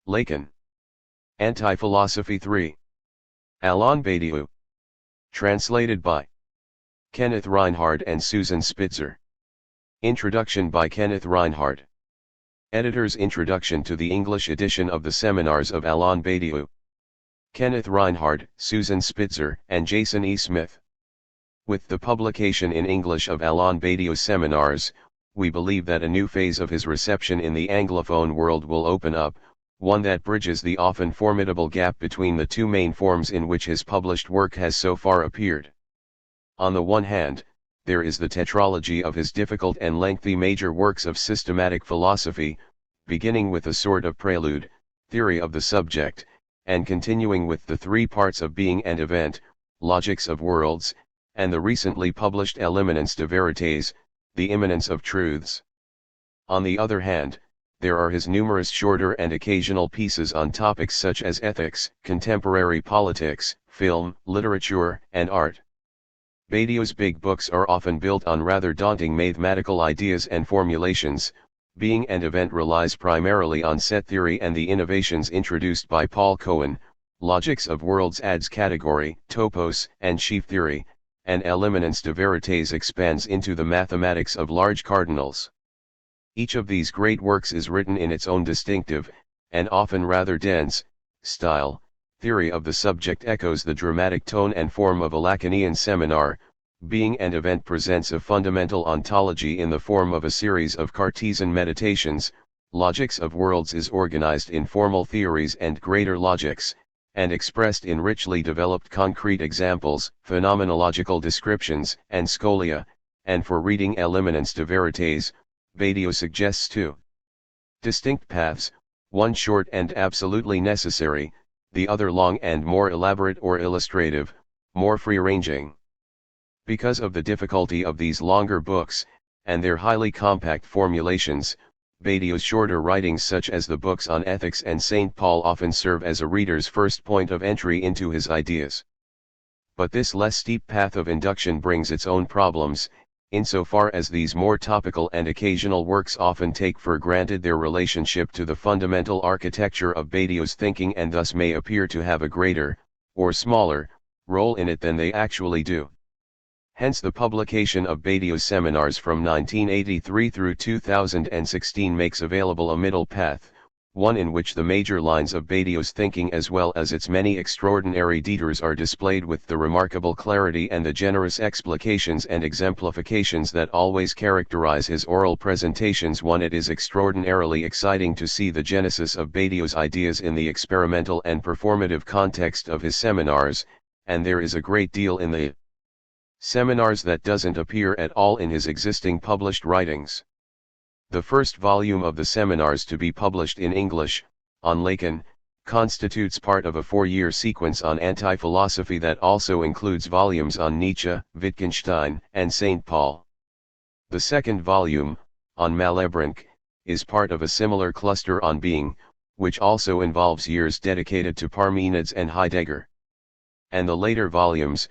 Lacan. Anti-Philosophy 3. Alain Badiou. Translated by Kenneth Reinhard and Susan Spitzer. Introduction by Kenneth Reinhard. Editor's Introduction to the English edition of the Seminars of Alain Badiou. Kenneth Reinhard, Susan Spitzer, and Jason E. Smith. With the publication in English of Alain Badiou's seminars, we believe that a new phase of his reception in the Anglophone world will open up, one that bridges the often formidable gap between the two main forms in which his published work has so far appeared. On the one hand, there is the tetralogy of his difficult and lengthy major works of systematic philosophy, beginning with a sort of prelude, Theory of the Subject, and continuing with the three parts of Being and Event, Logics of Worlds, and the recently published L'Immanence de Vérités, The Immanence of Truths. On the other hand, there are his numerous shorter and occasional pieces on topics such as ethics, contemporary politics, film, literature, and art. Badiou's big books are often built on rather daunting mathematical ideas and formulations. Being and Event relies primarily on set theory and the innovations introduced by Paul Cohen. Logics of Worlds adds category, topos, and sheaf theory, and L'Immanence de Vérités expands into the mathematics of large cardinals. Each of these great works is written in its own distinctive, and often rather dense, style. Theory of the Subject echoes the dramatic tone and form of a Lacanian seminar. Being and Event presents a fundamental ontology in the form of a series of Cartesian meditations. Logics of Worlds is organized in formal theories and greater logics, and expressed in richly developed concrete examples, phenomenological descriptions, and scholia. And for reading L'Immanence de Vérités, Badiou suggests two distinct paths, one short and absolutely necessary, the other long and more elaborate or illustrative, more free-ranging. Because of the difficulty of these longer books, and their highly compact formulations, Badiou's shorter writings such as the books on ethics and St. Paul often serve as a reader's first point of entry into his ideas. But this less steep path of induction brings its own problems, insofar as these more topical and occasional works often take for granted their relationship to the fundamental architecture of Badiou's thinking and thus may appear to have a greater, or smaller, role in it than they actually do. Hence the publication of Badiou's seminars from 1983 through 2016 makes available a middle path, one in which the major lines of Badiou's thinking as well as its many extraordinary detours are displayed with the remarkable clarity and the generous explications and exemplifications that always characterize his oral presentations. One, it is extraordinarily exciting to see the genesis of Badiou's ideas in the experimental and performative context of his seminars, and there is a great deal in the seminars that doesn't appear at all in his existing published writings. The first volume of the seminars to be published in English, on Lacan, constitutes part of a 4-year sequence on anti-philosophy that also includes volumes on Nietzsche, Wittgenstein, and St. Paul. The second volume, on Malebranche, is part of a similar cluster on Being, which also involves years dedicated to Parmenides and Heidegger. And the later volumes,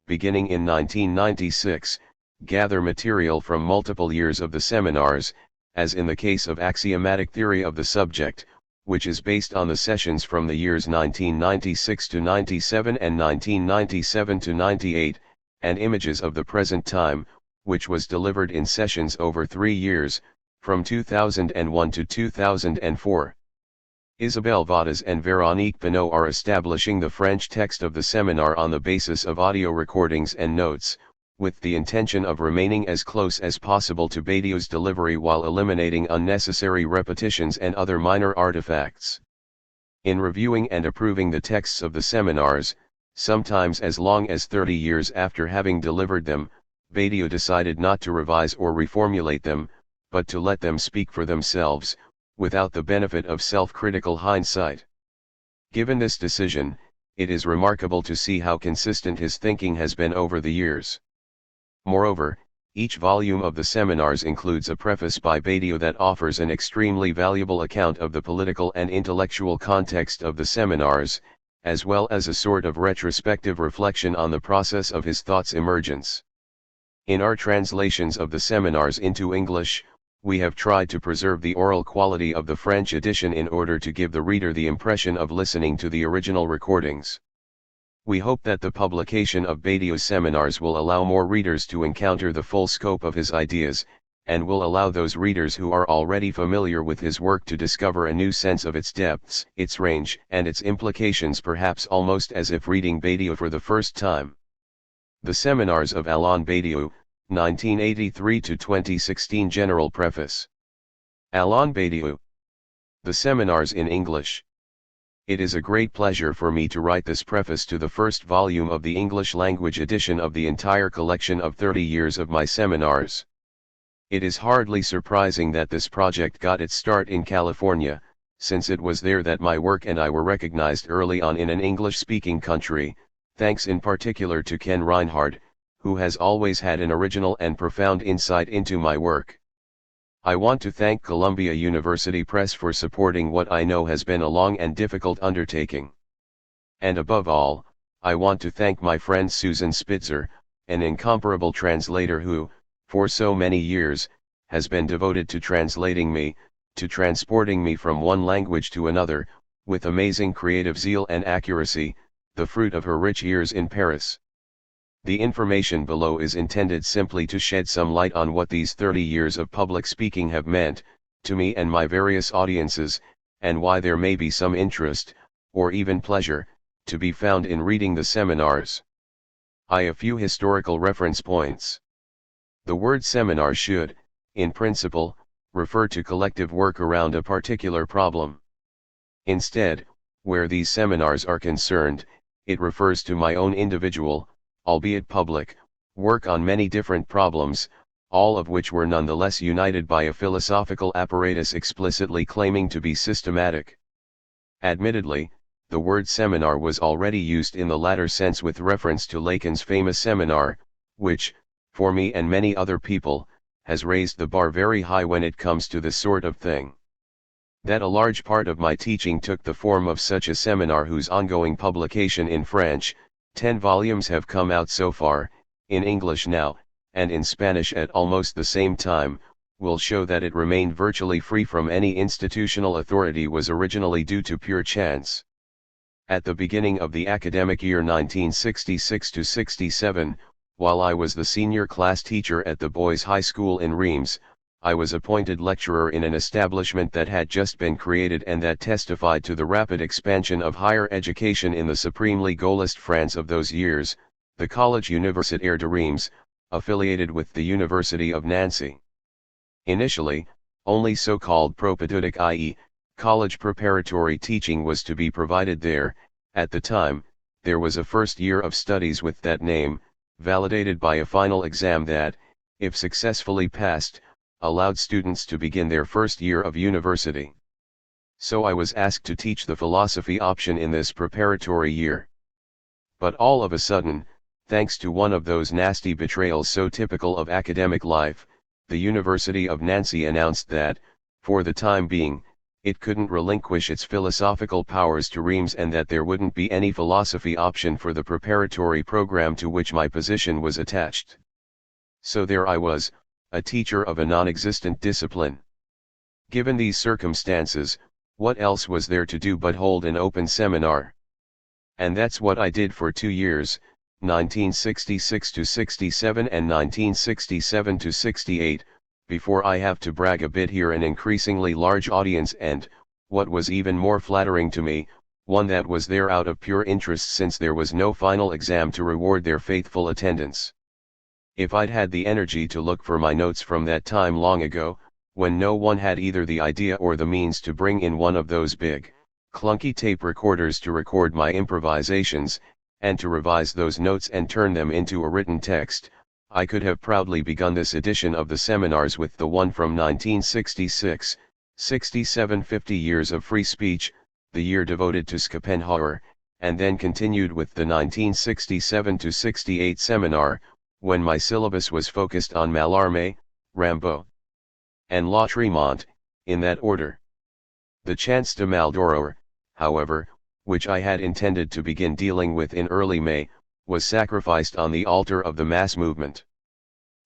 beginning in 1996, gather material from multiple years of the seminars, as in the case of Axiomatic Theory of the Subject, which is based on the sessions from the years 1996 to 97 and 1997 to 98, and Images of the Present Time, which was delivered in sessions over 3 years, from 2001 to 2004. Isabelle Vadas and Véronique Pinault are establishing the French text of the seminar on the basis of audio recordings and notes, with the intention of remaining as close as possible to Badiou's delivery while eliminating unnecessary repetitions and other minor artifacts. In reviewing and approving the texts of the seminars, sometimes as long as 30 years after having delivered them, Badiou decided not to revise or reformulate them, but to let them speak for themselves, without the benefit of self-critical hindsight. Given this decision, it is remarkable to see how consistent his thinking has been over the years. Moreover, each volume of the seminars includes a preface by Badiou that offers an extremely valuable account of the political and intellectual context of the seminars, as well as a sort of retrospective reflection on the process of his thought's emergence. In our translations of the seminars into English, we have tried to preserve the oral quality of the French edition in order to give the reader the impression of listening to the original recordings. We hope that the publication of Badiou's seminars will allow more readers to encounter the full scope of his ideas, and will allow those readers who are already familiar with his work to discover a new sense of its depths, its range, and its implications, perhaps almost as if reading Badiou for the first time. The Seminars of Alain Badiou, 1983-2016. General Preface. Alain Badiou. The Seminars in English. It is a great pleasure for me to write this preface to the first volume of the English-language edition of the entire collection of 30 years of my seminars. It is hardly surprising that this project got its start in California, since it was there that my work and I were recognized early on in an English-speaking country, thanks in particular to Ken Reinhardt, who has always had an original and profound insight into my work. I want to thank Columbia University Press for supporting what I know has been a long and difficult undertaking. And above all, I want to thank my friend Susan Spitzer, an incomparable translator who, for so many years, has been devoted to translating me, to transporting me from one language to another, with amazing creative zeal and accuracy, the fruit of her rich years in Paris. The information below is intended simply to shed some light on what these 30 years of public speaking have meant, to me and my various audiences, and why there may be some interest, or even pleasure, to be found in reading the seminars. A few historical reference points. The word seminar should, in principle, refer to collective work around a particular problem. Instead, where these seminars are concerned, it refers to my own individual, albeit public, work on many different problems, all of which were nonetheless united by a philosophical apparatus explicitly claiming to be systematic. Admittedly, the word seminar was already used in the latter sense with reference to Lacan's famous seminar, which, for me and many other people, has raised the bar very high when it comes to this sort of thing. That a large part of my teaching took the form of such a seminar whose ongoing publication in French, 10 volumes have come out so far, in English now, and in Spanish at almost the same time, will show that it remained virtually free from any institutional authority was originally due to pure chance. At the beginning of the academic year 1966-67, while I was the senior class teacher at the boys' high school in Reims, I was appointed lecturer in an establishment that had just been created and that testified to the rapid expansion of higher education in the supremely Gaullist France of those years, the Collège Universitaire de Reims, affiliated with the University of Nancy. Initially, only so-called propedeutic, i.e., college preparatory teaching was to be provided there. At the time, there was a first year of studies with that name, validated by a final exam that, if successfully passed, allowed students to begin their first year of university. So I was asked to teach the philosophy option in this preparatory year. But all of a sudden, thanks to one of those nasty betrayals so typical of academic life, the University of Nancy announced that, for the time being, it couldn't relinquish its philosophical powers to Reims and that there wouldn't be any philosophy option for the preparatory program to which my position was attached. So there I was, a teacher of a non-existent discipline. Given these circumstances, what else was there to do but hold an open seminar? And that's what I did for 2 years, 1966-67 and 1967-68, before I have to brag a bit here, an increasingly large audience and, what was even more flattering to me, one that was there out of pure interest since there was no final exam to reward their faithful attendance. If I'd had the energy to look for my notes from that time long ago, when no one had either the idea or the means to bring in one of those big, clunky tape recorders to record my improvisations, and to revise those notes and turn them into a written text, I could have proudly begun this edition of the seminars with the one from 1966, 67, 50 years of free speech, the year devoted to Schopenhauer, and then continued with the 1967-68 seminar, when my syllabus was focused on Mallarmé, Rimbaud, and La Tremont, in that order. The Chants de Maldoror, however, which I had intended to begin dealing with in early May, was sacrificed on the altar of the mass movement.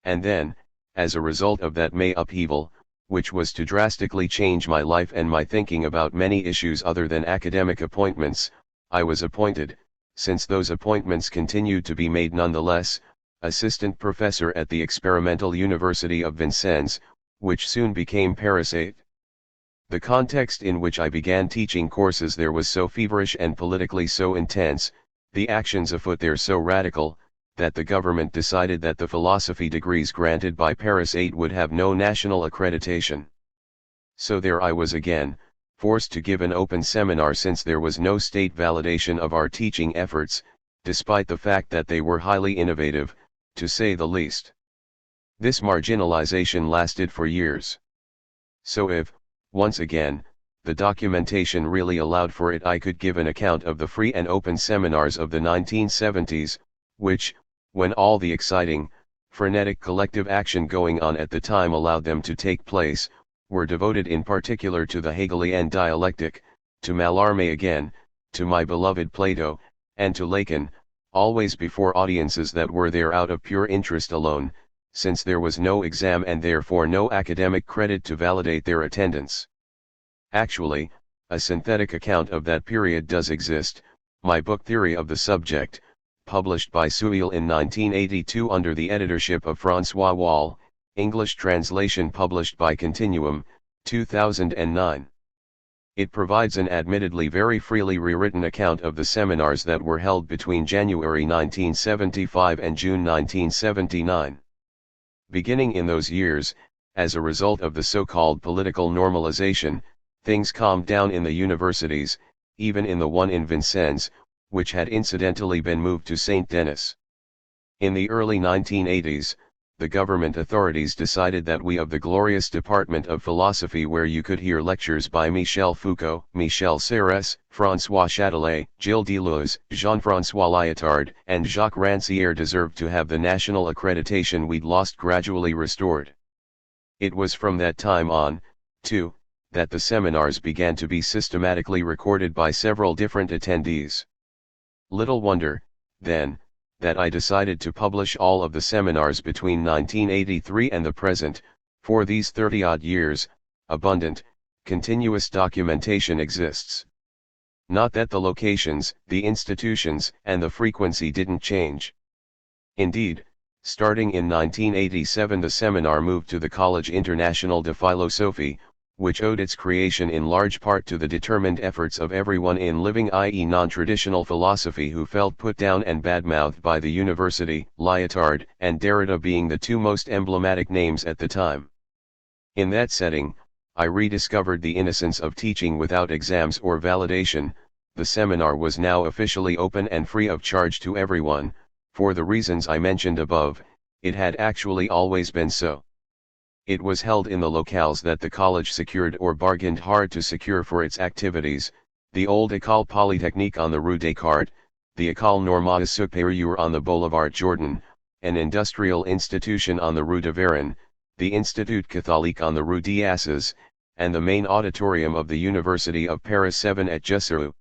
And then, as a result of that May upheaval, which was to drastically change my life and my thinking about many issues other than academic appointments. I was appointed, since those appointments continued to be made nonetheless, assistant professor at the Experimental University of Vincennes, which soon became Paris 8. The context in which I began teaching courses there was so feverish and politically so intense, the actions afoot there so radical, that the government decided that the philosophy degrees granted by Paris 8 would have no national accreditation. So there I was again, forced to give an open seminar since there was no state validation of our teaching efforts, despite the fact that they were highly innovative, to say the least. This marginalization lasted for years. So if, once again, the documentation really allowed for it, I could give an account of the free and open seminars of the 1970s, which, when all the exciting, frenetic collective action going on at the time allowed them to take place, were devoted in particular to the Hegelian dialectic, to Mallarmé again, to my beloved Plato, and to Lacan, always before audiences that were there out of pure interest alone, since there was no exam and therefore no academic credit to validate their attendance. Actually, a synthetic account of that period does exist, my book Theory of the Subject, published by Seuil in 1982 under the editorship of François Wall, English translation published by Continuum, 2009. It provides an admittedly very freely rewritten account of the seminars that were held between January 1975 and June 1979. Beginning in those years, as a result of the so-called political normalization, things calmed down in the universities, even in the one in Vincennes, which had incidentally been moved to Saint Denis. In the early 1980s, the government authorities decided that we of the glorious Department of Philosophy, where you could hear lectures by Michel Foucault, Michel Serres, François Châtelet, Gilles Deleuze, Jean-François Lyotard, and Jacques Rancière, deserved to have the national accreditation we'd lost gradually restored. It was from that time on, too, that the seminars began to be systematically recorded by several different attendees. Little wonder, then, that I decided to publish all of the seminars between 1983 and the present. For these 30-odd years, abundant, continuous documentation exists. Not that the locations, the institutions, and the frequency didn't change. Indeed, starting in 1987 the seminar moved to the Collège International de Philosophie, which owed its creation in large part to the determined efforts of everyone in living, i.e. non-traditional philosophy, who felt put down and bad-mouthed by the university, Lyotard and Derrida being the two most emblematic names at the time. In that setting, I rediscovered the innocence of teaching without exams or validation. The seminar was now officially open and free of charge to everyone. For the reasons I mentioned above, it had actually always been so. It was held in the locales that the college secured or bargained hard to secure for its activities: the old École Polytechnique on the Rue Descartes, the École Normale Supérieure on the Boulevard Jourdan, an industrial institution on the Rue de Varennes, the Institut Catholique on the Rue d'Assas, and the main auditorium of the University of Paris 7 at Jussieu.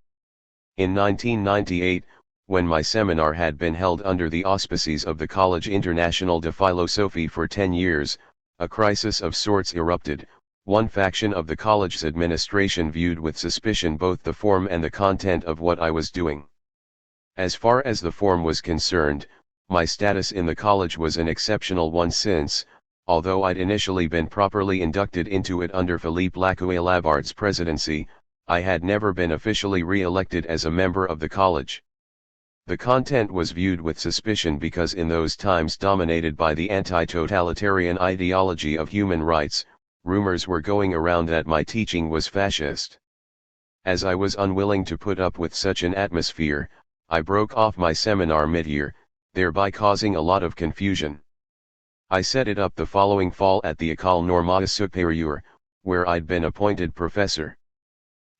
In 1998, when my seminar had been held under the auspices of the Collège International de Philosophie for 10 years, a crisis of sorts erupted. One faction of the college's administration viewed with suspicion both the form and the content of what I was doing. As far as the form was concerned, my status in the college was an exceptional one, since, although I'd initially been properly inducted into it under Philippe Lacoue-Labart's presidency, I had never been officially re-elected as a member of the college. The content was viewed with suspicion because in those times dominated by the anti-totalitarian ideology of human rights, rumors were going around that my teaching was fascist. As I was unwilling to put up with such an atmosphere, I broke off my seminar mid-year, thereby causing a lot of confusion. I set it up the following fall at the École Normale Supérieure, where I'd been appointed professor.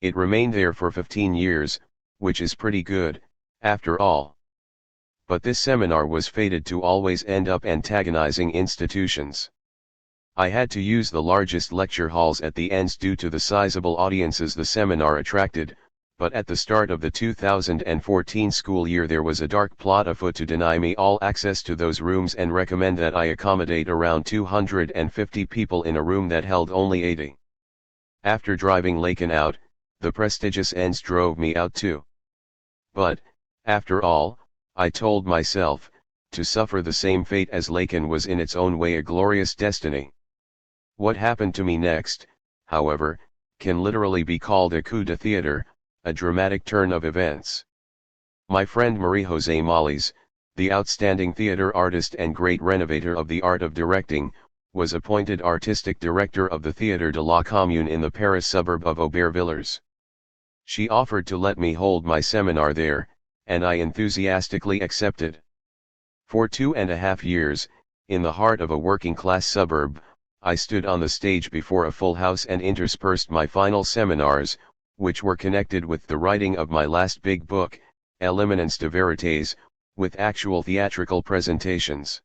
It remained there for 15 years, which is pretty good, after all. But this seminar was fated to always end up antagonizing institutions. I had to use the largest lecture halls at the ends due to the sizable audiences the seminar attracted, but at the start of the 2014 school year there was a dark plot afoot to deny me all access to those rooms and recommend that I accommodate around 250 people in a room that held only 80. After driving Lacan out, the prestigious ends drove me out too. But, after all, I told myself, to suffer the same fate as Lacan was in its own way a glorious destiny. What happened to me next, however, can literally be called a coup de theatre, a dramatic turn of events. My friend Marie-José Mollies, the outstanding theater artist and great renovator of the art of directing, was appointed artistic director of the Théâtre de la Commune in the Paris suburb of Aubervilliers. She offered to let me hold my seminar there, and I enthusiastically accepted. For 2.5 years, in the heart of a working-class suburb, I stood on the stage before a full house and interspersed my final seminars, which were connected with the writing of my last big book, L'Immanence de Vérités, with actual theatrical presentations.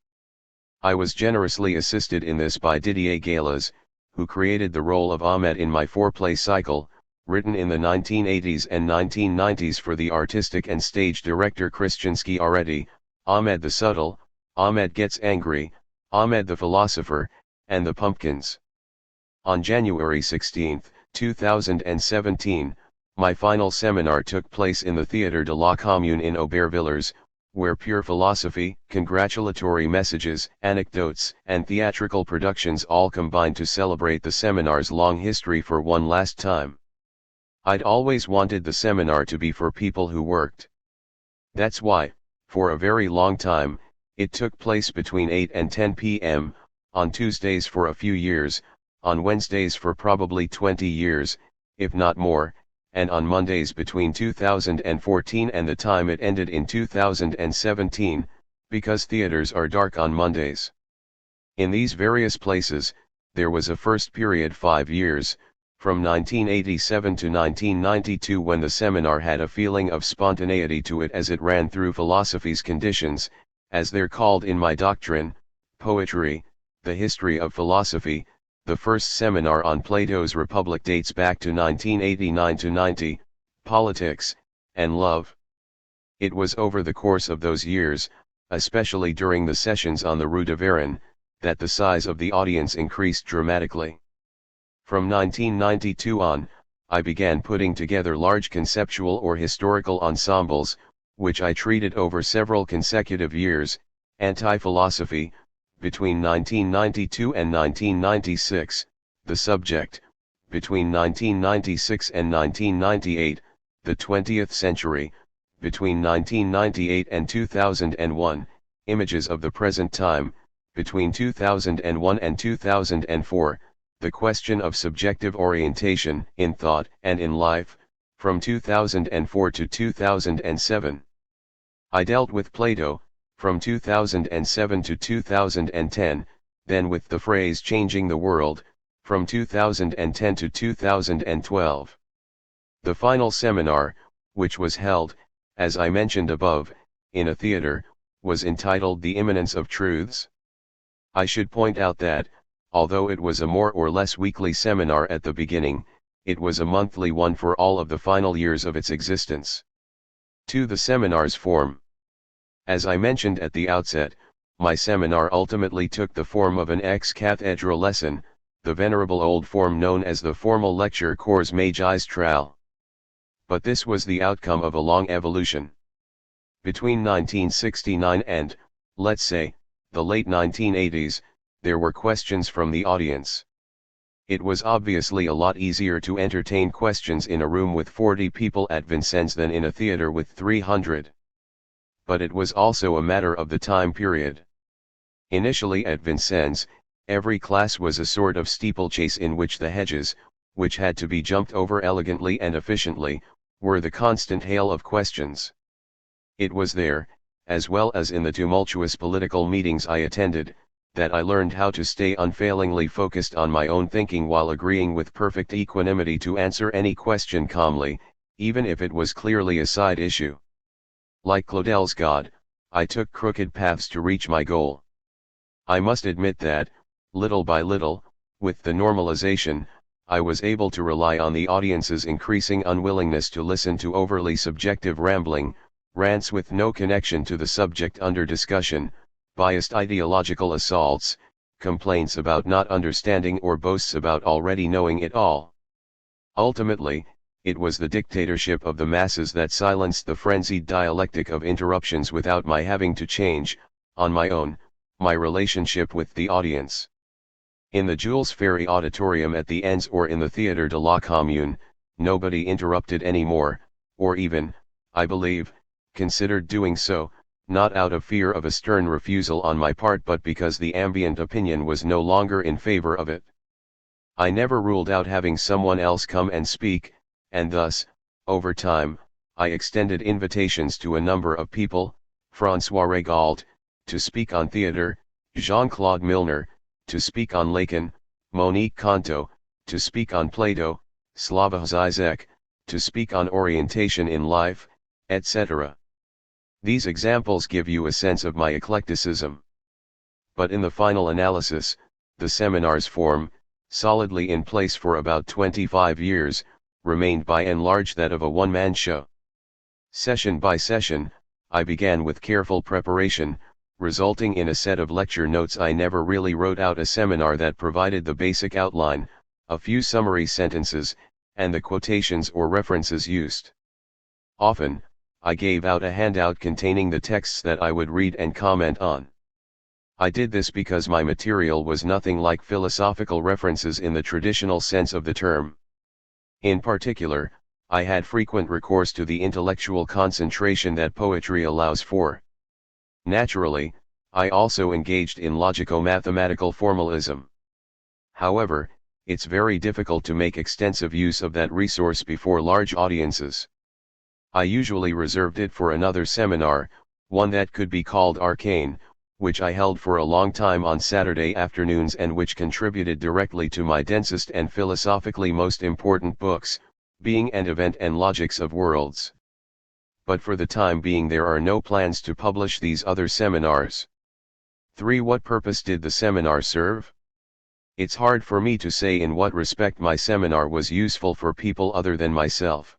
I was generously assisted in this by Didier Gallas, who created the role of Ahmed in my 4-play cycle, written in the 1980s and 1990s for the artistic and stage director Christian Schiaretti, Ahmed the Subtle, Ahmed Gets Angry, Ahmed the Philosopher, and the Pumpkins. On January 16, 2017, my final seminar took place in the Théâtre de la Commune in Aubervilliers, where pure philosophy, congratulatory messages, anecdotes, and theatrical productions all combined to celebrate the seminar's long history for one last time. I'd always wanted the seminar to be for people who worked. That's why, for a very long time, it took place between 8 and 10 p.m., on Tuesdays for a few years, on Wednesdays for probably 20 years, if not more, and on Mondays between 2014 and the time it ended in 2017, because theaters are dark on Mondays. In these various places, there was a first period 5 years, from 1987 to 1992, when the seminar had a feeling of spontaneity to it as it ran through philosophy's conditions, as they're called in my doctrine, poetry, the history of philosophy. The first seminar on Plato's Republic dates back to 1989 to 90, politics, and love. It was over the course of those years, especially during the sessions on the Rue de Varennes, that the size of the audience increased dramatically. From 1992 on, I began putting together large conceptual or historical ensembles, which I treated over several consecutive years, anti-philosophy, between 1992 and 1996, the subject, between 1996 and 1998, the 20th century, between 1998 and 2001, images of the present time, between 2001 and 2004, the question of subjective orientation in thought and in life, from 2004 to 2007. I dealt with Plato, from 2007 to 2010, then with the phrase changing the world, from 2010 to 2012. The final seminar, which was held, as I mentioned above, in a theater, was entitled The Immanence of Truths. I should point out that, although it was a more or less weekly seminar at the beginning, it was a monthly one for all of the final years of its existence. 2. The seminar's form. As I mentioned at the outset, my seminar ultimately took the form of an ex-cathedra lesson, the venerable old form known as the formal lecture cours magistral. But this was the outcome of a long evolution. Between 1969 and, let's say, the late 1980s, there were questions from the audience. It was obviously a lot easier to entertain questions in a room with 40 people at Vincennes than in a theater with 300. But it was also a matter of the time period. Initially at Vincennes, every class was a sort of steeplechase in which the hedges, which had to be jumped over elegantly and efficiently, were the constant hail of questions. It was there, as well as in the tumultuous political meetings I attended, that I learned how to stay unfailingly focused on my own thinking while agreeing with perfect equanimity to answer any question calmly, even if it was clearly a side issue. Like Claudel's God, I took crooked paths to reach my goal. I must admit that, little by little, with the normalization, I was able to rely on the audience's increasing unwillingness to listen to overly subjective rambling, rants with no connection to the subject under discussion, biased ideological assaults, complaints about not understanding or boasts about already knowing it all. Ultimately, it was the dictatorship of the masses that silenced the frenzied dialectic of interruptions without my having to change, on my own, my relationship with the audience. In the Jules Ferry auditorium at the Ends or in the Théâtre de la Commune, nobody interrupted anymore, or even, I believe, considered doing so, not out of fear of a stern refusal on my part but because the ambient opinion was no longer in favor of it. I never ruled out having someone else come and speak, and thus, over time, I extended invitations to a number of people, François Regault, to speak on theatre, Jean-Claude Milner, to speak on Lacan, Monique Canto, to speak on Plato, Slavoj Žižek, to speak on orientation in life, etc. These examples give you a sense of my eclecticism. But in the final analysis, the seminar's form, solidly in place for about 25 years, remained by and large that of a one-man show. Session by session, I began with careful preparation, resulting in a set of lecture notes. I never really wrote out a seminar that provided the basic outline, a few summary sentences, and the quotations or references used. Often, I gave out a handout containing the texts that I would read and comment on. I did this because my material was nothing like philosophical references in the traditional sense of the term. In particular, I had frequent recourse to the intellectual concentration that poetry allows for. Naturally, I also engaged in logico-mathematical formalism. However, it's very difficult to make extensive use of that resource before large audiences. I usually reserved it for another seminar, one that could be called arcane, which I held for a long time on Saturday afternoons and which contributed directly to my densest and philosophically most important books, Being and Event and Logics of Worlds. But for the time being there are no plans to publish these other seminars. 3. What purpose did the seminar serve? It's hard for me to say in what respect my seminar was useful for people other than myself.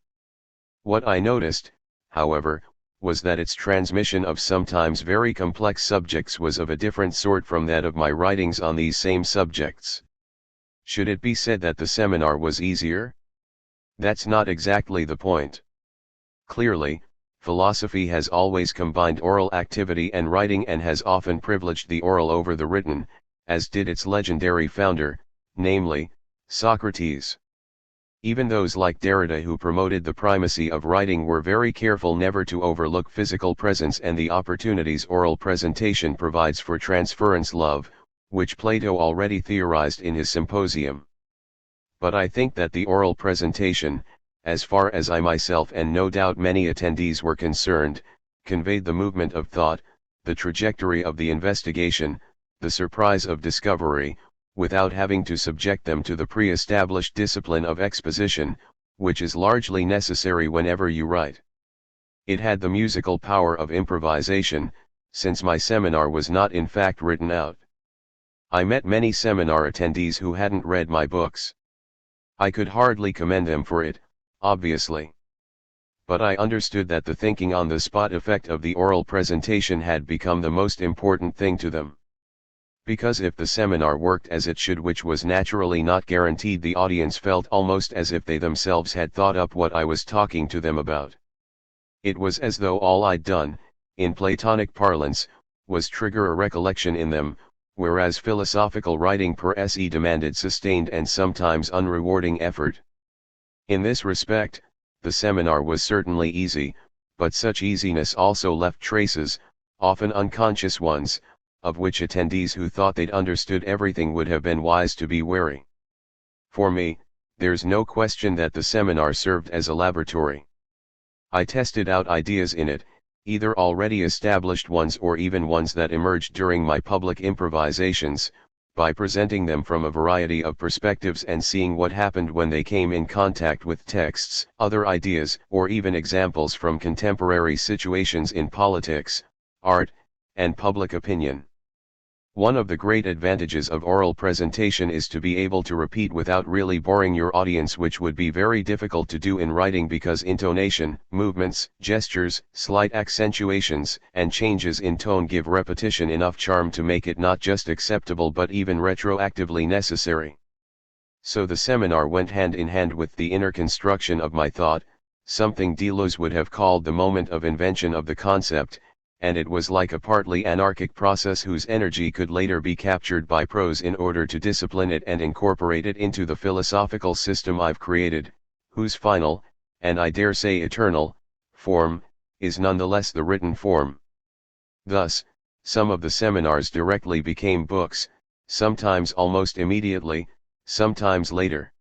What I noticed, however, was that its transmission of sometimes very complex subjects was of a different sort from that of my writings on these same subjects. Should it be said that the seminar was easier? That's not exactly the point. Clearly, philosophy has always combined oral activity and writing and has often privileged the oral over the written, as did its legendary founder, namely, Socrates. Even those like Derrida who promoted the primacy of writing were very careful never to overlook physical presence and the opportunities oral presentation provides for transference love, which Plato already theorized in his Symposium. But I think that the oral presentation, as far as I myself and no doubt many attendees were concerned, conveyed the movement of thought, the trajectory of the investigation, the surprise of discovery, without having to subject them to the pre-established discipline of exposition, which is largely necessary whenever you write. It had the musical power of improvisation, since my seminar was not in fact written out. I met many seminar attendees who hadn't read my books. I could hardly commend them for it, obviously. But I understood that the thinking on the spot effect of the oral presentation had become the most important thing to them. Because if the seminar worked as it should, which was naturally not guaranteed, the audience felt almost as if they themselves had thought up what I was talking to them about. It was as though all I'd done, in Platonic parlance, was trigger a recollection in them, whereas philosophical writing per se demanded sustained and sometimes unrewarding effort. In this respect, the seminar was certainly easy, but such easiness also left traces, often unconscious ones, of which attendees who thought they'd understood everything would have been wise to be wary. For me, there's no question that the seminar served as a laboratory. I tested out ideas in it, either already established ones or even ones that emerged during my public improvisations, by presenting them from a variety of perspectives and seeing what happened when they came in contact with texts, other ideas, or even examples from contemporary situations in politics, art, and public opinion. One of the great advantages of oral presentation is to be able to repeat without really boring your audience, which would be very difficult to do in writing because intonation, movements, gestures, slight accentuations, and changes in tone give repetition enough charm to make it not just acceptable but even retroactively necessary. So the seminar went hand in hand with the inner construction of my thought, something Deleuze would have called the moment of invention of the concept, and it was like a partly anarchic process whose energy could later be captured by prose in order to discipline it and incorporate it into the philosophical system I've created, whose final, and I dare say eternal, form, is nonetheless the written form. Thus, some of the seminars directly became books, sometimes almost immediately, sometimes later.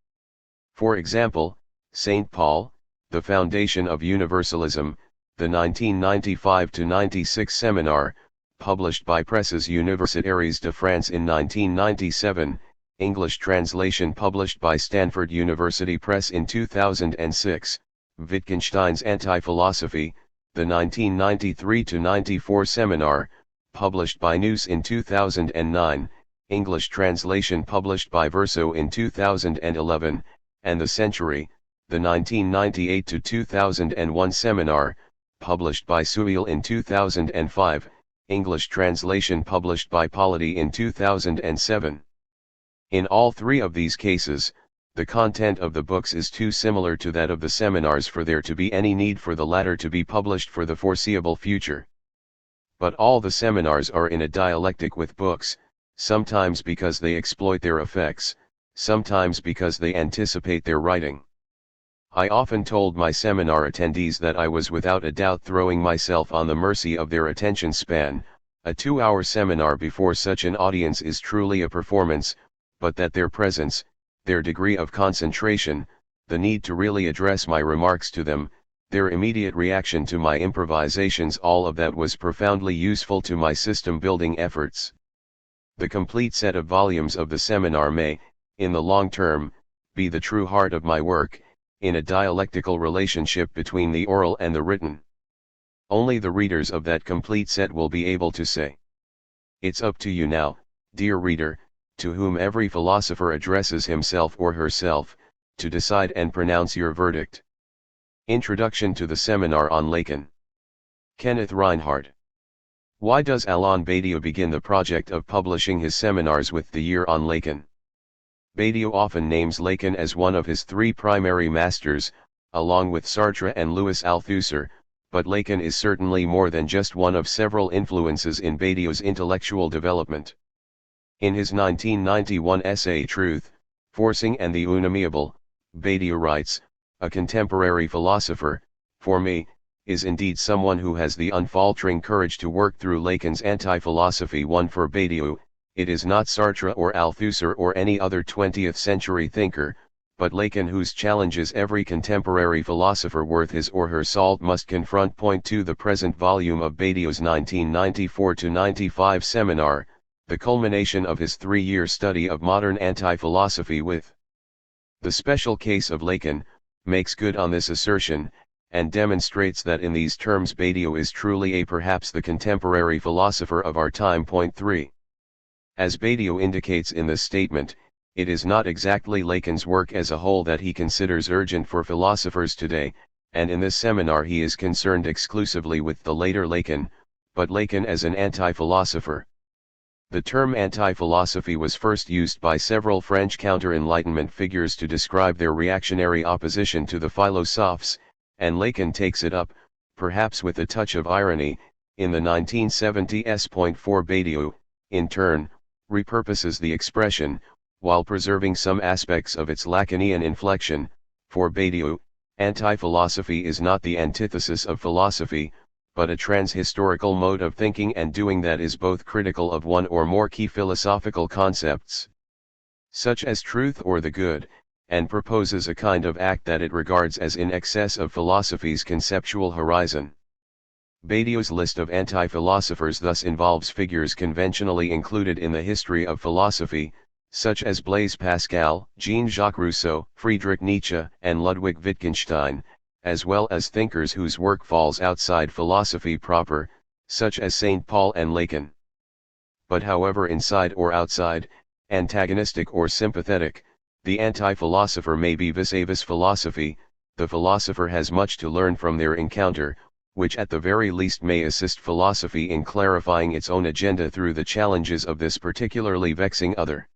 For example, St. Paul, The Foundation of Universalism, the 1995-96 seminar, published by Presses Universitaires de France in 1997, English translation published by Stanford University Press in 2006, Wittgenstein's Anti-Philosophy, the 1993-94 seminar, published by Noose in 2009, English translation published by Verso in 2011, and The Century, the 1998-2001 seminar, published by Suil in 2005, English translation published by Polity in 2007. In all three of these cases, the content of the books is too similar to that of the seminars for there to be any need for the latter to be published for the foreseeable future. But all the seminars are in a dialectic with books, sometimes because they exploit their effects, sometimes because they anticipate their writing. I often told my seminar attendees that I was without a doubt throwing myself on the mercy of their attention span. A 2-hour seminar before such an audience is truly a performance, but that their presence, their degree of concentration, the need to really address my remarks to them, their immediate reaction to my improvisations, all of that was profoundly useful to my system-building efforts. The complete set of volumes of the seminar may, in the long term, be the true heart of my work, in a dialectical relationship between the oral and the written. Only the readers of that complete set will be able to say. It's up to you now, dear reader, to whom every philosopher addresses himself or herself, to decide and pronounce your verdict. Introduction to the Seminar on Lacan. Kenneth Reinhardt. Why does Alain Badiou begin the project of publishing his seminars with the year on Lacan? Badiou often names Lacan as one of his three primary masters, along with Sartre and Louis Althusser, but Lacan is certainly more than just one of several influences in Badiou's intellectual development. In his 1991 essay Truth, Forcing and the Unamiable, Badiou writes, "A contemporary philosopher, for me, is indeed someone who has the unfaltering courage to work through Lacan's anti-philosophy." One for Badiou, it is not Sartre or Althusser or any other 20th century thinker, but Lacan whose challenges every contemporary philosopher worth his or her salt must confront. Point to the present volume of Badiou's 1994-95 seminar, the culmination of his 3-year study of modern anti-philosophy with the special case of Lacan, makes good on this assertion, and demonstrates that in these terms Badiou is truly perhaps the contemporary philosopher of our time. Point 3. As Badiou indicates in this statement, it is not exactly Lacan's work as a whole that he considers urgent for philosophers today, and in this seminar he is concerned exclusively with the later Lacan, but Lacan as an anti-philosopher. The term anti-philosophy was first used by several French counter-Enlightenment figures to describe their reactionary opposition to the philosophes, and Lacan takes it up, perhaps with a touch of irony, in the 1970s. Point 4. Badiou, in turn, repurposes the expression, while preserving some aspects of its Lacanian inflection. For Badiou, anti-philosophy is not the antithesis of philosophy, but a trans-historical mode of thinking and doing that is both critical of one or more key philosophical concepts, such as truth or the good, and proposes a kind of act that it regards as in excess of philosophy's conceptual horizon. Badiou's list of anti-philosophers thus involves figures conventionally included in the history of philosophy, such as Blaise Pascal, Jean-Jacques Rousseau, Friedrich Nietzsche, and Ludwig Wittgenstein, as well as thinkers whose work falls outside philosophy proper, such as St. Paul and Lacan. but however inside or outside, antagonistic or sympathetic, the anti-philosopher may be vis-a-vis philosophy. The philosopher has much to learn from their encounter, which at the very least may assist philosophy in clarifying its own agenda through the challenges of this particularly vexing other.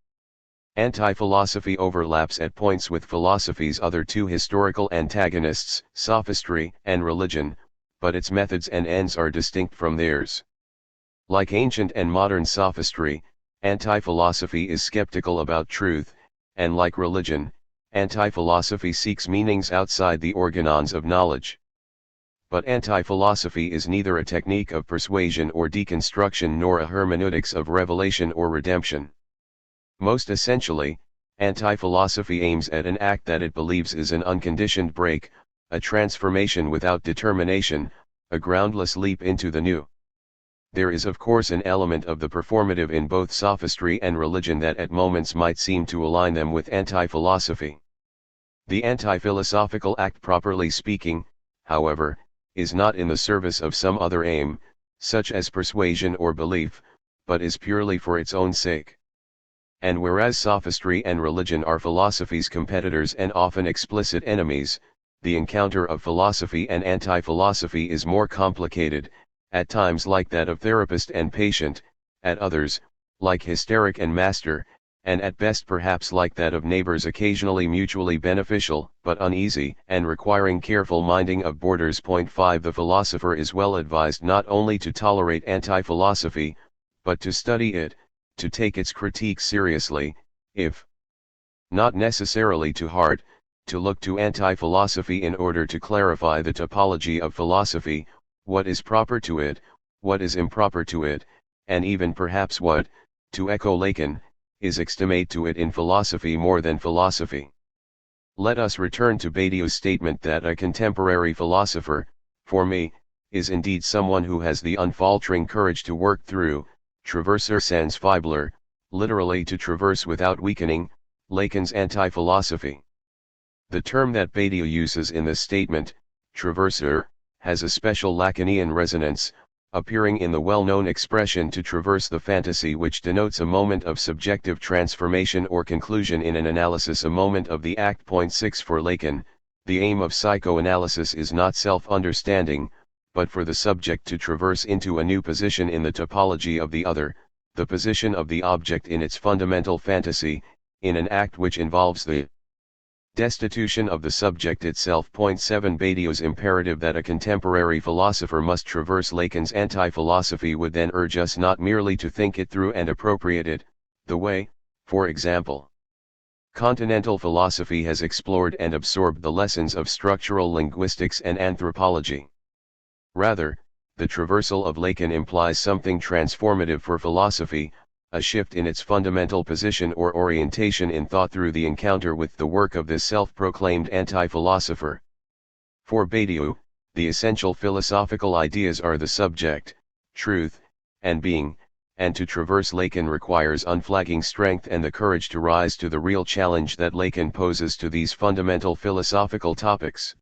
Anti-philosophy overlaps at points with philosophy's other two historical antagonists, sophistry and religion, but its methods and ends are distinct from theirs. Like ancient and modern sophistry, anti-philosophy is skeptical about truth, and like religion, anti-philosophy seeks meanings outside the organons of knowledge. But anti-philosophy is neither a technique of persuasion or deconstruction nor a hermeneutics of revelation or redemption. Most essentially, anti-philosophy aims at an act that it believes is an unconditioned break, a transformation without determination, a groundless leap into the new. There is of course an element of the performative in both sophistry and religion that at moments might seem to align them with anti-philosophy. The anti-philosophical act, properly speaking, however, is not in the service of some other aim, such as persuasion or belief, but is purely for its own sake. And whereas sophistry and religion are philosophy's competitors and often explicit enemies, the encounter of philosophy and anti-philosophy is more complicated, at times like that of therapist and patient, at others, like hysteric and master, and at best perhaps like that of neighbors, occasionally mutually beneficial, but uneasy, and requiring careful minding of borders. 5 The philosopher is well advised not only to tolerate anti-philosophy, but to study it, to take its critique seriously, if not necessarily to heart, to look to anti-philosophy in order to clarify the topology of philosophy, what is proper to it, what is improper to it, and even perhaps what, to echo Lacan, is extimate to it in philosophy more than philosophy. Let us return to Badiou's statement that a contemporary philosopher, for me, is indeed someone who has the unfaltering courage to work through, traverser sans faiblir, literally to traverse without weakening, Lacan's anti-philosophy. The term that Badiou uses in this statement, traverser, has a special Lacanian resonance, appearing in the well-known expression to traverse the fantasy, which denotes a moment of subjective transformation or conclusion in an analysis, a moment of the act. 6 For Lacan, the aim of psychoanalysis is not self-understanding, but for the subject to traverse into a new position in the topology of the other, the position of the object in its fundamental fantasy, in an act which involves the destitution of the subject itself. 7 Badiou's imperative that a contemporary philosopher must traverse Lacan's anti-philosophy would then urge us not merely to think it through and appropriate it, the way, for example, continental philosophy has explored and absorbed the lessons of structural linguistics and anthropology. Rather, the traversal of Lacan implies something transformative for philosophy, a shift in its fundamental position or orientation in thought through the encounter with the work of this self-proclaimed anti-philosopher. For Badiou, the essential philosophical ideas are the subject, truth, and being, and to traverse Lacan requires unflagging strength and the courage to rise to the real challenge that Lacan poses to these fundamental philosophical topics.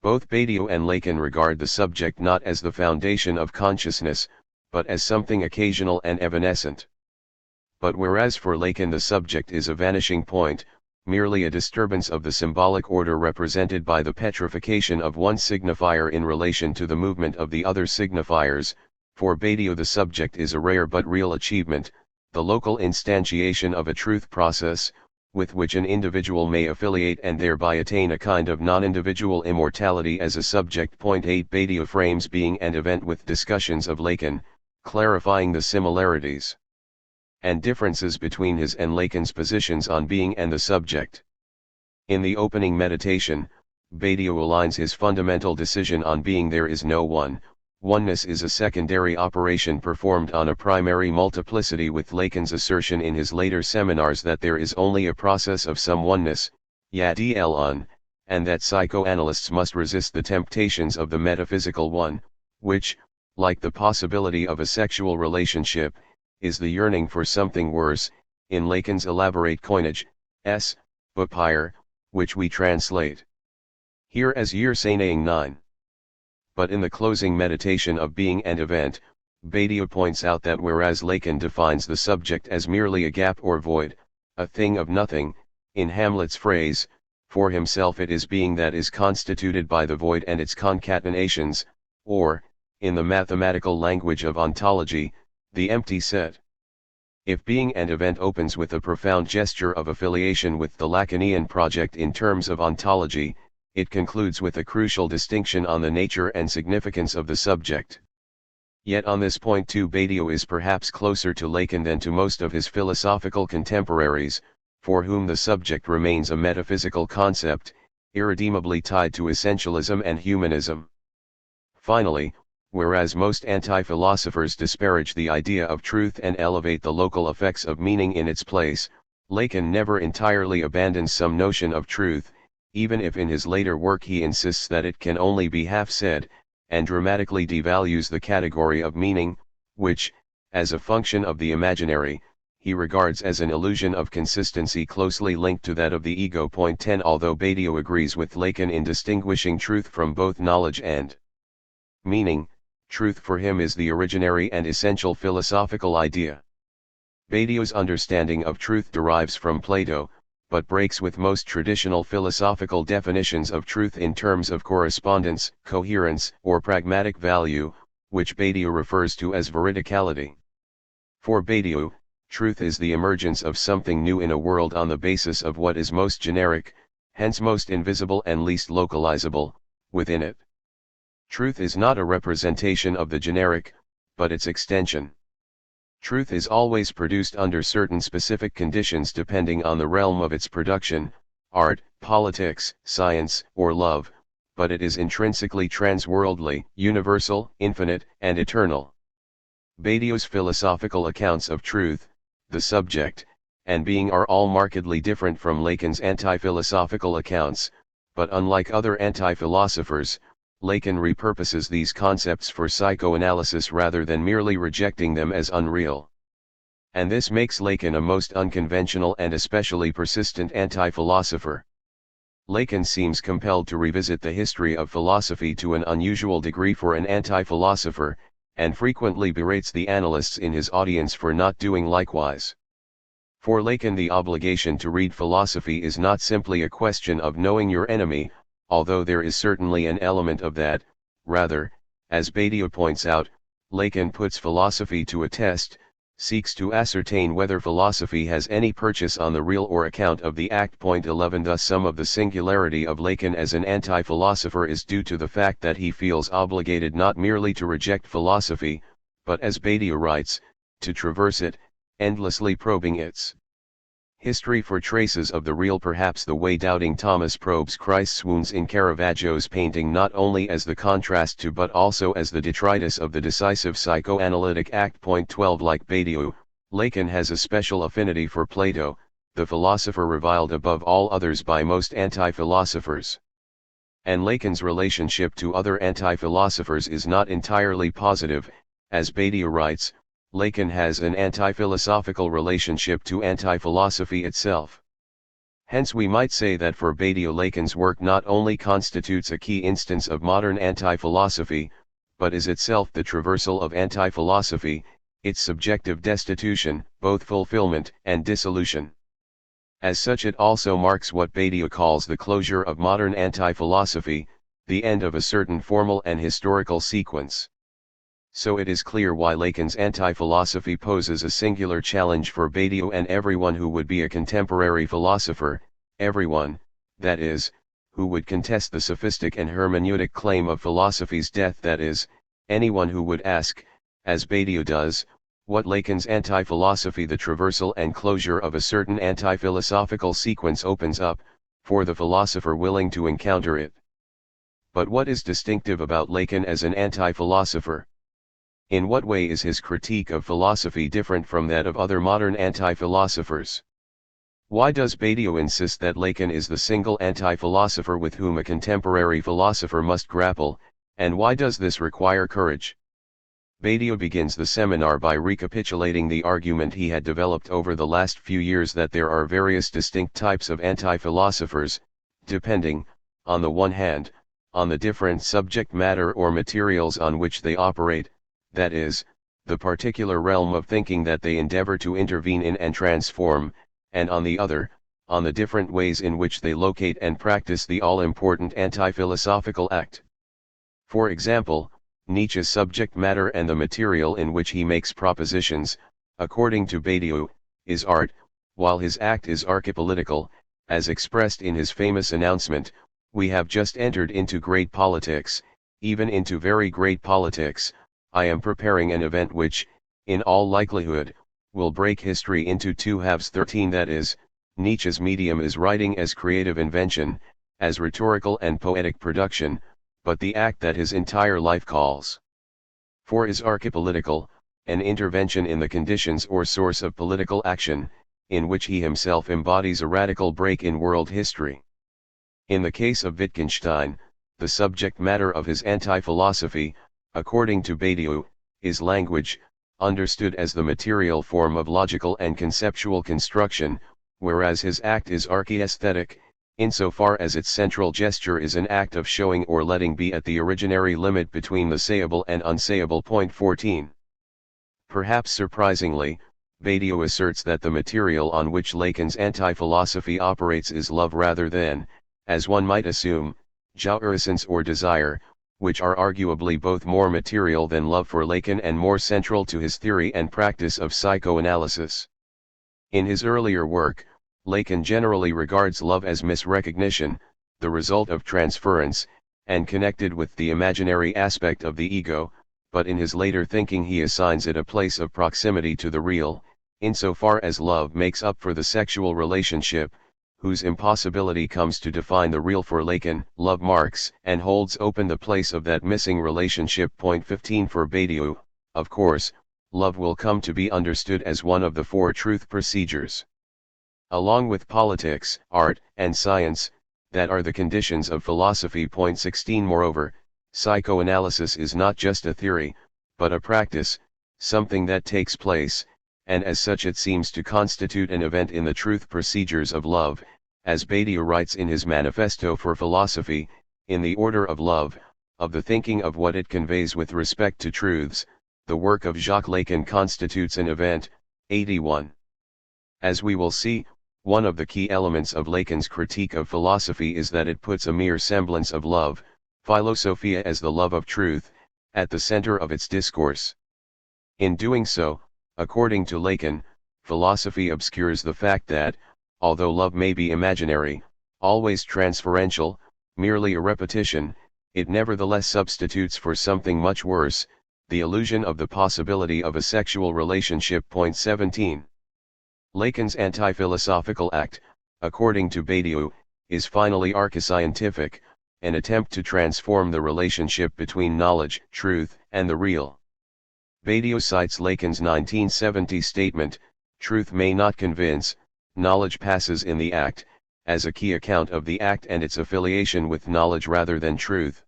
Both Badiou and Lacan regard the subject not as the foundation of consciousness, but as something occasional and evanescent. But whereas for Lacan the subject is a vanishing point, merely a disturbance of the symbolic order represented by the petrification of one signifier in relation to the movement of the other signifiers, for Badiou the subject is a rare but real achievement, the local instantiation of a truth process, with which an individual may affiliate and thereby attain a kind of non-individual immortality as a subject. 8 Badiou frames being and event with discussions of Lacan, clarifying the similarities and differences between his and Lacan's positions on being and the subject. In the opening meditation, Badiou aligns his fundamental decision on being there is no one, oneness is a secondary operation performed on a primary multiplicity with Lacan's assertion in his later seminars that there is only a process of some oneness, Alain, and that psychoanalysts must resist the temptations of the metaphysical one, which, like the possibility of a sexual relationship, is the yearning for something worse, in Lacan's elaborate coinage, bapire, which we translate here as year saying 9. But in the closing meditation of being and event, Badiou points out that whereas Lacan defines the subject as merely a gap or void, a thing of nothing, in Hamlet's phrase, for himself it is being that is constituted by the void and its concatenations, or, in the mathematical language of ontology, the empty set. If being and event opens with a profound gesture of affiliation with the Lacanian project in terms of ontology, it concludes with a crucial distinction on the nature and significance of the subject. Yet on this point too Badiou is perhaps closer to Lacan than to most of his philosophical contemporaries, for whom the subject remains a metaphysical concept, irredeemably tied to essentialism and humanism. Finally, whereas most anti-philosophers disparage the idea of truth and elevate the local effects of meaning in its place, Lacan never entirely abandons some notion of truth, even if in his later work he insists that it can only be half said, and dramatically devalues the category of meaning, which, as a function of the imaginary, he regards as an illusion of consistency closely linked to that of the ego. 10 Although Badiou agrees with Lacan in distinguishing truth from both knowledge and meaning, truth for him is the originary and essential philosophical idea. Badiou's understanding of truth derives from Plato, but breaks with most traditional philosophical definitions of truth in terms of correspondence, coherence, or pragmatic value, which Badiou refers to as veridicality. For Badiou, truth is the emergence of something new in a world on the basis of what is most generic, hence most invisible and least localizable, within it. Truth is not a representation of the generic, but its extension. Truth is always produced under certain specific conditions depending on the realm of its production, art, politics, science, or love, but it is intrinsically transworldly, universal, infinite, and eternal. Badiou's philosophical accounts of truth, the subject, and being are all markedly different from Lacan's anti-philosophical accounts, but unlike other anti-philosophers, Lacan repurposes these concepts for psychoanalysis rather than merely rejecting them as unreal. And this makes Lacan a most unconventional and especially persistent anti-philosopher. Lacan seems compelled to revisit the history of philosophy to an unusual degree for an anti-philosopher, and frequently berates the analysts in his audience for not doing likewise. For Lacan, the obligation to read philosophy is not simply a question of knowing your enemy, although there is certainly an element of that. Rather, as Badiou points out, Lacan puts philosophy to a test, seeks to ascertain whether philosophy has any purchase on the real or account of the act. 11 Thus some of the singularity of Lacan as an anti-philosopher is due to the fact that he feels obligated not merely to reject philosophy, but as Badiou writes, to traverse it, endlessly probing its history for traces of the real, perhaps the way doubting Thomas probes Christ's wounds in Caravaggio's painting, not only as the contrast to but also as the detritus of the decisive psychoanalytic act. 12 Like Badiou, Lacan has a special affinity for Plato, the philosopher reviled above all others by most anti-philosophers. And Lacan's relationship to other anti-philosophers is not entirely positive. As Badiou writes, Lacan has an anti-philosophical relationship to anti-philosophy itself. Hence we might say that for Badiou Lacan's work not only constitutes a key instance of modern anti-philosophy, but is itself the traversal of anti-philosophy, its subjective destitution, both fulfillment and dissolution. As such it also marks what Badiou calls the closure of modern anti-philosophy, the end of a certain formal and historical sequence. So it is clear why Lacan's anti-philosophy poses a singular challenge for Badiou and everyone who would be a contemporary philosopher, everyone, that is, who would contest the sophistic and hermeneutic claim of philosophy's death, that is, anyone who would ask, as Badiou does, what Lacan's anti-philosophy, the traversal and closure of a certain anti-philosophical sequence, opens up, for the philosopher willing to encounter it. But what is distinctive about Lacan as an anti-philosopher? In what way is his critique of philosophy different from that of other modern anti-philosophers? Why does Badiou insist that Lacan is the single anti-philosopher with whom a contemporary philosopher must grapple, and why does this require courage? Badiou begins the seminar by recapitulating the argument he had developed over the last few years that there are various distinct types of anti-philosophers, depending, on the one hand, on the different subject matter or materials on which they operate, that is, the particular realm of thinking that they endeavor to intervene in and transform, and on the other, on the different ways in which they locate and practice the all-important anti-philosophical act. For example, Nietzsche's subject matter and the material in which he makes propositions, according to Badiou, is art, while his act is archipolitical, as expressed in his famous announcement, "We have just entered into great politics, even into very great politics. I am preparing an event which, in all likelihood, will break history into two halves." 13. That is, Nietzsche's medium is writing as creative invention, as rhetorical and poetic production, but the act that his entire life calls for is archipolitical, an intervention in the conditions or source of political action, in which he himself embodies a radical break in world history. In the case of Wittgenstein, the subject matter of his anti-philosophy, according to Badiou, is language, understood as the material form of logical and conceptual construction, whereas his act is archi-aesthetic, insofar as its central gesture is an act of showing or letting be at the originary limit between the sayable and unsayable. 14. Perhaps surprisingly, Badiou asserts that the material on which Lacan's anti-philosophy operates is love rather than, as one might assume, jouissance or desire, which are arguably both more material than love for Lacan and more central to his theory and practice of psychoanalysis. In his earlier work, Lacan generally regards love as misrecognition, the result of transference, and connected with the imaginary aspect of the ego, but in his later thinking he assigns it a place of proximity to the real, insofar as love makes up for the sexual relationship, whose impossibility comes to define the real for Lacan. Love marks and holds open the place of that missing relationship. 15. For Badiou, of course, love will come to be understood as one of the four truth procedures. Along with politics, art, and science, that are the conditions of philosophy. 16. Moreover, psychoanalysis is not just a theory, but a practice, something that takes place, and as such it seems to constitute an event in the truth procedures of love, as Badiou writes in his Manifesto for Philosophy, in the order of love, of the thinking of what it conveys with respect to truths. The work of Jacques Lacan constitutes an event. 81. As we will see, one of the key elements of Lacan's critique of philosophy is that it puts a mere semblance of love, philosophia as the love of truth, at the center of its discourse. In doing so, according to Lacan, philosophy obscures the fact that, although love may be imaginary, always transferential, merely a repetition, it nevertheless substitutes for something much worse, the illusion of the possibility of a sexual relationship. 17. Lacan's anti-philosophical act, according to Badiou, is finally archiscientific, an attempt to transform the relationship between knowledge, truth, and the real. Badiou cites Lacan's 1970 statement, "Truth may not convince, knowledge passes in the act," as a key account of the act and its affiliation with knowledge rather than truth.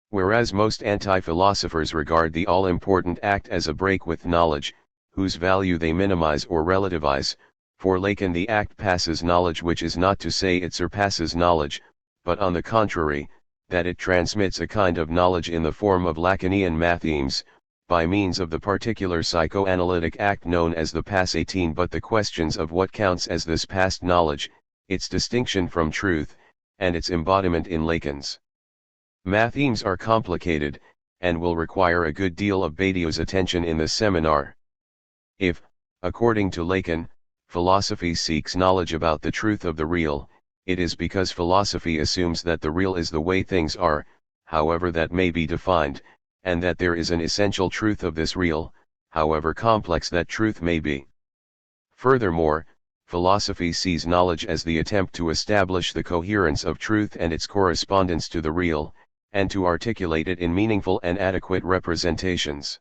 Whereas most anti-philosophers regard the all-important act as a break with knowledge, whose value they minimize or relativize, for Lacan the act passes knowledge, which is not to say it surpasses knowledge, but on the contrary, that it transmits a kind of knowledge in the form of Lacanian mathemes, by means of the particular psychoanalytic act known as the passatin. But the questions of what counts as this past knowledge, its distinction from truth, and its embodiment in Lacan's mathemes are complicated, and will require a good deal of Badiou's attention in this seminar. If, according to Lacan, philosophy seeks knowledge about the truth of the real, it is because philosophy assumes that the real is the way things are, however that may be defined, and that there is an essential truth of this real, however complex that truth may be. Furthermore, philosophy sees knowledge as the attempt to establish the coherence of truth and its correspondence to the real, and to articulate it in meaningful and adequate representations.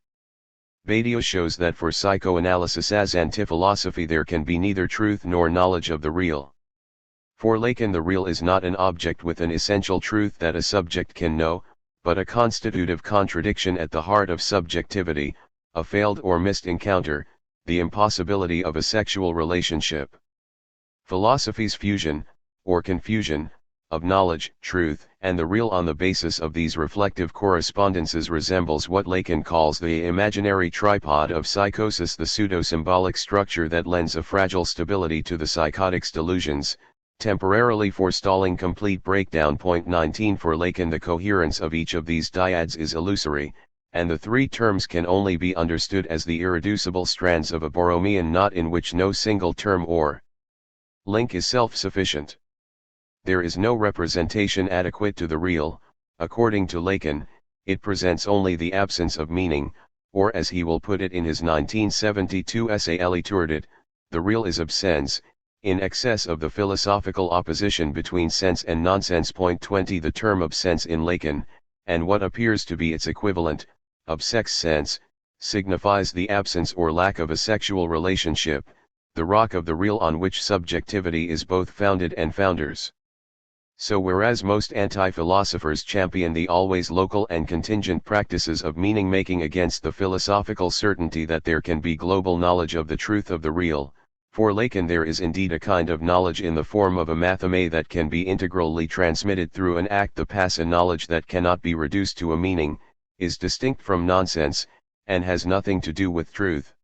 Badiou shows that for psychoanalysis as anti-philosophy there can be neither truth nor knowledge of the real. For Lacan the real is not an object with an essential truth that a subject can know, but a constitutive contradiction at the heart of subjectivity, a failed or missed encounter, the impossibility of a sexual relationship. Philosophy's fusion, or confusion, of knowledge, truth, and the real on the basis of these reflective correspondences resembles what Lacan calls the imaginary tripod of psychosis, the pseudo-symbolic structure that lends a fragile stability to the psychotic's delusions, temporarily forestalling complete breakdown. Point 19 For Lacan, the coherence of each of these dyads is illusory, and the three terms can only be understood as the irreducible strands of a Borromean knot in which no single term or link is self-sufficient. There is no representation adequate to the real. According to Lacan, it presents only the absence of meaning, or as he will put it in his 1972 essay Le THIRD-WORLDISM, the real is absence, in excess of the philosophical opposition between sense and nonsense. Point 20 The term of sense in Lacan, and what appears to be its equivalent, of sex sense, signifies the absence or lack of a sexual relationship, the rock of the real on which subjectivity is both founded and founders. So whereas most anti-philosophers champion the always local and contingent practices of meaning-making against the philosophical certainty that there can be global knowledge of the truth of the real, for Lacan there is indeed a kind of knowledge in the form of a matheme that can be integrally transmitted through an act. The passive knowledge that cannot be reduced to a meaning, is distinct from nonsense, and has nothing to do with truth.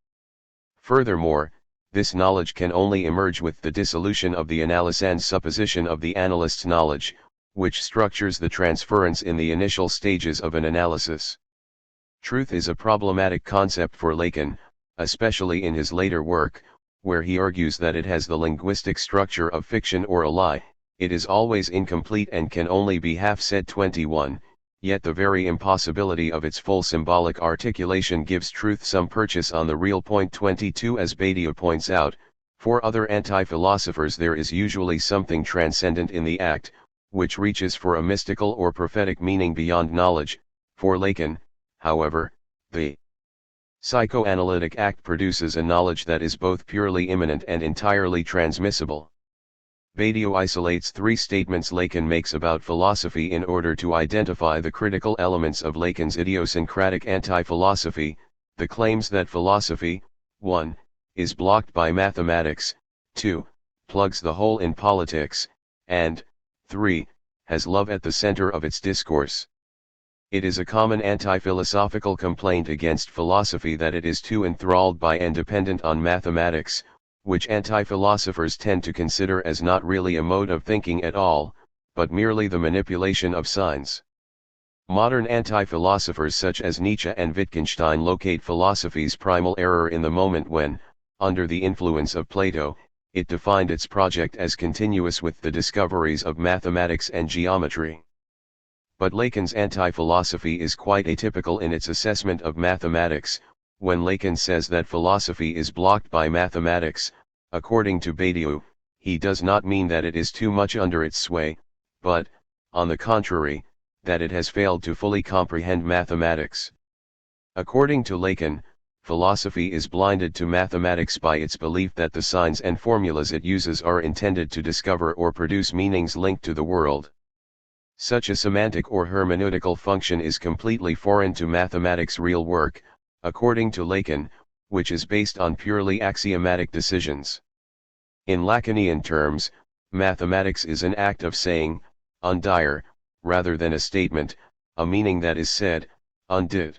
Furthermore, this knowledge can only emerge with the dissolution of the analysand's supposition of the analyst's knowledge, which structures the transference in the initial stages of an analysis. Truth is a problematic concept for Lacan, especially in his later work, where he argues that it has the linguistic structure of fiction or a lie. It is always incomplete and can only be half said. 21. Yet the very impossibility of its full symbolic articulation gives truth some purchase on the real. Point 22 As Badiou points out, for other anti-philosophers there is usually something transcendent in the act, which reaches for a mystical or prophetic meaning beyond knowledge. For Lacan, however, the psychoanalytic act produces a knowledge that is both purely immanent and entirely transmissible. Badiou isolates three statements Lacan makes about philosophy in order to identify the critical elements of Lacan's idiosyncratic anti-philosophy: the claims that philosophy, 1. is blocked by mathematics, 2. plugs the hole in politics, and 3. has love at the center of its discourse. It is a common anti-philosophical complaint against philosophy that it is too enthralled by and dependent on mathematics, which anti-philosophers tend to consider as not really a mode of thinking at all, but merely the manipulation of signs. Modern anti-philosophers such as Nietzsche and Wittgenstein locate philosophy's primal error in the moment when, under the influence of Plato, it defined its project as continuous with the discoveries of mathematics and geometry. But Lacan's anti-philosophy is quite atypical in its assessment of mathematics. When Lacan says that philosophy is blocked by mathematics, according to Badiou, he does not mean that it is too much under its sway, but, on the contrary, that it has failed to fully comprehend mathematics. According to Lacan, philosophy is blinded to mathematics by its belief that the signs and formulas it uses are intended to discover or produce meanings linked to the world. Such a semantic or hermeneutical function is completely foreign to mathematics' real work, according to Lacan, which is based on purely axiomatic decisions. In Lacanian terms, mathematics is an act of saying, undire, rather than a statement, a meaning that is said, undid.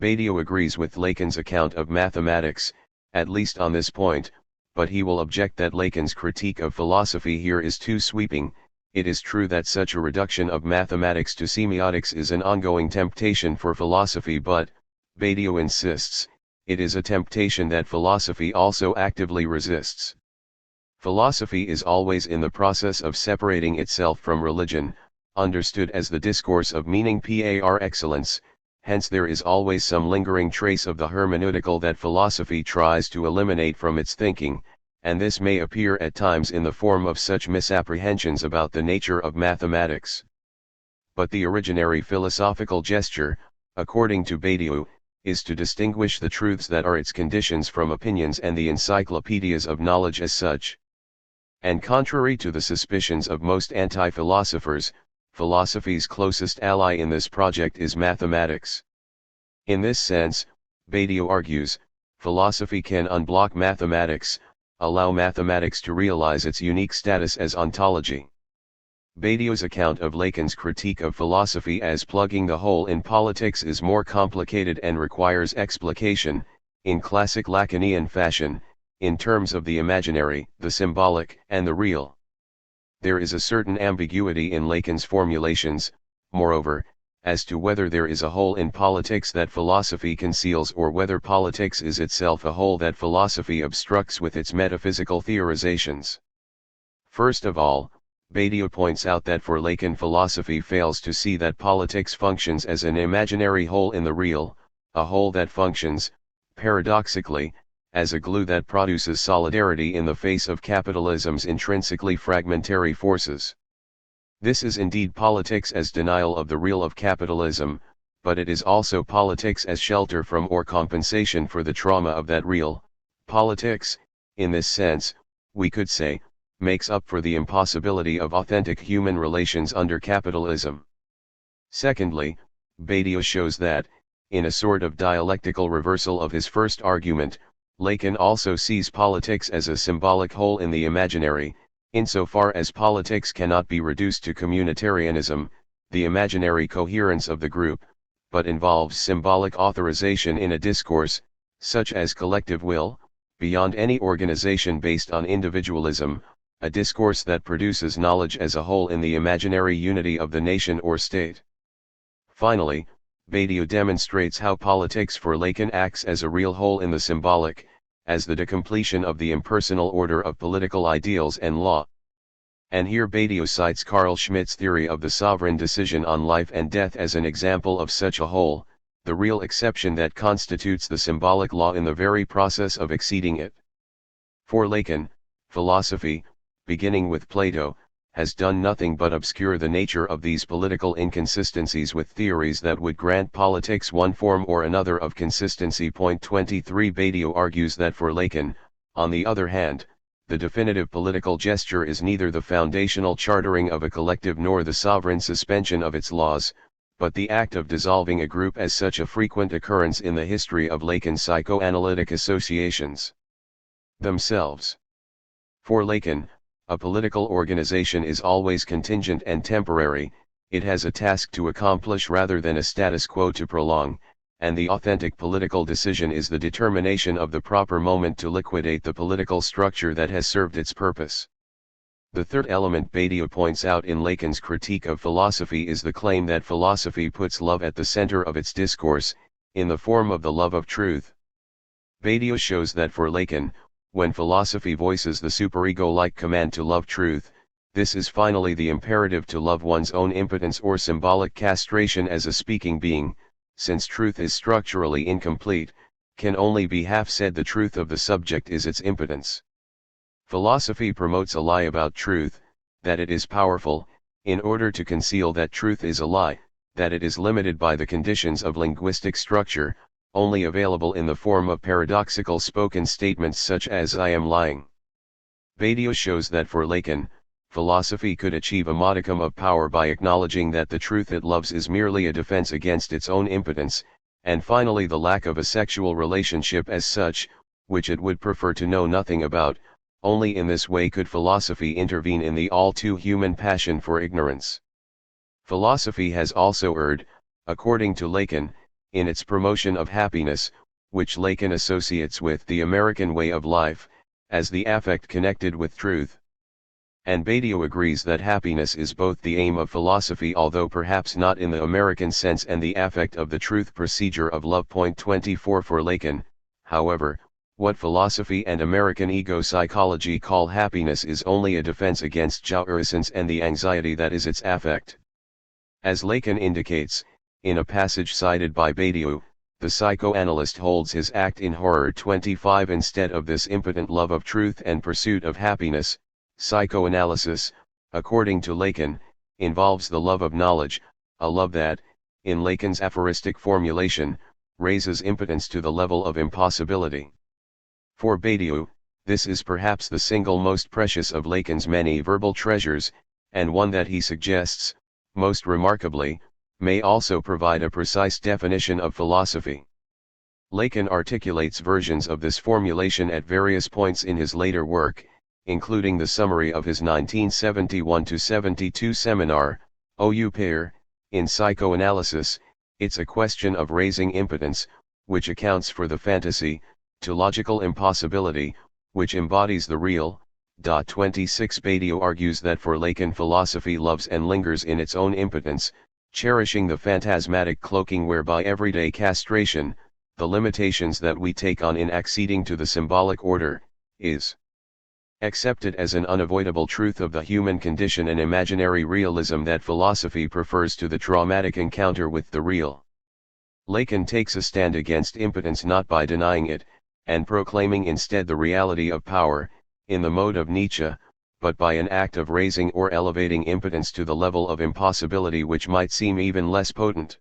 Badiou agrees with Lacan's account of mathematics, at least on this point, but he will object that Lacan's critique of philosophy here is too sweeping. It is true that such a reduction of mathematics to semiotics is an ongoing temptation for philosophy, but, Badiou insists, it is a temptation that philosophy also actively resists. Philosophy is always in the process of separating itself from religion, understood as the discourse of meaning par excellence, hence there is always some lingering trace of the hermeneutical that philosophy tries to eliminate from its thinking, and this may appear at times in the form of such misapprehensions about the nature of mathematics. But the originary philosophical gesture, according to Badiou, is to distinguish the truths that are its conditions from opinions and the encyclopedias of knowledge as such. And contrary to the suspicions of most anti-philosophers, philosophy's closest ally in this project is mathematics. In this sense, Badiou argues, philosophy can unblock mathematics, allow mathematics to realize its unique status as ontology. Badiou's account of Lacan's critique of philosophy as plugging the hole in politics is more complicated and requires explication, in classic Lacanian fashion, in terms of the imaginary, the symbolic, and the real. There is a certain ambiguity in Lacan's formulations, moreover, as to whether there is a hole in politics that philosophy conceals or whether politics is itself a hole that philosophy obstructs with its metaphysical theorizations. First of all, Badiou points out that for Lacan philosophy fails to see that politics functions as an imaginary hole in the real, a hole that functions, paradoxically, as a glue that produces solidarity in the face of capitalism's intrinsically fragmentary forces. This is indeed politics as denial of the real of capitalism, but it is also politics as shelter from or compensation for the trauma of that real. Politics, in this sense, we could say, makes up for the impossibility of authentic human relations under capitalism. Secondly, Badiou shows that, in a sort of dialectical reversal of his first argument, Lacan also sees politics as a symbolic hole in the imaginary, insofar as politics cannot be reduced to communitarianism, the imaginary coherence of the group, but involves symbolic authorization in a discourse, such as collective will, beyond any organization based on individualism, a discourse that produces knowledge as a whole in the imaginary unity of the nation or state. Finally, Badiou demonstrates how politics for Lacan acts as a real hole in the symbolic, as the decompletion of the impersonal order of political ideals and law. And here Badiou cites Carl Schmitt's theory of the sovereign decision on life and death as an example of such a hole, the real exception that constitutes the symbolic law in the very process of exceeding it. For Lacan, philosophy, beginning with Plato, has done nothing but obscure the nature of these political inconsistencies with theories that would grant politics one form or another of consistency. 23 Badiou argues that for Lacan, on the other hand, the definitive political gesture is neither the foundational chartering of a collective nor the sovereign suspension of its laws, but the act of dissolving a group as such a frequent occurrence in the history of Lacan's psychoanalytic associations themselves. For Lacan, a political organization is always contingent and temporary, it has a task to accomplish rather than a status quo to prolong, and the authentic political decision is the determination of the proper moment to liquidate the political structure that has served its purpose. The third element Badiou points out in Lacan's critique of philosophy is the claim that philosophy puts love at the center of its discourse, in the form of the love of truth. Badiou shows that for Lacan, when philosophy voices the superego-like command to love truth, this is finally the imperative to love one's own impotence or symbolic castration as a speaking being, since truth is structurally incomplete, can only be half said. The truth of the subject is its impotence. Philosophy promotes a lie about truth, that it is powerful, in order to conceal that truth is a lie, that it is limited by the conditions of linguistic structure, only available in the form of paradoxical spoken statements such as "I am lying." Badiou shows that for Lacan, philosophy could achieve a modicum of power by acknowledging that the truth it loves is merely a defense against its own impotence, and finally the lack of a sexual relationship as such, which it would prefer to know nothing about. Only in this way could philosophy intervene in the all-too-human passion for ignorance. Philosophy has also erred, according to Lacan, in its promotion of happiness, which Lacan associates with the American way of life, as the affect connected with truth. And Badiou agrees that happiness is both the aim of philosophy, although perhaps not in the American sense, and the affect of the truth procedure of love. 24 For Lacan, however, what philosophy and American ego psychology call happiness is only a defense against jouissance and the anxiety that is its affect. As Lacan indicates, in a passage cited by Badiou, the psychoanalyst holds his act in horror. 25 Instead of this impotent love of truth and pursuit of happiness, psychoanalysis, according to Lacan, involves the love of knowledge, a love that, in Lacan's aphoristic formulation, raises impotence to the level of impossibility. For Badiou, this is perhaps the single most precious of Lacan's many verbal treasures, and one that he suggests, most remarkably, may also provide a precise definition of philosophy. Lacan articulates versions of this formulation at various points in his later work, including the summary of his 1971-72 seminar, Au pair, in psychoanalysis, it's a question of raising impotence, which accounts for the fantasy, to logical impossibility, which embodies the real. 26 Badiou argues that for Lacan philosophy loves and lingers in its own impotence, cherishing the phantasmatic cloaking whereby everyday castration, the limitations that we take on in acceding to the symbolic order, is accepted as an unavoidable truth of the human condition, an imaginary realism that philosophy prefers to the traumatic encounter with the real. Lacan takes a stand against impotence not by denying it, and proclaiming instead the reality of power, in the mode of Nietzsche, but by an act of raising or elevating impotence to the level of impossibility which might seem even less potent.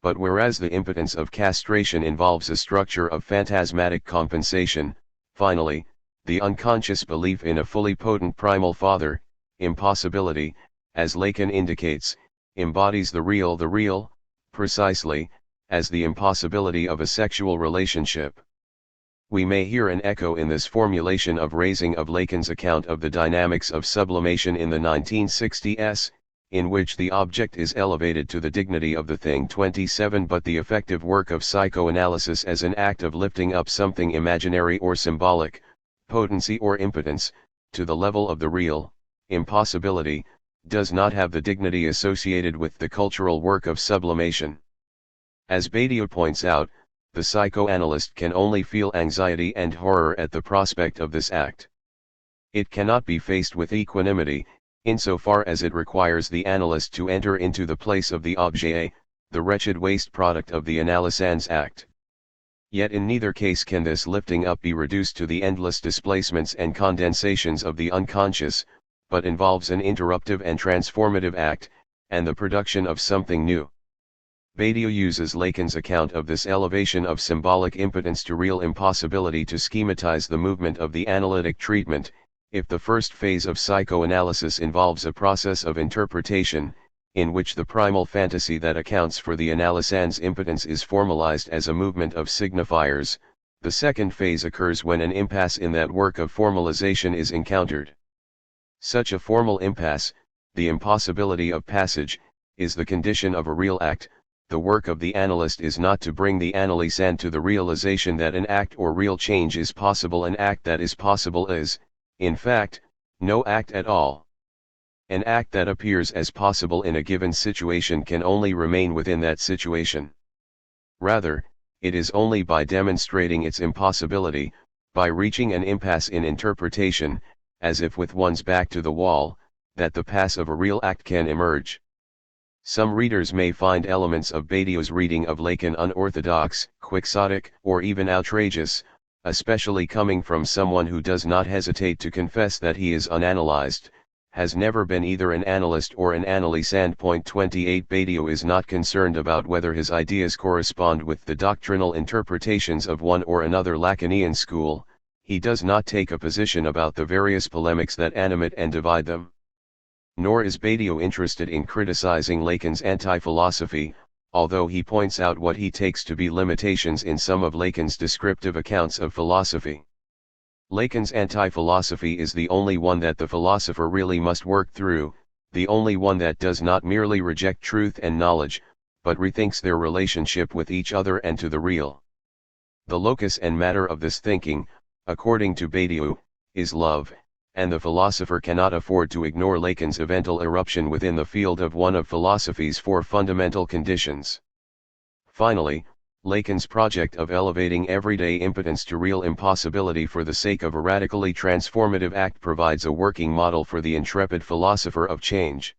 But whereas the impotence of castration involves a structure of phantasmatic compensation, finally, the unconscious belief in a fully potent primal father, impossibility, as Lacan indicates, embodies the real, precisely, as the impossibility of a sexual relationship. We may hear an echo in this formulation of raising of Lacan's account of the dynamics of sublimation in the 1960s, in which the object is elevated to the dignity of the thing. 27 But the effective work of psychoanalysis as an act of lifting up something imaginary or symbolic, potency or impotence, to the level of the real, impossibility, does not have the dignity associated with the cultural work of sublimation. As Badiou points out, the psychoanalyst can only feel anxiety and horror at the prospect of this act. It cannot be faced with equanimity, insofar as it requires the analyst to enter into the place of the objet, the wretched waste product of the analysand's act. Yet in neither case can this lifting up be reduced to the endless displacements and condensations of the unconscious, but involves an interruptive and transformative act, and the production of something new. Badiou uses Lacan's account of this elevation of symbolic impotence to real impossibility to schematize the movement of the analytic treatment. If the first phase of psychoanalysis involves a process of interpretation, in which the primal fantasy that accounts for the analysand's impotence is formalized as a movement of signifiers, the second phase occurs when an impasse in that work of formalization is encountered. Such a formal impasse, the impossibility of passage, is the condition of a real act. The work of the analyst is not to bring the analysand to the realization that an act or real change is possible. An act that is possible is, in fact, no act at all. An act that appears as possible in a given situation can only remain within that situation. Rather, it is only by demonstrating its impossibility, by reaching an impasse in interpretation, as if with one's back to the wall, that the pass of a real act can emerge. Some readers may find elements of Badiou's reading of Lacan unorthodox, quixotic, or even outrageous, especially coming from someone who does not hesitate to confess that he is unanalyzed, has never been either an analyst or an analysand. 28 Badiou is not concerned about whether his ideas correspond with the doctrinal interpretations of one or another Lacanian school. He does not take a position about the various polemics that animate and divide them. Nor is Badiou interested in criticizing Lacan's anti-philosophy, although he points out what he takes to be limitations in some of Lacan's descriptive accounts of philosophy. Lacan's anti-philosophy is the only one that the philosopher really must work through, the only one that does not merely reject truth and knowledge, but rethinks their relationship with each other and to the real. The locus and matter of this thinking, according to Badiou, is love, and the philosopher cannot afford to ignore Lacan's eventual eruption within the field of one of philosophy's four fundamental conditions. Finally, Lacan's project of elevating everyday impotence to real impossibility for the sake of a radically transformative act provides a working model for the intrepid philosopher of change.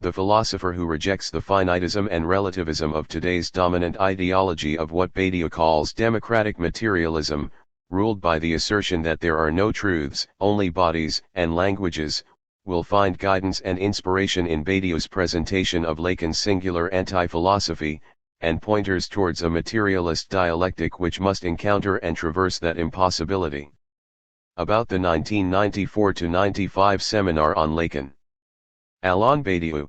The philosopher who rejects the finitism and relativism of today's dominant ideology of what Badiou calls democratic materialism, ruled by the assertion that there are no truths, only bodies and languages, will find guidance and inspiration in Badiou's presentation of Lacan's singular anti-philosophy, and pointers towards a materialist dialectic which must encounter and traverse that impossibility. About the 1994-95 seminar on Lacan. Alain Badiou.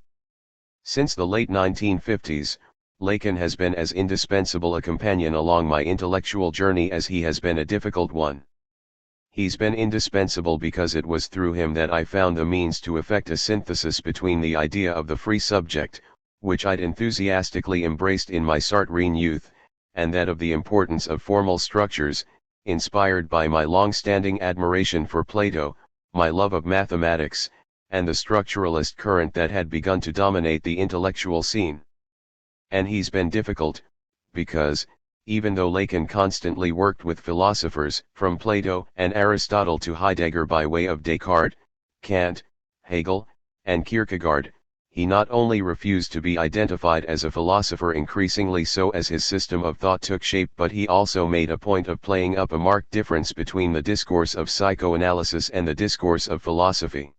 Since the late 1950s, Lacan has been as indispensable a companion along my intellectual journey as he has been a difficult one. He's been indispensable because it was through him that I found the means to effect a synthesis between the idea of the free subject, which I'd enthusiastically embraced in my Sartrean youth, and that of the importance of formal structures, inspired by my long-standing admiration for Plato, my love of mathematics, and the structuralist current that had begun to dominate the intellectual scene. And he's been difficult, because, even though Lacan constantly worked with philosophers, from Plato and Aristotle to Heidegger by way of Descartes, Kant, Hegel, and Kierkegaard, he not only refused to be identified as a philosopher increasingly so as his system of thought took shape, but he also made a point of playing up a marked difference between the discourse of psychoanalysis and the discourse of philosophy.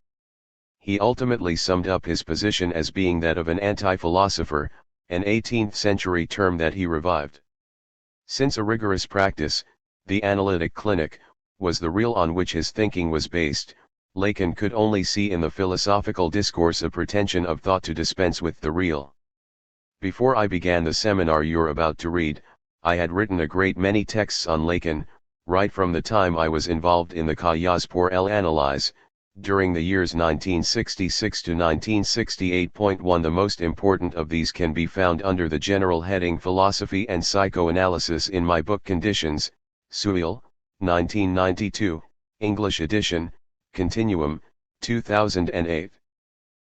He ultimately summed up his position as being that of an anti-philosopher, an 18th-century term that he revived. Since a rigorous practice, the analytic clinic, was the real on which his thinking was based, Lacan could only see in the philosophical discourse a pretension of thought to dispense with the real. Before I began the seminar you're about to read, I had written a great many texts on Lacan, right from the time I was involved in the Cahiers pour l'analyse, during the years 1966 to 1968.1. The most important of these can be found under the general heading Philosophy and Psychoanalysis in my book Conditions, Seuil, 1992, English edition, Continuum, 2008.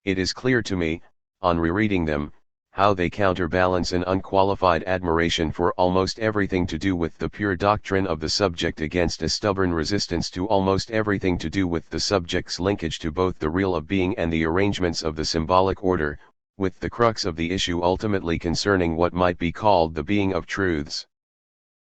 It is clear to me, on rereading them, how they counterbalance an unqualified admiration for almost everything to do with the pure doctrine of the subject against a stubborn resistance to almost everything to do with the subject's linkage to both the real of being and the arrangements of the symbolic order, with the crux of the issue ultimately concerning what might be called the being of truths.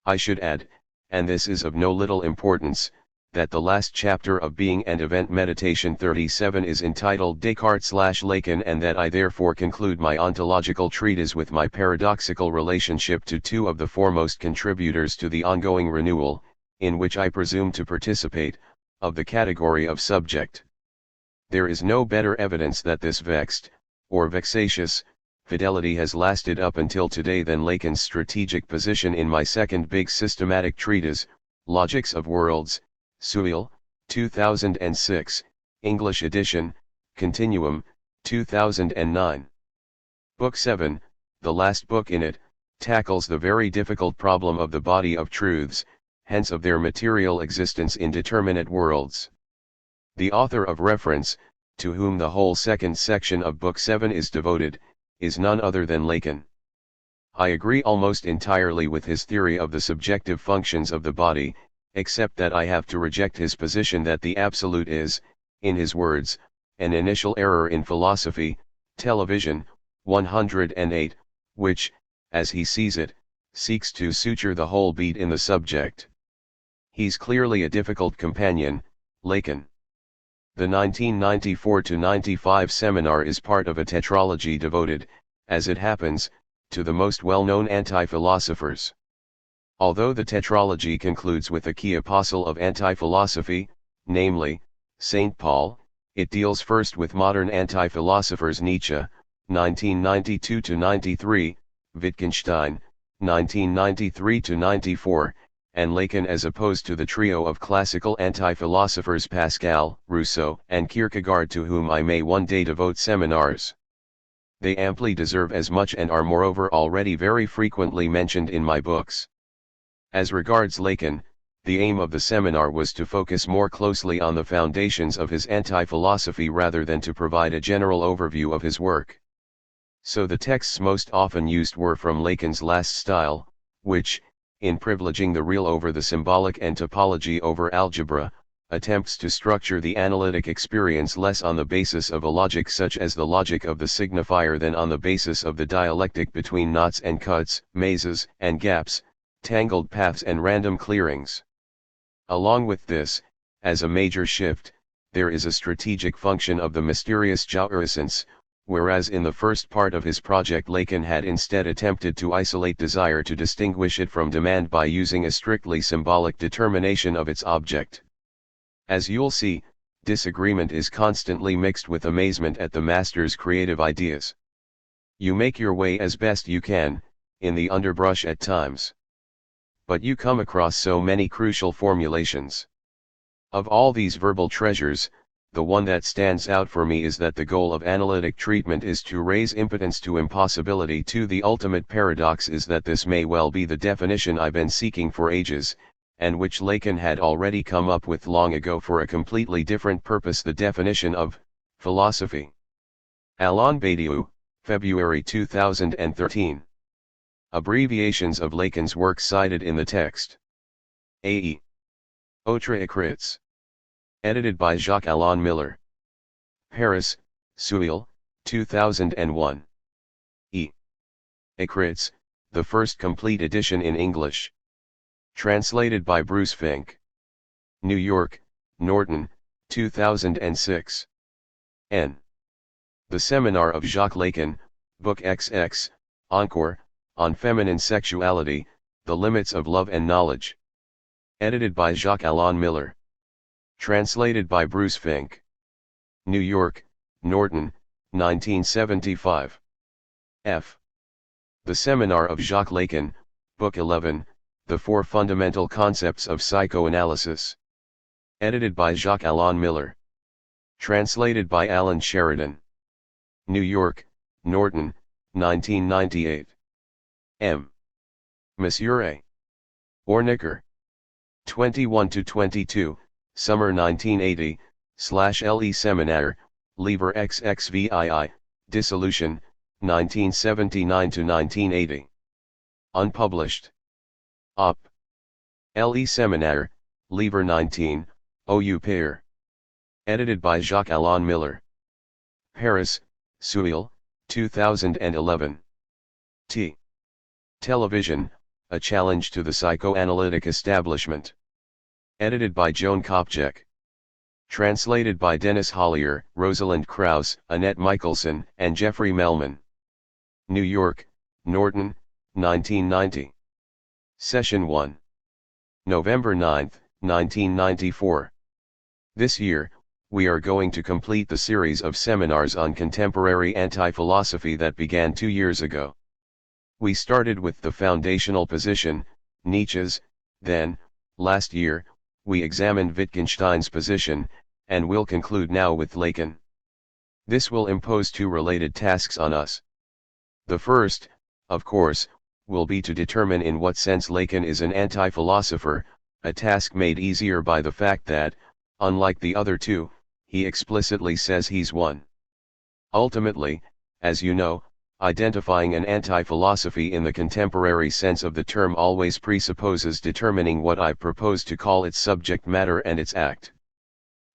I should add, and this is of no little importance, that the last chapter of Being and Event Meditation 37 is entitled Descartes/Lacan, and that I therefore conclude my ontological treatise with my paradoxical relationship to two of the foremost contributors to the ongoing renewal, in which I presume to participate, of the category of subject. There is no better evidence that this vexed, or vexatious, fidelity has lasted up until today than Lacan's strategic position in my second big systematic treatise, Logics of Worlds, Seuil, 2006, English edition, Continuum, 2009. Book 7, the last book in it, tackles the very difficult problem of the body of truths, hence of their material existence in determinate worlds. The author of reference, to whom the whole second section of Book 7 is devoted, is none other than Lacan. I agree almost entirely with his theory of the subjective functions of the body, except that I have to reject his position that the absolute is, in his words, an initial error in philosophy, television, 108, which, as he sees it, seeks to suture the whole beat in the subject. He's clearly a difficult companion, Lacan. The 1994-95 seminar is part of a tetralogy devoted, as it happens, to the most well-known anti-philosophers. Although the tetralogy concludes with a key apostle of anti-philosophy, namely, St. Paul, it deals first with modern anti-philosophers Nietzsche, 1992-93, Wittgenstein, 1993-94, and Lacan, as opposed to the trio of classical anti-philosophers Pascal, Rousseau, and Kierkegaard, to whom I may one day devote seminars. They amply deserve as much and are moreover already very frequently mentioned in my books. As regards Lacan, the aim of the seminar was to focus more closely on the foundations of his anti-philosophy rather than to provide a general overview of his work. So the texts most often used were from Lacan's last style, which, in privileging the real over the symbolic and topology over algebra, attempts to structure the analytic experience less on the basis of a logic such as the logic of the signifier than on the basis of the dialectic between knots and cuts, mazes and gaps, tangled paths and random clearings. Along with this, as a major shift, there is a strategic function of the mysterious jouissance, whereas in the first part of his project Lacan had instead attempted to isolate desire to distinguish it from demand by using a strictly symbolic determination of its object. As you'll see, disagreement is constantly mixed with amazement at the master's creative ideas. You make your way as best you can, in the underbrush at times. But you come across so many crucial formulations. Of all these verbal treasures, the one that stands out for me is that the goal of analytic treatment is to raise impotence to impossibility. To the ultimate paradox is that this may well be the definition I've been seeking for ages, and which Lacan had already come up with long ago for a completely different purpose: the definition of philosophy. Alain Badiou, February 2013. Abbreviations of Lacan's work cited in the text. A.E. Autres écrits. Edited by Jacques-Alain Miller. Paris, Seuil, 2001. E. Écrits, the first complete edition in English. Translated by Bruce Fink. New York, Norton, 2006. N. The Seminar of Jacques Lacan, Book XX, Encore, on Feminine Sexuality, The Limits of Love and Knowledge. Edited by Jacques-Alain Miller. Translated by Bruce Fink. New York, Norton, 1975. F. The Seminar of Jacques Lacan, Book 11, The Four Fundamental Concepts of Psychoanalysis. Edited by Jacques-Alain Miller. Translated by Alan Sheridan. New York, Norton, 1998. M. Monsieur A. Ornicker. 21-22, Summer 1980, /LE Seminar, Livre XXVII, Dissolution, 1979-1980. Unpublished. Op. LE Seminar, Livre 19, Au Pair. Edited by Jacques-Alain Miller. Paris, Seuil, 2011. T. Television, A Challenge to the Psychoanalytic Establishment. Edited by Joan Kopchek. Translated by Dennis Hollier, Rosalind Krauss, Annette Michelson, and Jeffrey Melman. New York, Norton, 1990. Session 1. November 9, 1994. This year, we are going to complete the series of seminars on contemporary anti-philosophy that began 2 years ago. We started with the foundational position, Nietzsche's, then, last year, we examined Wittgenstein's position, and will conclude now with Lacan. This will impose 2 related tasks on us. The first, of course, will be to determine in what sense Lacan is an anti-philosopher, a task made easier by the fact that, unlike the other 2, he explicitly says he's one. Ultimately, as you know, identifying an anti-philosophy in the contemporary sense of the term always presupposes determining what I propose to call its subject matter and its act.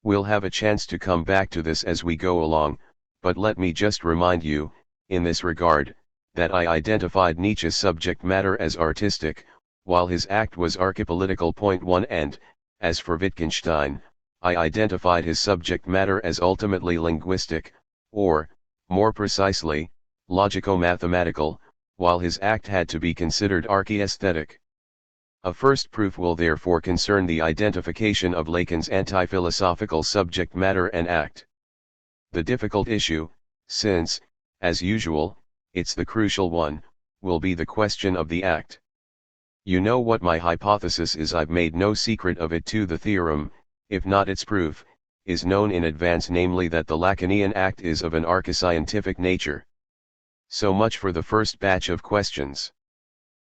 We'll have a chance to come back to this as we go along, but let me just remind you, in this regard, that I identified Nietzsche's subject matter as artistic, while his act was archepolitical. Point 1. And, as for Wittgenstein, I identified his subject matter as ultimately linguistic, or, more precisely, logico-mathematical, while his act had to be considered archaesthetic. A first proof will therefore concern the identification of Lacan's anti-philosophical subject matter and act. The difficult issue, since, as usual, it's the crucial one, will be the question of the act. You know what my hypothesis is. I've made no secret of it too. The theorem, if not its proof, is known in advance, namely that the Lacanian act is of an archescientific nature. So much for the first batch of questions.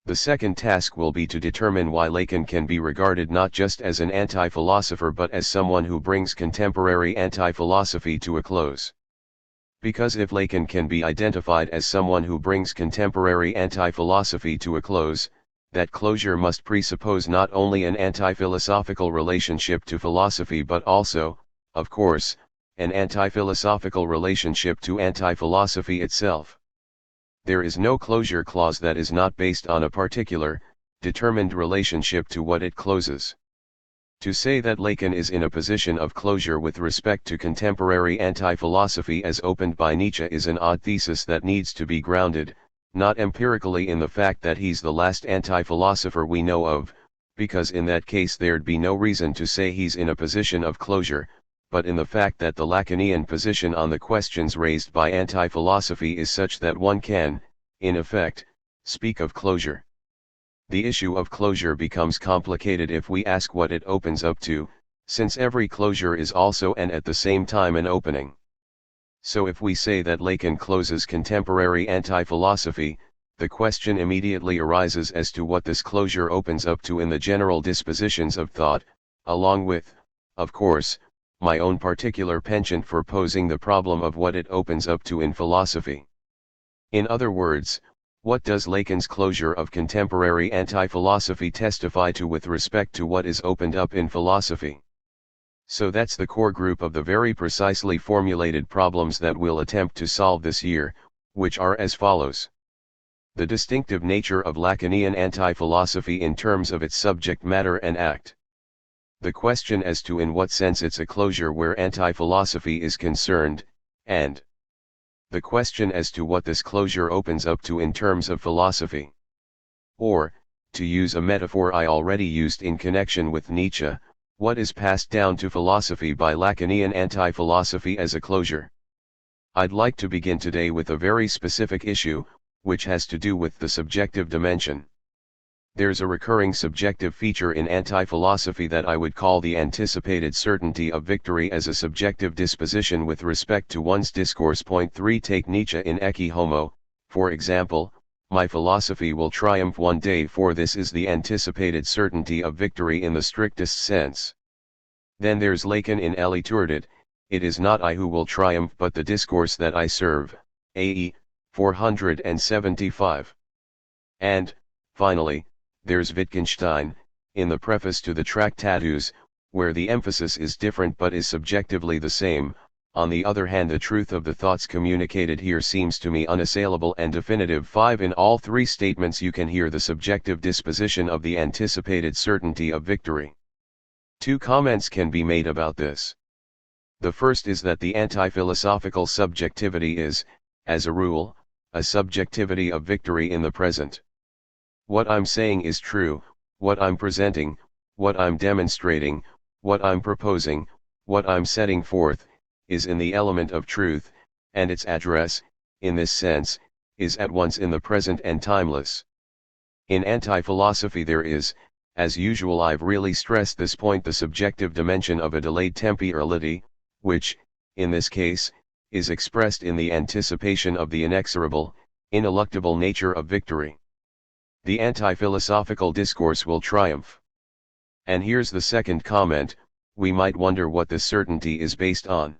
The second task will be to determine why Lacan can be regarded not just as an anti-philosopher but as someone who brings contemporary anti-philosophy to a close. Because if Lacan can be identified as someone who brings contemporary anti-philosophy to a close, that closure must presuppose not only an anti-philosophical relationship to philosophy but also, of course, an anti-philosophical relationship to anti-philosophy itself. There is no closure clause that is not based on a particular, determined relationship to what it closes. To say that Lacan is in a position of closure with respect to contemporary anti-philosophy as opened by Nietzsche is an odd thesis that needs to be grounded, not empirically in the fact that he's the last anti-philosopher we know of, because in that case there'd be no reason to say he's in a position of closure, but in the fact that the Lacanian position on the questions raised by anti-philosophy is such that one can, in effect, speak of closure. The issue of closure becomes complicated if we ask what it opens up to, since every closure is also and at the same time an opening. So if we say that Lacan closes contemporary anti-philosophy, the question immediately arises as to what this closure opens up to in the general dispositions of thought, along with, of course, my own particular penchant for posing the problem of what it opens up to in philosophy. In other words, what does Lacan's closure of contemporary anti-philosophy testify to with respect to what is opened up in philosophy? So that's the core group of the very precisely formulated problems that we'll attempt to solve this year, which are as follows. The distinctive nature of Lacanian anti-philosophy in terms of its subject matter and act. The question as to in what sense it's a closure where anti-philosophy is concerned, and the question as to what this closure opens up to in terms of philosophy. Or, to use a metaphor I already used in connection with Nietzsche, what is passed down to philosophy by Lacanian anti-philosophy as a closure? I'd like to begin today with a very specific issue, which has to do with the subjective dimension. There's a recurring subjective feature in anti-philosophy that I would call the anticipated certainty of victory as a subjective disposition with respect to one's discourse. Point 3. Take Nietzsche in Ecce Homo, for example, my philosophy will triumph one day, for this is the anticipated certainty of victory in the strictest sense. Then there's Lacan in Elle Tourded, it is not I who will triumph but the discourse that I serve, AE 475. And, finally, there's Wittgenstein, in the preface to the Tractatus, where the emphasis is different but is subjectively the same. On the other hand, the truth of the thoughts communicated here seems to me unassailable and definitive. 5. In all three statements you can hear the subjective disposition of the anticipated certainty of victory. Two comments can be made about this. The first is that the anti-philosophical subjectivity is, as a rule, a subjectivity of victory in the present. What I'm saying is true, what I'm presenting, what I'm demonstrating, what I'm proposing, what I'm setting forth, is in the element of truth, and its address, in this sense, is at once in the present and timeless. In anti-philosophy there is, as usual I've really stressed this point, the subjective dimension of a delayed temporality, which, in this case, is expressed in the anticipation of the inexorable, ineluctable nature of victory. The anti-philosophical discourse will triumph. And here's the second comment, we might wonder what this certainty is based on.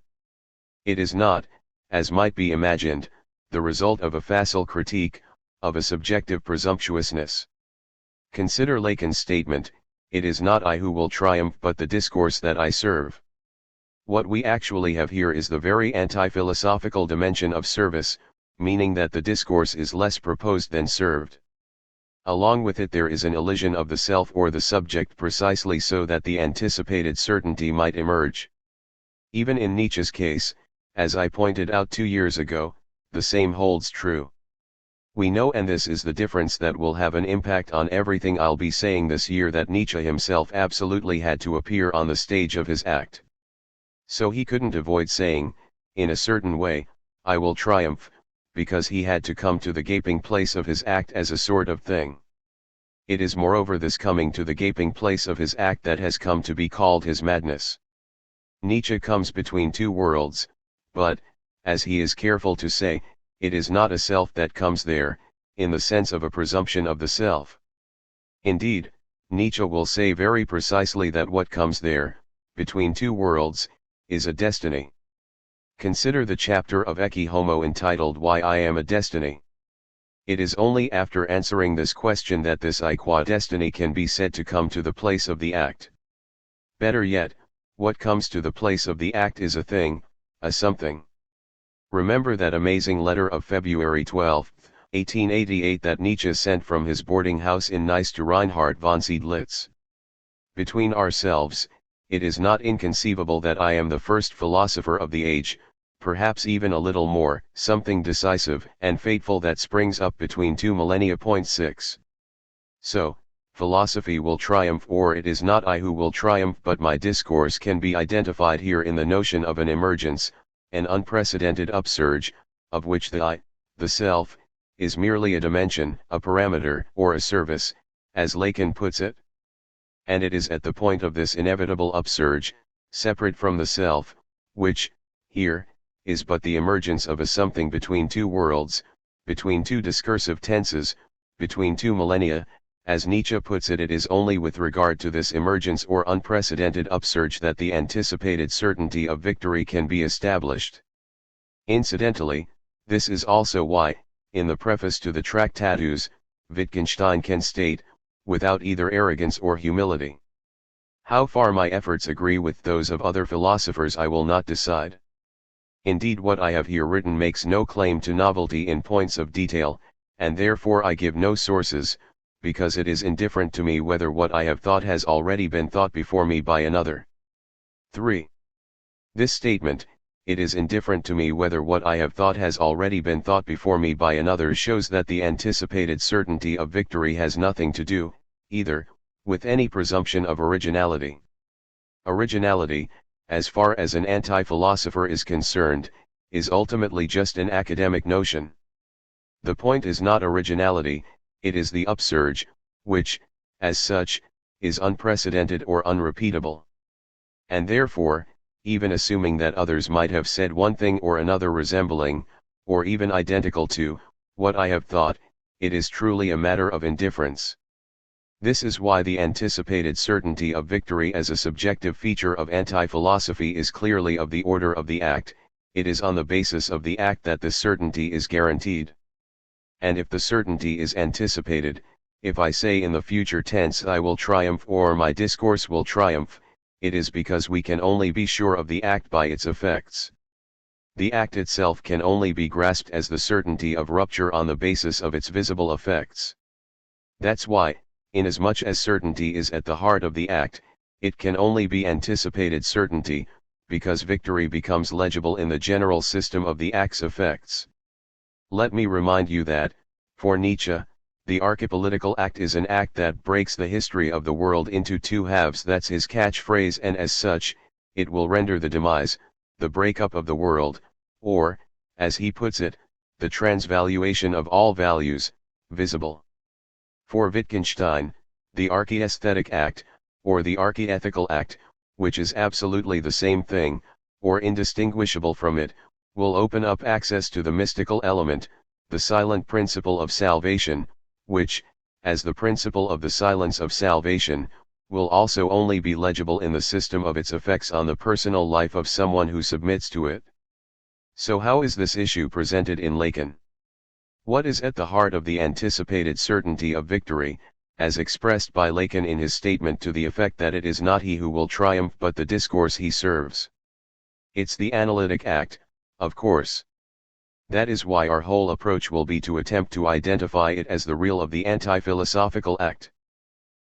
It is not, as might be imagined, the result of a facile critique, of a subjective presumptuousness. Consider Lacan's statement, it is not I who will triumph but the discourse that I serve. What we actually have here is the very anti-philosophical dimension of service, meaning that the discourse is less proposed than served. Along with it there is an elision of the self or the subject precisely so that the anticipated certainty might emerge. Even in Nietzsche's case, as I pointed out 2 years ago, the same holds true. We know, and this is the difference that will have an impact on everything I'll be saying this year, that Nietzsche himself absolutely had to appear on the stage of his act. So he couldn't avoid saying, in a certain way, I will triumph, because he had to come to the gaping place of his act as a sort of thing. It is moreover this coming to the gaping place of his act that has come to be called his madness. Nietzsche comes between two worlds, but, as he is careful to say, it is not a self that comes there, in the sense of a presumption of the self. Indeed, Nietzsche will say very precisely that what comes there, between two worlds, is a destiny. Consider the chapter of Ecce Homo entitled Why I Am a Destiny. It is only after answering this question that this I qua destiny can be said to come to the place of the act. Better yet, what comes to the place of the act is a thing, a something. Remember that amazing letter of February 12, 1888 that Nietzsche sent from his boarding house in Nice to Reinhard von Seydlitz. Between ourselves, it is not inconceivable that I am the first philosopher of the age, perhaps even a little more, something decisive and fateful that springs up between two millennia. 6. So, philosophy will triumph, or it is not I who will triumph but my discourse, can be identified here in the notion of an emergence, an unprecedented upsurge, of which the I, the self, is merely a dimension, a parameter, or a service, as Lacan puts it. and it is at the point of this inevitable upsurge, separate from the self, which, here, is but the emergence of a something between two worlds, between two discursive tenses, between two millennia. As Nietzsche puts it, it is only with regard to this emergence or unprecedented upsurge that the anticipated certainty of victory can be established. Incidentally, this is also why, in the preface to the Tractatus, Wittgenstein can state, without either arrogance or humility, how far my efforts agree with those of other philosophers I will not decide. Indeed, what I have here written makes no claim to novelty in points of detail, and therefore I give no sources, because it is indifferent to me whether what I have thought has already been thought before me by another. 3. This statement, "It is indifferent to me whether what I have thought has already been thought before me by another," shows that the anticipated certainty of victory has nothing to do, either, with any presumption of originality. Originality, as far as an anti-philosopher is concerned, is ultimately just an academic notion. The point is not originality, it is the upsurge, which, as such, is unprecedented or unrepeatable. And therefore, even assuming that others might have said one thing or another resembling, or even identical to, what I have thought, it is truly a matter of indifference. This is why the anticipated certainty of victory as a subjective feature of anti-philosophy is clearly of the order of the act. It is on the basis of the act that this certainty is guaranteed. And if the certainty is anticipated, if I say in the future tense I will triumph or my discourse will triumph, it is because we can only be sure of the act by its effects. The act itself can only be grasped as the certainty of rupture on the basis of its visible effects. That's why, inasmuch as certainty is at the heart of the act, it can only be anticipated certainty, because victory becomes legible in the general system of the act's effects. Let me remind you that, for Nietzsche, the archepolitical act is an act that breaks the history of the world into two halves. That's his catchphrase, and as such, it will render the demise, the breakup of the world, or, as he puts it, the transvaluation of all values, visible. For Wittgenstein, the archaesthetic act, or the archaeethical act, which is absolutely the same thing, or indistinguishable from it, will open up access to the mystical element, the silent principle of salvation, which, as the principle of the silence of salvation, will also only be legible in the system of its effects on the personal life of someone who submits to it. So how is this issue presented in Lacan? What is at the heart of the anticipated certainty of victory, as expressed by Lacan in his statement to the effect that it is not he who will triumph but the discourse he serves? It's the analytic act, of course. That is why our whole approach will be to attempt to identify it as the real of the anti-philosophical act.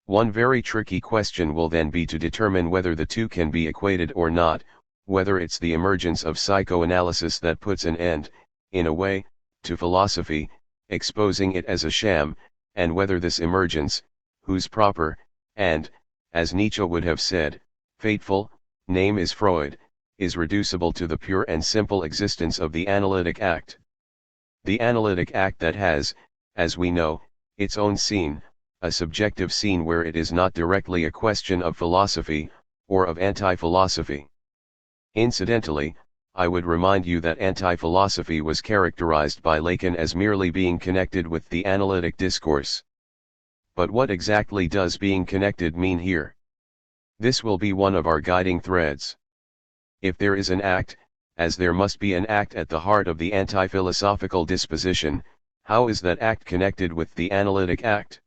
One very tricky question will then be to determine whether the two can be equated or not, whether it's the emergence of psychoanalysis that puts an end, in a way, to philosophy, exposing it as a sham, and whether this emergence, whose proper, and, as Nietzsche would have said, fateful, name is Freud, is reducible to the pure and simple existence of the analytic act. The analytic act that has, as we know, its own scene, a subjective scene where it is not directly a question of philosophy, or of anti-philosophy. Incidentally, I would remind you that anti-philosophy was characterized by Lacan as merely being connected with the analytic discourse. But what exactly does being connected mean here? This will be one of our guiding threads. If there is an act, as there must be an act at the heart of the anti-philosophical disposition, how is that act connected with the analytic act?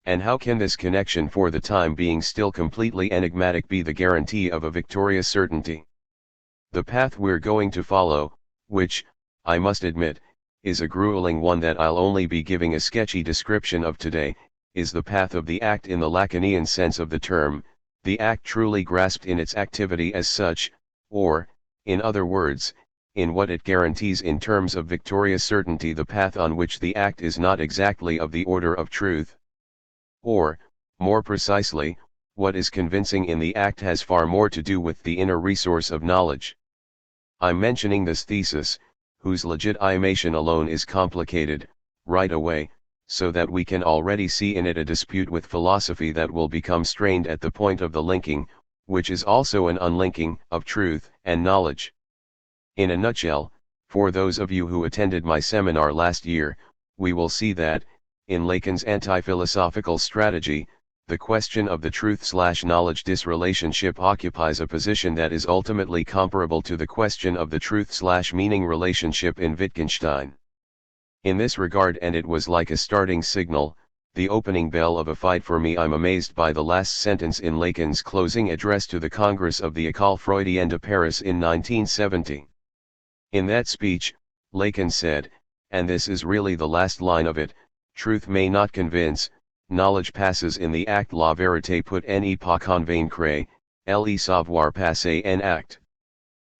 And how can this connection, for the time being still completely enigmatic, be the guarantee of a victorious certainty? The path we're going to follow, which, I must admit, is a grueling one that I'll only be giving a sketchy description of today, is the path of the act in the Lacanian sense of the term, the act truly grasped in its activity as such, or, in other words, in what it guarantees in terms of victorious certainty, the path on which the act is not exactly of the order of truth. Or, more precisely, what is convincing in the act has far more to do with the inner resource of knowledge. I'm mentioning this thesis, whose legitimation alone is complicated, right away, so that we can already see in it a dispute with philosophy that will become strained at the point of the linking, which is also an unlinking, of truth and knowledge. In a nutshell, for those of you who attended my seminar last year, we will see that, in Lacan's anti-philosophical strategy, the question of the truth/knowledge disrelationship occupies a position that is ultimately comparable to the question of the truth/meaning relationship in Wittgenstein. In this regard, and it was like a starting signal, the opening bell of a fight for me, I'm amazed by the last sentence in Lacan's closing address to the Congress of the École Freudienne de Paris in 1970. In that speech, Lacan said, and this is really the last line of it, truth may not convince, knowledge passes in the act, la vérité peut n'est pas convaincre, le savoir passe en acte.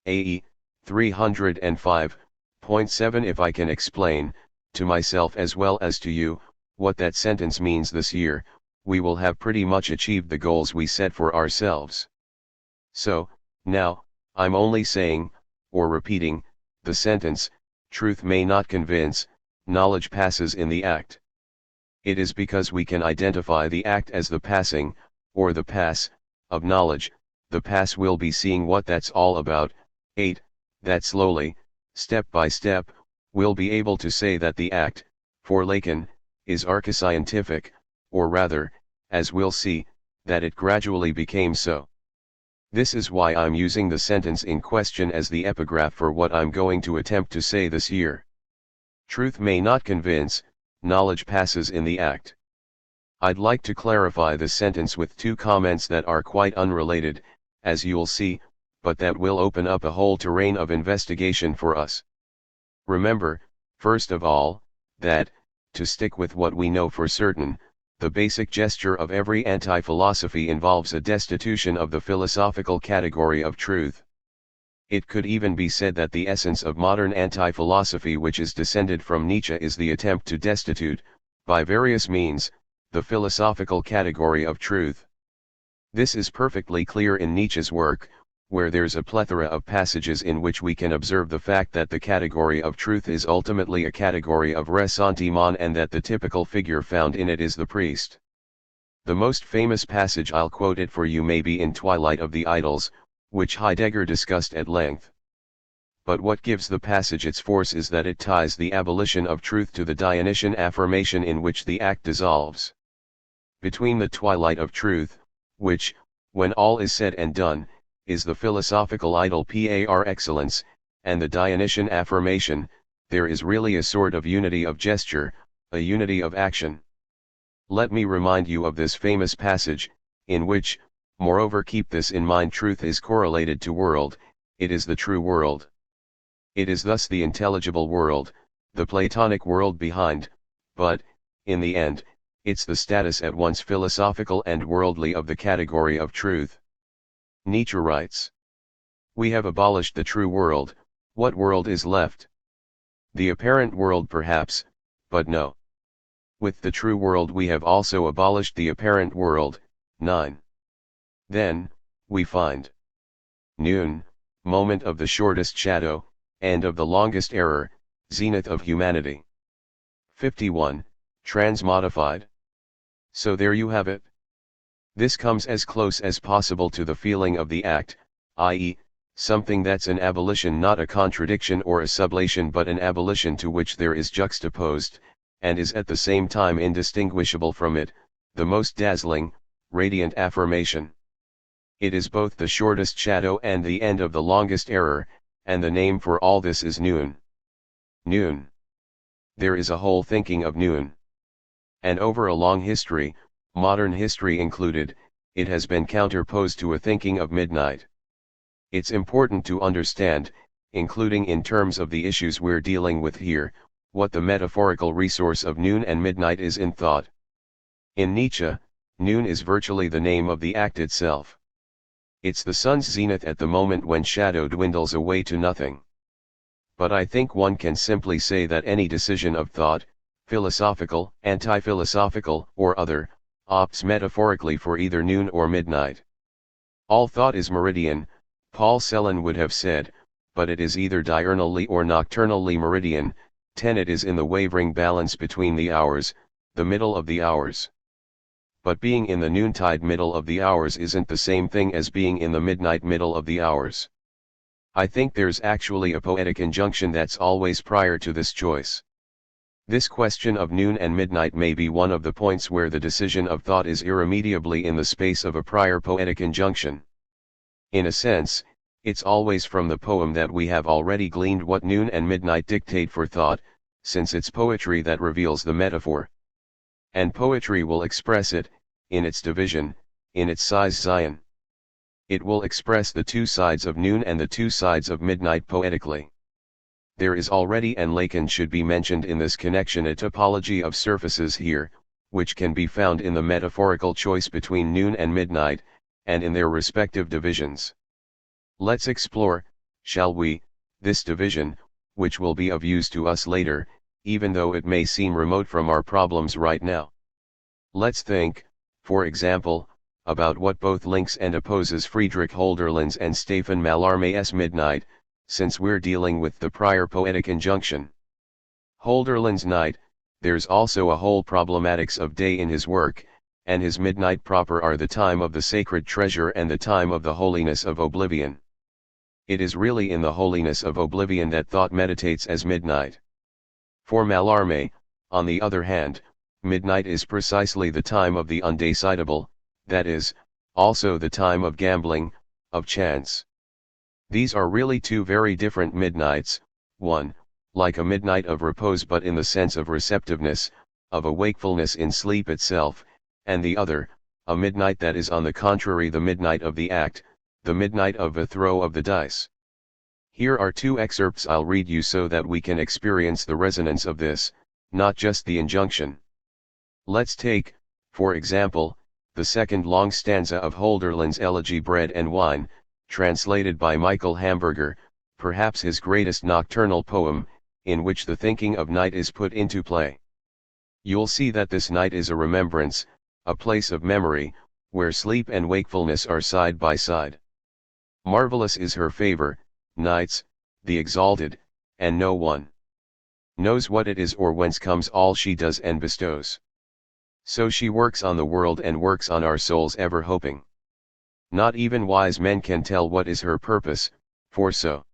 AE 305.7. If I can explain, to myself as well as to you, what that sentence means this year, we will have pretty much achieved the goals we set for ourselves. So, now, I'm only saying, or repeating, the sentence, truth may not convince, knowledge passes in the act. It is because we can identify the act as the passing, or the pass, of knowledge, the pass will be seeing what that's all about. 8. That slowly, step by step, we'll be able to say that the act, for Lacan, is archescientific, or rather, as we'll see, that it gradually became so. This is why I'm using the sentence in question as the epigraph for what I'm going to attempt to say this year. Truth may not convince, knowledge passes in the act. I'd like to clarify this sentence with two comments that are quite unrelated, as you'll see, but that will open up a whole terrain of investigation for us. Remember, first of all, that, to stick with what we know for certain, the basic gesture of every anti-philosophy involves a destitution of the philosophical category of truth. It could even be said that the essence of modern anti-philosophy, which is descended from Nietzsche, is the attempt to destitute, by various means, the philosophical category of truth. This is perfectly clear in Nietzsche's work, where there's a plethora of passages in which we can observe the fact that the category of truth is ultimately a category of ressentiment, and that the typical figure found in it is the priest. The most famous passage, I'll quote it for you, may be in Twilight of the Idols, which Heidegger discussed at length. But what gives the passage its force is that it ties the abolition of truth to the Dionysian affirmation in which the act dissolves. Between the twilight of truth, which, when all is said and done, is the philosophical idol par excellence, and the Dionysian affirmation, there is really a sort of unity of gesture, a unity of action. Let me remind you of this famous passage, in which, moreover, keep this in mind, truth is correlated to world, it is the true world. It is thus the intelligible world, the Platonic world behind, but, in the end, it's the status at once philosophical and worldly of the category of truth. Nietzsche writes, "We have abolished the true world, what world is left? The apparent world perhaps, but no. With the true world we have also abolished the apparent world." 9. Then, we find noon, moment of the shortest shadow, end of the longest error, zenith of humanity. 51, transmodified. So there you have it. This comes as close as possible to the feeling of the act, i.e., something that's an abolition, not a contradiction or a sublation, but an abolition to which there is juxtaposed, and is at the same time indistinguishable from it, the most dazzling, radiant affirmation. It is both the shortest shadow and the end of the longest error, and the name for all this is noon. Noon. There is a whole thinking of noon. And over a long history, modern history included, it has been counterposed to a thinking of midnight. It's important to understand, including in terms of the issues we're dealing with here, what the metaphorical resource of noon and midnight is in thought. In Nietzsche, noon is virtually the name of the act itself. It's the sun's zenith at the moment when shadow dwindles away to nothing. But I think one can simply say that any decision of thought, philosophical, anti-philosophical, or other, opts metaphorically for either noon or midnight. All thought is meridian, Paul Celan would have said, but it is either diurnally or nocturnally meridian. 10. It is in the wavering balance between the hours, the middle of the hours. But being in the noontide middle of the hours isn't the same thing as being in the midnight middle of the hours. I think there's actually a poetic injunction that's always prior to this choice. This question of noon and midnight may be one of the points where the decision of thought is irremediably in the space of a prior poetic injunction. In a sense, it's always from the poem that we have already gleaned what noon and midnight dictate for thought, since it's poetry that reveals the metaphor. And poetry will express it, in its division, in its size Zion. It will express the two sides of noon and the two sides of midnight poetically. There is already, and Lacan should be mentioned in this connection, a topology of surfaces here, which can be found in the metaphorical choice between noon and midnight, and in their respective divisions. Let's explore, shall we, this division, which will be of use to us later, even though it may seem remote from our problems right now. Let's think, for example, about what both links and opposes Friedrich Hölderlin's and Stephen Mallarmé's midnight, since we're dealing with the prior poetic injunction. Hölderlin's night, there's also a whole problematics of day in his work, and his midnight proper are the time of the sacred treasure and the time of the holiness of oblivion. It is really in the holiness of oblivion that thought meditates as midnight. For Mallarmé, on the other hand, midnight is precisely the time of the undecidable, that is, also the time of gambling, of chance. These are really two very different midnights, one, like a midnight of repose but in the sense of receptiveness, of a wakefulness in sleep itself, and the other, a midnight that is on the contrary the midnight of the act, the midnight of a throw of the dice. Here are two excerpts I'll read you so that we can experience the resonance of this, not just the injunction. Let's take, for example, the second long stanza of Hölderlin's elegy Bread and Wine, translated by Michael Hamburger, perhaps his greatest nocturnal poem, in which the thinking of night is put into play. You'll see that this night is a remembrance, a place of memory, where sleep and wakefulness are side by side. Marvelous is her favor, nights, the exalted, and no one knows what it is or whence comes all she does and bestows. So she works on the world and works on our souls ever hoping. Not even wise men can tell what is her purpose, for so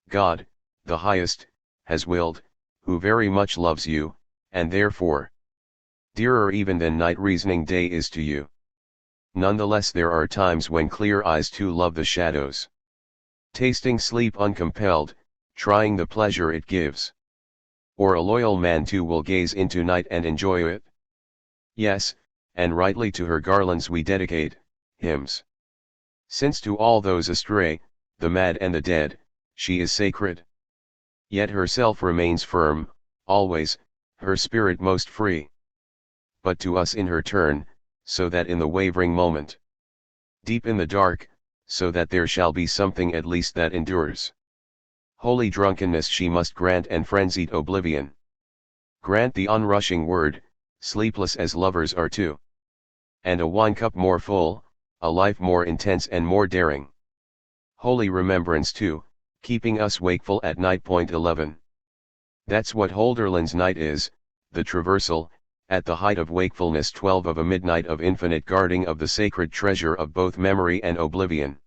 God, the highest, has willed, who very much loves you, and therefore dearer even than night reasoning day is to you. Nonetheless there are times when clear eyes too love the shadows. Tasting sleep uncompelled, trying the pleasure it gives. Or a loyal man too will gaze into night and enjoy it. Yes, and rightly to her garlands we dedicate hymns. Since to all those astray, the mad and the dead, she is sacred. Yet herself remains firm, always, her spirit most free. But to us in her turn, so that in the wavering moment, deep in the dark, so that there shall be something at least that endures. Holy drunkenness she must grant and frenzied oblivion. Grant the unrushing word, sleepless as lovers are too. And a wine cup more full, a life more intense and more daring. Holy remembrance too, keeping us wakeful at night. 11. That's what Hölderlin's night is, the traversal, at the height of wakefulness 12 of a midnight of infinite guarding of the sacred treasure of both memory and oblivion.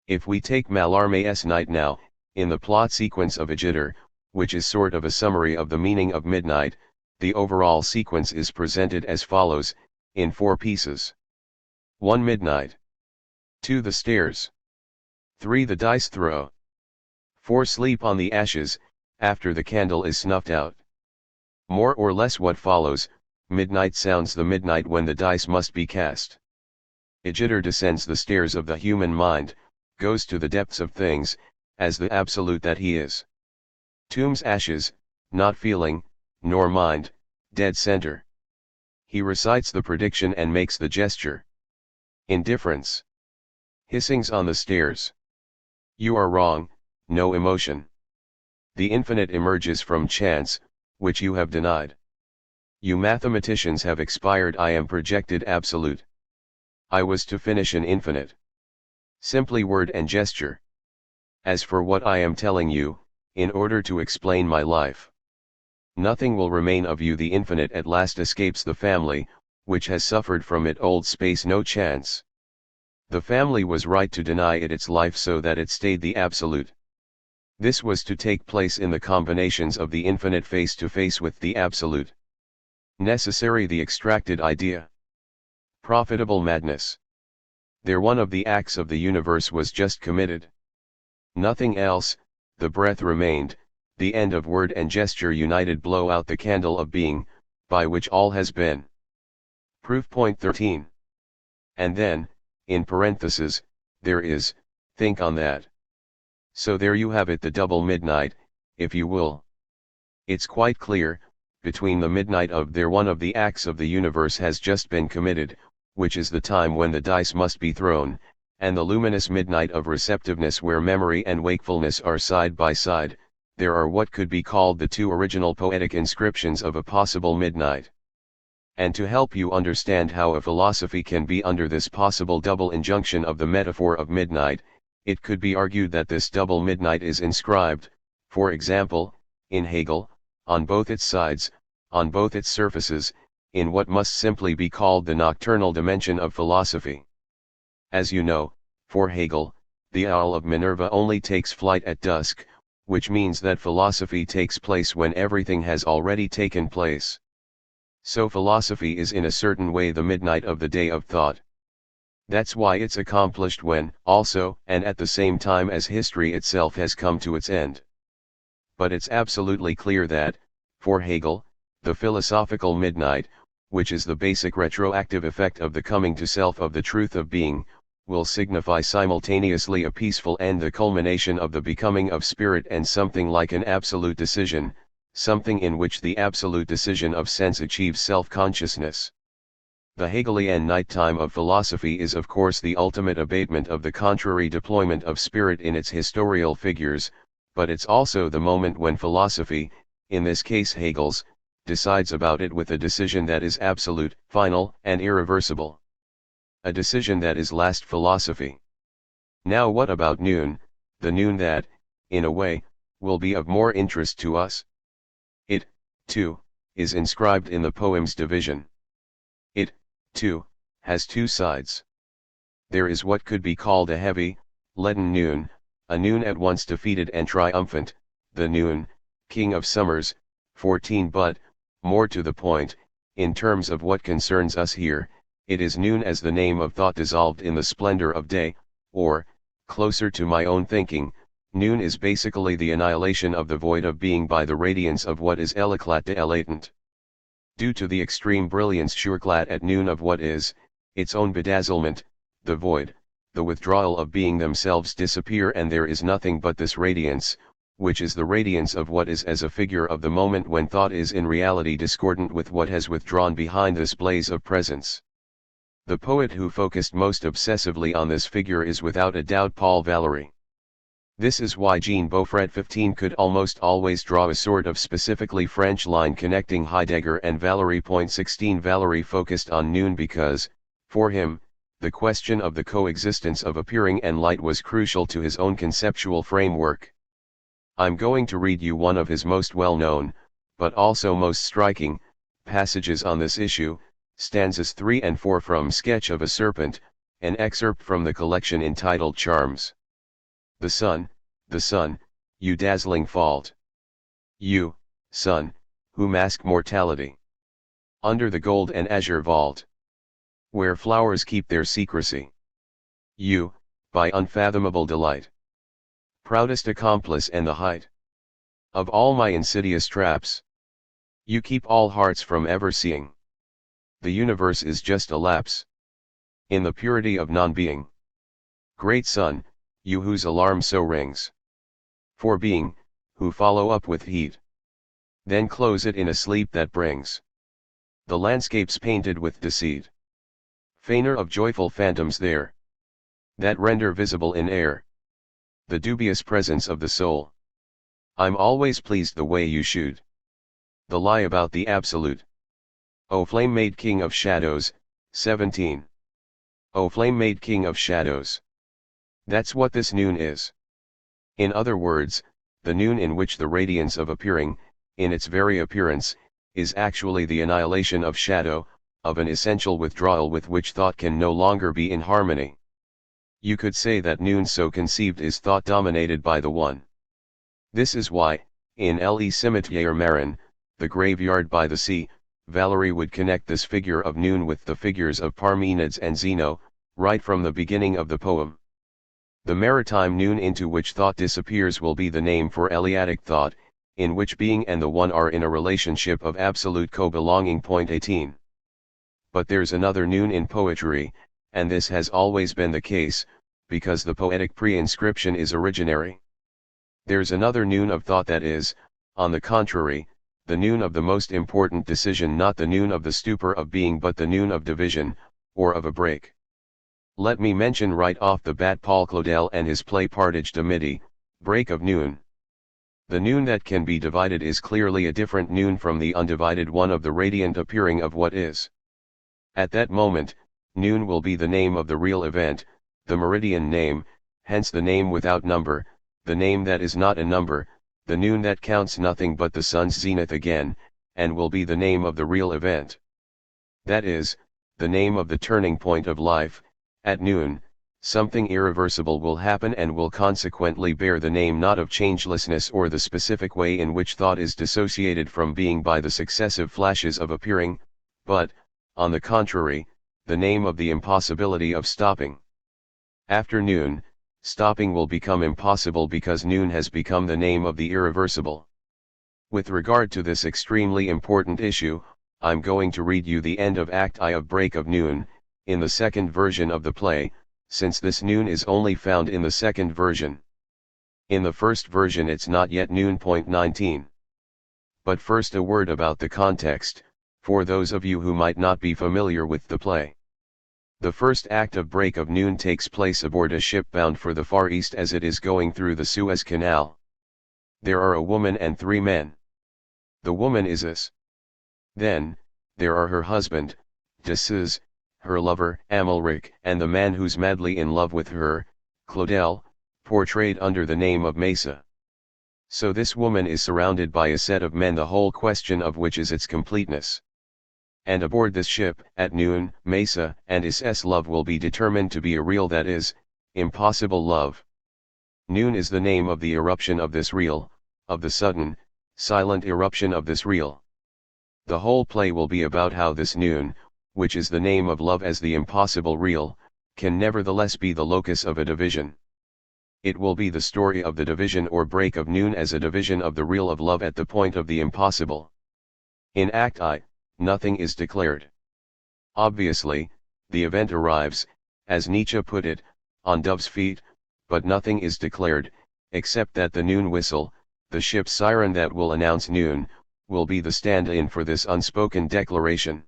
If we take Mallarmé's night now, in the plot sequence of Agitor, which is sort of a summary of the meaning of midnight, the overall sequence is presented as follows, in 4 pieces. 1. Midnight. 2. The stairs. 3. The dice throw. 4. Sleep on the ashes, after the candle is snuffed out. More or less what follows, midnight sounds the midnight when the dice must be cast. Agitor descends the stairs of the human mind, goes to the depths of things, as the absolute that he is. Tombs ashes, not feeling, nor mind, dead center. He recites the prediction and makes the gesture. Indifference. Hissings on the stairs. You are wrong, no emotion. The infinite emerges from chance, which you have denied. You mathematicians have expired. I am projected absolute. I was to finish an infinite. Simply word and gesture. As for what I am telling you, in order to explain my life, Nothing will remain of you. The infinite at last escapes the family, which has suffered from it old space no chance. The family was right to deny it its life so that it stayed the absolute. This was to take place in the combinations of the infinite face to face with the absolute. Necessary the extracted idea. Profitable madness. There one of the acts of the universe was just committed. Nothing else, the breath remained, the end of word and gesture united blow out the candle of being, by which all has been. Proof point 13. And then, in parenthesis, there is, think on that. So there you have it, the double midnight, if you will. It's quite clear, between the midnight of there one of the acts of the universe has just been committed, which is the time when the dice must be thrown, and the luminous midnight of receptiveness where memory and wakefulness are side by side, there are what could be called the two original poetic inscriptions of a possible midnight. And to help you understand how a philosophy can be under this possible double injunction of the metaphor of midnight, it could be argued that this double midnight is inscribed, for example, in Hegel, on both its sides, on both its surfaces, in what must simply be called the nocturnal dimension of philosophy. As you know, for Hegel, the owl of Minerva only takes flight at dusk, which means that philosophy takes place when everything has already taken place. So philosophy is in a certain way the midnight of the day of thought. That's why it's accomplished when, also, and at the same time as history itself has come to its end. But it's absolutely clear that, for Hegel, the philosophical midnight, which is the basic retroactive effect of the coming to self of the truth of being, will signify simultaneously a peaceful end, the culmination of the becoming of spirit, and something like an absolute decision, something in which the absolute decision of sense achieves self-consciousness. The Hegelian nighttime of philosophy is of course the ultimate abatement of the contrary deployment of spirit in its historial figures, but it's also the moment when philosophy, in this case Hegel's, decides about it with a decision that is absolute, final, and irreversible. A decision that is last philosophy. Now what about noon, the noon that, in a way, will be of more interest to us? It, too, is inscribed in the poem's division. It, too, has two sides. There is what could be called a heavy, leaden noon, a noon at once defeated and triumphant, the noon, king of summers, 14. But, more to the point, in terms of what concerns us here, it is noon as the name of thought dissolved in the splendor of day, or, closer to my own thinking, noon is basically the annihilation of the void of being by the radiance of what is éclat de latent. Due to the extreme brilliance surclat at noon of what is, its own bedazzlement, the void, the withdrawal of being themselves disappear, and there is nothing but this radiance, which is the radiance of what is as a figure of the moment when thought is in reality discordant with what has withdrawn behind this blaze of presence. The poet who focused most obsessively on this figure is without a doubt Paul Valéry. This is why Jean Beaufret 15 could almost always draw a sort of specifically French line connecting Heidegger and Valéry. 16 Valéry focused on noon because, for him, the question of the coexistence of appearing and light was crucial to his own conceptual framework. I'm going to read you one of his most well-known, but also most striking, passages on this issue, stanzas 3 and 4 from Sketch of a Serpent, an excerpt from the collection entitled Charms. The sun, you dazzling fault. You, sun, who mask mortality. Under the gold and azure vault, where flowers keep their secrecy. You, by unfathomable delight, proudest accomplice and the height of all my insidious traps. You keep all hearts from ever seeing. The universe is just a lapse in the purity of non-being. Great sun, you whose alarm so rings for being, who follow up with heat, then close it in a sleep that brings the landscapes painted with deceit, feigner of joyful phantoms there, that render visible in air the dubious presence of the soul. I'm always pleased the way you shoot the lie about the absolute. O flame made king of shadows, 17. O flame made king of shadows. That's what this noon is. In other words, the noon in which the radiance of appearing, in its very appearance, is actually the annihilation of shadow, of an essential withdrawal with which thought can no longer be in harmony. You could say that noon so conceived is thought dominated by the one. This is why, in Le Cimetière Marin, the graveyard by the sea, Valery would connect this figure of noon with the figures of Parmenides and Zeno, right from the beginning of the poem. The maritime noon into which thought disappears will be the name for Eleatic thought, in which being and the one are in a relationship of absolute co-belonging. 18. But there's another noon in poetry, and this has always been the case, because the poetic pre-inscription is originary. There's another noon of thought that is, on the contrary, the noon of the most important decision, not the noon of the stupor of being but the noon of division, or of a break. Let me mention right off the bat Paul Claudel and his play Partage de Midi, Break of Noon. The noon that can be divided is clearly a different noon from the undivided one of the radiant appearing of what is. At that moment, noon will be the name of the real event, the meridian name, hence the name without number, the name that is not a number, the noon that counts nothing but the sun's zenith again, and will be the name of the real event. That is, the name of the turning point of life. At noon, something irreversible will happen and will consequently bear the name not of changelessness or the specific way in which thought is dissociated from being by the successive flashes of appearing, but, on the contrary, the name of the impossibility of stopping. After noon, stopping will become impossible because noon has become the name of the irreversible. With regard to this extremely important issue, I'm going to read you the end of Act I of Break of Noon, in the second version of the play, since this noon is only found in the second version. In the first version it's not yet noon. 19. But first a word about the context, for those of you who might not be familiar with the play. The first act of Break of Noon takes place aboard a ship bound for the Far East as it is going through the Suez Canal. There are a woman and 3 men. The woman is Is. Then, there are her husband, Decius, her lover, Amalric, and the man who's madly in love with her, Claudel, portrayed under the name of Mesa. So this woman is surrounded by a set of men, the whole question of which is its completeness. And aboard this ship, at noon, Mesa and Is's love will be determined to be a real, that is, impossible love. Noon is the name of the eruption of this real, of the sudden, silent eruption of this real. The whole play will be about how this noon, which is the name of love as the impossible real, can nevertheless be the locus of a division. It will be the story of the division or break of noon as a division of the real of love at the point of the impossible. In Act I, nothing is declared. Obviously, the event arrives, as Nietzsche put it, on dove's feet, but nothing is declared, except that the noon whistle, the ship's siren that will announce noon, will be the stand-in for this unspoken declaration.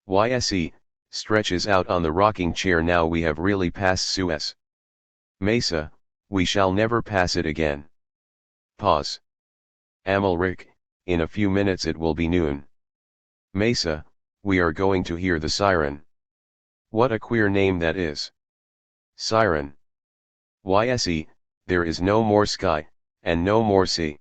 YSE, stretches out on the rocking chair. Now we have really passed Suez. Mesa, we shall never pass it again. Pause. Amalric, in a few minutes it will be noon. Mesa, we are going to hear the siren. What a queer name that is. Siren. YSE, there is no more sky, and no more sea.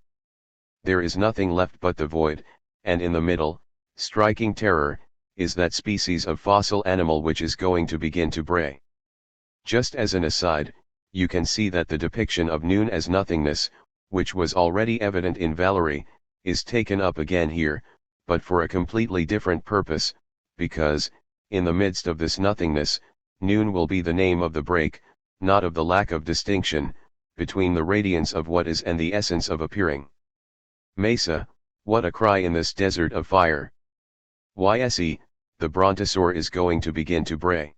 There is nothing left but the void, and in the middle, striking terror, is that species of fossil animal which is going to begin to bray. Just as an aside, you can see that the depiction of noon as nothingness, which was already evident in Valery, is taken up again here, but for a completely different purpose, because, in the midst of this nothingness, noon will be the name of the break, not of the lack of distinction, between the radiance of what is and the essence of appearing. Mesa, what a cry in this desert of fire! YSE, the brontosaur is going to begin to bray.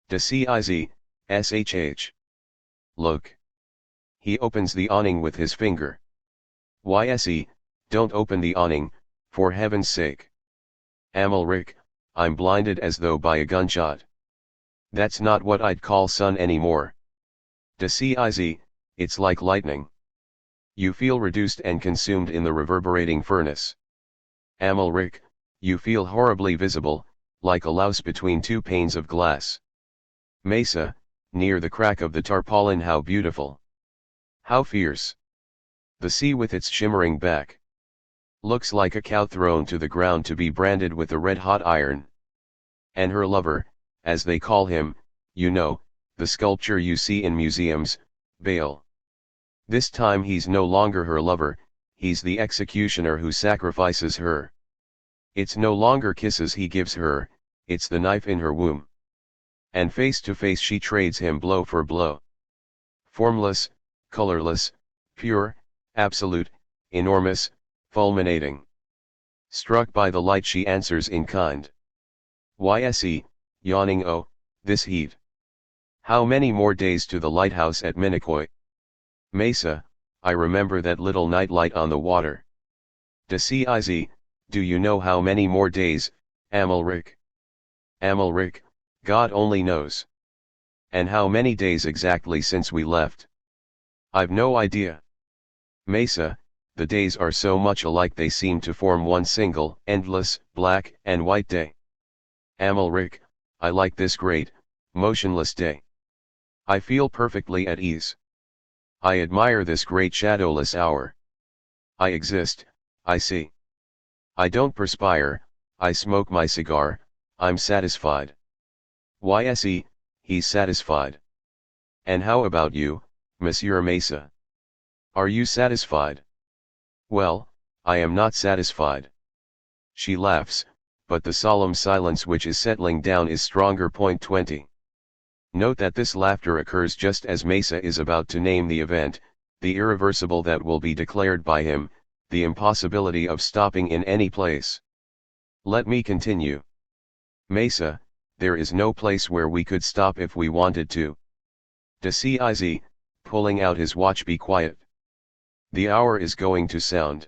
Decius, shh. Look. He opens the awning with his finger. YSE, don't open the awning, for heaven's sake. Amalric, I'm blinded as though by a gunshot. That's not what I'd call sun anymore. Decius, it's like lightning. You feel reduced and consumed in the reverberating furnace. Amalric, you feel horribly visible, like a louse between 2 panes of glass. Mesa, near the crack of the tarpaulin, how beautiful! How fierce! The sea with its shimmering back. Looks like a cow thrown to the ground to be branded with a red-hot iron. And her lover, as they call him, you know, the sculpture you see in museums, Baal. This time he's no longer her lover, he's the executioner who sacrifices her. It's no longer kisses he gives her, it's the knife in her womb. And face to face she trades him blow for blow. Formless, colorless, pure, absolute, enormous, fulminating. Struck by the light she answers in kind. YSE, yawning, oh, this heat. How many more days to the lighthouse at Minicoy? Mesa, I remember that little night light on the water. DCIZ, do you know how many more days, Amalric? Amalric, God only knows. And how many days exactly since we left? I've no idea. Mesa, the days are so much alike they seem to form one single, endless, black and white day. Amalric, I like this great, motionless day. I feel perfectly at ease. I admire this great shadowless hour. I exist, I see. I don't perspire, I smoke my cigar, I'm satisfied. YSE, he's satisfied. And how about you, Monsieur Mesa? Are you satisfied? Well, I am not satisfied. She laughs, but the solemn silence which is settling down is stronger. 20. Note that this laughter occurs just as Mesa is about to name the event, the irreversible that will be declared by him, the impossibility of stopping in any place. Let me continue. Mesa, there is no place where we could stop if we wanted to. DCIZ, pulling out his watch, be quiet. The hour is going to sound.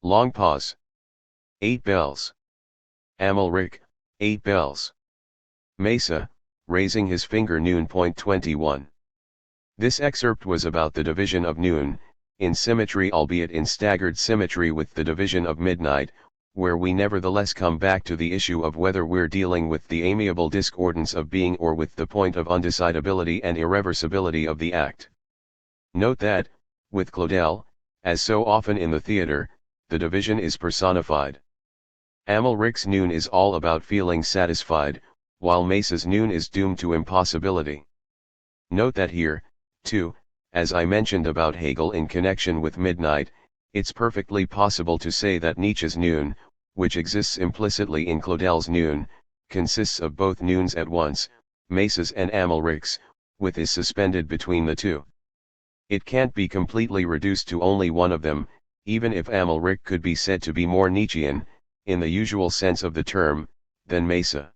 Long pause. 8 bells. Amalric, 8 bells. Mesa, raising his finger, noon. 21. This excerpt was about the division of noon, in symmetry albeit in staggered symmetry with the division of midnight, where we nevertheless come back to the issue of whether we're dealing with the amiable discordance of being or with the point of undecidability and irreversibility of the act. Note that, with Claudel, as so often in the theater, the division is personified. Amalric's noon is all about feeling satisfied, while Mesa's noon is doomed to impossibility. Note that here, too, as I mentioned about Hegel in connection with midnight, it's perfectly possible to say that Nietzsche's noon, which exists implicitly in Claudel's noon, consists of both noons at once, Mesa's and Amalric's, with is suspended between the two. It can't be completely reduced to only one of them, even if Amalric could be said to be more Nietzschean, in the usual sense of the term, than Mesa.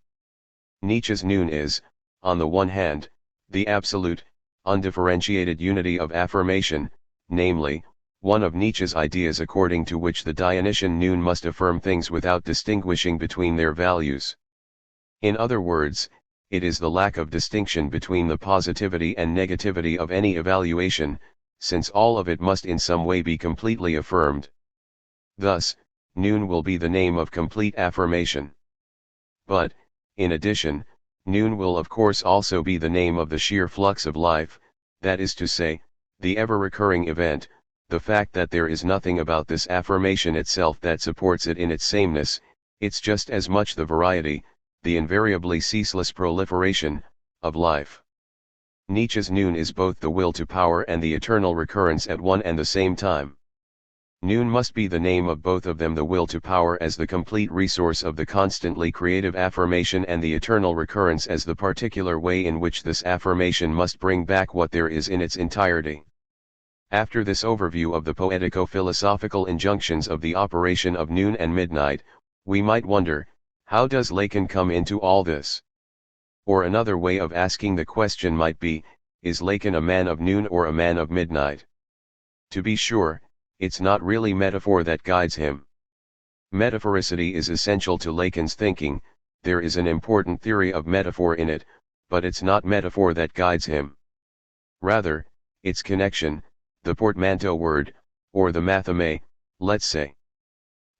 Nietzsche's noon is, on the one hand, the absolute, undifferentiated unity of affirmation, namely, one of Nietzsche's ideas according to which the Dionysian noon must affirm things without distinguishing between their values. In other words, it is the lack of distinction between the positivity and negativity of any evaluation, since all of it must in some way be completely affirmed. Thus, noon will be the name of complete affirmation. But, in addition, noon will of course also be the name of the sheer flux of life, that is to say, the ever-recurring event, the fact that there is nothing about this affirmation itself that supports it in its sameness, it's just as much the variety, the invariably ceaseless proliferation, of life. Nietzsche's noon is both the will to power and the eternal recurrence at one and the same time. Noon must be the name of both of them, the will to power as the complete resource of the constantly creative affirmation and the eternal recurrence as the particular way in which this affirmation must bring back what there is in its entirety. After this overview of the poetico-philosophical injunctions of the operation of noon and midnight, we might wonder, how does Lacan come into all this? Or another way of asking the question might be, is Lacan a man of noon or a man of midnight? To be sure, it's not really metaphor that guides him. Metaphoricity is essential to Lacan's thinking, there is an important theory of metaphor in it, but it's not metaphor that guides him. Rather, it's connection, the portmanteau word, or the matheme, let's say.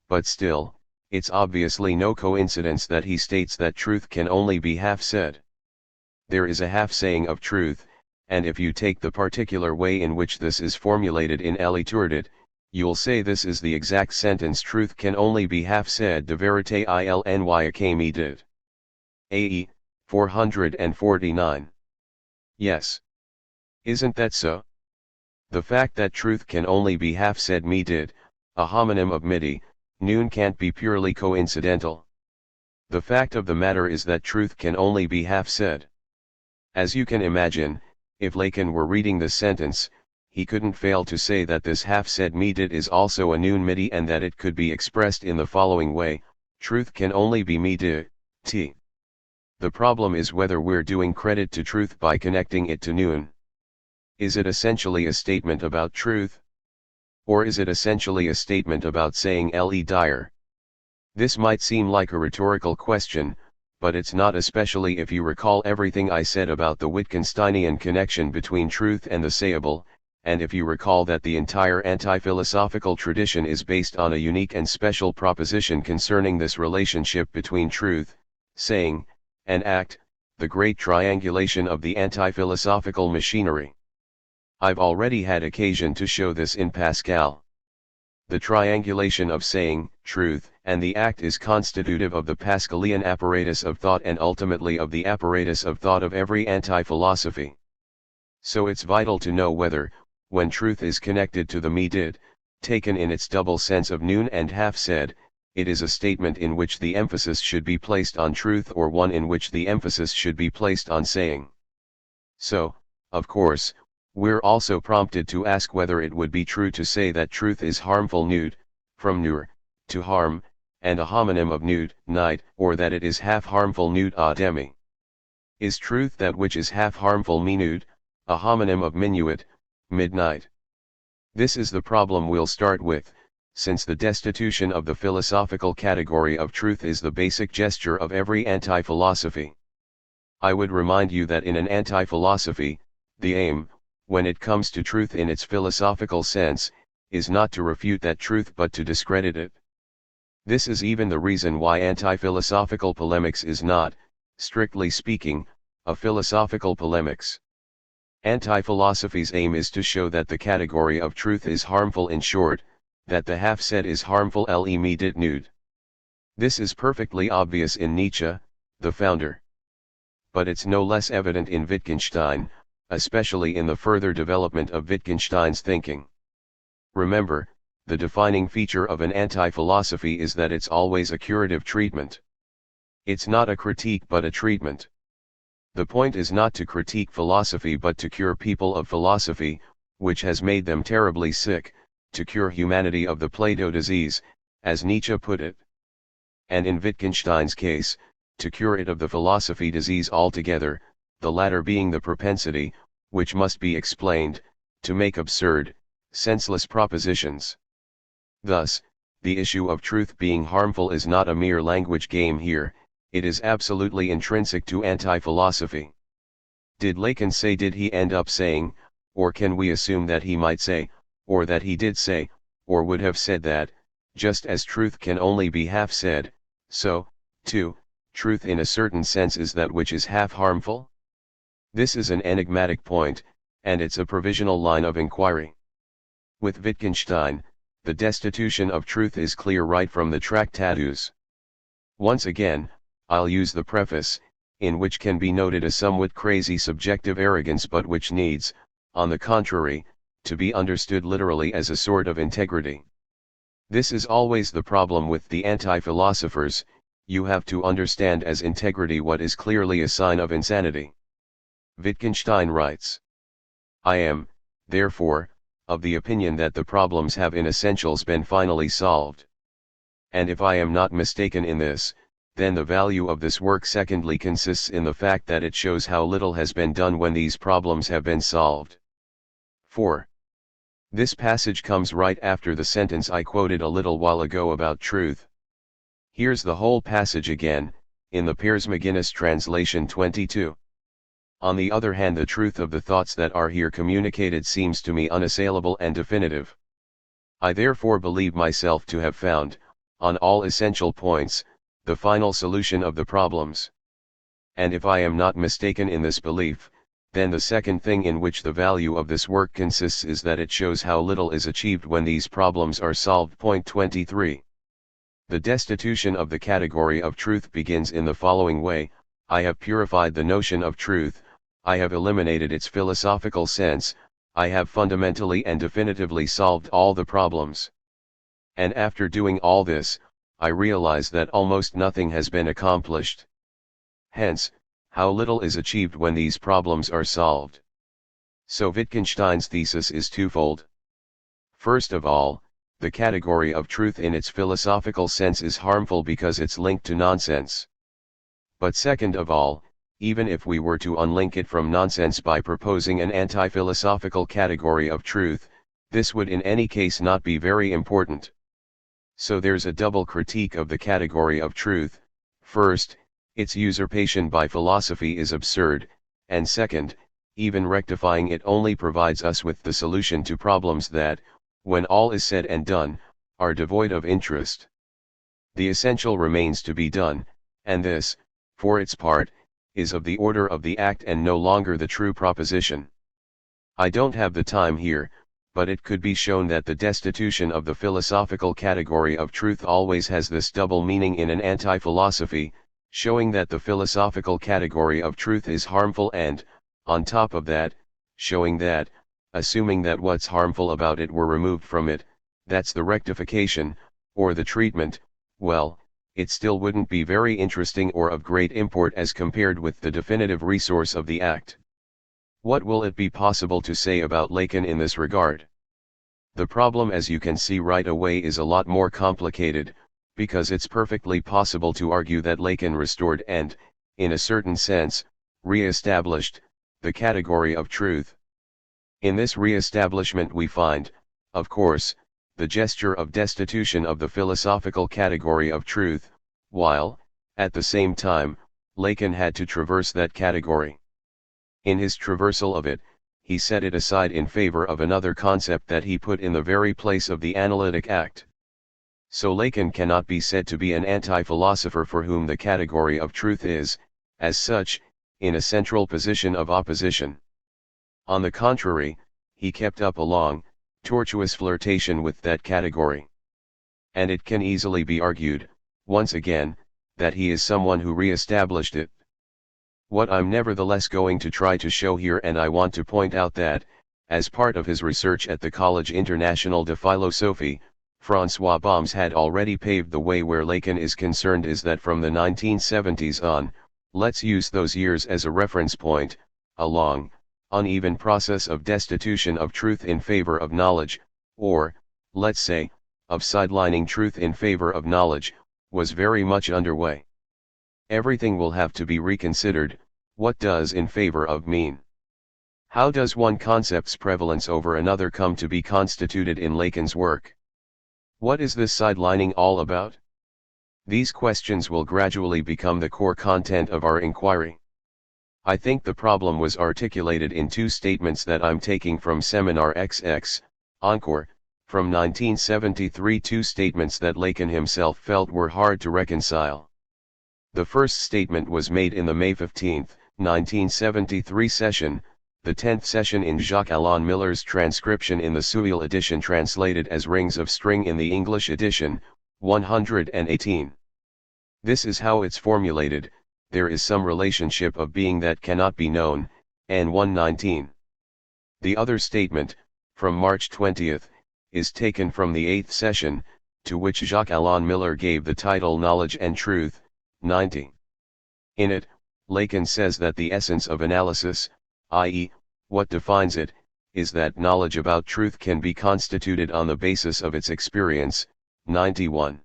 But still, it's obviously no coincidence that he states that truth can only be half said. There is a half saying of truth, and if you take the particular way in which this is formulated in THIRD-WORLDISM, you'll say this is the exact sentence: truth can only be half said, de vérité il n'y did. AE, 449. Yes. Isn't that so? The fact that truth can only be half said me did, a homonym of midi, noon, can't be purely coincidental. The fact of the matter is that truth can only be half said. As you can imagine, if Lacan were reading the sentence, he couldn't fail to say that this half-said me did is also a noon midi, and that it could be expressed in the following way: truth can only be me did, t. The problem is whether we're doing credit to truth by connecting it to noon. Is it essentially a statement about truth? Or is it essentially a statement about saying le dire? This might seem like a rhetorical question, but it's not, especially if you recall everything I said about the Wittgensteinian connection between truth and the sayable, and if you recall that the entire anti-philosophical tradition is based on a unique and special proposition concerning this relationship between truth, saying, and act, the great triangulation of the anti-philosophical machinery. I've already had occasion to show this in Pascal. The triangulation of saying, truth, and the act is constitutive of the Pascalian apparatus of thought, and ultimately of the apparatus of thought of every anti-philosophy. So it's vital to know whether, when truth is connected to the me did, taken in its double sense of noon and half said, it is a statement in which the emphasis should be placed on truth, or one in which the emphasis should be placed on saying. So, of course, we're also prompted to ask whether it would be true to say that truth is harmful nude, from nur, to harm, and a homonym of nude, night, or that it is half harmful nude a demi. Is truth that which is half harmful minude, a homonym of minuit, midnight? This is the problem we'll start with, since the destitution of the philosophical category of truth is the basic gesture of every anti-philosophy. I would remind you that in an anti-philosophy, the aim, when it comes to truth in its philosophical sense, is not to refute that truth but to discredit it. This is even the reason why anti-philosophical polemics is not, strictly speaking, a philosophical polemics. Anti-philosophy's aim is to show that the category of truth is harmful, in short, that the half-said is harmful, le me dit nude. This is perfectly obvious in Nietzsche, the founder. But it's no less evident in Wittgenstein, especially in the further development of Wittgenstein's thinking. Remember, the defining feature of an anti-philosophy is that it's always a curative treatment. It's not a critique but a treatment. The point is not to critique philosophy but to cure people of philosophy, which has made them terribly sick, to cure humanity of the Plato disease, as Nietzsche put it. And in Wittgenstein's case, to cure it of the philosophy disease altogether, the latter being the propensity, which must be explained, to make absurd, senseless propositions. Thus, the issue of truth being harmful is not a mere language game here, it is absolutely intrinsic to anti-philosophy. Did Lacan say, did he end up saying, or can we assume that he might say, or that he did say, or would have said that, just as truth can only be half said, so, too, truth in a certain sense is that which is half harmful? This is an enigmatic point, and it's a provisional line of inquiry. With Wittgenstein, the destitution of truth is clear right from the Tractatus. Once again, I'll use the preface, in which can be noted a somewhat crazy subjective arrogance, but which needs, on the contrary, to be understood literally as a sort of integrity. This is always the problem with the anti-philosophers: you have to understand as integrity what is clearly a sign of insanity. Wittgenstein writes, I am, therefore, of the opinion that the problems have in essentials been finally solved. And if I am not mistaken in this, then the value of this work secondly consists in the fact that it shows how little has been done when these problems have been solved. 4. This passage comes right after the sentence I quoted a little while ago about truth. Here's the whole passage again, in the Piers McGuinness translation 22. On the other hand, the truth of the thoughts that are here communicated seems to me unassailable and definitive. I therefore believe myself to have found, on all essential points, the final solution of the problems. And if I am not mistaken in this belief, Then the second thing in which the value of this work consists is that it shows how little is achieved when these problems are solved. Point 23. The destitution of the category of truth begins in the following way: I have purified the notion of truth, I have eliminated its philosophical sense, I have fundamentally and definitively solved all the problems. And after doing all this, I realize that almost nothing has been accomplished. Hence, how little is achieved when these problems are solved. So Wittgenstein's thesis is twofold. First of all, the category of truth in its philosophical sense is harmful because it's linked to nonsense. But second of all, even if we were to unlink it from nonsense by proposing an anti-philosophical category of truth, this would in any case not be very important. So there's a double critique of the category of truth: first, its usurpation by philosophy is absurd, and second, even rectifying it only provides us with the solution to problems that, when all is said and done, are devoid of interest. The essential remains to be done, and this, for its part, is of the order of the act and no longer the true proposition. I don't have the time here, but it could be shown that the destitution of the philosophical category of truth always has this double meaning in an anti-philosophy, showing that the philosophical category of truth is harmful and, on top of that, showing that, assuming that what's harmful about it were removed from it, that's the rectification, or the treatment, well, it still wouldn't be very interesting or of great import as compared with the definitive resource of the act. What will it be possible to say about Lacan in this regard? The problem, as you can see right away, is a lot more complicated, because it's perfectly possible to argue that Lacan restored and, in a certain sense, re-established the category of truth. In this re-establishment we find, of course, the gesture of destitution of the philosophical category of truth, while, at the same time, Lacan had to traverse that category. In his traversal of it, he set it aside in favor of another concept that he put in the very place of the analytic act. So Lacan cannot be said to be an anti-philosopher for whom the category of truth is, as such, in a central position of opposition. On the contrary, he kept up a long, tortuous flirtation with that category. And it can easily be argued, once again, that he is someone who re-established it. What I'm nevertheless going to try to show here, and I want to point out that, as part of his research at the Collège International de Philosophie, François Boms had already paved the way where Lacan is concerned, is that from the 1970s on, let's use those years as a reference point, a long, uneven process of destitution of truth in favor of knowledge, or, let's say, of sidelining truth in favor of knowledge, was very much underway. Everything will have to be reconsidered. What does in favor of mean? How does one concept's prevalence over another come to be constituted in Lacan's work? What is this sidelining all about? These questions will gradually become the core content of our inquiry. I think the problem was articulated in two statements that I'm taking from Seminar XX, Encore, from 1973, two statements that Lacan himself felt were hard to reconcile. The first statement was made in the May 15, 1973 session, the 10th session in Jacques-Alain Miller's transcription in the Seuil edition, translated as Rings of String in the English edition, 118. This is how it's formulated: there is some relationship of being that cannot be known, and 119. The other statement, from March 20, is taken from the 8th session, to which Jacques-Alain Miller gave the title Knowledge and Truth, 90. In it, Lacan says that the essence of analysis, i.e., what defines it, is that knowledge about truth can be constituted on the basis of its experience, 91.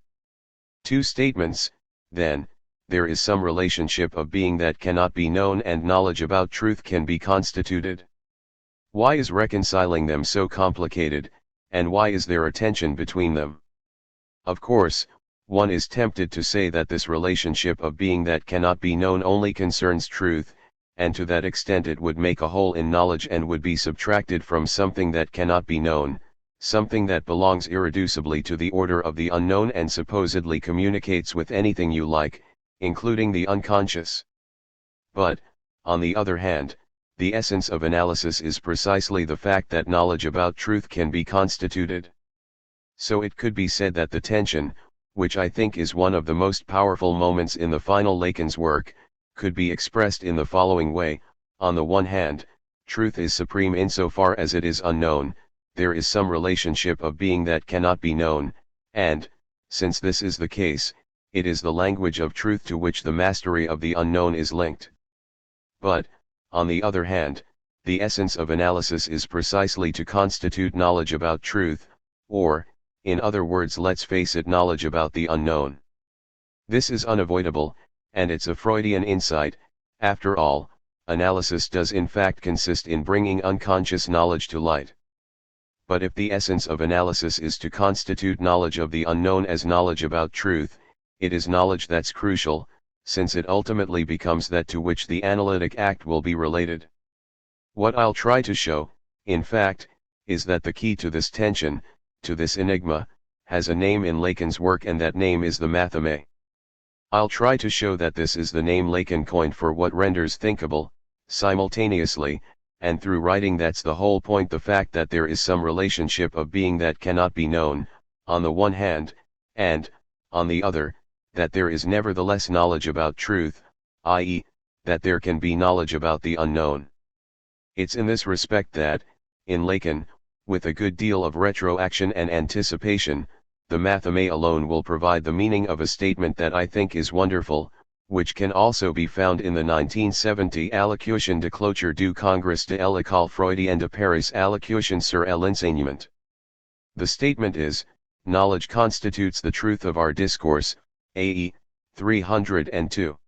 Two statements, then: there is some relationship of being that cannot be known, and knowledge about truth can be constituted. Why is reconciling them so complicated, and why is there a tension between them? Of course, one is tempted to say that this relationship of being that cannot be known only concerns truth, and to that extent it would make a hole in knowledge and would be subtracted from something that cannot be known, something that belongs irreducibly to the order of the unknown and supposedly communicates with anything you like, including the unconscious. But, on the other hand, the essence of analysis is precisely the fact that knowledge about truth can be constituted. So it could be said that the tension, which I think is one of the most powerful moments in the final Lacan's work, could be expressed in the following way: on the one hand, truth is supreme insofar as it is unknown, there is some relationship of being that cannot be known, and, since this is the case, it is the language of truth to which the mastery of the unknown is linked. But, on the other hand, the essence of analysis is precisely to constitute knowledge about truth, or, in other words, let's face it, knowledge about the unknown. This is unavoidable, and it's a Freudian insight. After all, analysis does in fact consist in bringing unconscious knowledge to light. But if the essence of analysis is to constitute knowledge of the unknown as knowledge about truth, it is knowledge that's crucial, since it ultimately becomes that to which the analytic act will be related. What I'll try to show, in fact, is that the key to this tension, to this enigma, has a name in Lacan's work, and that name is the matheme. I'll try to show that this is the name Lacan coined for what renders thinkable, simultaneously, and through writing that's the whole point, the fact that there is some relationship of being that cannot be known, on the one hand, and, on the other, that there is nevertheless knowledge about truth, i.e., that there can be knowledge about the unknown. It's in this respect that, in Lacan, with a good deal of retroaction and anticipation, the matheme alone will provide the meaning of a statement that I think is wonderful, which can also be found in the 1970 Allocution de clôture du Congrès de l'École Freudienne de Paris, Allocution sur l'enseignement. The statement is, knowledge constitutes the truth of our discourse, AE 302.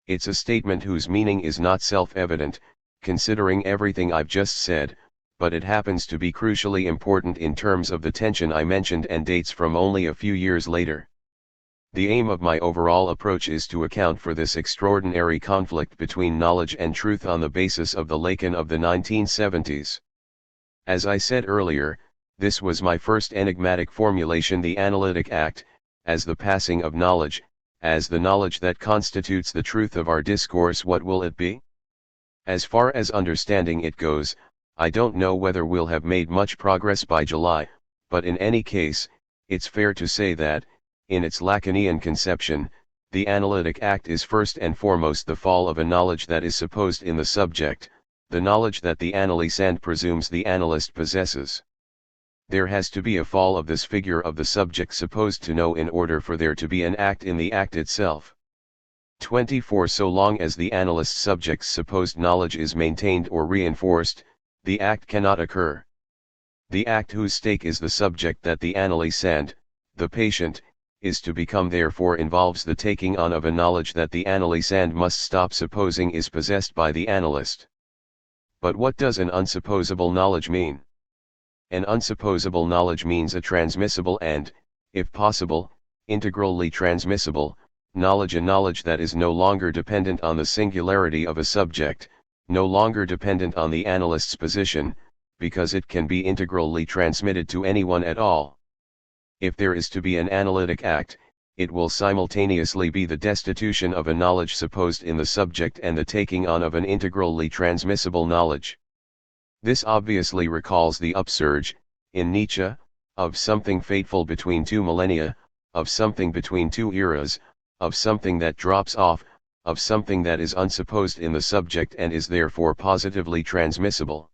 It's a statement whose meaning is not self-evident, considering everything I've just said, but it happens to be crucially important in terms of the tension I mentioned and dates from only a few years later. The aim of my overall approach is to account for this extraordinary conflict between knowledge and truth on the basis of the Lacan of the 1970s. As I said earlier, this was my first enigmatic formulation, the analytic act, as the passing of knowledge, as the knowledge that constitutes the truth of our discourse. What will it be? As far as understanding it goes, I don't know whether we'll have made much progress by July, but in any case, it's fair to say that, in its Lacanian conception, the analytic act is first and foremost the fall of a knowledge that is supposed in the subject, the knowledge that the analysand presumes the analyst possesses. There has to be a fall of this figure of the subject supposed to know in order for there to be an act in the act itself. 24. So long as the analyst's subject's supposed knowledge is maintained or reinforced, the act cannot occur. The act whose stake is the subject that the analysand, the patient, is to become therefore involves the taking on of a knowledge that the analysand must stop supposing is possessed by the analyst. But what does an unsupposable knowledge mean? An unsupposable knowledge means a transmissible and, if possible, integrally transmissible, knowledge, a knowledge that is no longer dependent on the singularity of a subject, no longer dependent on the analyst's position, because it can be integrally transmitted to anyone at all. If there is to be an analytic act, it will simultaneously be the destitution of a knowledge supposed in the subject and the taking on of an integrally transmissible knowledge. This obviously recalls the upsurge, in Nietzsche, of something fateful between two millennia, of something between two eras, of something that drops off, of something that is unsupposed in the subject and is therefore positively transmissible.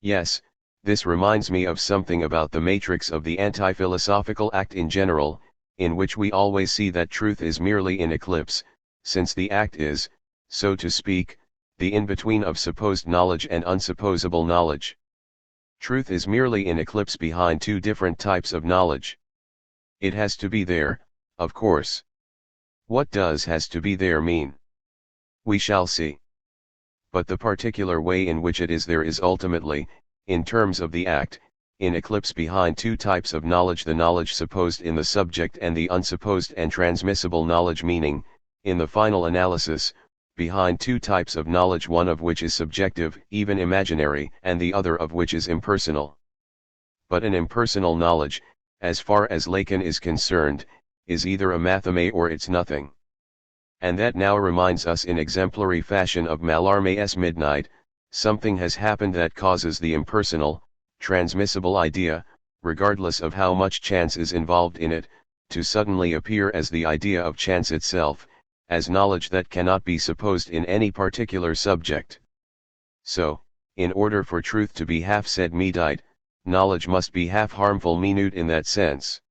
Yes, this reminds me of something about the matrix of the anti-philosophical act in general, in which we always see that truth is merely in eclipse, since the act is, so to speak, the in-between of supposed knowledge and unsupposable knowledge. Truth is merely in eclipse behind two different types of knowledge. It has to be there, of course. What does has to be there mean? We shall see. But the particular way in which it is there is ultimately, in terms of the act, in eclipse behind two types of knowledge, the knowledge supposed in the subject and the unsupposed and transmissible knowledge, meaning, in the final analysis, behind two types of knowledge, one of which is subjective, even imaginary, and the other of which is impersonal. But an impersonal knowledge, as far as Lacan is concerned, is either a matheme or it's nothing. And that now reminds us in exemplary fashion of Mallarmé's Midnight, something has happened that causes the impersonal, transmissible idea, regardless of how much chance is involved in it, to suddenly appear as the idea of chance itself, as knowledge that cannot be supposed in any particular subject. So, in order for truth to be half said medite, knowledge must be half harmful minute in that sense.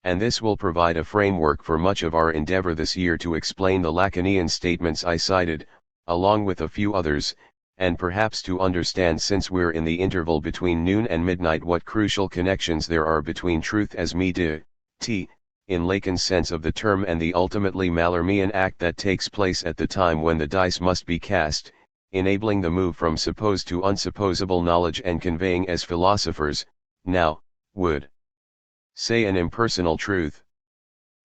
And this will provide a framework for much of our endeavor this year to explain the Lacanian statements I cited, along with a few others, and perhaps to understand, since we're in the interval between noon and midnight, what crucial connections there are between truth as medite, in Lacan's sense of the term, and the ultimately Mallarmian act that takes place at the time when the dice must be cast, enabling the move from supposed to unsupposable knowledge and conveying, as philosophers now would say, an impersonal truth.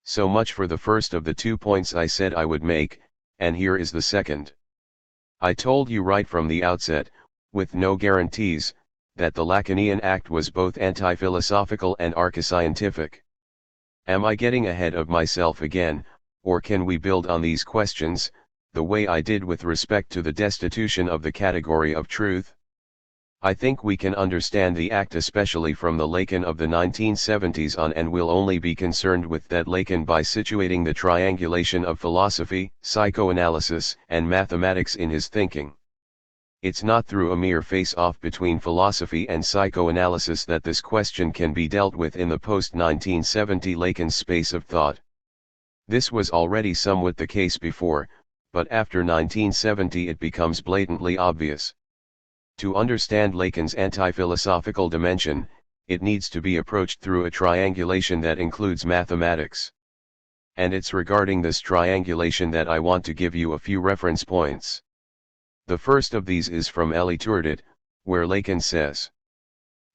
So much for the first of the 2 points I said I would make, and here is the second. I told you right from the outset, with no guarantees, that the Lacanian act was both anti-philosophical and archiscientific. Am I getting ahead of myself again, or can we build on these questions, the way I did with respect to the destitution of the category of truth? I think we can understand the act especially from the Lacan of the 1970s on, and will only be concerned with that Lacan by situating the triangulation of philosophy, psychoanalysis, and mathematics in his thinking. It's not through a mere face-off between philosophy and psychoanalysis that this question can be dealt with in the post-1970 Lacan space of thought. This was already somewhat the case before, but after 1970 it becomes blatantly obvious. To understand Lacan's anti-philosophical dimension, it needs to be approached through a triangulation that includes mathematics. And it's regarding this triangulation that I want to give you a few reference points. The first of these is from Elie Tourdit, where Lacan says,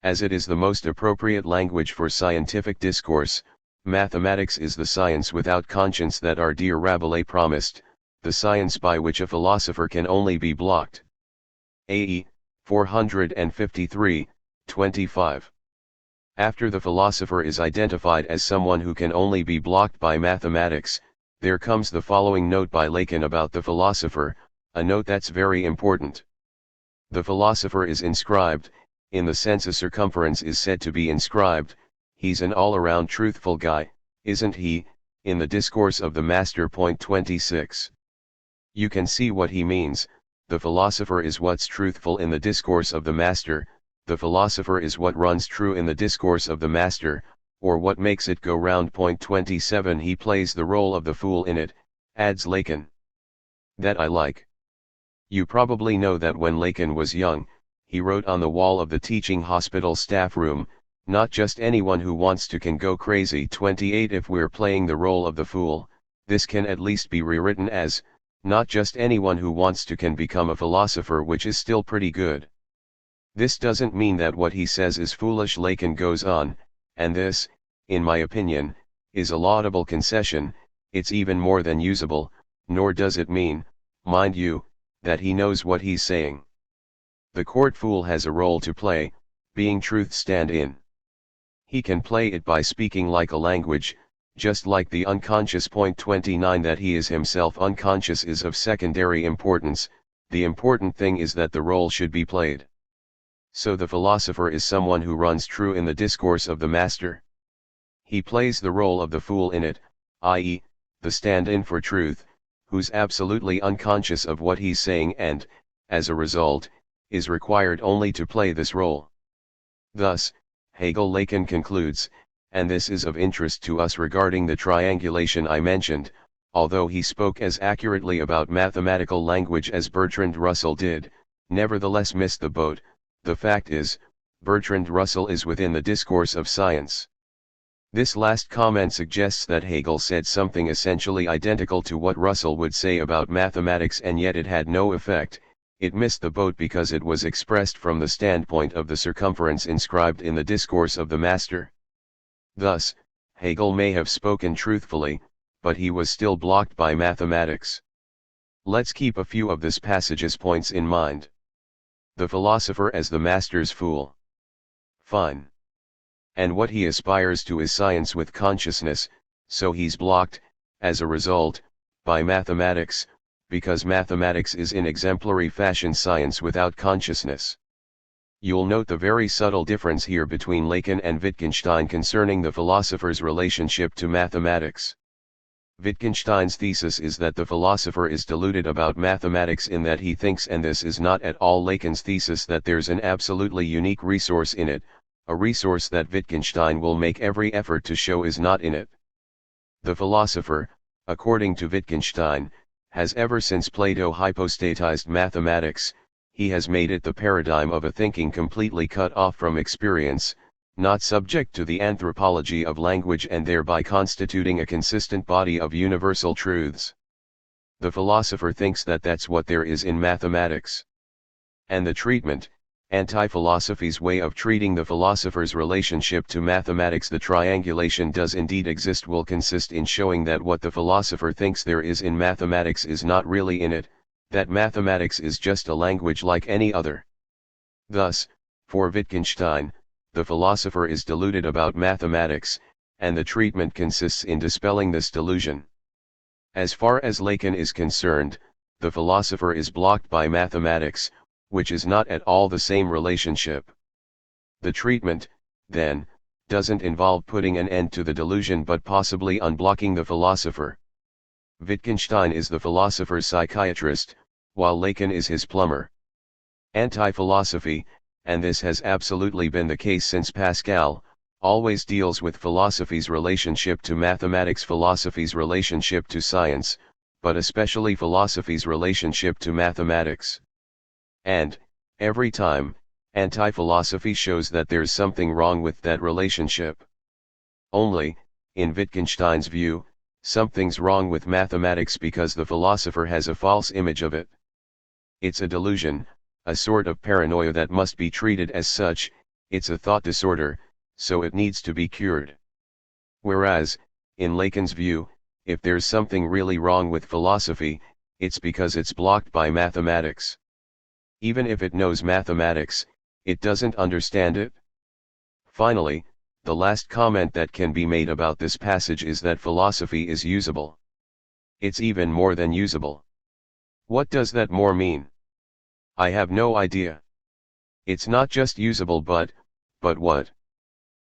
"As it is the most appropriate language for scientific discourse, mathematics is the science without conscience that our dear Rabelais promised, the science by which a philosopher can only be blocked." AE 453, 25. After the philosopher is identified as someone who can only be blocked by mathematics, there comes the following note by Lacan about the philosopher, a note that's very important. The philosopher is inscribed, in the sense a circumference is said to be inscribed, he's an all-around truthful guy, isn't he, in the discourse of the master. Point 26. You can see what he means. The philosopher is what's truthful in the discourse of the master, the philosopher is what runs true in the discourse of the master, or what makes it go round. Point 27. He plays the role of the fool in it, adds Lacan. That I like. You probably know that when Lacan was young, he wrote on the wall of the teaching hospital staff room, "Not just anyone who wants to can go crazy." 28. If we're playing the role of the fool, this can at least be rewritten as, "Not just anyone who wants to can become a philosopher," which is still pretty good. This doesn't mean that what he says is foolish. Lacan goes on, and this, in my opinion, is a laudable concession, it's even more than usable, nor does it mean, mind you, that he knows what he's saying. The court fool has a role to play, being truth's stand-in. He can play it by speaking like a language, just like the unconscious. Point 29. That he is himself unconscious is of secondary importance, the important thing is that the role should be played. So the philosopher is someone who runs true in the discourse of the master. He plays the role of the fool in it, i.e., the stand-in for truth, who's absolutely unconscious of what he's saying and, as a result, is required only to play this role. Thus, Hegel-Lacan concludes, and this is of interest to us regarding the triangulation I mentioned, although he spoke as accurately about mathematical language as Bertrand Russell did, nevertheless missed the boat. The fact is, Bertrand Russell is within the discourse of science. This last comment suggests that Hegel said something essentially identical to what Russell would say about mathematics, and yet it had no effect. It missed the boat because it was expressed from the standpoint of the circumference inscribed in the discourse of the master. Thus, Hegel may have spoken truthfully, but he was still blocked by mathematics. Let's keep a few of this passage's points in mind. The philosopher as the master's fool. Fine. And what he aspires to is science with consciousness, so he's blocked, as a result, by mathematics, because mathematics is in exemplary fashion science without consciousness. You'll note the very subtle difference here between Lacan and Wittgenstein concerning the philosopher's relationship to mathematics. Wittgenstein's thesis is that the philosopher is deluded about mathematics in that he thinks, and this is not at all Lacan's thesis, that there's an absolutely unique resource in it, a resource that Wittgenstein will make every effort to show is not in it. The philosopher, according to Wittgenstein, has ever since Plato hypostatized mathematics, he has made it the paradigm of a thinking completely cut off from experience, not subject to the anthropology of language, and thereby constituting a consistent body of universal truths. The philosopher thinks that that's what there is in mathematics. And the treatment, anti-philosophy's way of treating the philosopher's relationship to mathematics, the triangulation does indeed exist, will consist in showing that what the philosopher thinks there is in mathematics is not really in it, that mathematics is just a language like any other. Thus, for Wittgenstein, the philosopher is deluded about mathematics, and the treatment consists in dispelling this delusion. As far as Lacan is concerned, the philosopher is blocked by mathematics, which is not at all the same relationship. The treatment, then, doesn't involve putting an end to the delusion but possibly unblocking the philosopher. Wittgenstein is the philosopher's psychiatrist, while Lacan is his plumber. Anti-philosophy, and this has absolutely been the case since Pascal, always deals with philosophy's relationship to mathematics, philosophy's relationship to science, but especially philosophy's relationship to mathematics. And, every time, anti-philosophy shows that there's something wrong with that relationship. Only, in Wittgenstein's view, something's wrong with mathematics because the philosopher has a false image of it. It's a delusion, a sort of paranoia that must be treated as such, it's a thought disorder, so it needs to be cured. Whereas, in Lacan's view, if there's something really wrong with philosophy, it's because it's blocked by mathematics. Even if it knows mathematics, it doesn't understand it. Finally, the last comment that can be made about this passage is that philosophy is usable. It's even more than usable. What does that more mean? I have no idea. It's not just usable but what?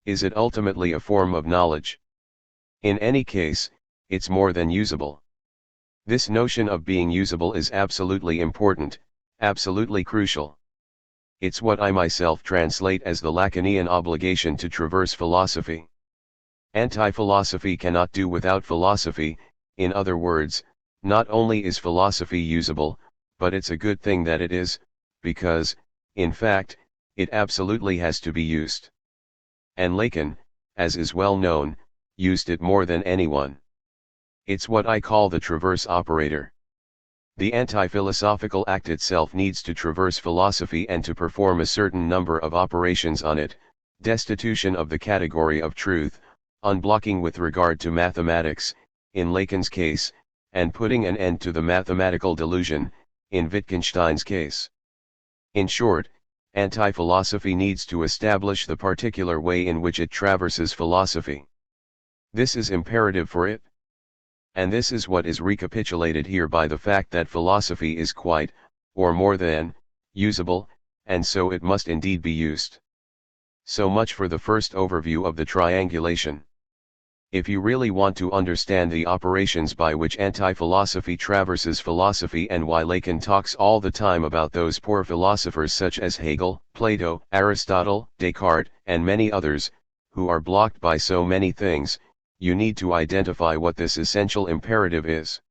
Is it ultimately a form of knowledge? In any case, it's more than usable. This notion of being usable is absolutely important, absolutely crucial. It's what I myself translate as the Lacanian obligation to traverse philosophy. Anti-philosophy cannot do without philosophy, in other words, not only is philosophy usable, but it's a good thing that it is, because, in fact, it absolutely has to be used. And Lacan, as is well known, used it more than anyone. It's what I call the traverse operator. The anti-philosophical act itself needs to traverse philosophy and to perform a certain number of operations on it: destitution of the category of truth, unblocking with regard to mathematics, in Lacan's case, and putting an end to the mathematical delusion, in Wittgenstein's case. In short, anti-philosophy needs to establish the particular way in which it traverses philosophy. This is imperative for it. And this is what is recapitulated here by the fact that philosophy is quite, or more than, usable, and so it must indeed be used. So much for the first overview of the triangulation. If you really want to understand the operations by which anti-philosophy traverses philosophy and why Lacan talks all the time about those poor philosophers such as Hegel, Plato, Aristotle, Descartes, and many others, who are blocked by so many things, you need to identify what this essential imperative is.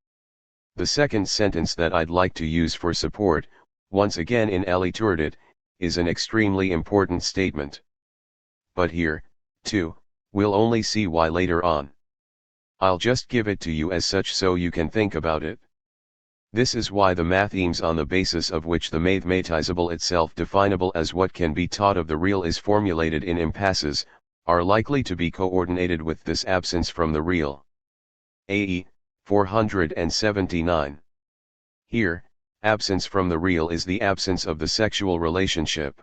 The second sentence that I'd like to use for support, once again in Elie Tourdit, is an extremely important statement. But here, too, we'll only see why later on. I'll just give it to you as such so you can think about it. This is why the mathemes on the basis of which the mathematizable itself, definable as what can be taught of the real, is formulated in impasses, are likely to be coordinated with this absence from the real. AE 479. Here, absence from the real is the absence of the sexual relationship.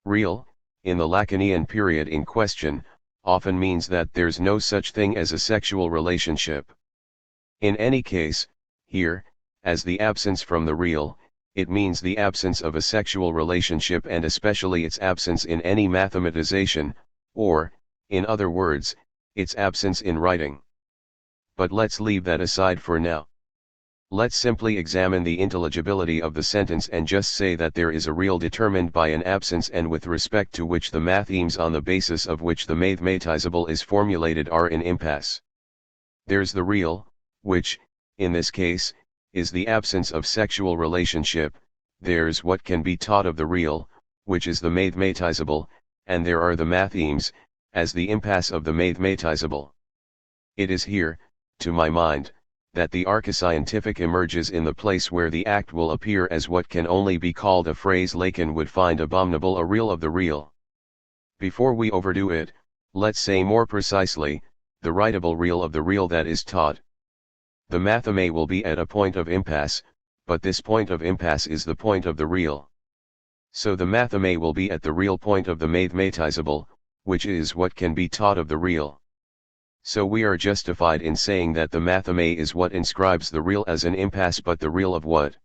Real, in the Lacanian period in question, often means that there's no such thing as a sexual relationship. In any case, here, as the absence from the real. It means the absence of a sexual relationship and especially its absence in any mathematization, or, in other words, its absence in writing. But let's leave that aside for now. Let's simply examine the intelligibility of the sentence and just say that there is a real determined by an absence and with respect to which the mathemes on the basis of which the mathematizable is formulated are in impasse. There's the real, which, in this case, is the absence of sexual relationship. There's what can be taught of the real, which is the mathematizable, and there are the mathemes, as the impasse of the mathematizable. It is here, to my mind, that the archiscientific emerges in the place where the act will appear as what can only be called a phrase Lacan would find abominable, a real of the real. Before we overdo it, let's say more precisely, the writable real of the real that is taught. The matheme will be at a point of impasse, but this point of impasse is the point of the real. So the matheme will be at the real point of the mathematizable, which is what can be taught of the real. So we are justified in saying that the matheme is what inscribes the real as an impasse, but the real of what?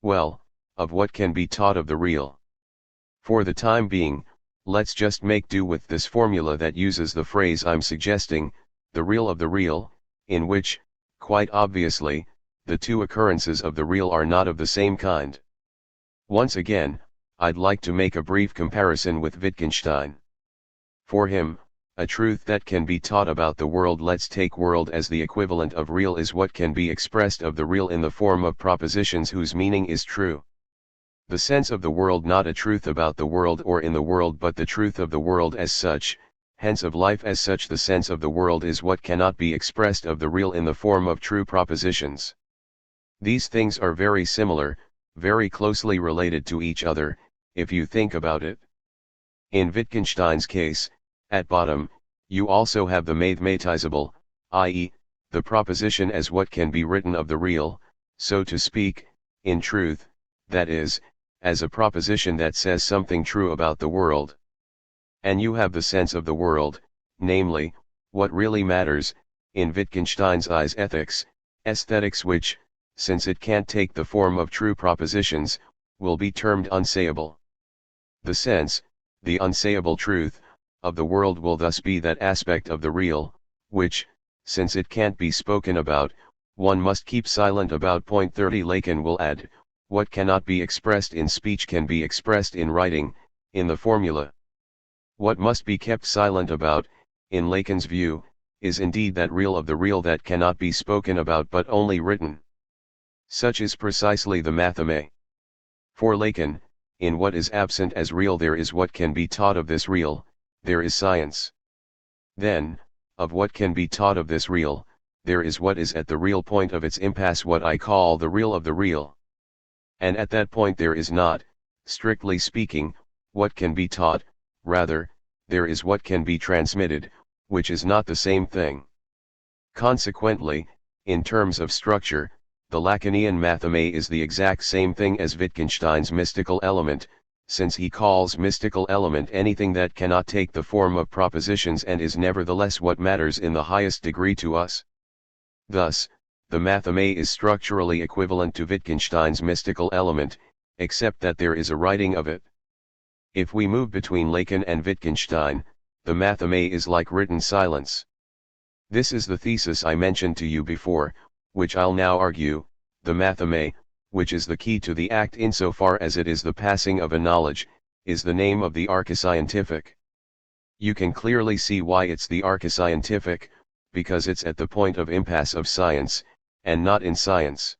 Well, of what can be taught of the real. For the time being, let's just make do with this formula that uses the phrase I'm suggesting, the real of the real, in which, quite obviously, the two occurrences of the real are not of the same kind. Once again, I'd like to make a brief comparison with Wittgenstein. For him, a truth that can be taught about the world, let's take world as the equivalent of real, is what can be expressed of the real in the form of propositions whose meaning is true. The sense of the world, not a truth about the world or in the world, but the truth of the world as such, hence of life as such. The sense of the world is what cannot be expressed of the real in the form of true propositions. These things are very similar, very closely related to each other, if you think about it. In Wittgenstein's case, at bottom, you also have the mathematizable, i.e., the proposition as what can be written of the real, so to speak, in truth, that is, as a proposition that says something true about the world. And you have the sense of the world, namely, what really matters, in Wittgenstein's eyes ethics, aesthetics, which, since it can't take the form of true propositions, will be termed unsayable. The sense, the unsayable truth, of the world will thus be that aspect of the real, which, since it can't be spoken about, one must keep silent about. Point 30. Lacan will add, what cannot be expressed in speech can be expressed in writing, in the formula. What must be kept silent about, in Lacan's view, is indeed that real of the real that cannot be spoken about but only written. Such is precisely the matheme. For Lacan, in what is absent as real there is what can be taught of this real, there is science. Then, of what can be taught of this real, there is what is at the real point of its impasse, what I call the real of the real. And at that point there is not, strictly speaking, what can be taught, rather, there is what can be transmitted, which is not the same thing. Consequently, in terms of structure, the Lacanian matheme is the exact same thing as Wittgenstein's mystical element, since he calls mystical element anything that cannot take the form of propositions and is nevertheless what matters in the highest degree to us. Thus, the matheme is structurally equivalent to Wittgenstein's mystical element, except that there is a writing of it. If we move between Lacan and Wittgenstein, the matheme is like written silence. This is the thesis I mentioned to you before, which I'll now argue. The matheme, which is the key to the act insofar as it is the passing of a knowledge, is the name of the archiscientific. You can clearly see why it's the archiscientific, because it's at the point of impasse of science, and not in science.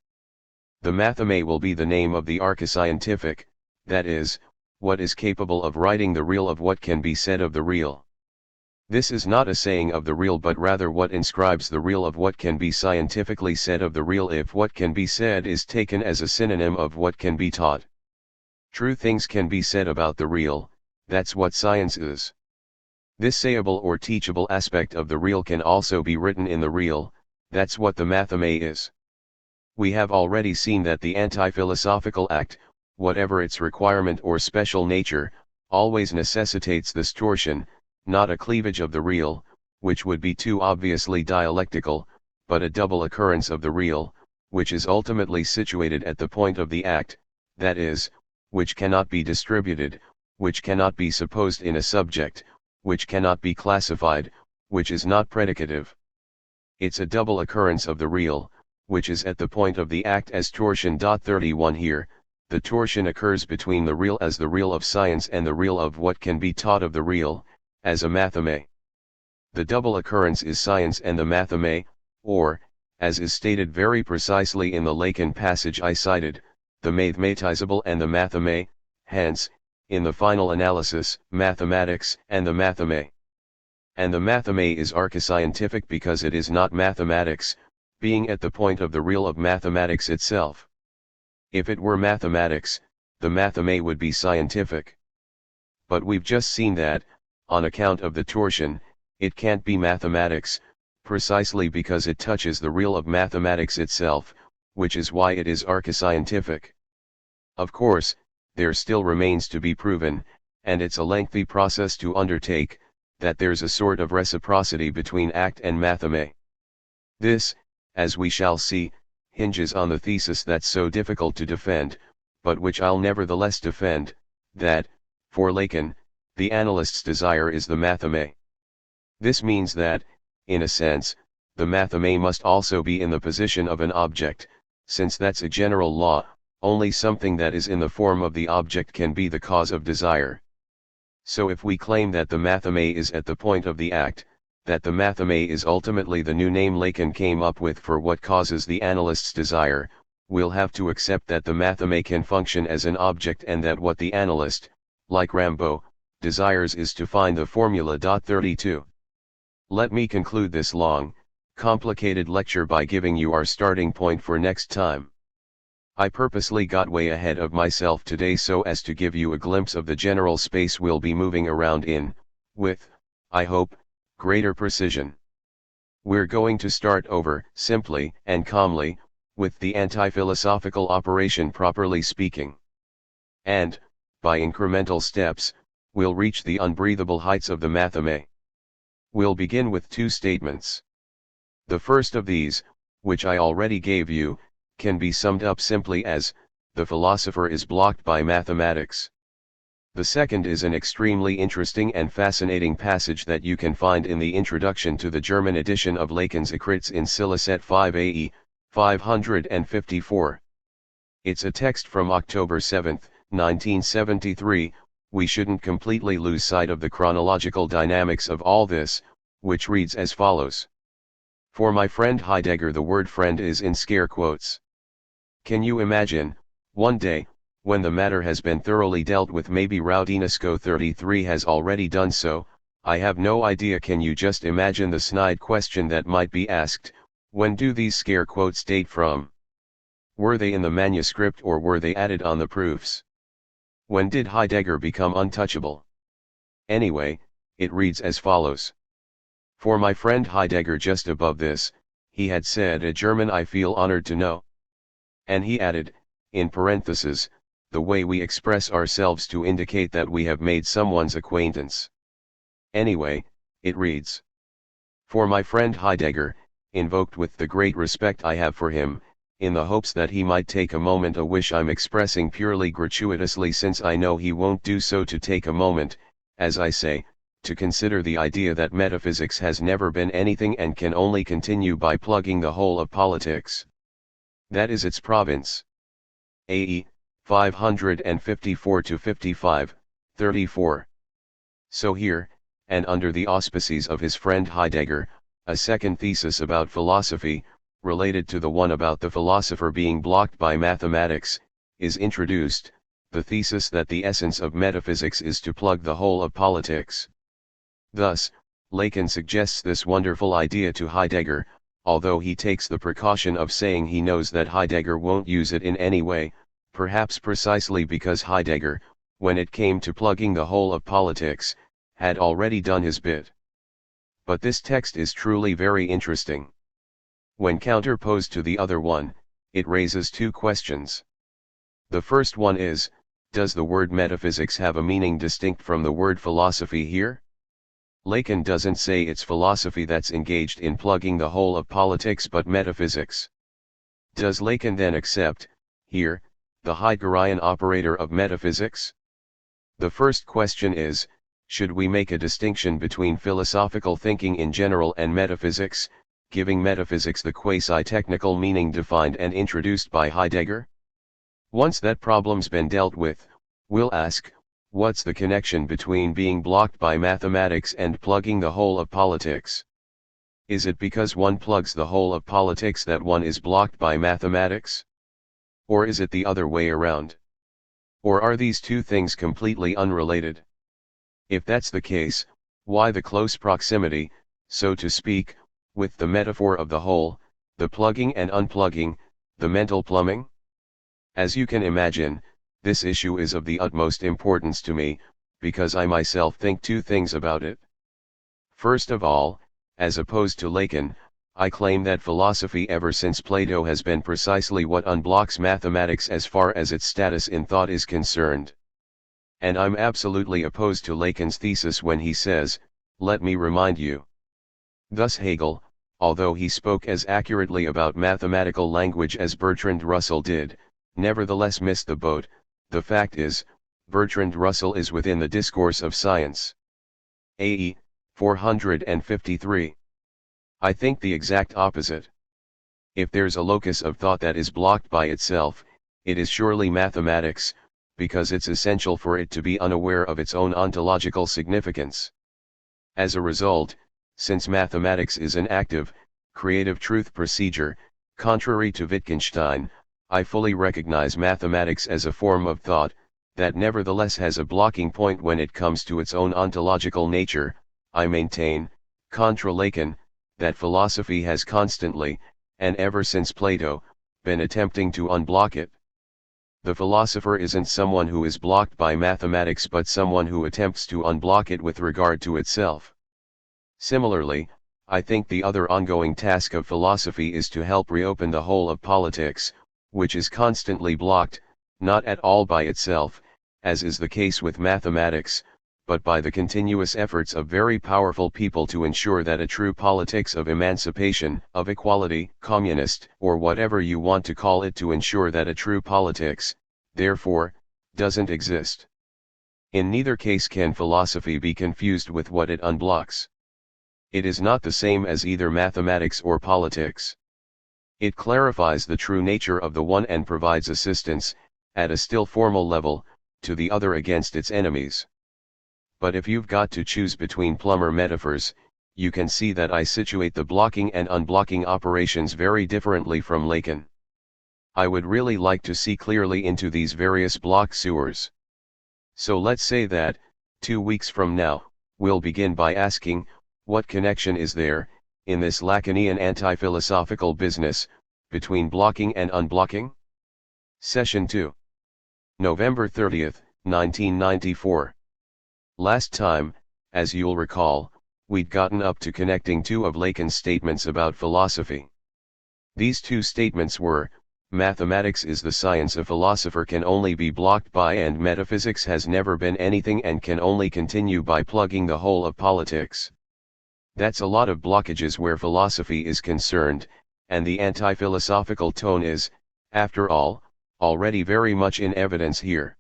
The matheme will be the name of the archiscientific, that is, what is capable of writing the real of what can be said of the real. This is not a saying of the real but rather what inscribes the real of what can be scientifically said of the real if what can be said is taken as a synonym of what can be taught. True things can be said about the real, that's what science is. This sayable or teachable aspect of the real can also be written in the real, that's what the matheme is. We have already seen that the anti-philosophical act, whatever its requirement or special nature, always necessitates this torsion, not a cleavage of the real, which would be too obviously dialectical, but a double occurrence of the real, which is ultimately situated at the point of the act, that is, which cannot be distributed, which cannot be supposed in a subject, which cannot be classified, which is not predicative. It's a double occurrence of the real, which is at the point of the act as torsion. 31 Here, the torsion occurs between the real as the real of science and the real of what can be taught of the real, as a matheme. The double occurrence is science and the matheme, or, as is stated very precisely in the Lacan passage I cited, the mathematizable and the matheme, hence, in the final analysis, mathematics and the matheme. And the matheme is archiscientific because it is not mathematics, being at the point of the real of mathematics itself. If it were mathematics, the matheme would be scientific. But we've just seen that, on account of the torsion, it can't be mathematics, precisely because it touches the real of mathematics itself, which is why it is archiscientific. Of course, there still remains to be proven, and it's a lengthy process to undertake, that there's a sort of reciprocity between act and matheme. This, as we shall see, hinges on the thesis that's so difficult to defend, but which I'll nevertheless defend, that, for Lacan, the analyst's desire is the matheme. This means that, in a sense, the matheme must also be in the position of an object, since that's a general law, only something that is in the form of the object can be the cause of desire. So if we claim that the matheme is at the point of the act, that the matheme is ultimately the new name Lacan came up with for what causes the analyst's desire, we'll have to accept that the matheme can function as an object and that what the analyst, like Rimbaud, desires is to find the formula. 32. Let me conclude this long, complicated lecture by giving you our starting point for next time. I purposely got way ahead of myself today so as to give you a glimpse of the general space we'll be moving around in, with, I hope, greater precision. We're going to start over, simply and calmly, with the anti-philosophical operation properly speaking. And, by incremental steps, we'll reach the unbreathable heights of the matheme. We'll begin with two statements. The first of these, which I already gave you, can be summed up simply as, the philosopher is blocked by mathematics. The second is an extremely interesting and fascinating passage that you can find in the introduction to the German edition of Lacan's Écrits in Silicet 5 AE, 554. It's a text from October 7, 1973, we shouldn't completely lose sight of the chronological dynamics of all this, which reads as follows. For my friend Heidegger, the word friend is in scare quotes. Can you imagine, one day, when the matter has been thoroughly dealt with, maybe Raudinesco 33 has already done so, I have no idea. Can you just imagine the snide question that might be asked, when do these scare quotes date from? Were they in the manuscript or were they added on the proofs? When did Heidegger become untouchable? Anyway, it reads as follows. For my friend Heidegger, just above this, he had said a German I feel honored to know. And he added, in parentheses, the way we express ourselves to indicate that we have made someone's acquaintance. Anyway, it reads. For my friend Heidegger, invoked with the great respect I have for him, in the hopes that he might take a moment, a wish I'm expressing purely gratuitously since I know he won't do so, to take a moment, as I say, to consider the idea that metaphysics has never been anything and can only continue by plugging the whole of politics. That is its province. AE, 554-55, 34. So here, and under the auspices of his friend Heidegger, a second thesis about philosophy, related to the one about the philosopher being blocked by mathematics, is introduced, the thesis that the essence of metaphysics is to plug the whole of politics. Thus, Lacan suggests this wonderful idea to Heidegger, although he takes the precaution of saying he knows that Heidegger won't use it in any way, perhaps precisely because Heidegger, when it came to plugging the whole of politics, had already done his bit. But this text is truly very interesting. When counterposed to the other one, it raises two questions. The first one is, does the word metaphysics have a meaning distinct from the word philosophy here? Lacan doesn't say it's philosophy that's engaged in plugging the whole of politics but metaphysics. Does Lacan then accept, here, the Heideggerian operator of metaphysics? The first question is, should we make a distinction between philosophical thinking in general and metaphysics, giving metaphysics the quasi-technical meaning defined and introduced by Heidegger? Once that problem's been dealt with, we'll ask, what's the connection between being blocked by mathematics and plugging the whole of politics? Is it because one plugs the whole of politics that one is blocked by mathematics? Or is it the other way around? Or are these two things completely unrelated? If that's the case, why the close proximity, so to speak, with the metaphor of the whole, the plugging and unplugging, the mental plumbing? As you can imagine, this issue is of the utmost importance to me, because I myself think two things about it. First of all, as opposed to Lacan, I claim that philosophy ever since Plato has been precisely what unblocks mathematics as far as its status in thought is concerned. And I'm absolutely opposed to Lacan's thesis when he says, "Let me remind you." Thus Hegel, although he spoke as accurately about mathematical language as Bertrand Russell did, nevertheless missed the boat. The fact is, Bertrand Russell is within the discourse of science. AE 453. I think the exact opposite. If there's a locus of thought that is blocked by itself, it is surely mathematics, because it's essential for it to be unaware of its own ontological significance. As a result, since mathematics is an active, creative truth procedure, contrary to Wittgenstein, I fully recognize mathematics as a form of thought, that nevertheless has a blocking point when it comes to its own ontological nature. I maintain, contra Lacan, that philosophy has constantly, and ever since Plato, been attempting to unblock it. The philosopher isn't someone who is blocked by mathematics but someone who attempts to unblock it with regard to itself. Similarly, I think the other ongoing task of philosophy is to help reopen the whole of politics, which is constantly blocked, not at all by itself, as is the case with mathematics, but by the continuous efforts of very powerful people to ensure that a true politics of emancipation, of equality, communist, or whatever you want to call it, to ensure that a true politics, therefore, doesn't exist. In neither case can philosophy be confused with what it unblocks. It is not the same as either mathematics or politics. It clarifies the true nature of the one and provides assistance, at a still formal level, to the other against its enemies. But if you've got to choose between plumber metaphors, you can see that I situate the blocking and unblocking operations very differently from Lacan. I would really like to see clearly into these various block sewers. So let's say that, 2 weeks from now, we'll begin by asking, what connection is there, in this Lacanian anti-philosophical business, between blocking and unblocking? Session 2. November 30th, 1994. Last time, as you'll recall, we'd gotten up to connecting two of Lacan's statements about philosophy. These two statements were, mathematics is the science a philosopher can only be blocked by, and metaphysics has never been anything and can only continue by plugging the whole of politics. That's a lot of blockages where philosophy is concerned, and the anti-philosophical tone is, after all, already very much in evidence here.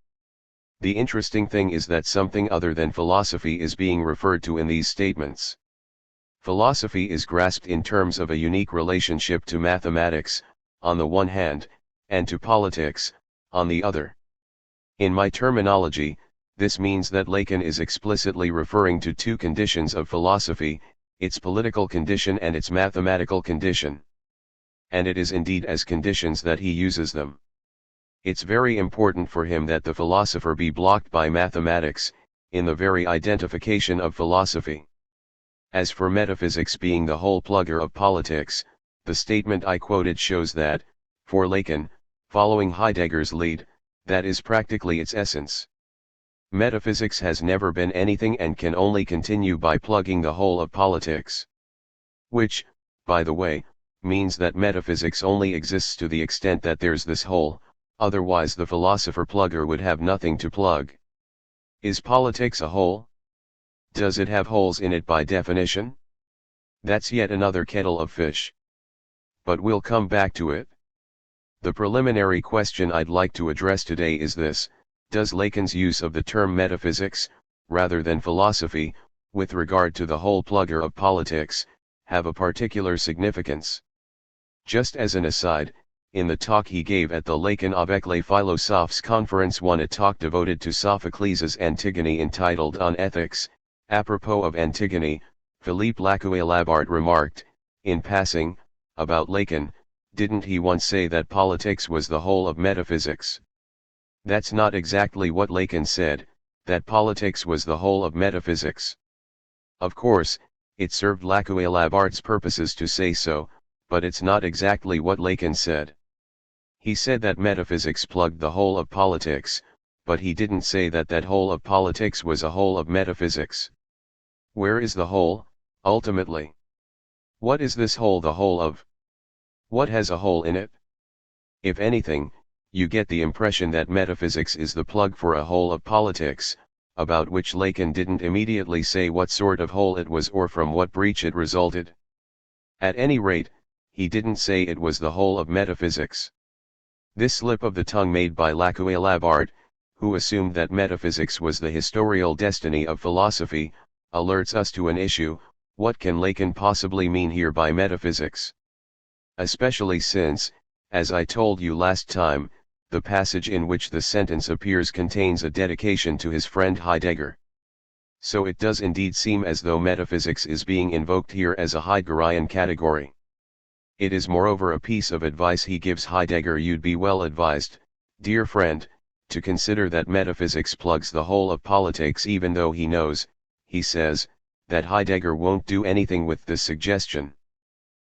The interesting thing is that something other than philosophy is being referred to in these statements. Philosophy is grasped in terms of a unique relationship to mathematics, on the one hand, and to politics, on the other. In my terminology, this means that Lacan is explicitly referring to two conditions of philosophy, its political condition and its mathematical condition. And it is indeed as conditions that he uses them. It's very important for him that the philosopher be blocked by mathematics, in the very identification of philosophy. As for metaphysics being the whole plugger of politics, the statement I quoted shows that, for Lacan, following Heidegger's lead, that is practically its essence. Metaphysics has never been anything and can only continue by plugging the whole of politics. Which, by the way, means that metaphysics only exists to the extent that there's this whole. Otherwise the philosopher plugger would have nothing to plug. Is politics a whole? Does it have holes in it by definition? That's yet another kettle of fish. But we'll come back to it. The preliminary question I'd like to address today is this: does Lacan's use of the term metaphysics, rather than philosophy, with regard to the whole plugger of politics, have a particular significance? Just as an aside, in the talk he gave at the Lacan avec les philosophes Conference 1, a talk devoted to Sophocles' Antigone entitled On Ethics, apropos of Antigone, Philippe Lacan remarked, in passing, about Lacan, didn't he once say that politics was the whole of metaphysics? That's not exactly what Lacan said, that politics was the whole of metaphysics. Of course, it served Lacan's purposes to say so, but it's not exactly what Lacan said. He said that metaphysics plugged the whole of politics, but he didn't say that that whole of politics was a whole of metaphysics. Where is the whole, ultimately? What is this whole the whole of? What has a hole in it? If anything, you get the impression that metaphysics is the plug for a whole of politics, about which Lacan didn't immediately say what sort of hole it was or from what breach it resulted. At any rate, he didn't say it was the whole of metaphysics. This slip of the tongue made by Lacan, who assumed that metaphysics was the historical destiny of philosophy, alerts us to an issue: what can Lacan possibly mean here by metaphysics? Especially since, as I told you last time, the passage in which the sentence appears contains a dedication to his friend Heidegger. So it does indeed seem as though metaphysics is being invoked here as a Heideggerian category. It is moreover a piece of advice he gives Heidegger: you'd be well advised, dear friend, to consider that metaphysics plugs the whole of politics, even though he knows, he says, that Heidegger won't do anything with this suggestion.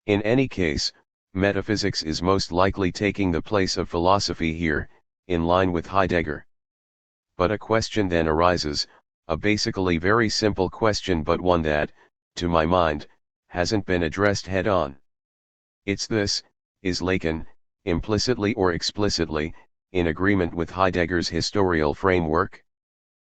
In any case, metaphysics is most likely taking the place of philosophy here, in line with Heidegger. But a question then arises, a basically very simple question, but one that, to my mind, hasn't been addressed head-on. It's this: is Lacan, implicitly or explicitly, in agreement with Heidegger's historical framework?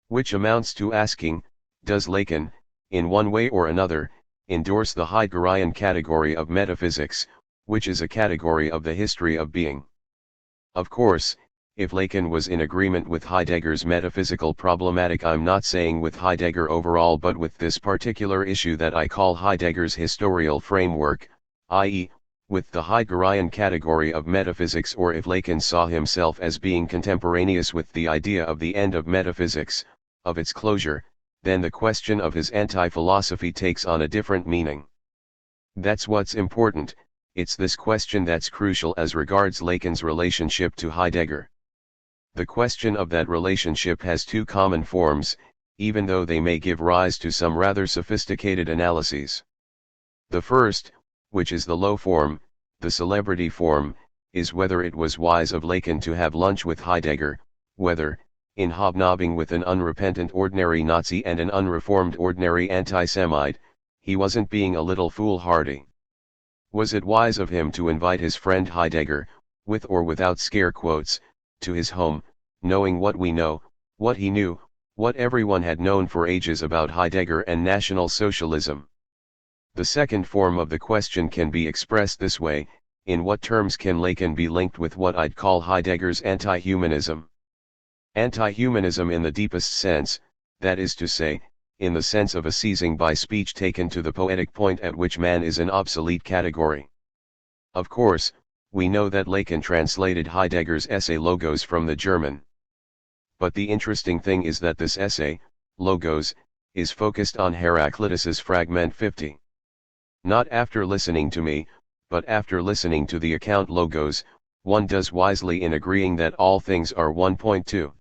Which amounts to asking, does Lacan, in one way or another, endorse the Heideggerian category of metaphysics, which is a category of the history of being? Of course, if Lacan was in agreement with Heidegger's metaphysical problematic, I'm not saying with Heidegger overall, but with this particular issue that I call Heidegger's historical framework, i.e., with the Heideggerian category of metaphysics, or if Lacan saw himself as being contemporaneous with the idea of the end of metaphysics, of its closure, then the question of his anti-philosophy takes on a different meaning. That's what's important. It's this question that's crucial as regards Lacan's relationship to Heidegger. The question of that relationship has two common forms, even though they may give rise to some rather sophisticated analyses. The first, which is the low form, the celebrity form, is whether it was wise of Lacan to have lunch with Heidegger, whether, in hobnobbing with an unrepentant ordinary Nazi and an unreformed ordinary anti-Semite, he wasn't being a little foolhardy. Was it wise of him to invite his friend Heidegger, with or without scare quotes, to his home, knowing what we know, what he knew, what everyone had known for ages about Heidegger and National Socialism? The second form of the question can be expressed this way: in what terms can Lacan be linked with what I'd call Heidegger's anti-humanism? Anti-humanism in the deepest sense, that is to say, in the sense of a seizing by speech taken to the poetic point at which man is an obsolete category. Of course, we know that Lacan translated Heidegger's essay Logos from the German. But the interesting thing is that this essay, Logos, is focused on Heraclitus's Fragment 50. Not after listening to me, but after listening to the account Logos, one does wisely in agreeing that all things are 1.2.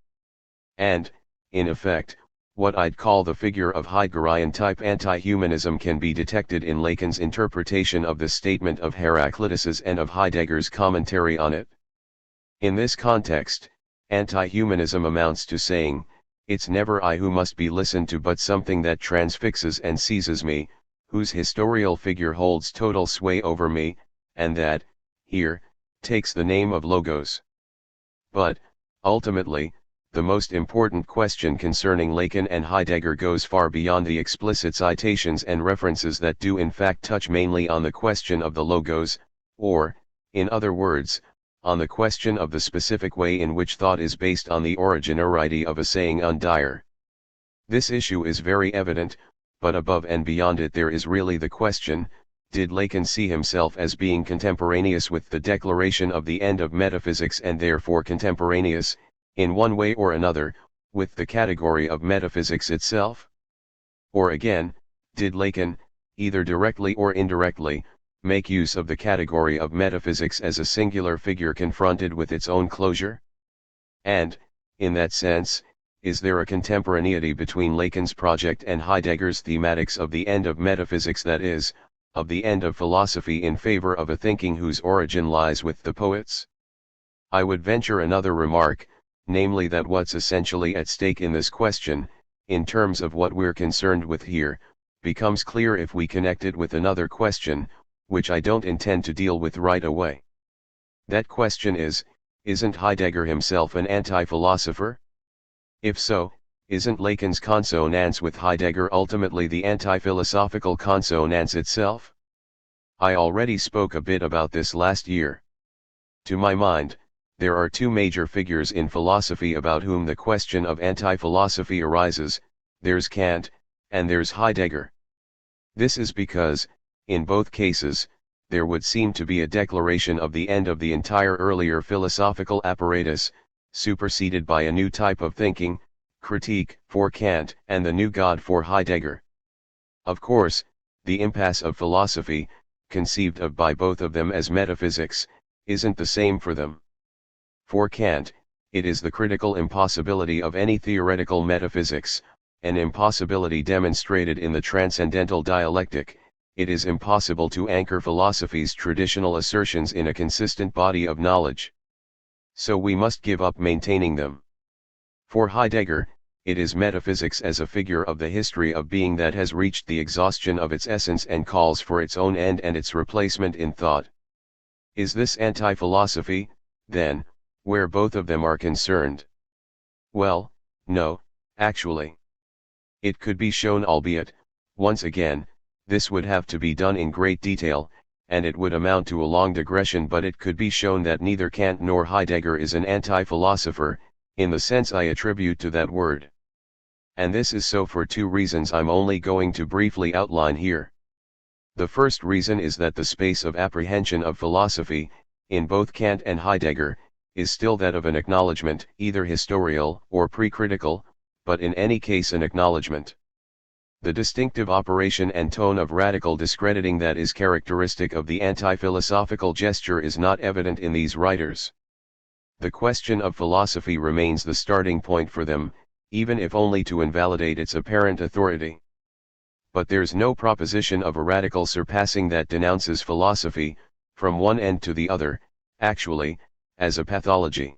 And, in effect, what I'd call the figure of Heideggerian type anti-humanism can be detected in Lacan's interpretation of the statement of Heraclitus's and of Heidegger's commentary on it. In this context, anti-humanism amounts to saying, it's never I who must be listened to but something that transfixes and seizes me, whose historical figure holds total sway over me, and that, here, takes the name of Logos. But, ultimately, the most important question concerning Lacan and Heidegger goes far beyond the explicit citations and references that do in fact touch mainly on the question of the Logos, or, in other words, on the question of the specific way in which thought is based on the originarity of a saying undire. This issue is very evident, but above and beyond it there is really the question, did Lacan see himself as being contemporaneous with the declaration of the end of metaphysics and therefore contemporaneous, in one way or another, with the category of metaphysics itself? Or again, did Lacan, either directly or indirectly, make use of the category of metaphysics as a singular figure confronted with its own closure? And, in that sense, is there a contemporaneity between Lacan's project and Heidegger's thematics of the end of metaphysics, that is, of the end of philosophy in favor of a thinking whose origin lies with the poets? I would venture another remark, namely that what's essentially at stake in this question, in terms of what we're concerned with here, becomes clear if we connect it with another question, which I don't intend to deal with right away. That question is, isn't Heidegger himself an anti-philosopher? If so, isn't Lacan's consonance with Heidegger ultimately the anti-philosophical consonance itself? I already spoke a bit about this last year. To my mind, there are two major figures in philosophy about whom the question of anti-philosophy arises, there's Kant, and there's Heidegger. This is because, in both cases, there would seem to be a declaration of the end of the entire earlier philosophical apparatus, superseded by a new type of thinking, critique, for Kant, and the new God for Heidegger. Of course, the impasse of philosophy, conceived of by both of them as metaphysics, isn't the same for them. For Kant, it is the critical impossibility of any theoretical metaphysics, an impossibility demonstrated in the transcendental dialectic. It is impossible to anchor philosophy's traditional assertions in a consistent body of knowledge. So we must give up maintaining them. For Heidegger, it is metaphysics as a figure of the history of being that has reached the exhaustion of its essence and calls for its own end and its replacement in thought. Is this anti-philosophy, then, where both of them are concerned? Well, no, actually. It could be shown, albeit, once again, this would have to be done in great detail, and it would amount to a long digression, but it could be shown that neither Kant nor Heidegger is an anti-philosopher, in the sense I attribute to that word. And this is so for two reasons I'm only going to briefly outline here. The first reason is that the space of apprehension of philosophy, in both Kant and Heidegger, is still that of an acknowledgement, either historical or pre-critical, but in any case an acknowledgement. The distinctive operation and tone of radical discrediting that is characteristic of the anti-philosophical gesture is not evident in these writers. The question of philosophy remains the starting point for them, even if only to invalidate its apparent authority. But there's no proposition of a radical surpassing that denounces philosophy, from one end to the other, actually, as a pathology.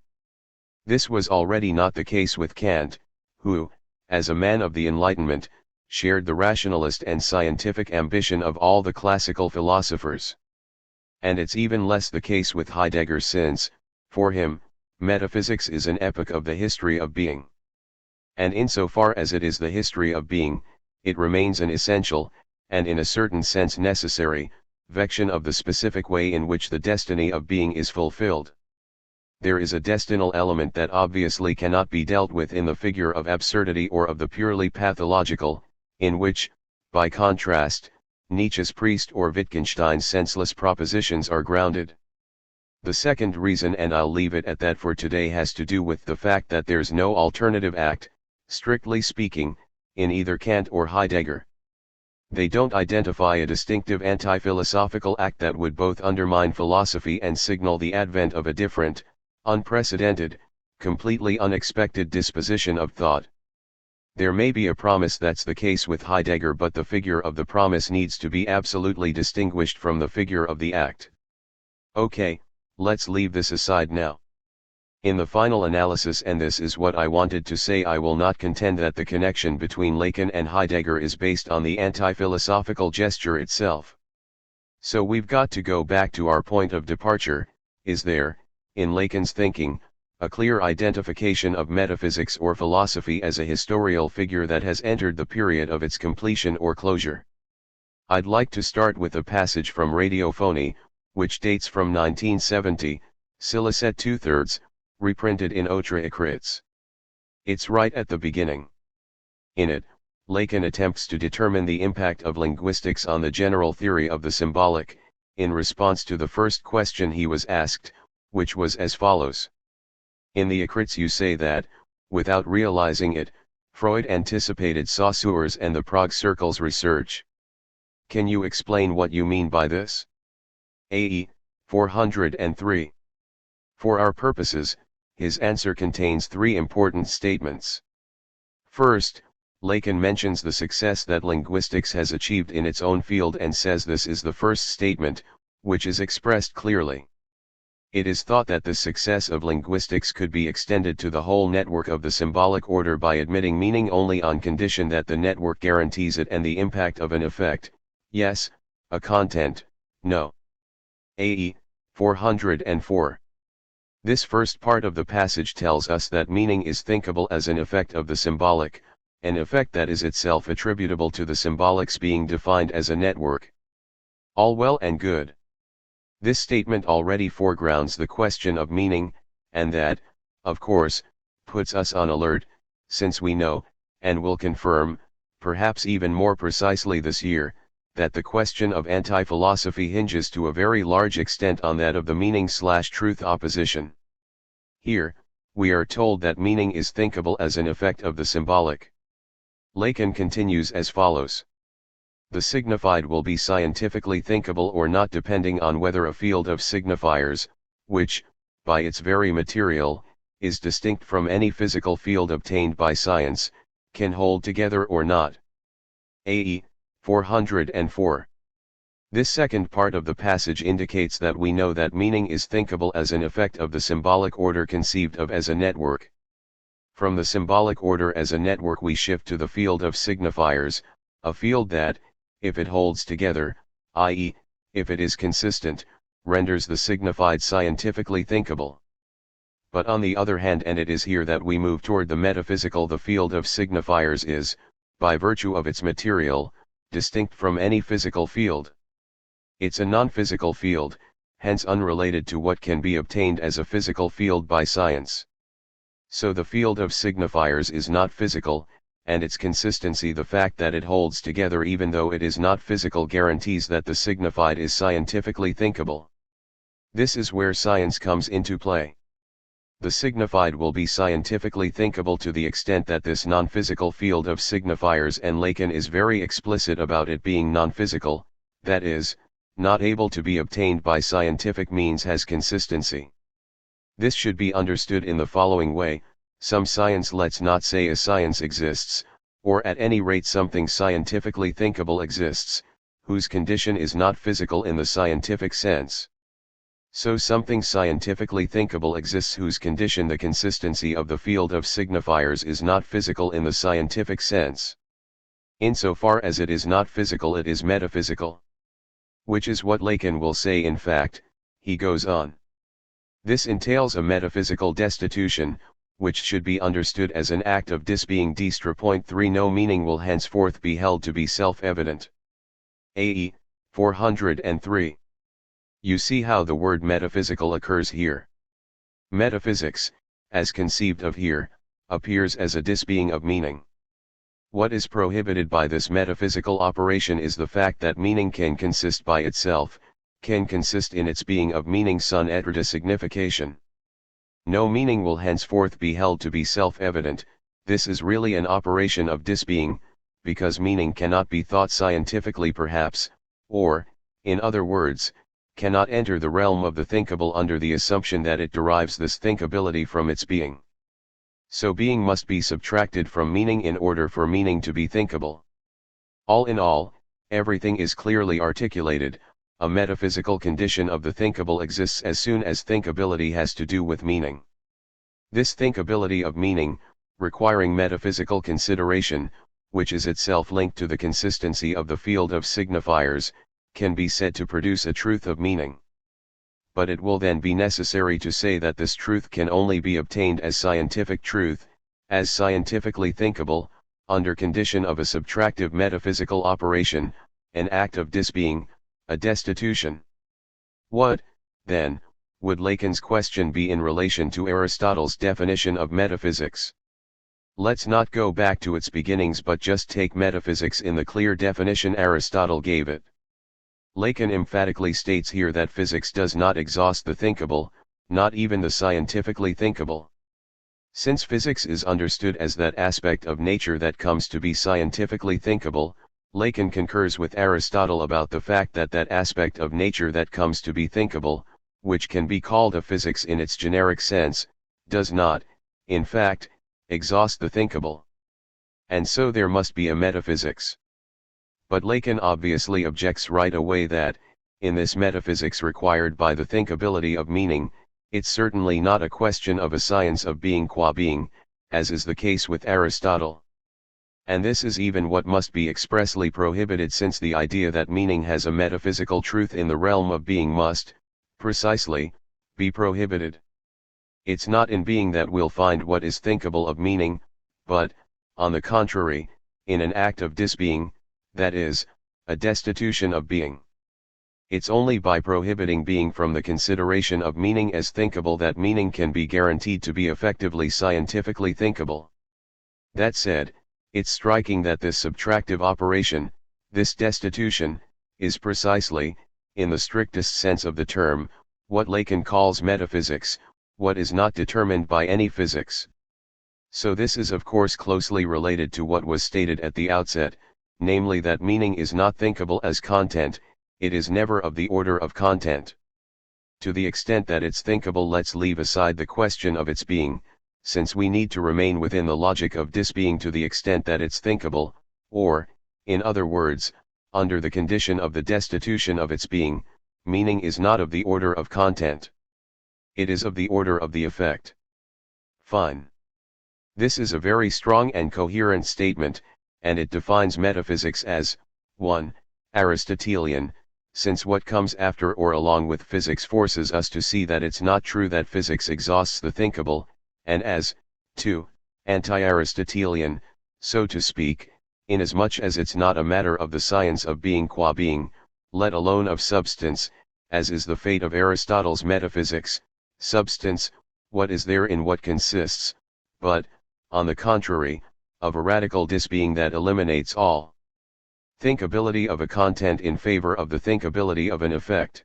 This was already not the case with Kant, who, as a man of the Enlightenment, shared the rationalist and scientific ambition of all the classical philosophers. And it's even less the case with Heidegger since, for him, metaphysics is an epoch of the history of being. And insofar as it is the history of being, it remains an essential, and in a certain sense necessary, vection of the specific way in which the destiny of being is fulfilled. There is a destinal element that obviously cannot be dealt with in the figure of absurdity or of the purely pathological, in which, by contrast, Nietzsche's priest or Wittgenstein's senseless propositions are grounded. The second reason, and I'll leave it at that for today, has to do with the fact that there's no alternative act, strictly speaking, in either Kant or Heidegger. They don't identify a distinctive anti-philosophical act that would both undermine philosophy and signal the advent of a different, unprecedented, completely unexpected disposition of thought. There may be a promise that's the case with Heidegger, but the figure of the promise needs to be absolutely distinguished from the figure of the act. Okay, let's leave this aside now. In the final analysis, and this is what I wanted to say, I will not contend that the connection between Lacan and Heidegger is based on the anti-philosophical gesture itself. So we've got to go back to our point of departure. Is there, in Lacan's thinking, a clear identification of metaphysics or philosophy as a historical figure that has entered the period of its completion or closure? I'd like to start with a passage from Radiophony, which dates from 1970, Silicet 2/3, reprinted in Autres Écrits. It's right at the beginning. In it, Lacan attempts to determine the impact of linguistics on the general theory of the symbolic, in response to the first question he was asked, which was as follows. In the Écrits you say that, without realizing it, Freud anticipated Saussure's and the Prague Circle's research. Can you explain what you mean by this? AE 403. For our purposes, his answer contains three important statements. First, Lacan mentions the success that linguistics has achieved in its own field and says this is the first statement, which is expressed clearly. It is thought that the success of linguistics could be extended to the whole network of the symbolic order by admitting meaning only on condition that the network guarantees it and the impact of an effect, yes, a content, no. AE 404. This first part of the passage tells us that meaning is thinkable as an effect of the symbolic, an effect that is itself attributable to the symbolics being defined as a network. All well and good. This statement already foregrounds the question of meaning, and that, of course, puts us on alert, since we know, and will confirm, perhaps even more precisely this year, that the question of anti-philosophy hinges to a very large extent on that of the meaning/truth opposition. Here, we are told that meaning is thinkable as an effect of the symbolic. Lacan continues as follows. The signified will be scientifically thinkable or not depending on whether a field of signifiers, which, by its very material, is distinct from any physical field obtained by science, can hold together or not. AE 404. This second part of the passage indicates that we know that meaning is thinkable as an effect of the symbolic order conceived of as a network. From the symbolic order as a network we shift to the field of signifiers, a field that, if it holds together, i.e., if it is consistent, renders the signified scientifically thinkable. But on the other hand, and it is here that we move toward the metaphysical, the field of signifiers is, by virtue of its material, distinct from any physical field. It's a non-physical field, hence unrelated to what can be obtained as a physical field by science. So the field of signifiers is not physical, and its consistency, the fact that it holds together even though it is not physical, guarantees that the signified is scientifically thinkable. This is where science comes into play. The signified will be scientifically thinkable to the extent that this non-physical field of signifiers, and Lacan is very explicit about it being non-physical, that is, not able to be obtained by scientific means, has consistency. This should be understood in the following way: some science, let's not say a science, exists, or at any rate something scientifically thinkable exists, whose condition is not physical in the scientific sense. So something scientifically thinkable exists whose condition, the consistency of the field of signifiers, is not physical in the scientific sense. Insofar as it is not physical, it is metaphysical. Which is what Lacan will say. In fact, he goes on. This entails a metaphysical destitution, which should be understood as an act of disbeing. D*3 No meaning will henceforth be held to be self-evident. AE 403. You see how the word metaphysical occurs here. Metaphysics, as conceived of here, appears as a disbeing of meaning. What is prohibited by this metaphysical operation is the fact that meaning can consist by itself, can consist in its being of meaning son être de signification. No meaning will henceforth be held to be self-evident. This is really an operation of disbeing, because meaning cannot be thought scientifically perhaps, or, in other words, cannot enter the realm of the thinkable under the assumption that it derives this thinkability from its being. So being must be subtracted from meaning in order for meaning to be thinkable. All in all, everything is clearly articulated. A metaphysical condition of the thinkable exists as soon as thinkability has to do with meaning. This thinkability of meaning, requiring metaphysical consideration, which is itself linked to the consistency of the field of signifiers, can be said to produce a truth of meaning. But it will then be necessary to say that this truth can only be obtained as scientific truth, as scientifically thinkable, under condition of a subtractive metaphysical operation, an act of disbeing, a destitution. What, then, would Lacan's question be in relation to Aristotle's definition of metaphysics? Let's not go back to its beginnings but just take metaphysics in the clear definition Aristotle gave it. Lacan emphatically states here that physics does not exhaust the thinkable, not even the scientifically thinkable. Since physics is understood as that aspect of nature that comes to be scientifically thinkable, Lacan concurs with Aristotle about the fact that that aspect of nature that comes to be thinkable, which can be called a physics in its generic sense, does not, in fact, exhaust the thinkable. And so there must be a metaphysics. But Lacan obviously objects right away that, in this metaphysics required by the thinkability of meaning, it's certainly not a question of a science of being qua being, as is the case with Aristotle. And this is even what must be expressly prohibited, since the idea that meaning has a metaphysical truth in the realm of being must, precisely, be prohibited. It's not in being that we'll find what is thinkable of meaning, but, on the contrary, in an act of disbeing, that is, a destitution of being. It's only by prohibiting being from the consideration of meaning as thinkable that meaning can be guaranteed to be effectively scientifically thinkable. That said, it's striking that this subtractive operation, this destitution, is precisely, in the strictest sense of the term, what Lacan calls metaphysics, what is not determined by any physics. So this is of course closely related to what was stated at the outset, namely that meaning is not thinkable as content, it is never of the order of content. To the extent that it's thinkable, let's leave aside the question of its being, since we need to remain within the logic of disbeing to the extent that it's thinkable, or, in other words, under the condition of the destitution of its being, meaning is not of the order of content. It is of the order of the effect. Fine. This is a very strong and coherent statement, and it defines metaphysics as 1. Aristotelian, since what comes after or along with physics forces us to see that it's not true that physics exhausts the thinkable, and as 2. Anti-Aristotelian, so to speak, inasmuch as it's not a matter of the science of being qua being, let alone of substance, as is the fate of Aristotle's metaphysics, substance, what is there in what consists, but, on the contrary, of a radical disbeing that eliminates all thinkability of a content in favor of the thinkability of an effect.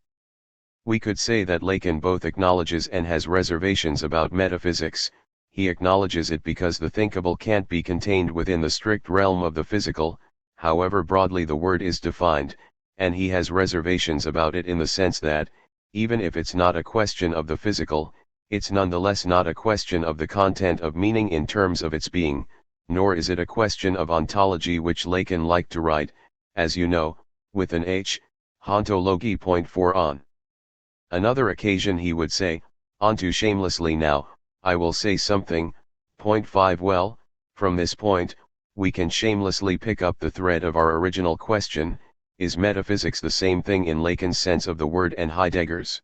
We could say that Lacan both acknowledges and has reservations about metaphysics. He acknowledges it because the thinkable can't be contained within the strict realm of the physical, however broadly the word is defined, and he has reservations about it in the sense that, even if it's not a question of the physical, it's nonetheless not a question of the content of meaning in terms of its being, nor is it a question of ontology, which Lacan liked to write, as you know, with an H, ontology. Point 4 on another occasion he would say, onto shamelessly now, I will say something. Point 5 Well, from this point, we can shamelessly pick up the thread of our original question, is metaphysics the same thing in Lacan's sense of the word and Heidegger's?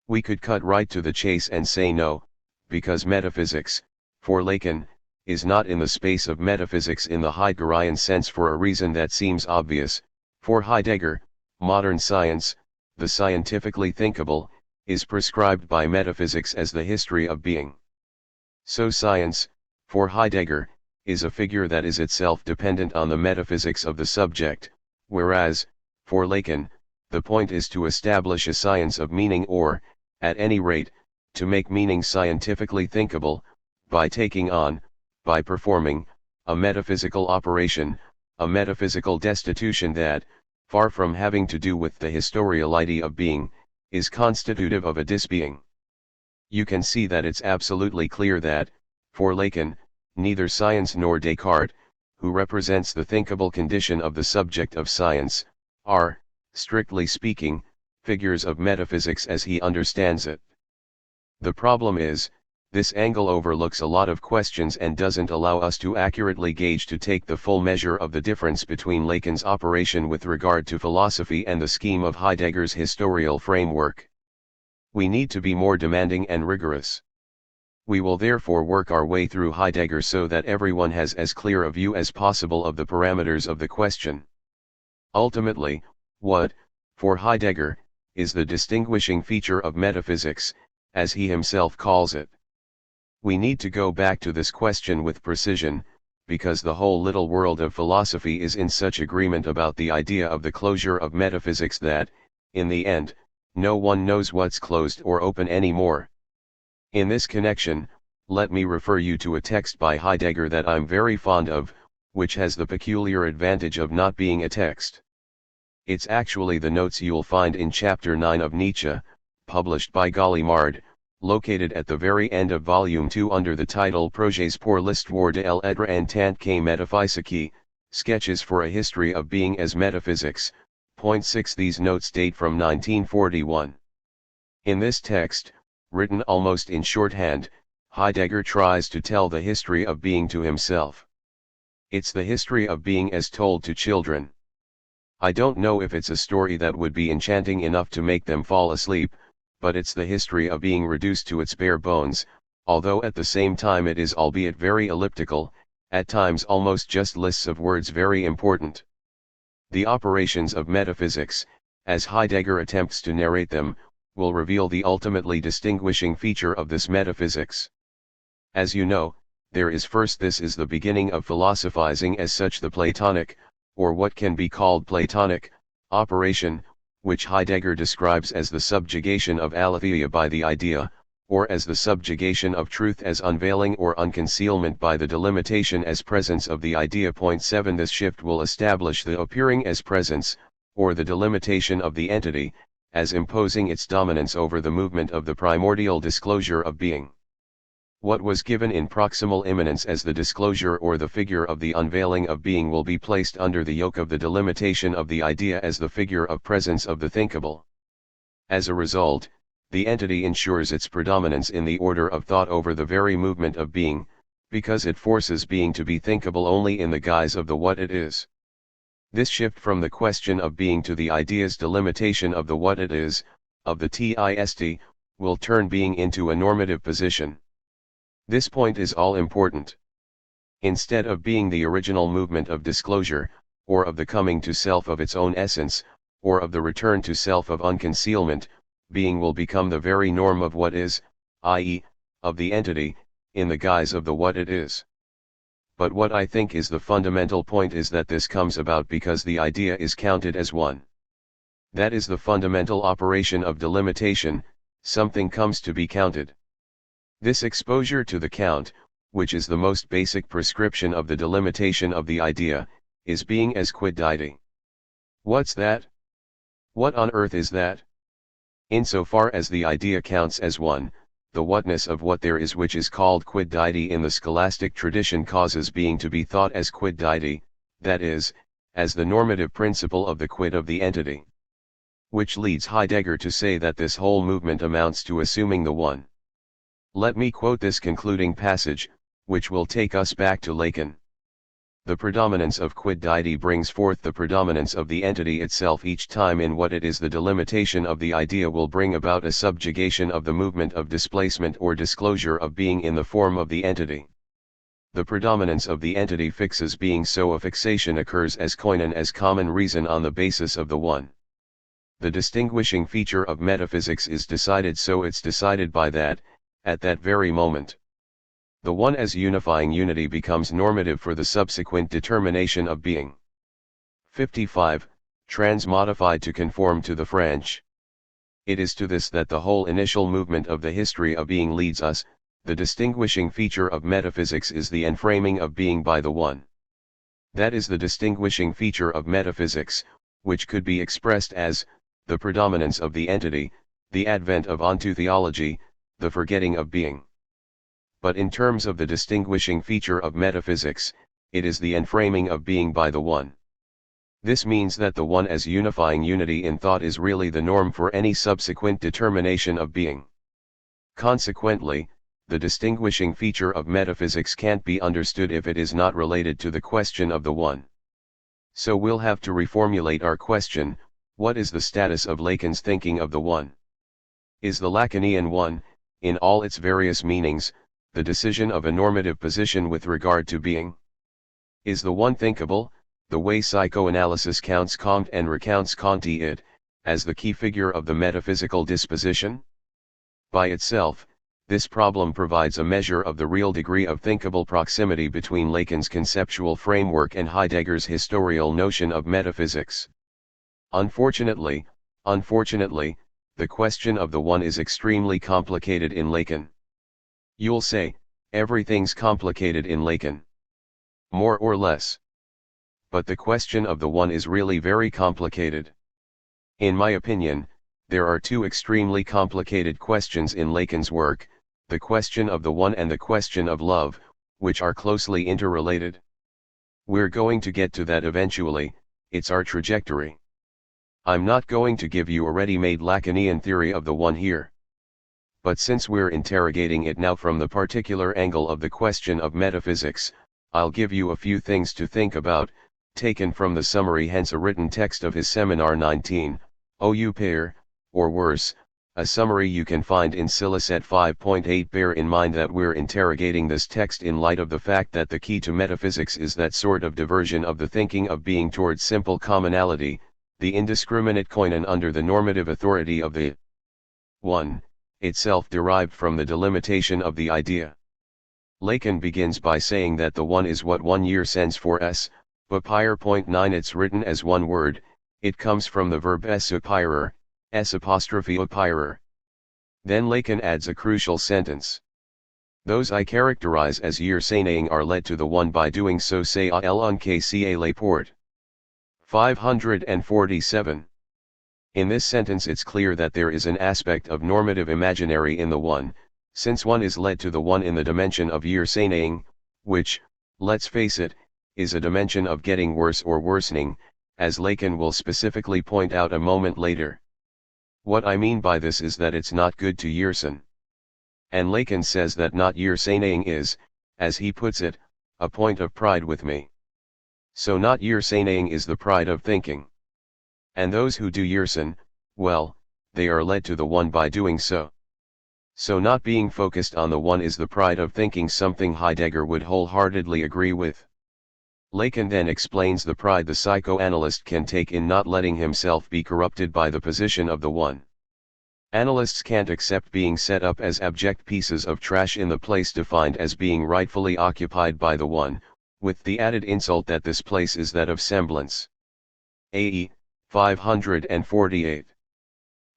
We could cut right to the chase and say no, because metaphysics, for Lacan, is not in the space of metaphysics in the Heideggerian sense for a reason that seems obvious. For Heidegger, modern science, the scientifically thinkable, is prescribed by metaphysics as the history of being. So science, for Heidegger, is a figure that is itself dependent on the metaphysics of the subject, whereas, for Lacan, the point is to establish a science of meaning, or, at any rate, to make meaning scientifically thinkable, by taking on, by performing, a metaphysical operation, a metaphysical destitution that, far from having to do with the historiality of being, is constitutive of a disbeing. You can see that it's absolutely clear that, for Lacan, neither science nor Descartes, who represents the thinkable condition of the subject of science, are, strictly speaking, figures of metaphysics as he understands it. The problem is, this angle overlooks a lot of questions and doesn't allow us to accurately gauge to take the full measure of the difference between Lacan's operation with regard to philosophy and the scheme of Heidegger's historial framework. We need to be more demanding and rigorous. We will therefore work our way through Heidegger so that everyone has as clear a view as possible of the parameters of the question. Ultimately, what, for Heidegger, is the distinguishing feature of metaphysics, as he himself calls it. We need to go back to this question with precision, because the whole little world of philosophy is in such agreement about the idea of the closure of metaphysics that, in the end, no one knows what's closed or open anymore. In this connection, let me refer you to a text by Heidegger that I'm very fond of, which has the peculiar advantage of not being a text. It's actually the notes you'll find in Chapter 9 of Nietzsche, published by Gallimard, located at the very end of Volume 2 under the title Projets pour l'histoire de l'être en tant que métaphysique, Sketches for a History of Being as Metaphysics. Point 6. These notes date from 1941. In this text, written almost in shorthand, Heidegger tries to tell the history of being to himself. It's the history of being as told to children. I don't know if it's a story that would be enchanting enough to make them fall asleep, but it's the history of being reduced to its bare bones, although at the same time it is albeit very elliptical, at times almost just lists of words very important. The operations of metaphysics, as Heidegger attempts to narrate them, will reveal the ultimately distinguishing feature of this metaphysics. As you know, there is first this is the beginning of philosophizing as such the Platonic, or what can be called Platonic, operation, which Heidegger describes as the subjugation of aletheia by the idea, or as the subjugation of truth as unveiling or unconcealment by the delimitation as presence of the idea. Point 7. This shift will establish the appearing as presence, or the delimitation of the entity, as imposing its dominance over the movement of the primordial disclosure of being. What was given in proximal immanence as the disclosure or the figure of the unveiling of being will be placed under the yoke of the delimitation of the idea as the figure of presence of the thinkable. As a result, the entity ensures its predominance in the order of thought over the very movement of being, because it forces being to be thinkable only in the guise of the what it is. This shift from the question of being to the idea's delimitation of the what it is, of the THIRD, will turn being into a normative position. This point is all important. Instead of being the original movement of disclosure, or of the coming to self of its own essence, or of the return to self of unconcealment, being will become the very norm of what is, i.e., of the entity, in the guise of the what it is. But what I think is the fundamental point is that this comes about because the idea is counted as one. That is the fundamental operation of delimitation, something comes to be counted. This exposure to the count, which is the most basic prescription of the delimitation of the idea, is being as quid deity. What's that? What on earth is that? Insofar as the idea counts as one, the whatness of what there is which is called quid deity in the scholastic tradition causes being to be thought as quid deity, that is, as the normative principle of the quid of the entity. Which leads Heidegger to say that this whole movement amounts to assuming the one. Let me quote this concluding passage, which will take us back to Lacan. The predominance of quid deity brings forth the predominance of the entity itself each time in what it is the delimitation of the idea will bring about a subjugation of the movement of displacement or disclosure of being in the form of the entity. The predominance of the entity fixes being so a fixation occurs as koinon as common reason on the basis of the one. The distinguishing feature of metaphysics is decided so it's decided by that, at that very moment. The one as unifying unity becomes normative for the subsequent determination of being. 55. Transmodified to conform to the French. It is to this that the whole initial movement of the history of being leads us. The distinguishing feature of metaphysics is the enframing of being by the one. That is the distinguishing feature of metaphysics, which could be expressed as, the predominance of the entity, the advent of ontotheology, the forgetting of being. But in terms of the distinguishing feature of metaphysics, it is the enframing of being by the one. This means that the one as unifying unity in thought is really the norm for any subsequent determination of being. Consequently, the distinguishing feature of metaphysics can't be understood if it is not related to the question of the one. So we'll have to reformulate our question: what is the status of Lacan's thinking of the one? Is the Lacanian one, in all its various meanings, the decision of a normative position with regard to being? Is the one thinkable, the way psychoanalysis counts Comte and recounts Conti it, as the key figure of the metaphysical disposition? By itself, this problem provides a measure of the real degree of thinkable proximity between Lacan's conceptual framework and Heidegger's historical notion of metaphysics. Unfortunately, the question of the one is extremely complicated in Lacan. You'll say, everything's complicated in Lacan. More or less. But the question of the one is really very complicated. In my opinion, there are two extremely complicated questions in Lacan's work, the question of the one and the question of love, which are closely interrelated. We're going to get to that eventually, it's our trajectory. I'm not going to give you a ready-made Lacanian theory of the one here. But since we're interrogating it now from the particular angle of the question of metaphysics, I'll give you a few things to think about, taken from the summary hence a written text of his Seminar 19, ou pair, or worse, a summary you can find in Silicet 5.8. Bear in mind that we're interrogating this text in light of the fact that the key to metaphysics is that sort of diversion of the thinking of being towards simple commonality, the indiscriminate koinon under the normative authority of the one, itself derived from the delimitation of the idea. Lacan begins by saying that the one is what 1 year sends for s, Bapire.9. It's written as one word, it comes from the verb s-apirer, s''apirer. Then Lacan adds a crucial sentence. Those I characterize as year saying are led to the one by doing so say à l'nkca les portes. 547. In this sentence it's clear that there is an aspect of normative imaginary in the one, since one is led to the one in the dimension of year saying, which, let's face it, is a dimension of getting worse or worsening, as Lacan will specifically point out a moment later. What I mean by this is that it's not good to yersin. And Lacan says that not yersaning is, as he puts it, a point of pride with me. So not yersaning is the pride of thinking. And those who do yersin, well, they are led to the one by doing so. So not being focused on the one is the pride of thinking, something Heidegger would wholeheartedly agree with. Lacan then explains the pride the psychoanalyst can take in not letting himself be corrupted by the position of the one. Analysts can't accept being set up as abject pieces of trash in the place defined as being rightfully occupied by the one, with the added insult that this place is that of semblance. AE 548.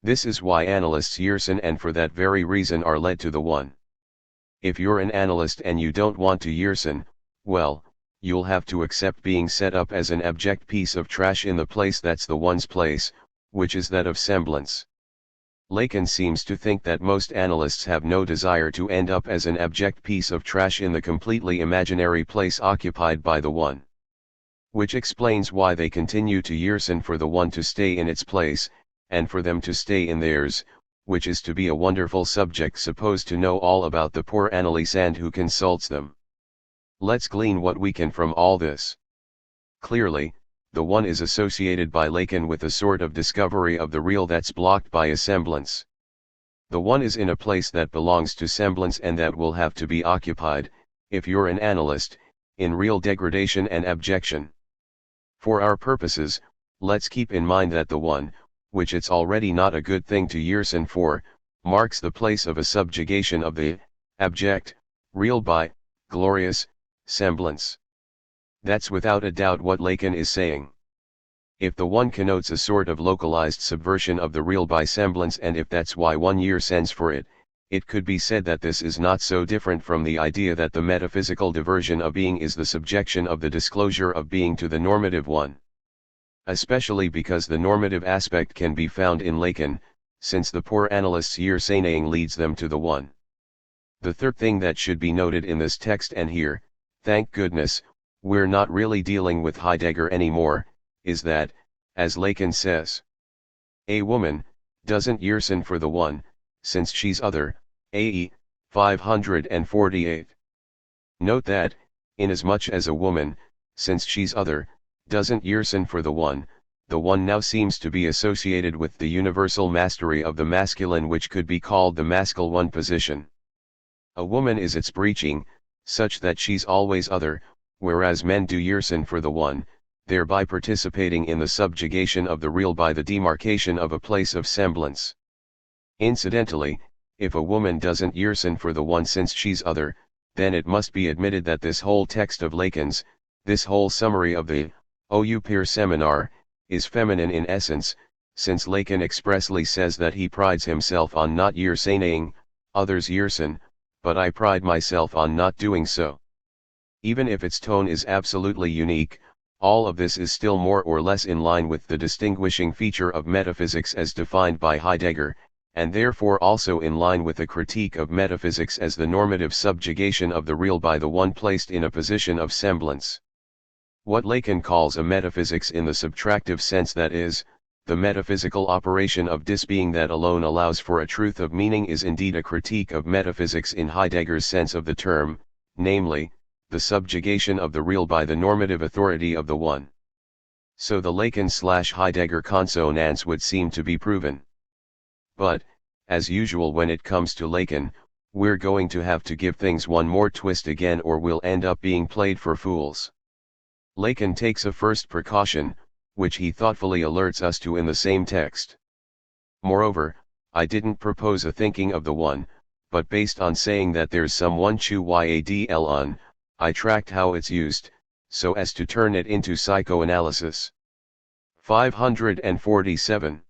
This is why analysts yersin and for that very reason are led to the one. If you're an analyst and you don't want to yersin, well, you'll have to accept being set up as an abject piece of trash in the place that's the one's place, which is that of semblance. Lacan seems to think that most analysts have no desire to end up as an abject piece of trash in the completely imaginary place occupied by the one. Which explains why they continue to yersin for the one to stay in its place, and for them to stay in theirs, which is to be a wonderful subject supposed to know all about the poor analysand who consults them. Let's glean what we can from all this. Clearly, the one is associated by Lacan with a sort of discovery of the real that's blocked by a semblance. The one is in a place that belongs to semblance and that will have to be occupied, if you're an analyst, in real degradation and abjection. For our purposes, let's keep in mind that the one, which it's already not a good thing to yersin for, marks the place of a subjugation of the abject, real by glorious semblance. That's without a doubt what Lacan is saying. If the one connotes a sort of localized subversion of the real by semblance, and if that's why 1 year sends for it, it could be said that this is not so different from the idea that the metaphysical diversion of being is the subjection of the disclosure of being to the normative one. Especially because the normative aspect can be found in Lacan, since the poor analyst's yersaning leads them to the one. The third thing that should be noted in this text, and here, thank goodness, we're not really dealing with Heidegger anymore, is that, as Lacan says, a woman doesn't yersin for the one, since she's other, AE 548. Note that, inasmuch as a woman, since she's other, doesn't yersin for the one now seems to be associated with the universal mastery of the masculine, which could be called the maskil one position. A woman is its breaching, such that she's always other, whereas men do yersin for the one, thereby participating in the subjugation of the real by the demarcation of a place of semblance. Incidentally, if a woman doesn't yearn for the one since she's other, then it must be admitted that this whole text of Lacan's, this whole summary of the Ou Père Seminar, is feminine in essence, since Lacan expressly says that he prides himself on not yearning, others yearn, but I pride myself on not doing so. Even if its tone is absolutely unique, all of this is still more or less in line with the distinguishing feature of metaphysics as defined by Heidegger, and therefore also in line with the critique of metaphysics as the normative subjugation of the real by the one placed in a position of semblance. What Lacan calls a metaphysics in the subtractive sense, that is, the metaphysical operation of disbeing that alone allows for a truth of meaning, is indeed a critique of metaphysics in Heidegger's sense of the term, namely, the subjugation of the real by the normative authority of the one. So the Lacan/Heidegger consonance would seem to be proven. But, as usual when it comes to Lacan, we're going to have to give things one more twist again, or we'll end up being played for fools. Lacan takes a first precaution, which he thoughtfully alerts us to in the same text. Moreover, I didn't propose a thinking of the one, but based on saying that there's some one chu yadl on, I tracked how it's used, so as to turn it into psychoanalysis. 547.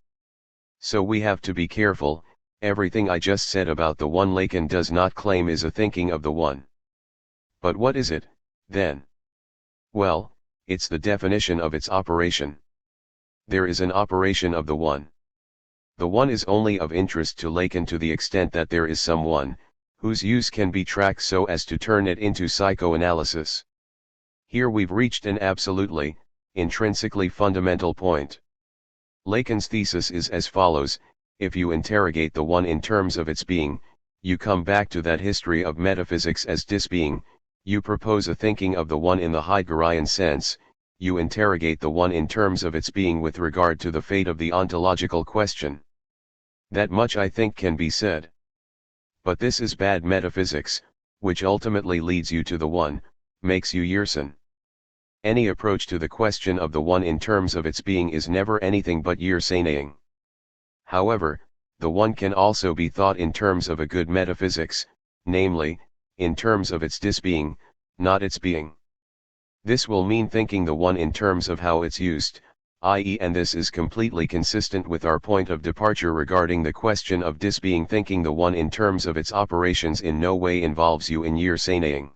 So we have to be careful. Everything I just said about the one Lacan does not claim is a thinking of the one. But what is it, then? Well, it's the definition of its operation. There is an operation of the one. The one is only of interest to Lacan to the extent that there is some one, whose use can be tracked so as to turn it into psychoanalysis. Here we've reached an absolutely, intrinsically fundamental point. Lacan's thesis is as follows: if you interrogate the one in terms of its being, you come back to that history of metaphysics as disbeing, you propose a thinking of the one in the Heideggerian sense, you interrogate the one in terms of its being with regard to the fate of the ontological question. That much I think can be said. But this is bad metaphysics, which ultimately leads you to the one, makes you yearn. Any approach to the question of the one in terms of its being is never anything but yearning. However, the one can also be thought in terms of a good metaphysics, namely, in terms of its disbeing, not its being. This will mean thinking the one in terms of how it's used, i.e., and this is completely consistent with our point of departure regarding the question of disbeing. Thinking the one in terms of its operations in no way involves you in yearning.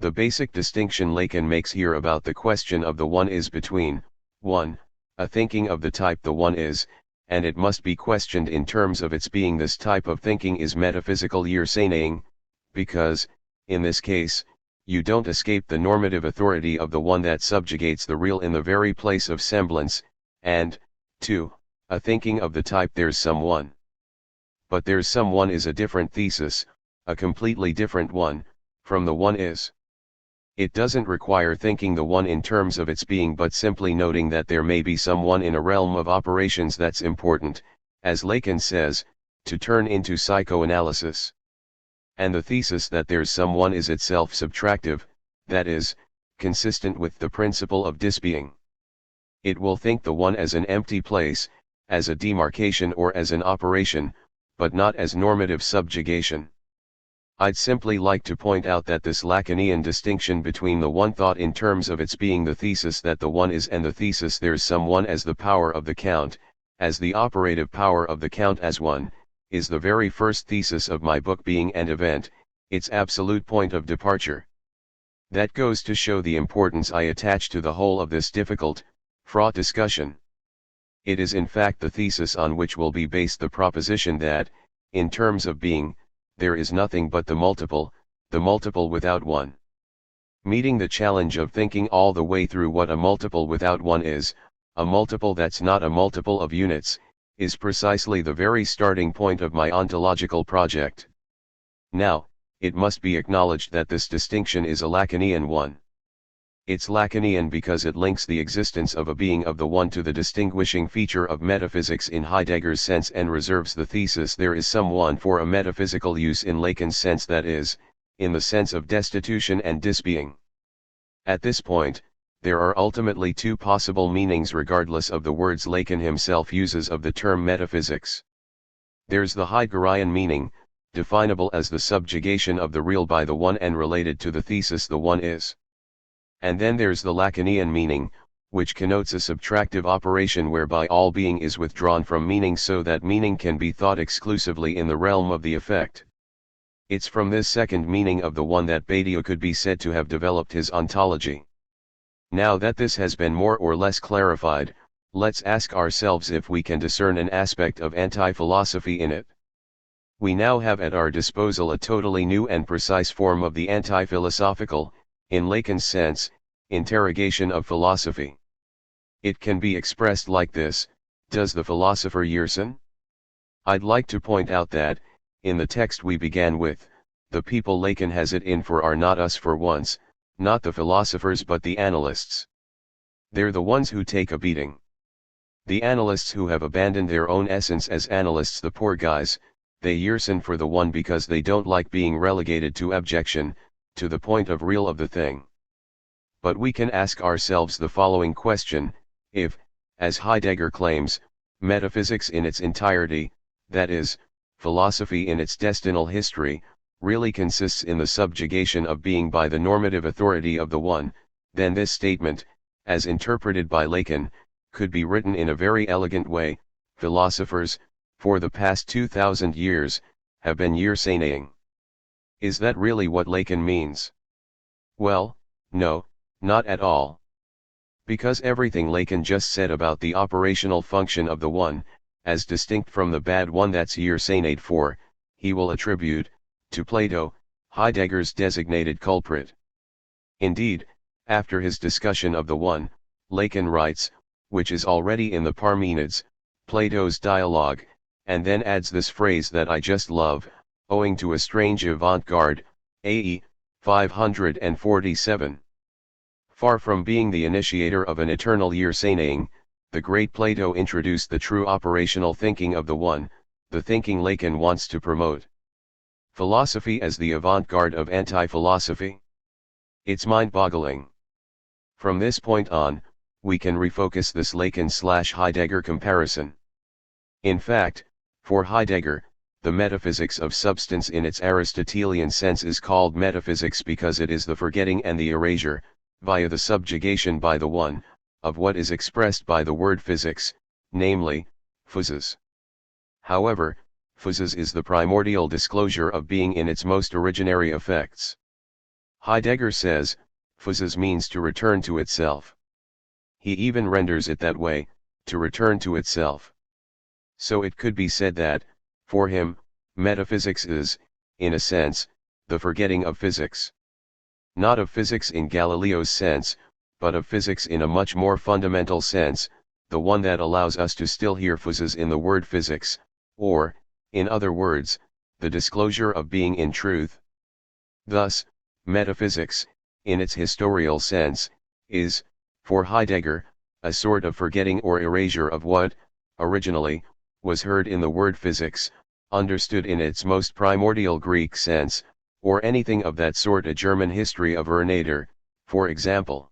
The basic distinction Lacan makes here about the question of the one is between, 1. A thinking of the type the one is, and it must be questioned in terms of its being. This type of thinking is metaphysical yearning, because, in this case, you don't escape the normative authority of the one that subjugates the real in the very place of semblance, and, 2. A thinking of the type there's some one. But there's some one is a different thesis, a completely different one, from the one is. It doesn't require thinking the one in terms of its being, but simply noting that there may be some one in a realm of operations that's important, as Lacan says, to turn into psychoanalysis. And the thesis that there's some one is itself subtractive, that is, consistent with the principle of disbeing. It will think the one as an empty place, as a demarcation or as an operation, but not as normative subjugation. I'd simply like to point out that this Lacanian distinction between the one thought in terms of its being, the thesis that the one is, and the thesis there's some one as the power of the count, as the operative power of the count as one, is the very first thesis of my book Being and Event, its absolute point of departure. That goes to show the importance I attach to the whole of this difficult, fraught discussion. It is in fact the thesis on which will be based the proposition that, in terms of being, there is nothing but the multiple without one. Meeting the challenge of thinking all the way through what a multiple without one is, a multiple that's not a multiple of units, is precisely the very starting point of my ontological project. Now, it must be acknowledged that this distinction is a Lacanian one. It's Lacanian because it links the existence of a being of the one to the distinguishing feature of metaphysics in Heidegger's sense, and reserves the thesis there is some one for a metaphysical use in Lacan's sense, that is, in the sense of destitution and disbeing. At this point, There are ultimately two possible meanings regardless of the words Lacan himself uses of the term metaphysics. There's the Heideggerian meaning, definable as the subjugation of the real by the one and related to the thesis the one is. And then there's the Lacanian meaning, which connotes a subtractive operation whereby all being is withdrawn from meaning so that meaning can be thought exclusively in the realm of the effect. It's from this second meaning of the one that Badiou could be said to have developed his ontology. Now that this has been more or less clarified, let's ask ourselves if we can discern an aspect of anti-philosophy in it. We now have at our disposal a totally new and precise form of the anti-philosophical, in Lacan's sense, interrogation of philosophy. It can be expressed like this: does the philosopher Yersin? I'd like to point out that, in the text we began with, the people Lacan has it in for are not us for once, not the philosophers but the analysts. They're the ones who take a beating. The analysts who have abandoned their own essence as analysts, the poor guys, they Yersin for the one because they don't like being relegated to abjection, to the point of real of the thing. But we can ask ourselves the following question: if, as Heidegger claims, metaphysics in its entirety, that is, philosophy in its destinal history, really consists in the subjugation of being by the normative authority of the one, then this statement, as interpreted by Lacan, could be written in a very elegant way: philosophers, for the past 2000 years, have been Yersinaying. Is that really what Lacan means? Well, no, not at all. Because everything Lacan just said about the operational function of the one, as distinct from the bad one that's Yersinayed for, he will attribute, to Plato, Heidegger's designated culprit. Indeed, after his discussion of the one, Lacan writes, which is already in the Parmenides, Plato's dialogue, and then adds this phrase that I just love: owing to a strange avant-garde, AE 547. Far from being the initiator of an eternal Yersinaying, the great Plato introduced the true operational thinking of the one, the thinking Lacan wants to promote. Philosophy as the avant-garde of anti-philosophy? It's mind-boggling. From this point on, we can refocus this Lacan/Heidegger comparison. In fact, for Heidegger, the metaphysics of substance in its Aristotelian sense is called metaphysics because it is the forgetting and the erasure, via the subjugation by the one, of what is expressed by the word physics, namely, physis. However, physis is the primordial disclosure of being in its most originary effects. Heidegger says, physis means to return to itself. He even renders it that way, to return to itself. So it could be said that, for him, metaphysics is, in a sense, the forgetting of physics. Not of physics in Galileo's sense, but of physics in a much more fundamental sense, the one that allows us to still hear physis in the word physics, or, in other words, the disclosure of being in truth. Thus, metaphysics, in its historical sense, is, for Heidegger, a sort of forgetting or erasure of what, originally, was heard in the word physics, understood in its most primordial Greek sense, or anything of that sort. A German history of Urnader, for example.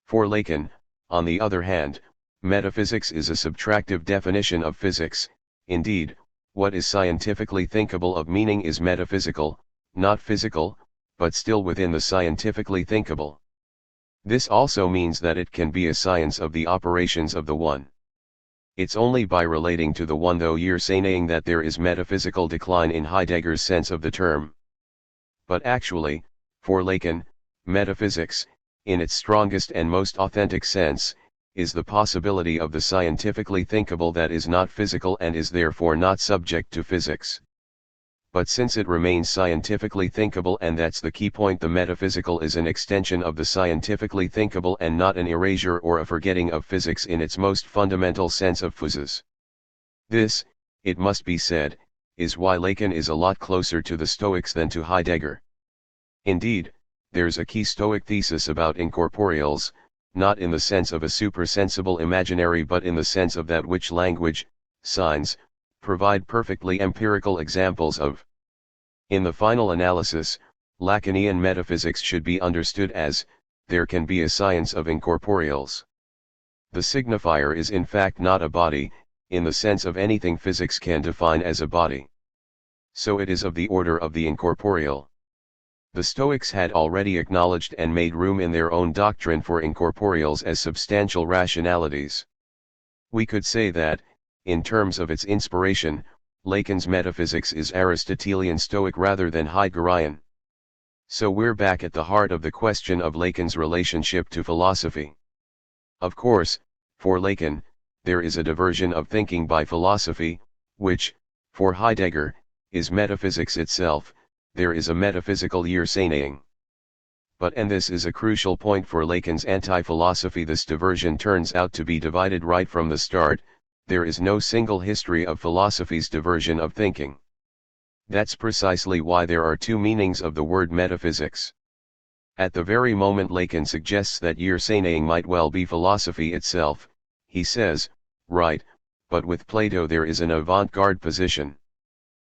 For Lacan, on the other hand, metaphysics is a subtractive definition of physics. Indeed, what is scientifically thinkable of meaning is metaphysical, not physical, but still within the scientifically thinkable. This also means that it can be a science of the operations of the one. It's only by relating to the one, though, Yersinaying, that there is metaphysical decline in Heidegger's sense of the term. But actually, for Lacan, metaphysics, in its strongest and most authentic sense, is the possibility of the scientifically thinkable that is not physical and is therefore not subject to physics. But since it remains scientifically thinkable, and that's the key point, the metaphysical is an extension of the scientifically thinkable and not an erasure or a forgetting of physics in its most fundamental sense of physis. This, it must be said, is why Lacan is a lot closer to the Stoics than to Heidegger. Indeed, there's a key Stoic thesis about incorporeals, not in the sense of a supersensible imaginary but in the sense of that which language, signs, provide perfectly empirical examples of. In the final analysis, Lacanian metaphysics should be understood as, there can be a science of incorporeals. The signifier is in fact not a body, in the sense of anything physics can define as a body. So it is of the order of the incorporeal. The Stoics had already acknowledged and made room in their own doctrine for incorporeals as substantial rationalities. We could say that, in terms of its inspiration, Lacan's metaphysics is Aristotelian Stoic rather than Heideggerian. So we're back at the heart of the question of Lacan's relationship to philosophy. Of course, for Lacan, there is a diversion of thinking by philosophy, which, for Heidegger, is metaphysics itself. There is a metaphysical Yersaneing. But and this is a crucial point for Lacan's anti-philosophy, this diversion turns out to be divided right from the start. There is no single history of philosophy's diversion of thinking. That's precisely why there are two meanings of the word metaphysics. At the very moment Lacan suggests that Yersaneing might well be philosophy itself, he says, right, but with Plato there is an avant-garde position.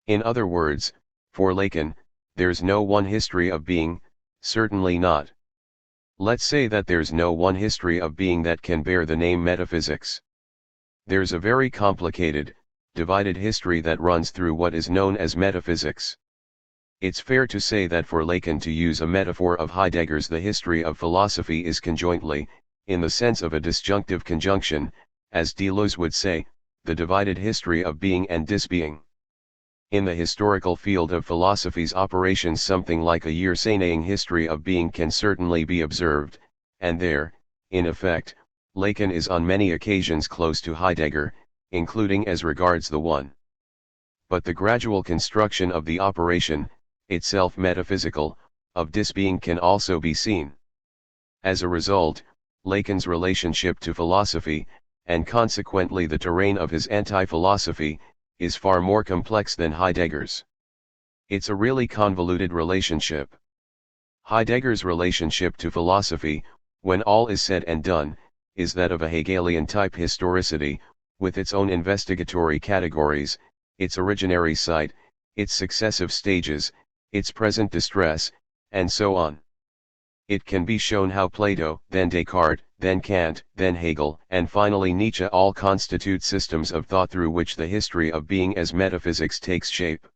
In other words, for Lacan, there's no one history of being, certainly not. Let's say that there's no one history of being that can bear the name metaphysics. There's a very complicated, divided history that runs through what is known as metaphysics. It's fair to say that for Lacan, to use a metaphor of Heidegger's, the history of philosophy is conjointly, in the sense of a disjunctive conjunction, as Deleuze would say, the divided history of being and disbeing. In the historical field of philosophy's operations, something like a Yersaneing history of being can certainly be observed, and there, in effect, Lacan is on many occasions close to Heidegger, including as regards the one. But the gradual construction of the operation, itself metaphysical, of disbeing can also be seen. As a result, Lacan's relationship to philosophy, and consequently the terrain of his anti-philosophy, is far more complex than Heidegger's. It's a really convoluted relationship. Heidegger's relationship to philosophy, when all is said and done, is that of a Hegelian-type historicity, with its own investigatory categories, its originary site, its successive stages, its present distress, and so on. It can be shown how Plato, then Descartes, then Kant, then Hegel, and finally Nietzsche all constitute systems of thought through which the history of being as metaphysics takes shape.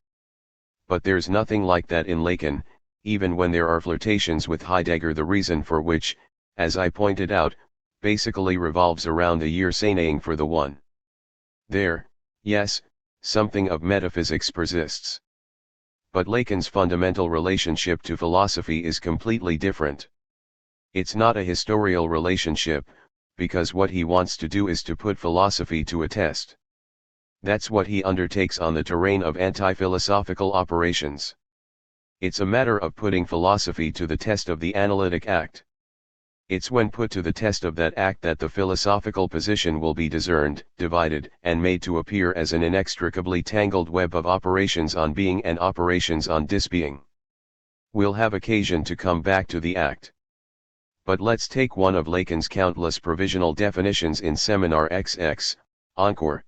But there's nothing like that in Lacan, even when there are flirtations with Heidegger, the reason for which, as I pointed out, basically revolves around the Yersaneing for the one. There, yes, something of metaphysics persists. But Lacan's fundamental relationship to philosophy is completely different. It's not a historial relationship, because what he wants to do is to put philosophy to a test. That's what he undertakes on the terrain of anti-philosophical operations. It's a matter of putting philosophy to the test of the analytic act. It's when put to the test of that act that the philosophical position will be discerned, divided, and made to appear as an inextricably tangled web of operations on being and operations on disbeing. We'll have occasion to come back to the act. But let's take one of Lacan's countless provisional definitions in Seminar XX, Encore.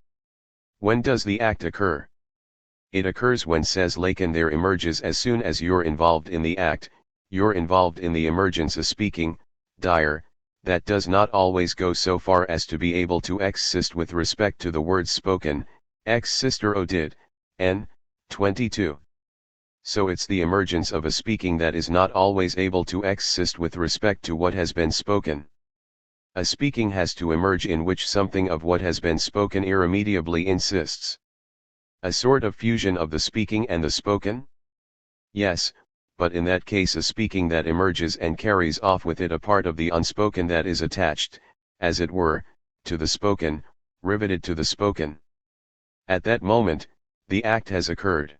When does the act occur? It occurs when, says Lacan, there emerges, as soon as you're involved in the act, you're involved in the emergence of speaking, dire, that does not always go so far as to be able to exist with respect to the words spoken, ex sister o did, n. 22. So it's the emergence of a speaking that is not always able to exist with respect to what has been spoken. A speaking has to emerge in which something of what has been spoken irremediably insists. A sort of fusion of the speaking and the spoken? Yes, but in that case a speaking that emerges and carries off with it a part of the unspoken that is attached, as it were, to the spoken, riveted to the spoken. At that moment, the act has occurred.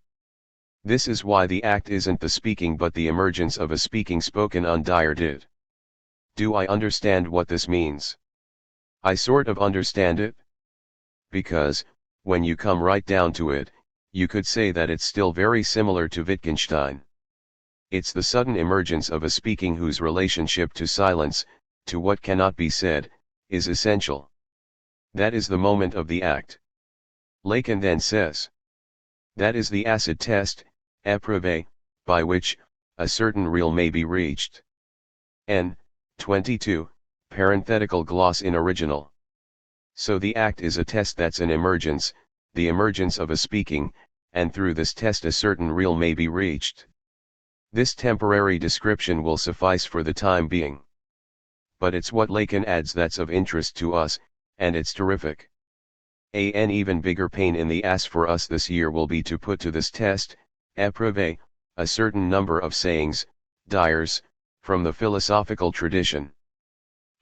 This is why the act isn't the speaking but the emergence of a speaking spoken on dire did. Do I understand what this means? I sort of understand it. Because, when you come right down to it, you could say that it's still very similar to Wittgenstein. It's the sudden emergence of a speaking whose relationship to silence, to what cannot be said, is essential. That is the moment of the act. Lacan then says. That is the acid test, épreuve, by which, a certain real may be reached. N. 22. Parenthetical gloss in original. So the act is a test that's an emergence, the emergence of a speaking, and through this test a certain real may be reached. This temporary description will suffice for the time being. But it's what Lacan adds that's of interest to us, and it's terrific. An even bigger pain in the ass for us this year will be to put to this test, épreuve, a certain number of sayings, dires, from the philosophical tradition.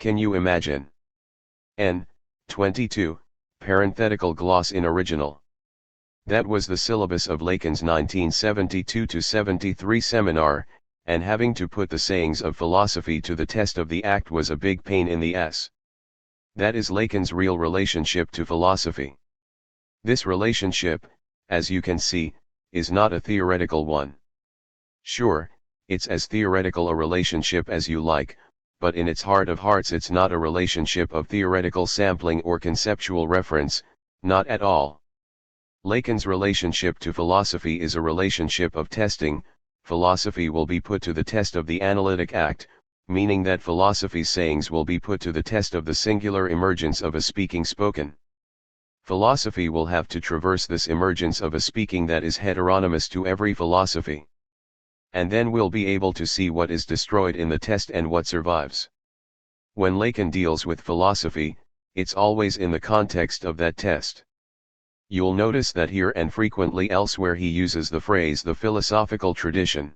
Can you imagine? N. 22, parenthetical gloss in original. That was the syllabus of Lacan's 1972-73 seminar, and having to put the sayings of philosophy to the test of the act was a big pain in the ass. That is Lacan's real relationship to philosophy. This relationship, as you can see, is not a theoretical one. Sure, it's as theoretical a relationship as you like, but in its heart of hearts it's not a relationship of theoretical sampling or conceptual reference, not at all. Lacan's relationship to philosophy is a relationship of testing. Philosophy will be put to the test of the analytic act, meaning that philosophy's sayings will be put to the test of the singular emergence of a speaking spoken. Philosophy will have to traverse this emergence of a speaking that is heteronymous to every philosophy. And then we'll be able to see what is destroyed in the test and what survives. When Lacan deals with philosophy, it's always in the context of that test. You'll notice that here and frequently elsewhere he uses the phrase the philosophical tradition.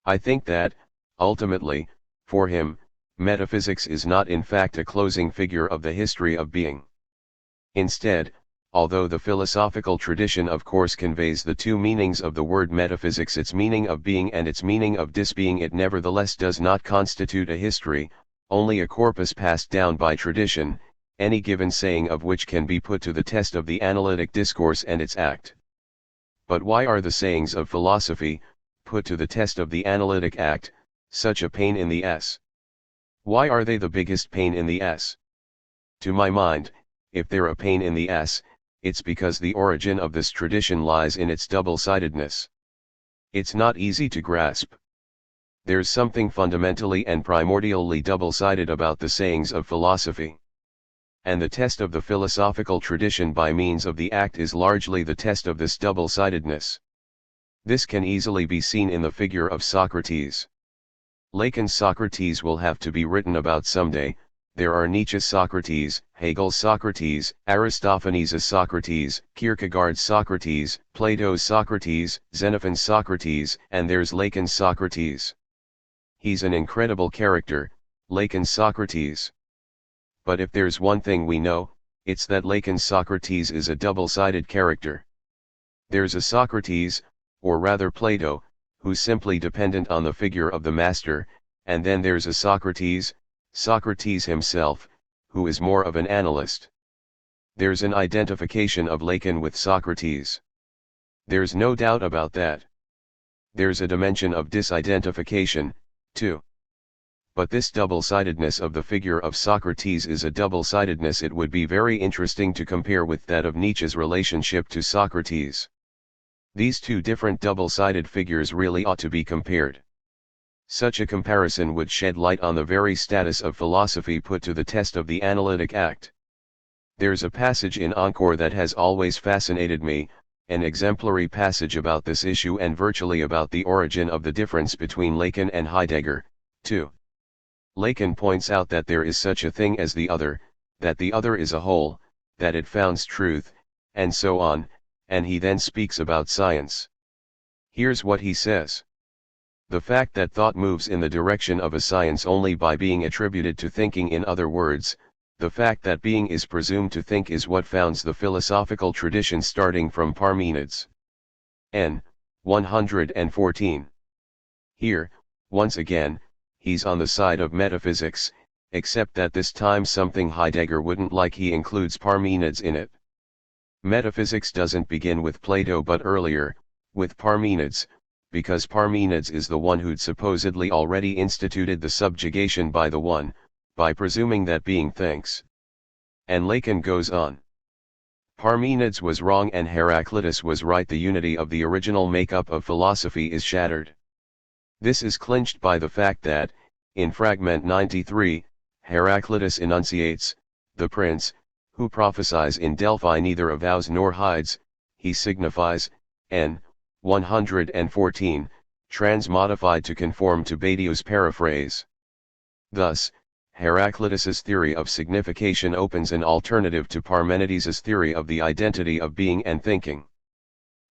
I think that, ultimately, for him, metaphysics is not in fact a closing figure of the history of being. Instead, although the philosophical tradition of course conveys the two meanings of the word metaphysics, its meaning of being and its meaning of disbeing, it nevertheless does not constitute a history, only a corpus passed down by tradition, any given saying of which can be put to the test of the analytic discourse and its act. But why are the sayings of philosophy, put to the test of the analytic act, such a pain in the ass? Why are they the biggest pain in the ass? To my mind, if they're a pain in the ass, it's because the origin of this tradition lies in its double-sidedness. It's not easy to grasp. There's something fundamentally and primordially double-sided about the sayings of philosophy. And the test of the philosophical tradition by means of the act is largely the test of this double-sidedness. This can easily be seen in the figure of Socrates. Lacan's Socrates will have to be written about someday. There are Nietzsche's Socrates, Hegel's Socrates, Aristophanes' Socrates, Kierkegaard's Socrates, Plato's Socrates, Xenophon's Socrates, and there's Lacan's Socrates. He's an incredible character, Lacan's Socrates. But if there's one thing we know, it's that Lacan's Socrates is a double-sided character. There's a Socrates, or rather Plato, who's simply dependent on the figure of the master, and then there's a Socrates, Socrates himself, who is more of an analyst. There's an identification of Lacan with Socrates. There's no doubt about that. There's a dimension of disidentification, too. But this double-sidedness of the figure of Socrates is a double-sidedness it would be very interesting to compare with that of Nietzsche's relationship to Socrates. These two different double-sided figures really ought to be compared. Such a comparison would shed light on the very status of philosophy put to the test of the analytic act. There's a passage in Encore that has always fascinated me, an exemplary passage about this issue and virtually about the origin of the difference between Lacan and Heidegger, too. Lacan points out that there is such a thing as the other, that the other is a whole, that it founds truth, and so on, and he then speaks about science. Here's what he says. The fact that thought moves in the direction of a science only by being attributed to thinking, in other words, the fact that being is presumed to think, is what founds the philosophical tradition starting from Parmenides. N. 114. Here, once again, he's on the side of metaphysics, except that this time something Heidegger wouldn't like, he includes Parmenides in it. Metaphysics doesn't begin with Plato but earlier, with Parmenides, because Parmenides is the one who'd supposedly already instituted the subjugation by the one, by presuming that being thinks. And Lacan goes on. Parmenides was wrong and Heraclitus was right. The unity of the original makeup of philosophy is shattered. This is clinched by the fact that, In fragment 93, Heraclitus enunciates, the prince, who prophesies in Delphi neither avows nor hides, he signifies, n. 114, transmodified to conform to Badiou's paraphrase. Thus, Heraclitus's theory of signification opens an alternative to Parmenides's theory of the identity of being and thinking.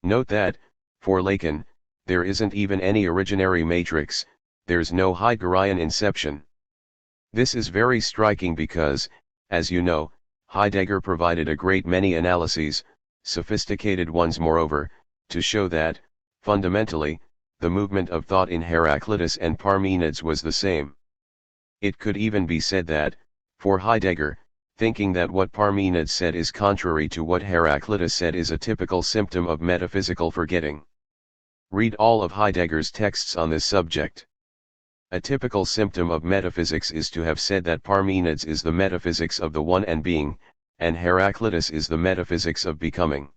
Note that, for Lacan, there isn't even any originary matrix, there's no Heideggerian inception. This is very striking because, as you know, Heidegger provided a great many analyses, sophisticated ones moreover, to show that, fundamentally, the movement of thought in Heraclitus and Parmenides was the same. It could even be said that, for Heidegger, thinking that what Parmenides said is contrary to what Heraclitus said is a typical symptom of metaphysical forgetting. Read all of Heidegger's texts on this subject. A typical symptom of metaphysics is to have said that Parmenides is the metaphysics of the one and being, and Heraclitus is the metaphysics of becoming.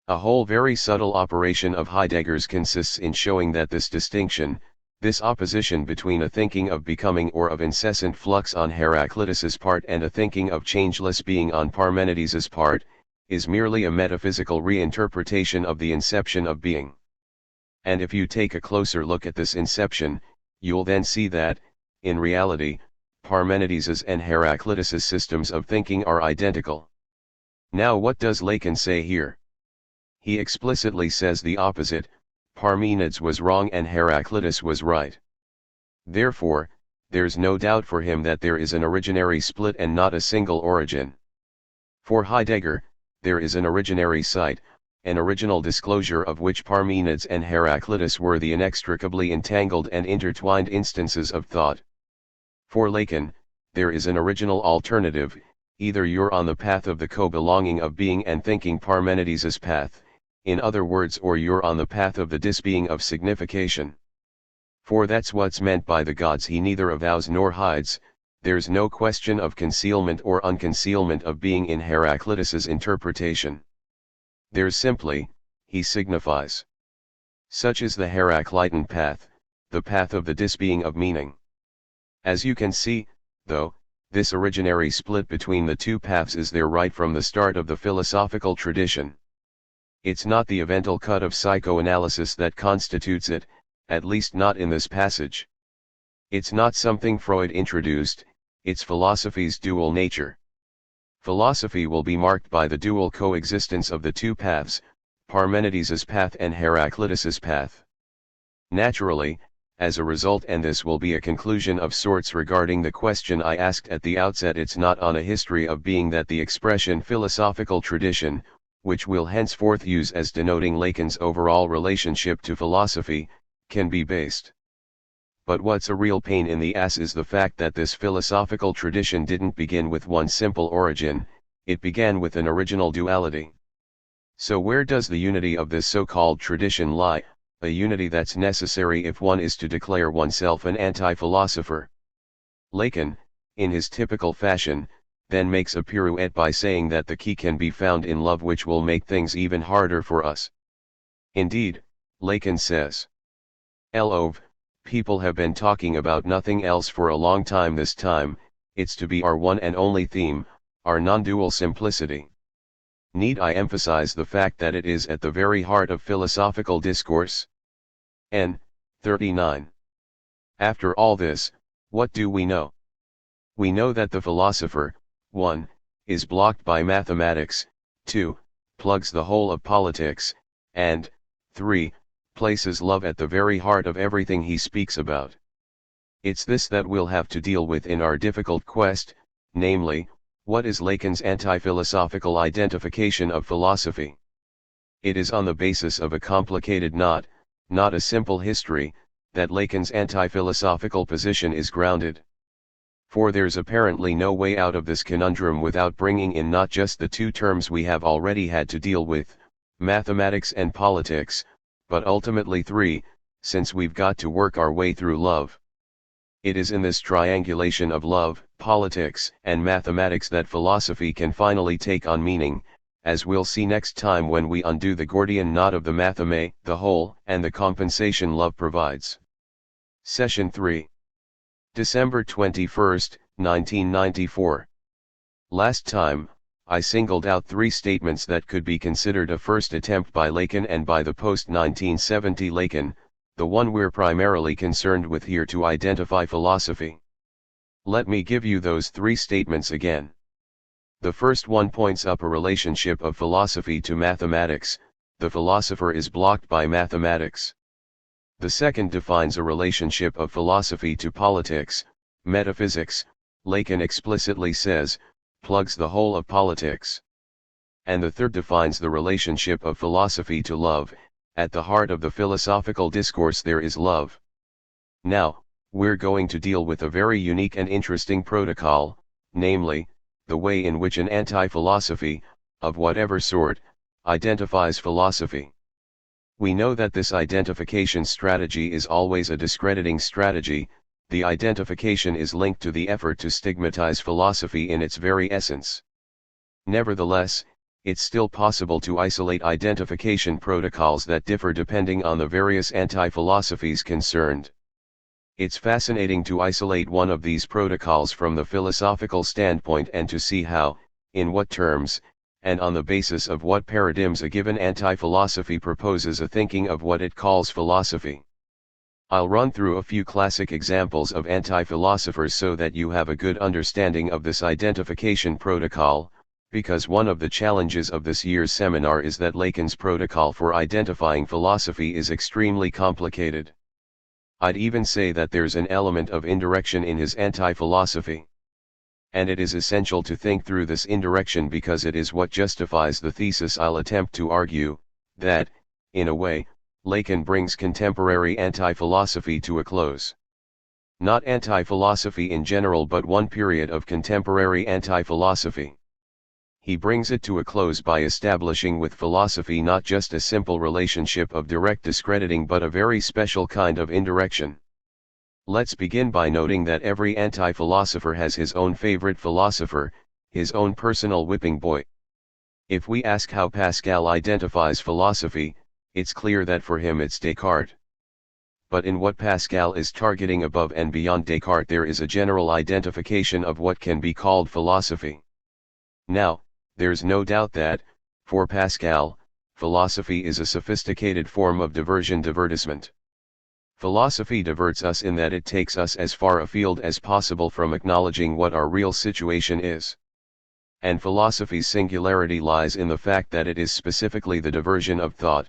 A whole very subtle operation of Heidegger's consists in showing that this distinction, this opposition between a thinking of becoming or of incessant flux on Heraclitus's part and a thinking of changeless being on Parmenides's part, is merely a metaphysical reinterpretation of the inception of being. And if you take a closer look at this inception, you'll then see that, in reality, Parmenides's and Heraclitus's systems of thinking are identical. Now what does Lacan say here? He explicitly says the opposite, Parmenides was wrong and Heraclitus was right. Therefore, there's no doubt for him that there is an originary split and not a single origin. For Heidegger, there is an originary site, an original disclosure of which Parmenides and Heraclitus were the inextricably entangled and intertwined instances of thought. For Lacan, there is an original alternative, either you're on the path of the co-belonging of being and thinking Parmenides's path, in other words, or you're on the path of the disbeing of signification. For that's what's meant by the gods he neither avows nor hides, there's no question of concealment or unconcealment of being in Heraclitus's interpretation. There's simply, he signifies. Such is the Heraclitean path, the path of the disbeing of meaning. As you can see, though, this originary split between the two paths is there right from the start of the philosophical tradition. It's not the evental cut of psychoanalysis that constitutes it, at least not in this passage. It's not something Freud introduced, it's philosophy's dual nature. Philosophy will be marked by the dual coexistence of the two paths, Parmenides's path and Heraclitus's path. Naturally, as a result, and this will be a conclusion of sorts regarding the question I asked at the outset, it's not on a history of being that the expression philosophical tradition, which we'll henceforth use as denoting Lacan's overall relationship to philosophy, can be based. But what's a real pain in the ass is the fact that this philosophical tradition didn't begin with one simple origin, it began with an original duality. So where does the unity of this so-called tradition lie, a unity that's necessary if one is to declare oneself an anti-philosopher? Lacan, in his typical fashion, then makes a pirouette by saying that the key can be found in love, which will make things even harder for us. Indeed, Lacan says, "Love, people have been talking about nothing else for a long time. This time, it's to be our one and only theme, our non-dual simplicity. Need I emphasize the fact that it is at the very heart of philosophical discourse?" N. 39. After all this, what do we know? We know that the philosopher, 1. Is blocked by mathematics, 2. Plugs the whole of politics, and 3. Places love at the very heart of everything he speaks about. It's this that we'll have to deal with in our difficult quest, namely, what is Lacan's anti-philosophical identification of philosophy? It is on the basis of a complicated not a simple history, that Lacan's anti-philosophical position is grounded. For there's apparently no way out of this conundrum without bringing in not just the two terms we have already had to deal with, mathematics and politics, but ultimately 3, since we've got to work our way through love. It is in this triangulation of love, politics, and mathematics that philosophy can finally take on meaning, as we'll see next time when we undo the Gordian knot of the matheme, the whole, and the compensation love provides. Session 3. December 21, 1994. Last time, I singled out 3 statements that could be considered a first attempt by Lacan and by the post-1970 Lacan, the one we're primarily concerned with here to identify philosophy. Let me give you those 3 statements again. The first one points up a relationship of philosophy to mathematics. The philosopher is blocked by mathematics. The second defines a relationship of philosophy to politics, metaphysics. Lacan explicitly says, plugs the whole of politics. And the third defines the relationship of philosophy to love. At the heart of the philosophical discourse there is love. Now, we're going to deal with a very unique and interesting protocol, namely, the way in which an anti-philosophy, of whatever sort, identifies philosophy. We know that this identification strategy is always a discrediting strategy. The identification is linked to the effort to stigmatize philosophy in its very essence. Nevertheless, it's still possible to isolate identification protocols that differ depending on the various anti-philosophies concerned. It's fascinating to isolate one of these protocols from the philosophical standpoint and to see how, in what terms, and on the basis of what paradigms a given anti-philosophy proposes a thinking of what it calls philosophy. I'll run through a few classic examples of anti-philosophers so that you have a good understanding of this identification protocol, because one of the challenges of this year's seminar is that Lacan's protocol for identifying philosophy is extremely complicated. I'd even say that there's an element of indirection in his anti-philosophy. And it is essential to think through this indirection because it is what justifies the thesis I'll attempt to argue, that, in a way, Lacan brings contemporary anti-philosophy to a close. Not anti-philosophy in general but one period of contemporary anti-philosophy. He brings it to a close by establishing with philosophy not just a simple relationship of direct discrediting but a very special kind of indirection. Let's begin by noting that every anti-philosopher has his own favorite philosopher, his own personal whipping boy. If we ask how Pascal identifies philosophy, it's clear that for him it's Descartes. But in what Pascal is targeting above and beyond Descartes there is a general identification of what can be called philosophy. Now, there's no doubt that, for Pascal, philosophy is a sophisticated form of divertissement. Philosophy diverts us in that it takes us as far afield as possible from acknowledging what our real situation is. And philosophy's singularity lies in the fact that it is specifically the diversion of thought.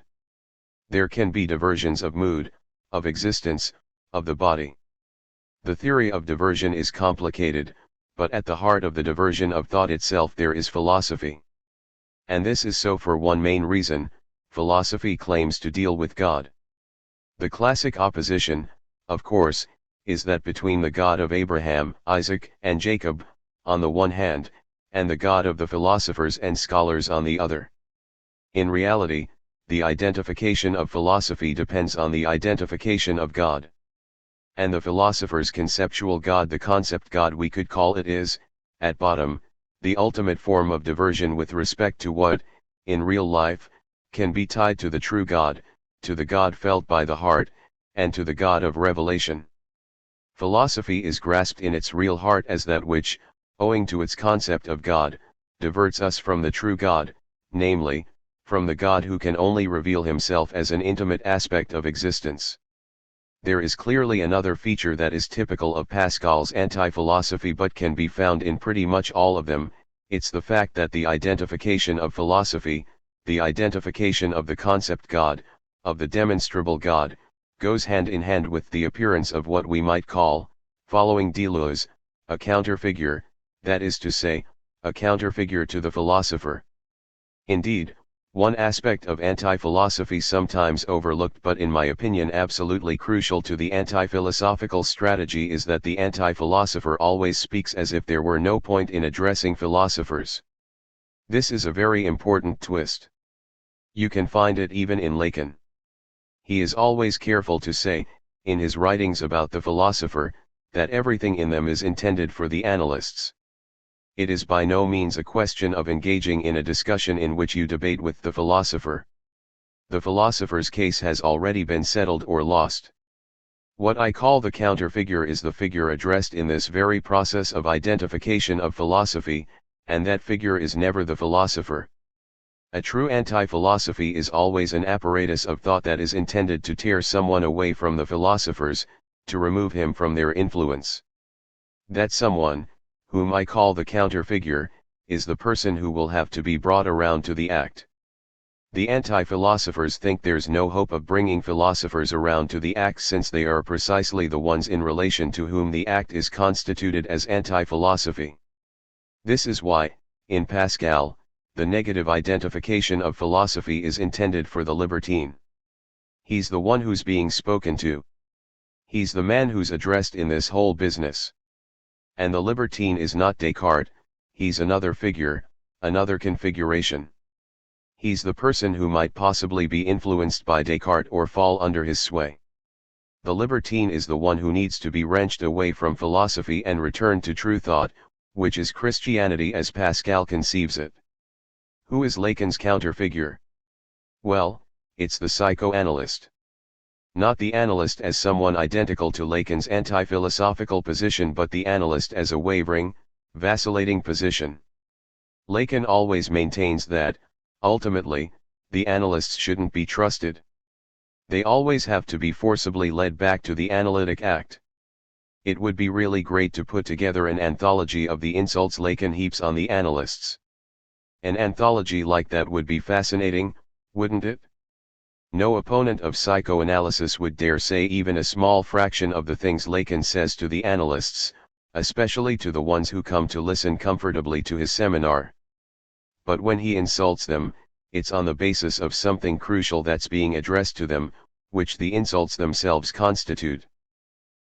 There can be diversions of mood, of existence, of the body. The theory of diversion is complicated, but at the heart of the diversion of thought itself there is philosophy. And this is so for one main reason: philosophy claims to deal with God. The classic opposition, of course, is that between the God of Abraham, Isaac, and Jacob, on the one hand, and the God of the philosophers and scholars on the other. In reality, the identification of philosophy depends on the identification of God. And the philosopher's conceptual God, the concept God we could call it, is, at bottom, the ultimate form of diversion with respect to what, in real life, can be tied to the true God, to the God felt by the heart, and to the God of revelation. Philosophy is grasped in its real heart as that which, owing to its concept of God, diverts us from the true God, namely, from the God who can only reveal himself as an intimate aspect of existence. There is clearly another feature that is typical of Pascal's anti-philosophy but can be found in pretty much all of them. It's the fact that the identification of philosophy, the identification of the concept God, of the demonstrable God, goes hand in hand with the appearance of what we might call, following Deleuze, a counterfigure, that is to say, a counterfigure to the philosopher. Indeed, one aspect of anti-philosophy sometimes overlooked but in my opinion absolutely crucial to the anti-philosophical strategy is that the anti-philosopher always speaks as if there were no point in addressing philosophers. This is a very important twist. You can find it even in Lacan. He is always careful to say, in his writings about the philosopher, that everything in them is intended for the analysts. It is by no means a question of engaging in a discussion in which you debate with the philosopher. The philosopher's case has already been settled or lost. What I call the counter-figure is the figure addressed in this very process of identification of philosophy, and that figure is never the philosopher. A true anti-philosophy is always an apparatus of thought that is intended to tear someone away from the philosophers, to remove him from their influence. That someone, whom I call the counter-figure, is the person who will have to be brought around to the act. The anti-philosophers think there's no hope of bringing philosophers around to the act, since they are precisely the ones in relation to whom the act is constituted as anti-philosophy. This is why, in Pascal, the negative identification of philosophy is intended for the libertine. He's the one who's being spoken to. He's the man who's addressed in this whole business. And the libertine is not Descartes, he's another figure, another configuration. He's the person who might possibly be influenced by Descartes or fall under his sway. The libertine is the one who needs to be wrenched away from philosophy and returned to true thought, which is Christianity as Pascal conceives it. Who is Lacan's counter-figure? Well, it's the psychoanalyst. Not the analyst as someone identical to Lacan's anti-philosophical position, but the analyst as a wavering, vacillating position. Lacan always maintains that, ultimately, the analysts shouldn't be trusted. They always have to be forcibly led back to the analytic act. It would be really great to put together an anthology of the insults Lacan heaps on the analysts. An anthology like that would be fascinating, wouldn't it? No opponent of psychoanalysis would dare say even a small fraction of the things Lacan says to the analysts, especially to the ones who come to listen comfortably to his seminar. But when he insults them, it's on the basis of something crucial that's being addressed to them, which the insults themselves constitute.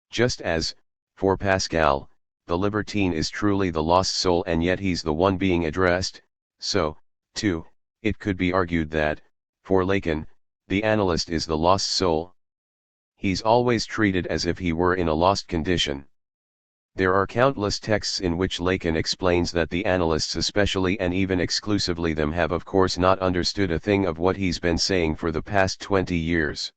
Just as, for Pascal, the libertine is truly the lost soul and yet he's the one being addressed, so, too, it could be argued that, for Lacan, the analyst is the lost soul. He's always treated as if he were in a lost condition. There are countless texts in which Lacan explains that the analysts especially and even exclusively them have of course not understood a thing of what he's been saying for the past 20 years.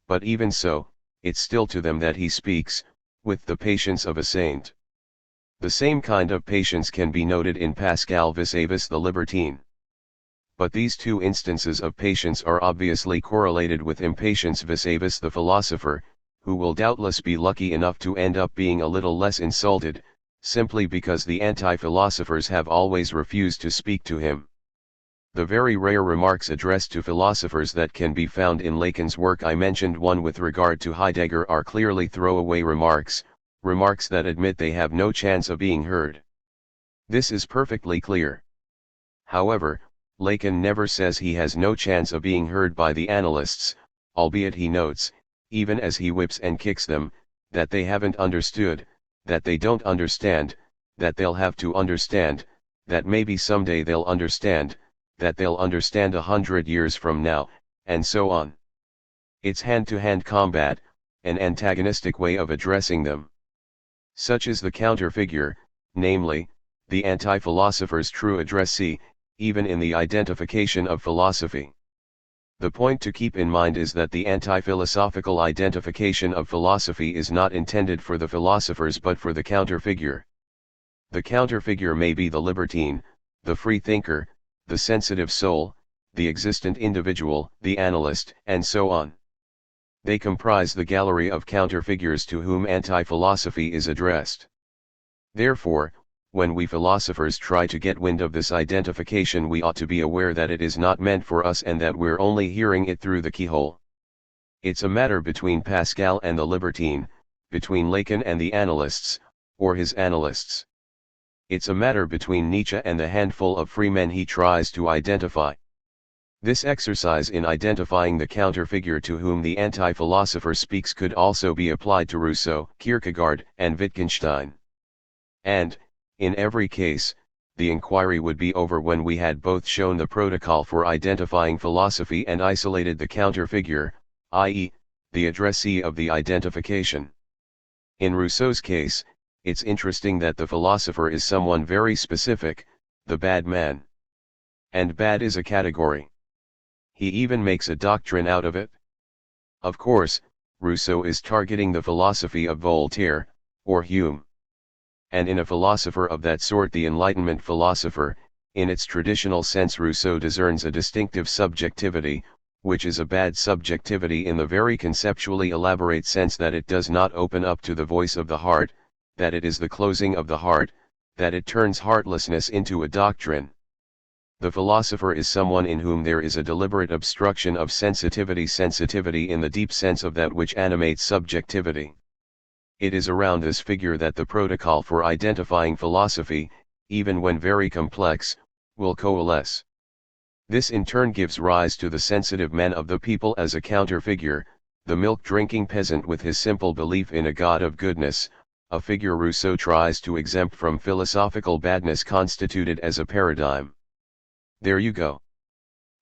But even so, it's still to them that he speaks, with the patience of a saint. The same kind of patience can be noted in Pascal vis-a-vis the libertine. But these two instances of patience are obviously correlated with impatience vis-a-vis the philosopher, who will doubtless be lucky enough to end up being a little less insulted, simply because the anti-philosophers have always refused to speak to him. The very rare remarks addressed to philosophers that can be found in Lacan's work, I mentioned one with regard to Heidegger, are clearly throwaway remarks, remarks that admit they have no chance of being heard. This is perfectly clear. However, Lacan never says he has no chance of being heard by the analysts, albeit he notes, even as he whips and kicks them, that they haven't understood, that they don't understand, that they'll have to understand, that maybe someday they'll understand, that they'll understand 100 years from now, and so on. It's hand-to-hand combat, an antagonistic way of addressing them. Such is the counter-figure, namely, the anti-philosopher's true addressee, even in the identification of philosophy. The point to keep in mind is that the anti-philosophical identification of philosophy is not intended for the philosophers but for the counter-figure. The counter-figure may be the libertine, the free thinker, the sensitive soul, the existent individual, the analyst, and so on. They comprise the gallery of counter-figures to whom anti-philosophy is addressed. Therefore, when we philosophers try to get wind of this identification, we ought to be aware that it is not meant for us and that we're only hearing it through the keyhole. It's a matter between Pascal and the libertine, between Lacan and the analysts, or his analysts. It's a matter between Nietzsche and the handful of free men he tries to identify. This exercise in identifying the counter-figure to whom the anti-philosopher speaks could also be applied to Rousseau, Kierkegaard, and Wittgenstein. And, in every case, the inquiry would be over when we had both shown the protocol for identifying philosophy and isolated the counter-figure, i.e., the addressee of the identification. In Rousseau's case, it's interesting that the philosopher is someone very specific, the bad man. And bad is a category. He even makes a doctrine out of it. Of course, Rousseau is targeting the philosophy of Voltaire, or Hume. And in a philosopher of that sort, the Enlightenment philosopher, in its traditional sense, Rousseau discerns a distinctive subjectivity, which is a bad subjectivity in the very conceptually elaborate sense that it does not open up to the voice of the heart, that it is the closing of the heart, that it turns heartlessness into a doctrine. The philosopher is someone in whom there is a deliberate obstruction of sensitivity in the deep sense of that which animates subjectivity. It is around this figure that the protocol for identifying philosophy, even when very complex, will coalesce. This in turn gives rise to the sensitive men of the people as a counter-figure, the milk-drinking peasant with his simple belief in a God of goodness, a figure Rousseau tries to exempt from philosophical badness constituted as a paradigm. There you go.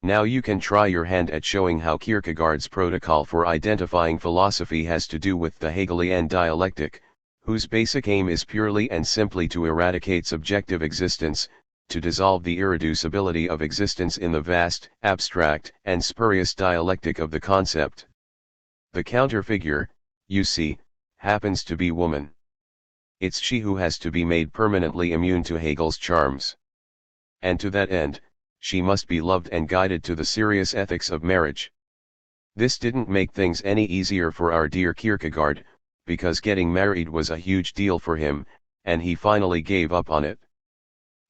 Now you can try your hand at showing how Kierkegaard's protocol for identifying philosophy has to do with the Hegelian dialectic, whose basic aim is purely and simply to eradicate subjective existence, to dissolve the irreducibility of existence in the vast, abstract, and spurious dialectic of the concept. The counterfigure, you see, happens to be woman. It's she who has to be made permanently immune to Hegel's charms. And to that end, she must be loved and guided to the serious ethics of marriage. This didn't make things any easier for our dear Kierkegaard, because getting married was a huge deal for him, and he finally gave up on it.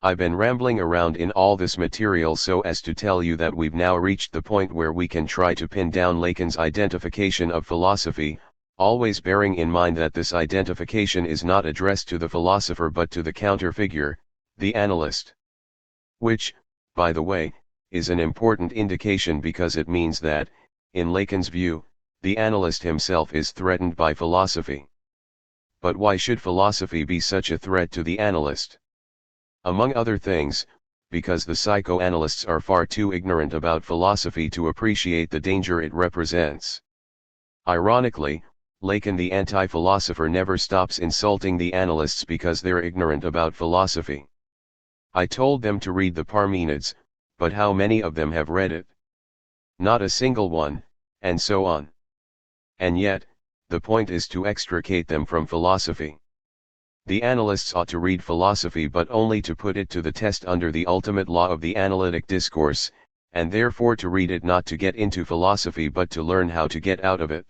I've been rambling around in all this material so as to tell you that we've now reached the point where we can try to pin down Lacan's identification of philosophy, always bearing in mind that this identification is not addressed to the philosopher but to the counterfigure, the analyst. Which, by the way, is an important indication because it means that, in Lacan's view, the analyst himself is threatened by philosophy. But why should philosophy be such a threat to the analyst? Among other things, because the psychoanalysts are far too ignorant about philosophy to appreciate the danger it represents. Ironically, Lacan the anti-philosopher never stops insulting the analysts because they're ignorant about philosophy. I told them to read the Parmenides, but how many of them have read it? Not a single one, and so on. And yet, the point is to extricate them from philosophy. The analysts ought to read philosophy but only to put it to the test under the ultimate law of the analytic discourse, and therefore to read it not to get into philosophy but to learn how to get out of it.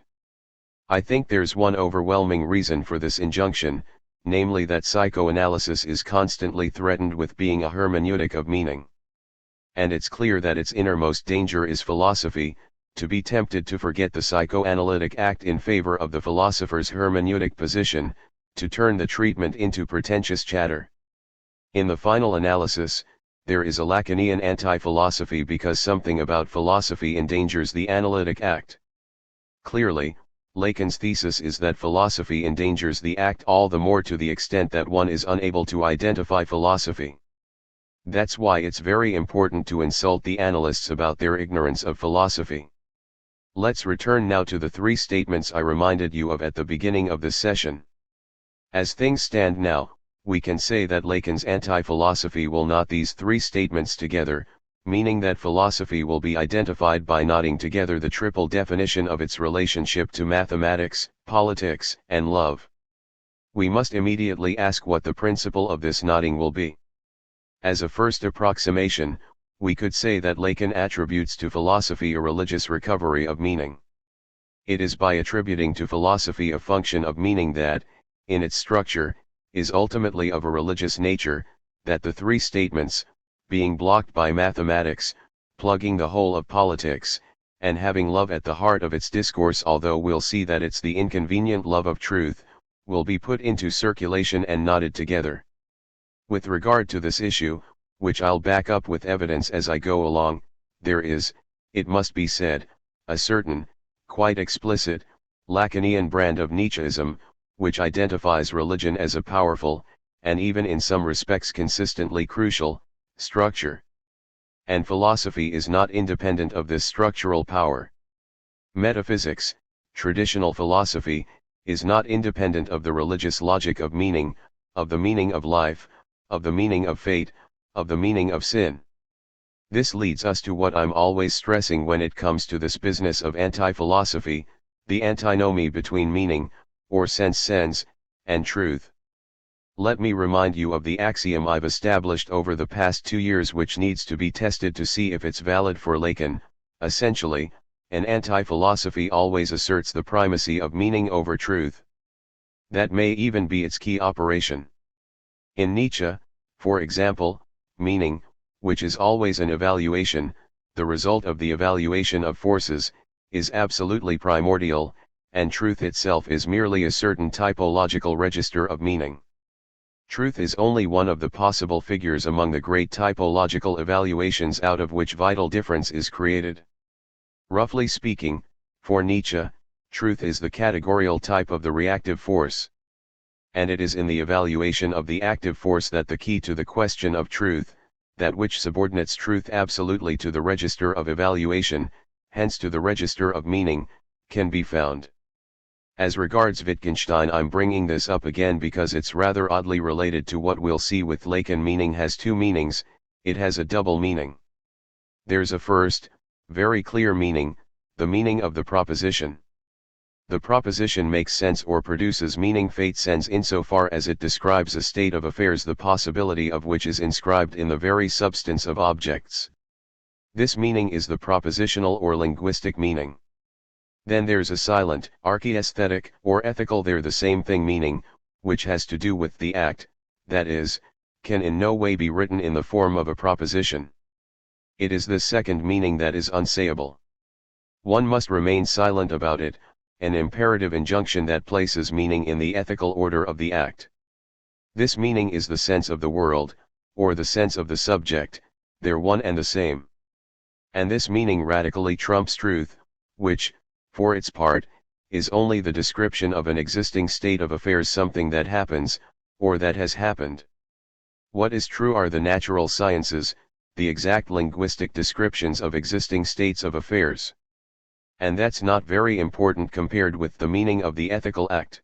I think there's one overwhelming reason for this injunction, namely that psychoanalysis is constantly threatened with being a hermeneutic of meaning. And it's clear that its innermost danger is philosophy, to be tempted to forget the psychoanalytic act in favor of the philosopher's hermeneutic position, to turn the treatment into pretentious chatter. In the final analysis, there is a Lacanian anti-philosophy because something about philosophy endangers the analytic act. Clearly, Lacan's thesis is that philosophy endangers the act all the more to the extent that one is unable to identify philosophy. That's why it's very important to insult the analysts about their ignorance of philosophy. Let's return now to the three statements I reminded you of at the beginning of this session. As things stand now, we can say that Lacan's anti-philosophy will knot these three statements together, meaning that philosophy will be identified by knotting together the triple definition of its relationship to mathematics, politics, and love. We must immediately ask what the principle of this knotting will be. As a first approximation, we could say that Lacan attributes to philosophy a religious recovery of meaning. It is by attributing to philosophy a function of meaning that, in its structure, is ultimately of a religious nature, that the three statements, being blocked by mathematics, plugging the whole of politics, and having love at the heart of its discourse, although we'll see that it's the inconvenient love of truth, will be put into circulation and knotted together. With regard to this issue, which I'll back up with evidence as I go along, there is, it must be said, a certain, quite explicit, Lacanian brand of Nietzscheism, which identifies religion as a powerful, and even in some respects consistently crucial, structure. And philosophy is not independent of this structural power. Metaphysics, traditional philosophy, is not independent of the religious logic of meaning, of the meaning of life, of the meaning of fate, of the meaning of sin. This leads us to what I'm always stressing when it comes to this business of anti-philosophy, the antinomy between meaning, or sense, and truth. Let me remind you of the axiom I've established over the past 2 years, which needs to be tested to see if it's valid for Lacan. Essentially, an anti-philosophy always asserts the primacy of meaning over truth. That may even be its key operation. In Nietzsche, for example, meaning, which is always an evaluation, the result of the evaluation of forces, is absolutely primordial, and truth itself is merely a certain typological register of meaning. Truth is only one of the possible figures among the great typological evaluations out of which vital difference is created. Roughly speaking, for Nietzsche, truth is the categorical type of the reactive force. And it is in the evaluation of the active force that the key to the question of truth, that which subordinates truth absolutely to the register of evaluation, hence to the register of meaning, can be found. As regards Wittgenstein, I'm bringing this up again because it's rather oddly related to what we'll see with Lacan. Meaning has two meanings, it has a double meaning. There's a first, very clear meaning, the meaning of the proposition. The proposition makes sense or produces meaning fait sens insofar as it describes a state of affairs the possibility of which is inscribed in the very substance of objects. This meaning is the propositional or linguistic meaning. Then there's a silent, archaesthetic, or ethical, they're the same thing meaning, which has to do with the act, that is, can in no way be written in the form of a proposition. It is this second meaning that is unsayable. One must remain silent about it, an imperative injunction that places meaning in the ethical order of the act. This meaning is the sense of the world, or the sense of the subject, they're one and the same. And this meaning radically trumps truth, which, for its part, is only the description of an existing state of affairs, something that happens, or that has happened. What is true are the natural sciences, the exact linguistic descriptions of existing states of affairs. And that's not very important compared with the meaning of the ethical act.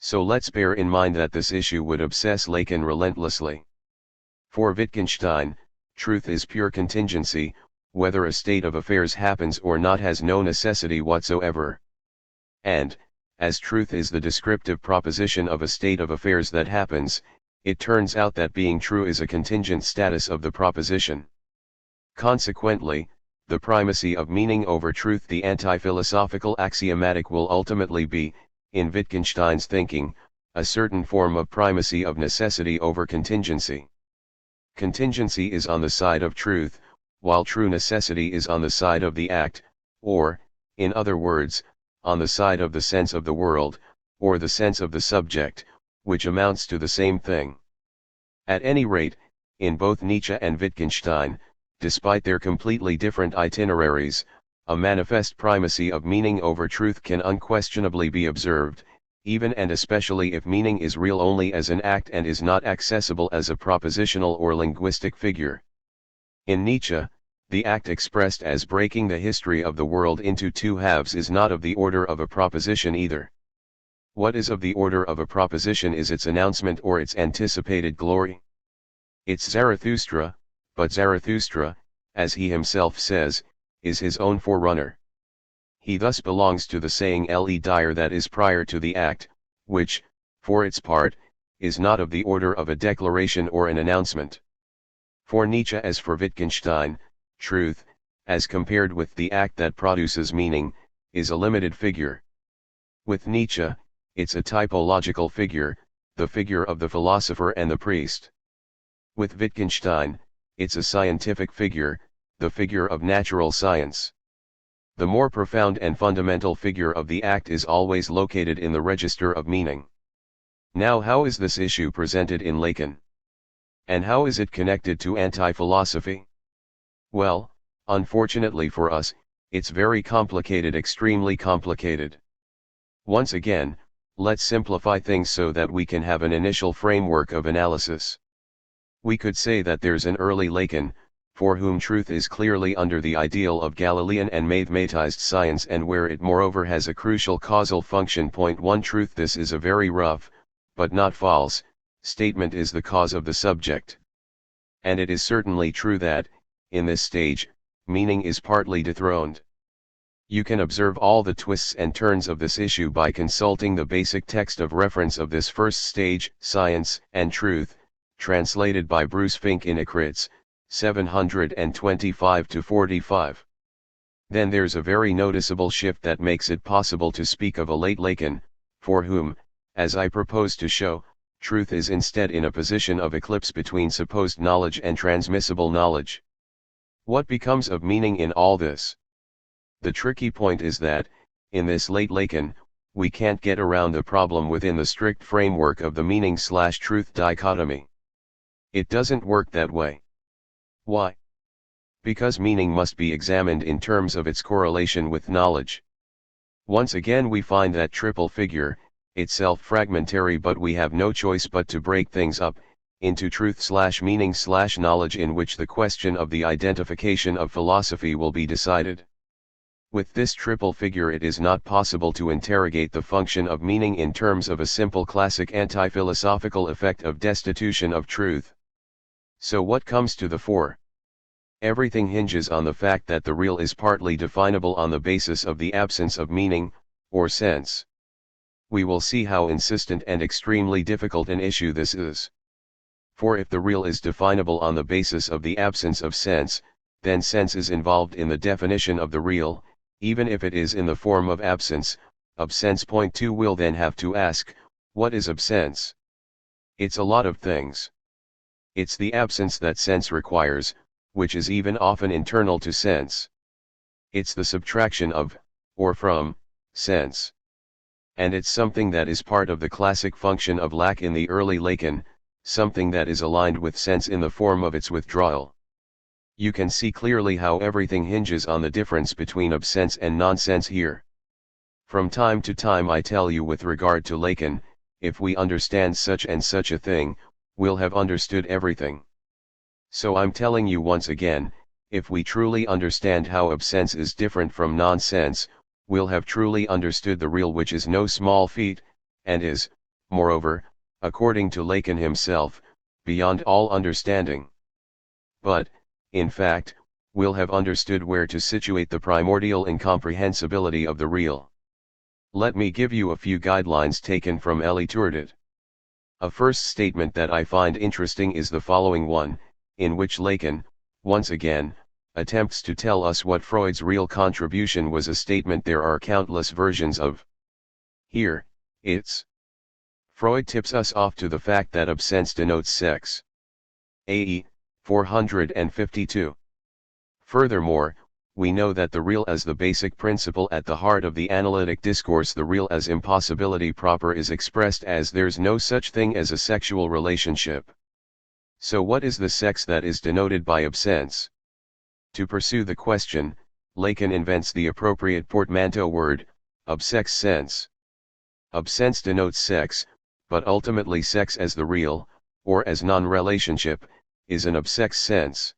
So let's bear in mind that this issue would obsess Lacan relentlessly. For Wittgenstein, truth is pure contingency, whether a state of affairs happens or not has no necessity whatsoever. And, as truth is the descriptive proposition of a state of affairs that happens, it turns out that being true is a contingent status of the proposition. Consequently, the primacy of meaning over truth, the anti-philosophical axiomatic, will ultimately be, in Wittgenstein's thinking, a certain form of primacy of necessity over contingency. Contingency is on the side of truth, while true necessity is on the side of the act, or, in other words, on the side of the sense of the world, or the sense of the subject, which amounts to the same thing. At any rate, in both Nietzsche and Wittgenstein, despite their completely different itineraries, a manifest primacy of meaning over truth can unquestionably be observed, even and especially if meaning is real only as an act and is not accessible as a propositional or linguistic figure. In Nietzsche, the act expressed as breaking the history of the world into two halves is not of the order of a proposition either. What is of the order of a proposition is its announcement or its anticipated glory. It's Zarathustra, but Zarathustra, as he himself says, is his own forerunner. He thus belongs to the saying le dire that is prior to the act, which, for its part, is not of the order of a declaration or an announcement. For Nietzsche as for Wittgenstein, truth, as compared with the act that produces meaning, is a limited figure. With Nietzsche, it's a typological figure, the figure of the philosopher and the priest. With Wittgenstein, it's a scientific figure, the figure of natural science. The more profound and fundamental figure of the act is always located in the register of meaning. Now, how is this issue presented in Lacan? And how is it connected to anti-philosophy? Well, unfortunately for us, it's very complicated, extremely complicated. Once again, let's simplify things so that we can have an initial framework of analysis. We could say that there's an early Lacan, for whom truth is clearly under the ideal of Galilean and mathematized science, and where it moreover has a crucial causal function. Point 1. Truth. This is a very rough, but not false, statement, is the cause of the subject. And it is certainly true that, in this stage, meaning is partly dethroned. You can observe all the twists and turns of this issue by consulting the basic text of reference of this first stage, Science and Truth, translated by Bruce Fink in Ecritz, 725-45. Then there's a very noticeable shift that makes it possible to speak of a late Lacan, for whom, as I propose to show, truth is instead in a position of eclipse between supposed knowledge and transmissible knowledge. What becomes of meaning in all this? The tricky point is that, in this late Lacan, we can't get around the problem within the strict framework of the meaning/truth dichotomy. It doesn't work that way. Why? Because meaning must be examined in terms of its correlation with knowledge. Once again we find that triple figure, itself fragmentary, but we have no choice but to break things up, into truth/meaning/knowledge, in which the question of the identification of philosophy will be decided. With this triple figure it is not possible to interrogate the function of meaning in terms of a simple classic anti-philosophical effect of destitution of truth. So what comes to the fore? Everything hinges on the fact that the real is partly definable on the basis of the absence of meaning, or sense. We will see how insistent and extremely difficult an issue this is. For if the real is definable on the basis of the absence of sense, then sense is involved in the definition of the real. Even if it is in the form of absence, absence. Point 2 will then have to ask, what is absence? It's a lot of things. It's the absence that sense requires, which is even often internal to sense. It's the subtraction of, or from, sense. And it's something that is part of the classic function of lack in the early Lacan, something that is aligned with sense in the form of its withdrawal. You can see clearly how everything hinges on the difference between absence and nonsense here. From time to time I tell you with regard to Lacan, if we understand such and such a thing, we'll have understood everything. So I'm telling you once again, if we truly understand how absence is different from nonsense, we'll have truly understood the real, which is no small feat, and is, moreover, according to Lacan himself, beyond all understanding. But, in fact, we'll have understood where to situate the primordial incomprehensibility of the real. Let me give you a few guidelines taken from Elie Tourdit. A first statement that I find interesting is the following one, in which Lacan, once again, attempts to tell us what Freud's real contribution was, a statement there are countless versions of. Here, it's Freud tips us off to the fact that absence denotes sex. AE 452. Furthermore, we know that the real as the basic principle at the heart of the analytic discourse, the real as impossibility proper, is expressed as there's no such thing as a sexual relationship. So what is the sex that is denoted by absence? To pursue the question, Lacan invents the appropriate portmanteau word, absex sense. Absence denotes sex, but ultimately sex as the real, or as non-relationship, is an absex sense.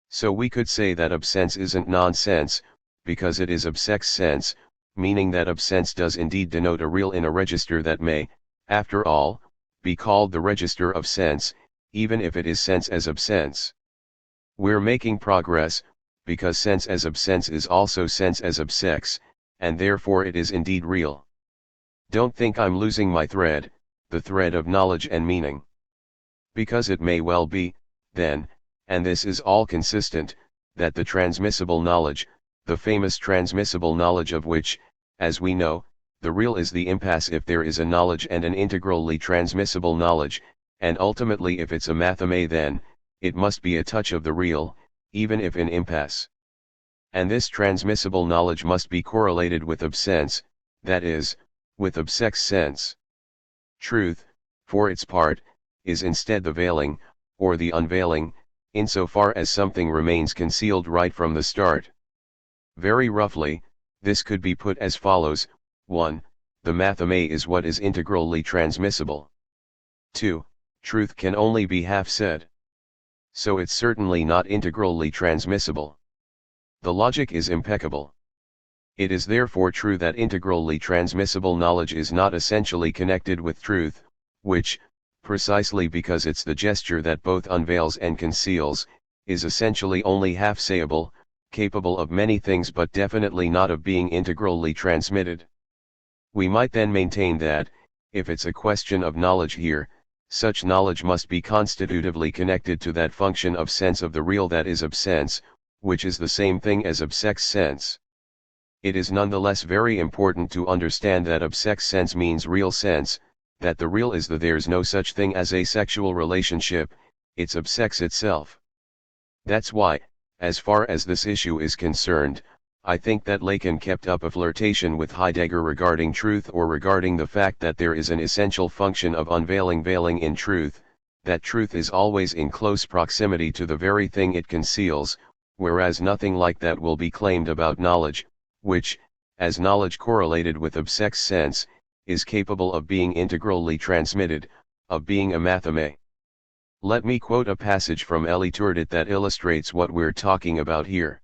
So we could say that absence isn't nonsense, because it is absex sense, meaning that absence does indeed denote a real in a register that may, after all, be called the register of sense, even if it is sense as absence. We're making progress, because sense as absence is also sense as absex, and therefore it is indeed real. Don't think I'm losing my thread, the thread of knowledge and meaning. Because it may well be, then, and this is all consistent, that the transmissible knowledge, the famous transmissible knowledge of which, as we know, the real is the impasse if there is a knowledge and an integrally transmissible knowledge, and ultimately if it's a matheme, then, it must be a touch of the real, even if in impasse. And this transmissible knowledge must be correlated with absence, that is, with absex sense. Truth, for its part, is instead the veiling, or the unveiling, insofar as something remains concealed right from the start. Very roughly, this could be put as follows: 1. The matheme is what is integrally transmissible. 2. Truth can only be half said. So it's certainly not integrally transmissible. The logic is impeccable. It is therefore true that integrally transmissible knowledge is not essentially connected with truth, which, precisely because it's the gesture that both unveils and conceals, is essentially only half sayable, capable of many things but definitely not of being integrally transmitted. We might then maintain that, if it's a question of knowledge here, such knowledge must be constitutively connected to that function of sense of the real that is of sense, which is the same thing as of sex sense. It is nonetheless very important to understand that of sex sense means real sense, that the real is there's no such thing as a sexual relationship, it's of sex itself. That's why, as far as this issue is concerned, I think that Lacan kept up a flirtation with Heidegger regarding truth, or regarding the fact that there is an essential function of veiling in truth, that truth is always in close proximity to the very thing it conceals, whereas nothing like that will be claimed about knowledge, which, as knowledge correlated with of sex sense, is capable of being integrally transmitted, of being a matheme. Let me quote a passage from THIRD-WORLDISM that illustrates what we're talking about here.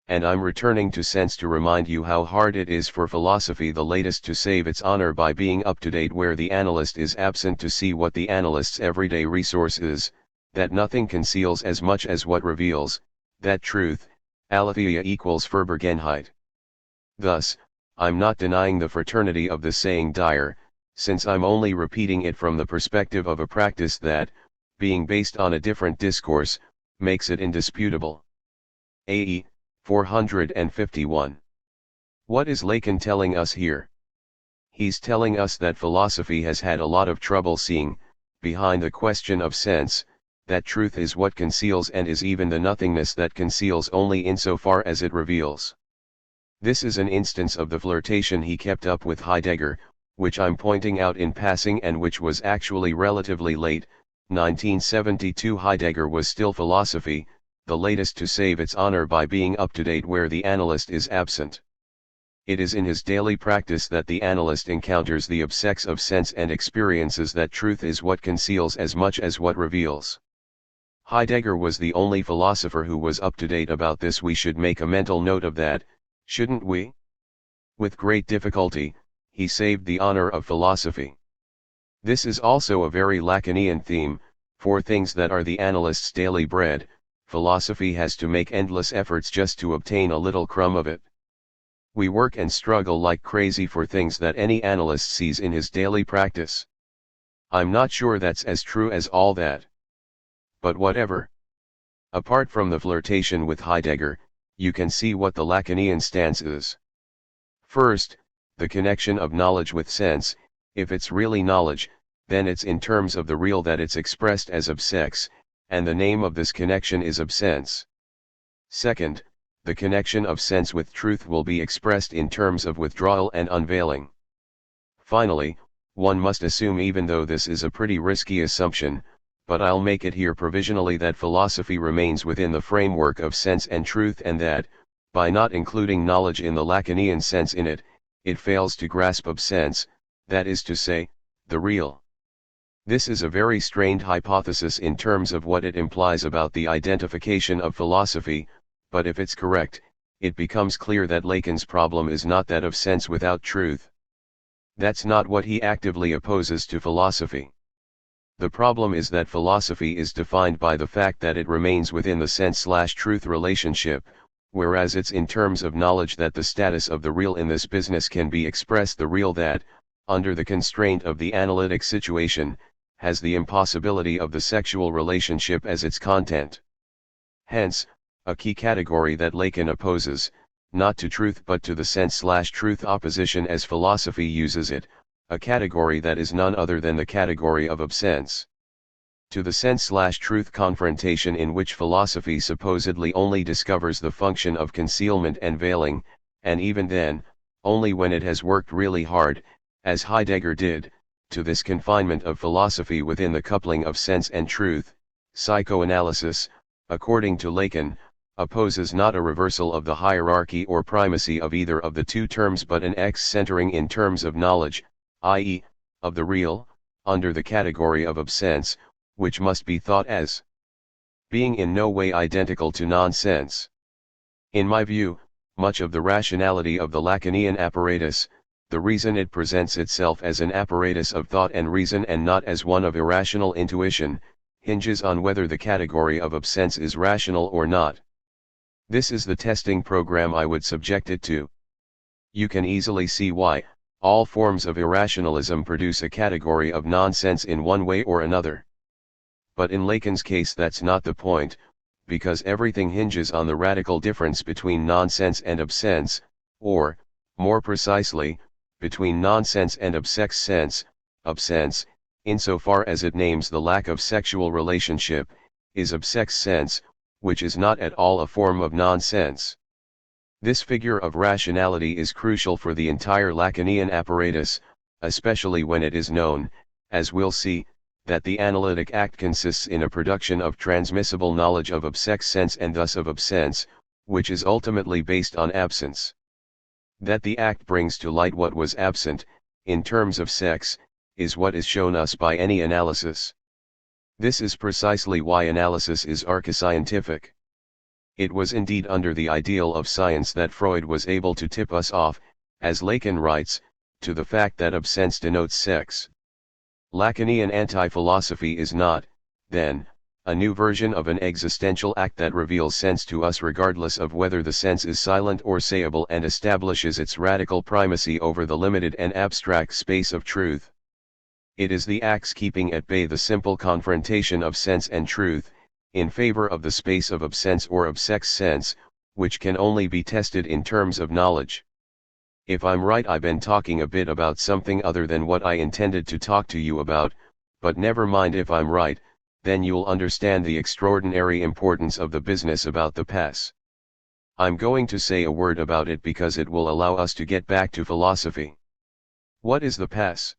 And I'm returning to sense to remind you how hard it is for philosophy the latest to save its honor by being up to date where the analyst is absent to see what the analyst's everyday resource is, that nothing conceals as much as what reveals, that truth, Aletheia equals Verborgenheit. Thus, I'm not denying the fraternity of the saying dire, since I'm only repeating it from the perspective of a practice that, being based on a different discourse, makes it indisputable. AE 451. What is Lacan telling us here? He's telling us that philosophy has had a lot of trouble seeing, behind the question of sense, that truth is what conceals and is even the nothingness that conceals only insofar as it reveals. This is an instance of the flirtation he kept up with Heidegger, which I'm pointing out in passing and which was actually relatively late. 1972 Heidegger was still philosophy, the latest to save its honor by being up to date where the analyst is absent. It is in his daily practice that the analyst encounters the obsects of sense and experiences that truth is what conceals as much as what reveals. Heidegger was the only philosopher who was up to date about this. We should make a mental note of that, shouldn't we? With great difficulty, he saved the honor of philosophy. This is also a very Lacanian theme, for things that are the analyst's daily bread, philosophy has to make endless efforts just to obtain a little crumb of it. We work and struggle like crazy for things that any analyst sees in his daily practice. I'm not sure that's as true as all that. But whatever. Apart from the flirtation with Heidegger, you can see what the Lacanian stance is. First, the connection of knowledge with sense. If it's really knowledge, then it's in terms of the real that it's expressed as of sex, and the name of this connection is of sense. Second, the connection of sense with truth will be expressed in terms of withdrawal and unveiling. Finally, one must assume, even though this is a pretty risky assumption, but I'll make it here provisionally, that philosophy remains within the framework of sense and truth, and that, by not including knowledge in the Lacanian sense in it, it fails to grasp of sense, that is to say, the real. This is a very strained hypothesis in terms of what it implies about the identification of philosophy, but if it's correct, it becomes clear that Lacan's problem is not that of sense without truth. That's not what he actively opposes to philosophy. The problem is that philosophy is defined by the fact that it remains within the sense/truth relationship, whereas it's in terms of knowledge that the status of the real in this business can be expressed, the real that, under the constraint of the analytic situation, has the impossibility of the sexual relationship as its content. Hence, a key category that Lacan opposes, not to truth but to the sense/truth opposition as philosophy uses it, a category that is none other than the category of sense. To the sense/truth confrontation, in which philosophy supposedly only discovers the function of concealment and veiling, and even then, only when it has worked really hard, as Heidegger did, to this confinement of philosophy within the coupling of sense and truth, psychoanalysis, according to Lacan, opposes not a reversal of the hierarchy or primacy of either of the two terms, but an X-centering in terms of knowledge, i.e., of the real, under the category of sense, which must be thought as being in no way identical to nonsense. In my view, much of the rationality of the Lacanian apparatus, the reason it presents itself as an apparatus of thought and reason and not as one of irrational intuition, hinges on whether the category of sense is rational or not. This is the testing program I would subject it to. You can easily see why all forms of irrationalism produce a category of nonsense in one way or another. But in Lacan's case that's not the point, because everything hinges on the radical difference between nonsense and absence, or, more precisely, between nonsense and obsex sense. Absence, insofar as it names the lack of sexual relationship, is obsex sense, which is not at all a form of nonsense. This figure of rationality is crucial for the entire Lacanian apparatus, especially when it is known, as we'll see, that the analytic act consists in a production of transmissible knowledge of obsex sense and thus of absence, which is ultimately based on absence. That the act brings to light what was absent, in terms of sex, is what is shown us by any analysis. This is precisely why analysis is archescientific. It was indeed under the ideal of science that Freud was able to tip us off, as Lacan writes, to the fact that absence denotes sex. Lacanian anti-philosophy is not, then, a new version of an existential act that reveals sense to us regardless of whether the sense is silent or sayable and establishes its radical primacy over the limited and abstract space of truth. It is the acts keeping at bay the simple confrontation of sense and truth, in favor of the space of absence or obsex sense, which can only be tested in terms of knowledge. If I'm right, I've been talking a bit about something other than what I intended to talk to you about, but never mind if I'm right, then you'll understand the extraordinary importance of the business about the pass. I'm going to say a word about it because it will allow us to get back to philosophy. What is the pass?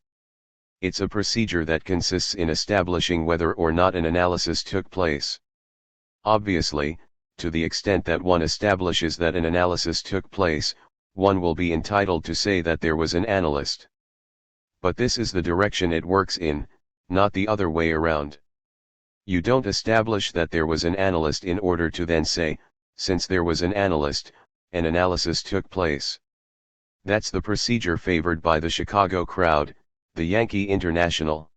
It's a procedure that consists in establishing whether or not an analysis took place. Obviously, to the extent that one establishes that an analysis took place, one will be entitled to say that there was an analyst. But this is the direction it works in, not the other way around. You don't establish that there was an analyst in order to then say, since there was an analyst, an analysis took place. That's the procedure favored by the Chicago crowd, the Yankee International.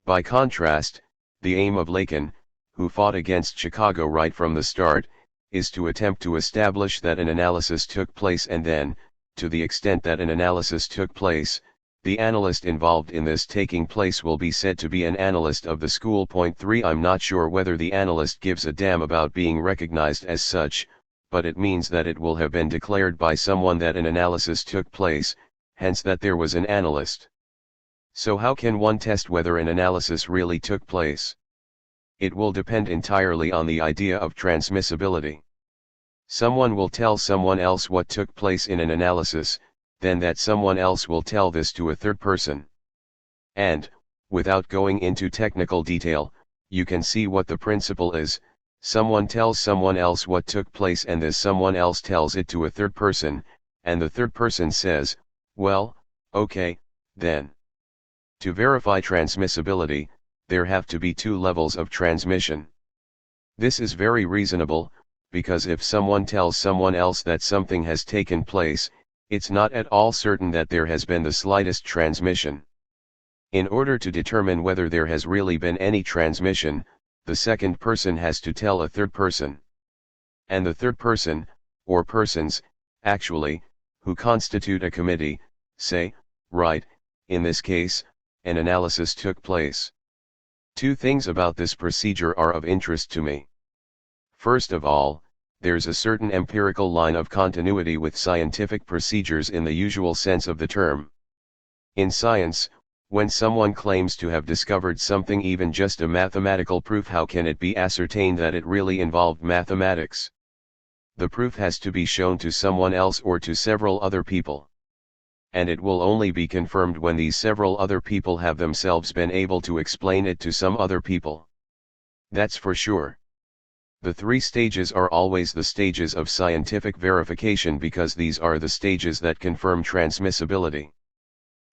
By contrast, the aim of Lacan, who fought against Chicago right from the start, is to attempt to establish that an analysis took place and then, to the extent that an analysis took place, the analyst involved in this taking place will be said to be an analyst of the school. Point 3 I'm not sure whether the analyst gives a damn about being recognized as such, but it means that it will have been declared by someone that an analysis took place, hence that there was an analyst. So how can one test whether an analysis really took place? It will depend entirely on the idea of transmissibility. Someone will tell someone else what took place in an analysis, then that someone else will tell this to a third person. And, without going into technical detail, you can see what the principle is. Someone tells someone else what took place and this someone else tells it to a third person, and the third person says, well, okay, then. To verify transmissibility, there have to be two levels of transmission. This is very reasonable, because if someone tells someone else that something has taken place, it's not at all certain that there has been the slightest transmission. In order to determine whether there has really been any transmission, the second person has to tell a third person. And the third person, or persons, actually, who constitute a committee, say, right, in this case, an analysis took place. Two things about this procedure are of interest to me. First of all, there's a certain empirical line of continuity with scientific procedures in the usual sense of the term. In science, when someone claims to have discovered something, even just a mathematical proof, how can it be ascertained that it really involved mathematics? The proof has to be shown to someone else or to several other people. And it will only be confirmed when these several other people have themselves been able to explain it to some other people. That's for sure. The three stages are always the stages of scientific verification because these are the stages that confirm transmissibility.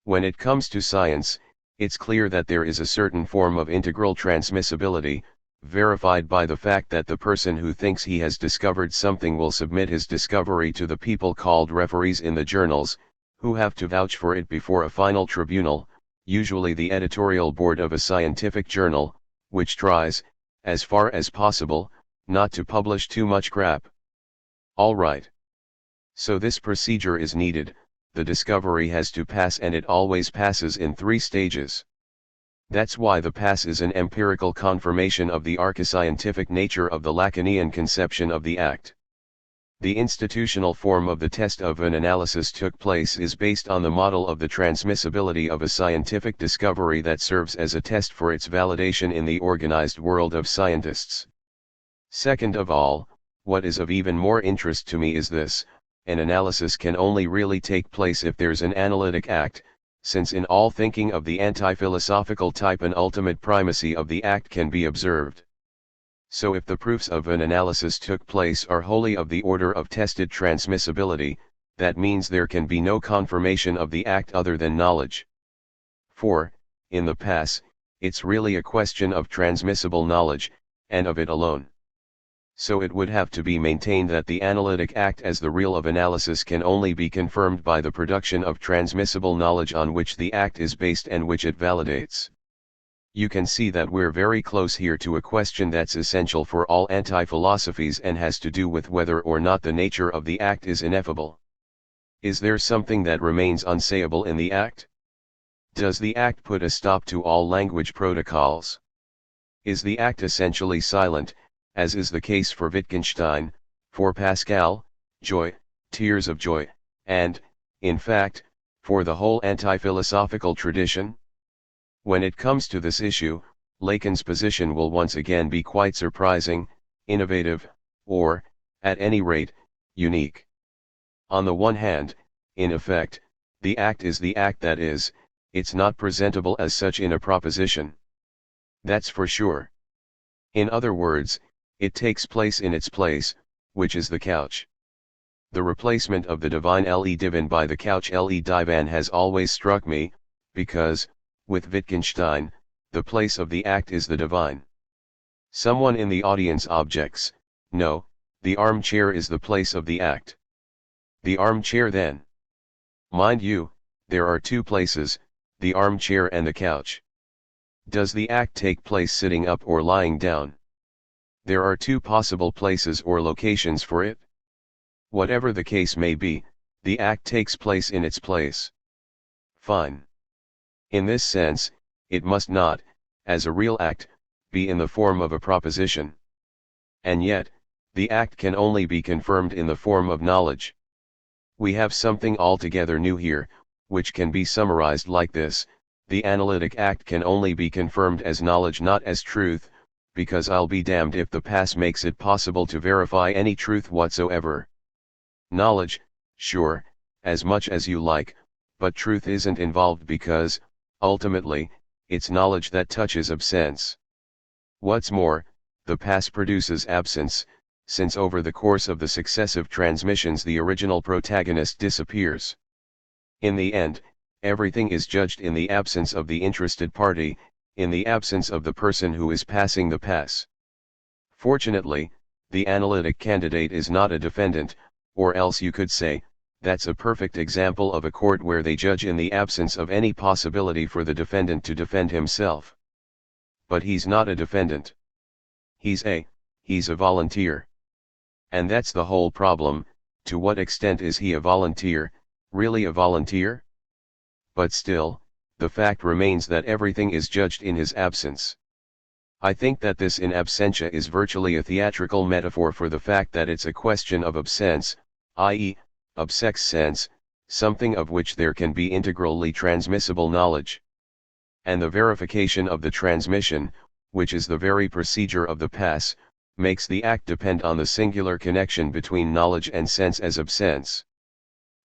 When it comes to science, it's clear that there is a certain form of integral transmissibility, verified by the fact that the person who thinks he has discovered something will submit his discovery to the people called referees in the journals, who have to vouch for it before a final tribunal, usually the editorial board of a scientific journal, which tries, as far as possible, not to publish too much crap. Alright. So this procedure is needed, the discovery has to pass, and it always passes in 3 stages. That's why the pass is an empirical confirmation of the archescientific nature of the Lacanian conception of the act. The institutional form of the test of an analysis took place is based on the model of the transmissibility of a scientific discovery that serves as a test for its validation in the organized world of scientists. Second of all, what is of even more interest to me is this: an analysis can only really take place if there's an analytic act, since in all thinking of the anti-philosophical type an ultimate primacy of the act can be observed. So if the proofs of an analysis took place are wholly of the order of tested transmissibility, that means there can be no confirmation of the act other than knowledge. For, in the pass, it's really a question of transmissible knowledge, and of it alone. So it would have to be maintained that the analytic act as the real of analysis can only be confirmed by the production of transmissible knowledge on which the act is based and which it validates. You can see that we're very close here to a question that's essential for all anti-philosophies and has to do with whether or not the nature of the act is ineffable. Is there something that remains unsayable in the act? Does the act put a stop to all language protocols? Is the act essentially silent, as is the case for Wittgenstein, for Pascal, joy, tears of joy, and, in fact, for the whole anti-philosophical tradition? When it comes to this issue, Lacan's position will once again be quite surprising, innovative, or, at any rate, unique. On the one hand, in effect, the act is the act, that is, it's not presentable as such in a proposition. That's for sure. In other words, it takes place in its place, which is the couch. The replacement of the divine le divin by the couch le divan has always struck me, because, with Wittgenstein, the place of the act is the divine. Someone in the audience objects, no, the armchair is the place of the act. The armchair then? Mind you, there are 2 places, the armchair and the couch. Does the act take place sitting up or lying down? There are 2 possible places or locations for it. Whatever the case may be, the act takes place in its place. Fine. In this sense, it must not, as a real act, be in the form of a proposition. And yet, the act can only be confirmed in the form of knowledge. We have something altogether new here, which can be summarized like this: the analytic act can only be confirmed as knowledge, not as truth, because I'll be damned if the pass makes it possible to verify any truth whatsoever. Knowledge, sure, as much as you like, but truth isn't involved because, ultimately, it's knowledge that touches absence. What's more, the pass produces absence, since over the course of the successive transmissions the original protagonist disappears. In the end, everything is judged in the absence of the interested party, in the absence of the person who is passing the pass. Fortunately, the analytic candidate is not a defendant, or else you could say, that's a perfect example of a court where they judge in the absence of any possibility for the defendant to defend himself. But he's not a defendant. He's a volunteer. And that's the whole problem: to what extent is he a volunteer, really a volunteer? But still, the fact remains that everything is judged in his absence. I think that this in absentia is virtually a theatrical metaphor for the fact that it's a question of absence, i.e., obsex sense, something of which there can be integrally transmissible knowledge. And the verification of the transmission, which is the very procedure of the pass, makes the act depend on the singular connection between knowledge and sense as absence.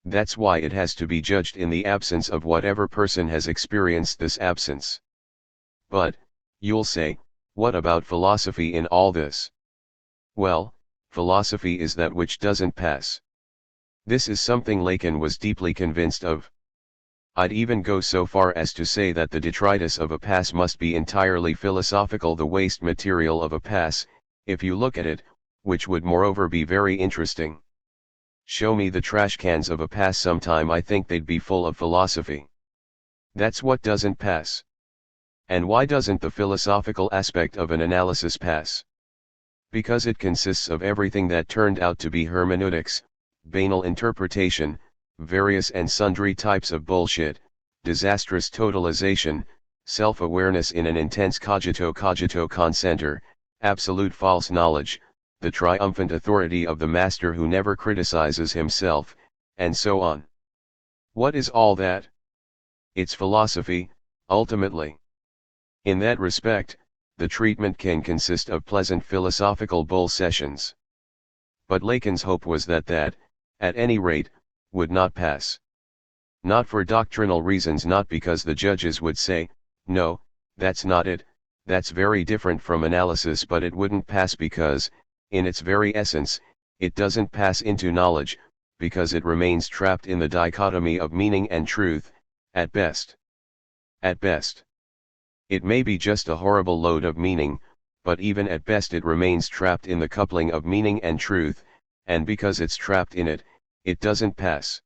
That's why it has to be judged in the absence of whatever person has experienced this absence. But, you'll say, what about philosophy in all this? Well, philosophy is that which doesn't pass. This is something Lacan was deeply convinced of. I'd even go so far as to say that the detritus of a pass must be entirely philosophical, the waste material of a pass, if you look at it, which would moreover be very interesting. Show me the trash cans of a pass sometime, I think they'd be full of philosophy. That's what doesn't pass. And why doesn't the philosophical aspect of an analysis pass? Because it consists of everything that turned out to be hermeneutics, banal interpretation, various and sundry types of bullshit, disastrous totalization, self-awareness in an intense cogito concenter, absolute false knowledge, the triumphant authority of the master who never criticizes himself, and so on. What is all that? It's philosophy, ultimately. In that respect, the treatment can consist of pleasant philosophical bull sessions. But Lacan's hope was that, at any rate, would not pass. Not for doctrinal reasons, not because the judges would say, no, that's not it, that's very different from analysis, but it wouldn't pass because, in its very essence, it doesn't pass into knowledge, because it remains trapped in the dichotomy of meaning and truth, at best. At best. It may be just a horrible load of meaning, but even at best it remains trapped in the coupling of meaning and truth, and because it's trapped in it, it doesn't pass.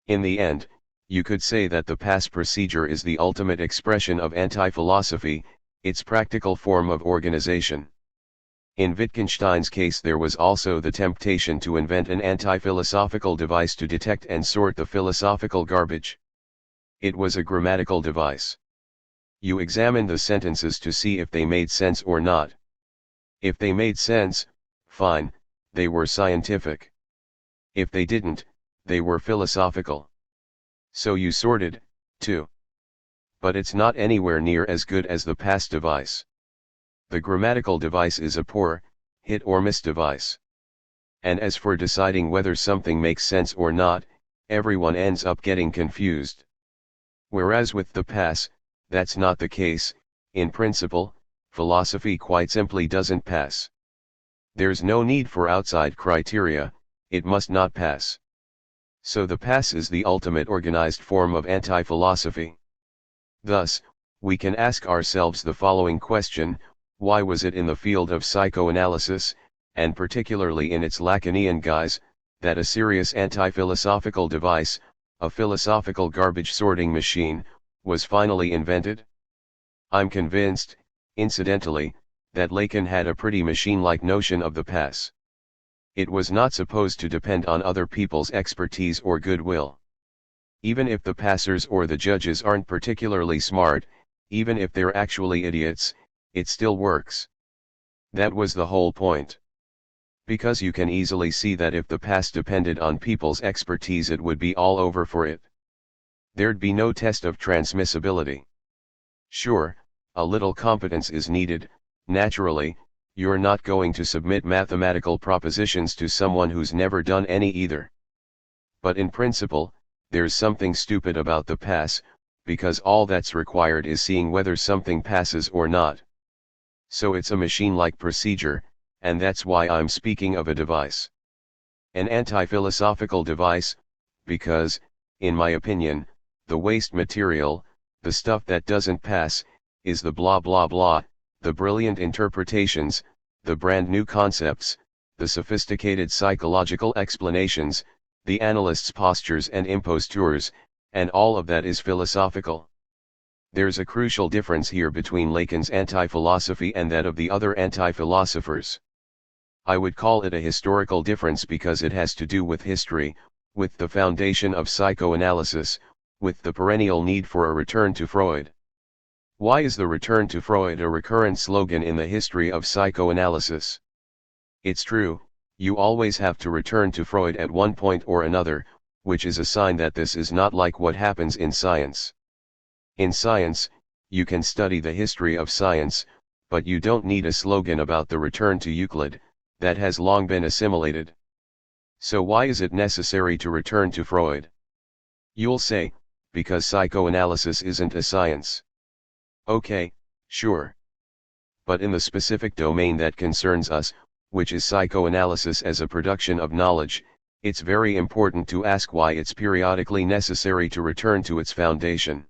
In the end, you could say that the pass procedure is the ultimate expression of anti-philosophy, its practical form of organization. In Wittgenstein's case, there was also the temptation to invent an anti-philosophical device to detect and sort the philosophical garbage. It was a grammatical device. You examined the sentences to see if they made sense or not. If they made sense, fine, they were scientific. If they didn't, they were philosophical. So you sorted, too. But it's not anywhere near as good as the pass device. The grammatical device is a poor, hit or miss device. And as for deciding whether something makes sense or not, everyone ends up getting confused. Whereas with the pass, that's not the case. In principle, philosophy quite simply doesn't pass. There's no need for outside criteria, it must not pass. So the pass is the ultimate organized form of anti-philosophy. Thus, we can ask ourselves the following question: why was it in the field of psychoanalysis, and particularly in its Lacanian guise, that a serious anti-philosophical device, a philosophical garbage sorting machine, was finally invented? I'm convinced, incidentally, that Lacan had a pretty machine-like notion of the pass. It was not supposed to depend on other people's expertise or goodwill. Even if the passers or the judges aren't particularly smart, even if they're actually idiots, it still works. That was the whole point. Because you can easily see that if the pass depended on people's expertise, it would be all over for it. There'd be no test of transmissibility. Sure, a little competence is needed. Naturally, you're not going to submit mathematical propositions to someone who's never done any either. But in principle, there's something stupid about the pass, because all that's required is seeing whether something passes or not. So it's a machine-like procedure, and that's why I'm speaking of a device. An anti-philosophical device, because, in my opinion, the waste material, the stuff that doesn't pass, is the blah blah blah, the brilliant interpretations, the brand new concepts, the sophisticated psychological explanations, the analyst's postures and impostures, and all of that is philosophical. There's a crucial difference here between Lacan's anti-philosophy and that of the other anti-philosophers. I would call it a historical difference because it has to do with history, with the foundation of psychoanalysis, with the perennial need for a return to Freud. Why is the return to Freud a recurrent slogan in the history of psychoanalysis? It's true, you always have to return to Freud at one point or another, which is a sign that this is not like what happens in science. In science, you can study the history of science, but you don't need a slogan about the return to Euclid, that has long been assimilated. So why is it necessary to return to Freud? You'll say, because psychoanalysis isn't a science. Okay, sure. But in the specific domain that concerns us, which is psychoanalysis as a production of knowledge, it's very important to ask why it's periodically necessary to return to its foundation.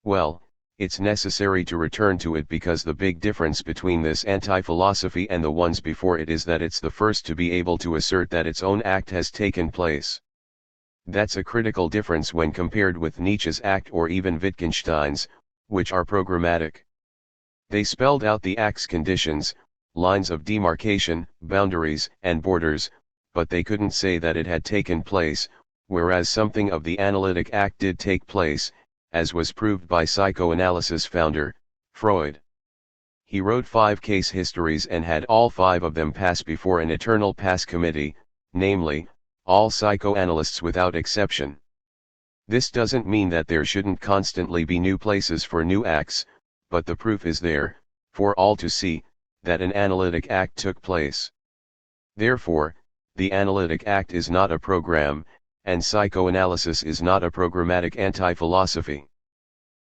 Well, it's necessary to return to it because the big difference between this anti-philosophy and the ones before it is that it's the first to be able to assert that its own act has taken place. That's a critical difference when compared with Nietzsche's act or even Wittgenstein's, which are programmatic. They spelled out the act's conditions, lines of demarcation, boundaries, and borders, but they couldn't say that it had taken place, whereas something of the analytic act did take place, as was proved by psychoanalysis founder, Freud. He wrote 5 case histories and had all 5 of them pass before an eternal pass committee, namely, all psychoanalysts without exception. This doesn't mean that there shouldn't constantly be new places for new acts, but the proof is there, for all to see, that an analytic act took place. Therefore, the analytic act is not a program, and psychoanalysis is not a programmatic anti-philosophy.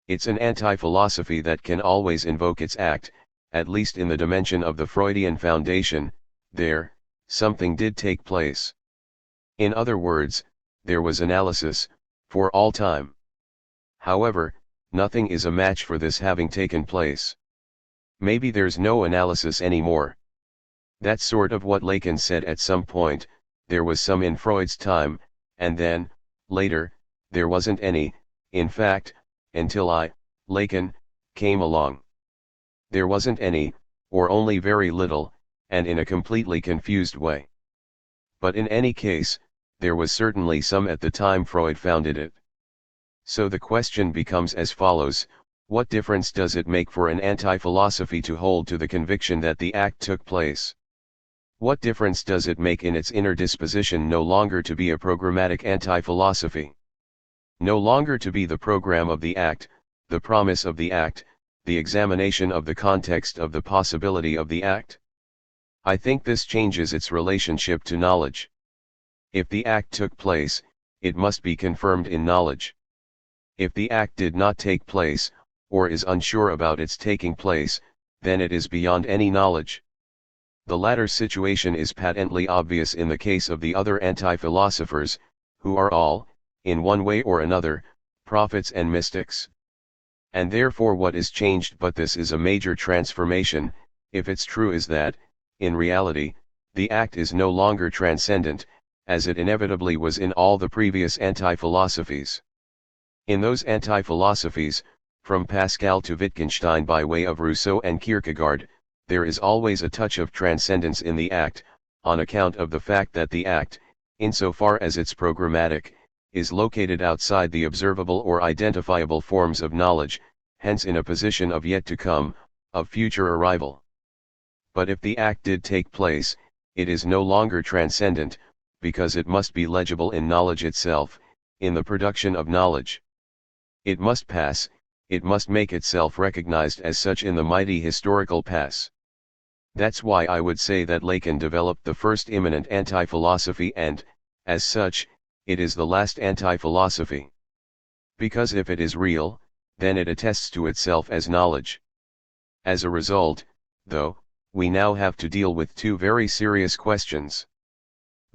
It's an anti-philosophy that can always invoke its act, at least in the dimension of the Freudian foundation. There, something did take place. In other words, there was analysis, for all time. However, nothing is a match for this having taken place. Maybe there's no analysis anymore. That's sort of what Lacan said at some point. There was some in Freud's time, and then, later, there wasn't any, in fact, until Lacan, came along. There wasn't any, or only very little, and in a completely confused way. But in any case, there was certainly some at the time Freud founded it. So the question becomes as follows: what difference does it make for an anti-philosophy to hold to the conviction that the act took place? What difference does it make in its inner disposition no longer to be a programmatic anti-philosophy? No longer to be the program of the act, the promise of the act, the examination of the context of the possibility of the act? I think this changes its relationship to knowledge. If the act took place, it must be confirmed in knowledge. If the act did not take place, or is unsure about its taking place, then it is beyond any knowledge. The latter situation is patently obvious in the case of the other anti-philosophers, who are all, in one way or another, prophets and mystics. And therefore what is changed but this is a major transformation, if it's true is that, in reality, the act is no longer transcendent, as it inevitably was in all the previous anti-philosophies. In those anti-philosophies, from Pascal to Wittgenstein by way of Rousseau and Kierkegaard, there is always a touch of transcendence in the act, on account of the fact that the act, insofar as it's programmatic, is located outside the observable or identifiable forms of knowledge, hence in a position of yet to come, of future arrival. But if the act did take place, it is no longer transcendent, because it must be legible in knowledge itself, in the production of knowledge. It must pass, it must make itself recognized as such in the mighty historical pass. That's why I would say that Lacan developed the first immanent anti-philosophy and, as such, it is the last anti-philosophy. Because if it is real, then it attests to itself as knowledge. As a result, though, we now have to deal with 2 very serious questions.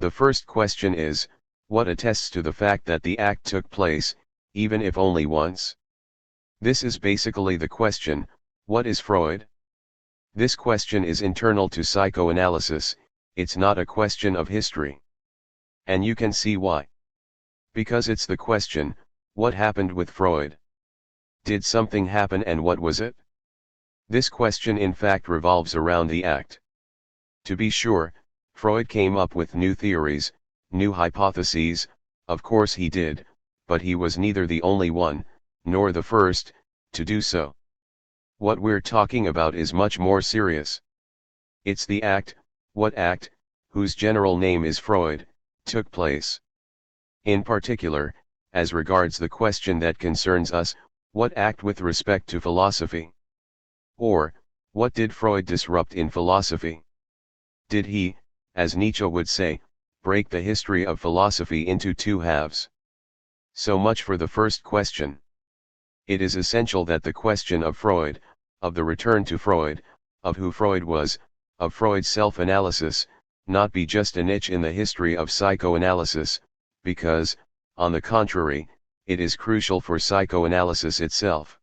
The first question is, what attests to the fact that the act took place, even if only once? This is basically the question, what is Freud? This question is internal to psychoanalysis, it's not a question of history. And you can see why. Because it's the question, what happened with Freud? Did something happen and what was it? This question in fact revolves around the act. To be sure, Freud came up with new theories, new hypotheses, of course he did, but he was neither the only one, nor the first, to do so. What we're talking about is much more serious. It's the act, what act, whose general name is Freud, took place. In particular, as regards the question that concerns us, what act with respect to philosophy? Or, what did Freud disrupt in philosophy? Did he, as Nietzsche would say, break the history of philosophy into 2 halves? So much for the first question. It is essential that the question of Freud, of the return to Freud, of who Freud was, of Freud's self-analysis, not be just a niche in the history of psychoanalysis, because, on the contrary, it is crucial for psychoanalysis itself.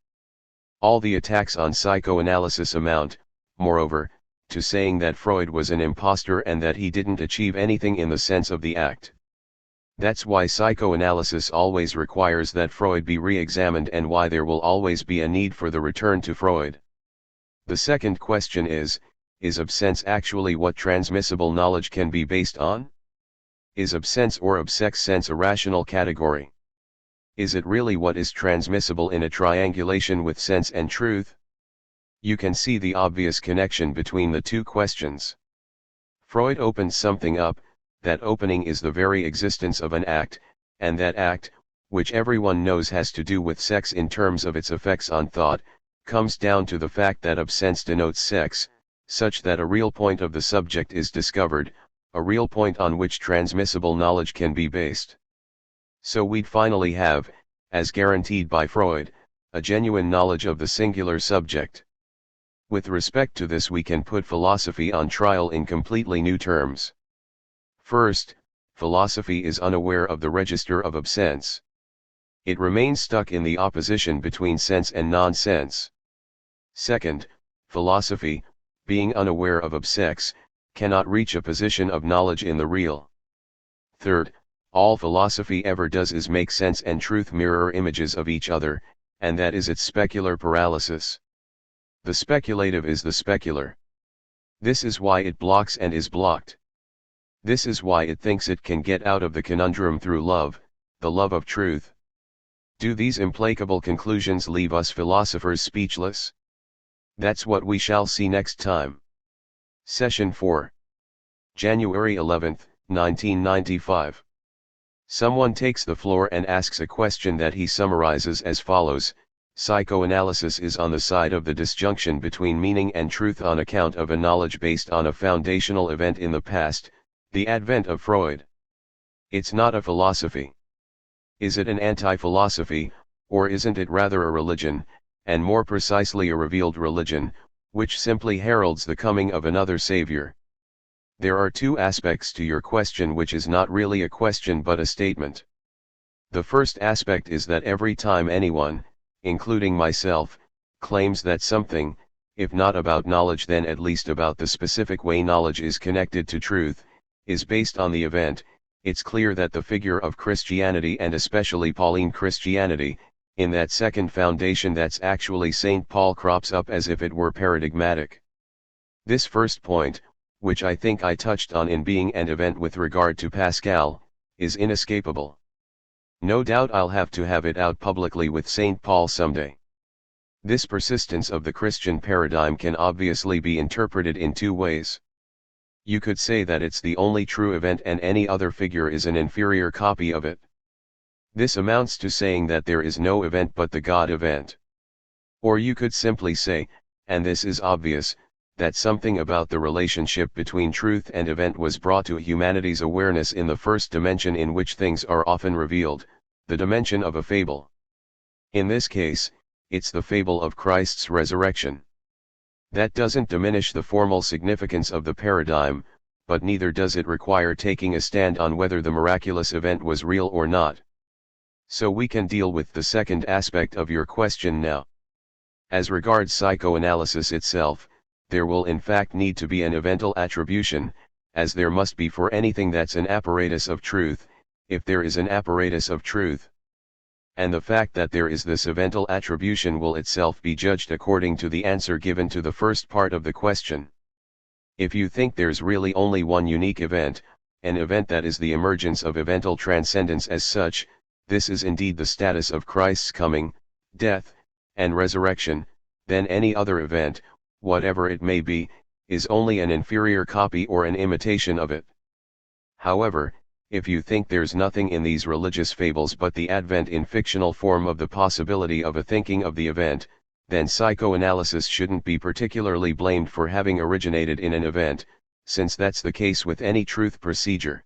All the attacks on psychoanalysis amount, moreover, to saying that Freud was an impostor and that he didn't achieve anything in the sense of the act. That's why psychoanalysis always requires that Freud be re-examined and why there will always be a need for the return to Freud. The second question is is absence actually what transmissible knowledge can be based on? Is absence or obsex sense a rational category? Is it really what is transmissible in a triangulation with sense and truth? You can see the obvious connection between the two questions. Freud opens something up, that opening is the very existence of an act, and that act, which everyone knows has to do with sex in terms of its effects on thought, comes down to the fact that absence denotes sex, such that a real point of the subject is discovered, a real point on which transmissible knowledge can be based. So we'd finally have, as guaranteed by Freud, a genuine knowledge of the singular subject. With respect to this we can put philosophy on trial in completely new terms. First, philosophy is unaware of the register of absence. It remains stuck in the opposition between sense and nonsense. Second, philosophy, being unaware of obsex, cannot reach a position of knowledge in the real. Third, all philosophy ever does is make sense and truth mirror images of each other, and that is its specular paralysis. The speculative is the specular. This is why it blocks and is blocked. This is why it thinks it can get out of the conundrum through love, the love of truth. Do these implacable conclusions leave us philosophers speechless? That's what we shall see next time. Session 4. January 11, 1995. Someone takes the floor and asks a question that he summarizes as follows: psychoanalysis is on the side of the disjunction between meaning and truth on account of a knowledge based on a foundational event in the past, the advent of Freud. It's not a philosophy. Is it an anti-philosophy, or isn't it rather a religion, and more precisely a revealed religion, which simply heralds the coming of another savior? There are two aspects to your question, which is not really a question but a statement. The first aspect is that every time anyone, including myself, claims that something, if not about knowledge then at least about the specific way knowledge is connected to truth, is based on the event, it's clear that the figure of Christianity, and especially Pauline Christianity, in that second foundation that's actually St. Paul, crops up as if it were paradigmatic. This first point, which I think I touched on in Being and Event with regard to Pascal, is inescapable. No doubt I'll have to have it out publicly with St. Paul someday. This persistence of the Christian paradigm can obviously be interpreted in two ways. You could say that it's the only true event and any other figure is an inferior copy of it. This amounts to saying that there is no event but the God event. Or you could simply say, and this is obvious, that something about the relationship between truth and event was brought to humanity's awareness in the first dimension in which things are often revealed, the dimension of a fable. In this case, it's the fable of Christ's resurrection. That doesn't diminish the formal significance of the paradigm, but neither does it require taking a stand on whether the miraculous event was real or not. So we can deal with the second aspect of your question now. As regards psychoanalysis itself, there will in fact need to be an evental attribution, as there must be for anything that's an apparatus of truth, if there is an apparatus of truth. And the fact that there is this evental attribution will itself be judged according to the answer given to the first part of the question. If you think there's really only one unique event, an event that is the emergence of evental transcendence as such, this is indeed the status of Christ's coming, death, and resurrection, then any other event, whatever it may be, is only an inferior copy or an imitation of it. However, if you think there's nothing in these religious fables but the advent in fictional form of the possibility of a thinking of the event, then psychoanalysis shouldn't be particularly blamed for having originated in an event, since that's the case with any truth procedure.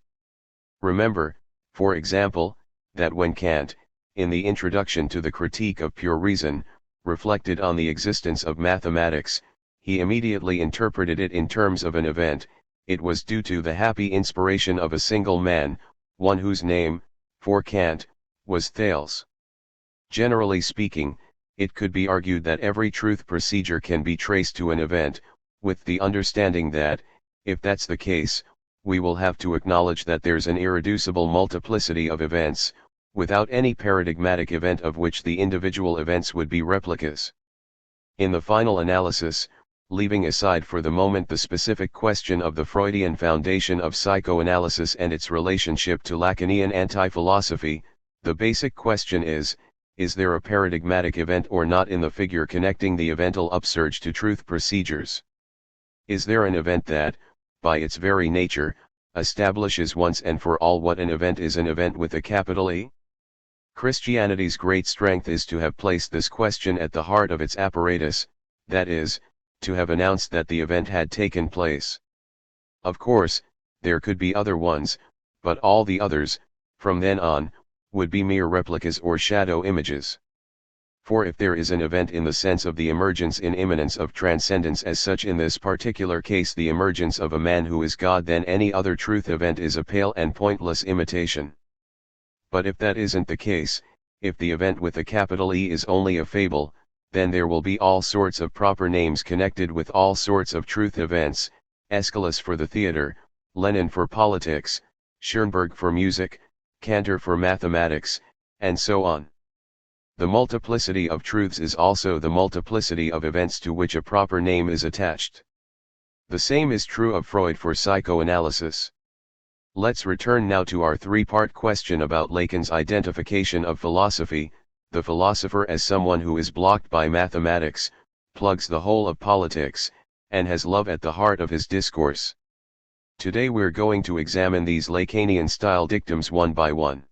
Remember, for example, that when Kant, in the introduction to the Critique of Pure Reason, reflected on the existence of mathematics, he immediately interpreted it in terms of an event. It was due to the happy inspiration of a single man, one whose name, for Kant, was Thales. Generally speaking, it could be argued that every truth procedure can be traced to an event, with the understanding that, if that's the case, we will have to acknowledge that there's an irreducible multiplicity of events, without any paradigmatic event of which the individual events would be replicas. In the final analysis, leaving aside for the moment the specific question of the Freudian foundation of psychoanalysis and its relationship to Lacanian anti-philosophy, the basic question is there a paradigmatic event or not in the figure connecting the evental upsurge to truth procedures? Is there an event that, by its very nature, establishes once and for all what an event is, an event with a capital E? Christianity's great strength is to have placed this question at the heart of its apparatus, that is, to have announced that the event had taken place. Of course, there could be other ones, but all the others, from then on, would be mere replicas or shadow images. For if there is an event in the sense of the emergence in immanence of transcendence as such, in this particular case the emergence of a man who is God, then any other truth event is a pale and pointless imitation. But if that isn't the case, if the event with a capital E is only a fable, then there will be all sorts of proper names connected with all sorts of truth events, Aeschylus for the theater, Lenin for politics, Schoenberg for music, Cantor for mathematics, and so on. The multiplicity of truths is also the multiplicity of events to which a proper name is attached. The same is true of Freud for psychoanalysis. Let's return now to our three-part question about Lacan's identification of philosophy. The philosopher as someone who is blocked by mathematics, plugs the whole of politics, and has love at the heart of his discourse. Today we're going to examine these Lacanian-style dictums one by one.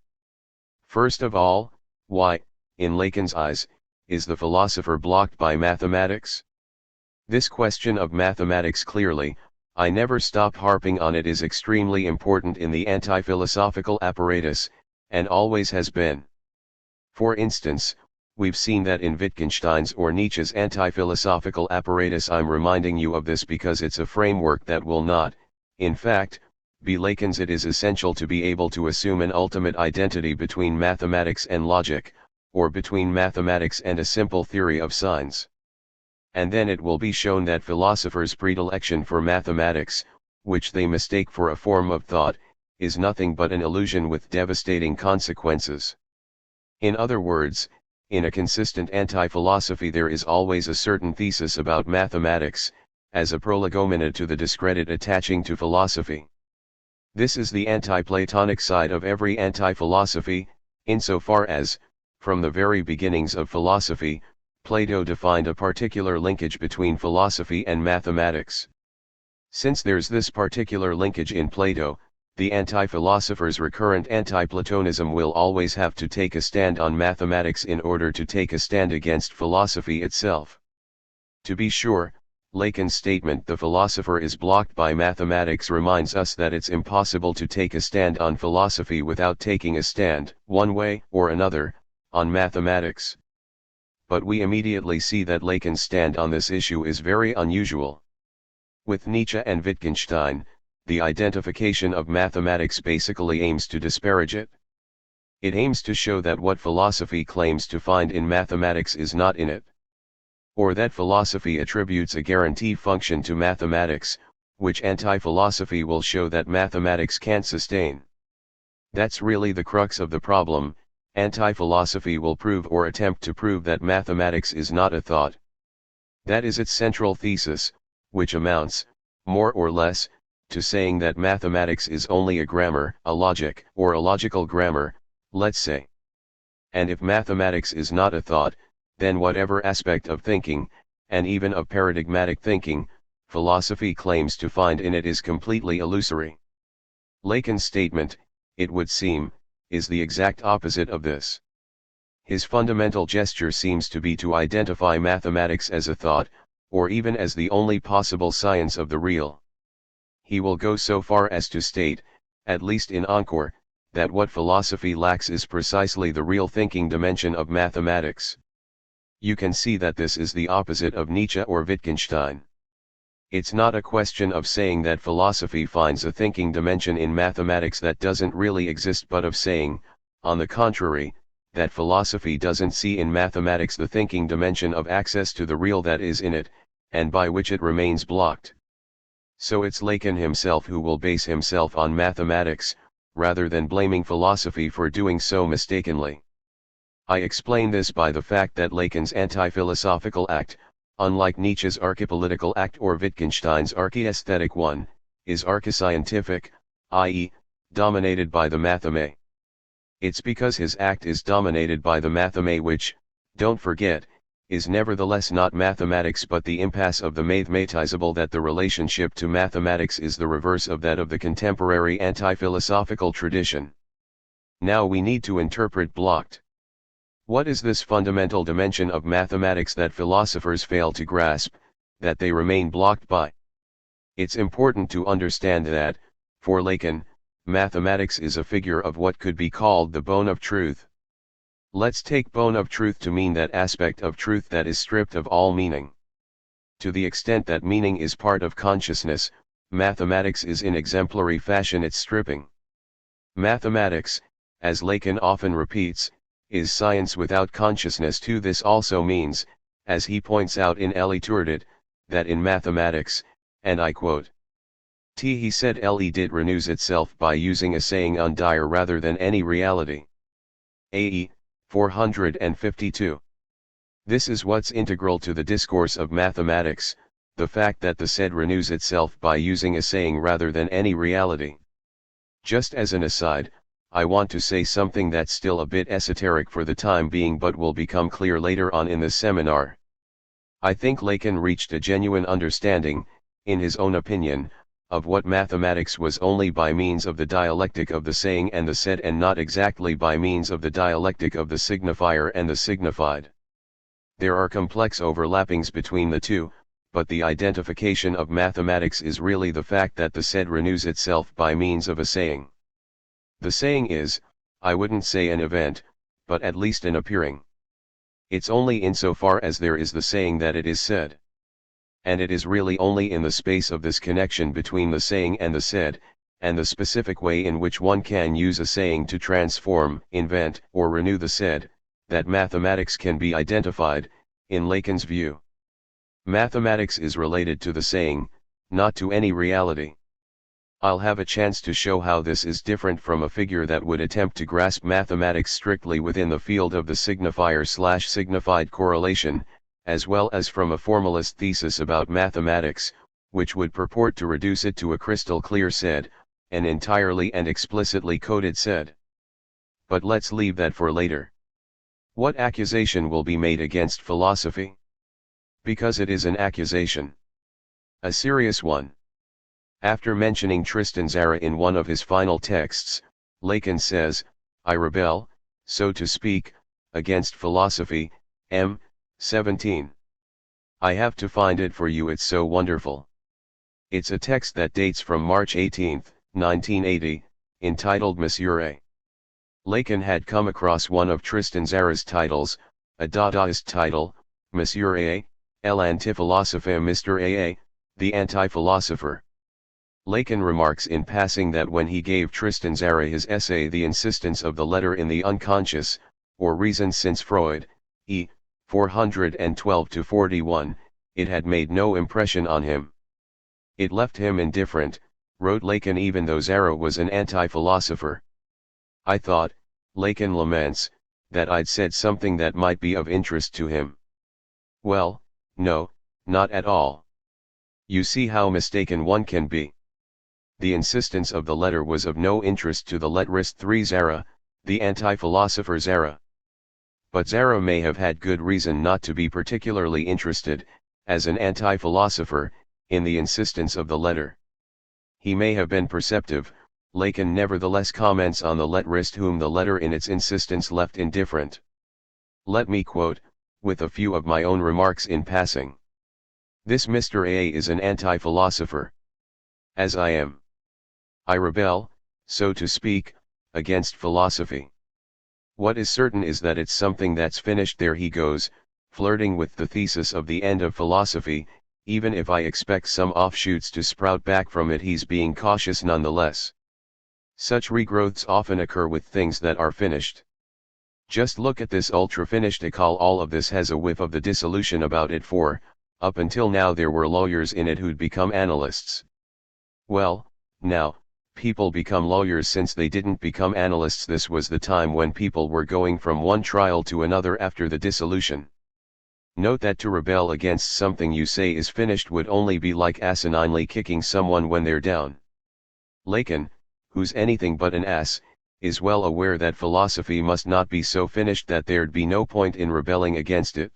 First of all, why, in Lacan's eyes, is the philosopher blocked by mathematics? This question of mathematics, clearly, I never stop harping on it, is extremely important in the anti-philosophical apparatus, and always has been. For instance, we've seen that in Wittgenstein's or Nietzsche's anti-philosophical apparatus. I'm reminding you of this because it's a framework that will not, in fact, be Lacan's. It is essential to be able to assume an ultimate identity between mathematics and logic, or between mathematics and a simple theory of signs. And then it will be shown that philosophers' predilection for mathematics, which they mistake for a form of thought, is nothing but an illusion with devastating consequences. In other words, in a consistent anti-philosophy there is always a certain thesis about mathematics, as a prolegomena to the discredit attaching to philosophy. This is the anti-Platonic side of every anti-philosophy, insofar as, from the very beginnings of philosophy, Plato defined a particular linkage between philosophy and mathematics. Since there's this particular linkage in Plato, the anti-philosopher's recurrent anti-Platonism will always have to take a stand on mathematics in order to take a stand against philosophy itself. To be sure, Lacan's statement "the philosopher is blocked by mathematics" reminds us that it's impossible to take a stand on philosophy without taking a stand, one way or another, on mathematics. But we immediately see that Lacan's stand on this issue is very unusual. With Nietzsche and Wittgenstein, the identification of mathematics basically aims to disparage it. It aims to show that what philosophy claims to find in mathematics is not in it. Or that philosophy attributes a guarantee function to mathematics, which anti-philosophy will show that mathematics can't sustain. That's really the crux of the problem. Anti-philosophy will prove or attempt to prove that mathematics is not a thought. That is its central thesis, which amounts, more or less, to saying that mathematics is only a grammar, a logic, or a logical grammar, let's say. And if mathematics is not a thought, then whatever aspect of thinking, and even of paradigmatic thinking, philosophy claims to find in it is completely illusory. Lacan's statement, it would seem, is the exact opposite of this. His fundamental gesture seems to be to identify mathematics as a thought, or even as the only possible science of the real. He will go so far as to state, at least in Encore, that what philosophy lacks is precisely the real thinking dimension of mathematics. You can see that this is the opposite of Nietzsche or Wittgenstein. It's not a question of saying that philosophy finds a thinking dimension in mathematics that doesn't really exist, but of saying, on the contrary, that philosophy doesn't see in mathematics the thinking dimension of access to the real that is in it, and by which it remains blocked. So it's Lacan himself who will base himself on mathematics, rather than blaming philosophy for doing so mistakenly. I explain this by the fact that Lacan's anti-philosophical act, unlike Nietzsche's archepolitical act or Wittgenstein's archaesthetic one, is archescientific, i.e., dominated by the matheme. It's because his act is dominated by the matheme which, don't forget, is nevertheless not mathematics but the impasse of the mathematizable that the relationship to mathematics is the reverse of that of the contemporary anti-philosophical tradition. Now we need to interpret blocked. What is this fundamental dimension of mathematics that philosophers fail to grasp, that they remain blocked by? It's important to understand that, for Lacan, mathematics is a figure of what could be called the bone of truth. Let's take bone of truth to mean that aspect of truth that is stripped of all meaning. To the extent that meaning is part of consciousness, mathematics is in exemplary fashion its stripping. Mathematics, as Lacan often repeats, is science without consciousness. To this also means, as he points out in Le THIRD, that in mathematics, and I quote, he said Le did renews itself by using a saying undire rather than any reality. AE 452. This is what's integral to the discourse of mathematics, the fact that the said renews itself by using a saying rather than any reality. Just as an aside, I want to say something that's still a bit esoteric for the time being but will become clear later on in this seminar. I think Lacan reached a genuine understanding, in his own opinion, of what mathematics was only by means of the dialectic of the saying and the said and not exactly by means of the dialectic of the signifier and the signified. There are complex overlappings between the two, but the identification of mathematics is really the fact that the said renews itself by means of a saying. The saying is, I wouldn't say an event, but at least an appearing. It's only insofar as there is the saying that it is said. And it is really only in the space of this connection between the saying and the said, and the specific way in which one can use a saying to transform, invent, or renew the said, that mathematics can be identified, in Lacan's view. Mathematics is related to the saying, not to any reality. I'll have a chance to show how this is different from a figure that would attempt to grasp mathematics strictly within the field of the signifier/signified correlation, as well as from a formalist thesis about mathematics, which would purport to reduce it to a crystal clear said, an entirely and explicitly coded said. But let's leave that for later. What accusation will be made against philosophy? Because it is an accusation. A serious one. After mentioning Tristan Tzara in one of his final texts, Lacan says, I rebel, so to speak, against philosophy, m. 17. I have to find it for you, it's so wonderful. It's a text that dates from March 18, 1980, entitled Monsieur A. Lacan had come across one of Tristan Tzara's titles, a Dadaist title, Monsieur A. l'antiphilosophe, Mr. A. the anti-philosopher. Lacan remarks in passing that when he gave Tristan Tzara his essay The Insistence of the Letter in the Unconscious, or Reason Since Freud, e. 412-41, it had made no impression on him. It left him indifferent, wrote Lacan, even though Tzara was an anti-philosopher. I thought, Lacan laments, that I'd said something that might be of interest to him. Well, no, not at all. You see how mistaken one can be. The insistence of the letter was of no interest to the letterist 3 Tzara, the anti-philosopher Tzara. But Tzara may have had good reason not to be particularly interested, as an anti-philosopher, in the insistence of the letter. He may have been perceptive. Lacan nevertheless comments on the letterist whom the letter in its insistence left indifferent. Let me quote, with a few of my own remarks in passing. This Mr. A is an anti-philosopher. As I am. I rebel, so to speak, against philosophy. What is certain is that it's something that's finished. There he goes, flirting with the thesis of the end of philosophy. Even if I expect some offshoots to sprout back from it, he's being cautious nonetheless. Such regrowths often occur with things that are finished. Just look at this ultra-finished École. All of this has a whiff of the dissolution about it, for, up until now there were lawyers in it who'd become analysts. Well, now, people become lawyers since they didn't become analysts. This was the time when people were going from one trial to another after the dissolution. Note that to rebel against something you say is finished would only be like asininely kicking someone when they're down. Lacan, who's anything but an ass, is well aware that philosophy must not be so finished that there'd be no point in rebelling against it.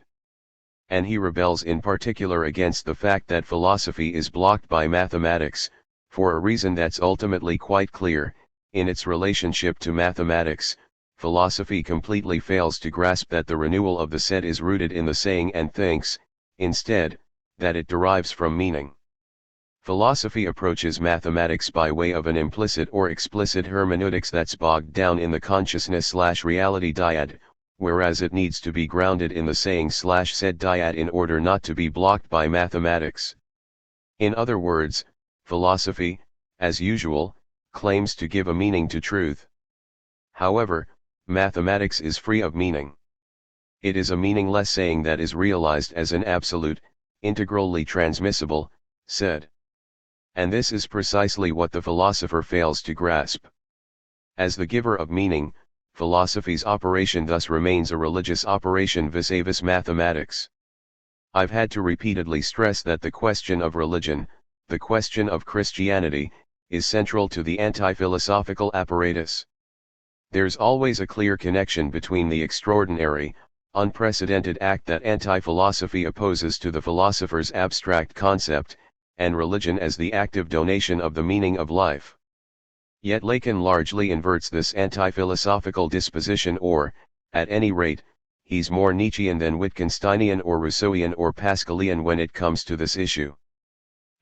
And he rebels in particular against the fact that philosophy is blocked by mathematics, for a reason that's ultimately quite clear. In its relationship to mathematics, philosophy completely fails to grasp that the renewal of the set is rooted in the saying and thinks, instead, that it derives from meaning. Philosophy approaches mathematics by way of an implicit or explicit hermeneutics that's bogged down in the consciousness/reality dyad, whereas it needs to be grounded in the saying/said dyad in order not to be blocked by mathematics. In other words, philosophy, as usual, claims to give a meaning to truth. However, mathematics is free of meaning. It is a meaningless saying that is realized as an absolute, integrally transmissible, said. And this is precisely what the philosopher fails to grasp. As the giver of meaning, philosophy's operation thus remains a religious operation vis-a-vis mathematics. I've had to repeatedly stress that the question of religion, the question of Christianity, is central to the anti-philosophical apparatus. There's always a clear connection between the extraordinary, unprecedented act that anti-philosophy opposes to the philosopher's abstract concept, and religion as the active donation of the meaning of life. Yet Lacan largely inverts this anti-philosophical disposition, or, at any rate, he's more Nietzschean than Wittgensteinian or Rousseauian or Pascalian when it comes to this issue.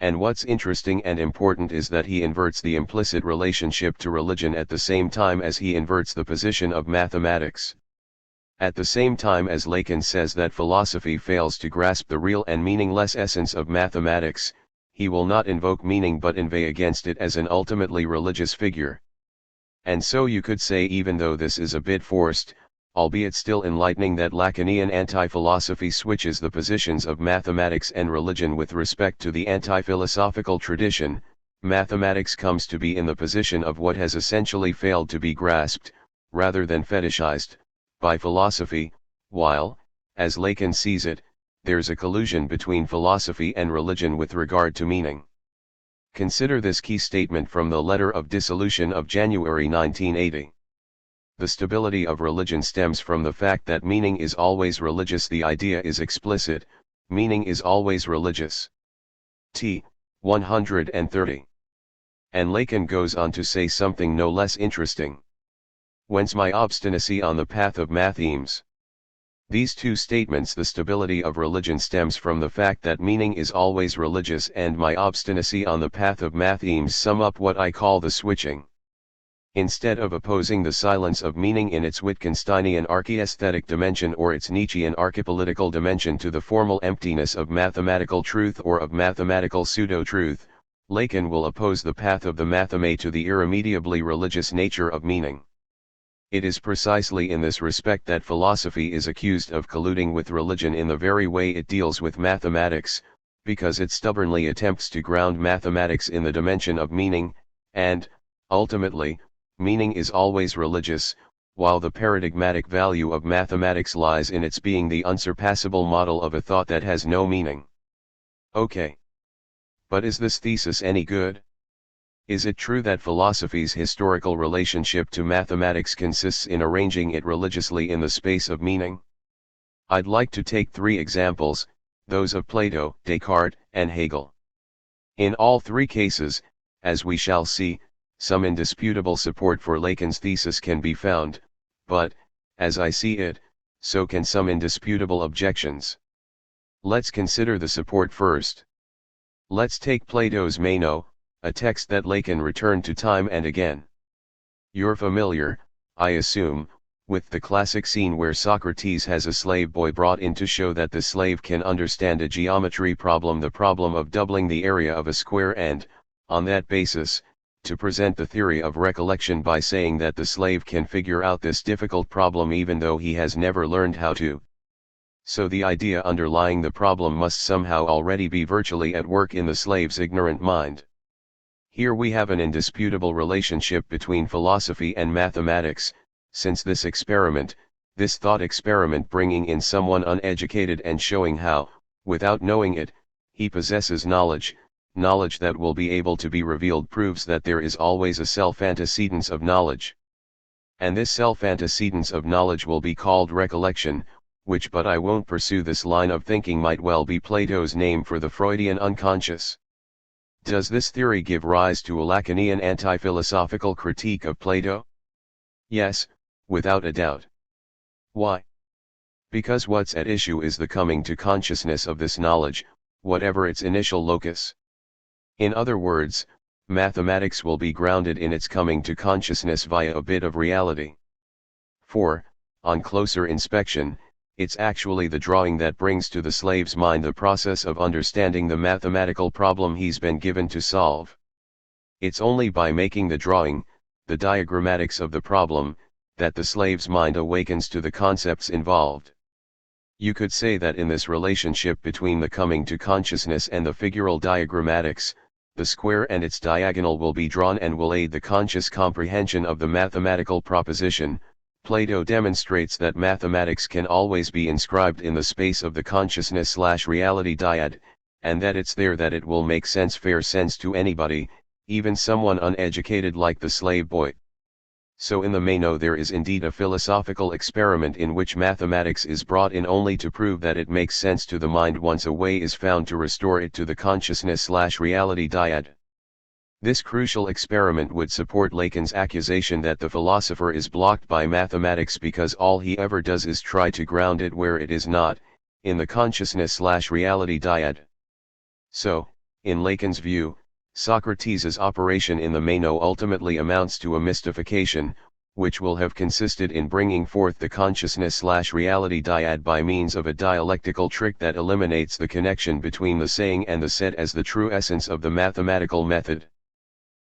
And what's interesting and important is that he inverts the implicit relationship to religion at the same time as he inverts the position of mathematics. At the same time as Lacan says that philosophy fails to grasp the real and meaningless essence of mathematics, he will not invoke meaning but inveigh against it as an ultimately religious figure. And so you could say, even though this is a bit forced, albeit still enlightening, that Lacanian anti-philosophy switches the positions of mathematics and religion with respect to the anti-philosophical tradition. Mathematics comes to be in the position of what has essentially failed to be grasped, rather than fetishized, by philosophy, while, as Lacan sees it, there's a collusion between philosophy and religion with regard to meaning. Consider this key statement from the letter of dissolution of January 1980. The stability of religion stems from the fact that meaning is always religious. The idea is explicit, meaning is always religious. T. 130. And Lacan goes on to say something no less interesting. Whence my obstinacy on the path of mathemes. These two statements, the stability of religion stems from the fact that meaning is always religious, and my obstinacy on the path of mathemes, sum up what I call the switching. Instead of opposing the silence of meaning in its Wittgensteinian archaesthetic dimension or its Nietzschean archipolitical dimension to the formal emptiness of mathematical truth or of mathematical pseudo-truth, Lacan will oppose the path of the matheme to the irremediably religious nature of meaning. It is precisely in this respect that philosophy is accused of colluding with religion in the very way it deals with mathematics, because it stubbornly attempts to ground mathematics in the dimension of meaning, and, ultimately, meaning is always religious, while the paradigmatic value of mathematics lies in its being the unsurpassable model of a thought that has no meaning. Okay. But is this thesis any good? Is it true that philosophy's historical relationship to mathematics consists in arranging it religiously in the space of meaning? I'd like to take three examples, those of Plato, Descartes, and Hegel. In all three cases, as we shall see, some indisputable support for Lacan's thesis can be found, but, as I see it, so can some indisputable objections. Let's consider the support first. Let's take Plato's Meno, a text that Lacan returned to time and again. You're familiar, I assume, with the classic scene where Socrates has a slave boy brought in to show that the slave can understand a geometry problem, the problem of doubling the area of a square, and, on that basis, to present the theory of recollection by saying that the slave can figure out this difficult problem even though he has never learned how to. So the idea underlying the problem must somehow already be virtually at work in the slave's ignorant mind. Here we have an indisputable relationship between philosophy and mathematics, since this experiment, this thought experiment bringing in someone uneducated and showing how, without knowing it, he possesses knowledge, knowledge that will be able to be revealed proves that there is always a self-antecedence of knowledge. And this self-antecedence of knowledge will be called recollection, which but I won't pursue this line of thinking might well be Plato's name for the Freudian unconscious. Does this theory give rise to a Lacanian anti-philosophical critique of Plato? Yes, without a doubt. Why? Because what's at issue is the coming to consciousness of this knowledge, whatever its initial locus. In other words, mathematics will be grounded in its coming to consciousness via a bit of reality. For, on closer inspection, it's actually the drawing that brings to the slave's mind the process of understanding the mathematical problem he's been given to solve. It's only by making the drawing, the diagrammatics of the problem, that the slave's mind awakens to the concepts involved. You could say that in this relationship between the coming to consciousness and the figural diagrammatics, the square and its diagonal will be drawn and will aid the conscious comprehension of the mathematical proposition. Plato demonstrates that mathematics can always be inscribed in the space of the consciousness/reality dyad, and that it's there that it will make fair sense to anybody, even someone uneducated like the slave boy. So in the Meno there is indeed a philosophical experiment in which mathematics is brought in only to prove that it makes sense to the mind once a way is found to restore it to the consciousness/reality dyad. This crucial experiment would support Lacan's accusation that the philosopher is blocked by mathematics because all he ever does is try to ground it where it is not, in the consciousness/reality dyad. So, in Lacan's view, Socrates' operation in the Meno ultimately amounts to a mystification, which will have consisted in bringing forth the consciousness/reality dyad by means of a dialectical trick that eliminates the connection between the saying and the said as the true essence of the mathematical method.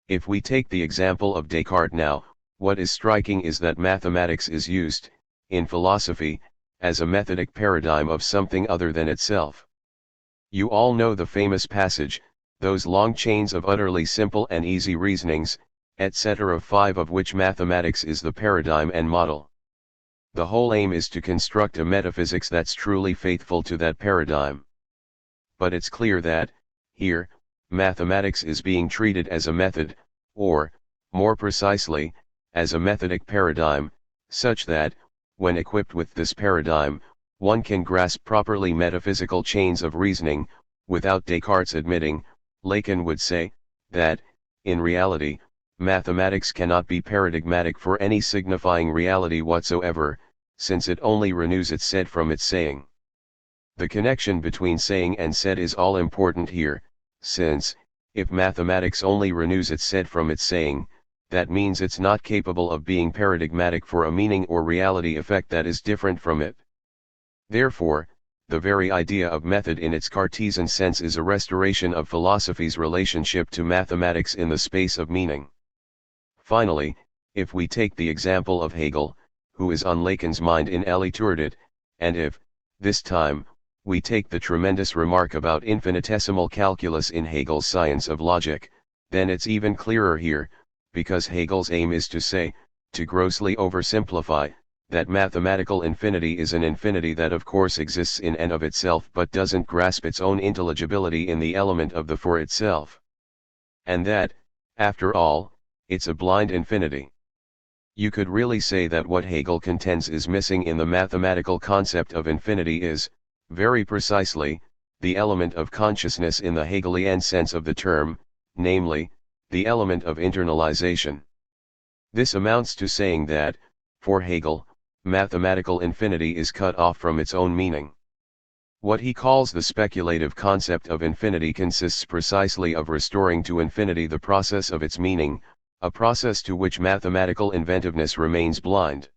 If we take the example of Descartes now, what is striking is that mathematics is used, in philosophy, as a methodic paradigm of something other than itself. You all know the famous passage, those long chains of utterly simple and easy reasonings, etc., 5 of which mathematics is the paradigm and model. The whole aim is to construct a metaphysics that's truly faithful to that paradigm. But it's clear that, here, mathematics is being treated as a method, or, more precisely, as a methodic paradigm, such that, when equipped with this paradigm, one can grasp properly metaphysical chains of reasoning, without Descartes admitting, Lacan would say, that, in reality, mathematics cannot be paradigmatic for any signifying reality whatsoever, since it only renews its said from its saying. The connection between saying and said is all important here, since, if mathematics only renews its said from its saying, that means it's not capable of being paradigmatic for a meaning or reality effect that is different from it. Therefore, the very idea of method in its Cartesian sense is a restoration of philosophy's relationship to mathematics in the space of meaning. Finally, if we take the example of Hegel, who is on Lacan's mind in Les THIRD-WORLDISM, and if, this time, we take the tremendous remark about infinitesimal calculus in Hegel's Science of Logic, then it's even clearer here, because Hegel's aim is to say, to grossly oversimplify, that mathematical infinity is an infinity that of course exists in and of itself but doesn't grasp its own intelligibility in the element of the for itself. And that, after all, it's a blind infinity. You could really say that what Hegel contends is missing in the mathematical concept of infinity is, very precisely, the element of consciousness in the Hegelian sense of the term, namely, the element of internalization. This amounts to saying that, for Hegel, mathematical infinity is cut off from its own meaning. What he calls the speculative concept of infinity consists precisely of restoring to infinity the process of its meaning, a process to which mathematical inventiveness remains blind.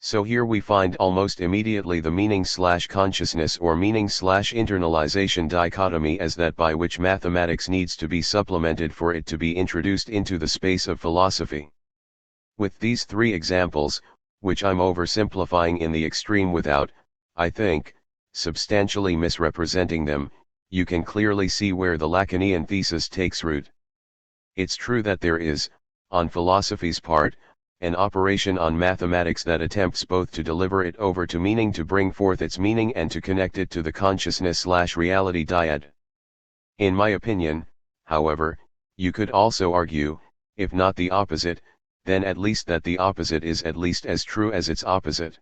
So here we find almost immediately the meaning/consciousness or meaning/internalization dichotomy as that by which mathematics needs to be supplemented for it to be introduced into the space of philosophy. With these three examples, which I'm oversimplifying in the extreme without, I think, substantially misrepresenting them, you can clearly see where the Lacanian thesis takes root. It's true that there is, on philosophy's part, an operation on mathematics that attempts both to deliver it over to meaning to bring forth its meaning and to connect it to the consciousness/reality dyad. In my opinion, however, you could also argue, if not the opposite, then at least that the opposite is at least as true as its opposite.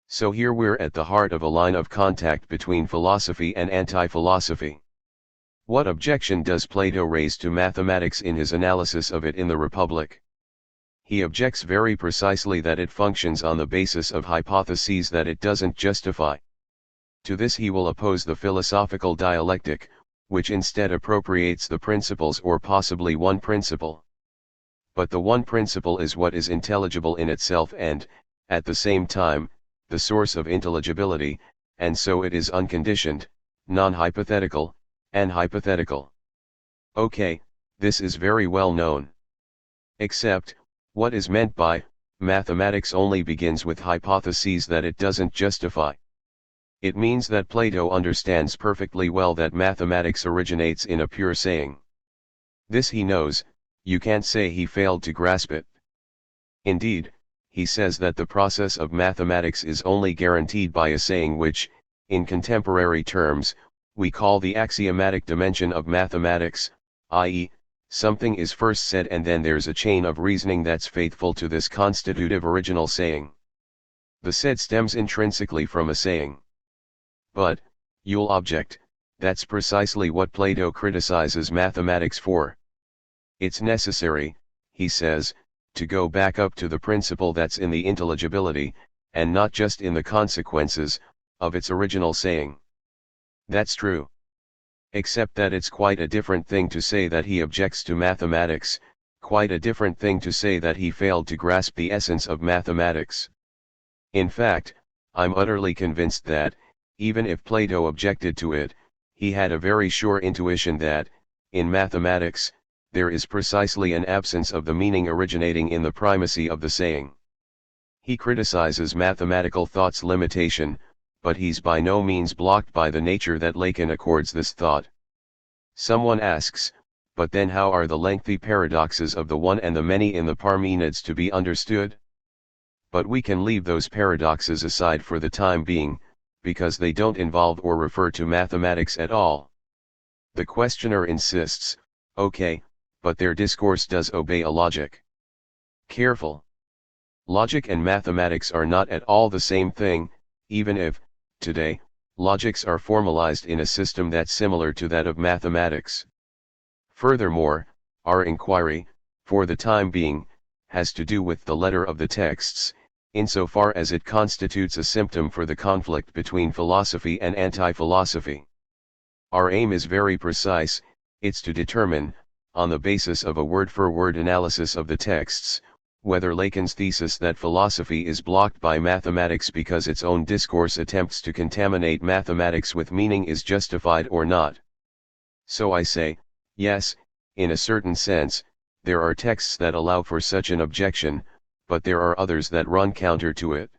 So here we're at the heart of a line of contact between philosophy and anti-philosophy. What objection does Plato raise to mathematics in his analysis of it in the Republic? He objects very precisely that it functions on the basis of hypotheses that it doesn't justify. To this he will oppose the philosophical dialectic, which instead appropriates the principles or possibly one principle. But the one principle is what is intelligible in itself and, at the same time, the source of intelligibility, and so it is unconditioned, non-hypothetical, and hypothetical. Okay, this is very well known. Except, what is meant by mathematics only begins with hypotheses that it doesn't justify. It means that Plato understands perfectly well that mathematics originates in a pure saying. This he knows, you can't say he failed to grasp it. Indeed, he says that the process of mathematics is only guaranteed by a saying which, in contemporary terms, we call the axiomatic dimension of mathematics, i.e., something is first said and then there's a chain of reasoning that's faithful to this constitutive original saying. The said stems intrinsically from a saying. But, you'll object, that's precisely what Plato criticizes mathematics for. It's necessary, he says, to go back up to the principle that's in the intelligibility, and not just in the consequences, of its original saying. That's true. Except that it's quite a different thing to say that he objects to mathematics, quite a different thing to say that he failed to grasp the essence of mathematics. In fact, I'm utterly convinced that, even if Plato objected to it, he had a very sure intuition that, in mathematics, there is precisely an absence of the meaning originating in the primacy of the saying. He criticizes mathematical thought's limitation, but he's by no means blocked by the nature that Lacan accords this thought. Someone asks, but then how are the lengthy paradoxes of the one and the many in the Parmenids to be understood? But we can leave those paradoxes aside for the time being, because they don't involve or refer to mathematics at all. The questioner insists, okay, but their discourse does obey a logic. Careful. Logic and mathematics are not at all the same thing, even if, today, logics are formalized in a system that's similar to that of mathematics. Furthermore, our inquiry, for the time being, has to do with the letter of the texts, insofar as it constitutes a symptom for the conflict between philosophy and anti-philosophy. Our aim is very precise, it's to determine, on the basis of a word-for-word analysis of the texts, whether Lacan's thesis that philosophy is blocked by mathematics because its own discourse attempts to contaminate mathematics with meaning is justified or not. So I say, yes, in a certain sense, there are texts that allow for such an objection, but there are others that run counter to it.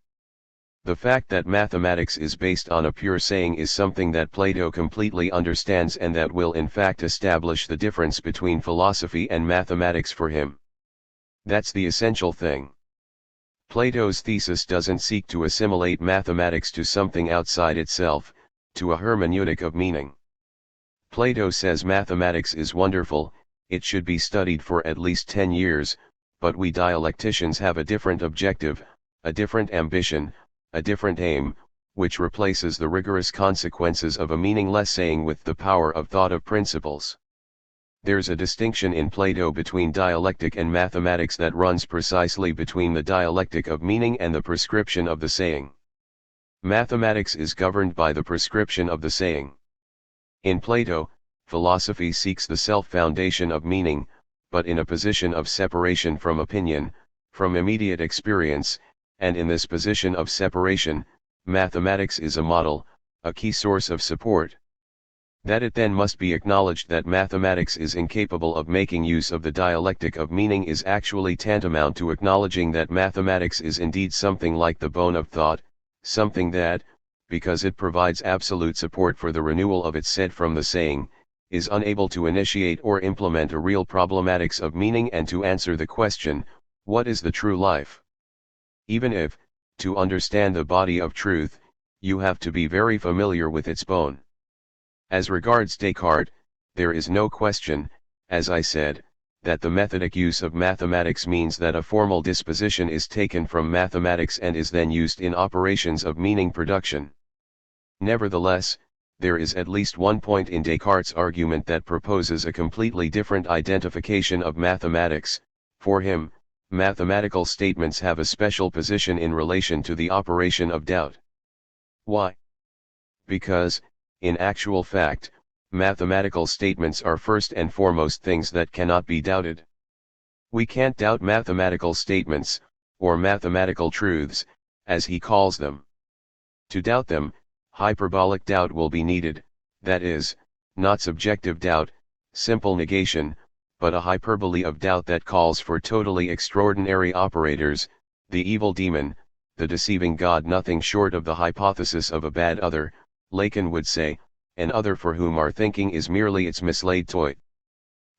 The fact that mathematics is based on a pure saying is something that Plato completely understands and that will in fact establish the difference between philosophy and mathematics for him. That's the essential thing. Plato's thesis doesn't seek to assimilate mathematics to something outside itself, to a hermeneutic of meaning. Plato says mathematics is wonderful, it should be studied for at least 10 years, but we dialecticians have a different objective, a different ambition, a different aim, which replaces the rigorous consequences of a meaningless saying with the power of thought of principles. There's a distinction in Plato between dialectic and mathematics that runs precisely between the dialectic of meaning and the prescription of the saying. Mathematics is governed by the prescription of the saying. In Plato, philosophy seeks the self-foundation of meaning, but in a position of separation from opinion, from immediate experience, and in this position of separation, mathematics is a model, a key source of support. That it then must be acknowledged that mathematics is incapable of making use of the dialectic of meaning is actually tantamount to acknowledging that mathematics is indeed something like the bone of thought, something that, because it provides absolute support for the renewal of its said from the saying, is unable to initiate or implement a real problematics of meaning and to answer the question, What is the true life? Even if, to understand the body of truth, you have to be very familiar with its bone. As regards Descartes, there is no question, as I said, that the methodic use of mathematics means that a formal disposition is taken from mathematics and is then used in operations of meaning production. Nevertheless, there is at least one point in Descartes' argument that proposes a completely different identification of mathematics. For him, mathematical statements have a special position in relation to the operation of doubt. Why? Because, in actual fact, mathematical statements are first and foremost things that cannot be doubted. We can't doubt mathematical statements, or mathematical truths, as he calls them. To doubt them, hyperbolic doubt will be needed, that is, not subjective doubt, simple negation, but a hyperbole of doubt that calls for totally extraordinary operators, the evil demon, the deceiving God, nothing short of the hypothesis of a bad other, Lacan would say, an other for whom our thinking is merely its mislaid toy.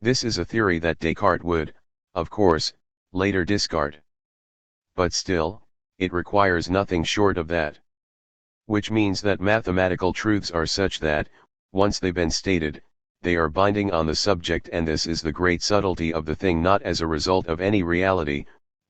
This is a theory that Descartes would, of course, later discard. But still, it requires nothing short of that. Which means that mathematical truths are such that, once they've been stated, they are binding on the subject, and this is the great subtlety of the thing, not as a result of any reality,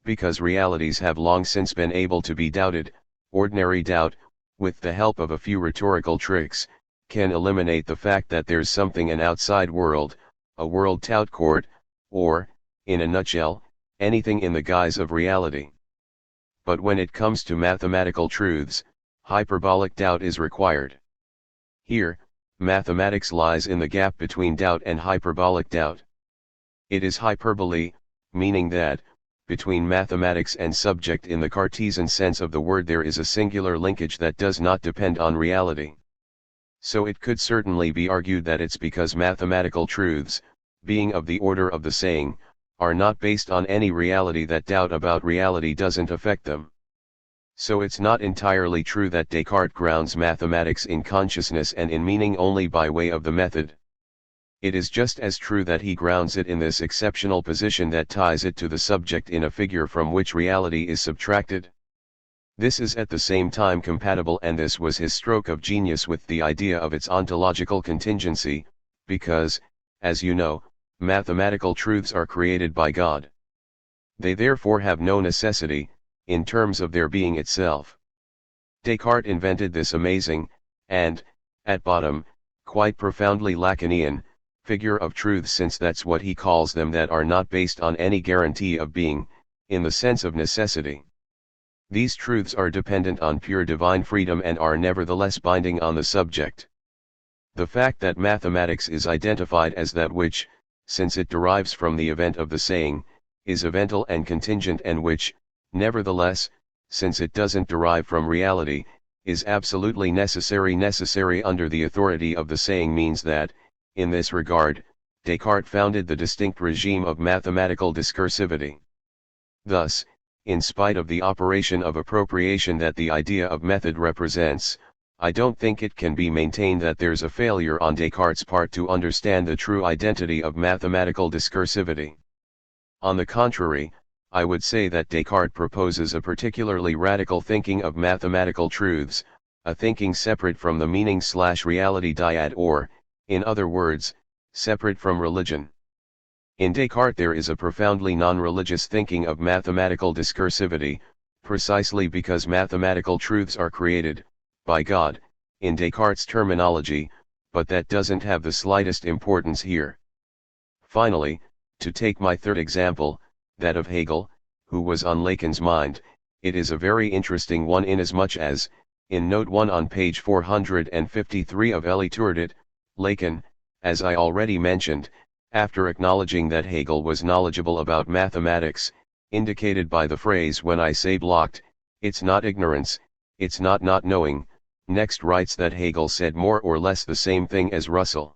because realities have long since been able to be doubted. Ordinary doubt, with the help of a few rhetorical tricks, can eliminate the fact that there's something, an outside world, a world tout court, or, in a nutshell, anything in the guise of reality. But when it comes to mathematical truths, hyperbolic doubt is required. Here, mathematics lies in the gap between doubt and hyperbolic doubt. It is hyperbole, meaning that, between mathematics and subject in the Cartesian sense of the word, there is a singular linkage that does not depend on reality. So it could certainly be argued that it's because mathematical truths, being of the order of the saying, are not based on any reality that doubt about reality doesn't affect them. So it's not entirely true that Descartes grounds mathematics in consciousness and in meaning only by way of the method. It is just as true that he grounds it in this exceptional position that ties it to the subject in a figure from which reality is subtracted. This is at the same time compatible, and this was his stroke of genius, with the idea of its ontological contingency, because, as you know, mathematical truths are created by God. They therefore have no necessity, in terms of their being itself. Descartes invented this amazing, and, at bottom, quite profoundly Lacanian, figure of truths, since that's what he calls them, that are not based on any guarantee of being, in the sense of necessity. These truths are dependent on pure divine freedom and are nevertheless binding on the subject. The fact that mathematics is identified as that which, since it derives from the event of the saying, is evental and contingent, and which, nevertheless, since it doesn't derive from reality, is absolutely necessary under the authority of the saying, means that, in this regard, Descartes founded the distinct regime of mathematical discursivity. Thus, in spite of the operation of appropriation that the idea of method represents, I don't think it can be maintained that there's a failure on Descartes' part to understand the true identity of mathematical discursivity. On the contrary, I would say that Descartes proposes a particularly radical thinking of mathematical truths, a thinking separate from the meaning/reality dyad, or, in other words, separate from religion. In Descartes there is a profoundly non-religious thinking of mathematical discursivity, precisely because mathematical truths are created, by God, in Descartes' terminology, but that doesn't have the slightest importance here. Finally, to take my third example, that of Hegel, who was on Lacan's mind, it is a very interesting one, inasmuch as, in note 1 on page 453 of Études, Lacan, as I already mentioned, after acknowledging that Hegel was knowledgeable about mathematics, indicated by the phrase, "when I say blocked, it's not ignorance, it's not knowing," next writes that Hegel said more or less the same thing as Russell.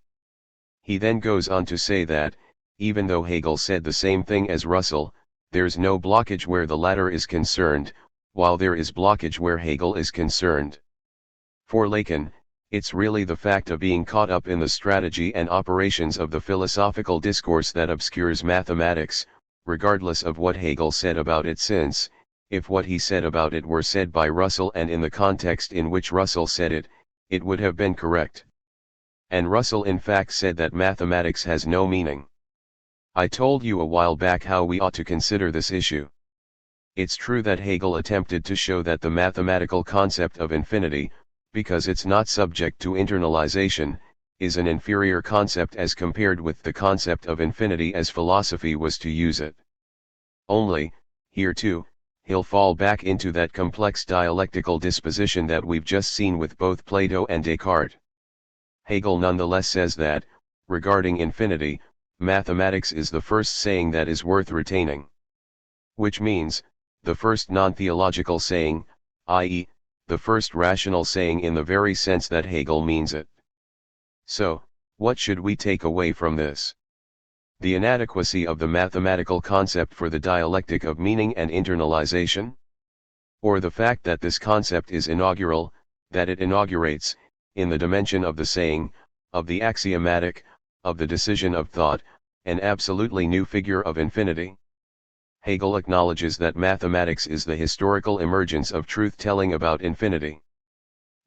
He then goes on to say that, even though Hegel said the same thing as Russell, there's no blockage where the latter is concerned, while there is blockage where Hegel is concerned. For Lacan, it's really the fact of being caught up in the strategy and operations of the philosophical discourse that obscures mathematics, regardless of what Hegel said about it, since, if what he said about it were said by Russell and in the context in which Russell said it, it would have been correct. And Russell in fact said that mathematics has no meaning. I told you a while back how we ought to consider this issue. It's true that Hegel attempted to show that the mathematical concept of infinity, because it's not subject to internalization, is an inferior concept as compared with the concept of infinity as philosophy was to use it. Only, here too, he'll fall back into that complex dialectical disposition that we've just seen with both Plato and Descartes. Hegel nonetheless says that, regarding infinity, mathematics is the first saying that is worth retaining. Which means, the first non-theological saying, i.e., the first rational saying in the very sense that Hegel means it. So, what should we take away from this? The inadequacy of the mathematical concept for the dialectic of meaning and internalization? Or the fact that this concept is inaugural, that it inaugurates, in the dimension of the saying, of the axiomatic, of the decision of thought, an absolutely new figure of infinity? Hegel acknowledges that mathematics is the historical emergence of truth-telling about infinity.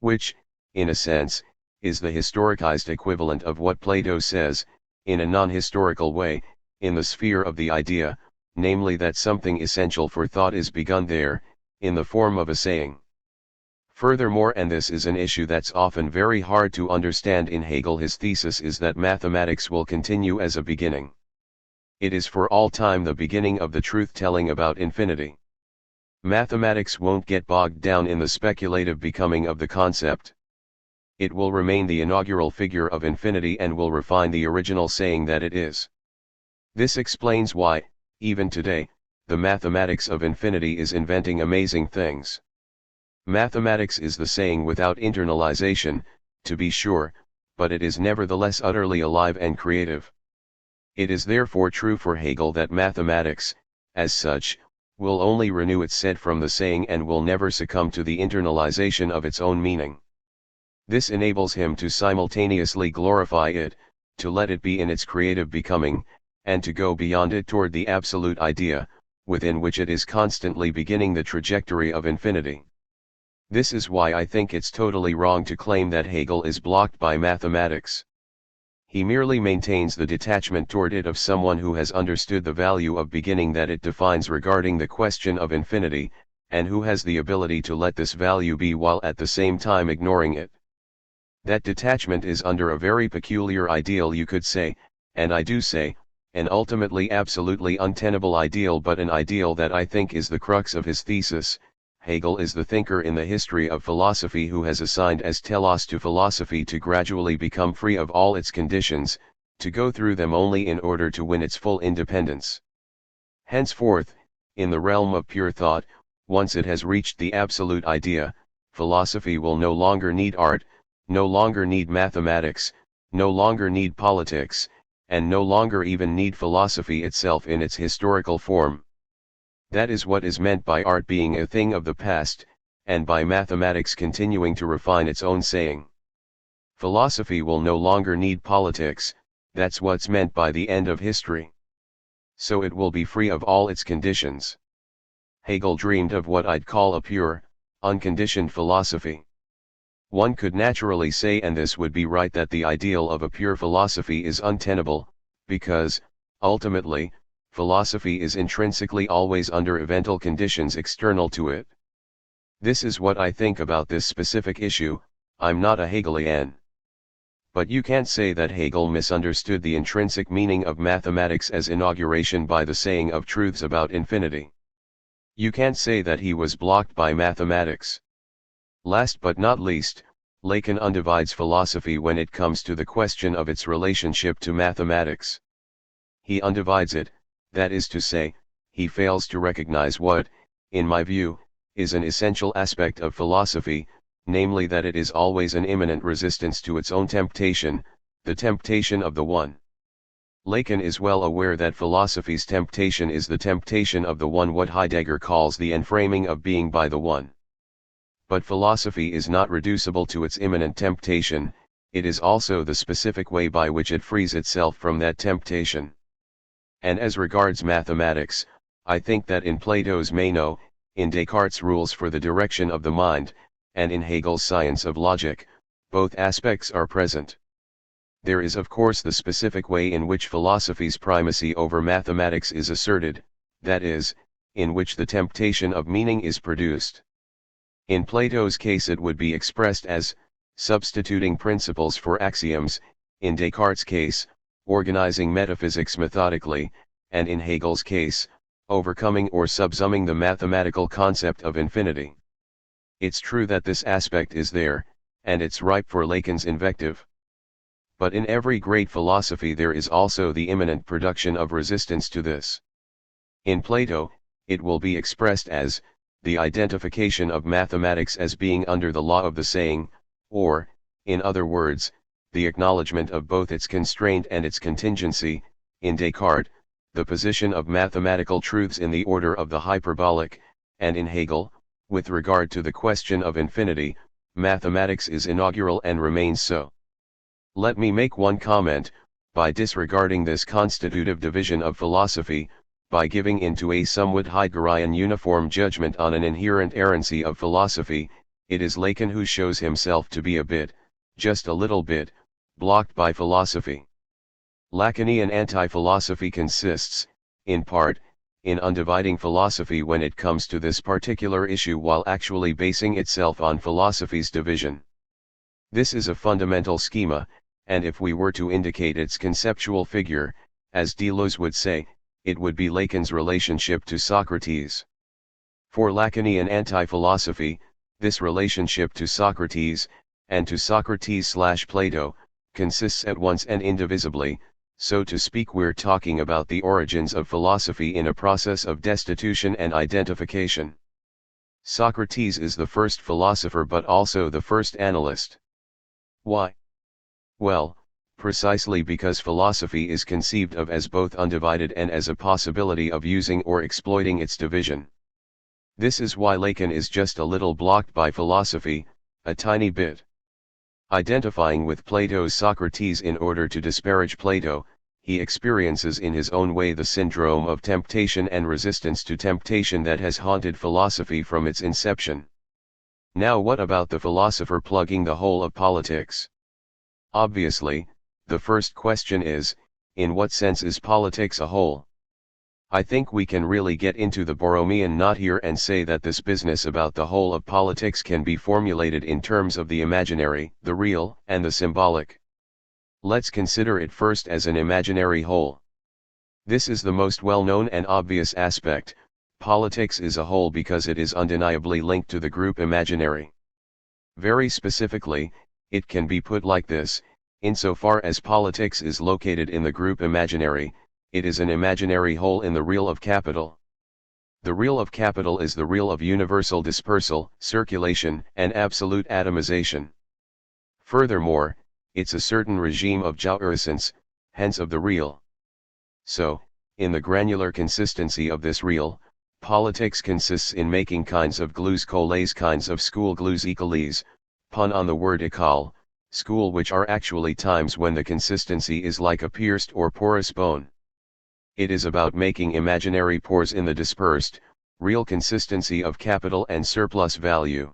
Which, in a sense, is the historicized equivalent of what Plato says, in a non-historical way, in the sphere of the idea, namely that something essential for thought is begun there, in the form of a saying. Furthermore, and this is an issue that's often very hard to understand in Hegel, his thesis is that mathematics will continue as a beginning. It is for all time the beginning of the truth-telling about infinity. Mathematics won't get bogged down in the speculative becoming of the concept. It will remain the inaugural figure of infinity and will refine the original saying that it is. This explains why, even today, the mathematics of infinity is inventing amazing things. Mathematics is the saying without internalization, to be sure, but it is nevertheless utterly alive and creative. It is therefore true for Hegel that mathematics, as such, will only renew its set from the saying and will never succumb to the internalization of its own meaning. This enables him to simultaneously glorify it, to let it be in its creative becoming, and to go beyond it toward the absolute idea, within which it is constantly beginning the trajectory of infinity. This is why I think it's totally wrong to claim that Hegel is blocked by mathematics. He merely maintains the detachment toward it of someone who has understood the value of beginning that it defines regarding the question of infinity, and who has the ability to let this value be while at the same time ignoring it. That detachment is under a very peculiar ideal, you could say, and I do say, an ultimately absolutely untenable ideal, but an ideal that I think is the crux of his thesis. Hegel is the thinker in the history of philosophy who has assigned as telos to philosophy to gradually become free of all its conditions, to go through them only in order to win its full independence. Henceforth, in the realm of pure thought, once it has reached the absolute idea, philosophy will no longer need art, no longer need mathematics, no longer need politics, and no longer even need philosophy itself in its historical form. That is what is meant by art being a thing of the past, and by mathematics continuing to refine its own saying. Philosophy will no longer need politics, that's what's meant by the end of history. So it will be free of all its conditions. Hegel dreamed of what I'd call a pure, unconditioned philosophy. One could naturally say, and this would be right, that the ideal of a pure philosophy is untenable, because, ultimately, philosophy is intrinsically always under eventual conditions external to it. This is what I think about this specific issue. I'm not a Hegelian. But you can't say that Hegel misunderstood the intrinsic meaning of mathematics as inauguration by the saying of truths about infinity. You can't say that he was blocked by mathematics. Last but not least, Lacan undivides philosophy when it comes to the question of its relationship to mathematics. He undivides it, that is to say, he fails to recognize what, in my view, is an essential aspect of philosophy, namely that it is always an immanent resistance to its own temptation, the temptation of the one. Lacan is well aware that philosophy's temptation is the temptation of the one, what Heidegger calls the enframing of being by the one. But philosophy is not reducible to its immanent temptation, it is also the specific way by which it frees itself from that temptation. And as regards mathematics, I think that in Plato's Meno, in Descartes' rules for the direction of the mind, and in Hegel's science of logic, both aspects are present. There is of course the specific way in which philosophy's primacy over mathematics is asserted, that is, in which the temptation of meaning is produced. In Plato's case it would be expressed as, substituting principles for axioms, in Descartes' case, organizing metaphysics methodically, and in Hegel's case, overcoming or subsuming the mathematical concept of infinity. It's true that this aspect is there, and it's ripe for Lacan's invective. But in every great philosophy there is also the imminent production of resistance to this. In Plato, it will be expressed as, the identification of mathematics as being under the law of the saying, or, in other words, the acknowledgement of both its constraint and its contingency. In Descartes, the position of mathematical truths in the order of the hyperbolic, and in Hegel, with regard to the question of infinity, mathematics is inaugural and remains so. Let me make one comment, by disregarding this constitutive division of philosophy, by giving into a somewhat Heideggerian uniform judgment on an inherent errancy of philosophy, it is Lacan who shows himself to be a bit, just a little bit, blocked by philosophy. Lacanian anti-philosophy consists, in part, in undividing philosophy when it comes to this particular issue while actually basing itself on philosophy's division. This is a fundamental schema, and if we were to indicate its conceptual figure, as Deleuze would say, it would be Lacan's relationship to Socrates. For Lacanian anti-philosophy, this relationship to Socrates, and to Socrates/Plato, consists at once and indivisibly. So to speak, we're talking about the origins of philosophy in a process of destitution and identification. Socrates is the first philosopher but also the first analyst. Why? Well, precisely because philosophy is conceived of as both undivided and as a possibility of using or exploiting its division. This is why Lacan is just a little blocked by philosophy, a tiny bit. Identifying with Plato's Socrates in order to disparage Plato, he experiences in his own way the syndrome of temptation and resistance to temptation that has haunted philosophy from its inception. Now what about the philosopher plugging the whole of politics? Obviously, the first question is, in what sense is politics a whole? I think we can really get into the Borromean knot here and say that this business about the whole of politics can be formulated in terms of the imaginary, the real, and the symbolic. Let's consider it first as an imaginary whole. This is the most well-known and obvious aspect. Politics is a whole because it is undeniably linked to the group imaginary. Very specifically, it can be put like this: insofar as politics is located in the group imaginary, it is an imaginary whole in the real of capital. The real of capital is the real of universal dispersal, circulation, and absolute atomization. Furthermore, it's a certain regime of jouissance, hence of the real. So, in the granular consistency of this real, politics consists in making kinds of glues collays, kinds of school glues ecoles, pun on the word école, school, which are actually times when the consistency is like a pierced or porous bone. It is about making imaginary pores in the dispersed, real consistency of capital and surplus value.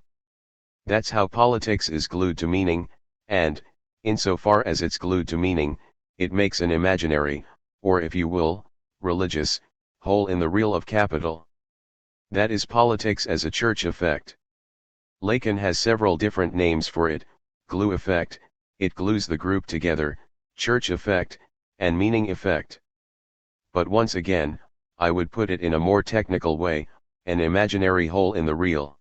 That's how politics is glued to meaning, and, insofar as it's glued to meaning, it makes an imaginary, or if you will, religious, whole in the real of capital. That is politics as a church effect. Lacan has several different names for it: glue effect, it glues the group together, church effect, and meaning effect. But once again, I would put it in a more technical way, an imaginary whole in the real.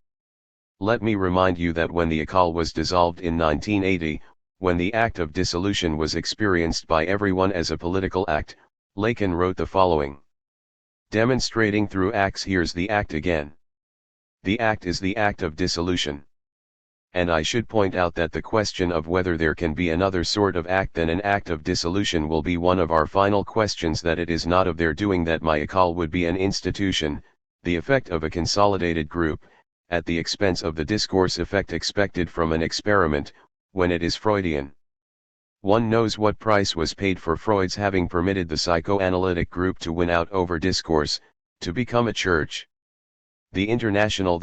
Let me remind you that when the école was dissolved in 1980, when the act of dissolution was experienced by everyone as a political act, Lacan wrote the following: demonstrating through acts. Here's the act again. The act is the act of dissolution. And I should point out that the question of whether there can be another sort of act than an act of dissolution will be one of our final questions, that it is not of their doing that my école would be an institution, the effect of a consolidated group, at the expense of the discourse effect expected from an experiment, when it is Freudian. One knows what price was paid for Freud's having permitted the psychoanalytic group to win out over discourse, to become a church. The International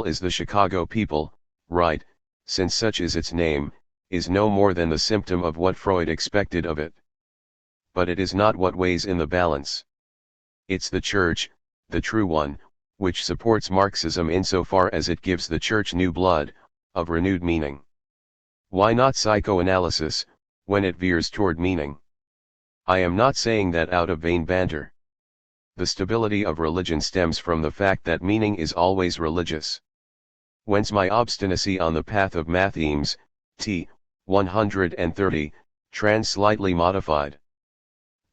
is the Chicago people, right, since such is its name, is no more than the symptom of what Freud expected of it. But it is not what weighs in the balance. It's the church, the true one, which supports Marxism insofar as it gives the church new blood, of renewed meaning. Why not psychoanalysis, when it veers toward meaning? I am not saying that out of vain banter. The stability of religion stems from the fact that meaning is always religious. Whence my obstinacy on the path of mathemes, t. 130, trans slightly modified.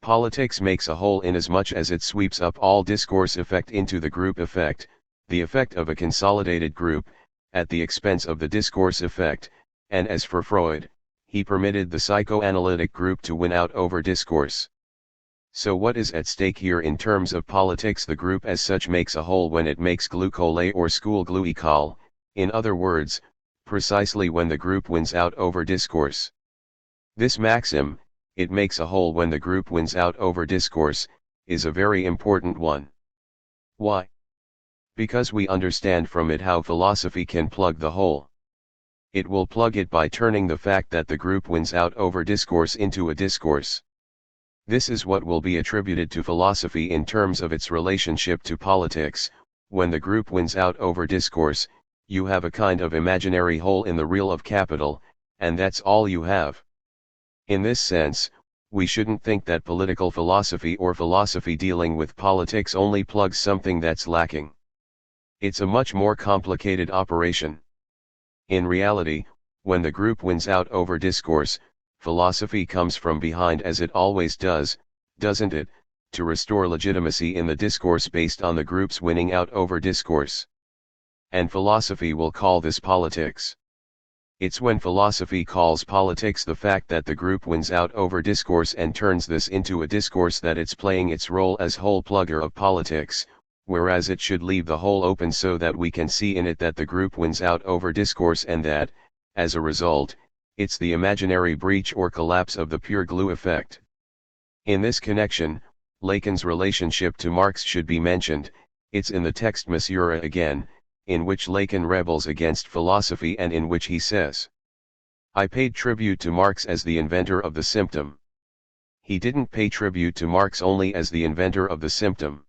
Politics makes a whole inasmuch as it sweeps up all discourse effect into the group effect, the effect of a consolidated group, at the expense of the discourse effect, and as for Freud, he permitted the psychoanalytic group to win out over discourse. So what is at stake here in terms of politics? The group as such makes a whole when it makes glucose or school gluicol, in other words, precisely when the group wins out over discourse. This maxim, it makes a whole when the group wins out over discourse, is a very important one. Why? Because we understand from it how philosophy can plug the whole. It will plug it by turning the fact that the group wins out over discourse into a discourse. This is what will be attributed to philosophy in terms of its relationship to politics. When the group wins out over discourse, you have a kind of imaginary whole in the real of capital, and that's all you have. In this sense, we shouldn't think that political philosophy or philosophy dealing with politics only plugs something that's lacking. It's a much more complicated operation. In reality, when the group wins out over discourse, philosophy comes from behind as it always does, doesn't it, to restore legitimacy in the discourse based on the group's winning out over discourse. And philosophy will call this politics. It's when philosophy calls politics the fact that the group wins out over discourse and turns this into a discourse that it's playing its role as whole plugger of politics, whereas it should leave the whole open so that we can see in it that the group wins out over discourse and that, as a result, it's the imaginary breach or collapse of the pure glue effect. In this connection, Lacan's relationship to Marx should be mentioned. It's in the text Mesura again, in which Lacan rebels against philosophy and in which he says, "I paid tribute to Marx as the inventor of the symptom." He didn't pay tribute to Marx only as the inventor of the symptom.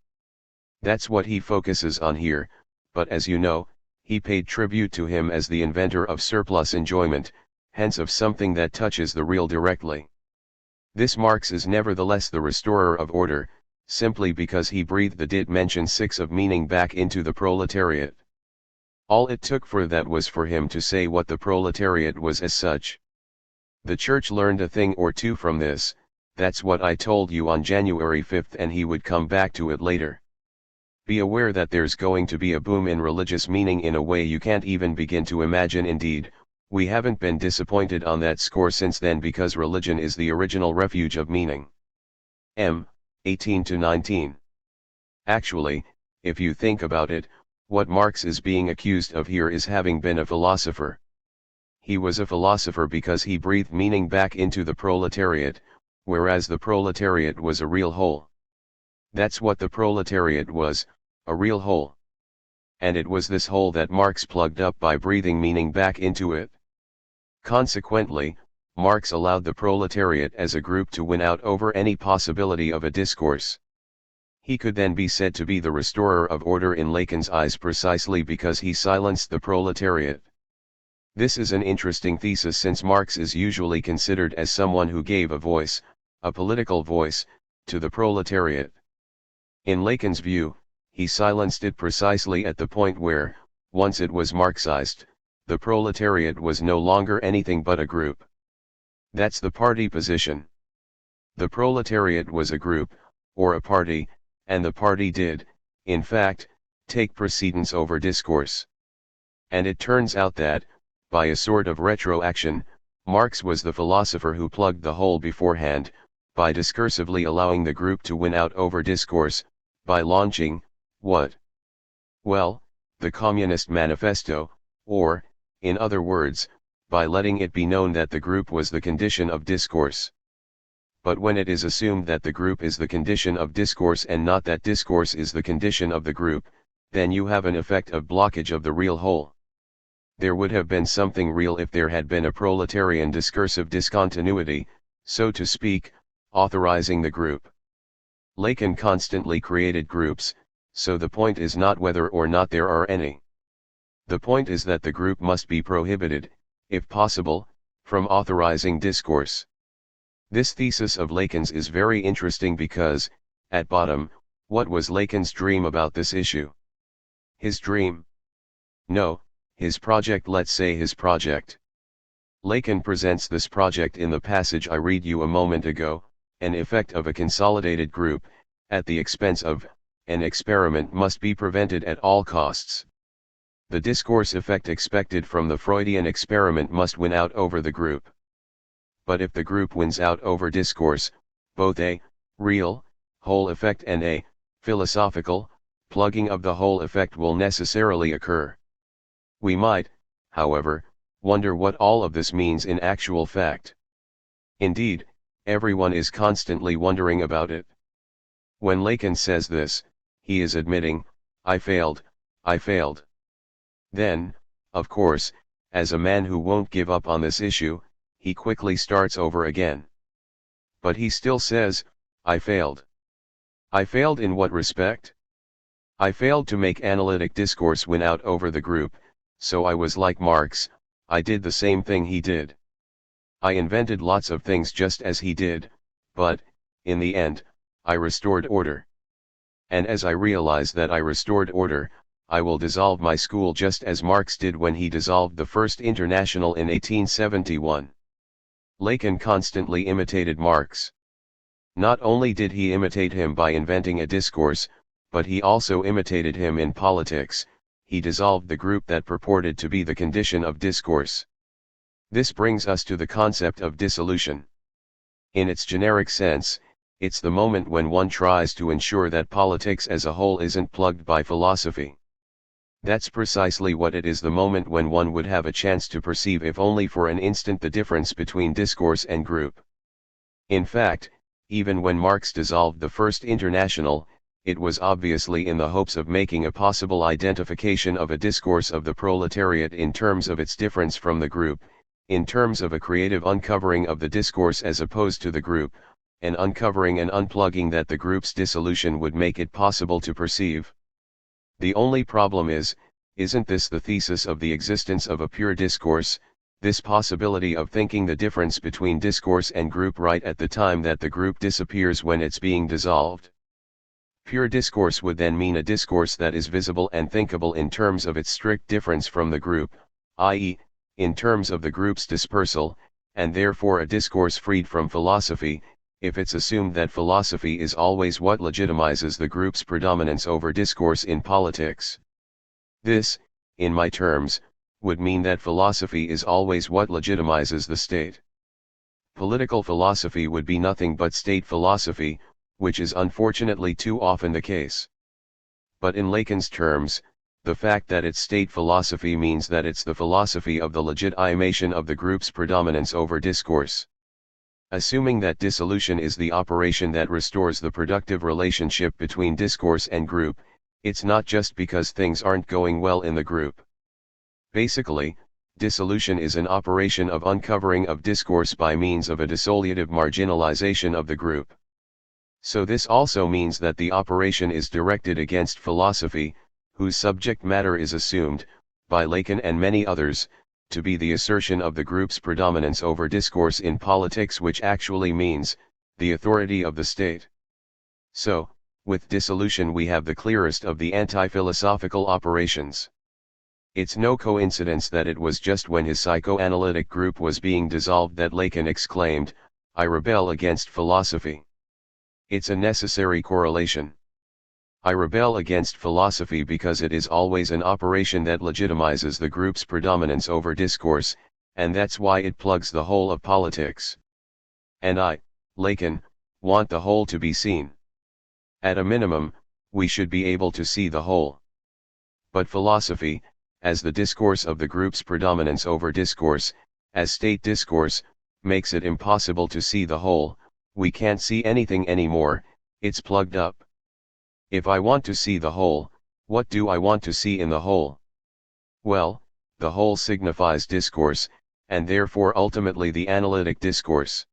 That's what he focuses on here, but as you know, he paid tribute to him as the inventor of surplus enjoyment, hence of something that touches the real directly. This Marx is nevertheless the restorer of order, simply because he breathed the did mention 6 of meaning back into the proletariat. All it took for that was for him to say what the proletariat was as such. The church learned a thing or two from this, that's what I told you on January 5th, and he would come back to it later. Be aware that there's going to be a boom in religious meaning in a way you can't even begin to imagine. Indeed, we haven't been disappointed on that score since then, because religion is the original refuge of meaning. 18-19. Actually, if you think about it, what Marx is being accused of here is having been a philosopher. He was a philosopher because he breathed meaning back into the proletariat, whereas the proletariat was a real whole. That's what the proletariat was, a real whole. And it was this whole that Marx plugged up by breathing meaning back into it. Consequently, Marx allowed the proletariat as a group to win out over any possibility of a discourse. He could then be said to be the restorer of order in Lacan's eyes precisely because he silenced the proletariat. This is an interesting thesis, since Marx is usually considered as someone who gave a voice, a political voice, to the proletariat. In Lacan's view, he silenced it precisely at the point where, once it was Marxized, the proletariat was no longer anything but a group. That's the party position. The proletariat was a group, or a party, and the party did, in fact, take precedence over discourse. And it turns out that, by a sort of retroaction, Marx was the philosopher who plugged the hole beforehand, by discursively allowing the group to win out over discourse, by launching, what? Well, the Communist Manifesto, or, in other words, by letting it be known that the group was the condition of discourse. But when it is assumed that the group is the condition of discourse and not that discourse is the condition of the group, then you have an effect of blockage of the real whole. There would have been something real if there had been a proletarian discursive discontinuity, so to speak, authorizing the group. Lacan constantly created groups, so the point is not whether or not there are any. The point is that the group must be prohibited, if possible, from authorizing discourse. This thesis of Lacan's is very interesting because, at bottom, what was Lacan's dream about this issue? His dream? No, his project. Let's say his project. Lacan presents this project in the passage I read you a moment ago, an effect of a consolidated group, at the expense of, an experiment must be prevented at all costs. The discourse effect expected from the Freudian experiment must win out over the group. But if the group wins out over discourse, both a real, whole effect and a philosophical, plugging of the whole effect will necessarily occur. We might, however, wonder what all of this means in actual fact. Indeed, everyone is constantly wondering about it. When Lacan says this, he is admitting, I failed. Then, of course, as a man who won't give up on this issue, he quickly starts over again. But he still says, I failed. I failed in what respect? I failed to make analytic discourse win out over the group, so I was like Marx, I did the same thing he did. I invented lots of things just as he did, but, in the end, I restored order. And as I realize that I restored order, I will dissolve my school just as Marx did when he dissolved the First International in 1871. Lacan constantly imitated Marx. Not only did he imitate him by inventing a discourse, but he also imitated him in politics. He dissolved the group that purported to be the condition of discourse. This brings us to the concept of dissolution. In its generic sense, it's the moment when one tries to ensure that politics as a whole isn't plugged by philosophy. That's precisely what it is, the moment when one would have a chance to perceive, if only for an instant, the difference between discourse and group. In fact, even when Marx dissolved the First International, it was obviously in the hopes of making a possible identification of a discourse of the proletariat in terms of its difference from the group, in terms of a creative uncovering of the discourse as opposed to the group, an uncovering and unplugging that the group's dissolution would make it possible to perceive. The only problem is, isn't this the thesis of the existence of a pure discourse, this possibility of thinking the difference between discourse and group right at the time that the group disappears when it's being dissolved? Pure discourse would then mean a discourse that is visible and thinkable in terms of its strict difference from the group, i.e., in terms of the group's dispersal, and therefore a discourse freed from philosophy, if it's assumed that philosophy is always what legitimizes the group's predominance over discourse in politics. This, in my terms, would mean that philosophy is always what legitimizes the state. Political philosophy would be nothing but state philosophy, which is unfortunately too often the case. But in Lacan's terms, the fact that it's state philosophy means that it's the philosophy of the legitimation of the group's predominance over discourse. Assuming that dissolution is the operation that restores the productive relationship between discourse and group, it's not just because things aren't going well in the group. Basically, dissolution is an operation of uncovering of discourse by means of a dissolutive marginalization of the group. So this also means that the operation is directed against philosophy, whose subject matter is assumed, by Lacan and many others, to be the assertion of the group's predominance over discourse in politics, which actually means, the authority of the state. So, with dissolution we have the clearest of the anti-philosophical operations. It's no coincidence that it was just when his psychoanalytic group was being dissolved that Lacan exclaimed, I rebel against philosophy. It's a necessary correlation. I rebel against philosophy because it is always an operation that legitimizes the group's predominance over discourse, and that's why it plugs the whole of politics. And I, Lacan, want the whole to be seen. At a minimum, we should be able to see the whole. But philosophy, as the discourse of the group's predominance over discourse, as state discourse, makes it impossible to see the whole. We can't see anything anymore, it's plugged up. If I want to see the whole, what do I want to see in the whole? Well, the whole signifies discourse, and therefore ultimately the analytic discourse.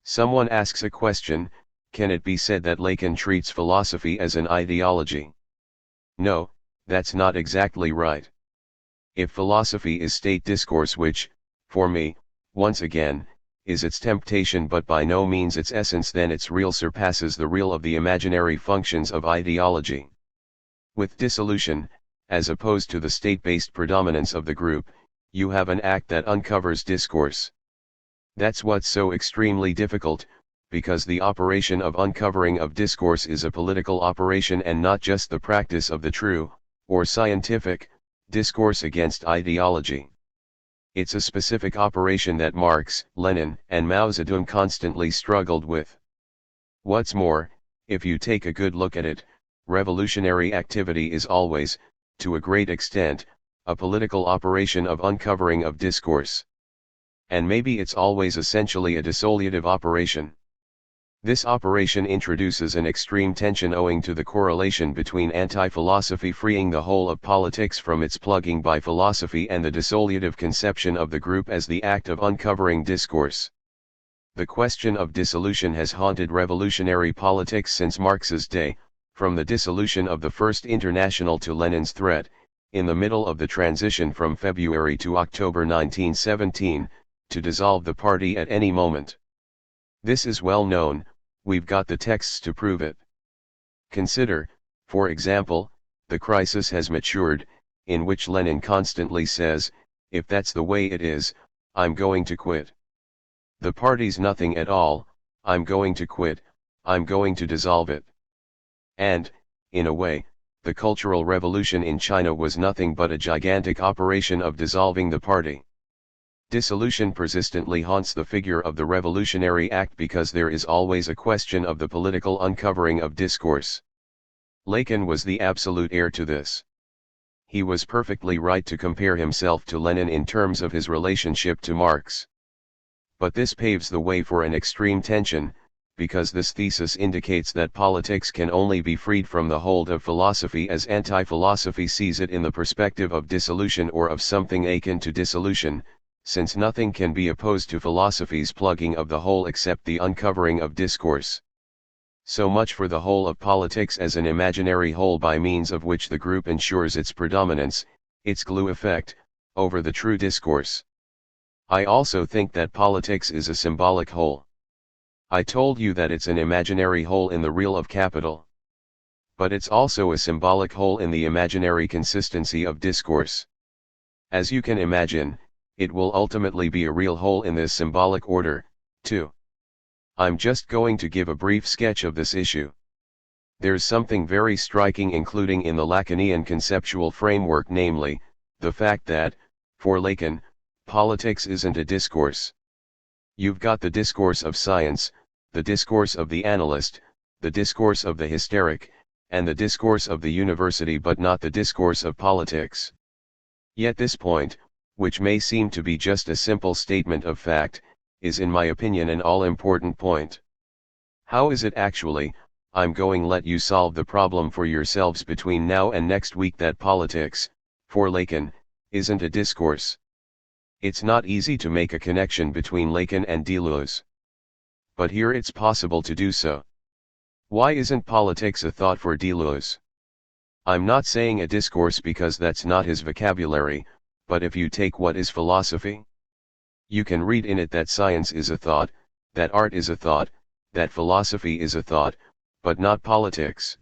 Someone asks a question: can it be said that Lacan treats philosophy as an ideology? No, that's not exactly right. If philosophy is state discourse, which, for me, once again, is its temptation but by no means its essence, then its real surpasses the real of the imaginary functions of ideology. With dissolution, as opposed to the state-based predominance of the group, you have an act that uncovers discourse. That's what's so extremely difficult, because the operation of uncovering of discourse is a political operation and not just the practice of the true, or scientific, discourse against ideology. It's a specific operation that Marx, Lenin, and Mao Zedong constantly struggled with. What's more, if you take a good look at it, revolutionary activity is always, to a great extent, a political operation of uncovering of discourse. And maybe it's always essentially a dissolutive operation. This operation introduces an extreme tension owing to the correlation between anti-philosophy freeing the whole of politics from its plugging by philosophy and the dissolutive conception of the group as the act of uncovering discourse. The question of dissolution has haunted revolutionary politics since Marx's day, from the dissolution of the First International to Lenin's threat, in the middle of the transition from February to October 1917, to dissolve the party at any moment. This is well known, we've got the texts to prove it. Consider, for example, the crisis has matured, in which Lenin constantly says, if that's the way it is, I'm going to quit. The party's nothing at all, I'm going to quit, I'm going to dissolve it. And, in a way, the Cultural Revolution in China was nothing but a gigantic operation of dissolving the party. Dissolution persistently haunts the figure of the revolutionary act because there is always a question of the political uncovering of discourse. Lacan was the absolute heir to this. He was perfectly right to compare himself to Lenin in terms of his relationship to Marx. But this paves the way for an extreme tension, because this thesis indicates that politics can only be freed from the hold of philosophy as anti-philosophy sees it in the perspective of dissolution or of something akin to dissolution, since nothing can be opposed to philosophy's plugging of the whole except the uncovering of discourse. So much for the whole of politics as an imaginary whole by means of which the group ensures its predominance, its glue effect, over the true discourse. I also think that politics is a symbolic whole. I told you that it's an imaginary whole in the real of capital. But it's also a symbolic whole in the imaginary consistency of discourse. As you can imagine, it will ultimately be a real whole in this symbolic order, too. I'm just going to give a brief sketch of this issue. There's something very striking including in the Lacanian conceptual framework, namely, the fact that, for Lacan, politics isn't a discourse. You've got the discourse of science, the discourse of the analyst, the discourse of the hysteric, and the discourse of the university, but not the discourse of politics. Yet this point, which may seem to be just a simple statement of fact, is in my opinion an all-important point. How is it actually? I'm going to let you solve the problem for yourselves between now and next week that politics, for Lacan, isn't a discourse. It's not easy to make a connection between Lacan and Deleuze. But here it's possible to do so. Why isn't politics a thought for Deleuze? I'm not saying a discourse because that's not his vocabulary, but if you take what is philosophy, you can read in it that science is a thought, that art is a thought, that philosophy is a thought, but not politics.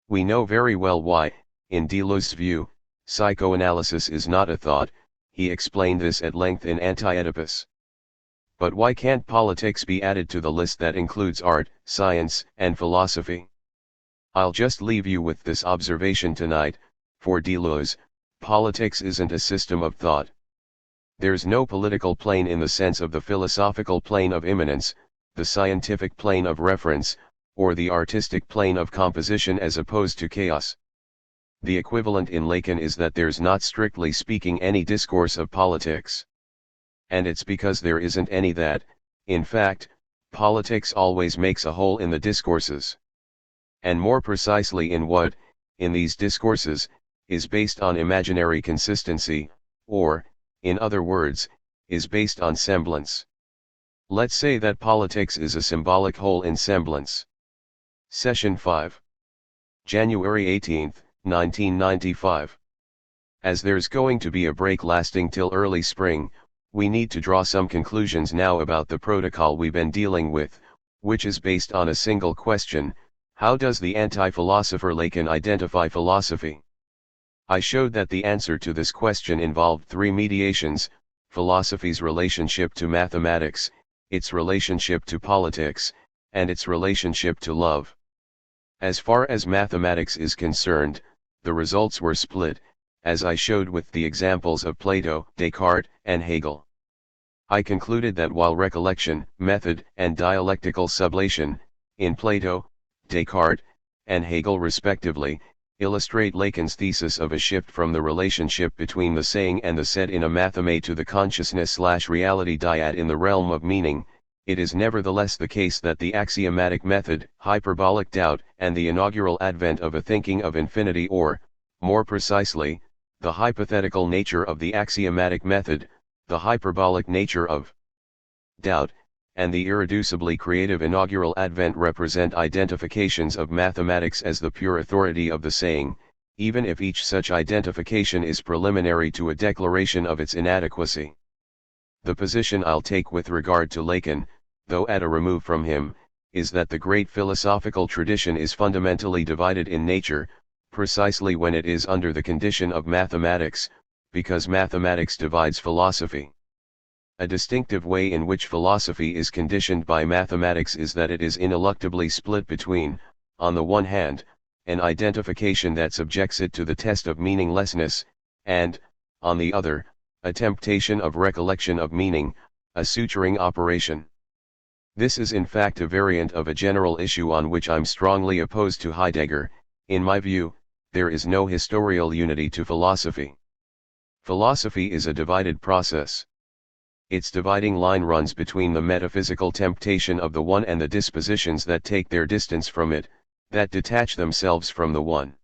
We know very well why, in Deleuze's view, psychoanalysis is not a thought. He explained this at length in Anti-Oedipus. But why can't politics be added to the list that includes art, science, and philosophy? I'll just leave you with this observation tonight: for Deleuze, politics isn't a system of thought. There's no political plane in the sense of the philosophical plane of immanence, the scientific plane of reference, or the artistic plane of composition as opposed to chaos. The equivalent in Lacan is that there's not strictly speaking any discourse of politics. and it's because there isn't any that, in fact, politics always makes a hole in the discourses. And more precisely in what, in these discourses, is based on imaginary consistency, or, in other words, is based on semblance. Let's say that politics is a symbolic hole in semblance. Session 5. January 18, 1995. As there's going to be a break lasting till early spring, we need to draw some conclusions now about the protocol we've been dealing with, which is based on a single question: how does the anti-philosopher Lacan identify philosophy? I showed that the answer to this question involved three mediations: philosophy's relationship to mathematics, its relationship to politics, and its relationship to love. As far as mathematics is concerned, the results were split, as I showed with the examples of Plato, Descartes, and Hegel. I concluded that while recollection, method, and dialectical sublation, in Plato, Descartes, and Hegel respectively, illustrate Lacan's thesis of a shift from the relationship between the saying and the said in a matheme to the consciousness/reality dyad in the realm of meaning, it is nevertheless the case that the axiomatic method, hyperbolic doubt, and the inaugural advent of a thinking of infinity, or, more precisely, the hypothetical nature of the axiomatic method, the hyperbolic nature of doubt, and the irreducibly creative inaugural advent represent identifications of mathematics as the pure authority of the saying, even if each such identification is preliminary to a declaration of its inadequacy. The position I'll take with regard to Lacan, though at a remove from him, is that the great philosophical tradition is fundamentally divided in nature, precisely when it is under the condition of mathematics, because mathematics divides philosophy. A distinctive way in which philosophy is conditioned by mathematics is that it is ineluctably split between, on the one hand, an identification that subjects it to the test of meaninglessness, and, on the other, a temptation of recollection of meaning, a suturing operation. This is in fact a variant of a general issue on which I'm strongly opposed to Heidegger. In my view, there is no historical unity to philosophy. Philosophy is a divided process. Its dividing line runs between the metaphysical temptation of the one and the dispositions that take their distance from it, that detach themselves from the one.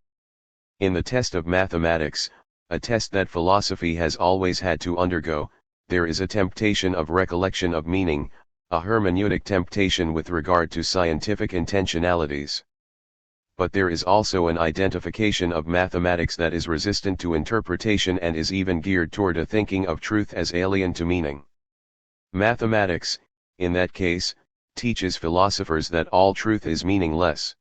In the test of mathematics, a test that philosophy has always had to undergo, there is a temptation of recollection of meaning, a hermeneutic temptation with regard to scientific intentionalities. But there is also an identification of mathematics that is resistant to interpretation and is even geared toward a thinking of truth as alien to meaning. Mathematics, in that case, teaches philosophers that all truth is meaningless.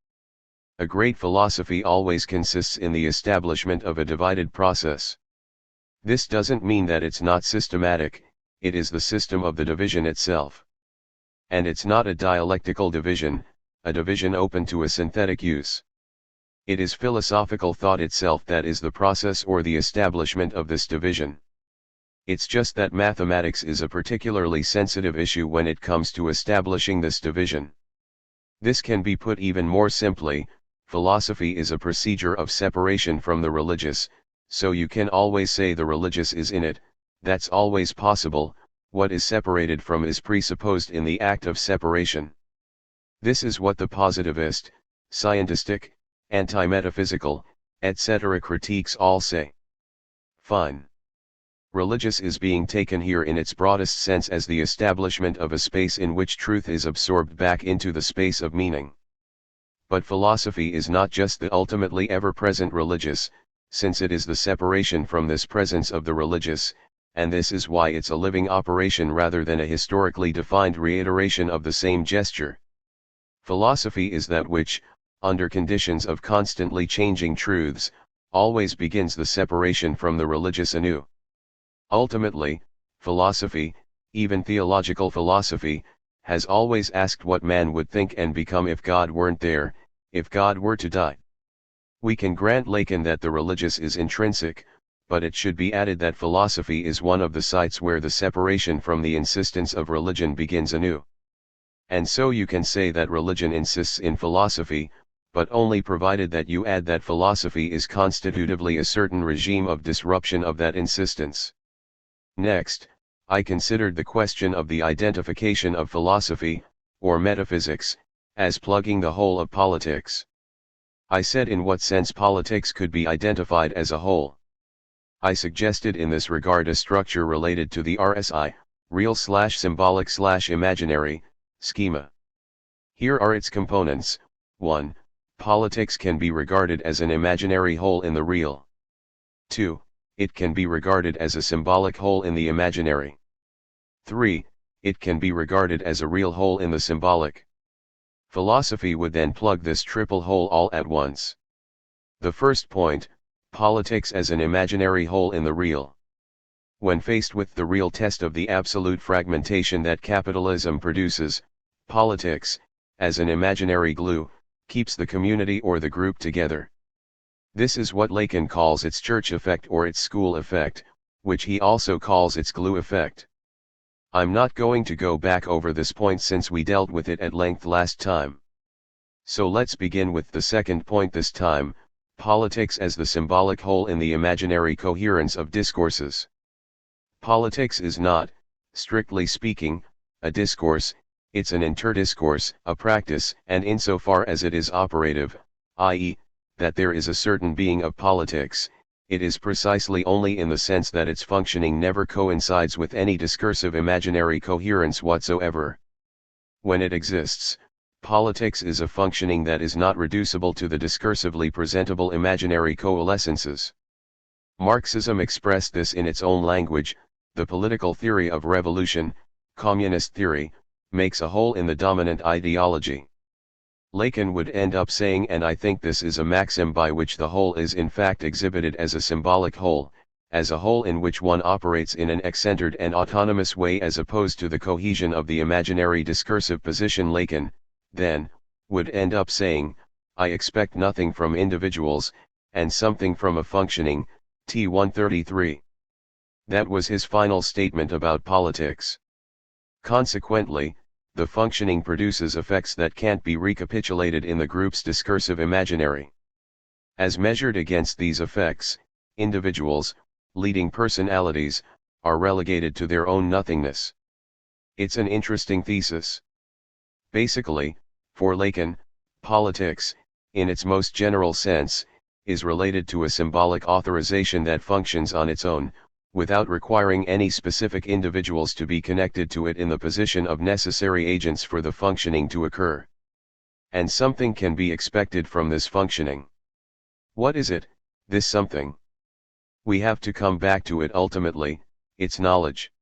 A great philosophy always consists in the establishment of a divided process. This doesn't mean that it's not systematic, it is the system of the division itself. And it's not a dialectical division, a division open to a synthetic use. It is philosophical thought itself that is the process or the establishment of this division. It's just that mathematics is a particularly sensitive issue when it comes to establishing this division. This can be put even more simply: philosophy is a procedure of separation from the religious, so you can always say the religious is in it, that's always possible. What is separated from is presupposed in the act of separation. This is what the positivist, scientistic, anti-metaphysical, etc. critiques all say. Fine. Religious is being taken here in its broadest sense as the establishment of a space in which truth is absorbed back into the space of meaning. But philosophy is not just the ultimately ever-present religious, since it is the separation from this presence of the religious, and this is why it's a living operation rather than a historically defined reiteration of the same gesture. Philosophy is that which, under conditions of constantly changing truths, always begins the separation from the religious anew. Ultimately, philosophy, even theological philosophy, has always asked what man would think and become if God weren't there, if God were to die. We can grant Lacan that the religious is intrinsic, but it should be added that philosophy is one of the sites where the separation from the insistence of religion begins anew. And so you can say that religion insists in philosophy, but only provided that you add that philosophy is constitutively a certain regime of disruption of that insistence. Next, I considered the question of the identification of philosophy, or metaphysics, as plugging the whole of politics. I said in what sense politics could be identified as a whole. I suggested in this regard a structure related to the RSI, real/symbolic/imaginary, schema. Here are its components. 1. Politics can be regarded as an imaginary whole in the real. 2. It can be regarded as a symbolic whole in the imaginary. 3. It can be regarded as a real whole in the symbolic. Philosophy would then plug this triple whole all at once. The first point, politics as an imaginary whole in the real. When faced with the real test of the absolute fragmentation that capitalism produces, politics, as an imaginary glue, keeps the community or the group together. This is what Lacan calls its church effect or its school effect, which he also calls its glue effect. I'm not going to go back over this point since we dealt with it at length last time. So let's begin with the second point this time, politics as the symbolic whole in the imaginary coherence of discourses. Politics is not, strictly speaking, a discourse, it's an interdiscourse, a practice, and insofar as it is operative, i.e., that there is a certain being of politics, it is precisely only in the sense that its functioning never coincides with any discursive imaginary coherence whatsoever. When it exists, politics is a functioning that is not reducible to the discursively presentable imaginary coalescences. Marxism expressed this in its own language: the political theory of revolution, communist theory, makes a whole in the dominant ideology. Lacan would end up saying, and I think this is a maxim by which the whole is in fact exhibited as a symbolic whole, as a whole in which one operates in an eccentered and autonomous way as opposed to the cohesion of the imaginary discursive position. Lacan, then, would end up saying, I expect nothing from individuals, and something from a functioning, T133. That was his final statement about politics. Consequently, the functioning produces effects that can't be recapitulated in the group's discursive imaginary. As measured against these effects, individuals, leading personalities, are relegated to their own nothingness. It's an interesting thesis. Basically, for Lacan, politics, in its most general sense, is related to a symbolic authorization that functions on its own, without requiring any specific individuals to be connected to it in the position of necessary agents for the functioning to occur. And something can be expected from this functioning. What is it, this something? We have to come back to it ultimately: it's knowledge.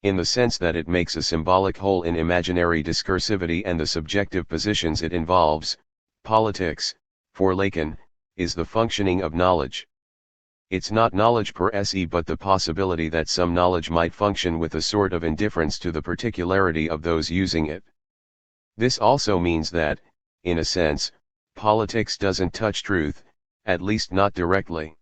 In the sense that it makes a symbolic whole in imaginary discursivity and the subjective positions it involves, politics, for Lacan, is the functioning of knowledge. It's not knowledge per se but the possibility that some knowledge might function with a sort of indifference to the particularity of those using it. This also means that, in a sense, politics doesn't touch truth, at least not directly.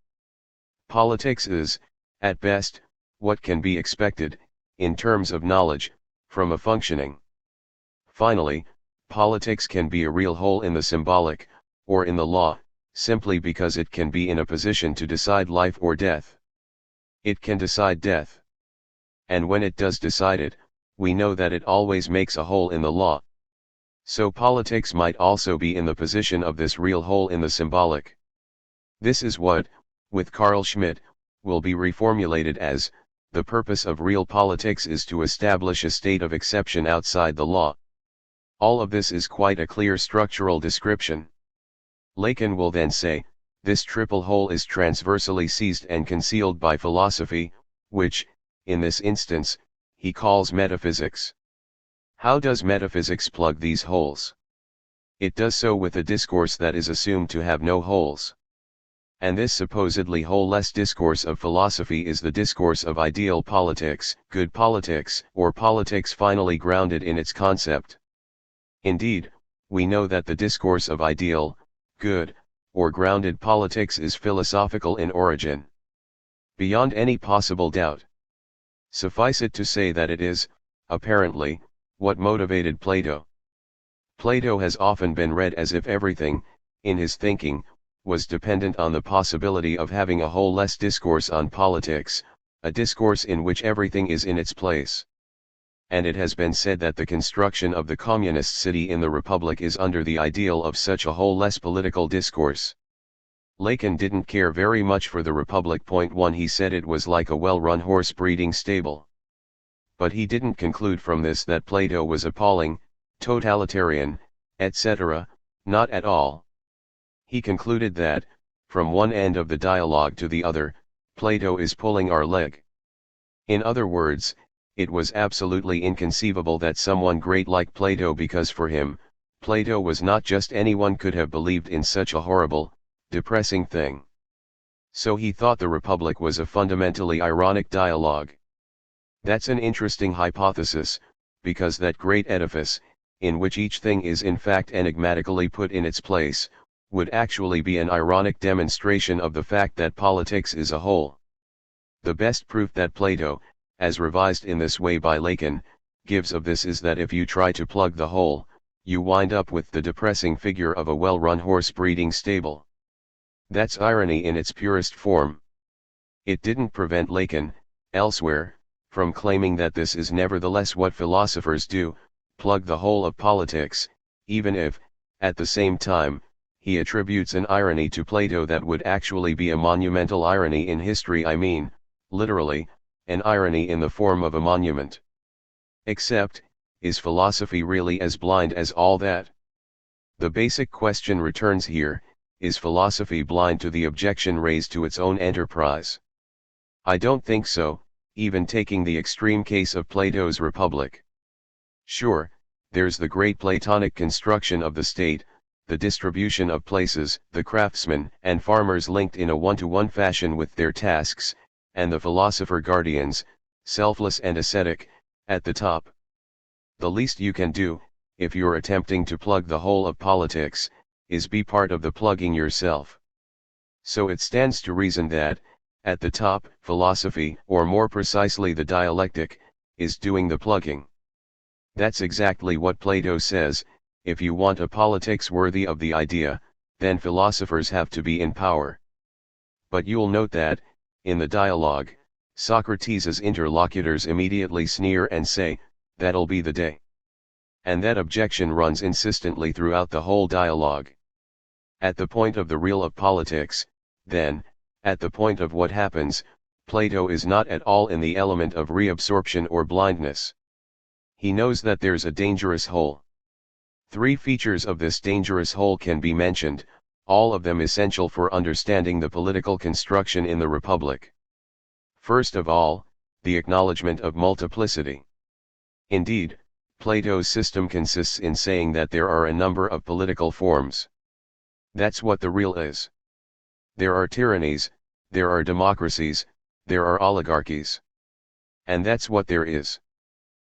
Politics is, at best, what can be expected, in terms of knowledge, from a functioning. Finally, politics can be a real whole in the symbolic, or in the law, simply because it can be in a position to decide life or death. It can decide death. And when it does decide it, we know that it always makes a whole in the law. So politics might also be in the position of this real whole in the symbolic. This is what, with Carl Schmitt, will be reformulated as, the purpose of real politics is to establish a state of exception outside the law. All of this is quite a clear structural description. Lacan will then say, this triple whole is transversally seized and concealed by philosophy, which, in this instance, he calls metaphysics. How does metaphysics plug these holes? It does so with a discourse that is assumed to have no holes. And this supposedly whole-less discourse of philosophy is the discourse of ideal politics, good politics, or politics finally grounded in its concept. Indeed, we know that the discourse of ideal, good, or grounded politics is philosophical in origin. Beyond any possible doubt. Suffice it to say that it is, apparently, what motivated Plato. Plato has often been read as if everything, in his thinking, was dependent on the possibility of having a whole-less discourse on politics, a discourse in which everything is in its place. And it has been said that the construction of the communist city in the Republic is under the ideal of such a whole less political discourse. Lacan didn't care very much for the Republic. 1 He said it was like a well-run horse breeding stable. But he didn't conclude from this that Plato was appalling, totalitarian, etc., not at all. He concluded that, from one end of the dialogue to the other, Plato is pulling our leg. In other words, it was absolutely inconceivable that someone great like Plato, because for him, Plato was not just anyone, could have believed in such a horrible, depressing thing. So he thought the Republic was a fundamentally ironic dialogue. That's an interesting hypothesis, because that great edifice, in which each thing is in fact enigmatically put in its place, would actually be an ironic demonstration of the fact that politics is a whole. The best proof that Plato, as revised in this way by Lacan, gives of this is that if you try to plug the hole, you wind up with the depressing figure of a well-run horse breeding stable. That's irony in its purest form. It didn't prevent Lacan, elsewhere, from claiming that this is nevertheless what philosophers do, plug the hole of politics, even if, at the same time, he attributes an irony to Plato that would actually be a monumental irony in history. I mean, literally, an irony in the form of a monument. Except, is philosophy really as blind as all that? The basic question returns here: is philosophy blind to the objection raised to its own enterprise? I don't think so, even taking the extreme case of Plato's Republic. Sure, there's the great Platonic construction of the state, the distribution of places, the craftsmen and farmers linked in a one-to-one fashion with their tasks, and the philosopher guardians, selfless and ascetic, at the top. The least you can do, if you're attempting to plug the hole of politics, is be part of the plugging yourself. So it stands to reason that, at the top, philosophy, or more precisely the dialectic, is doing the plugging. That's exactly what Plato says: if you want a politics worthy of the idea, then philosophers have to be in power. But you'll note that, in the dialogue, Socrates' interlocutors immediately sneer and say, "That'll be the day." And that objection runs insistently throughout the whole dialogue. At the point of the real of politics, then, at the point of what happens, Plato is not at all in the element of reabsorption or blindness. He knows that there's a dangerous hole. 3 features of this dangerous hole can be mentioned, all of them essential for understanding the political construction in the Republic. First of all, the acknowledgement of multiplicity. Indeed, Plato's system consists in saying that there are a number of political forms. That's what the real is. There are tyrannies, there are democracies, there are oligarchies. And that's what there is.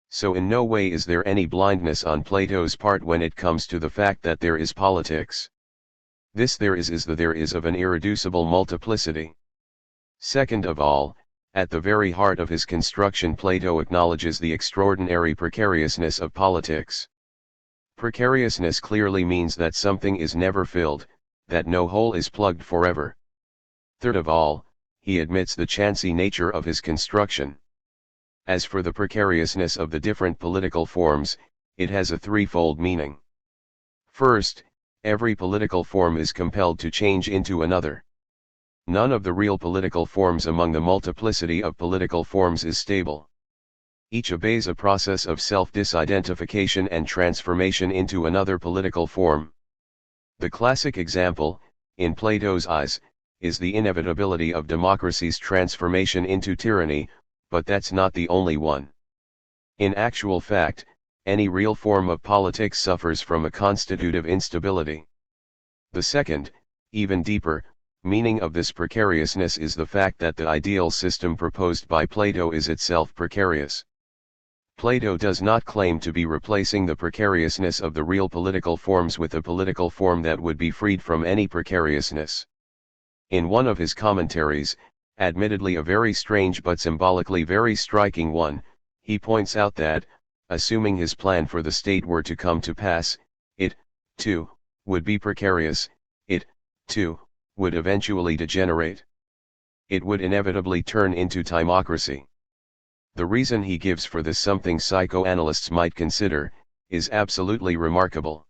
So in no way is there any blindness on Plato's part when it comes to the fact that there is politics. This there is the there is of an irreducible multiplicity. Second of all, at the very heart of his construction, Plato acknowledges the extraordinary precariousness of politics. Precariousness clearly means that something is never filled, that no hole is plugged forever. Third of all, he admits the chancy nature of his construction. As for the precariousness of the different political forms, it has a threefold meaning. First, every political form is compelled to change into another. None of the real political forms among the multiplicity of political forms is stable. Each obeys a process of self-disidentification and transformation into another political form. The classic example, in Plato's eyes, is the inevitability of democracy's transformation into tyranny, but that's not the only one. In actual fact, any real form of politics suffers from a constitutive instability. The second, even deeper, meaning of this precariousness is the fact that the ideal system proposed by Plato is itself precarious. Plato does not claim to be replacing the precariousness of the real political forms with a political form that would be freed from any precariousness. In one of his commentaries, admittedly a very strange but symbolically very striking one, he points out that, assuming his plan for the state were to come to pass, it, too, would be precarious, it, too, would eventually degenerate. it would inevitably turn into timocracy. The reason he gives for this, something psychoanalysts might consider, is absolutely remarkable.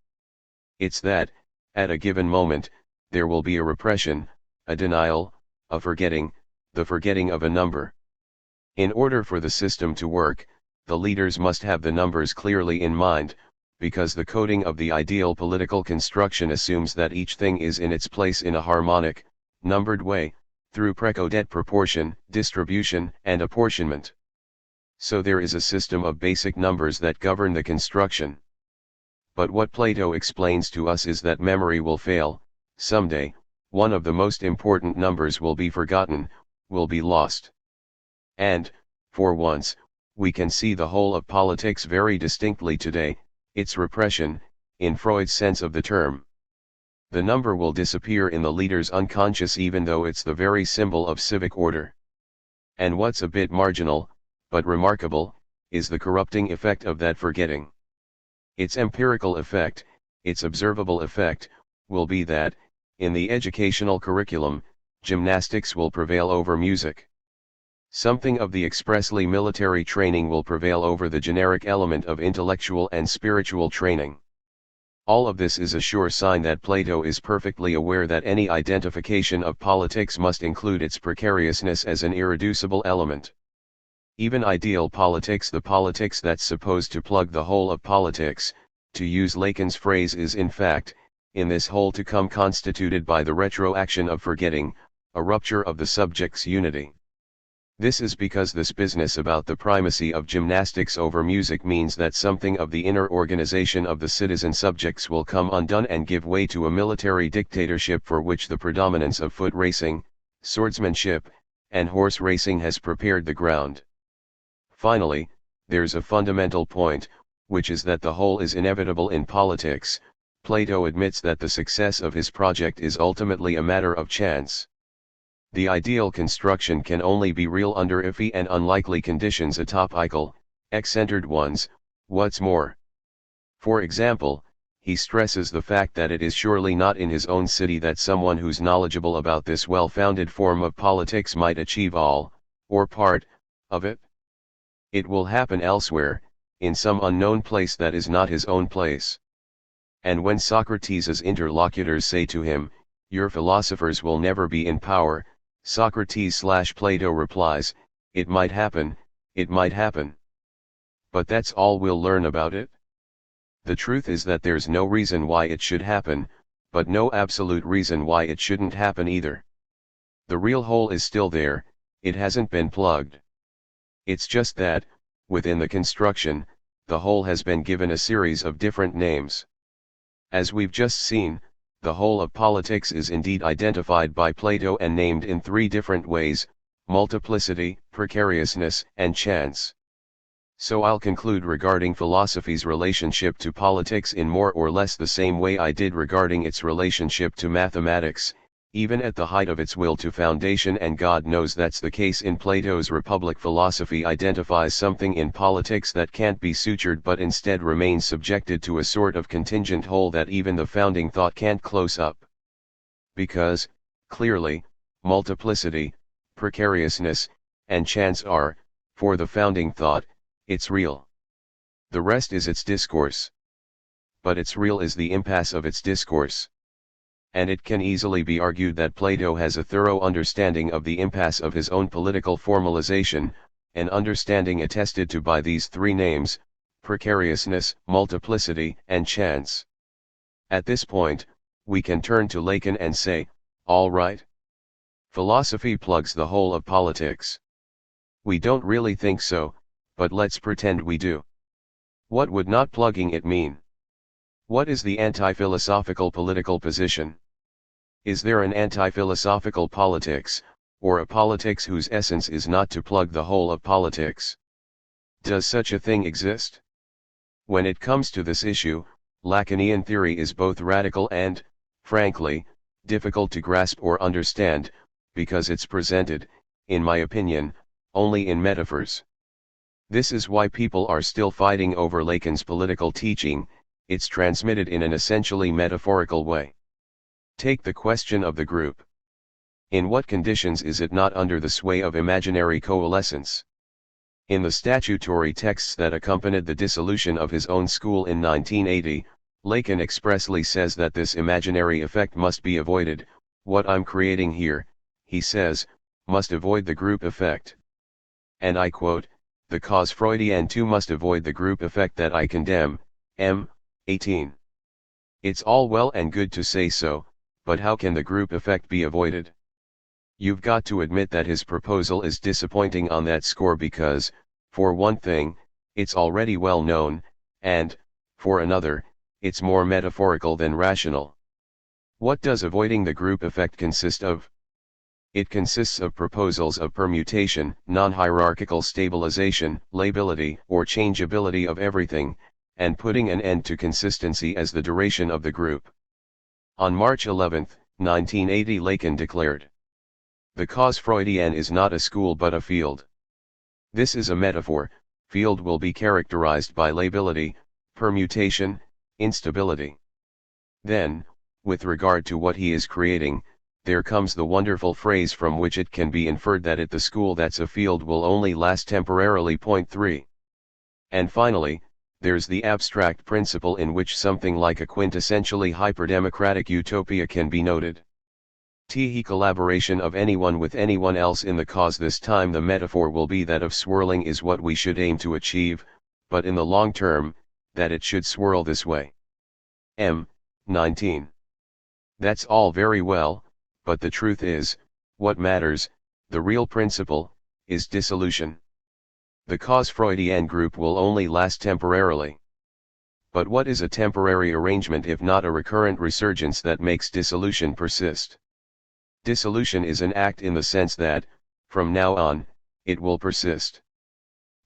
It's that, at a given moment, there will be a repression, a denial, a forgetting, the forgetting of a number. In order for the system to work, the leaders must have the numbers clearly in mind, because the coding of the ideal political construction assumes that each thing is in its place in a harmonic, numbered way, through precodate proportion, distribution, and apportionment. So there is a system of basic numbers that govern the construction. But what Plato explains to us is that memory will fail. Someday, one of the most important numbers will be forgotten, will be lost. And, for once, we can see the whole of politics very distinctly today, its repression, in Freud's sense of the term. The number will disappear in the leader's unconscious even though it's the very symbol of civic order. And what's a bit marginal, but remarkable, is the corrupting effect of that forgetting. Its empirical effect, its observable effect, will be that, in the educational curriculum, gymnastics will prevail over music. Something of the expressly military training will prevail over the generic element of intellectual and spiritual training. All of this is a sure sign that Plato is perfectly aware that any identification of politics must include its precariousness as an irreducible element. Even ideal politics, the politics that's supposed to plug the whole of politics, to use Lacan's phrase, is in fact, in this whole to come constituted by the retroaction of forgetting, a rupture of the subject's unity. This is because this business about the primacy of gymnastics over music means that something of the inner organization of the citizen subjects will come undone and give way to a military dictatorship for which the predominance of foot racing, swordsmanship, and horse racing has prepared the ground. Finally, there's a fundamental point, which is that the whole is inevitable in politics. Plato admits that the success of his project is ultimately a matter of chance. The ideal construction can only be real under iffy and unlikely conditions, atopical, eccentered ones. What's more, for example, he stresses the fact that it is surely not in his own city that someone who's knowledgeable about this well-founded form of politics might achieve all, or part, of it. It will happen elsewhere, in some unknown place that is not his own place. And when Socrates' interlocutors say to him, "Your philosophers will never be in power," Socrates/Plato replies, "It might happen, it might happen. But that's all we'll learn about it." The truth is that there's no reason why it should happen, but no absolute reason why it shouldn't happen either. The real hole is still there, it hasn't been plugged. It's just that, within the construction, the whole has been given a series of different names. As we've just seen, the whole of politics is indeed identified by Plato and named in three different ways: multiplicity, precariousness, and chance. So I'll conclude regarding philosophy's relationship to politics in more or less the same way I did regarding its relationship to mathematics. Even at the height of its will to foundation, and God knows that's the case in Plato's Republic, philosophy identifies something in politics that can't be sutured but instead remains subjected to a sort of contingent whole that even the founding thought can't close up. Because, clearly, multiplicity, precariousness, and chance are, for the founding thought, its real. The rest is its discourse. But its real is the impasse of its discourse. And it can easily be argued that Plato has a thorough understanding of the impasse of his own political formalization, an understanding attested to by these three names: precariousness, multiplicity, and chance. At this point, we can turn to Lacan and say, all right, philosophy plugs the whole of politics. We don't really think so, but let's pretend we do. What would not plugging it mean? What is the anti-philosophical political position? Is there an anti-philosophical politics, or a politics whose essence is not to plug the whole of politics? Does such a thing exist? When it comes to this issue, Lacanian theory is both radical and, frankly, difficult to grasp or understand, because it's presented, in my opinion, only in metaphors. This is why people are still fighting over Lacan's political teaching. It's transmitted in an essentially metaphorical way. Take the question of the group. In what conditions is it not under the sway of imaginary coalescence? In the statutory texts that accompanied the dissolution of his own school in 1980, Lacan expressly says that this imaginary effect must be avoided. What I'm creating here, he says, must avoid the group effect. And I quote, the cause Freudienne too must avoid the group effect that I condemn, m. 18. It's all well and good to say so, but how can the group effect be avoided? You've got to admit that his proposal is disappointing on that score because, for one thing, it's already well known, and, for another, it's more metaphorical than rational. What does avoiding the group effect consist of? It consists of proposals of permutation, non-hierarchical stabilization, lability or changeability of everything, and putting an end to consistency as the duration of the group. On March 11, 1980, Lacan declared, "The cause Freudienne is not a school but a field. This is a metaphor. Field will be characterized by lability, permutation, instability." Then, with regard to what he is creating, there comes the wonderful phrase from which it can be inferred that the school that's a field will only last temporarily. Point 3. And finally, there's the abstract principle in which something like a quintessentially hyperdemocratic utopia can be noted. The collaboration of anyone with anyone else in the cause. This time the metaphor will be that of swirling is what we should aim to achieve, but in the long term, that it should swirl this way. M. 19. That's all very well, but the truth is, what matters, the real principle, is dissolution. The cause Freudienne group will only last temporarily. But what is a temporary arrangement if not a recurrent resurgence that makes dissolution persist? Dissolution is an act in the sense that, from now on, it will persist.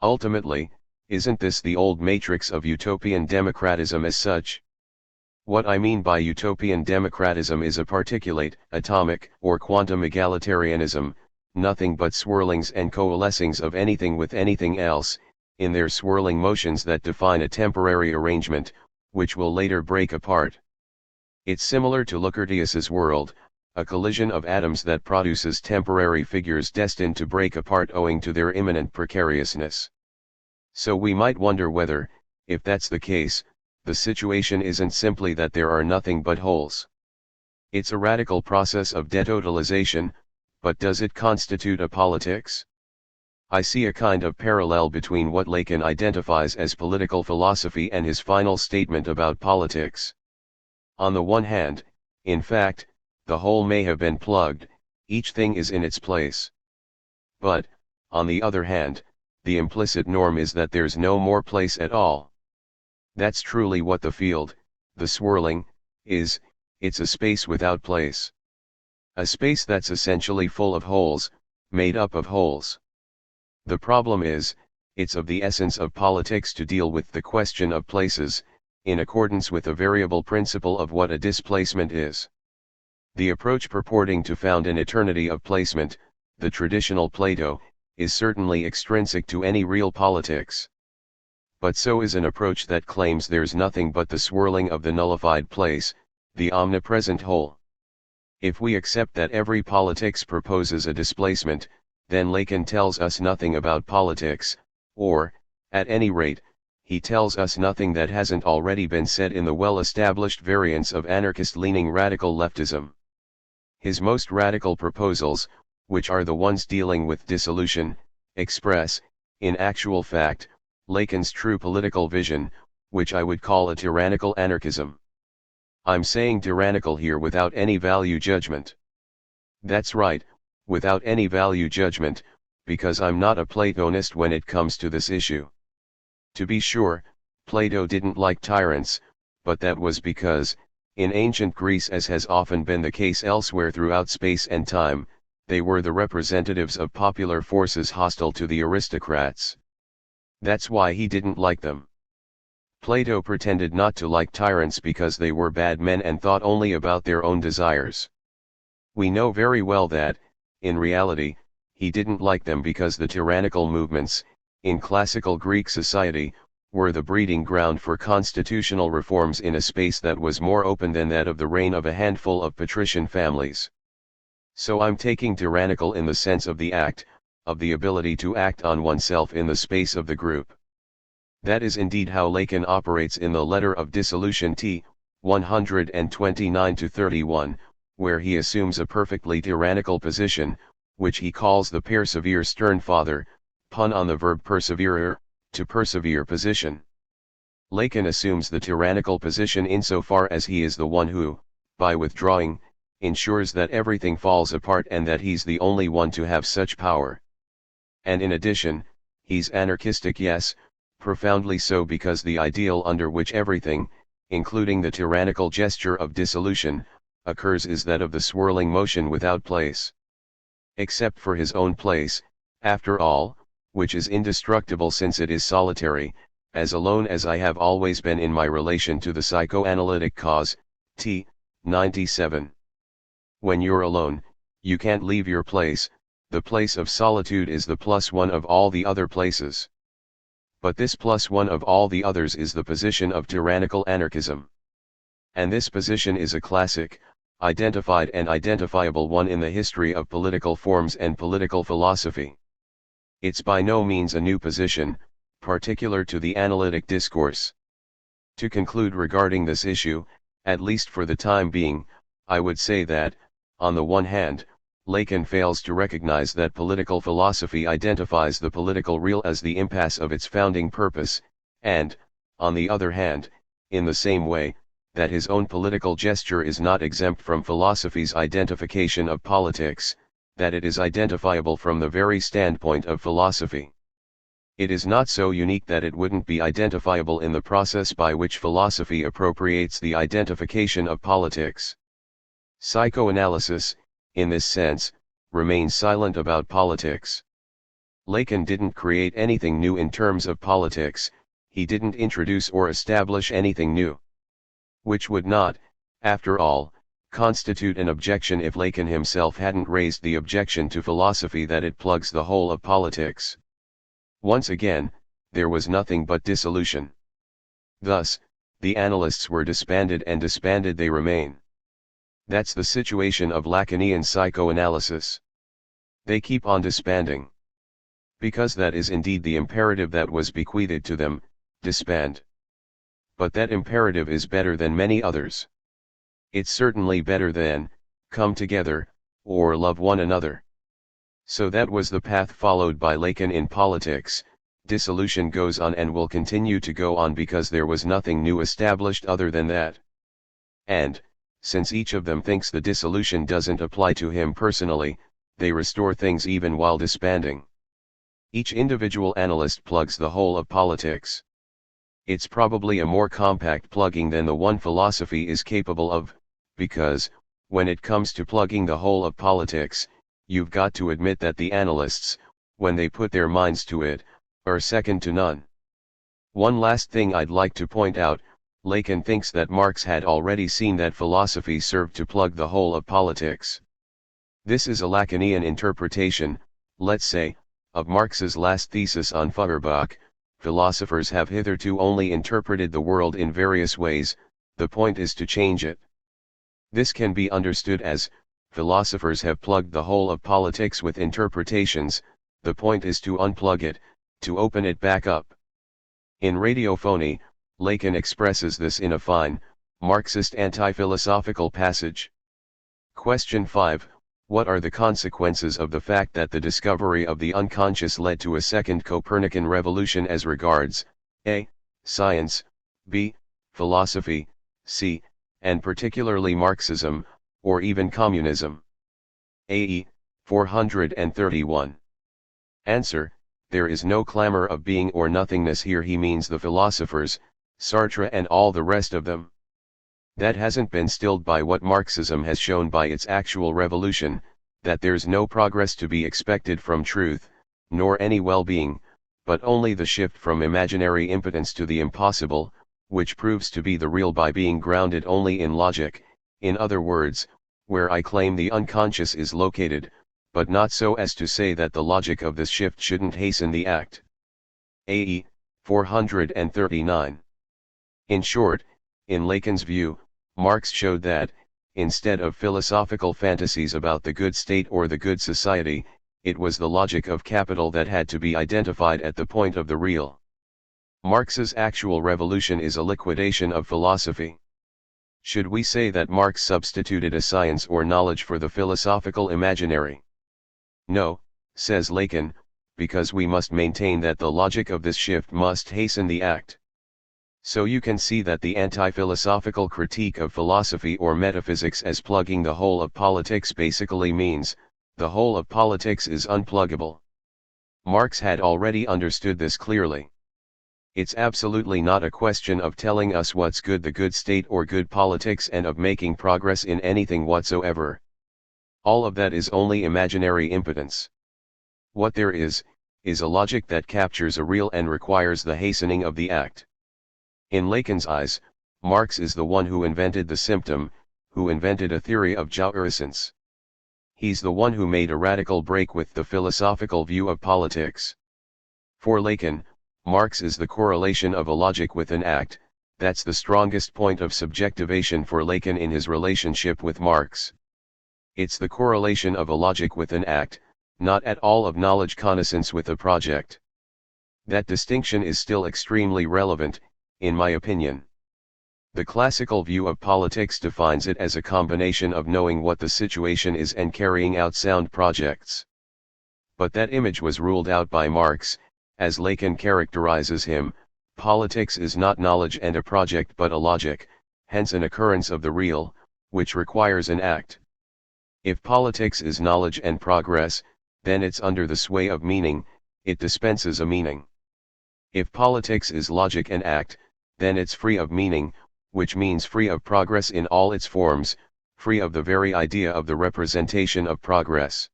Ultimately, isn't this the old matrix of utopian democratism as such? What I mean by utopian democratism is a particulate, atomic, or quantum egalitarianism, nothing but swirlings and coalescings of anything with anything else, in their swirling motions that define a temporary arrangement, which will later break apart. It's similar to Lucretius's world, a collision of atoms that produces temporary figures destined to break apart owing to their imminent precariousness. So we might wonder whether, if that's the case, the situation isn't simply that there are nothing but holes. It's a radical process of detotalization, but does it constitute a politics? I see a kind of parallel between what Lacan identifies as political philosophy and his final statement about politics. On the one hand, in fact, the hole may have been plugged, each thing is in its place. But, on the other hand, the implicit norm is that there's no more place at all. That's truly what the field, the swirling, is. It's a space without place. A space that's essentially full of holes, made up of holes. The problem is, it's of the essence of politics to deal with the question of places, in accordance with the variable principle of what a displacement is. The approach purporting to found an eternity of placement, the traditional Plato, is certainly extrinsic to any real politics. But so is an approach that claims there's nothing but the swirling of the nullified place, the omnipresent whole. If we accept that every politics proposes a displacement, then Lacan tells us nothing about politics, or, at any rate, he tells us nothing that hasn't already been said in the well-established variants of anarchist-leaning radical leftism. His most radical proposals, which are the ones dealing with dissolution, express, in actual fact, Lacan's true political vision, which I would call a tyrannical anarchism. I'm saying tyrannical here without any value judgment. That's right, without any value judgment, because I'm not a Platonist when it comes to this issue. To be sure, Plato didn't like tyrants, but that was because, in ancient Greece, as has often been the case elsewhere throughout space and time, they were the representatives of popular forces hostile to the aristocrats. That's why he didn't like them. Plato pretended not to like tyrants because they were bad men and thought only about their own desires. We know very well that, in reality, he didn't like them because the tyrannical movements, in classical Greek society, were the breeding ground for constitutional reforms in a space that was more open than that of the reign of a handful of patrician families. So I'm taking tyrannical in the sense of the act, of the ability to act on oneself in the space of the group. That is indeed how Lacan operates in the Letter of Dissolution T. 129-31, where he assumes a perfectly tyrannical position, which he calls the persevere stern father, pun on the verb perseverer, to persevere position. Lacan assumes the tyrannical position insofar as he is the one who, by withdrawing, ensures that everything falls apart and that he's the only one to have such power. And in addition, he's anarchistic, yes, profoundly so, because the ideal under which everything, including the tyrannical gesture of dissolution, occurs is that of the swirling motion without place. Except for his own place, after all, which is indestructible since it is solitary, as alone as I have always been in my relation to the psychoanalytic cause, t. 97. When you're alone, you can't leave your place, the place of solitude is the plus one of all the other places. But this plus one of all the others is the position of tyrannical anarchism. And this position is a classic, identified and identifiable one in the history of political forms and political philosophy. It's by no means a new position, particular to the analytic discourse. To conclude regarding this issue, at least for the time being, I would say that, on the one hand, Lacan fails to recognize that political philosophy identifies the political real as the impasse of its founding purpose, and, on the other hand, in the same way, that his own political gesture is not exempt from philosophy's identification of politics, that it is identifiable from the very standpoint of philosophy. It is not so unique that it wouldn't be identifiable in the process by which philosophy appropriates the identification of politics. Psychoanalysis, in this sense, remains silent about politics. Lacan didn't create anything new in terms of politics, he didn't introduce or establish anything new. Which would not, after all, constitute an objection if Lacan himself hadn't raised the objection to philosophy that it plugs the whole of politics. Once again, there was nothing but dissolution. Thus, the analysts were disbanded and disbanded they remain. That's the situation of Lacanian psychoanalysis. They keep on disbanding. Because that is indeed the imperative that was bequeathed to them, disband. But that imperative is better than many others. It's certainly better than, come together, or love one another. So that was the path followed by Lacan in politics. Dissolution goes on and will continue to go on because there was nothing new established other than that. And, since each of them thinks the dissolution doesn't apply to him personally, they restore things even while disbanding. Each individual analyst plugs the whole of politics. It's probably a more compact plugging than the one philosophy is capable of, because, when it comes to plugging the whole of politics, you've got to admit that the analysts, when they put their minds to it, are second to none. One last thing I'd like to point out, Lacan thinks that Marx had already seen that philosophy served to plug the whole of politics. This is a Lacanian interpretation, let's say, of Marx's last thesis on Feuerbach. Philosophers have hitherto only interpreted the world in various ways, the point is to change it. This can be understood as, philosophers have plugged the whole of politics with interpretations, the point is to unplug it, to open it back up. In Radiophony, Lacan expresses this in a fine, Marxist anti-philosophical passage. Question 5. What are the consequences of the fact that the discovery of the unconscious led to a second Copernican revolution as regards a. science, b. philosophy, c. and particularly Marxism, or even communism? AE 431. Answer: there is no clamor of being or nothingness here. He means the philosophers, Sartre and all the rest of them. That hasn't been stilled by what Marxism has shown by its actual revolution, that there's no progress to be expected from truth, nor any well-being, but only the shift from imaginary impotence to the impossible, which proves to be the real by being grounded only in logic, in other words, where I claim the unconscious is located, but not so as to say that the logic of this shift shouldn't hasten the act. AE 439. In short, in Lacan's view, Marx showed that, instead of philosophical fantasies about the good state or the good society, it was the logic of capital that had to be identified at the point of the real. Marx's actual revolution is a liquidation of philosophy. Should we say that Marx substituted a science or knowledge for the philosophical imaginary? No, says Lacan, because we must maintain that the logic of this shift must hasten the act. So you can see that the anti-philosophical critique of philosophy or metaphysics as plugging the whole of politics basically means, the whole of politics is unpluggable. Marx had already understood this clearly. It's absolutely not a question of telling us what's good, the good state or good politics, and of making progress in anything whatsoever. All of that is only imaginary impotence. What there is a logic that captures a real and requires the hastening of the act. In Lacan's eyes, Marx is the one who invented the symptom, who invented a theory of jouissance. He's the one who made a radical break with the philosophical view of politics. For Lacan, Marx is the correlation of a logic with an act. That's the strongest point of subjectivation for Lacan in his relationship with Marx. It's the correlation of a logic with an act, not at all of knowledge connaissance with a project. That distinction is still extremely relevant, in my opinion. The classical view of politics defines it as a combination of knowing what the situation is and carrying out sound projects. But that image was ruled out by Marx. As Lacan characterizes him, politics is not knowledge and a project but a logic, hence an occurrence of the real, which requires an act. If politics is knowledge and progress, then it's under the sway of meaning, it dispenses a meaning. If politics is logic and act, then it's free of meaning, which means free of progress in all its forms, free of the very idea of the representation of progress.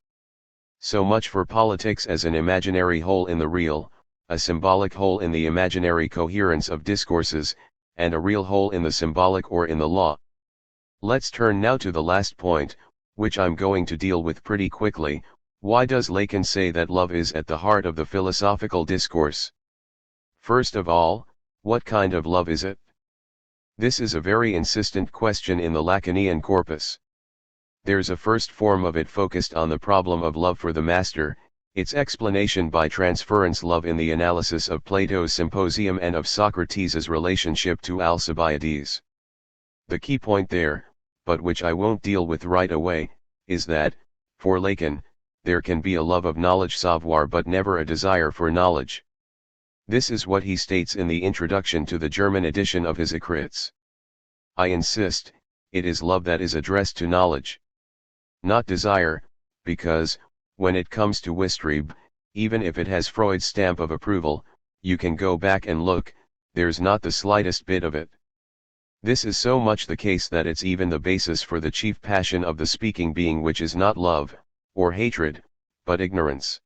So much for politics as an imaginary whole in the real, a symbolic whole in the imaginary coherence of discourses, and a real whole in the symbolic or in the law. Let's turn now to the last point, which I'm going to deal with pretty quickly. Why does Lacan say that love is at the heart of the philosophical discourse? First of all, what kind of love is it? This is a very insistent question in the Lacanian corpus. There's a first form of it focused on the problem of love for the master, its explanation by transference love in the analysis of Plato's Symposium and of Socrates' relationship to Alcibiades. The key point there, but which I won't deal with right away, is that, for Lacan, there can be a love of knowledge savoir but never a desire for knowledge. This is what he states in the introduction to the German edition of his Écrits. I insist, it is love that is addressed to knowledge. Not desire, because, when it comes to Wistreb, even if it has Freud's stamp of approval, you can go back and look, there's not the slightest bit of it. This is so much the case that it's even the basis for the chief passion of the speaking being, which is not love, or hatred, but ignorance.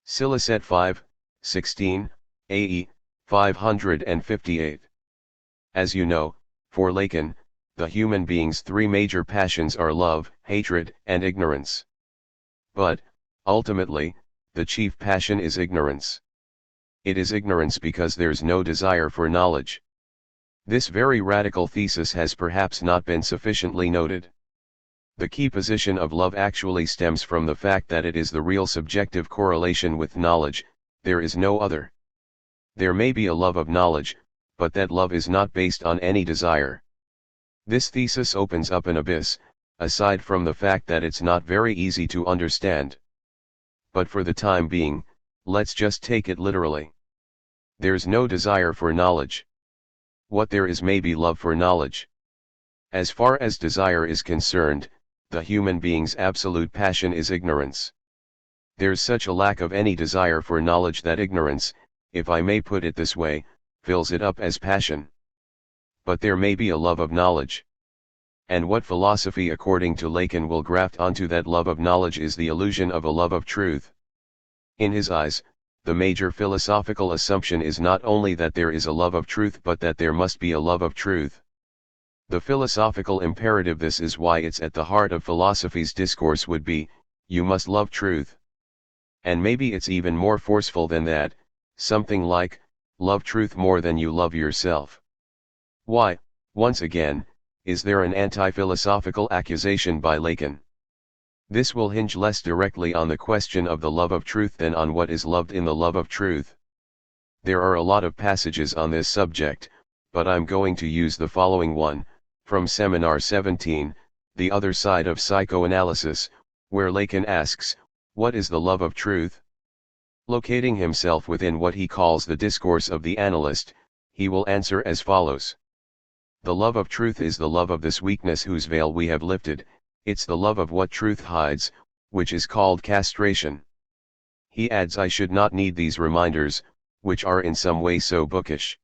Silicet 5, 16, AE, 558. As you know, for Lacan, the human being's three major passions are love, hatred, and ignorance. But, ultimately, the chief passion is ignorance. It is ignorance because there's no desire for knowledge. This very radical thesis has perhaps not been sufficiently noted. The key position of love actually stems from the fact that it is the real subjective correlation with knowledge, there is no other. There may be a love of knowledge, but that love is not based on any desire. This thesis opens up an abyss, aside from the fact that it's not very easy to understand. But for the time being, let's just take it literally. There's no desire for knowledge. What there is may be love for knowledge. As far as desire is concerned, the human being's absolute passion is ignorance. There's such a lack of any desire for knowledge that ignorance, if I may put it this way, fills it up as passion. But there may be a love of knowledge. And what philosophy according to Lacan will graft onto that love of knowledge is the illusion of a love of truth. In his eyes, the major philosophical assumption is not only that there is a love of truth but that there must be a love of truth. The philosophical imperative, this is why it's at the heart of philosophy's discourse, would be, you must love truth. And maybe it's even more forceful than that, something like, love truth more than you love yourself. Why, once again, is there an anti-philosophical accusation by Lacan? This will hinge less directly on the question of the love of truth than on what is loved in the love of truth. There are a lot of passages on this subject, but I'm going to use the following one, from Seminar 17, The Other Side of Psychoanalysis, where Lacan asks, what is the love of truth? Locating himself within what he calls the discourse of the analyst, he will answer as follows. The love of truth is the love of this weakness whose veil we have lifted, it's the love of what truth hides, which is called castration. He adds I should not need these reminders, which are in some way so bookish.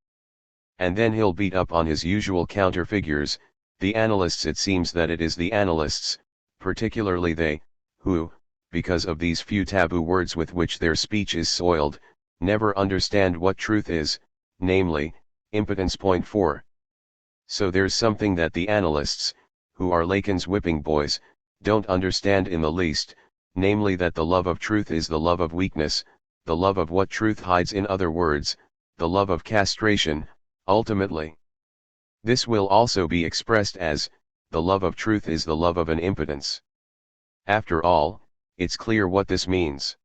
And then he'll beat up on his usual counter figures, the analysts. It seems that it is the analysts, particularly they, who, because of these few taboo words with which their speech is soiled, never understand what truth is, namely, impotence. Point 4. So there's something that the analysts, who are Lacan's whipping boys, don't understand in the least, namely that the love of truth is the love of weakness, the love of what truth hides, in other words, the love of castration, ultimately. This will also be expressed as, the love of truth is the love of an impotence. After all, it's clear what this means.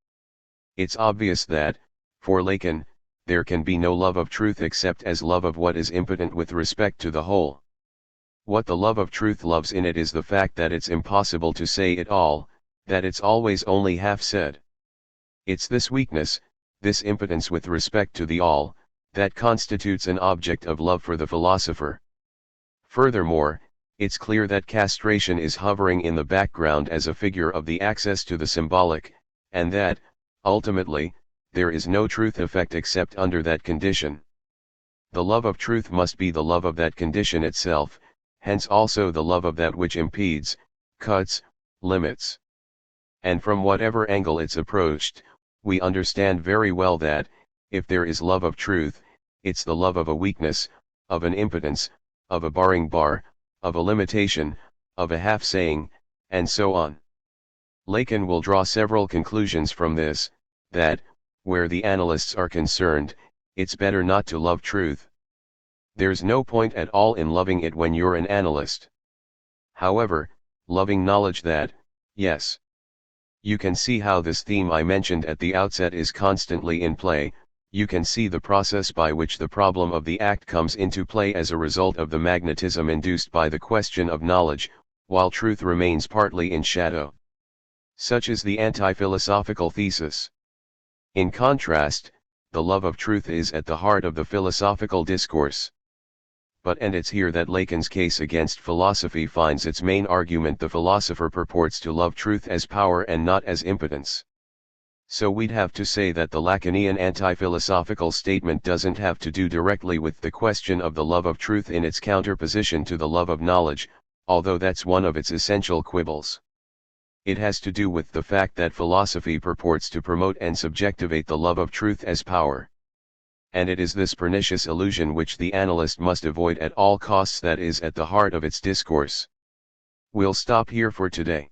It's obvious that, for Lacan, there can be no love of truth except as love of what is impotent with respect to the whole. What the love of truth loves in it is the fact that it's impossible to say it all, that it's always only half said. It's this weakness, this impotence with respect to the all, that constitutes an object of love for the philosopher. Furthermore, it's clear that castration is hovering in the background as a figure of the access to the symbolic, and that, ultimately, there is no truth effect except under that condition. The love of truth must be the love of that condition itself, hence also the love of that which impedes, cuts, limits. And from whatever angle it's approached, we understand very well that, if there is love of truth, it's the love of a weakness, of an impotence, of a barring bar, of a limitation, of a half-saying, and so on. Lacan will draw several conclusions from this, that, where the analysts are concerned, it's better not to love truth. There's no point at all in loving it when you're an analyst. However, loving knowledge that, yes. You can see how this theme I mentioned at the outset is constantly in play. You can see the process by which the problem of the act comes into play as a result of the magnetism induced by the question of knowledge, while truth remains partly in shadow. Such is the anti-philosophical thesis. In contrast, the love of truth is at the heart of the philosophical discourse. And it's here that Lacan's case against philosophy finds its main argument. The philosopher purports to love truth as power and not as impotence. So we'd have to say that the Lacanian anti-philosophical statement doesn't have to do directly with the question of the love of truth in its counterposition to the love of knowledge, although that's one of its essential quibbles. It has to do with the fact that philosophy purports to promote and subjectivate the love of truth as power. And it is this pernicious illusion which the analyst must avoid at all costs that is at the heart of its discourse. We'll stop here for today.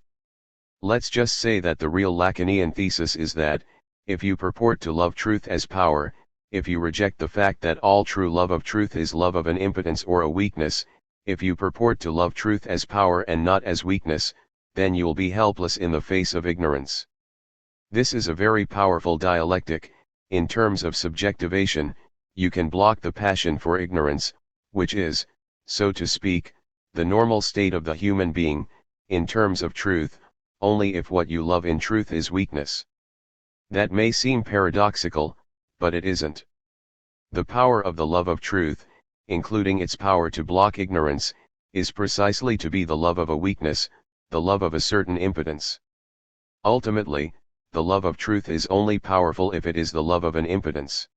Let's just say that the real Lacanian thesis is that, if you purport to love truth as power, if you reject the fact that all true love of truth is love of an impotence or a weakness, if you purport to love truth as power and not as weakness, then you'll be helpless in the face of ignorance. This is a very powerful dialectic. In terms of subjectivation, you can block the passion for ignorance, which is, so to speak, the normal state of the human being, in terms of truth, only if what you love in truth is weakness. That may seem paradoxical, but it isn't. The power of the love of truth, including its power to block ignorance, is precisely to be the love of a weakness, the love of a certain impotence. Ultimately, the love of truth is only powerful if it is the love of an impotence.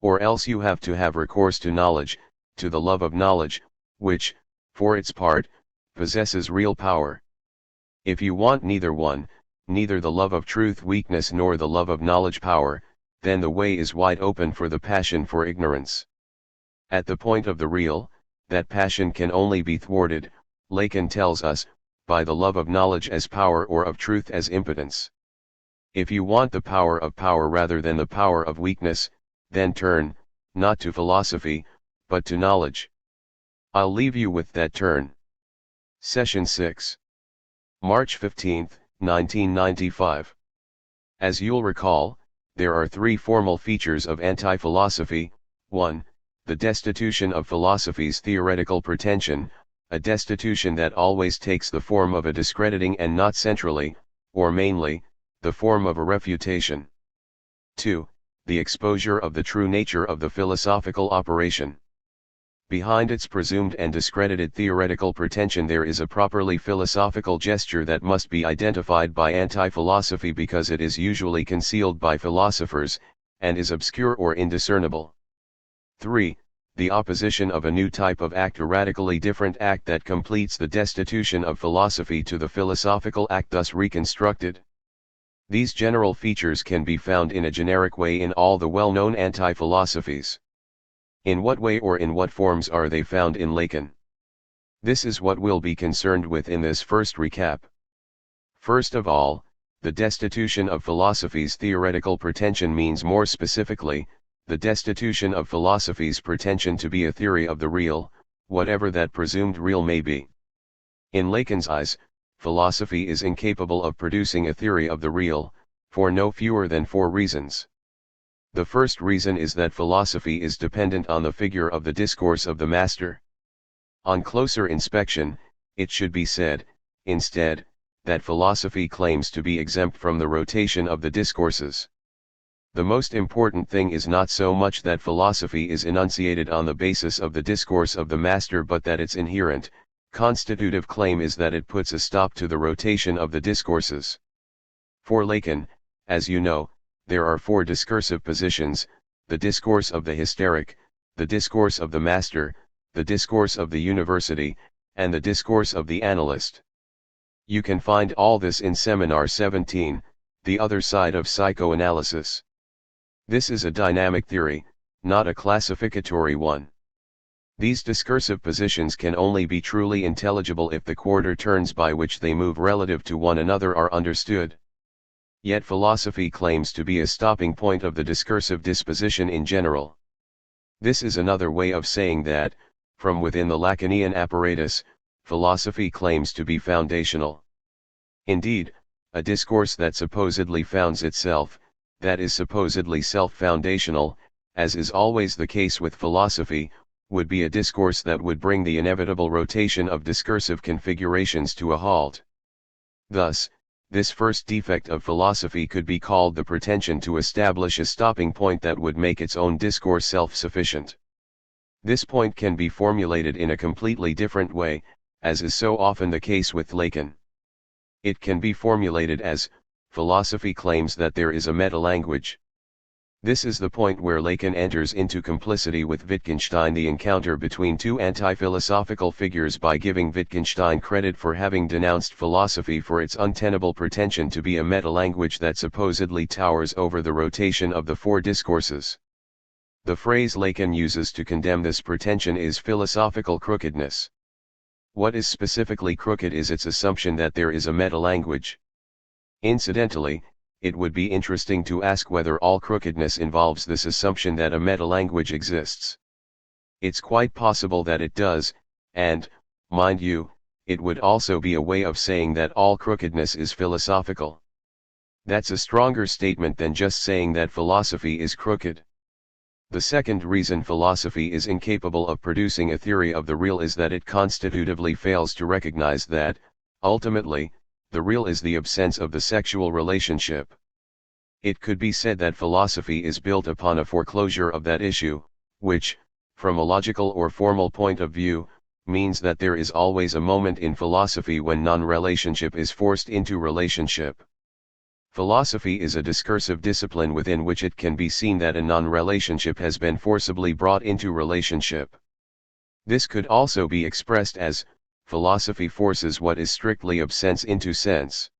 Or else you have to have recourse to knowledge, to the love of knowledge, which, for its part, possesses real power. If you want neither one, neither the love of truth weakness nor the love of knowledge power, then the way is wide open for the passion for ignorance. At the point of the real, that passion can only be thwarted, Lacan tells us, by the love of knowledge as power or of truth as impotence. If you want the power of power rather than the power of weakness, then turn, not to philosophy, but to knowledge. I'll leave you with that turn. Session 6. March 15, 1995. As you'll recall, there are three formal features of anti-philosophy. 1. The destitution of philosophy's theoretical pretension, a destitution that always takes the form of a discrediting and not centrally, or mainly, the form of a refutation. 2. The exposure of the true nature of the philosophical operation. Behind its presumed and discredited theoretical pretension there is a properly philosophical gesture that must be identified by anti-philosophy because it is usually concealed by philosophers, and is obscure or indiscernible. 3. The opposition of a new type of act, a radically different act that completes the destitution of philosophy to the philosophical act thus reconstructed. These general features can be found in a generic way in all the well-known anti-philosophies. In what way or in what forms are they found in Lacan? This is what we'll be concerned with in this first recap. First of all, the destitution of philosophy's theoretical pretension means, more specifically, the destitution of philosophy's pretension to be a theory of the real, whatever that presumed real may be. In Lacan's eyes, philosophy is incapable of producing a theory of the real, for no fewer than four reasons. The first reason is that philosophy is dependent on the figure of the discourse of the master. On closer inspection, it should be said, instead, that philosophy claims to be exempt from the rotation of the discourses. The most important thing is not so much that philosophy is enunciated on the basis of the discourse of the master, but that its inherent, constitutive claim is that it puts a stop to the rotation of the discourses. For Lacan, as you know, there are four discursive positions: the discourse of the hysteric, the discourse of the master, the discourse of the university, and the discourse of the analyst. You can find all this in Seminar 17, The Other Side of Psychoanalysis. This is a dynamic theory, not a classificatory one. These discursive positions can only be truly intelligible if the quarter turns by which they move relative to one another are understood. Yet philosophy claims to be a stopping point of the discursive disposition in general. This is another way of saying that, from within the Lacanian apparatus, philosophy claims to be foundational. Indeed, a discourse that supposedly founds itself, that is supposedly self-foundational, as is always the case with philosophy, would be a discourse that would bring the inevitable rotation of discursive configurations to a halt. Thus, this first defect of philosophy could be called the pretension to establish a stopping point that would make its own discourse self-sufficient. This point can be formulated in a completely different way, as is so often the case with Lacan. It can be formulated as, philosophy claims that there is a meta-language. This is the point where Lacan enters into complicity with Wittgenstein, the encounter between two anti-philosophical figures, by giving Wittgenstein credit for having denounced philosophy for its untenable pretension to be a meta-language that supposedly towers over the rotation of the four discourses. The phrase Lacan uses to condemn this pretension is philosophical crookedness. What is specifically crooked is its assumption that there is a meta-language. Incidentally, it would be interesting to ask whether all crookedness involves this assumption that a meta-language exists. It's quite possible that it does, and, mind you, it would also be a way of saying that all crookedness is philosophical. That's a stronger statement than just saying that philosophy is crooked. The second reason philosophy is incapable of producing a theory of the real is that it constitutively fails to recognize that, ultimately, the real is the absence of the sexual relationship. It could be said that philosophy is built upon a foreclosure of that issue, which, from a logical or formal point of view, means that there is always a moment in philosophy when non-relationship is forced into relationship. Philosophy is a discursive discipline within which it can be seen that a non-relationship has been forcibly brought into relationship. This could also be expressed as, philosophy forces what is strictly of sense into sense.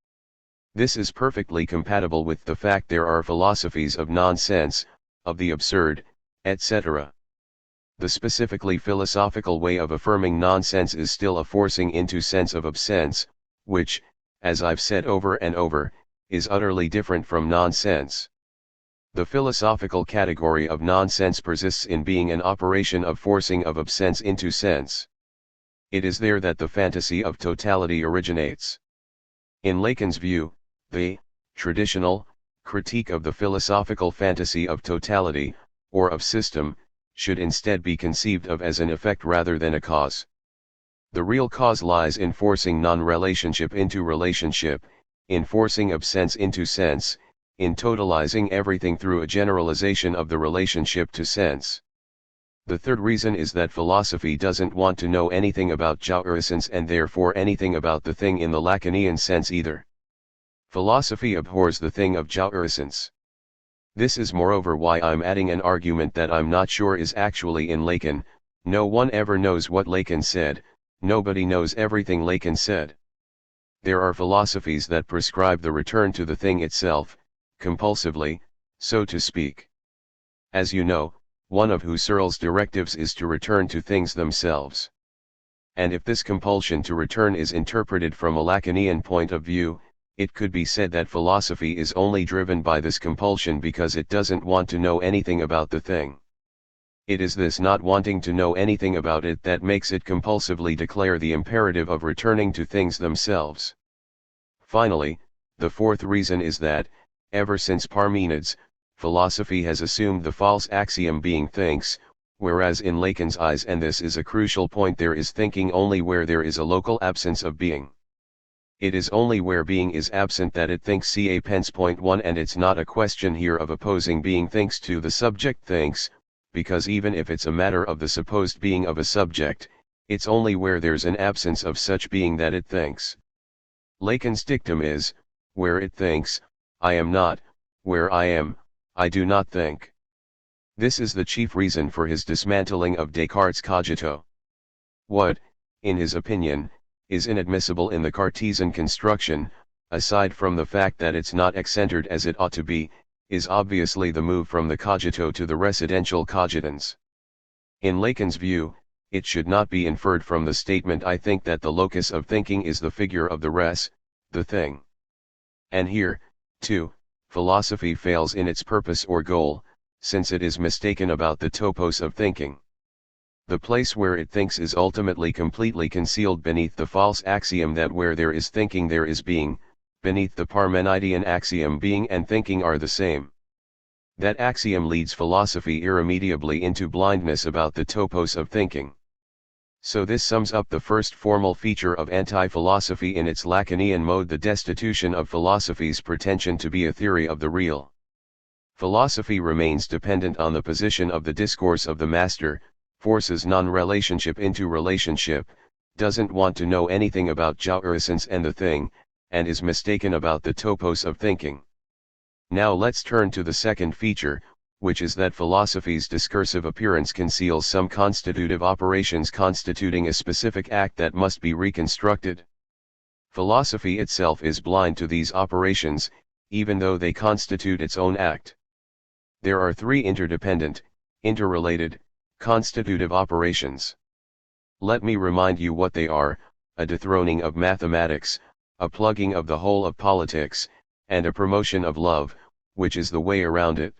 This is perfectly compatible with the fact there are philosophies of nonsense, of the absurd, etc. The specifically philosophical way of affirming nonsense is still a forcing into sense of absence, which, as I've said over and over, is utterly different from nonsense. The philosophical category of nonsense persists in being an operation of forcing of absence into sense. It is there that the fantasy of totality originates. In Lacan's view, the traditional critique of the philosophical fantasy of totality, or of system, should instead be conceived of as an effect rather than a cause. The real cause lies in forcing non-relationship into relationship, in forcing absence into sense, in totalizing everything through a generalization of the relationship to sense. The third reason is that philosophy doesn't want to know anything about jouissance and therefore anything about the thing in the Lacanian sense either. Philosophy abhors the thing of jouissance. This is moreover why I'm adding an argument that I'm not sure is actually in Lacan. No one ever knows what Lacan said, nobody knows everything Lacan said. There are philosophies that prescribe the return to the thing itself, compulsively, so to speak. As you know, one of Husserl's directives is to return to things themselves. And if this compulsion to return is interpreted from a Lacanian point of view, it could be said that philosophy is only driven by this compulsion because it doesn't want to know anything about the thing. It is this not wanting to know anything about it that makes it compulsively declare the imperative of returning to things themselves. Finally, the fourth reason is that, ever since Parmenides, philosophy has assumed the false axiom being thinks, whereas in Lacan's eyes, and this is a crucial point, there is thinking only where there is a local absence of being. It is only where being is absent that it thinks. Ca. Point 1. And it's not a question here of opposing being thinks to the subject thinks, because even if it's a matter of the supposed being of a subject, it's only where there's an absence of such being that it thinks. Lacan's dictum is, where it thinks, I am not; where I am, I do not think. This is the chief reason for his dismantling of Descartes' cogito. What, in his opinion, is inadmissible in the Cartesian construction, aside from the fact that it's not excentered as it ought to be, is obviously the move from the cogito to the residential cogitans. In Lacan's view, it should not be inferred from the statement I think that the locus of thinking is the figure of the res, the thing. And here, too, philosophy fails in its purpose or goal, since it is mistaken about the topos of thinking. The place where it thinks is ultimately completely concealed beneath the false axiom that where there is thinking there is being, beneath the Parmenidean axiom being and thinking are the same. That axiom leads philosophy irremediably into blindness about the topos of thinking. So this sums up the first formal feature of anti-philosophy in its Lacanian mode: the destitution of philosophy's pretension to be a theory of the real. Philosophy remains dependent on the position of the discourse of the master, forces non-relationship into relationship, doesn't want to know anything about jouissance and the thing, and is mistaken about the topos of thinking. Now let's turn to the second feature, which is that philosophy's discursive appearance conceals some constitutive operations constituting a specific act that must be reconstructed. Philosophy itself is blind to these operations, even though they constitute its own act. There are three interdependent, interrelated, constitutive operations. Let me remind you what they are: a dethroning of mathematics, a plugging of the whole of politics, and a promotion of love, which is the way around it.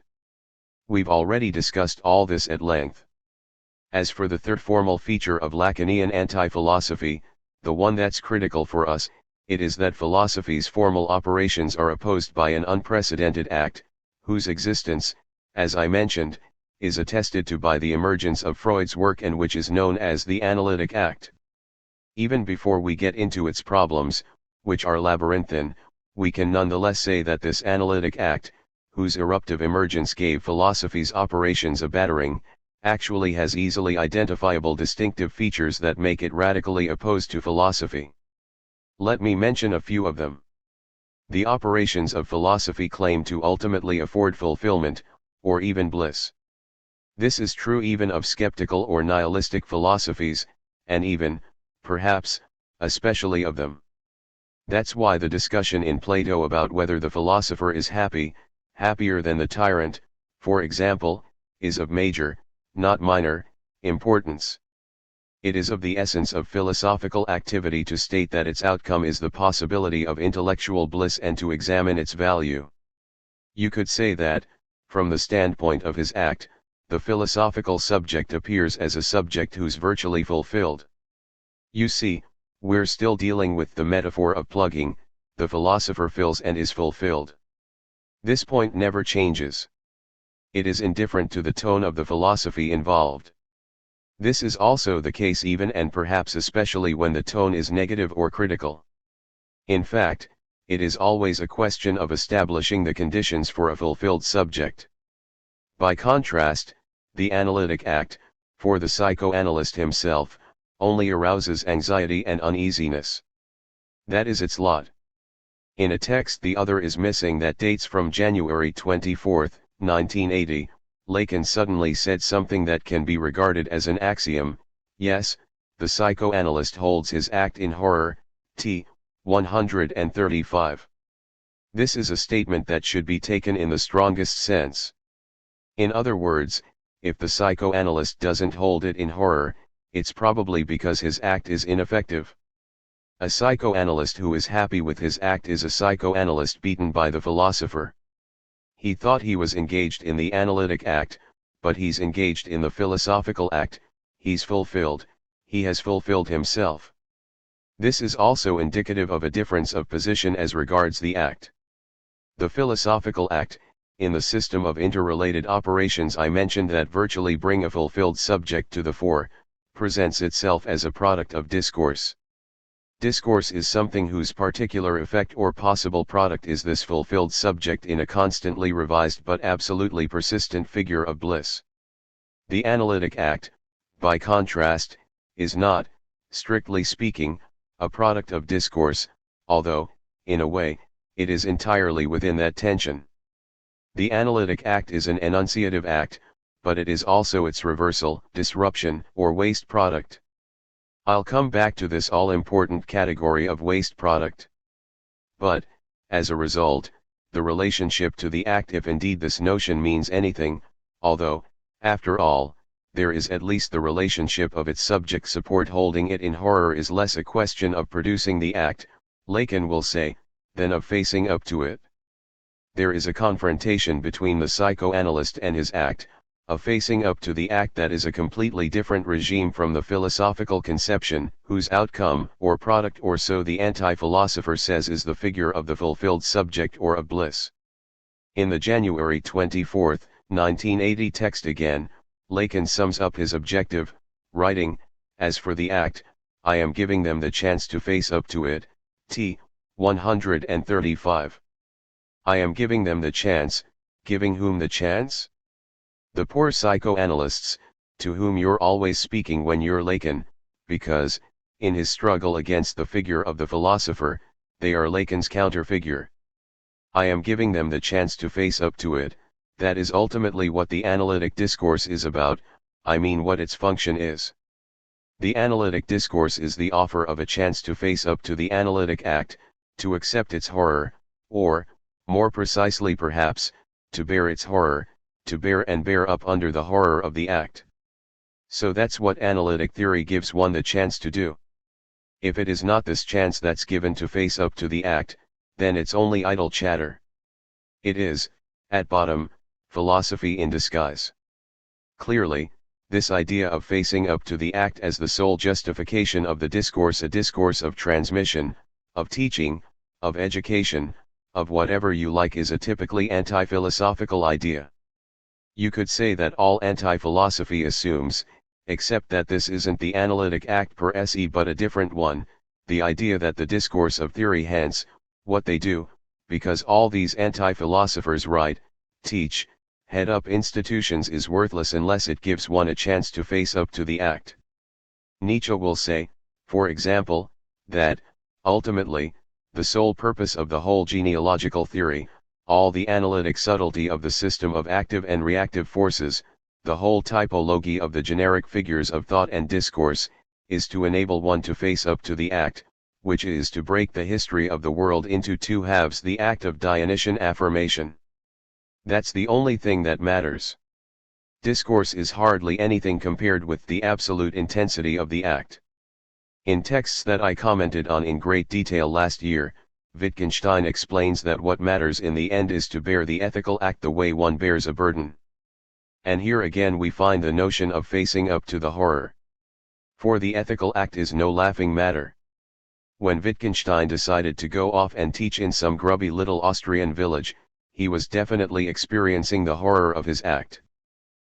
We've already discussed all this at length. As for the third formal feature of Lacanian anti-philosophy, the one that's critical for us, it is that philosophy's formal operations are opposed by an unprecedented act, whose existence, as I mentioned, is attested to by the emergence of Freud's work and which is known as the analytic act. Even before we get into its problems, which are labyrinthine, we can nonetheless say that this analytic act, whose eruptive emergence gave philosophy's operations a battering, actually has easily identifiable distinctive features that make it radically opposed to philosophy. Let me mention a few of them. The operations of philosophy claim to ultimately afford fulfillment, or even bliss. This is true even of skeptical or nihilistic philosophies, and even, perhaps, especially of them. That's why the discussion in Plato about whether the philosopher is happy, happier than the tyrant, for example, is of major, not minor, importance. It is of the essence of philosophical activity to state that its outcome is the possibility of intellectual bliss and to examine its value. You could say that, from the standpoint of his act, the philosophical subject appears as a subject who's virtually fulfilled. You see, we're still dealing with the metaphor of plugging, the philosopher fills and is fulfilled. This point never changes. It is indifferent to the tone of the philosophy involved. This is also the case even and perhaps especially when the tone is negative or critical. In fact, it is always a question of establishing the conditions for a fulfilled subject. By contrast, the analytic act, for the psychoanalyst himself, only arouses anxiety and uneasiness. That is its lot. In a text the other is missing that dates from January 24, 1980, Lacan suddenly said something that can be regarded as an axiom: yes, the psychoanalyst holds his act in horror, t. 135. This is a statement that should be taken in the strongest sense. In other words, if the psychoanalyst doesn't hold it in horror, it's probably because his act is ineffective. A psychoanalyst who is happy with his act is a psychoanalyst beaten by the philosopher. He thought he was engaged in the analytic act, but he's engaged in the philosophical act. He's fulfilled, he has fulfilled himself. This is also indicative of a difference of position as regards the act. The philosophical act, in the system of interrelated operations I mentioned that virtually bring a fulfilled subject to the fore, presents itself as a product of discourse. Discourse is something whose particular effect or possible product is this fulfilled subject in a constantly revised but absolutely persistent figure of bliss. The analytic act, by contrast, is not, strictly speaking, a product of discourse, although, in a way, it is entirely within that tension. The analytic act is an enunciative act, but it is also its reversal, disruption, or waste product. I'll come back to this all-important category of waste product. But, as a result, the relationship to the act, if indeed this notion means anything, although, after all, there is at least the relationship of its subject support holding it in horror, is less a question of producing the act, Lacan will say, than of facing up to it. There is a confrontation between the psychoanalyst and his act, a facing up to the act that is a completely different regime from the philosophical conception, whose outcome or product, or so the anti-philosopher says, is the figure of the fulfilled subject or of bliss. In the January 24, 1980 text again, Lacan sums up his objective, writing, "As for the act, I am giving them the chance to face up to it, t. 135. I am giving them the chance, giving whom the chance? The poor psychoanalysts, to whom you're always speaking when you're Lacan, because, in his struggle against the figure of the philosopher, they are Lacan's counterfigure. I am giving them the chance to face up to it. That is ultimately what the analytic discourse is about, I mean what its function is. The analytic discourse is the offer of a chance to face up to the analytic act, to accept its horror, or, more precisely perhaps, to bear its horror, to bear and bear up under the horror of the act. So that's what analytic theory gives one the chance to do. If it is not this chance that's given to face up to the act, then it's only idle chatter. It is, at bottom, philosophy in disguise. Clearly, this idea of facing up to the act as the sole justification of the discourse, a discourse of transmission, of teaching, of education, of whatever you like, is a typically anti-philosophical idea. You could say that all anti-philosophy assumes, except that this isn't the analytic act per se but a different one, the idea that the discourse of theory, hence, what they do, because all these anti-philosophers write, teach, head up institutions, is worthless unless it gives one a chance to face up to the act. Nietzsche will say, for example, that, ultimately, the sole purpose of the whole genealogical theory, all the analytic subtlety of the system of active and reactive forces, the whole typology of the generic figures of thought and discourse, is to enable one to face up to the act, which is to break the history of the world into two halves, the act of Dionysian affirmation. That's the only thing that matters. Discourse is hardly anything compared with the absolute intensity of the act. In texts that I commented on in great detail last year, Wittgenstein explains that what matters in the end is to bear the ethical act the way one bears a burden. And here again we find the notion of facing up to the horror. For the ethical act is no laughing matter. When Wittgenstein decided to go off and teach in some grubby little Austrian village, he was definitely experiencing the horror of his act.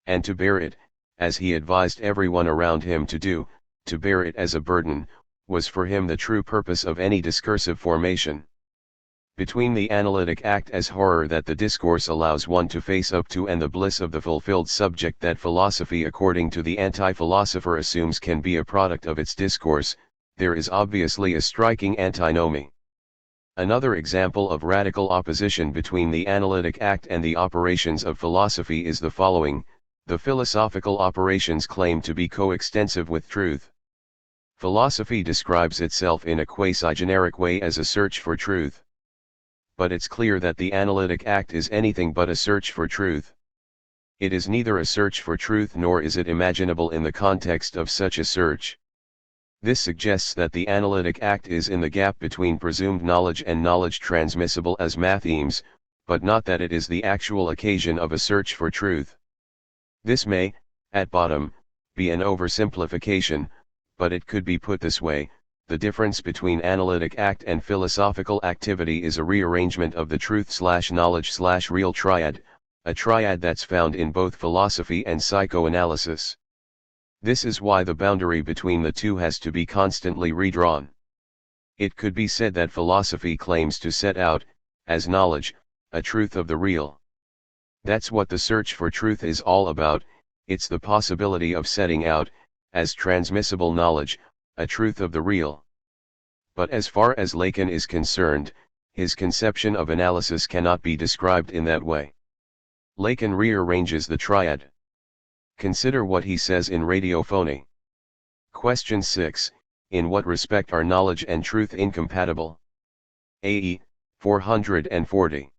And to bear it, as he advised everyone around him to do, to bear it as a burden, was for him the true purpose of any discursive formation. Between the analytic act as horror that the discourse allows one to face up to and the bliss of the fulfilled subject that philosophy according to the anti-philosopher assumes can be a product of its discourse, there is obviously a striking antinomy. Another example of radical opposition between the analytic act and the operations of philosophy is the following: the philosophical operations claim to be coextensive with truth. Philosophy describes itself in a quasi-generic way as a search for truth. But it's clear that the analytic act is anything but a search for truth. It is neither a search for truth nor is it imaginable in the context of such a search. This suggests that the analytic act is in the gap between presumed knowledge and knowledge transmissible as mathemes, but not that it is the actual occasion of a search for truth. This may, at bottom, be an oversimplification, but it could be put this way: the difference between analytic act and philosophical activity is a rearrangement of the truth/knowledge/real triad, a triad that's found in both philosophy and psychoanalysis. This is why the boundary between the two has to be constantly redrawn. It could be said that philosophy claims to set out, as knowledge, a truth of the real. That's what the search for truth is all about. It's the possibility of setting out, as transmissible knowledge, a truth of the real. But as far as Lacan is concerned, his conception of analysis cannot be described in that way. Lacan rearranges the triad. Consider what he says in Radiophony. Question 6. In what respect are knowledge and truth incompatible? AE 440.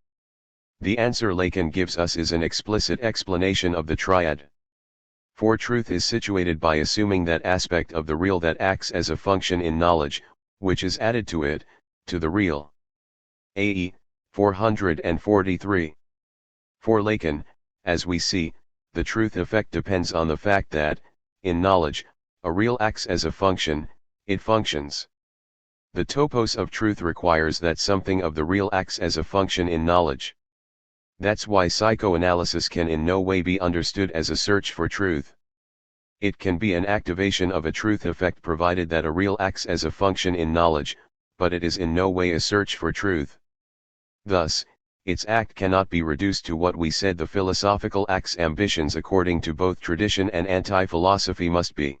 The answer Lacan gives us is an explicit explanation of the triad. For truth is situated by assuming that aspect of the real that acts as a function in knowledge, which is added to it, to the real. AE 443. For Lacan, as we see, the truth effect depends on the fact that, in knowledge, a real acts as a function, it functions. The topos of truth requires that something of the real acts as a function in knowledge. That's why psychoanalysis can in no way be understood as a search for truth. It can be an activation of a truth effect provided that a real acts as a function in knowledge, but it is in no way a search for truth. Thus, its act cannot be reduced to what we said the philosophical act's ambitions according to both tradition and anti-philosophy must be.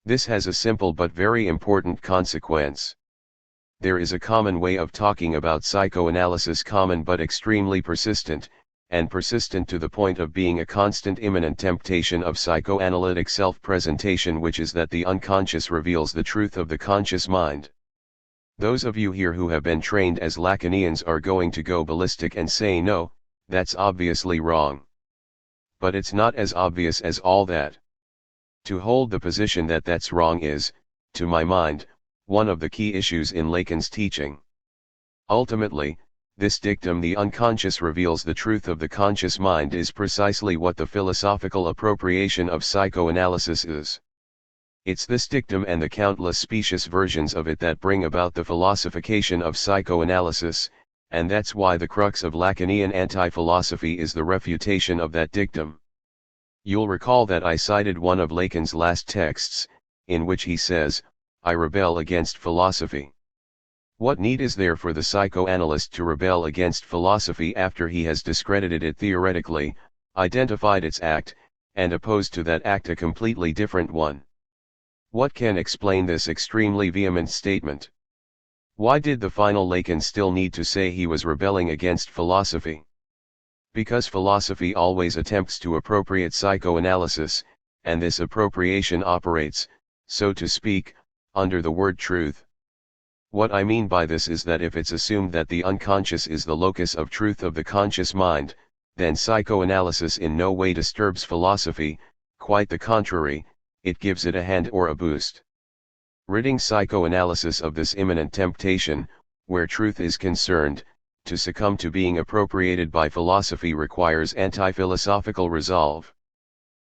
This has a simple but very important consequence. There is a common way of talking about psychoanalysis, common but extremely persistent, and persistent to the point of being a constant imminent temptation of psychoanalytic self-presentation, which is that the unconscious reveals the truth of the conscious mind. Those of you here who have been trained as Lacanians are going to go ballistic and say no, that's obviously wrong. But it's not as obvious as all that. To hold the position that that's wrong is, to my mind, one of the key issues in Lacan's teaching. Ultimately, this dictum, the unconscious reveals the truth of the conscious mind, is precisely what the philosophical appropriation of psychoanalysis is. It's this dictum and the countless specious versions of it that bring about the philosophication of psychoanalysis, and that's why the crux of Lacanian anti-philosophy is the refutation of that dictum. You'll recall that I cited one of Lacan's last texts, in which he says, "I rebel against philosophy." What need is there for the psychoanalyst to rebel against philosophy after he has discredited it theoretically, identified its act, and opposed to that act a completely different one? What can explain this extremely vehement statement? Why did the final Lacan still need to say he was rebelling against philosophy? Because philosophy always attempts to appropriate psychoanalysis, and this appropriation operates, so to speak, under the word truth. What I mean by this is that if it's assumed that the unconscious is the locus of truth of the conscious mind, then psychoanalysis in no way disturbs philosophy, quite the contrary, it gives it a hand or a boost. Ridding psychoanalysis of this imminent temptation, where truth is concerned, to succumb to being appropriated by philosophy requires anti-philosophical resolve.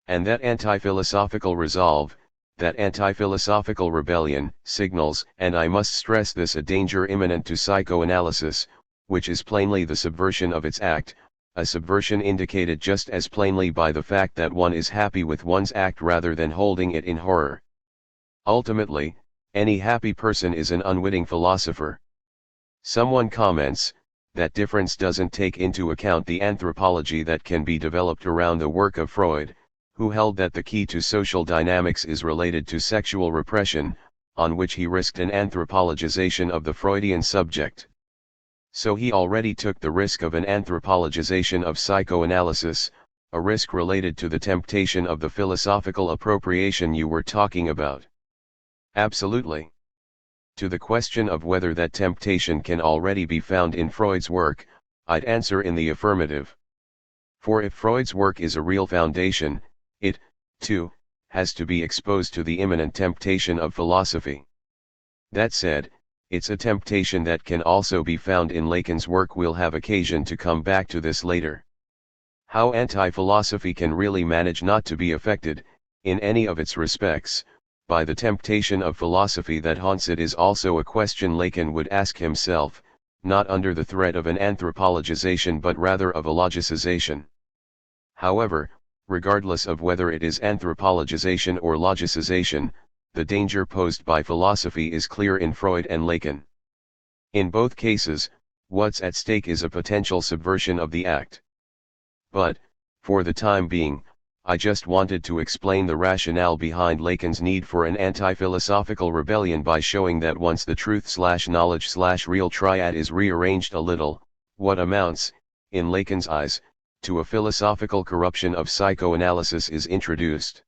And that anti-philosophical resolve, that anti-philosophical rebellion signals, and I must stress this, a danger imminent to psychoanalysis, which is plainly the subversion of its act, a subversion indicated just as plainly by the fact that one is happy with one's act rather than holding it in horror. Ultimately, any happy person is an unwitting philosopher. Someone comments, that difference doesn't take into account the anthropology that can be developed around the work of Freud, who held that the key to social dynamics is related to sexual repression, on which he risked an anthropologization of the Freudian subject. So he already took the risk of an anthropologization of psychoanalysis, a risk related to the temptation of the philosophical appropriation you were talking about. Absolutely. To the question of whether that temptation can already be found in Freud's work, I'd answer in the affirmative. For if Freud's work is a real foundation, it, too, has to be exposed to the imminent temptation of philosophy. That said, it's a temptation that can also be found in Lacan's work. We'll have occasion to come back to this later. How anti-philosophy can really manage not to be affected, in any of its respects, by the temptation of philosophy that haunts it is also a question Lacan would ask himself, not under the threat of an anthropologization but rather of a logicization. However, regardless of whether it is anthropologization or logicization, the danger posed by philosophy is clear in Freud and Lacan. In both cases, what's at stake is a potential subversion of the act. But, for the time being, I just wanted to explain the rationale behind Lacan's need for an anti-philosophical rebellion by showing that once the truth/knowledge/real triad is rearranged a little, what amounts, in Lacan's eyes, to a philosophical corruption of psychoanalysis is introduced.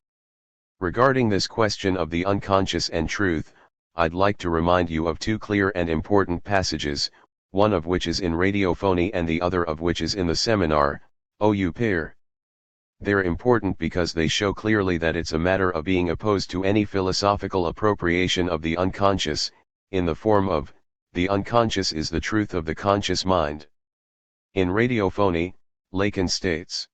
Regarding this question of the unconscious and truth, I'd like to remind you of two clear and important passages, one of which is in Radiophony and the other of which is in the seminar, Au pair. They're important because they show clearly that it's a matter of being opposed to any philosophical appropriation of the unconscious, in the form of, the unconscious is the truth of the conscious mind. In Radiophony, Lacan states,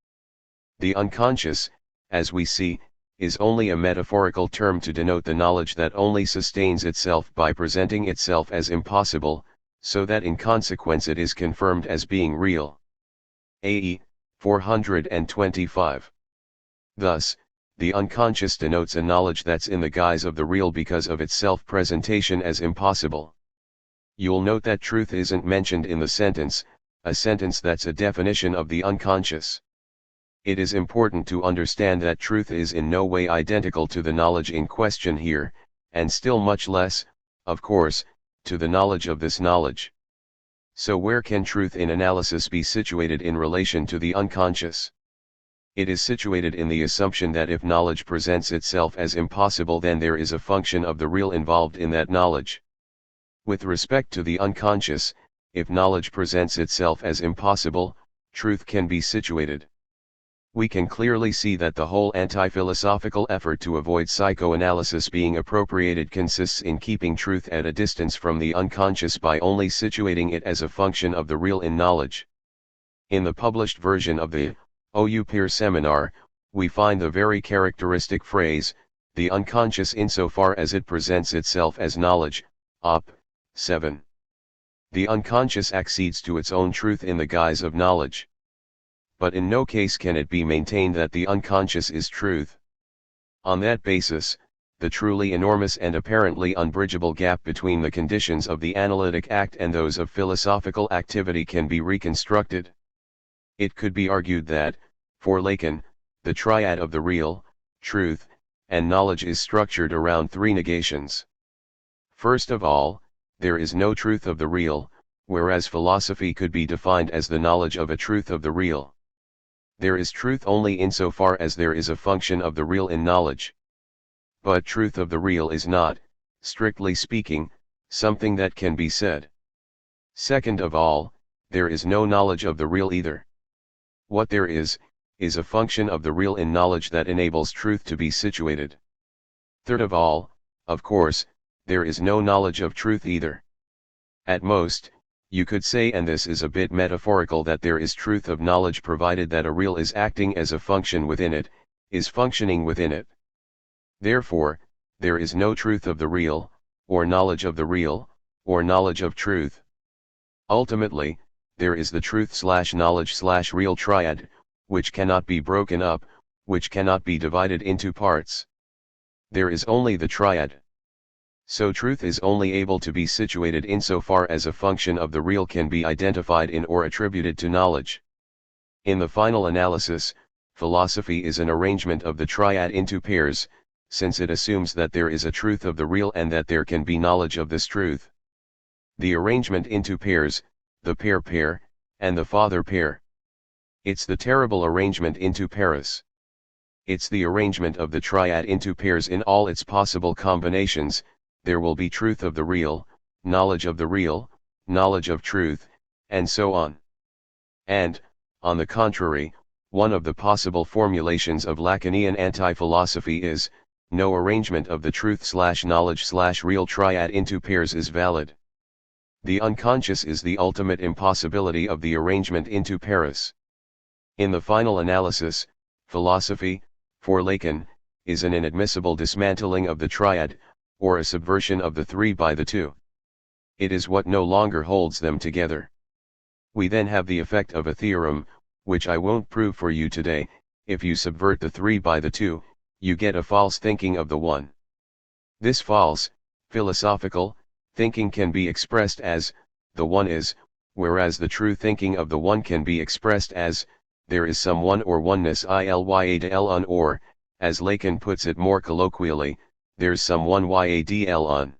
the unconscious, as we see, is only a metaphorical term to denote the knowledge that only sustains itself by presenting itself as impossible, so that in consequence it is confirmed as being real. AE 425. Thus, the unconscious denotes a knowledge that's in the guise of the real because of its self-presentation as impossible. You'll note that truth isn't mentioned in the sentence, a sentence that's a definition of the unconscious. It is important to understand that truth is in no way identical to the knowledge in question here, and still much less, of course, to the knowledge of this knowledge. So where can truth in analysis be situated in relation to the unconscious? It is situated in the assumption that if knowledge presents itself as impossible, then there is a function of the real involved in that knowledge. With respect to the unconscious, if knowledge presents itself as impossible, truth can be situated. We can clearly see that the whole anti-philosophical effort to avoid psychoanalysis being appropriated consists in keeping truth at a distance from the unconscious by only situating it as a function of the real in knowledge. In the published version of the Au pair seminar, we find the very characteristic phrase, the unconscious insofar as it presents itself as knowledge, Op. 7. The unconscious accedes to its own truth in the guise of knowledge. But in no case can it be maintained that the unconscious is truth. On that basis, the truly enormous and apparently unbridgeable gap between the conditions of the analytic act and those of philosophical activity can be reconstructed. It could be argued that, for Lacan, the triad of the real, truth, and knowledge is structured around three negations. First of all, there is no truth of the real, whereas philosophy could be defined as the knowledge of a truth of the real. There is truth only insofar as there is a function of the real in knowledge. But truth of the real is not, strictly speaking, something that can be said. Second of all, there is no knowledge of the real either. What there is a function of the real in knowledge that enables truth to be situated. Third of all, of course, there is no knowledge of truth either. At most, you could say, and this is a bit metaphorical, that there is truth of knowledge provided that a real is acting as a function within it, is functioning within it. Therefore, there is no truth of the real, or knowledge of the real, or knowledge of truth. Ultimately, there is the truth/knowledge/real triad, which cannot be broken up, which cannot be divided into parts. There is only the triad. So truth is only able to be situated insofar as a function of the real can be identified in or attributed to knowledge. In the final analysis, philosophy is an arrangement of the triad into pairs, since it assumes that there is a truth of the real and that there can be knowledge of this truth. The arrangement into pairs, the pair, and the father pair. It's the terrible arrangement into pairs. It's the arrangement of the triad into pairs in all its possible combinations. There will be truth of the real, knowledge of the real, knowledge of truth, and so on. And, on the contrary, one of the possible formulations of Lacanian anti-philosophy is, no arrangement of the truth/knowledge/real triad into pairs is valid. The unconscious is the ultimate impossibility of the arrangement into pairs. In the final analysis, philosophy, for Lacan, is an inadmissible dismantling of the triad, or a subversion of the three by the two. It is what no longer holds them together. We then have the effect of a theorem, which I won't prove for you today. If you subvert the three by the two, you get a false thinking of the one. This false, philosophical, thinking can be expressed as, the one is, whereas the true thinking of the one can be expressed as, there is some one or oneness ilyadl or, as Lacan puts it more colloquially, there's some one yadl on.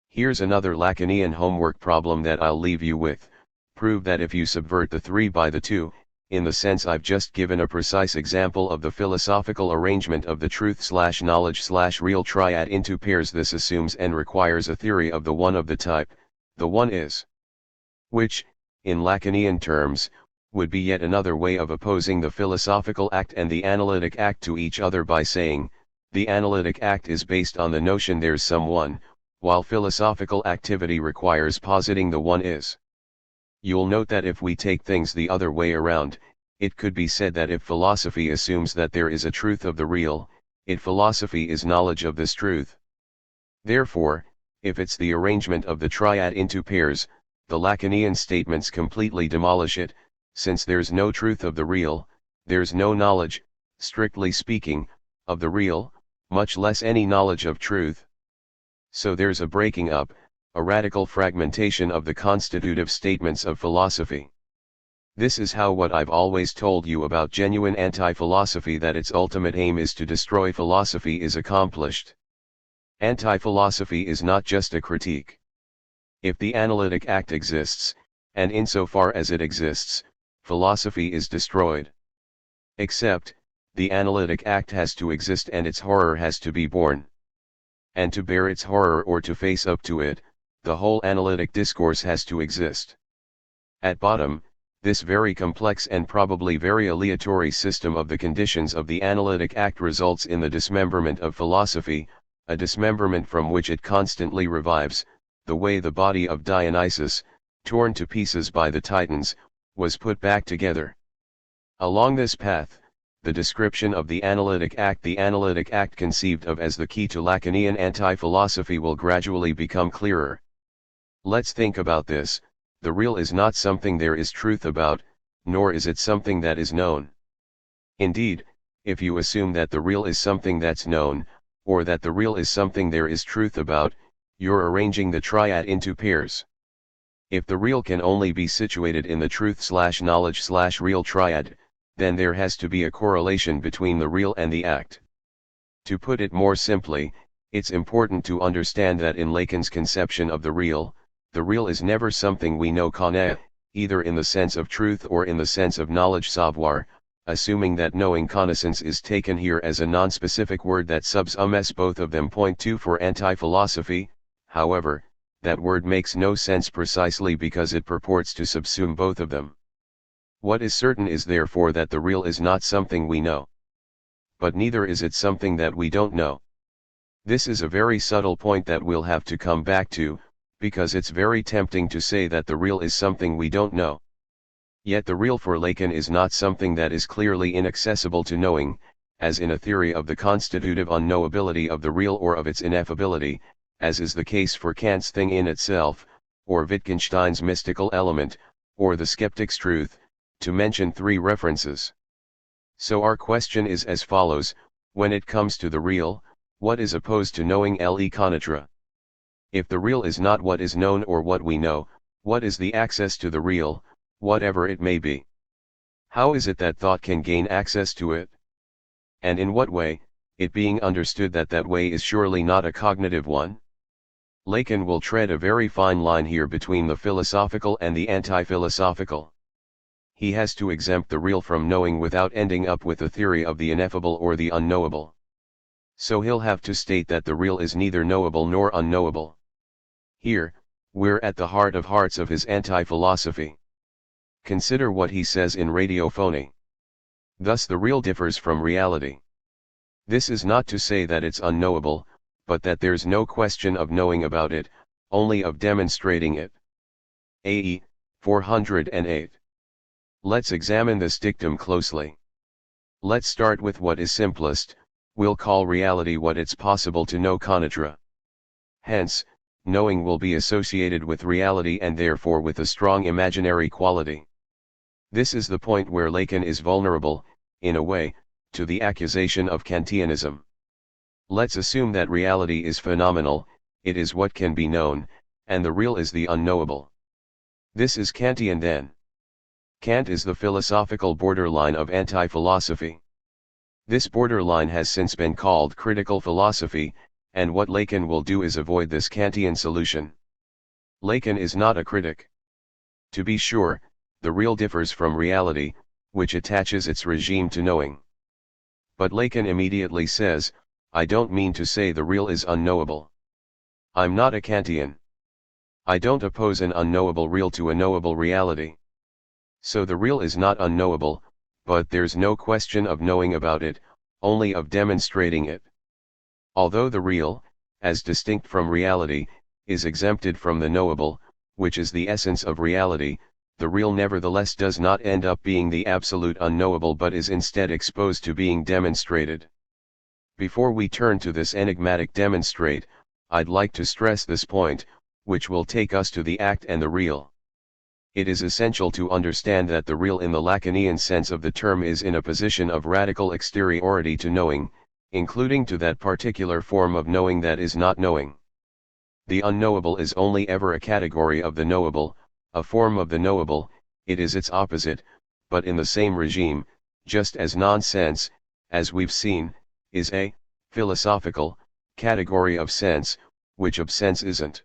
Here's another Lacanian homework problem that I'll leave you with. Prove that if you subvert the three by the two, in the sense I've just given a precise example of the philosophical arrangement of the truth/knowledge/real triad into pairs, this assumes and requires a theory of the one of the type, the one is. Which, in Lacanian terms, would be yet another way of opposing the philosophical act and the analytic act to each other by saying, the analytic act is based on the notion there's some one, while philosophical activity requires positing the one is. You'll note that if we take things the other way around, it could be said that if philosophy assumes that there is a truth of the real, philosophy is knowledge of this truth. Therefore, if it's the arrangement of the triad into pairs, the Lacanian statements completely demolish it, since there's no truth of the real, there's no knowledge, strictly speaking, of the real, much less any knowledge of truth. So there's a breaking up, a radical fragmentation of the constitutive statements of philosophy. This is how what I've always told you about genuine anti-philosophy, that its ultimate aim is to destroy philosophy, is accomplished. Anti-philosophy is not just a critique. If the analytic act exists, and insofar as it exists, philosophy is destroyed. Except, the analytic act has to exist and its horror has to be borne. And to bear its horror or to face up to it, the whole analytic discourse has to exist. At bottom, this very complex and probably very aleatory system of the conditions of the analytic act results in the dismemberment of philosophy, a dismemberment from which it constantly revives, the way the body of Dionysus, torn to pieces by the Titans, was put back together. Along this path, the description of the analytic act conceived of as the key to Lacanian anti-philosophy, will gradually become clearer. Let's think about this. The real is not something there is truth about, nor is it something that is known. Indeed, if you assume that the real is something that's known, or that the real is something there is truth about, you're arranging the triad into pairs. If the real can only be situated in the truth/knowledge/real triad, then there has to be a correlation between the real and the act. To put it more simply, it's important to understand that in Lacan's conception of the real is never something we know connaître, either in the sense of truth or in the sense of knowledge savoir, assuming that knowing connaissance is taken here as a non-specific word that subsumes both of them point to for anti-philosophy. However, that word makes no sense precisely because it purports to subsume both of them. What is certain is therefore that the real is not something we know. But neither is it something that we don't know. This is a very subtle point that we'll have to come back to, because it's very tempting to say that the real is something we don't know. Yet the real for Lacan is not something that is clearly inaccessible to knowing, as in a theory of the constitutive unknowability of the real or of its ineffability, as is the case for Kant's thing in itself, or Wittgenstein's mystical element, or the skeptic's truth, to mention 3 references. So our question is as follows: when it comes to the real, what is opposed to knowing le connaître? If the real is not what is known or what we know, what is the access to the real, whatever it may be? How is it that thought can gain access to it? And in what way, it being understood that that way is surely not a cognitive one? Lacan will tread a very fine line here between the philosophical and the anti-philosophical. He has to exempt the real from knowing without ending up with a theory of the ineffable or the unknowable. So he'll have to state that the real is neither knowable nor unknowable. Here, we're at the heart of hearts of his anti-philosophy. Consider what he says in Radiophony. Thus the real differs from reality. This is not to say that it's unknowable, but that there's no question of knowing about it, only of demonstrating it. AE 408. Let's examine this dictum closely. Let's start with what is simplest. We'll call reality what it's possible to know connaître. Hence, knowing will be associated with reality and therefore with a strong imaginary quality. This is the point where Lacan is vulnerable, in a way, to the accusation of Kantianism. Let's assume that reality is phenomenal, it is what can be known, and the real is the unknowable. This is Kantian then. Kant is the philosophical borderline of anti-philosophy. This borderline has since been called critical philosophy, and what Lacan will do is avoid this Kantian solution. Lacan is not a critic. To be sure, the real differs from reality, which attaches its regime to knowing. But Lacan immediately says, I don't mean to say the real is unknowable. I'm not a Kantian. I don't oppose an unknowable real to a knowable reality. So the real is not unknowable, but there's no question of knowing about it, only of demonstrating it. Although the real, as distinct from reality, is exempted from the knowable, which is the essence of reality, the real nevertheless does not end up being the absolute unknowable but is instead exposed to being demonstrated. Before we turn to this enigmatic demonstrate, I'd like to stress this point, which will take us to the act and the real. It is essential to understand that the real in the Lacanian sense of the term is in a position of radical exteriority to knowing, including to that particular form of knowing that is not knowing. The unknowable is only ever a category of the knowable, a form of the knowable, it is its opposite, but in the same regime, just as nonsense, as we've seen, is a philosophical category of sense, which of sense isn't.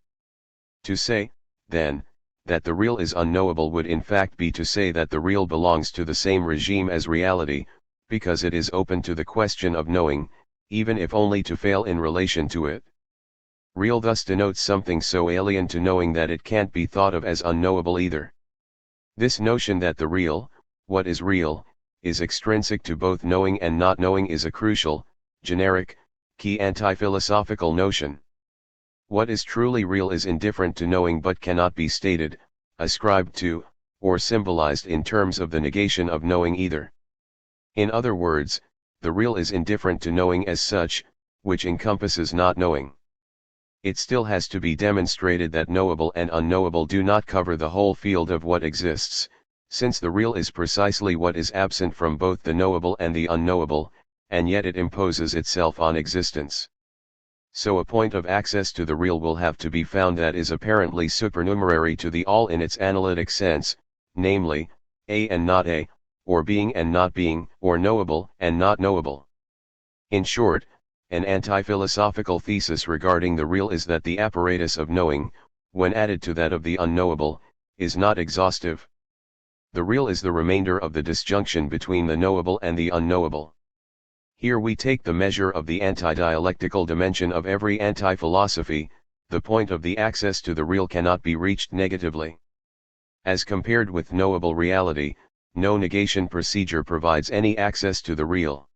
To say, then, that the real is unknowable would in fact be to say that the real belongs to the same regime as reality, because it is open to the question of knowing, even if only to fail in relation to it. Real thus denotes something so alien to knowing that it can't be thought of as unknowable either. This notion that the real, what is real, is extrinsic to both knowing and not knowing is a crucial, generic, key anti-philosophical notion. What is truly real is indifferent to knowing but cannot be stated, ascribed to, or symbolized in terms of the negation of knowing either. In other words, the real is indifferent to knowing as such, which encompasses not knowing. It still has to be demonstrated that knowable and unknowable do not cover the whole field of what exists, since the real is precisely what is absent from both the knowable and the unknowable, and yet it imposes itself on existence. So a point of access to the real will have to be found that is apparently supernumerary to the all in its analytic sense, namely, A and not A, or being and not being, or knowable and not knowable. In short, an anti-philosophical thesis regarding the real is that the apparatus of knowing, when added to that of the unknowable, is not exhaustive. The real is the remainder of the disjunction between the knowable and the unknowable. Here we take the measure of the anti-dialectical dimension of every anti-philosophy, the point of the access to the real cannot be reached negatively. As compared with knowable reality, no negation procedure provides any access to the real.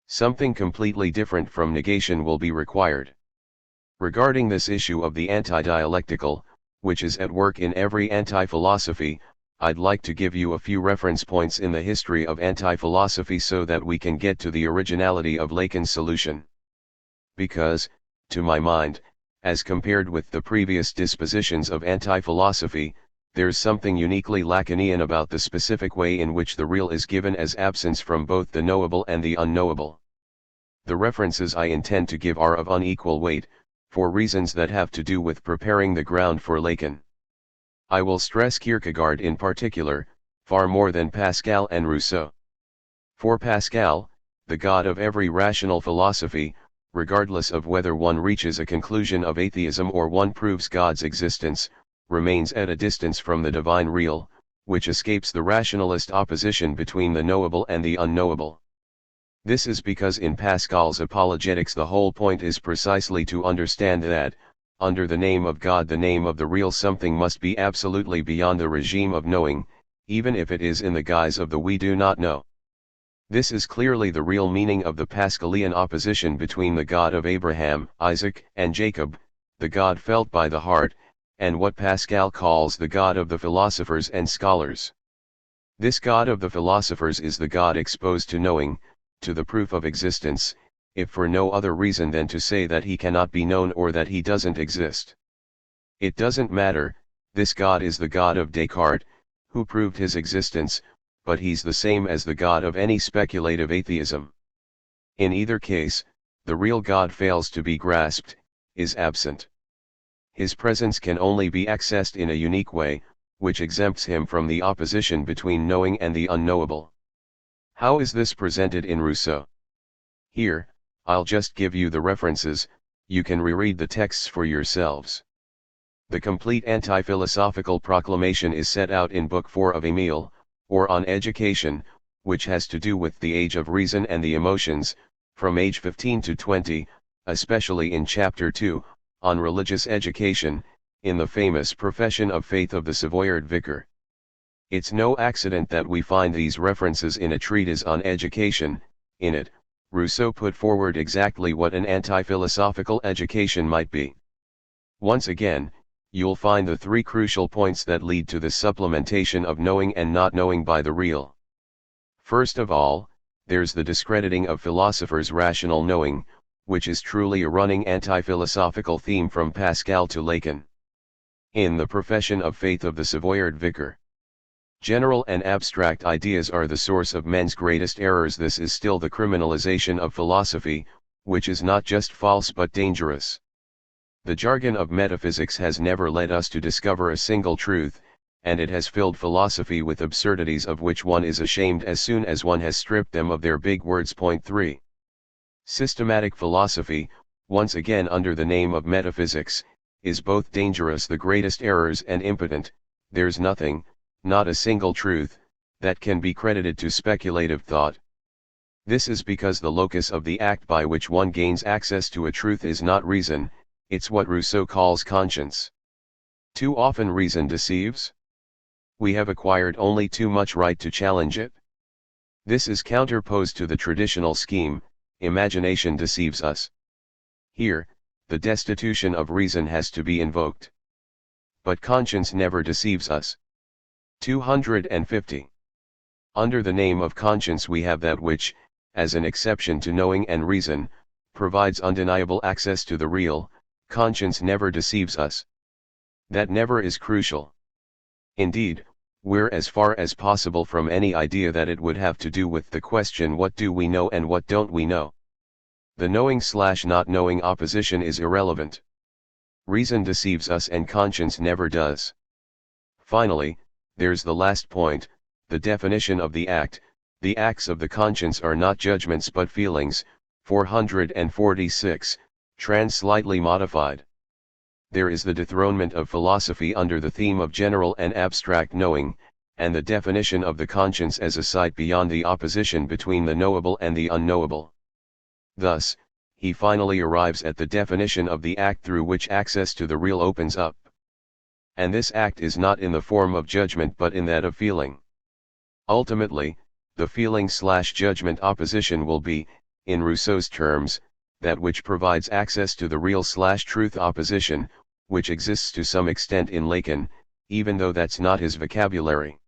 Something completely different from negation will be required. Regarding this issue of the anti-dialectical, which is at work in every anti-philosophy, I'd like to give you a few reference points in the history of anti-philosophy so that we can get to the originality of Lacan's solution. Because, to my mind, as compared with the previous dispositions of anti-philosophy, there's something uniquely Lacanian about the specific way in which the real is given as absence from both the knowable and the unknowable. The references I intend to give are of unequal weight, for reasons that have to do with preparing the ground for Lacan. I will stress Kierkegaard in particular, far more than Pascal and Rousseau. For Pascal, the God of every rational philosophy, regardless of whether one reaches a conclusion of atheism or one proves God's existence, remains at a distance from the divine real, which escapes the rationalist opposition between the knowable and the unknowable. This is because in Pascal's apologetics the whole point is precisely to understand that, under the name of God, the name of the real something must be absolutely beyond the regime of knowing, even if it is in the guise of the we do not know. This is clearly the real meaning of the Pascalian opposition between the God of Abraham, Isaac, and Jacob, the God felt by the heart, and what Pascal calls the God of the philosophers and scholars. This God of the philosophers is the God exposed to knowing, to the proof of existence, if for no other reason than to say that he cannot be known or that he doesn't exist. It doesn't matter, this God is the God of Descartes, who proved his existence, but he's the same as the God of any speculative atheism. In either case, the real God fails to be grasped, is absent. His presence can only be accessed in a unique way, which exempts him from the opposition between knowing and the unknowable. How is this presented in Rousseau? Here, I'll just give you the references, you can reread the texts for yourselves. The complete anti-philosophical proclamation is set out in Book 4 of Emile, or On Education, which has to do with the age of reason and the emotions, from age 15 to 20, especially in Chapter 2, on religious education, in the famous Profession of Faith of the Savoyard Vicar. It's no accident that we find these references in a treatise on education. In it, Rousseau put forward exactly what an anti-philosophical education might be. Once again, you'll find the three crucial points that lead to the supplementation of knowing and not knowing by the real. First of all, there's the discrediting of philosophers' rational knowing, which is truly a running anti-philosophical theme from Pascal to Lacan. In the Profession of Faith of the Savoyard Vicar, general and abstract ideas are the source of men's greatest errors. This is still the criminalization of philosophy, which is not just false but dangerous. The jargon of metaphysics has never led us to discover a single truth, and it has filled philosophy with absurdities of which one is ashamed as soon as one has stripped them of their big words. Point 3. Systematic philosophy, once again under the name of metaphysics, is both dangerous, the greatest errors, and impotent. There's nothing, not a single truth, that can be credited to speculative thought. This is because the locus of the act by which one gains access to a truth is not reason, it's what Rousseau calls conscience. Too often reason deceives. We have acquired only too much right to challenge it. This is counterposed to the traditional scheme, imagination deceives us. Here, the destitution of reason has to be invoked. But conscience never deceives us. 250. Under the name of conscience we have that which, as an exception to knowing and reason, provides undeniable access to the real. Conscience never deceives us. That never is crucial. Indeed, we're as far as possible from any idea that it would have to do with the question what do we know and what don't we know. The knowing/not knowing opposition is irrelevant. Reason deceives us and conscience never does. Finally, there's the last point, the definition of the act. The acts of the conscience are not judgments but feelings. 446, trans slightly modified. There is the dethronement of philosophy under the theme of general and abstract knowing, and the definition of the conscience as a sight beyond the opposition between the knowable and the unknowable. Thus, he finally arrives at the definition of the act through which access to the real opens up. And this act is not in the form of judgment but in that of feeling. Ultimately, the feeling/judgment opposition will be, in Rousseau's terms, that which provides access to the real/truth opposition, which exists to some extent in Lacan, even though that's not his vocabulary.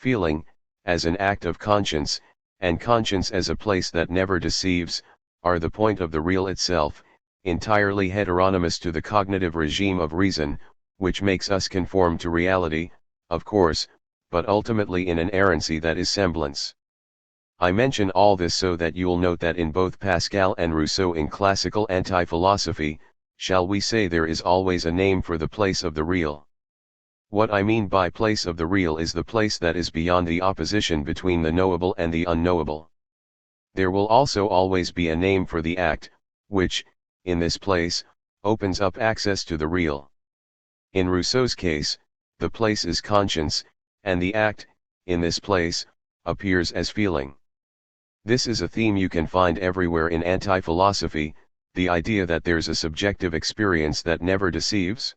feeling, as an act of conscience, and conscience as a place that never deceives, are the point of the real itself, entirely heteronymous to the cognitive regime of reason, which makes us conform to reality, of course, but ultimately in an errancy that is semblance. I mention all this so that you'll note that in both Pascal and Rousseau in classical anti-philosophy, shall we say, there is always a name for the place of the real. What I mean by place of the real is the place that is beyond the opposition between the knowable and the unknowable. There will also always be a name for the act, which, in this place, opens up access to the real. In Rousseau's case, the place is conscience, and the act, in this place, appears as feeling. This is a theme you can find everywhere in anti-philosophy, the idea that there's a subjective experience that never deceives.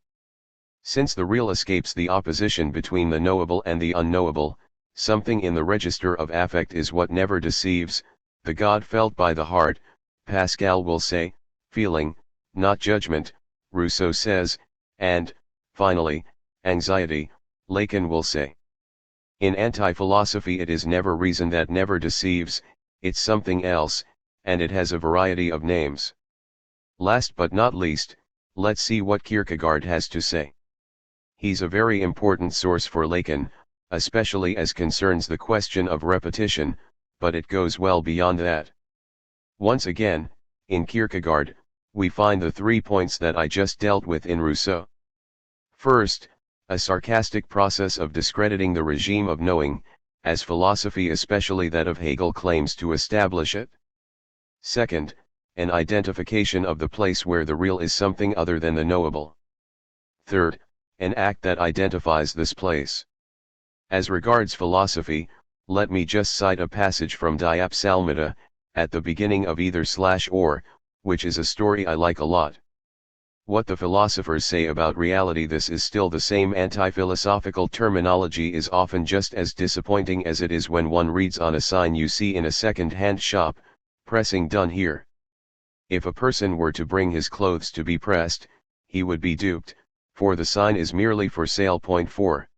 Since the real escapes the opposition between the knowable and the unknowable, something in the register of affect is what never deceives, the God felt by the heart, Pascal will say, feeling, not judgment, Rousseau says, and, finally, anxiety, Lacan will say. In anti-philosophy it is never reason that never deceives, it's something else, and it has a variety of names. Last but not least, let's see what Kierkegaard has to say. He's a very important source for Lacan, especially as concerns the question of repetition, but it goes well beyond that. Once again, in Kierkegaard, we find the 3 points that I just dealt with in Rousseau. First, a sarcastic process of discrediting the regime of knowing, as philosophy, especially that of Hegel, claims to establish it. Second, an identification of the place where the real is something other than the knowable. Third, an act that identifies this place. As regards philosophy, let me just cite a passage from Diapsalmida, at the beginning of Either/Or, which is a story I like a lot. What the philosophers say about reality, this is still the same anti-philosophical terminology, is often just as disappointing as it is when one reads on a sign you see in a second-hand shop, pressing done here. If a person were to bring his clothes to be pressed, he would be duped, for the sign is merely for sale. Point 4.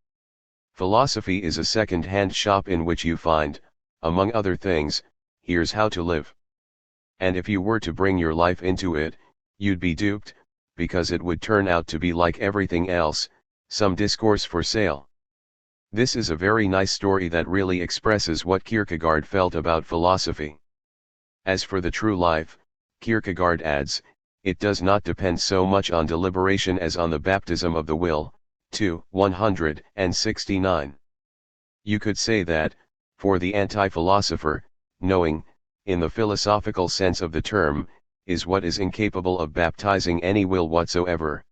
Philosophy is a second-hand shop in which you find, among other things, here's how to live. And if you were to bring your life into it, you'd be duped, because it would turn out to be like everything else, some discourse for sale. This is a very nice story that really expresses what Kierkegaard felt about philosophy. As for the true life, Kierkegaard adds, it does not depend so much on deliberation as on the baptism of the will. 169. You could say that, for the anti-philosopher, knowing, in the philosophical sense of the term, is what is incapable of baptizing any will whatsoever.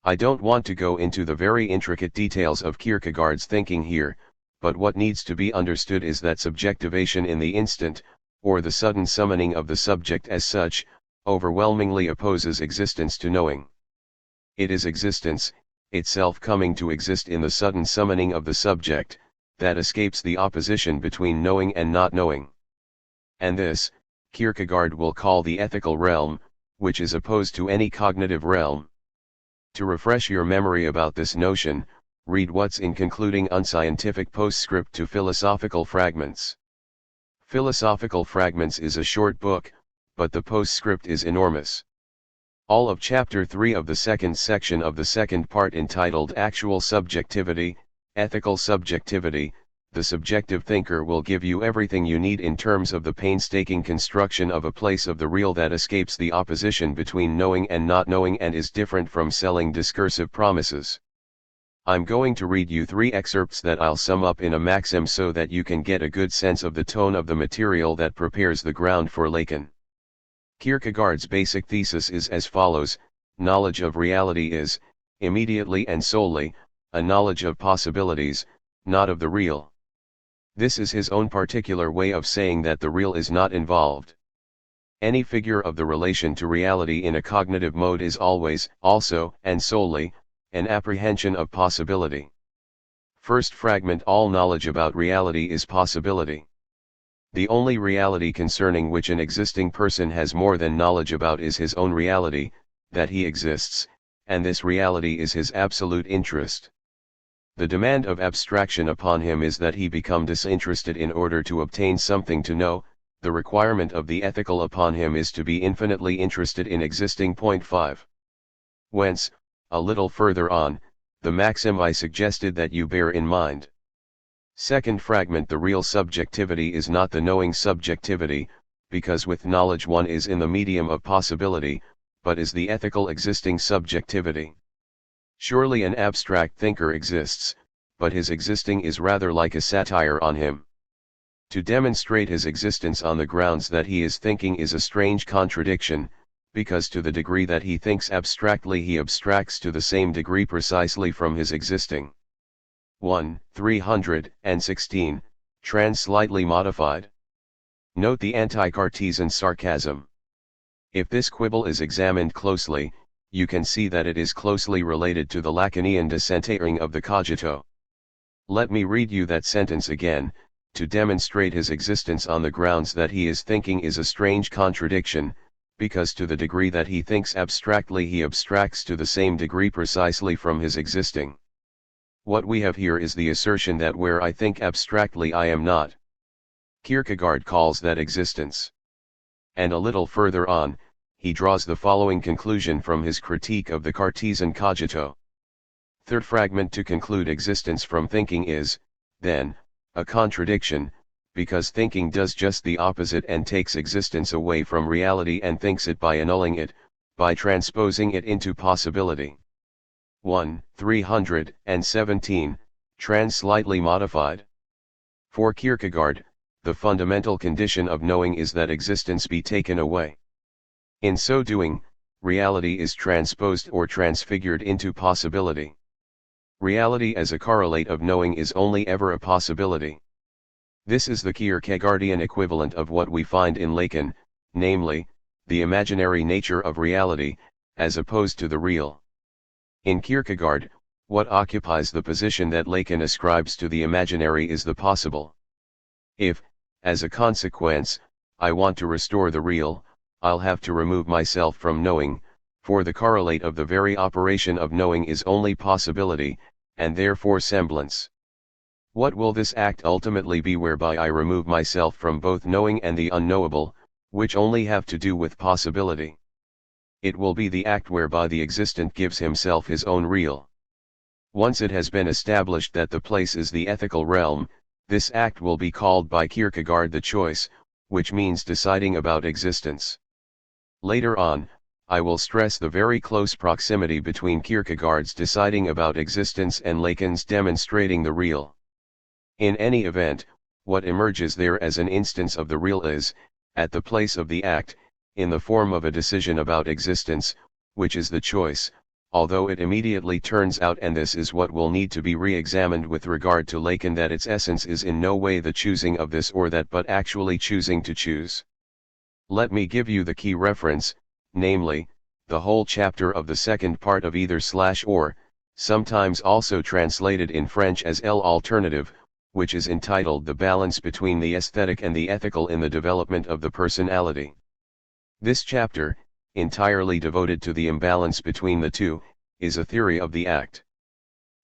I don't want to go into the very intricate details of Kierkegaard's thinking here, but what needs to be understood is that subjectivation in the instant, or the sudden summoning of the subject as such, overwhelmingly opposes existence to knowing. It is existence, itself coming to exist in the sudden summoning of the subject, that escapes the opposition between knowing and not knowing. And this, Kierkegaard will call the ethical realm, which is opposed to any cognitive realm. To refresh your memory about this notion, read what's in concluding unscientific postscript to Philosophical Fragments. Philosophical Fragments is a short book, but the postscript is enormous. All of Chapter 3 of the second section of the second part, entitled Actual Subjectivity, Ethical Subjectivity, the subjective thinker will give you everything you need in terms of the painstaking construction of a place of the real that escapes the opposition between knowing and not knowing and is different from selling discursive promises. I'm going to read you 3 excerpts that I'll sum up in a maxim so that you can get a good sense of the tone of the material that prepares the ground for Lacan. Kierkegaard's basic thesis is as follows: knowledge of reality is, immediately and solely, a knowledge of possibilities, not of the real. This is his own particular way of saying that the real is not involved. Any figure of the relation to reality in a cognitive mode is always, also, and solely, an apprehension of possibility. First fragment: all knowledge about reality is possibility. The only reality concerning which an existing person has more than knowledge about is his own reality, that he exists, and this reality is his absolute interest. The demand of abstraction upon him is that he become disinterested in order to obtain something to know. The requirement of the ethical upon him is to be infinitely interested in existing. Point 5. Whence, a little further on, the maxim I suggested that you bear in mind. Second fragment: the real subjectivity is not the knowing subjectivity, because with knowledge one is in the medium of possibility, but is the ethical existing subjectivity. Surely an abstract thinker exists, but his existing is rather like a satire on him. To demonstrate his existence on the grounds that he is thinking is a strange contradiction, because to the degree that he thinks abstractly he abstracts to the same degree precisely from his existing. 1. 316, trans slightly modified. Note the anti-Cartesian sarcasm. If this quibble is examined closely, you can see that it is closely related to the Lacanian disentering of the cogito. Let me read you that sentence again. To demonstrate his existence on the grounds that he is thinking is a strange contradiction, because to the degree that he thinks abstractly he abstracts to the same degree precisely from his existing. What we have here is the assertion that where I think abstractly I am not. Kierkegaard calls that existence. And a little further on, he draws the following conclusion from his critique of the Cartesian cogito. Third fragment: to conclude existence from thinking is, then, a contradiction, because thinking does just the opposite and takes existence away from reality and thinks it by annulling it, by transposing it into possibility. 1. 317, trans slightly modified. For Kierkegaard, the fundamental condition of knowing is that existence be taken away. In so doing, reality is transposed or transfigured into possibility. Reality as a correlate of knowing is only ever a possibility. This is the Kierkegaardian equivalent of what we find in Lacan, namely, the imaginary nature of reality, as opposed to the real. In Kierkegaard, what occupies the position that Lacan ascribes to the imaginary is the possible. If, as a consequence, I want to restore the real, I'll have to remove myself from knowing, for the correlate of the very operation of knowing is only possibility, and therefore semblance. What will this act ultimately be whereby I remove myself from both knowing and the unknowable, which only have to do with possibility? It will be the act whereby the existent gives himself his own real. Once it has been established that the place is the ethical realm, this act will be called by Kierkegaard the choice, which means deciding about existence. Later on, I will stress the very close proximity between Kierkegaard's deciding about existence and Lacan's demonstrating the real. In any event, what emerges there as an instance of the real is, at the place of the act, in the form of a decision about existence, which is the choice, although it immediately turns out, and this is what will need to be re-examined with regard to Lacan, that its essence is in no way the choosing of this or that but actually choosing to choose. Let me give you the key reference, namely, the whole chapter of the second part of either/or, sometimes also translated in French as L'Alternative, which is entitled The Balance Between the Aesthetic and the Ethical in the Development of the Personality. This chapter, entirely devoted to the imbalance between the two, is a theory of the act.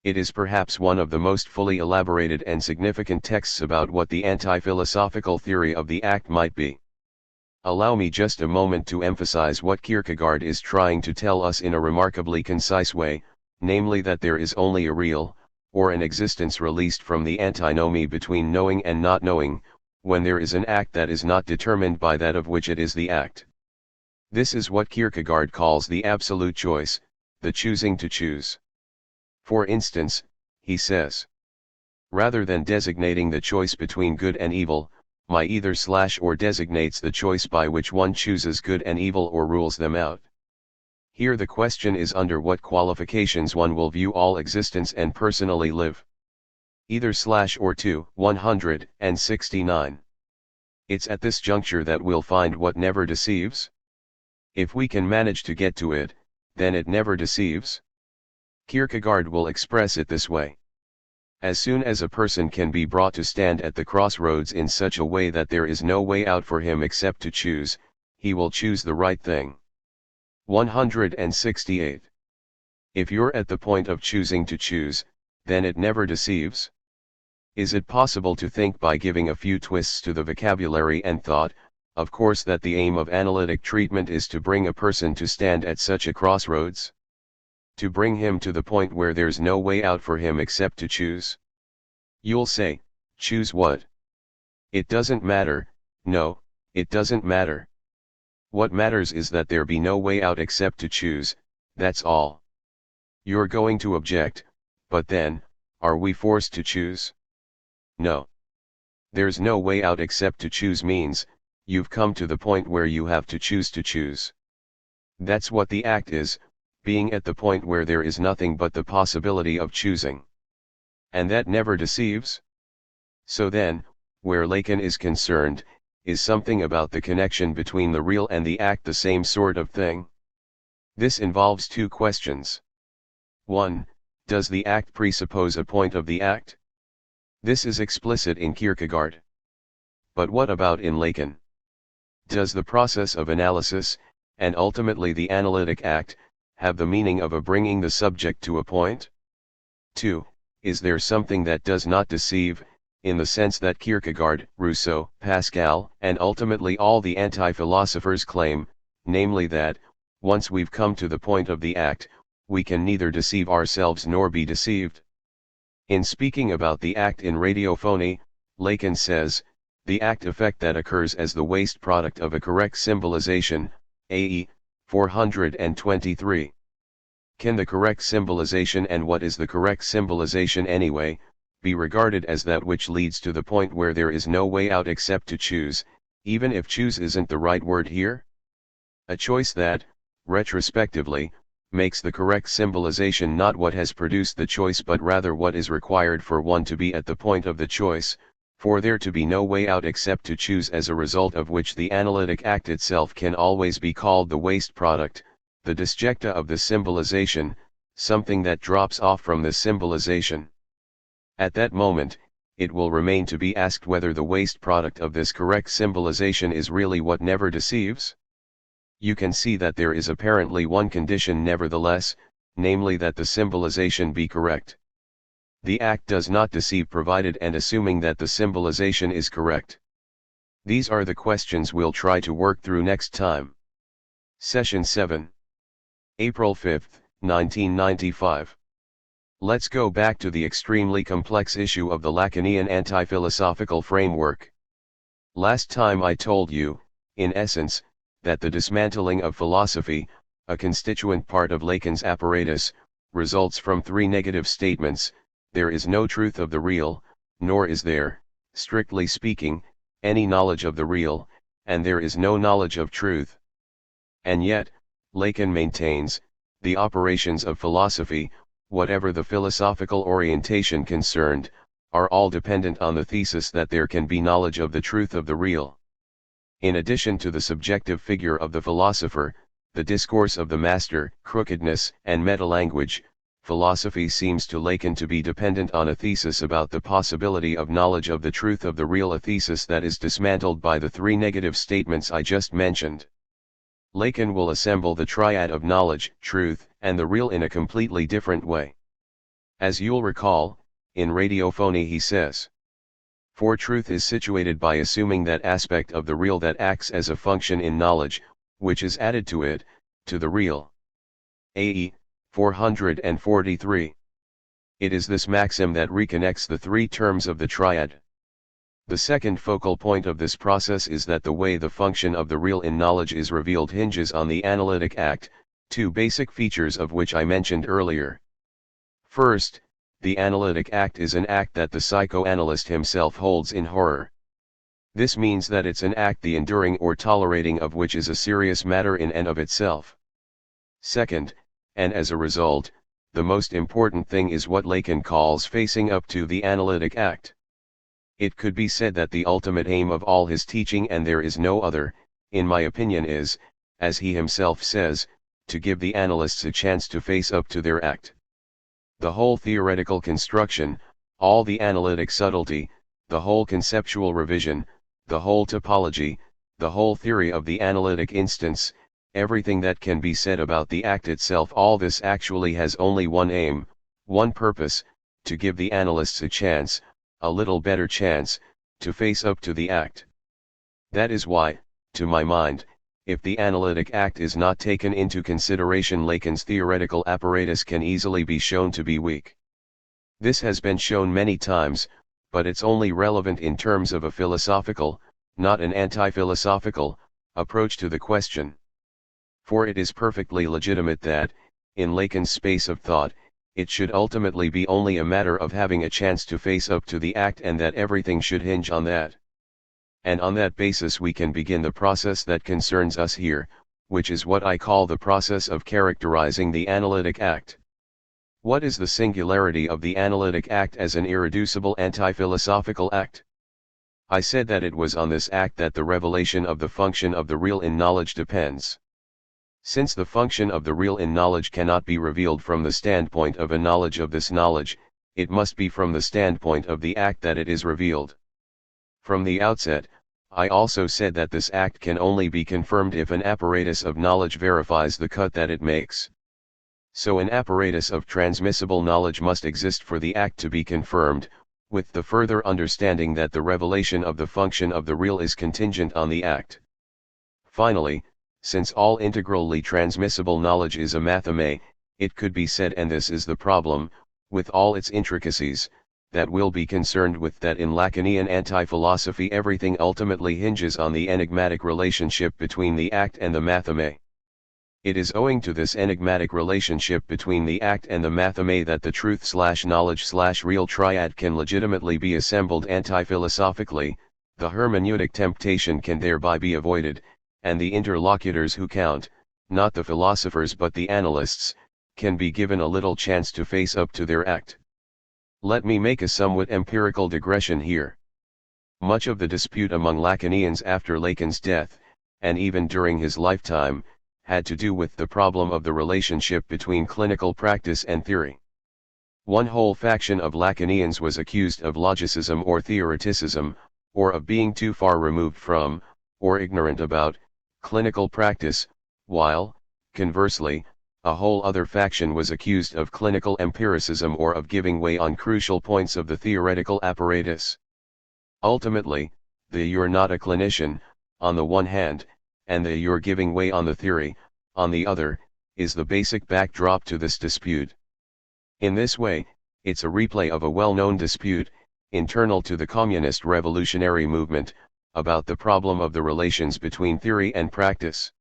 It is perhaps one of the most fully elaborated and significant texts about what the anti-philosophical theory of the act might be. Allow me just a moment to emphasize what Kierkegaard is trying to tell us in a remarkably concise way, namely that there is only a real, or an existence released from the antinomy between knowing and not knowing, when there is an act that is not determined by that of which it is the act. This is what Kierkegaard calls the absolute choice, the choosing to choose. For instance, he says, rather than designating the choice between good and evil, my either/or designates the choice by which one chooses good and evil or rules them out. Here the question is under what qualifications one will view all existence and personally live. Either/or 2, 169. It's at this juncture that we'll find what never deceives. If we can manage to get to it, then it never deceives. Kierkegaard will express it this way. As soon as a person can be brought to stand at the crossroads in such a way that there is no way out for him except to choose, he will choose the right thing. 168. If you're at the point of choosing to choose, then it never deceives? Is it possible to think by giving a few twists to the vocabulary and thought, of course, that the aim of analytic treatment is to bring a person to stand at such a crossroads? To bring him to the point where there's no way out for him except to choose? You'll say, choose what? It doesn't matter. No, it doesn't matter. What matters is that there be no way out except to choose, that's all. You're going to object, but then, are we forced to choose? No. There's no way out except to choose means, you've come to the point where you have to choose to choose. That's what the act is, being at the point where there is nothing but the possibility of choosing. And that never deceives? So then, where Lacan is concerned, is something about the connection between the real and the act the same sort of thing? This involves two questions. 1. Does the act presuppose a point of the act? This is explicit in Kierkegaard. But what about in Lacan? Does the process of analysis, and ultimately the analytic act, have the meaning of a bringing the subject to a point? 2. Is there something that does not deceive, in the sense that Kierkegaard, Rousseau, Pascal, and ultimately all the anti-philosophers claim, namely that, once we've come to the point of the act, we can neither deceive ourselves nor be deceived? In speaking about the act in radiophony, Lacan says, the act effect that occurs as the waste product of a correct symbolization, AE, 423. Can the correct symbolization, and what is the correct symbolization anyway, be regarded as that which leads to the point where there is no way out except to choose, even if choose isn't the right word here? A choice that, retrospectively, makes the correct symbolization not what has produced the choice but rather what is required for one to be at the point of the choice, for there to be no way out except to choose, as a result of which the analytic act itself can always be called the waste product, the disjecta of the symbolization, something that drops off from the symbolization. At that moment, it will remain to be asked whether the waste product of this correct symbolization is really what never deceives? You can see that there is apparently one condition nevertheless, namely that the symbolization be correct. The act does not deceive provided and assuming that the symbolization is correct. These are the questions we'll try to work through next time. Session 7. April 5, 1995. Let's go back to the extremely complex issue of the Lacanian anti-philosophical framework. Last time I told you, in essence, that the dismantling of philosophy, a constituent part of Lacan's apparatus, results from three negative statements: there is no truth of the real, nor is there, strictly speaking, any knowledge of the real, and there is no knowledge of truth. And yet, Lacan maintains, the operations of philosophy, whatever the philosophical orientation concerned, are all dependent on the thesis that there can be knowledge of the truth of the real. In addition to the subjective figure of the philosopher, the discourse of the master, crookedness, and meta-language, philosophy seems to Lacan to be dependent on a thesis about the possibility of knowledge of the truth of the real, a thesis that is dismantled by the three negative statements I just mentioned. Lacan will assemble the triad of knowledge, truth, and the real in a completely different way. As you'll recall, in radiophony he says, for truth is situated by assuming that aspect of the real that acts as a function in knowledge, which is added to it, to the real. AE, 443. It is this maxim that reconnects the three terms of the triad. The second focal point of this process is that the way the function of the real in knowledge is revealed hinges on the analytic act, two basic features of which I mentioned earlier. First, the analytic act is an act that the psychoanalyst himself holds in horror. This means that it's an act the enduring or tolerating of which is a serious matter in and of itself. Second, and as a result, the most important thing is what Lacan calls facing up to the analytic act. It could be said that the ultimate aim of all his teaching, and there is no other, in my opinion, is, as he himself says, to give the analysts a chance to face up to their act. The whole theoretical construction, all the analytic subtlety, the whole conceptual revision, the whole topology, the whole theory of the analytic instance, everything that can be said about the act itself, all this actually has only one aim, one purpose, to give the analysts a chance, a little better chance, to face up to the act. That is why, to my mind, if the analytic act is not taken into consideration, Lacan's theoretical apparatus can easily be shown to be weak. This has been shown many times, but it's only relevant in terms of a philosophical, not an anti-philosophical, approach to the question. For it is perfectly legitimate that, in Lacan's space of thought, it should ultimately be only a matter of having a chance to face up to the act, and that everything should hinge on that. And on that basis we can begin the process that concerns us here, which is what I call the process of characterizing the analytic act. What is the singularity of the analytic act as an irreducible anti-philosophical act? I said that it was on this act that the revelation of the function of the real in knowledge depends. Since the function of the real in knowledge cannot be revealed from the standpoint of a knowledge of this knowledge, it must be from the standpoint of the act that it is revealed. From the outset, I also said that this act can only be confirmed if an apparatus of knowledge verifies the cut that it makes. So an apparatus of transmissible knowledge must exist for the act to be confirmed, with the further understanding that the revelation of the function of the real is contingent on the act. Finally, since all integrally transmissible knowledge is a matheme, it could be said, and this is the problem, with all its intricacies, that we'll be concerned with, that in Lacanian anti-philosophy everything ultimately hinges on the enigmatic relationship between the act and the matheme. It is owing to this enigmatic relationship between the act and the matheme that the truth/knowledge/real triad can legitimately be assembled anti-philosophically, the hermeneutic temptation can thereby be avoided, and the interlocutors who count, not the philosophers but the analysts, can be given a little chance to face up to their act. Let me make a somewhat empirical digression here. Much of the dispute among Lacanians after Lacan's death, and even during his lifetime, had to do with the problem of the relationship between clinical practice and theory. One whole faction of Lacanians was accused of logicism or theoreticism, or of being too far removed from, or ignorant about, clinical practice, while, conversely, a whole other faction was accused of clinical empiricism or of giving way on crucial points of the theoretical apparatus. Ultimately, the "you're not a clinician," on the one hand, and the "you're giving way on the theory," on the other, is the basic backdrop to this dispute. In this way, it's a replay of a well-known dispute, internal to the communist revolutionary movement, about the problem of the relations between theory and practice.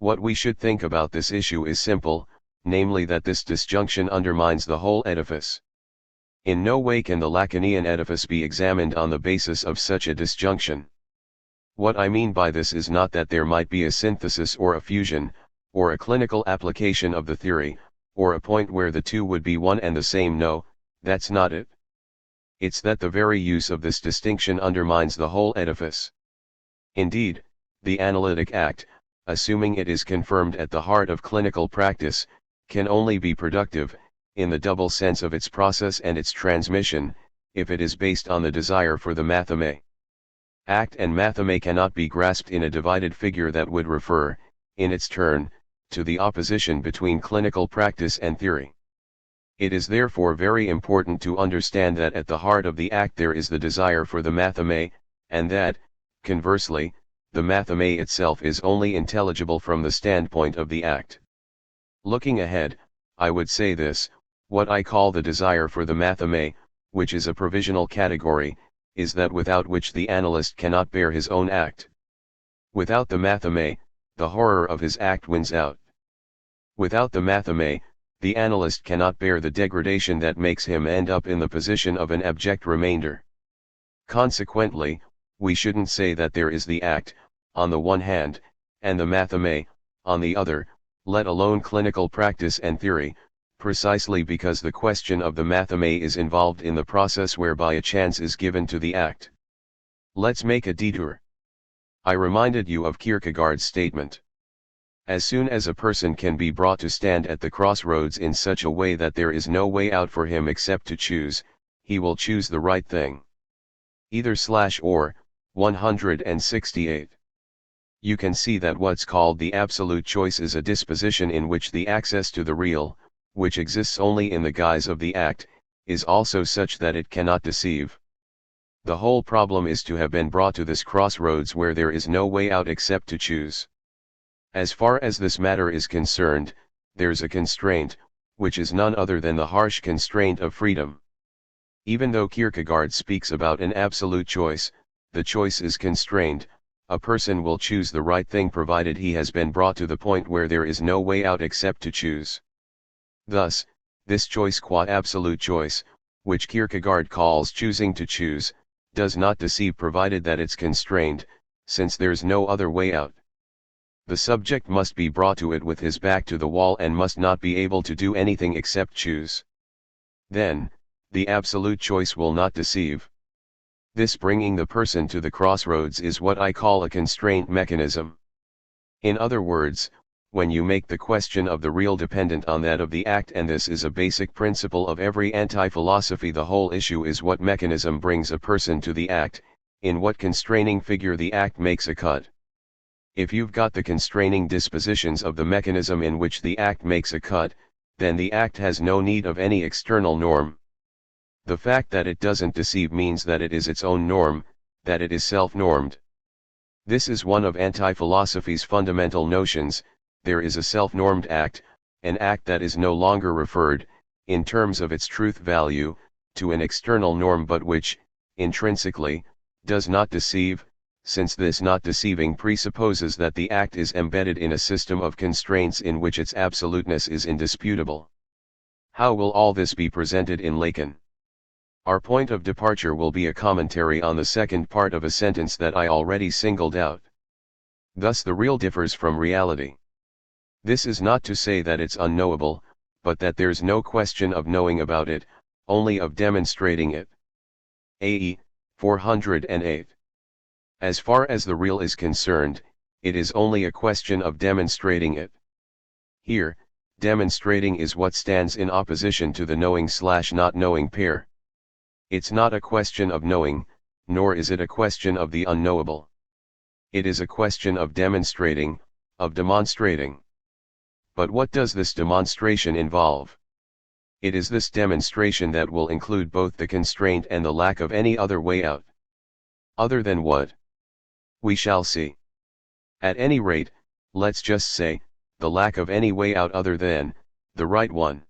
What we should think about this issue is simple, namely that this disjunction undermines the whole edifice. In no way can the Lacanian edifice be examined on the basis of such a disjunction. What I mean by this is not that there might be a synthesis or a fusion, or a clinical application of the theory, or a point where the two would be one and the same. No, that's not it. It's that the very use of this distinction undermines the whole edifice. Indeed, the analytic act, assuming it is confirmed at the heart of clinical practice, can only be productive, in the double sense of its process and its transmission, if it is based on the desire for the matheme. Act and matheme cannot be grasped in a divided figure that would refer, in its turn, to the opposition between clinical practice and theory. It is therefore very important to understand that at the heart of the act there is the desire for the matheme, and that, conversely, the matheme itself is only intelligible from the standpoint of the act. Looking ahead, I would say this: what I call the desire for the matheme, which is a provisional category, is that without which the analyst cannot bear his own act. Without the matheme, the horror of his act wins out. Without the matheme, the analyst cannot bear the degradation that makes him end up in the position of an abject remainder. Consequently, we shouldn't say that there is the act, on the one hand, and the matheme, on the other, let alone clinical practice and theory, precisely because the question of the matheme is involved in the process whereby a chance is given to the act. Let's make a detour. I reminded you of Kierkegaard's statement. As soon as a person can be brought to stand at the crossroads in such a way that there is no way out for him except to choose, he will choose the right thing. Either/or, 168. You can see that what's called the absolute choice is a disposition in which the access to the real, which exists only in the guise of the act, is also such that it cannot deceive. The whole problem is to have been brought to this crossroads where there is no way out except to choose. As far as this matter is concerned, there's a constraint, which is none other than the harsh constraint of freedom. Even though Kierkegaard speaks about an absolute choice, the choice is constrained. A person will choose the right thing provided he has been brought to the point where there is no way out except to choose. Thus, this choice qua absolute choice, which Kierkegaard calls choosing to choose, does not deceive provided that it's constrained, since there's no other way out. The subject must be brought to it with his back to the wall and must not be able to do anything except choose. Then, the absolute choice will not deceive. This bringing the person to the crossroads is what I call a constraint mechanism. In other words, when you make the question of the real dependent on that of the act, and this is a basic principle of every anti-philosophy, the whole issue is what mechanism brings a person to the act, in what constraining figure the act makes a cut. If you've got the constraining dispositions of the mechanism in which the act makes a cut, then the act has no need of any external norm. The fact that it doesn't deceive means that it is its own norm, that it is self-normed. This is one of anti-philosophy's fundamental notions. There is a self-normed act, an act that is no longer referred, in terms of its truth value, to an external norm but which, intrinsically, does not deceive, since this not deceiving presupposes that the act is embedded in a system of constraints in which its absoluteness is indisputable. How will all this be presented in Lacan? Our point of departure will be a commentary on the second part of a sentence that I already singled out. Thus the real differs from reality. This is not to say that it's unknowable, but that there's no question of knowing about it, only of demonstrating it. AE 408. As far as the real is concerned, it is only a question of demonstrating it. Here, demonstrating is what stands in opposition to the knowing/not knowing pair. It's not a question of knowing, nor is it a question of the unknowable. It is a question of demonstrating, of demonstrating. But what does this demonstration involve? It is this demonstration that will include both the constraint and the lack of any other way out. Other than what? We shall see. At any rate, let's just say, the lack of any way out other than the right one.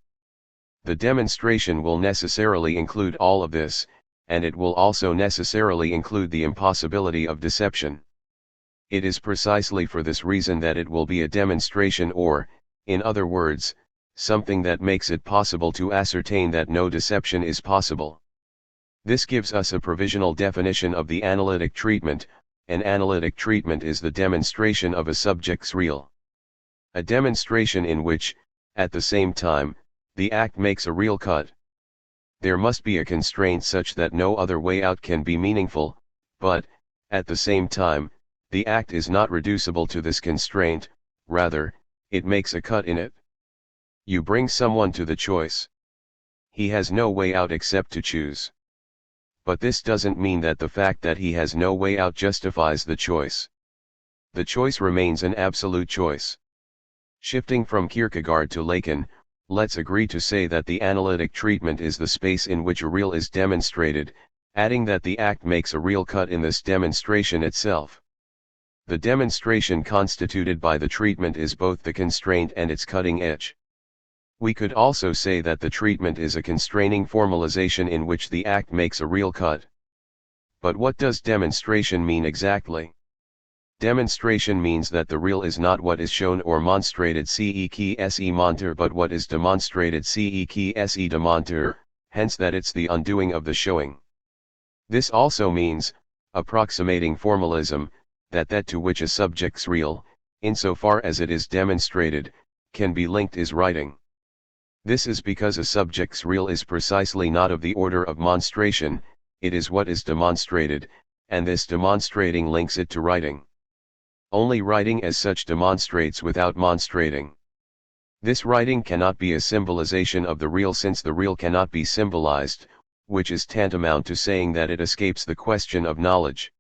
The demonstration will necessarily include all of this, and it will also necessarily include the impossibility of deception. It is precisely for this reason that it will be a demonstration, or, in other words, something that makes it possible to ascertain that no deception is possible. This gives us a provisional definition of the analytic treatment. An analytic treatment is the demonstration of a subject's real. A demonstration in which, at the same time, the act makes a real cut. There must be a constraint such that no other way out can be meaningful, but, at the same time, the act is not reducible to this constraint, rather, it makes a cut in it. You bring someone to the choice. He has no way out except to choose. But this doesn't mean that the fact that he has no way out justifies the choice. The choice remains an absolute choice. Shifting from Kierkegaard to Lacan, let's agree to say that the analytic treatment is the space in which a real is demonstrated, adding that the act makes a real cut in this demonstration itself. The demonstration constituted by the treatment is both the constraint and its cutting edge. We could also say that the treatment is a constraining formalization in which the act makes a real cut. But what does demonstration mean exactly? Demonstration means that the real is not what is shown or monstrated se monter, but what is demonstrated se demonter, hence that it's the undoing of the showing. This also means, approximating formalism, that to which a subject's real, insofar as it is demonstrated, can be linked is writing. This is because a subject's real is precisely not of the order of monstration, it is what is demonstrated, and this demonstrating links it to writing. Only writing as such demonstrates without monstrating. This writing cannot be a symbolization of the real, since the real cannot be symbolized, which is tantamount to saying that it escapes the question of knowledge.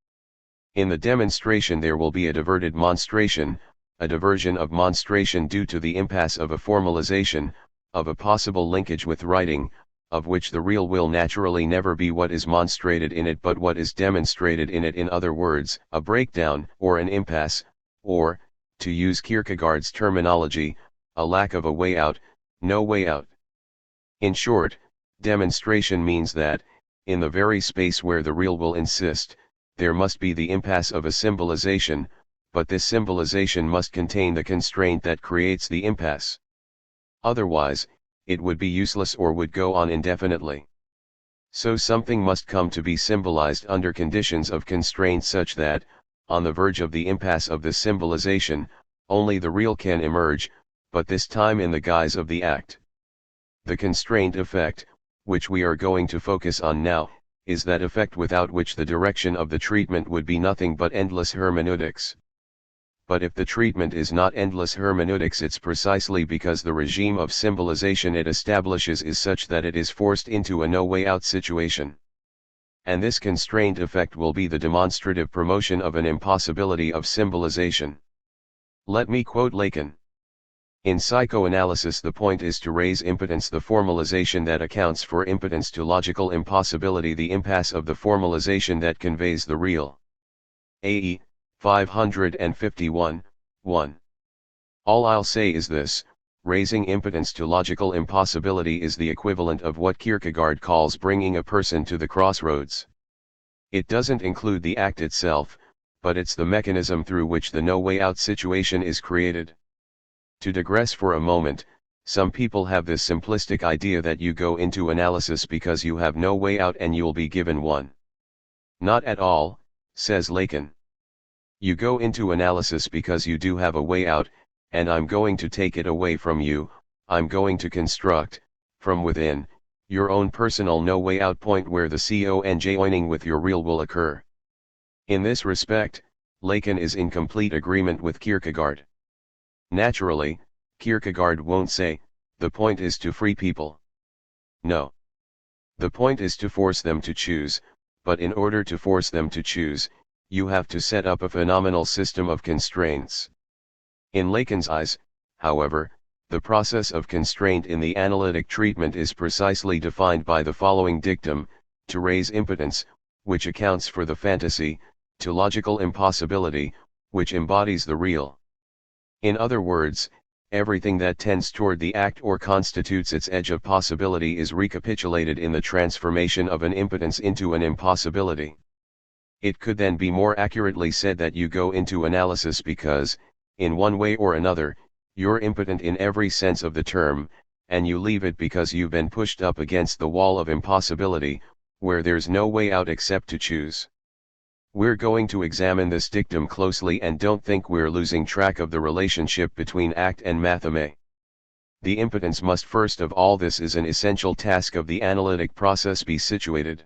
In the demonstration there will be a diverted monstration, a diversion of monstration due to the impasse of a formalization, of a possible linkage with writing, of which the real will naturally never be what is monstrated in it but what is demonstrated in it, in other words, a breakdown, or an impasse, or, to use Kierkegaard's terminology, a lack of a way out, no way out. In short, demonstration means that, in the very space where the real will insist, there must be the impasse of a symbolization, but this symbolization must contain the constraint that creates the impasse. Otherwise, it would be useless or would go on indefinitely. So something must come to be symbolized under conditions of constraint such that, on the verge of the impasse of this symbolization, only the real can emerge, but this time in the guise of the act. The constraint effect, which we are going to focus on now, is that effect without which the direction of the treatment would be nothing but endless hermeneutics. But if the treatment is not endless hermeneutics, it's precisely because the regime of symbolization it establishes is such that it is forced into a no-way-out situation. And this constraint effect will be the demonstrative promotion of an impossibility of symbolization. Let me quote Lacan. In psychoanalysis, the point is to raise impotence, the formalization that accounts for impotence, to logical impossibility, the impasse of the formalization that conveys the real. AE 551, 1. All I'll say is this: raising impotence to logical impossibility is the equivalent of what Kierkegaard calls bringing a person to the crossroads. It doesn't include the act itself, but it's the mechanism through which the no-way-out situation is created. To digress for a moment, some people have this simplistic idea that you go into analysis because you have no way out and you'll be given one. Not at all, says Lacan. You go into analysis because you do have a way out, and I'm going to take it away from you. I'm going to construct, from within, your own personal no-way out point where the conjoining with your real will occur. In this respect, Lacan is in complete agreement with Kierkegaard. Naturally, Kierkegaard won't say, the point is to free people. No. The point is to force them to choose, but in order to force them to choose, you have to set up a phenomenal system of constraints. In Lacan's eyes, however, the process of constraint in the analytic treatment is precisely defined by the following dictum: to raise impotence, which accounts for the fantasy, to logical impossibility, which embodies the real. In other words, everything that tends toward the act or constitutes its edge of possibility is recapitulated in the transformation of an impotence into an impossibility. It could then be more accurately said that you go into analysis because, in one way or another, you're impotent in every sense of the term, and you leave it because you've been pushed up against the wall of impossibility, where there's no way out except to choose. We're going to examine this dictum closely, and don't think we're losing track of the relationship between act and matheme. The impotence must first of all, this is an essential task of the analytic process, be situated.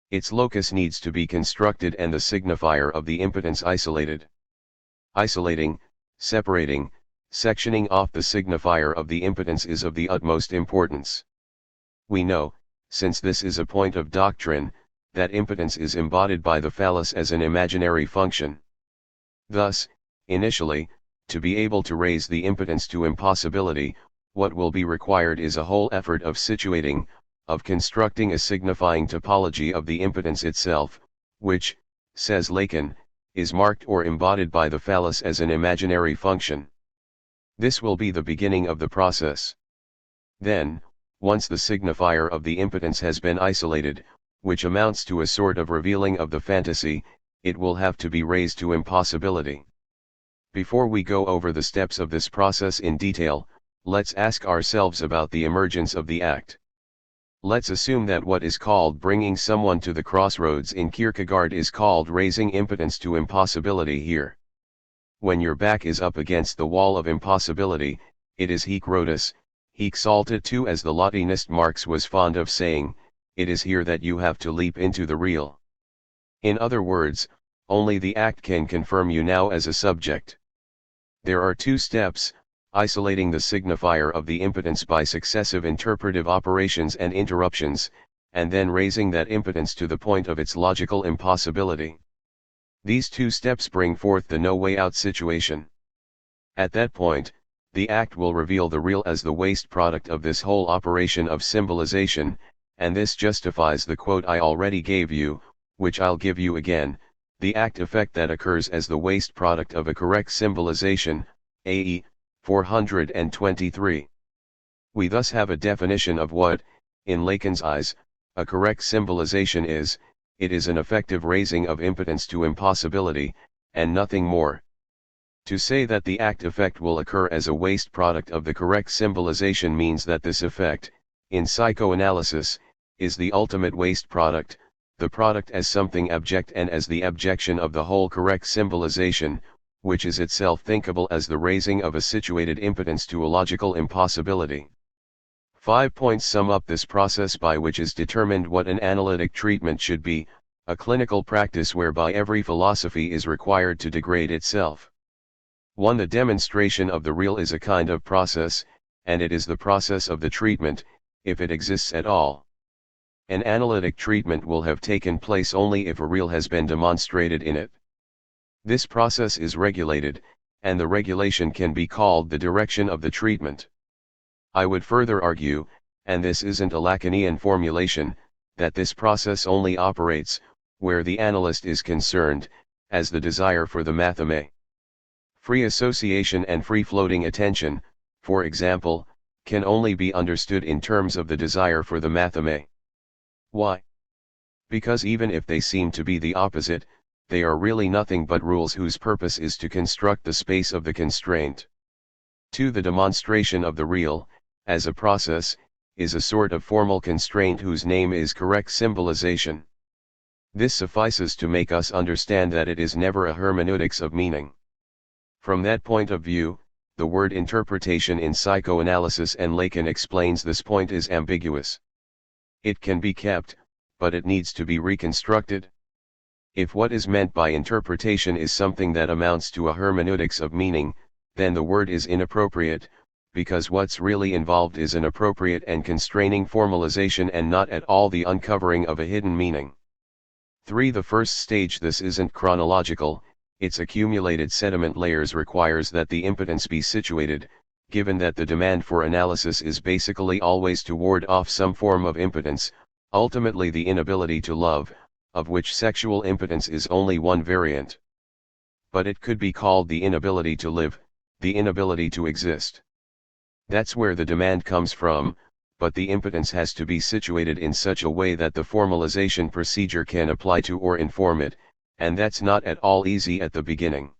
Its locus needs to be constructed and the signifier of the impotence isolated. Isolating, separating, sectioning off the signifier of the impotence is of the utmost importance. We know, since this is a point of doctrine, that impotence is embodied by the phallus as an imaginary function. Thus, initially, to be able to raise the impotence to impossibility, what will be required is a whole effort of situating, of constructing a signifying topology of the impotence itself, which, says Lacan, is marked or embodied by the phallus as an imaginary function. This will be the beginning of the process. Then, once the signifier of the impotence has been isolated, which amounts to a sort of revealing of the fantasy, it will have to be raised to impossibility. Before we go over the steps of this process in detail, let's ask ourselves about the emergence of the act. Let's assume that what is called bringing someone to the crossroads in Kierkegaard is called raising impotence to impossibility here. When your back is up against the wall of impossibility, it is hic rotus, hic salta tu, as the Latinist Marx was fond of saying. It is here that you have to leap into the real. In other words, only the act can confirm you now as a subject. There are two steps: isolating the signifier of the impotence by successive interpretive operations and interruptions, and then raising that impotence to the point of its logical impossibility. These two steps bring forth the no way out situation. At that point, the act will reveal the real as the waste product of this whole operation of symbolization, and this justifies the quote I already gave you, which I'll give you again, the act effect that occurs as the waste product of a correct symbolization, AE 423. We thus have a definition of what, in Lacan's eyes, a correct symbolization is. It is an effective raising of impotence to impossibility, and nothing more. To say that the act effect will occur as a waste product of the correct symbolization means that this effect, in psychoanalysis, is the ultimate waste product, the product as something abject and as the abjection of the whole correct symbolization, which is itself thinkable as the raising of a situated impotence to a logical impossibility. 5 points sum up this process by which is determined what an analytic treatment should be, a clinical practice whereby every philosophy is required to degrade itself. 1. The demonstration of the real is a kind of process, and it is the process of the treatment, if it exists at all. An analytic treatment will have taken place only if a real has been demonstrated in it. This process is regulated, and the regulation can be called the direction of the treatment. I would further argue, and this isn't a Lacanian formulation, that this process only operates, where the analyst is concerned, as the desire for the matheme. Free association and free-floating attention, for example, can only be understood in terms of the desire for the matheme. Why? Because even if they seem to be the opposite, they are really nothing but rules whose purpose is to construct the space of the constraint. 2. The demonstration of the real, as a process, is a sort of formal constraint whose name is correct symbolization. This suffices to make us understand that it is never a hermeneutics of meaning. From that point of view, the word interpretation in psychoanalysis and Lacan explains this point is ambiguous. It can be kept, but it needs to be reconstructed. If what is meant by interpretation is something that amounts to a hermeneutics of meaning, then the word is inappropriate, because what's really involved is an appropriate and constraining formalization and not at all the uncovering of a hidden meaning. 3. The first stage. This isn't chronological. Its accumulated sediment layers requires that the impotence be situated, given that the demand for analysis is basically always to ward off some form of impotence, ultimately the inability to love, of which sexual impotence is only one variant. But it could be called the inability to live, the inability to exist. That's where the demand comes from, but the impotence has to be situated in such a way that the formalization procedure can apply to or inform it, and that's not at all easy at the beginning.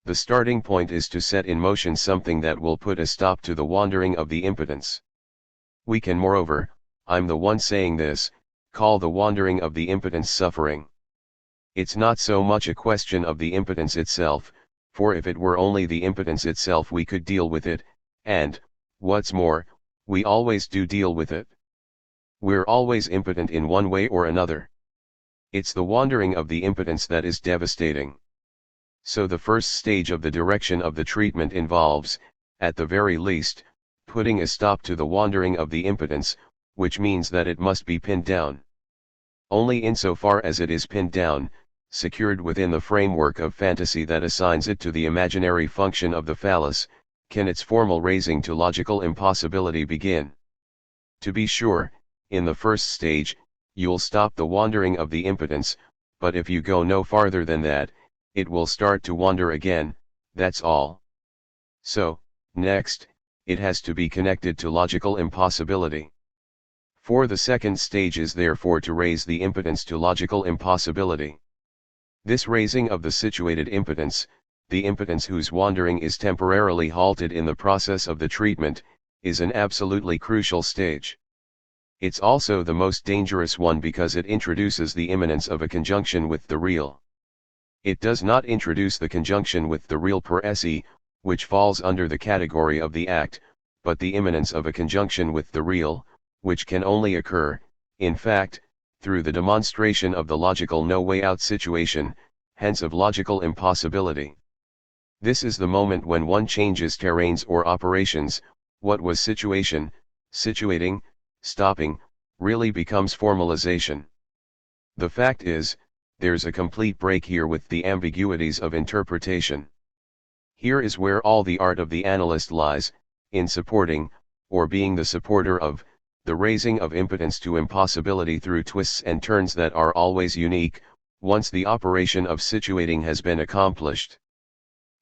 The starting point is to set in motion something that will put a stop to the wandering of the impotence. We can moreover, I'm the one saying this, call the wandering of the impotence suffering. It's not so much a question of the impotence itself, for if it were only the impotence itself we could deal with it, and, what's more, we always do deal with it. We're always impotent in one way or another. It's the wandering of the impotence that is devastating. So the first stage of the direction of the treatment involves, at the very least, putting a stop to the wandering of the impotence, which means that it must be pinned down. Only insofar as it is pinned down, secured within the framework of fantasy that assigns it to the imaginary function of the phallus, can its formal raising to logical impossibility begin. To be sure, in the first stage, you'll stop the wandering of the impotence, but if you go no farther than that, it will start to wander again, that's all. So, next, it has to be connected to logical impossibility. For the second stage is therefore to raise the impotence to logical impossibility. This raising of the situated impotence, the impotence whose wandering is temporarily halted in the process of the treatment, is an absolutely crucial stage. It's also the most dangerous one because it introduces the immanence of a conjunction with the real. It does not introduce the conjunction with the real per se, which falls under the category of the act, but the immanence of a conjunction with the real, which can only occur, in fact, through the demonstration of the logical no-way-out situation, hence of logical impossibility. This is the moment when one changes terrains or operations. What was situation, situating, stopping, really becomes formalization. The fact is, there's a complete break here with the ambiguities of interpretation. Here is where all the art of the analyst lies, in supporting, or being the supporter of, the raising of impotence to impossibility through twists and turns that are always unique, once the operation of situating has been accomplished.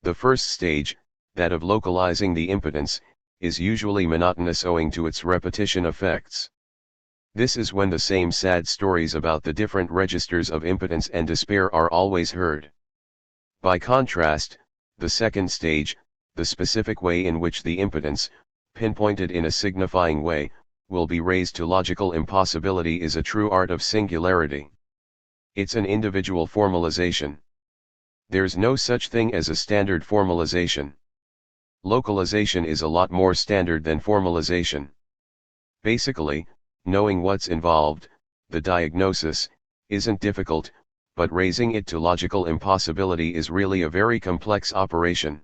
The first stage, that of localizing the impotence, is usually monotonous owing to its repetition effects. This is when the same sad stories about the different registers of impotence and despair are always heard. By contrast, the second stage, the specific way in which the impotence, pinpointed in a signifying way, will be raised to logical impossibility is a true art of singularity. It's an individual formalization. There's no such thing as a standard formalization. Localization is a lot more standard than formalization. Basically, knowing what's involved, the diagnosis, isn't difficult, but raising it to logical impossibility is really a very complex operation.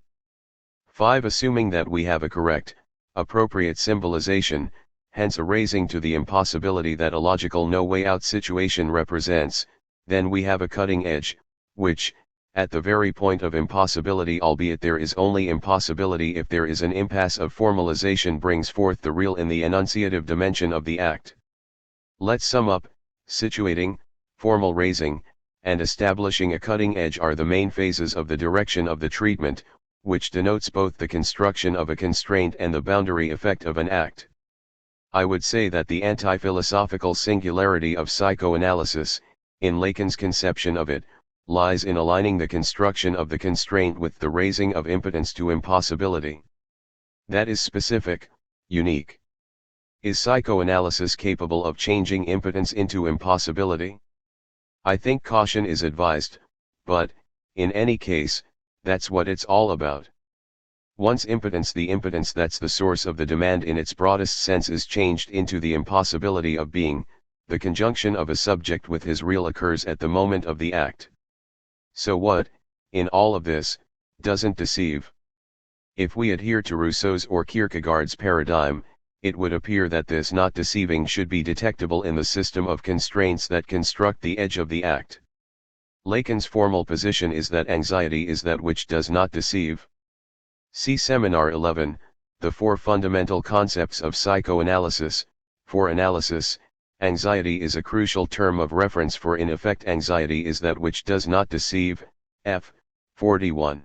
5. Assuming that we have a correct, appropriate symbolization, hence a raising to the impossibility that a logical no-way-out situation represents, then we have a cutting edge, which, at the very point of impossibility, albeit there is only impossibility if there is an impasse of formalization, brings forth the real in the enunciative dimension of the act. Let's sum up: situating, formal raising, and establishing a cutting edge are the main phases of the direction of the treatment, which denotes both the construction of a constraint and the boundary effect of an act. I would say that the anti-philosophical singularity of psychoanalysis, in Lacan's conception of it, lies in aligning the construction of the constraint with the raising of impotence to impossibility. That is specific, unique. Is psychoanalysis capable of changing impotence into impossibility? I think caution is advised, but, in any case, that's what it's all about. Once impotence, the impotence that's the source of the demand in its broadest sense, is changed into the impossibility of being, the conjunction of a subject with his real occurs at the moment of the act. So what, in all of this, doesn't deceive? If we adhere to Rousseau's or Kierkegaard's paradigm, it would appear that this not deceiving should be detectable in the system of constraints that construct the edge of the act. Lacan's formal position is that anxiety is that which does not deceive. See Seminar 11, The Four Fundamental Concepts of Psychoanalysis. For analysis, anxiety is a crucial term of reference, for in effect anxiety is that which does not deceive. F. 41.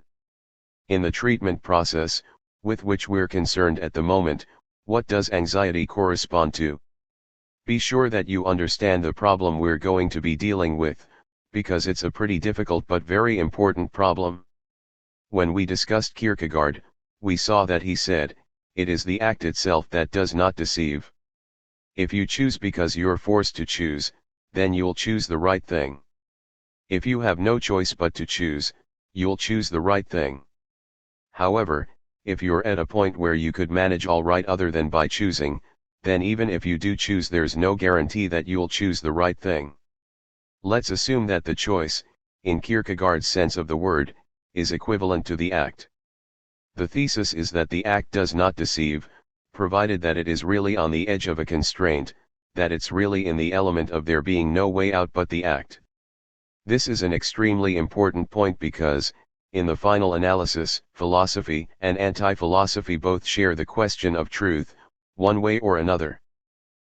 In the treatment process, with which we're concerned at the moment, what does anxiety correspond to? Be sure that you understand the problem we're going to be dealing with, because it's a pretty difficult but very important problem. When we discussed Kierkegaard, we saw that he said, it is the act itself that does not deceive. If you choose because you're forced to choose, then you'll choose the right thing. If you have no choice but to choose, you'll choose the right thing. However, if you're at a point where you could manage all right other than by choosing, then even if you do choose, there's no guarantee that you'll choose the right thing. Let's assume that the choice, in Kierkegaard's sense of the word, is equivalent to the act. The thesis is that the act does not deceive, provided that it is really on the edge of a constraint, that it's really in the element of there being no way out but the act. This is an extremely important point because, in the final analysis, philosophy and anti-philosophy both share the question of truth, one way or another.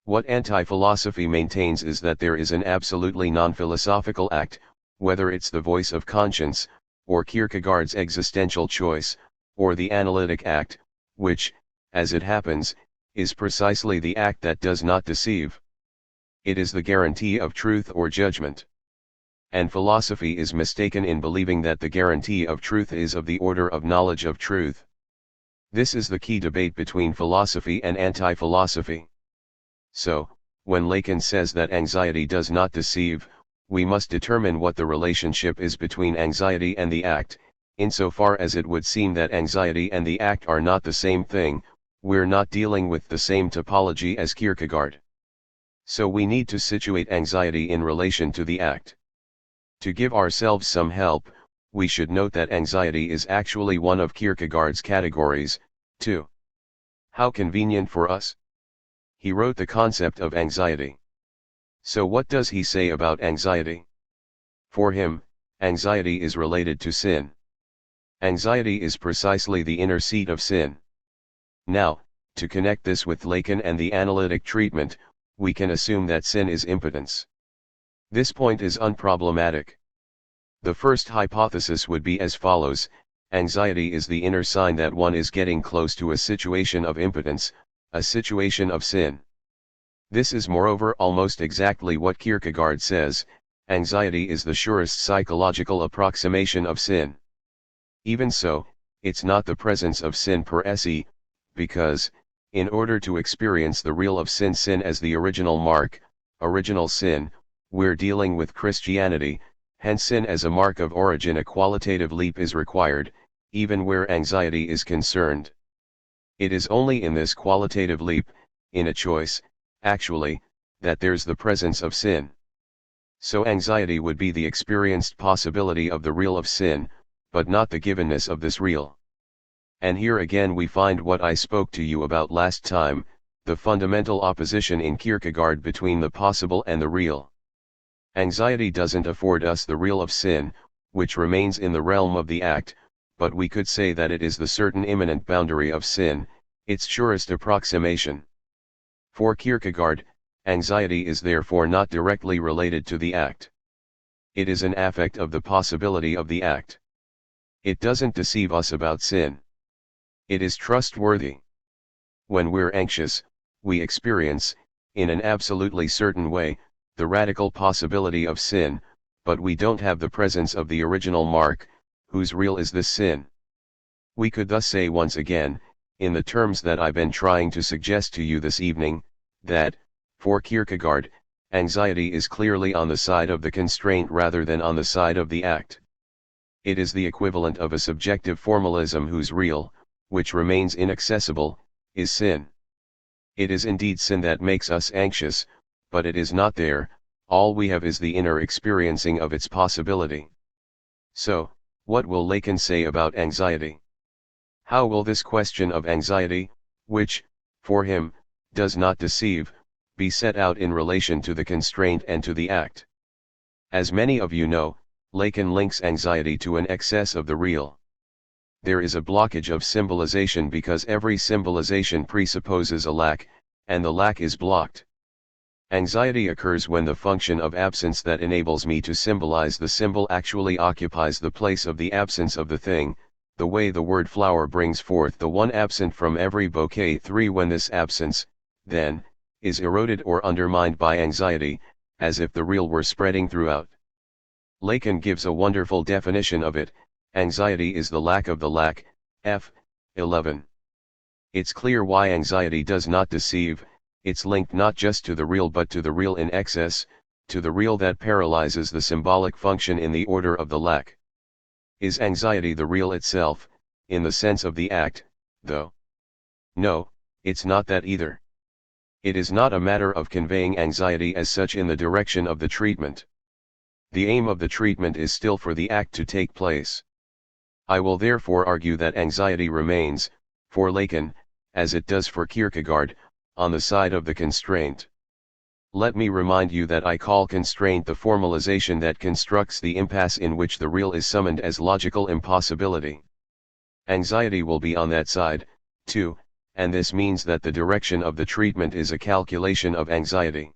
What anti-philosophy maintains is that there is an absolutely non-philosophical act, whether it's the voice of conscience, or Kierkegaard's existential choice, or the analytic act, which, as it happens, is precisely the act that does not deceive. It is the guarantee of truth or judgment. And philosophy is mistaken in believing that the guarantee of truth is of the order of knowledge of truth. This is the key debate between philosophy and anti-philosophy. So, when Lacan says that anxiety does not deceive, we must determine what the relationship is between anxiety and the act. Insofar as it would seem that anxiety and the act are not the same thing, we're not dealing with the same topology as Kierkegaard. So we need to situate anxiety in relation to the act. To give ourselves some help, we should note that anxiety is actually one of Kierkegaard's categories, too. How convenient for us. He wrote the concept of anxiety. So what does he say about anxiety? For him, anxiety is related to sin. Anxiety is precisely the inner seat of sin. Now, to connect this with Lacan and the analytic treatment, we can assume that sin is impotence. This point is unproblematic. The first hypothesis would be as follows: anxiety is the inner sign that one is getting close to a situation of impotence, a situation of sin. This is moreover almost exactly what Kierkegaard says: anxiety is the surest psychological approximation of sin. Even so, it's not the presence of sin per se, because, in order to experience the real of sin, sin as the original mark, original sin, we're dealing with Christianity, hence sin as a mark of origin, a qualitative leap is required, even where anxiety is concerned. It is only in this qualitative leap, in a choice, actually, that there's the presence of sin. So anxiety would be the experienced possibility of the real of sin, but not the givenness of this real. And here again we find what I spoke to you about last time, the fundamental opposition in Kierkegaard between the possible and the real. Anxiety doesn't afford us the real of sin, which remains in the realm of the act, but we could say that it is the certain immanent boundary of sin, its surest approximation. For Kierkegaard, anxiety is therefore not directly related to the act. It is an affect of the possibility of the act. It doesn't deceive us about sin. It is trustworthy. When we're anxious, we experience, in an absolutely certain way, the radical possibility of sin, but we don't have the presence of the original mark, whose real is this sin. We could thus say once again, in the terms that I've been trying to suggest to you this evening, that, for Kierkegaard, anxiety is clearly on the side of the constraint rather than on the side of the act. It is the equivalent of a subjective formalism whose real, which remains inaccessible, is sin. It is indeed sin that makes us anxious, but it is not there, all we have is the inner experiencing of its possibility. So, what will Lacan say about anxiety? How will this question of anxiety, which, for him, does not deceive, be set out in relation to the constraint and to the act? As many of you know, Lacan links anxiety to an excess of the real. There is a blockage of symbolization because every symbolization presupposes a lack, and the lack is blocked. Anxiety occurs when the function of absence that enables me to symbolize the symbol actually occupies the place of the absence of the thing, the way the word flower brings forth the one absent from every bouquet. 3. When this absence, then, is eroded or undermined by anxiety, as if the real were spreading throughout. Lacan gives a wonderful definition of it: anxiety is the lack of the lack, f. 11. It's clear why anxiety does not deceive. It's linked not just to the real but to the real in excess, to the real that paralyzes the symbolic function in the order of the lack. Is anxiety the real itself, in the sense of the act, though? No, it's not that either. It is not a matter of conveying anxiety as such in the direction of the treatment. The aim of the treatment is still for the act to take place. I will therefore argue that anxiety remains, for Lacan, as it does for Kierkegaard, on the side of the constraint. Let me remind you that I call constraint the formalization that constructs the impasse in which the real is summoned as logical impossibility. Anxiety will be on that side, too, and this means that the direction of the treatment is a calculation of anxiety.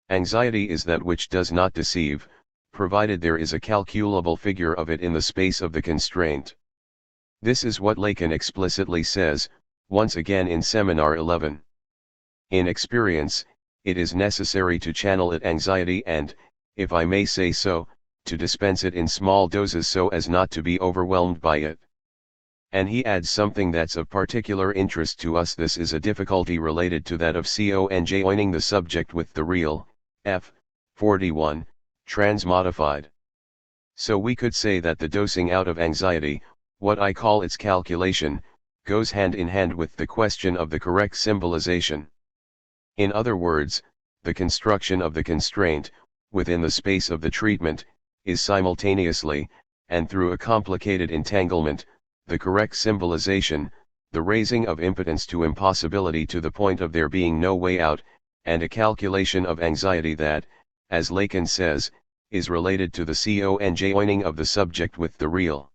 Anxiety is that which does not deceive, provided there is a calculable figure of it in the space of the constraint. This is what Lacan explicitly says, once again in Seminar 11. In experience, it is necessary to channel it anxiety and, if I may say so, to dispense it in small doses so as not to be overwhelmed by it. And he adds something that's of particular interest to us: this is a difficulty related to that of conjoining the subject with the real, f. 41, transmodified. So we could say that the dosing out of anxiety, what I call its calculation, goes hand in hand with the question of the correct symbolization. In other words, the construction of the constraint, within the space of the treatment, is simultaneously, and through a complicated entanglement, the correct symbolization, the raising of impotence to impossibility to the point of there being no way out, and a calculation of anxiety that, as Lacan says, is related to the conjoining of the subject with the real.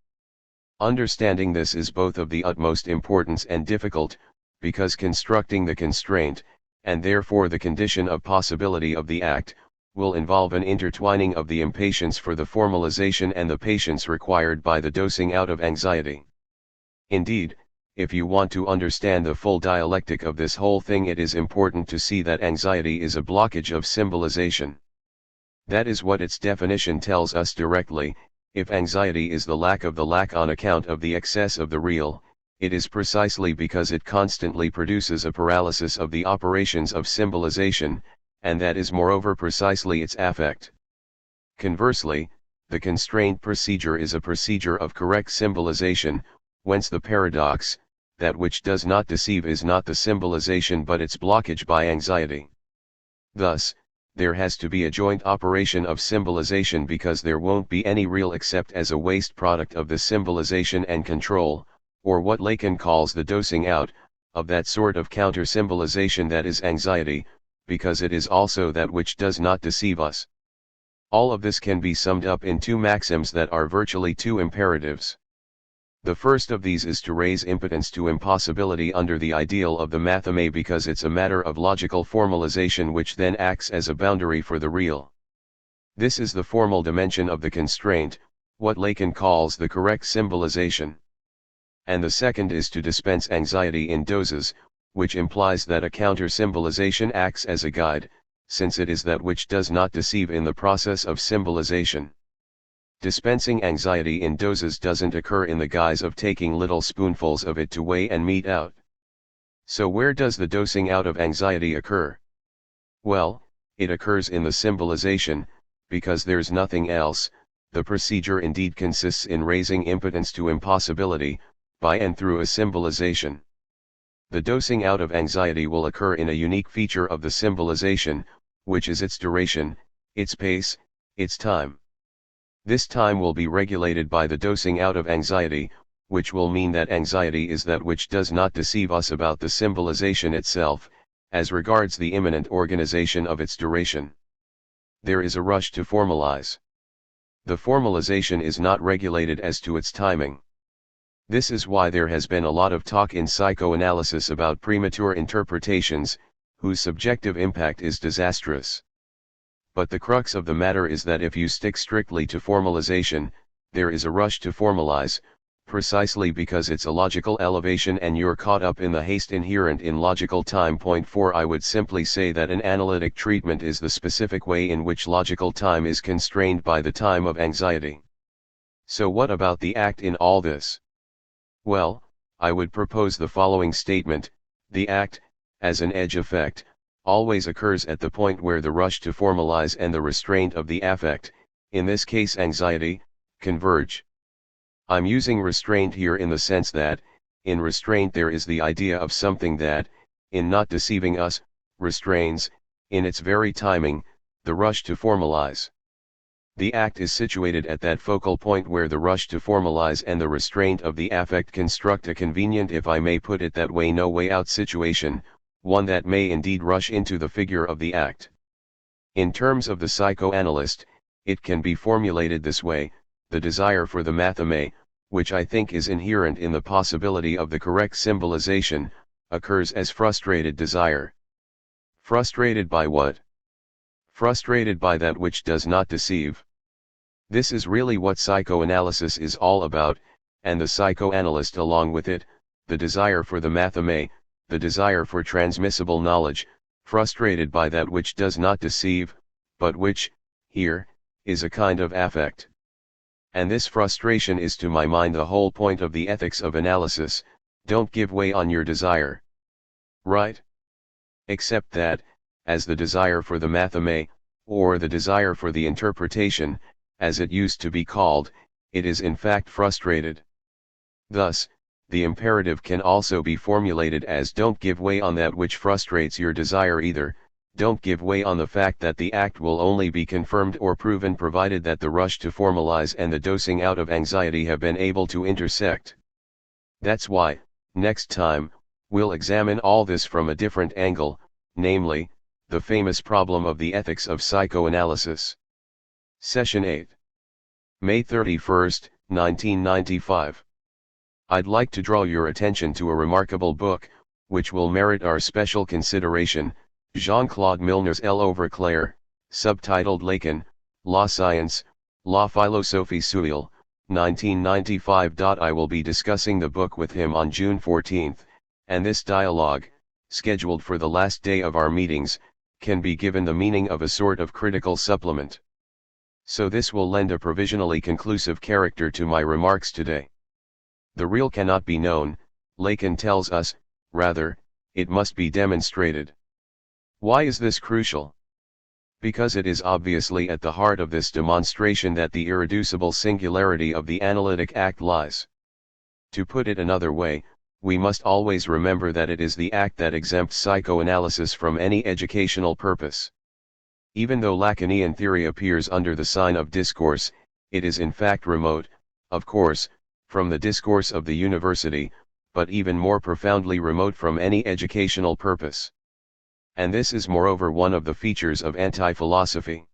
Understanding this is both of the utmost importance and difficult, because constructing the constraint, and therefore the condition of possibility of the act, will involve an intertwining of the impatience for the formalization and the patience required by the dosing out of anxiety. Indeed, if you want to understand the full dialectic of this whole thing, it is important to see that anxiety is a blockage of symbolization. That is what its definition tells us directly. If anxiety is the lack on account of the excess of the real, it is precisely because it constantly produces a paralysis of the operations of symbolization, and that is moreover precisely its affect. Conversely, the constraint procedure is a procedure of correct symbolization, whence the paradox, that which does not deceive is not the symbolization but its blockage by anxiety. Thus, there has to be a joint operation of symbolization, because there won't be any real except as a waste product of the symbolization and control, or what Lacan calls the dosing out, of that sort of counter-symbolization that is anxiety, because it is also that which does not deceive us. All of this can be summed up in two maxims that are virtually two imperatives. The first of these is to raise impotence to impossibility under the ideal of the matheme, because it's a matter of logical formalization which then acts as a boundary for the real. This is the formal dimension of the constraint, what Lacan calls the correct symbolization. And the second is to dispense anxiety in doses, which implies that a counter-symbolization acts as a guide, since it is that which does not deceive in the process of symbolization. Dispensing anxiety in doses doesn't occur in the guise of taking little spoonfuls of it to weigh and mete out. So where does the dosing out of anxiety occur? Well, it occurs in the symbolization, because there's nothing else. The procedure indeed consists in raising impotence to impossibility, by and through a symbolization. The dosing out of anxiety will occur in a unique feature of the symbolization, which is its duration, its pace, its time. This time will be regulated by the dosing out of anxiety, which will mean that anxiety is that which does not deceive us about the symbolization itself, as regards the immanent organization of its duration. There is a rush to formalize. The formalization is not regulated as to its timing. This is why there has been a lot of talk in psychoanalysis about premature interpretations, whose subjective impact is disastrous. But the crux of the matter is that if you stick strictly to formalization, there is a rush to formalize, precisely because it's a logical elevation and you're caught up in the haste inherent in logical time. Point 4, I would simply say that an analytic treatment is the specific way in which logical time is constrained by the time of anxiety. So what about the act in all this? Well, I would propose the following statement: the act, as an edge effect, always occurs at the point where the rush to formalize and the restraint of the affect, in this case anxiety, converge. I'm using restraint here in the sense that, in restraint there is the idea of something that, in not deceiving us, restrains, in its very timing, the rush to formalize. The act is situated at that focal point where the rush to formalize and the restraint of the affect construct a convenient, if I may put it that way, no way out situation, one that may indeed rush into the figure of the act. In terms of the psychoanalyst, it can be formulated this way: the desire for the matheme, which I think is inherent in the possibility of the correct symbolization, occurs as frustrated desire. Frustrated by what? Frustrated by that which does not deceive. This is really what psychoanalysis is all about, and the psychoanalyst along with it, the desire for the matheme, the desire for transmissible knowledge, frustrated by that which does not deceive, but which, here, is a kind of affect. And this frustration is to my mind the whole point of the ethics of analysis: don't give way on your desire. Right? Except that, as the desire for the matheme, or the desire for the interpretation, as it used to be called, it is in fact frustrated. Thus, the imperative can also be formulated as: don't give way on that which frustrates your desire either. Don't give way on the fact that the act will only be confirmed or proven provided that the rush to formalize and the dosing out of anxiety have been able to intersect. That's why, next time, we'll examine all this from a different angle, namely, the famous problem of the ethics of psychoanalysis. Session 8. May 31, 1995. I'd like to draw your attention to a remarkable book, which will merit our special consideration, Jean-Claude Milner's L'Œuvre Claire, subtitled Lacan, La Science, La Philosophie Suile, 1995. I will be discussing the book with him on June 14, and this dialogue, scheduled for the last day of our meetings, can be given the meaning of a sort of critical supplement. So this will lend a provisionally conclusive character to my remarks today. The real cannot be known, Lacan tells us, rather, it must be demonstrated. Why is this crucial? Because it is obviously at the heart of this demonstration that the irreducible singularity of the analytic act lies. To put it another way, we must always remember that it is the act that exempts psychoanalysis from any educational purpose. Even though Lacanian theory appears under the sign of discourse, it is in fact remote, of course, from the discourse of the university, but even more profoundly remote from any educational purpose. And this is moreover one of the features of anti-philosophy.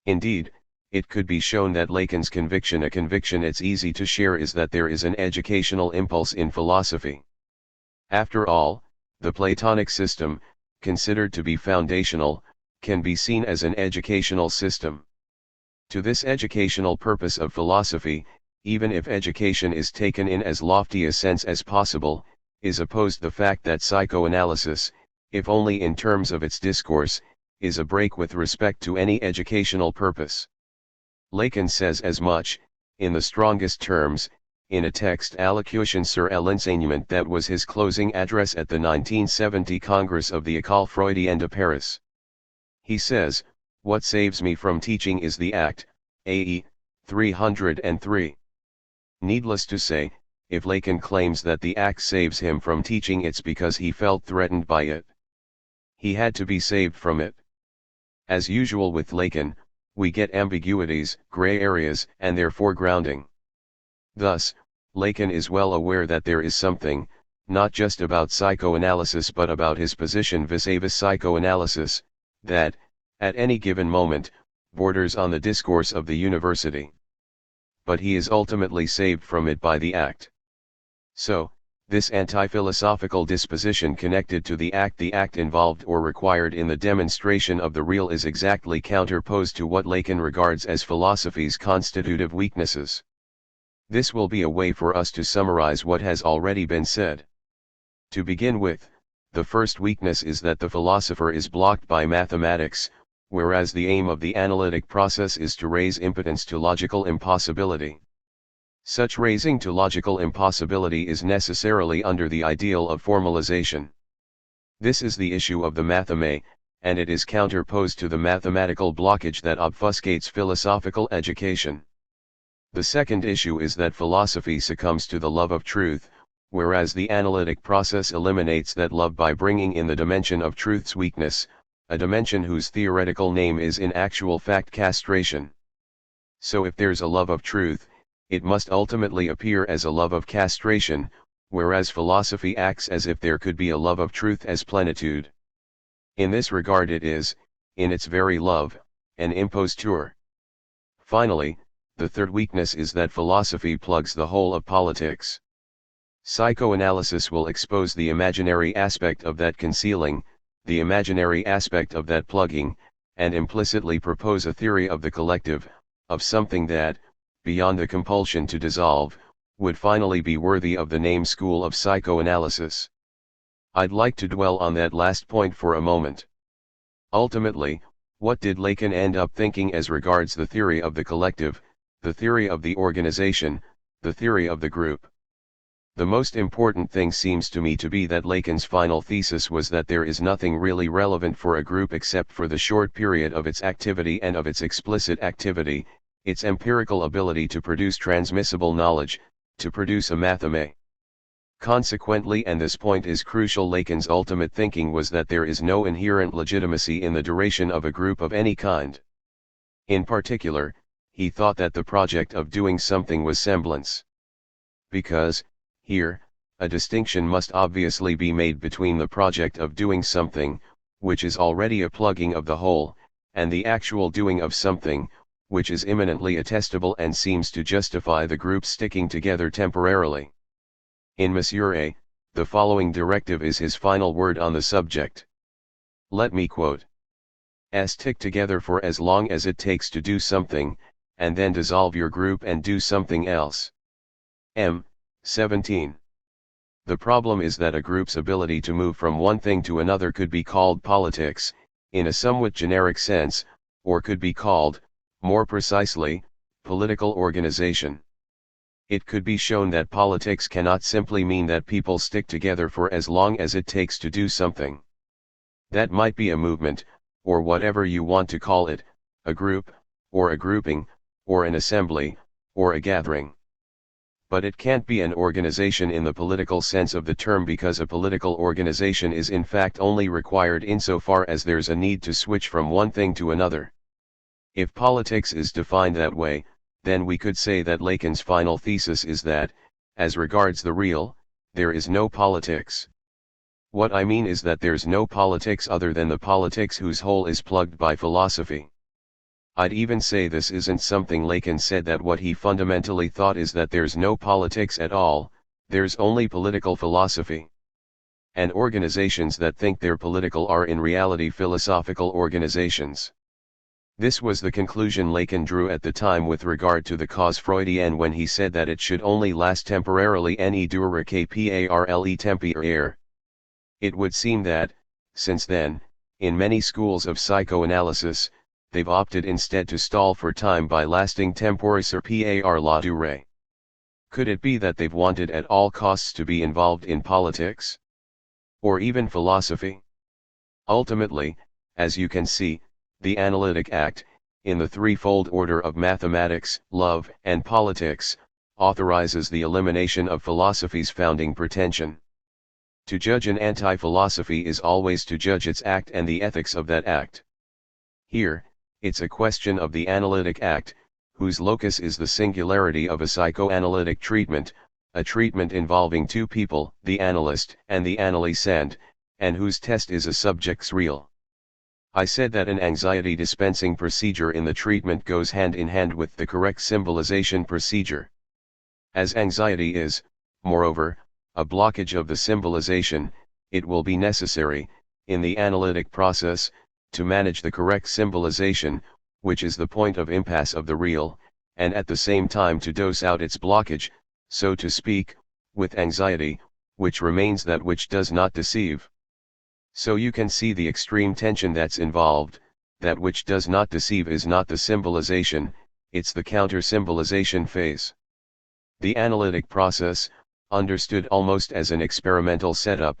Indeed, it could be shown that Lacan's conviction, a conviction it's easy to share, is that there is an educational impulse in philosophy. After all, the Platonic system, considered to be foundational, can be seen as an educational system. To this educational purpose of philosophy, even if education is taken in as lofty a sense as possible, is opposed the fact that psychoanalysis, if only in terms of its discourse, is a break with respect to any educational purpose. Lacan says as much, in the strongest terms, in a text Allocution sur l'enseignement that was his closing address at the 1970 Congress of the École Freudienne de Paris. He says, "What saves me from teaching is the act," AE 303. Needless to say, if Lacan claims that the act saves him from teaching, it's because he felt threatened by it. He had to be saved from it. As usual with Lacan, we get ambiguities, gray areas, and their foregrounding. Thus, Lacan is well aware that there is something, not just about psychoanalysis but about his position vis-a-vis psychoanalysis, that, at any given moment, borders on the discourse of the university. But he is ultimately saved from it by the act. So, this anti-philosophical disposition connected to the act involved or required in the demonstration of the real, is exactly counterposed to what Lacan regards as philosophy's constitutive weaknesses. This will be a way for us to summarize what has already been said. To begin with, the first weakness is that the philosopher is blocked by mathematics, whereas the aim of the analytic process is to raise impotence to logical impossibility. Such raising to logical impossibility is necessarily under the ideal of formalization. This is the issue of the matheme, and it is counterposed to the mathematical blockage that obfuscates philosophical education. The second issue is that philosophy succumbs to the love of truth, whereas the analytic process eliminates that love by bringing in the dimension of truth's weakness, a dimension whose theoretical name is in actual fact castration. So if there's a love of truth, it must ultimately appear as a love of castration, whereas philosophy acts as if there could be a love of truth as plenitude. In this regard it is, in its very love, an imposture. Finally, the third weakness is that philosophy plugs the whole of politics. Psychoanalysis will expose the imaginary aspect of that concealing, the imaginary aspect of that plugging, and implicitly propose a theory of the collective, of something that, beyond the compulsion to dissolve, would finally be worthy of the name school of psychoanalysis. I'd like to dwell on that last point for a moment. Ultimately, what did Lacan end up thinking as regards the theory of the collective, the theory of the organization, the theory of the group? The most important thing seems to me to be that Lacan's final thesis was that there is nothing really relevant for a group except for the short period of its activity and of its explicit activity, its empirical ability to produce transmissible knowledge, to produce a matheme. Consequently, and this point is crucial, Lacan's ultimate thinking was that there is no inherent legitimacy in the duration of a group of any kind. In particular, he thought that the project of doing something was semblance. Because, here, a distinction must obviously be made between the project of doing something, which is already a plugging of the whole, and the actual doing of something, which is imminently attestable and seems to justify the group sticking together temporarily. In Monsieur A, the following directive is his final word on the subject. Let me quote. Stick together for as long as it takes to do something, and then dissolve your group and do something else. M. 17. The problem is that a group's ability to move from one thing to another could be called politics, in a somewhat generic sense, or could be called, more precisely, political organization. It could be shown that politics cannot simply mean that people stick together for as long as it takes to do something. That might be a movement, or whatever you want to call it, a group, or a grouping, or an assembly, or a gathering. But it can't be an organization in the political sense of the term, because a political organization is in fact only required insofar as there's a need to switch from one thing to another. If politics is defined that way, then we could say that Lacan's final thesis is that, as regards the real, there is no politics. What I mean is that there's no politics other than the politics whose hole is plugged by philosophy. I'd even say this isn't something Lacan said, that what he fundamentally thought is that there's no politics at all, there's only political philosophy. And organizations that think they're political are in reality philosophical organizations. This was the conclusion Lacan drew at the time with regard to the cause Freudienne when he said that it should only last temporarily, ne dure que parle temporaire. It would seem that, since then, in many schools of psychoanalysis, they've opted instead to stall for time by lasting temporis or par la durée. Could it be that they've wanted at all costs to be involved in politics? Or even philosophy? Ultimately, as you can see, the analytic act, in the threefold order of mathematics, love, and politics, authorizes the elimination of philosophy's founding pretension. To judge an anti-philosophy is always to judge its act and the ethics of that act. Here, it's a question of the analytic act, whose locus is the singularity of a psychoanalytic treatment, a treatment involving two people, the analyst and the analysand, and whose test is a subject's real. I said that an anxiety-dispensing procedure in the treatment goes hand in hand with the correct symbolization procedure. As anxiety is, moreover, a blockage of the symbolization, it will be necessary, in the analytic process, to manage the correct symbolization, which is the point of impasse of the real, and at the same time to dose out its blockage, so to speak, with anxiety, which remains that which does not deceive. So you can see the extreme tension that's involved. That which does not deceive is not the symbolization, it's the counter-symbolization phase. The analytic process, understood almost as an experimental setup,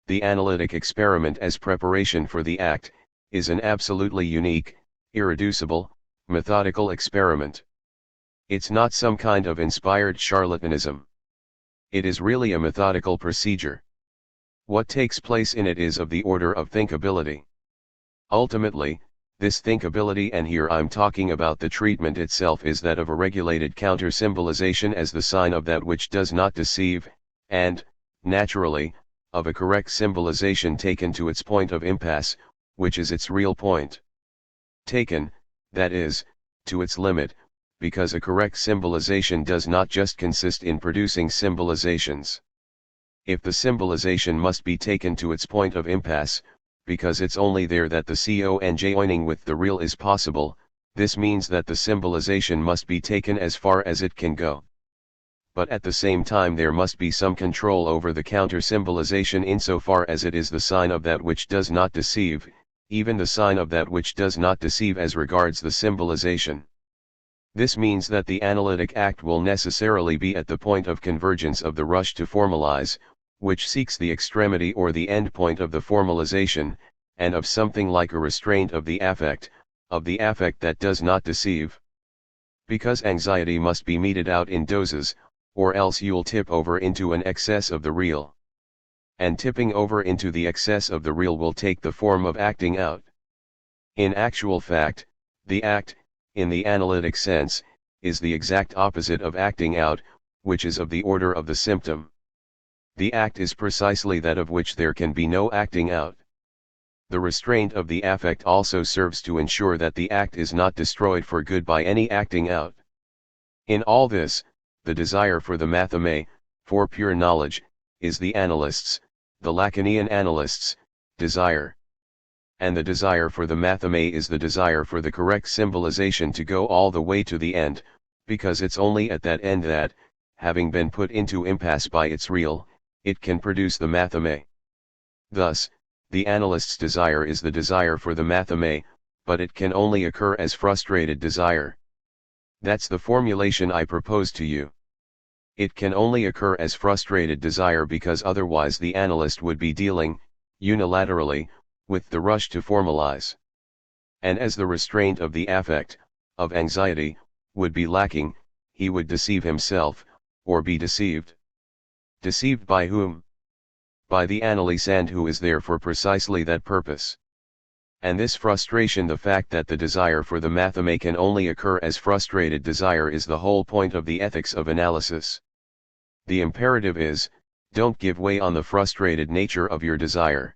the analytic experiment as preparation for the act, is an absolutely unique, irreducible, methodical experiment. It's not some kind of inspired charlatanism. It is really a methodical procedure. What takes place in it is of the order of thinkability. Ultimately, this thinkability, and here I'm talking about the treatment itself, is that of a regulated counter-symbolization as the sign of that which does not deceive, and, naturally, of a correct symbolization taken to its point of impasse, which is its real point. Taken, that is, to its limit, because a correct symbolization does not just consist in producing symbolizations. If the symbolization must be taken to its point of impasse, because it's only there that the conjoining with the real is possible, this means that the symbolization must be taken as far as it can go. But at the same time there must be some control over the counter-symbolization insofar as it is the sign of that which does not deceive, even the sign of that which does not deceive as regards the symbolization. This means that the analytic act will necessarily be at the point of convergence of the rush to formalize, which seeks the extremity or the end point of the formalization, and of something like a restraint of the affect that does not deceive. Because anxiety must be meted out in doses, or else you'll tip over into an excess of the real. And tipping over into the excess of the real will take the form of acting out. In actual fact, the act, in the analytic sense, is the exact opposite of acting out, which is of the order of the symptom. The act is precisely that of which there can be no acting out. The restraint of the affect also serves to ensure that the act is not destroyed for good by any acting out. In all this, the desire for the matheme, for pure knowledge, is the analyst's, the Lacanian analyst's, desire. And the desire for the matheme is the desire for the correct symbolization to go all the way to the end, because it's only at that end that, having been put into impasse by its real, it can produce the matheme. Thus, the analyst's desire is the desire for the matheme, but it can only occur as frustrated desire. That's the formulation I propose to you. It can only occur as frustrated desire because otherwise the analyst would be dealing, unilaterally, with the rush to formalize. And as the restraint of the affect, of anxiety, would be lacking, he would deceive himself, or be deceived. Deceived by whom? By the analysand who is there for precisely that purpose. And this frustration, the fact that the desire for the matheme can only occur as frustrated desire, is the whole point of the ethics of analysis. The imperative is, don't give way on the frustrated nature of your desire.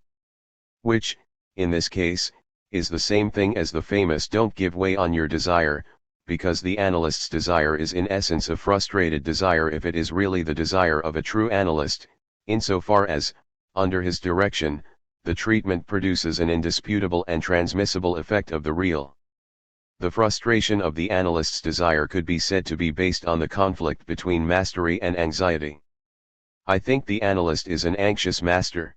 Which, in this case, is the same thing as the famous don't give way on your desire, because the analyst's desire is in essence a frustrated desire if it is really the desire of a true analyst, insofar as, under his direction, the treatment produces an indisputable and transmissible effect of the real. The frustration of the analyst's desire could be said to be based on the conflict between mastery and anxiety. I think the analyst is an anxious master.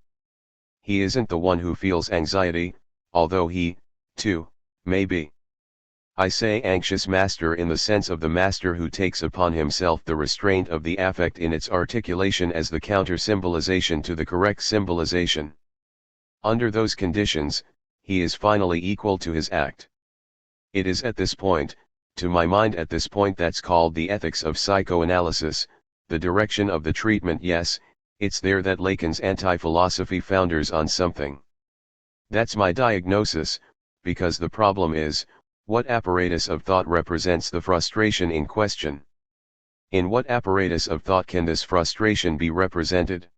He isn't the one who feels anxiety, although he, too, may be. I say anxious master in the sense of the master who takes upon himself the restraint of the affect in its articulation as the counter-symbolization to the correct symbolization. Under those conditions, he is finally equal to his act. It is at this point, to my mind at this point, that's called the ethics of psychoanalysis, the direction of the treatment. Yes, it's there that Lacan's anti-philosophy founders on something. That's my diagnosis, because the problem is, what apparatus of thought represents the frustration in question? In what apparatus of thought can this frustration be represented?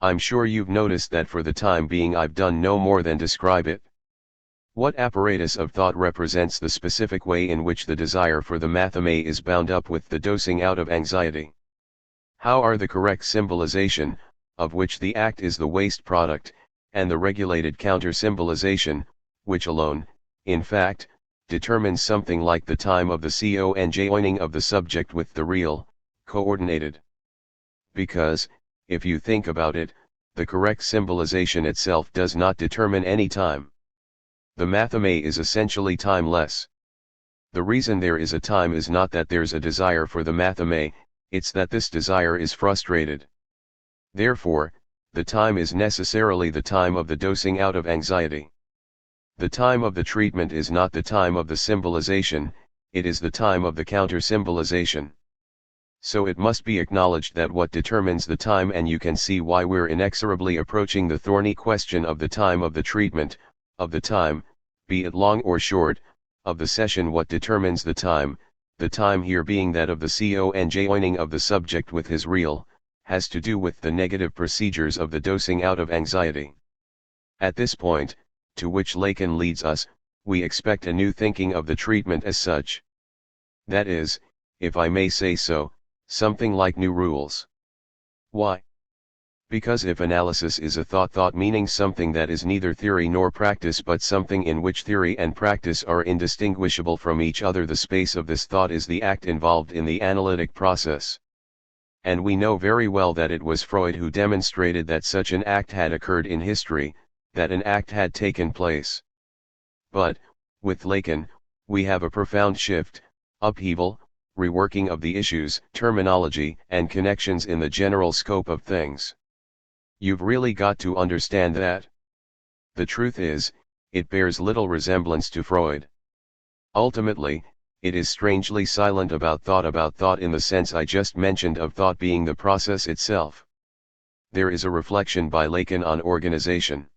I'm sure you've noticed that for the time being I've done no more than describe it. What apparatus of thought represents the specific way in which the desire for the matheme is bound up with the dosing out of anxiety? How are the correct symbolization, of which the act is the waste product, and the regulated counter-symbolization, which alone, in fact, determines something like the time of the conjoining of the subject with the real, coordinated? Because, if you think about it, the correct symbolization itself does not determine any time. The matheme is essentially timeless. The reason there is a time is not that there's a desire for the matheme, it's that this desire is frustrated. Therefore, the time is necessarily the time of the dosing out of anxiety. The time of the treatment is not the time of the symbolization, it is the time of the counter-symbolization. So it must be acknowledged that what determines the time, and you can see why we're inexorably approaching the thorny question of the time of the treatment, of the time, be it long or short, of the session, what determines the time here being that of the conjoining of the subject with his real, has to do with the negative procedures of the dosing out of anxiety. At this point, to which Lacan leads us, we expect a new thinking of the treatment as such. That is, if I may say so, something like new rules. Why? Because if analysis is a thought meaning something that is neither theory nor practice but something in which theory and practice are indistinguishable from each other, the space of this thought is the act involved in the analytic process. And we know very well that it was Freud who demonstrated that such an act had occurred in history, that an act had taken place. But, with Lacan, we have a profound shift, upheaval, reworking of the issues, terminology, and connections in the general scope of things. You've really got to understand that. The truth is, it bears little resemblance to Freud. Ultimately, it is strangely silent about thought in the sense I just mentioned of thought being the process itself. There is a reflection by Lacan on organization.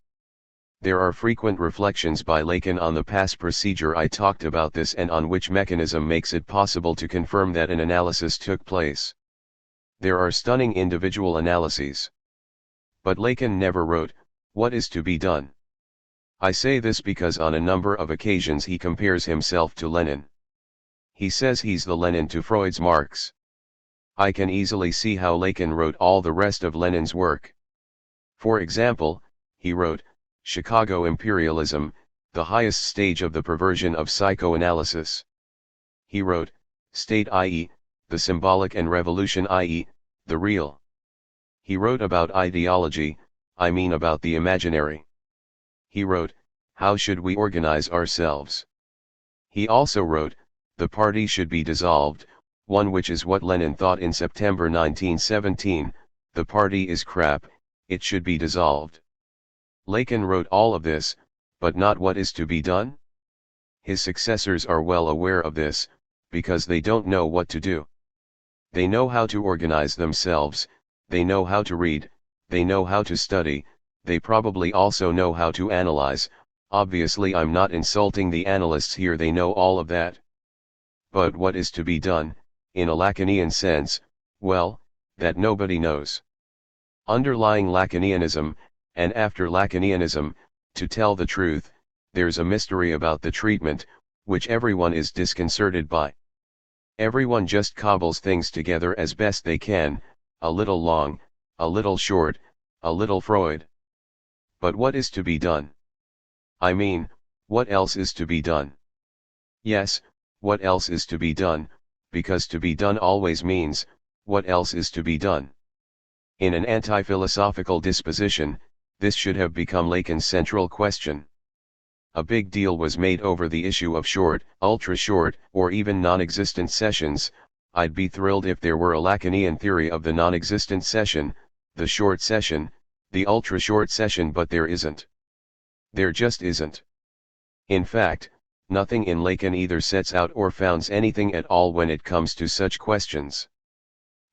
There are frequent reflections by Lacan on the past procedure I talked about this, and on which mechanism makes it possible to confirm that an analysis took place. There are stunning individual analyses. But Lacan never wrote, "What is to be done?" I say this because on a number of occasions he compares himself to Lenin. He says he's the Lenin to Freud's Marx. I can easily see how Lacan wrote all the rest of Lenin's work. For example, he wrote, Chicago Imperialism, the highest stage of the perversion of psychoanalysis. He wrote, State i.e., the symbolic, and Revolution i.e., the real. He wrote about ideology, I mean about the imaginary. He wrote, How should we organize ourselves? He also wrote, The party should be dissolved, one, which is what Lenin thought in September 1917, the party is crap, it should be dissolved. Lacan wrote all of this, but not what is to be done? His successors are well aware of this, because they don't know what to do. They know how to organize themselves, they know how to read, they know how to study, they probably also know how to analyze. Obviously I'm not insulting the analysts here, they know all of that. But what is to be done, in a Lacanian sense, well, that nobody knows. Underlying Lacanianism, and after Lacanianism, to tell the truth, there's a mystery about the treatment, which everyone is disconcerted by. Everyone just cobbles things together as best they can, a little long, a little short, a little Freud. But what is to be done? I mean, what else is to be done? Yes, what else is to be done, because to be done always means, what else is to be done? In an anti-philosophical disposition, this should have become Lacan's central question. A big deal was made over the issue of short, ultra-short, or even non-existent sessions. I'd be thrilled if there were a Lacanian theory of the non-existent session, the short session, the ultra-short session, but there isn't. There just isn't. In fact, nothing in Lacan either sets out or founds anything at all when it comes to such questions.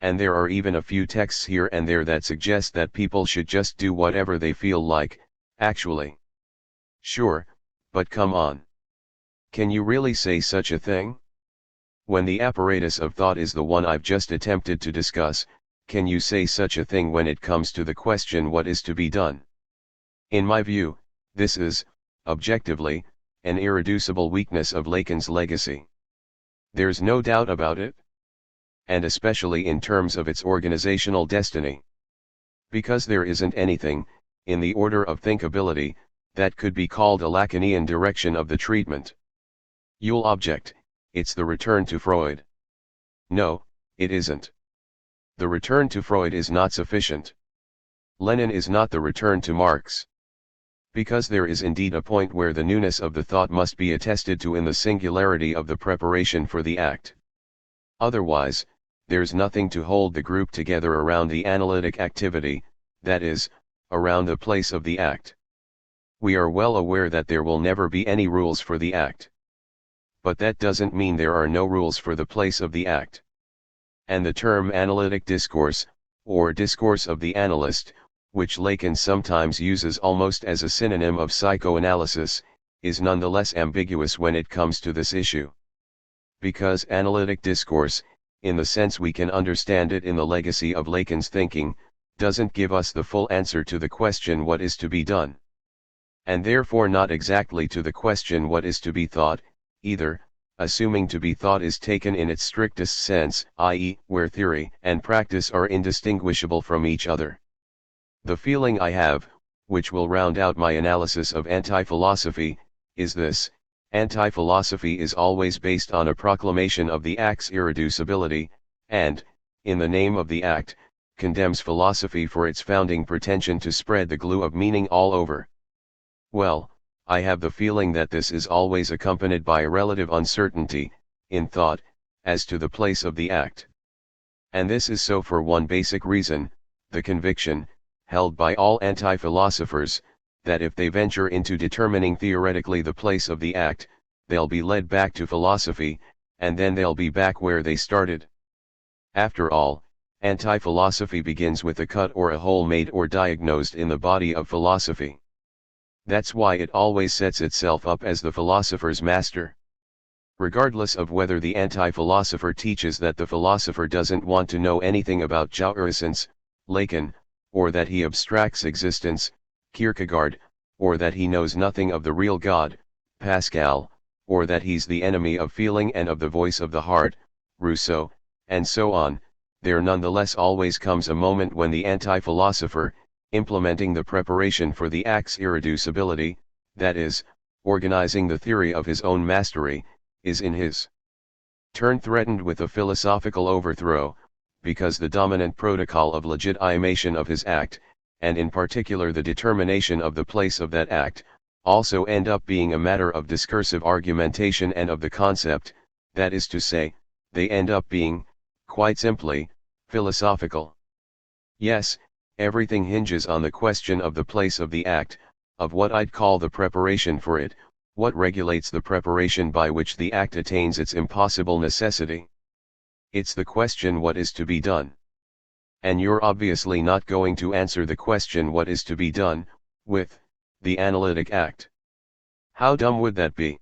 And there are even a few texts here and there that suggest that people should just do whatever they feel like, actually. Sure, but come on. Can you really say such a thing? When the apparatus of thought is the one I've just attempted to discuss, can you say such a thing when it comes to the question what is to be done? In my view, this is, objectively, an irreducible weakness of Lacan's legacy. There's no doubt about it. And especially in terms of its organizational destiny. Because there isn't anything, in the order of thinkability, that could be called a Lacanian direction of the treatment. You'll object, it's the return to Freud. No, it isn't. The return to Freud is not sufficient. Lenin is not the return to Marx. Because there is indeed a point where the newness of the thought must be attested to in the singularity of the preparation for the act. Otherwise, there's nothing to hold the group together around the analytic activity, that is, around the place of the act. We are well aware that there will never be any rules for the act. But that doesn't mean there are no rules for the place of the act. And the term analytic discourse, or discourse of the analyst, which Lacan sometimes uses almost as a synonym of psychoanalysis, is nonetheless ambiguous when it comes to this issue. Because analytic discourse, in the sense we can understand it in the legacy of Lacan's thinking, doesn't give us the full answer to the question what is to be done. And therefore not exactly to the question what is to be thought, either, assuming to be thought is taken in its strictest sense, i.e., where theory and practice are indistinguishable from each other. The feeling I have, which will round out my analysis of anti-philosophy, is this: anti-philosophy is always based on a proclamation of the act's irreducibility, and, in the name of the act, condemns philosophy for its founding pretension to spread the glue of meaning all over. Well, I have the feeling that this is always accompanied by a relative uncertainty, in thought, as to the place of the act. And this is so for one basic reason, the conviction, held by all anti-philosophers, that if they venture into determining theoretically the place of the act, they'll be led back to philosophy, and then they'll be back where they started. After all, anti-philosophy begins with a cut or a hole made or diagnosed in the body of philosophy. That's why it always sets itself up as the philosopher's master. Regardless of whether the anti-philosopher teaches that the philosopher doesn't want to know anything about jouissance, Lacan, or that he abstracts existence, Kierkegaard, or that he knows nothing of the real God, Pascal, or that he's the enemy of feeling and of the voice of the heart, Rousseau, and so on, there nonetheless always comes a moment when the anti-philosopher, implementing the preparation for the act's irreducibility, that is, organizing the theory of his own mastery, is in his turn threatened with a philosophical overthrow, because the dominant protocol of legitimation of his act, and in particular the determination of the place of that act, also end up being a matter of discursive argumentation and of the concept, that is to say, they end up being, quite simply, philosophical. Yes, everything hinges on the question of the place of the act, of what I'd call the preparation for it, what regulates the preparation by which the act attains its impossible necessity. It's the question what is to be done. And you're obviously not going to answer the question what is to be done, with, the analytic act. How dumb would that be?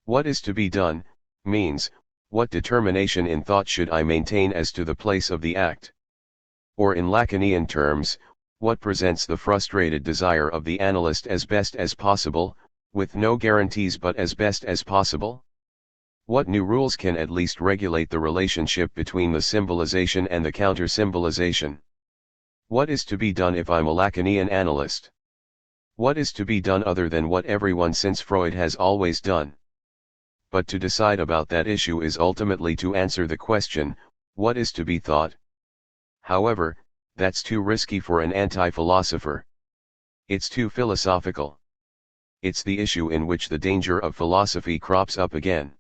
What is to be done, means, what determination in thought should I maintain as to the place of the act? Or in Lacanian terms, what presents the frustrated desire of the analyst as best as possible, with no guarantees but as best as possible? What new rules can at least regulate the relationship between the symbolization and the counter-symbolization? What is to be done if I'm a Lacanian analyst? What is to be done other than what everyone since Freud has always done? But to decide about that issue is ultimately to answer the question, what is to be thought? However, that's too risky for an anti-philosopher. It's too philosophical. It's the issue in which the danger of philosophy crops up again.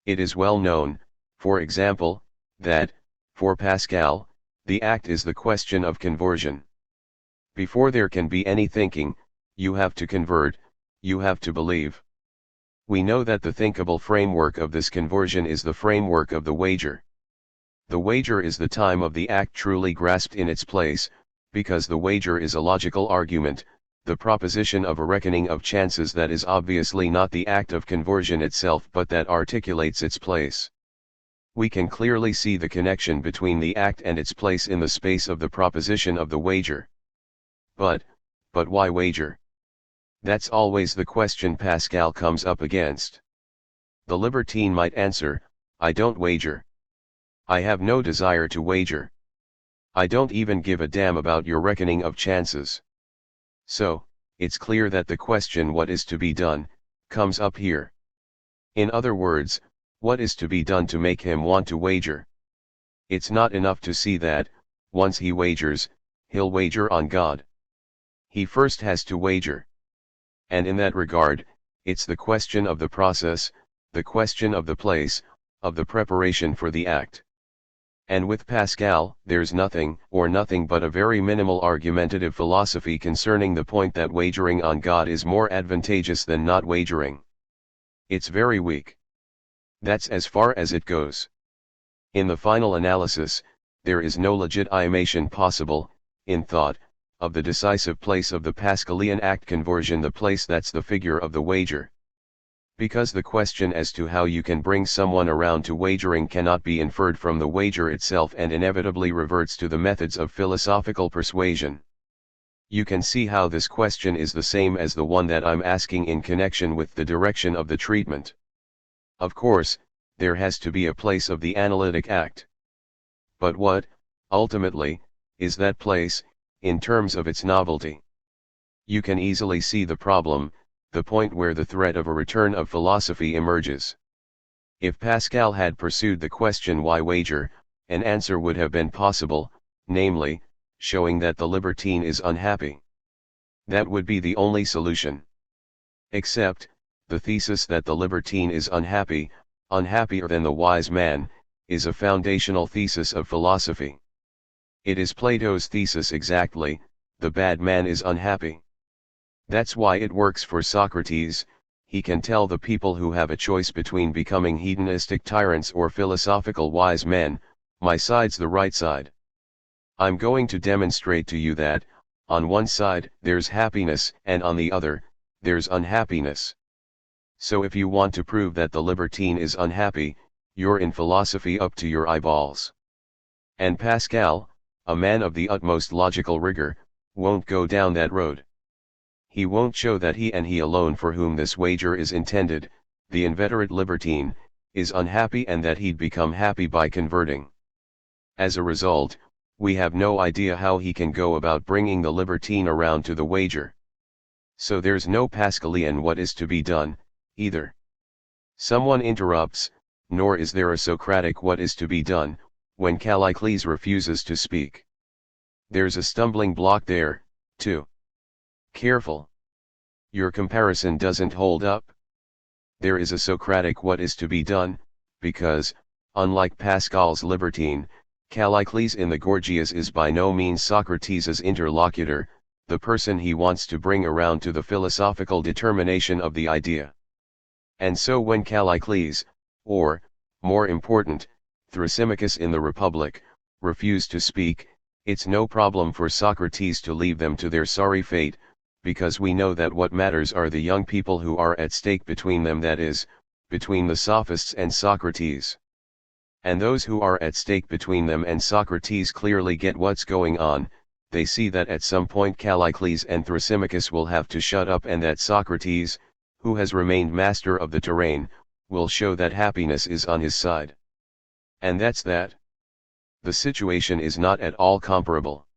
It is well known, for example, that, for Pascal, the act is the question of conversion. Before there can be any thinking, you have to convert, you have to believe. We know that the thinkable framework of this conversion is the framework of the wager. The wager is the time of the act truly grasped in its place, because the wager is a logical argument, the proposition of a reckoning of chances that is obviously not the act of conversion itself but that articulates its place. We can clearly see the connection between the act and its place in the space of the proposition of the wager. But why wager? That's always the question Pascal comes up against. The libertine might answer, I don't wager. I have no desire to wager. I don't even give a damn about your reckoning of chances. So, it's clear that the question what is to be done, comes up here. In other words, what is to be done to make him want to wager? It's not enough to see that, once he wagers, he'll wager on God. He first has to wager. And in that regard, it's the question of the process, the question of the place, of the preparation for the act. And with Pascal, there's nothing but a very minimal argumentative philosophy concerning the point that wagering on God is more advantageous than not wagering. It's very weak. That's as far as it goes. In the final analysis, there is no legitimation possible, in thought, of the decisive place of the Pascalian act conversion, the place that's the figure of the wager. Because the question as to how you can bring someone around to wagering cannot be inferred from the wager itself and inevitably reverts to the methods of philosophical persuasion. You can see how this question is the same as the one that I'm asking in connection with the direction of the treatment. Of course, there has to be a place of the analytic act. But what, ultimately, is that place, in terms of its novelty? You can easily see the problem, the point where the threat of a return of philosophy emerges. If Pascal had pursued the question why wager, an answer would have been possible, namely, showing that the libertine is unhappy. That would be the only solution. Except, the thesis that the libertine is unhappy, unhappier than the wise man, is a foundational thesis of philosophy. It is Plato's thesis exactly, the bad man is unhappy. That's why it works for Socrates. He can tell the people who have a choice between becoming hedonistic tyrants or philosophical wise men, my side's the right side. I'm going to demonstrate to you that, on one side there's happiness and on the other, there's unhappiness. So if you want to prove that the libertine is unhappy, you're in philosophy up to your eyeballs. And Pascal, a man of the utmost logical rigor, won't go down that road. He won't show that he and he alone for whom this wager is intended, the inveterate libertine, is unhappy and that he'd become happy by converting. As a result, we have no idea how he can go about bringing the libertine around to the wager. So there's no Pascalian what is to be done, either. Someone interrupts, nor is there a Socratic what is to be done, when Callicles refuses to speak. There's a stumbling block there, too. Careful. Your comparison doesn't hold up. There is a Socratic what is to be done, because, unlike Pascal's libertine, Callicles in the Gorgias is by no means Socrates' interlocutor, the person he wants to bring around to the philosophical determination of the idea. And so when Callicles, or, more important, Thrasymachus in the Republic, refuse to speak, it's no problem for Socrates to leave them to their sorry fate, because we know that what matters are the young people who are at stake between them, that is, between the sophists and Socrates. And those who are at stake between them and Socrates clearly get what's going on. They see that at some point Callicles and Thrasymachus will have to shut up, and that Socrates, who has remained master of the terrain, will show that happiness is on his side. And that's that. The situation is not at all comparable.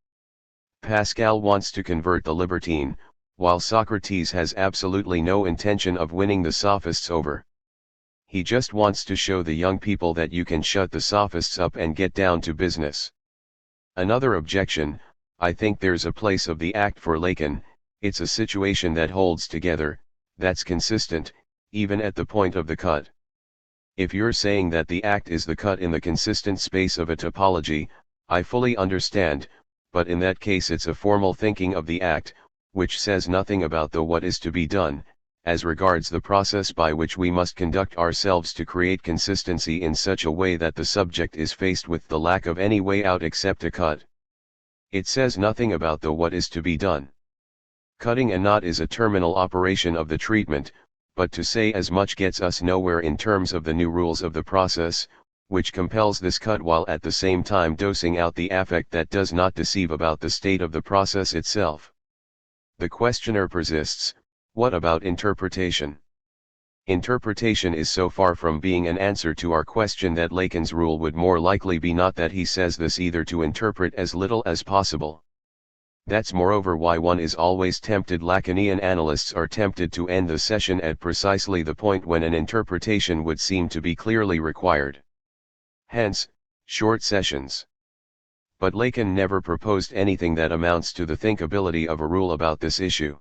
Pascal wants to convert the libertine, while Socrates has absolutely no intention of winning the sophists over. He just wants to show the young people that you can shut the sophists up and get down to business. Another objection: I think there's a place of the act for Lacan. It's a situation that holds together, that's consistent, even at the point of the cut. If you're saying that the act is the cut in the consistent space of a topology, I fully understand, but in that case it's a formal thinking of the act, which says nothing about the what is to be done, as regards the process by which we must conduct ourselves to create consistency in such a way that the subject is faced with the lack of any way out except a cut. It says nothing about the what is to be done. Cutting a knot is a terminal operation of the treatment, but to say as much gets us nowhere in terms of the new rules of the process, which compels this cut while at the same time dosing out the affect that does not deceive about the state of the process itself. The questioner persists: what about interpretation? Interpretation is so far from being an answer to our question that Lacan's rule would more likely be not that he says this either to interpret as little as possible. That's moreover why one is always tempted, Lacanian analysts are tempted to end the session at precisely the point when an interpretation would seem to be clearly required. Hence, short sessions. But Lacan never proposed anything that amounts to the thinkability of a rule about this issue.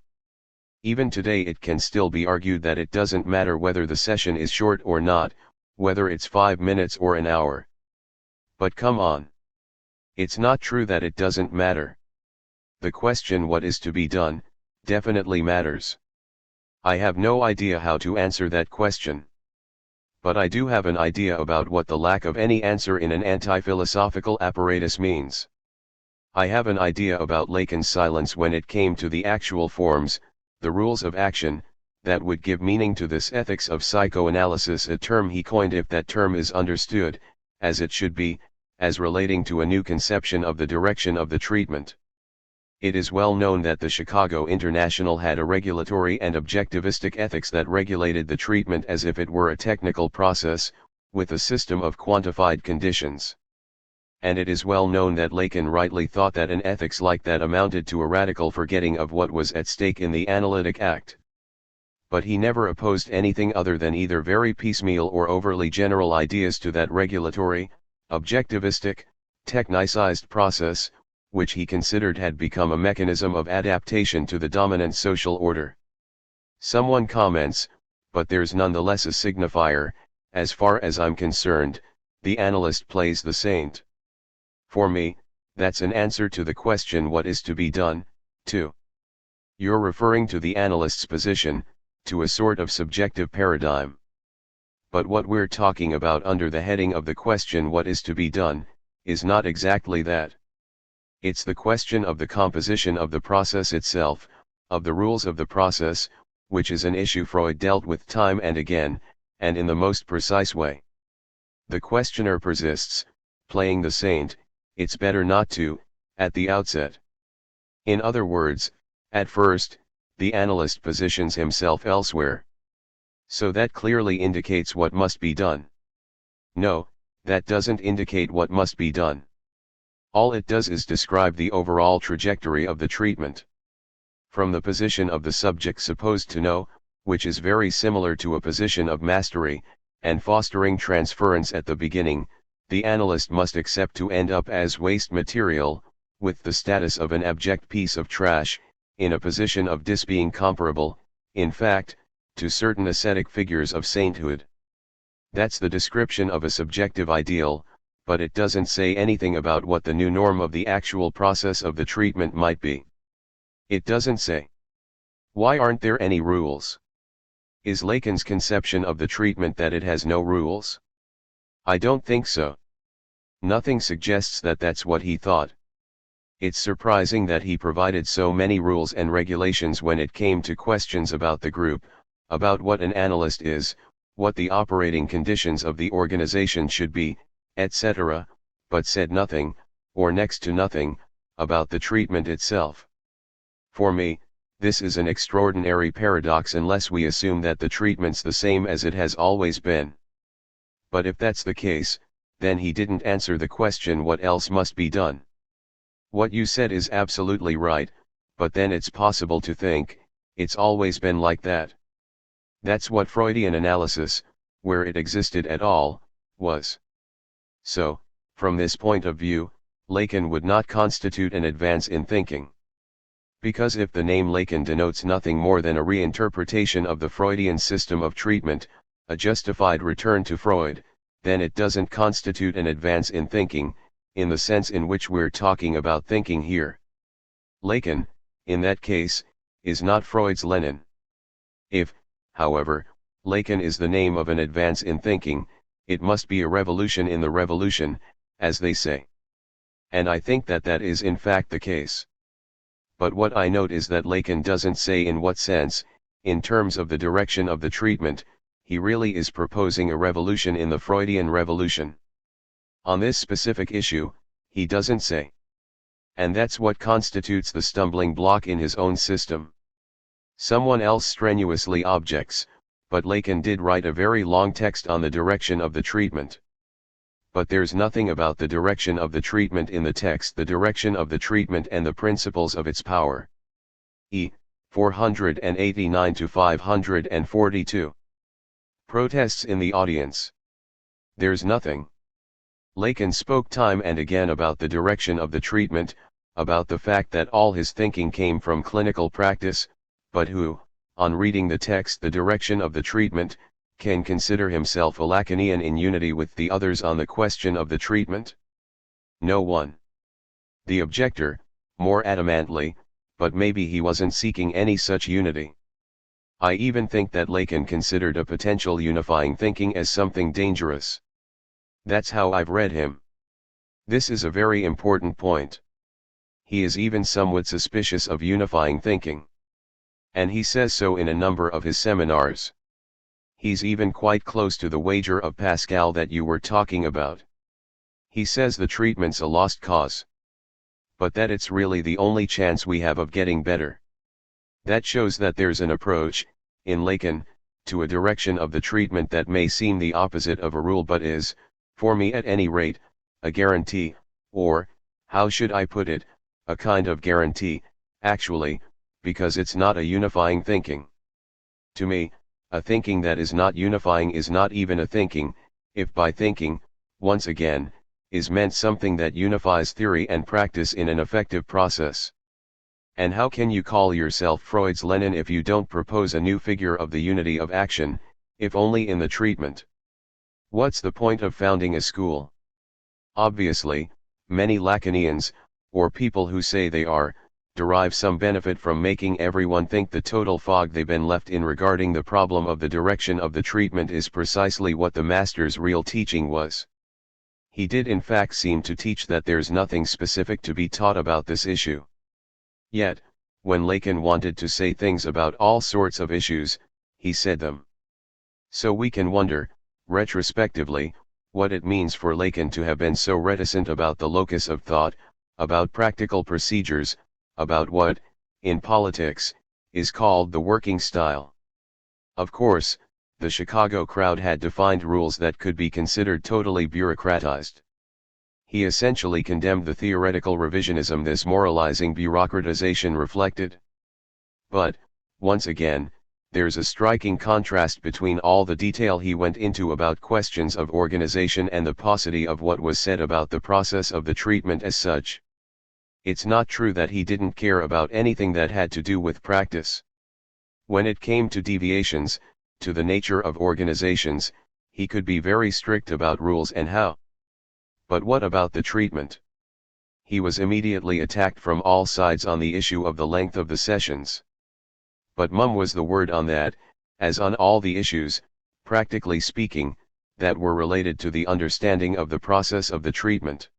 Even today it can still be argued that it doesn't matter whether the session is short or not, whether it's 5 minutes or an hour. But come on. It's not true that it doesn't matter. The question what is to be done, definitely matters. I have no idea how to answer that question. But I do have an idea about what the lack of any answer in an anti-philosophical apparatus means. I have an idea about Lacan's silence when it came to the actual forms, the rules of action, that would give meaning to this ethics of psychoanalysis, a term he coined, if that term is understood, as it should be, as relating to a new conception of the direction of the treatment. It is well known that the Chicago International had a regulatory and objectivistic ethics that regulated the treatment as if it were a technical process, with a system of quantified conditions. And it is well known that Lacan rightly thought that an ethics like that amounted to a radical forgetting of what was at stake in the analytic act. But he never opposed anything other than either very piecemeal or overly general ideas to that regulatory, objectivistic, technicized process, which he considered had become a mechanism of adaptation to the dominant social order. Someone comments, but there's nonetheless a signifier: as far as I'm concerned, the analyst plays the saint. For me, that's an answer to the question what is to be done, too. You're referring to the analyst's position, to a sort of subjective paradigm. But what we're talking about under the heading of the question what is to be done, is not exactly that. It's the question of the composition of the process itself, of the rules of the process, which is an issue Freud dealt with time and again, and in the most precise way. The questioner persists, playing the saint: it's better not to, at the outset. In other words, at first, the analyst positions himself elsewhere. So that clearly indicates what must be done. No, that doesn't indicate what must be done. All it does is describe the overall trajectory of the treatment. From the position of the subject supposed to know, which is very similar to a position of mastery, and fostering transference at the beginning, the analyst must accept to end up as waste material, with the status of an abject piece of trash, in a position of disbeing comparable, in fact, to certain ascetic figures of sainthood. That's the description of a subjective ideal, but it doesn't say anything about what the new norm of the actual process of the treatment might be. It doesn't say. Why aren't there any rules? Is Lacan's conception of the treatment that it has no rules? I don't think so. Nothing suggests that that's what he thought. It's surprising that he provided so many rules and regulations when it came to questions about the group, about what an analyst is, what the operating conditions of the organization should be, etc., but said nothing, or next to nothing, about the treatment itself. For me, this is an extraordinary paradox unless we assume that the treatment's the same as it has always been. But if that's the case, then he didn't answer the question what else must be done. What you said is absolutely right, but then it's possible to think, it's always been like that. That's what Freudian analysis, where it existed at all, was. So, from this point of view, Lacan would not constitute an advance in thinking. Because if the name Lacan denotes nothing more than a reinterpretation of the Freudian system of treatment, a justified return to Freud, then it doesn't constitute an advance in thinking, in the sense in which we're talking about thinking here. Lacan, in that case, is not Freud's Lenin. If, however, Lacan is the name of an advance in thinking, it must be a revolution in the revolution, as they say. And I think that that is in fact the case. But what I note is that Lacan doesn't say in what sense, in terms of the direction of the treatment, he really is proposing a revolution in the Freudian revolution. On this specific issue, he doesn't say. And that's what constitutes the stumbling block in his own system. Someone else strenuously objects, but Lacan did write a very long text on the direction of the treatment. But there's nothing about the direction of the treatment in the text, the direction of the treatment and the principles of its power. E. 489 to 542. Protests in the audience. There's nothing. Lacan spoke time and again about the direction of the treatment, about the fact that all his thinking came from clinical practice, but who, on reading the text, the direction of the treatment, can consider himself a Lacanian in unity with the others on the question of the treatment? No one. The objector, more adamantly, but maybe he wasn't seeking any such unity. I even think that Lacan considered a potential unifying thinking as something dangerous. That's how I've read him. This is a very important point. He is even somewhat suspicious of unifying thinking. And he says so in a number of his seminars. He's even quite close to the wager of Pascal that you were talking about. He says the treatment's a lost cause. But that it's really the only chance we have of getting better. That shows that there's an approach, in Lacan, to a direction of the treatment that may seem the opposite of a rule but is, for me at any rate, a guarantee, or, how should I put it, a kind of guarantee, actually, because it's not a unifying thinking. To me, a thinking that is not unifying is not even a thinking, if by thinking, once again, is meant something that unifies theory and practice in an effective process. And how can you call yourself Freud's Lenin if you don't propose a new figure of the unity of action, if only in the treatment? What's the point of founding a school? Obviously, many Lacanians, or people who say they are, derive some benefit from making everyone think the total fog they've been left in regarding the problem of the direction of the treatment is precisely what the master's real teaching was. He did in fact seem to teach that there's nothing specific to be taught about this issue. Yet, when Lacan wanted to say things about all sorts of issues, he said them. So we can wonder, retrospectively, what it means for Lacan to have been so reticent about the locus of thought, about practical procedures, about what, in politics, is called the working style. Of course, the Chicago crowd had defined rules that could be considered totally bureaucratized. He essentially condemned the theoretical revisionism this moralizing bureaucratization reflected. But, once again, there's a striking contrast between all the detail he went into about questions of organization and the paucity of what was said about the process of the treatment as such. It's not true that he didn't care about anything that had to do with practice. When it came to deviations, to the nature of organizations, he could be very strict about rules and how. But what about the treatment? He was immediately attacked from all sides on the issue of the length of the sessions. But mum was the word on that, as on all the issues, practically speaking, that were related to the understanding of the process of the treatment.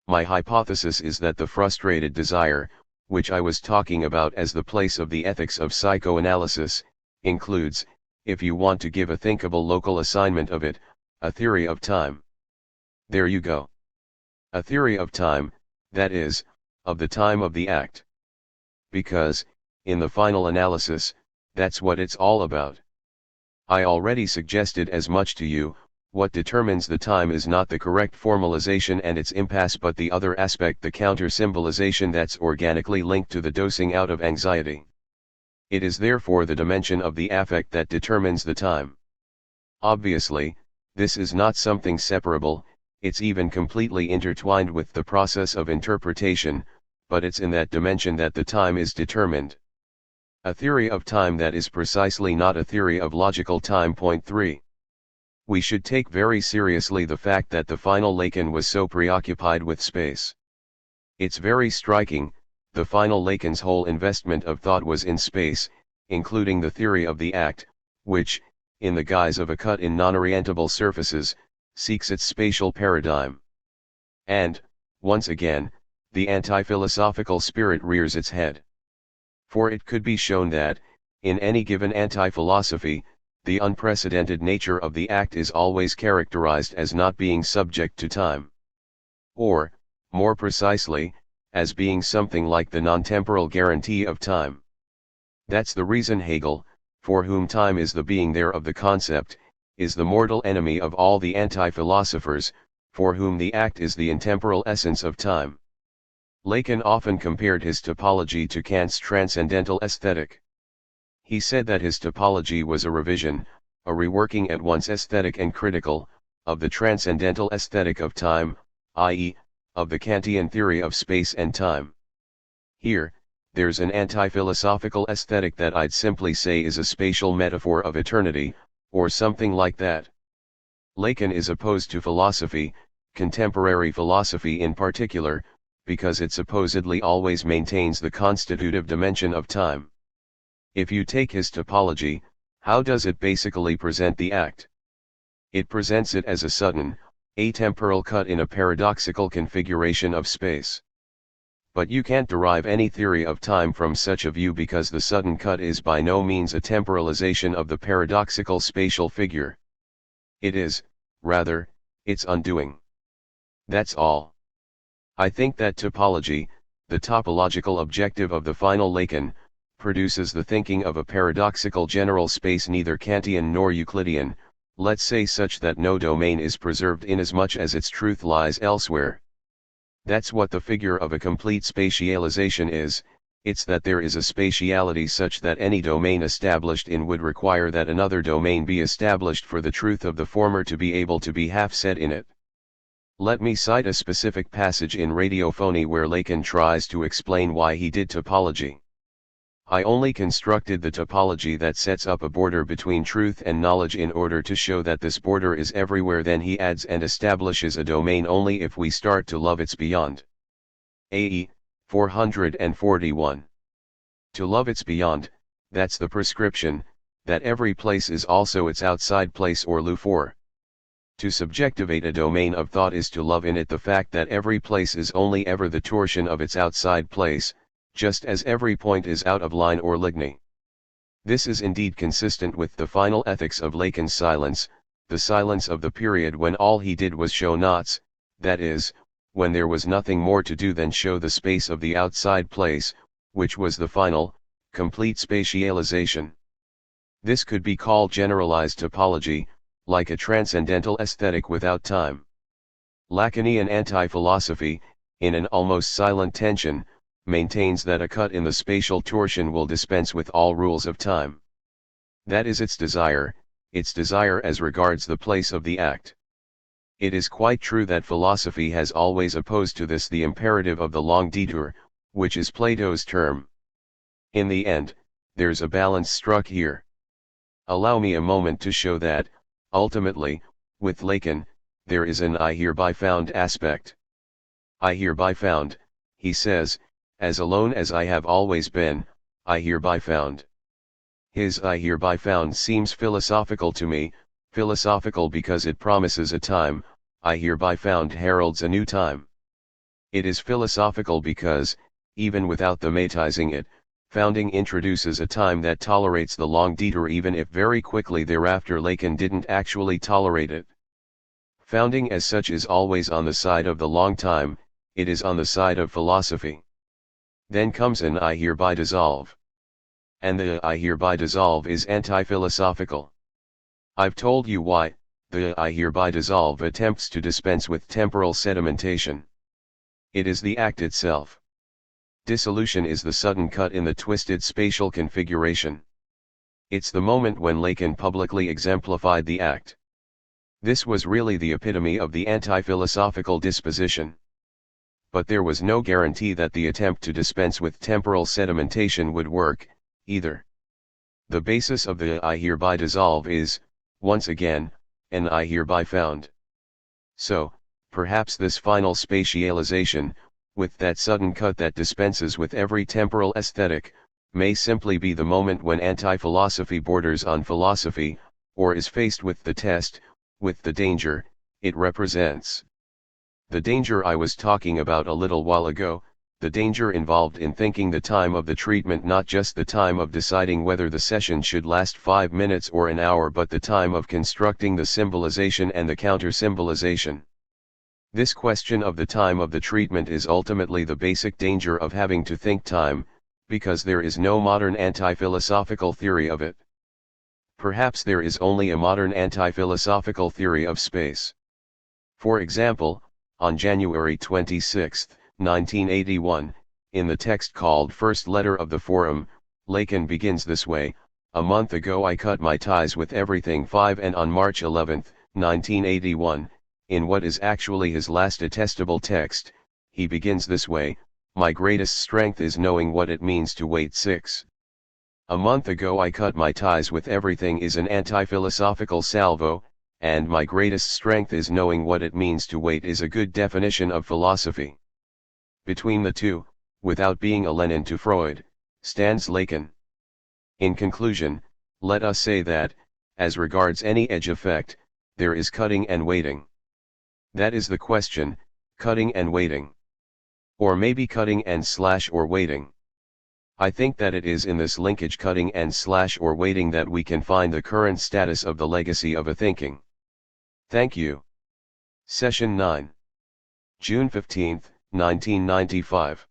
My hypothesis is that the frustrated desire, which I was talking about as the place of the ethics of psychoanalysis, includes, if you want to give a thinkable local assignment of it, a theory of time. There you go. A theory of time, that is, of the time of the act. Because, in the final analysis, that's what it's all about. I already suggested as much to you. What determines the time is not the correct formalization and its impasse, but the other aspect, the counter-symbolization that's organically linked to the dosing out of anxiety. It is therefore the dimension of the affect that determines the time. Obviously, this is not something separable, it's even completely intertwined with the process of interpretation, but it's in that dimension that the time is determined. A theory of time that is precisely not a theory of logical time. Point 3. We should take very seriously the fact that the final Lacan was so preoccupied with space. It's very striking, the final Lacan's whole investment of thought was in space, including the theory of the act, which, in the guise of a cut in non-orientable surfaces, seeks its spatial paradigm. And, once again, the anti-philosophical spirit rears its head. For it could be shown that, in any given anti-philosophy, the unprecedented nature of the act is always characterized as not being subject to time. Or, more precisely, as being something like the non-temporal guarantee of time. That's the reason Hegel, for whom time is the being there of the concept, is the mortal enemy of all the anti-philosophers, for whom the act is the intemporal essence of time. Lacan often compared his topology to Kant's transcendental aesthetic. He said that his topology was a revision, a reworking at once aesthetic and critical, of the transcendental aesthetic of time, i.e., of the Kantian theory of space and time. Here, there's an anti-philosophical aesthetic that I'd simply say is a spatial metaphor of eternity, or something like that. Lacan is opposed to philosophy, contemporary philosophy in particular, because it supposedly always maintains the constitutive dimension of time. If you take his topology, how does it basically present the act? It presents it as a sudden, atemporal cut in a paradoxical configuration of space. But you can't derive any theory of time from such a view, because the sudden cut is by no means a temporalization of the paradoxical spatial figure. It is, rather, its undoing. That's all. I think that topology, the topological objective of the final Lacan, produces the thinking of a paradoxical general space neither Kantian nor Euclidean, let's say such that no domain is preserved inasmuch as its truth lies elsewhere. That's what the figure of a complete spatialization is, it's that there is a spatiality such that any domain established in would require that another domain be established for the truth of the former to be able to be half said in it. Let me cite a specific passage in Radiophony where Lacan tries to explain why he did topology. I only constructed the topology that sets up a border between truth and knowledge in order to show that this border is everywhere. Then he adds and establishes a domain only if we start to love its beyond. AE 441. To love its beyond, that's the prescription, that every place is also its outside place or lieu for. To subjectivate a domain of thought is to love in it the fact that every place is only ever the torsion of its outside place, just as every point is out of line or ligny. This is indeed consistent with the final ethics of Lacan's silence, the silence of the period when all he did was show knots, that is, when there was nothing more to do than show the space of the outside place, which was the final, complete spatialization. This could be called generalized topology, like a transcendental aesthetic without time. Lacanian anti-philosophy, in an almost silent tension, maintains that a cut in the spatial torsion will dispense with all rules of time. That is its desire as regards the place of the act. It is quite true that philosophy has always opposed to this the imperative of the long detour, which is Plato's term. In the end, there's a balance struck here. Allow me a moment to show that, ultimately, with Lacan, there is an I hereby found aspect. I hereby found, he says, as alone as I have always been, I hereby found. His I hereby found seems philosophical to me, philosophical because it promises a time, I hereby found heralds a new time. It is philosophical because, even without thematizing it, founding introduces a time that tolerates the long detour even if very quickly thereafter Lacan didn't actually tolerate it. Founding as such is always on the side of the long time, it is on the side of philosophy. Then comes an I hereby dissolve. And the I hereby dissolve is anti-philosophical. I've told you why. The I hereby dissolve attempts to dispense with temporal sedimentation. It is the act itself. Dissolution is the sudden cut in the twisted spatial configuration. It's the moment when Lacan publicly exemplified the act. This was really the epitome of the anti-philosophical disposition. But there was no guarantee that the attempt to dispense with temporal sedimentation would work, either. The basis of the I hereby dissolve is, once again, an I hereby found. So, perhaps this final spatialization, with that sudden cut that dispenses with every temporal aesthetic, may simply be the moment when anti-philosophy borders on philosophy, or is faced with the test, with the danger it represents. The danger I was talking about a little while ago, the danger involved in thinking the time of the treatment not just the time of deciding whether the session should last 5 minutes or an hour but the time of constructing the symbolization and the counter-symbolization. This question of the time of the treatment is ultimately the basic danger of having to think time, because there is no modern anti-philosophical theory of it. Perhaps there is only a modern anti-philosophical theory of space. For example, on January 26, 1981, in the text called First Letter of the Forum, Lacan begins this way: "A month ago I cut my ties with everything 5 and on March 11, 1981, in what is actually his last attestable text, he begins this way: my greatest strength is knowing what it means to wait 6. A month ago I cut my ties with everything is an anti-philosophical salvo, and my greatest strength is knowing what it means to wait is a good definition of philosophy. Between the two, without being a Lenin to Freud, stands Lacan. In conclusion, let us say that, as regards any edge effect, there is cutting and waiting. That is the question, cutting and waiting. Or maybe cutting and slash or waiting. I think that it is in this linkage cutting and slash or waiting that we can find the current status of the legacy of a thinking. Thank you. Session 9. June 15, 1995.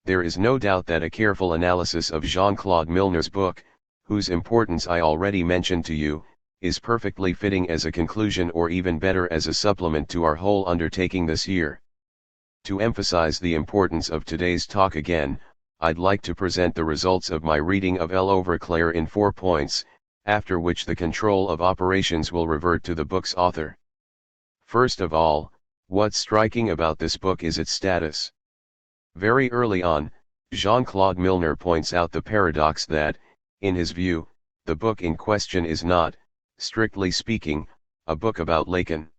There is no doubt that a careful analysis of Jean-Claude Milner's book, whose importance I already mentioned to you, is perfectly fitting as a conclusion or even better as a supplement to our whole undertaking this year. To emphasize the importance of today's talk again, I'd like to present the results of my reading of L'Ouvre-Claire in 4 points, after which the control of operations will revert to the book's author. First of all, what's striking about this book is its status. Very early on, Jean-Claude Milner points out the paradox that, in his view, the book in question is not, strictly speaking, a book about Lacan.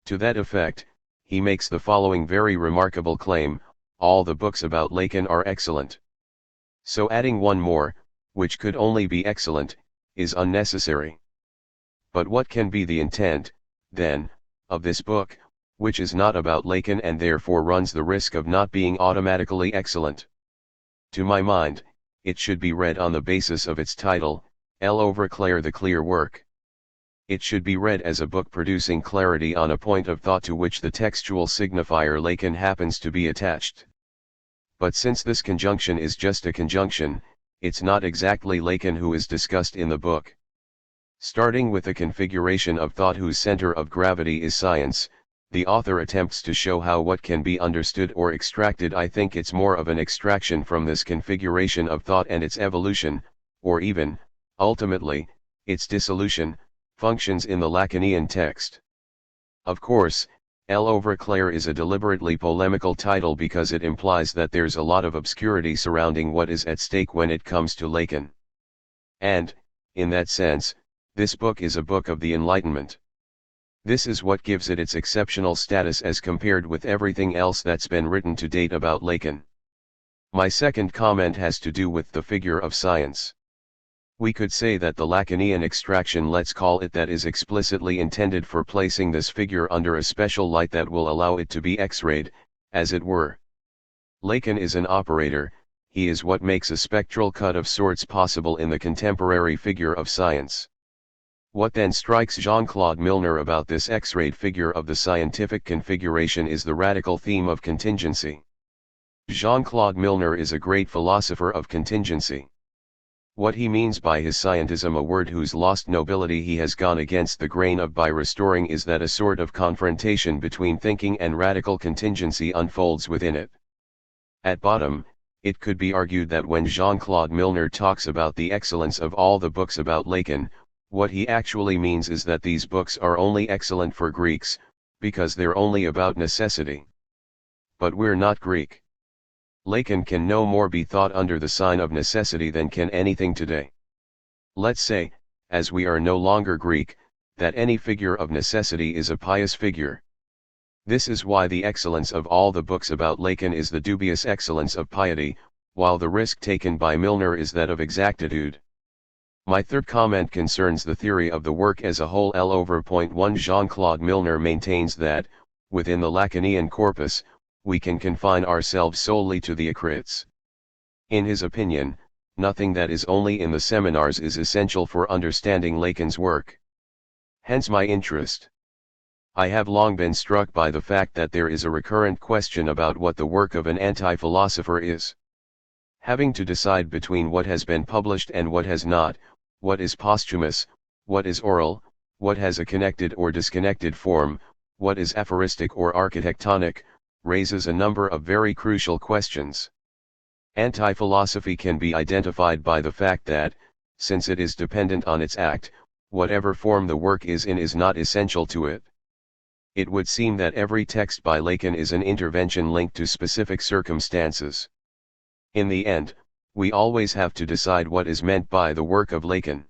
To that effect, he makes the following very remarkable claim: all the books about Lacan are excellent. So adding one more, which could only be excellent, is unnecessary. But what can be the intent, then, of this book, which is not about Lacan and therefore runs the risk of not being automatically excellent? To my mind, it should be read on the basis of its title, L'Ouvre-Claire, the clear work. It should be read as a book producing clarity on a point of thought to which the textual signifier Lacan happens to be attached. But since this conjunction is just a conjunction, it's not exactly Lacan who is discussed in the book. Starting with a configuration of thought whose center of gravity is science, the author attempts to show how what can be understood or extracted. I think it's more of an extraction from this configuration of thought and its evolution, or even, ultimately, its dissolution, functions in the Lacanian text. Of course, L'Œuvre claire is a deliberately polemical title because it implies that there's a lot of obscurity surrounding what is at stake when it comes to Lacan. And, in that sense, this book is a book of the Enlightenment. This is what gives it its exceptional status as compared with everything else that's been written to date about Lacan. My second comment has to do with the figure of science. We could say that the Lacanian extraction, let's call it that, is explicitly intended for placing this figure under a special light that will allow it to be X-rayed, as it were. Lacan is an operator, he is what makes a spectral cut of sorts possible in the contemporary figure of science. What then strikes Jean-Claude Milner about this X-rayed figure of the scientific configuration is the radical theme of contingency. Jean-Claude Milner is a great philosopher of contingency. What he means by his scientism, a word whose lost nobility he has gone against the grain of by restoring, is that a sort of confrontation between thinking and radical contingency unfolds within it. At bottom, it could be argued that when Jean-Claude Milner talks about the excellence of all the books about Lacan, what he actually means is that these books are only excellent for Greeks, because they're only about necessity. But we're not Greek. Lacan can no more be thought under the sign of necessity than can anything today. Let's say, as we are no longer Greek, that any figure of necessity is a pious figure. This is why the excellence of all the books about Lacan is the dubious excellence of piety, while the risk taken by Milner is that of exactitude. My third comment concerns the theory of the work as a whole. L/1 Jean-Claude Milner maintains that, within the Lacanian corpus, we can confine ourselves solely to the acrits. In his opinion, nothing that is only in the seminars is essential for understanding Lacan's work. Hence my interest. I have long been struck by the fact that there is a recurrent question about what the work of an anti-philosopher is. Having to decide between what has been published and what has not, what is posthumous, what is oral, what has a connected or disconnected form, what is aphoristic or architectonic, raises a number of very crucial questions. Anti-philosophy can be identified by the fact that, since it is dependent on its act, whatever form the work is in is not essential to it. It would seem that every text by Lacan is an intervention linked to specific circumstances. In the end, we always have to decide what is meant by the work of Lacan.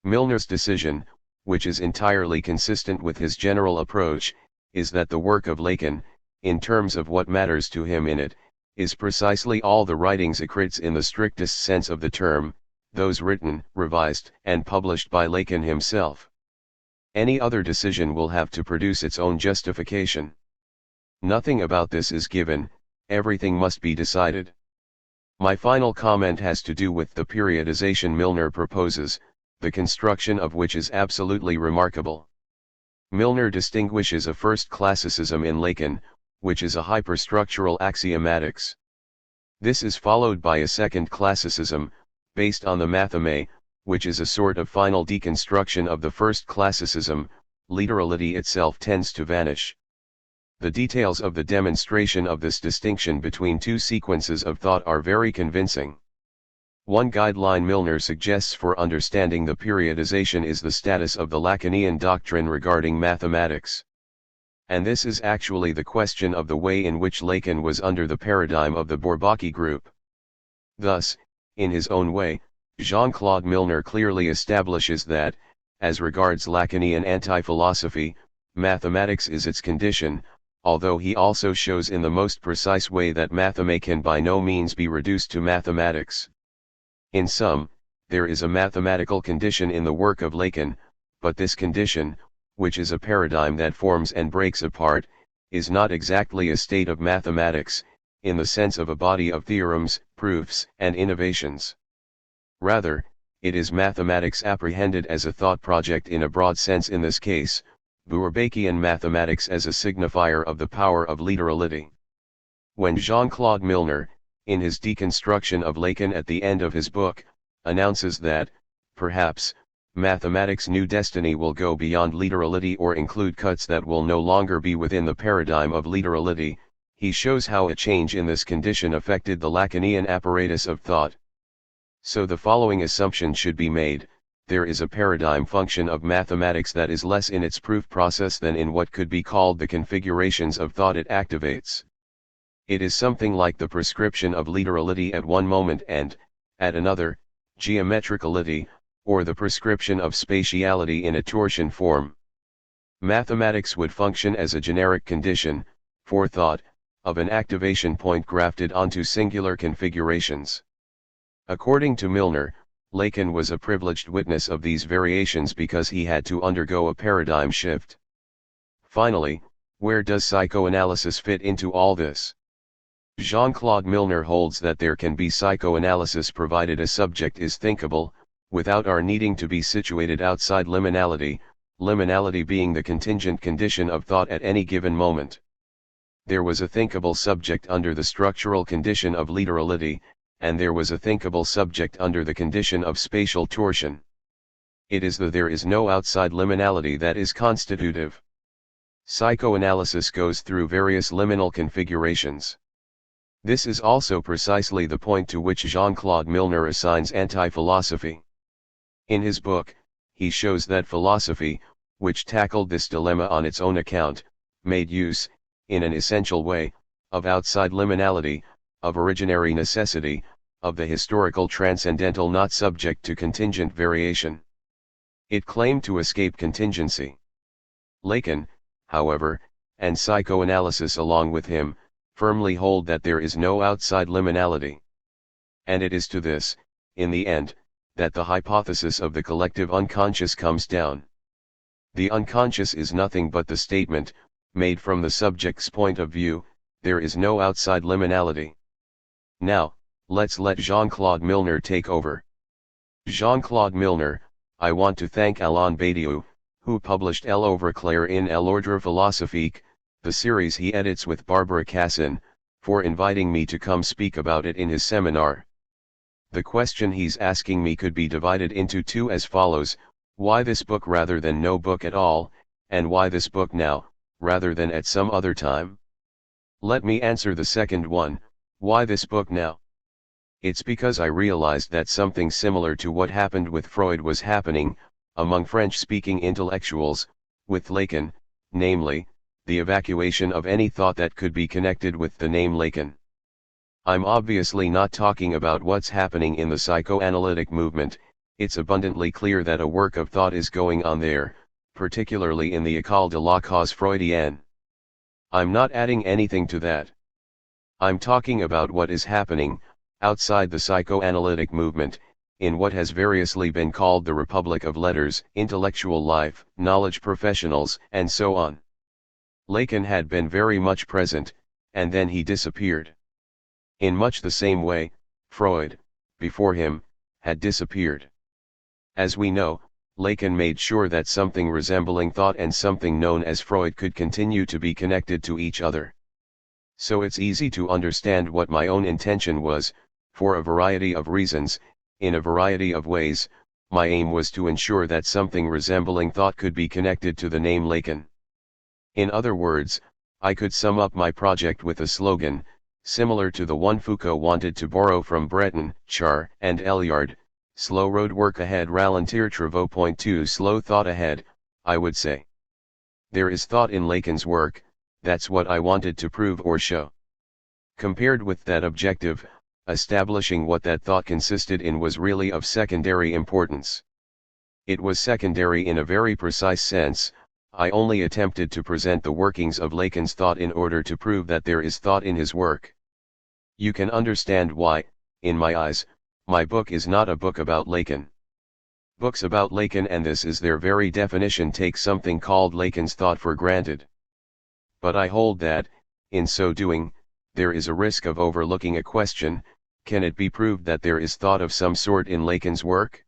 Milner's decision, which is entirely consistent with his general approach, is that the work of Lacan, in terms of what matters to him in it, is precisely all the writings acrits in the strictest sense of the term, those written, revised, and published by Lacan himself. Any other decision will have to produce its own justification. Nothing about this is given, everything must be decided. My final comment has to do with the periodization Milner proposes, the construction of which is absolutely remarkable. Milner distinguishes a first classicism in Lacan, which is a hyperstructural axiomatics. This is followed by a second classicism, based on the matheme, which is a sort of final deconstruction of the first classicism. Literality itself tends to vanish. The details of the demonstration of this distinction between two sequences of thought are very convincing. One guideline Milner suggests for understanding the periodization is the status of the Lacanian doctrine regarding mathematics. And this is actually the question of the way in which Lacan was under the paradigm of the Bourbaki group. Thus, in his own way, Jean-Claude Milner clearly establishes that, as regards Lacanian anti-philosophy, mathematics is its condition, although he also shows in the most precise way that matheme can by no means be reduced to mathematics. In sum, there is a mathematical condition in the work of Lacan, but this condition, which is a paradigm that forms and breaks apart, is not exactly a state of mathematics, in the sense of a body of theorems, proofs, and innovations. Rather, it is mathematics apprehended as a thought project in a broad sense, in this case, Bourbakian mathematics as a signifier of the power of literality. When Jean-Claude Milner, in his deconstruction of Lacan at the end of his book, announces that, perhaps, mathematics' new destiny will go beyond literality or include cuts that will no longer be within the paradigm of literality. He shows how a change in this condition affected the Lacanian apparatus of thought. So the following assumption should be made: there is a paradigm function of mathematics that is less in its proof process than in what could be called the configurations of thought it activates. It is something like the prescription of literality at one moment and, at another, geometricality, or the prescription of spatiality in a torsion form. Mathematics would function as a generic condition, for thought, of an activation point grafted onto singular configurations. According to Milner, Lacan was a privileged witness of these variations because he had to undergo a paradigm shift. Finally, where does psychoanalysis fit into all this? Jean-Claude Milner holds that there can be psychoanalysis provided a subject is thinkable, without our needing to be situated outside liminality, liminality being the contingent condition of thought at any given moment. There was a thinkable subject under the structural condition of literality, and there was a thinkable subject under the condition of spatial torsion. It is the there is no outside liminality that is constitutive. Psychoanalysis goes through various liminal configurations. This is also precisely the point to which Jean-Claude Milner assigns anti-philosophy. In his book, he shows that philosophy, which tackled this dilemma on its own account, made use, in an essential way, of outside liminality, of originary necessity, of the historical transcendental not subject to contingent variation. It claimed to escape contingency. Lacan, however, and psychoanalysis along with him, firmly hold that there is no outside liminality. And it is to this, in the end, that the hypothesis of the collective unconscious comes down. The unconscious is nothing but the statement, made from the subject's point of view, there is no outside liminality. Now, let's let Jean-Claude Milner take over. Jean-Claude Milner, I want to thank Alain Badiou, who published L'Œuvre claire in L'Ordre philosophique, the series he edits with Barbara Cassin, for inviting me to come speak about it in his seminar. The question he's asking me could be divided into two as follows: why this book rather than no book at all, and why this book now, rather than at some other time? Let me answer the second one, why this book now? It's because I realized that something similar to what happened with Freud was happening, among French-speaking intellectuals, with Lacan, namely, the evacuation of any thought that could be connected with the name Lacan. I'm obviously not talking about what's happening in the psychoanalytic movement. It's abundantly clear that a work of thought is going on there, particularly in the École de la cause freudienne. I'm not adding anything to that. I'm talking about what is happening, outside the psychoanalytic movement, in what has variously been called the Republic of Letters, intellectual life, knowledge professionals, and so on. Lacan had been very much present, and then he disappeared. In much the same way, Freud, before him, had disappeared. As we know, Lacan made sure that something resembling thought and something known as Freud could continue to be connected to each other. So it's easy to understand what my own intention was. For a variety of reasons, in a variety of ways, my aim was to ensure that something resembling thought could be connected to the name Lacan. In other words, I could sum up my project with a slogan, similar to the one Foucault wanted to borrow from Breton, Char, and Elyard: slow road work ahead, ralentir travaux. Point 2, slow thought ahead, I would say. There is thought in Lacan's work, that's what I wanted to prove or show. Compared with that objective, establishing what that thought consisted in was really of secondary importance. It was secondary in a very precise sense. I only attempted to present the workings of Lacan's thought in order to prove that there is thought in his work. You can understand why, in my eyes, my book is not a book about Lacan. Books about Lacan, and this is their very definition, take something called Lacan's thought for granted. But I hold that, in so doing, there is a risk of overlooking a question: can it be proved that there is thought of some sort in Lacan's work?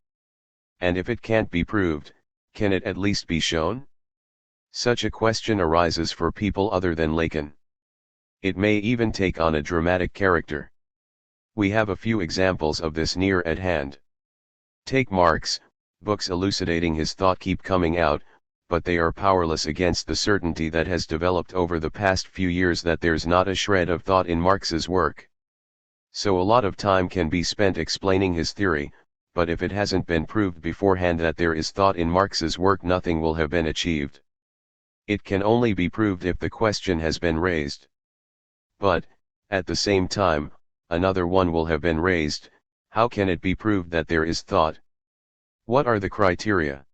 And if it can't be proved, can it at least be shown? Such a question arises for people other than Lacan. It may even take on a dramatic character. We have a few examples of this near at hand. Take Marx, Books elucidating his thought keep coming out, but they are powerless against the certainty that has developed over the past few years that there's not a shred of thought in Marx's work. So a lot of time can be spent explaining his theory, but if it hasn't been proved beforehand that there is thought in Marx's work, nothing will have been achieved. It can only be proved if the question has been raised. But, at the same time, another one will have been raised: how can it be proved that there is thought? What are the criteria?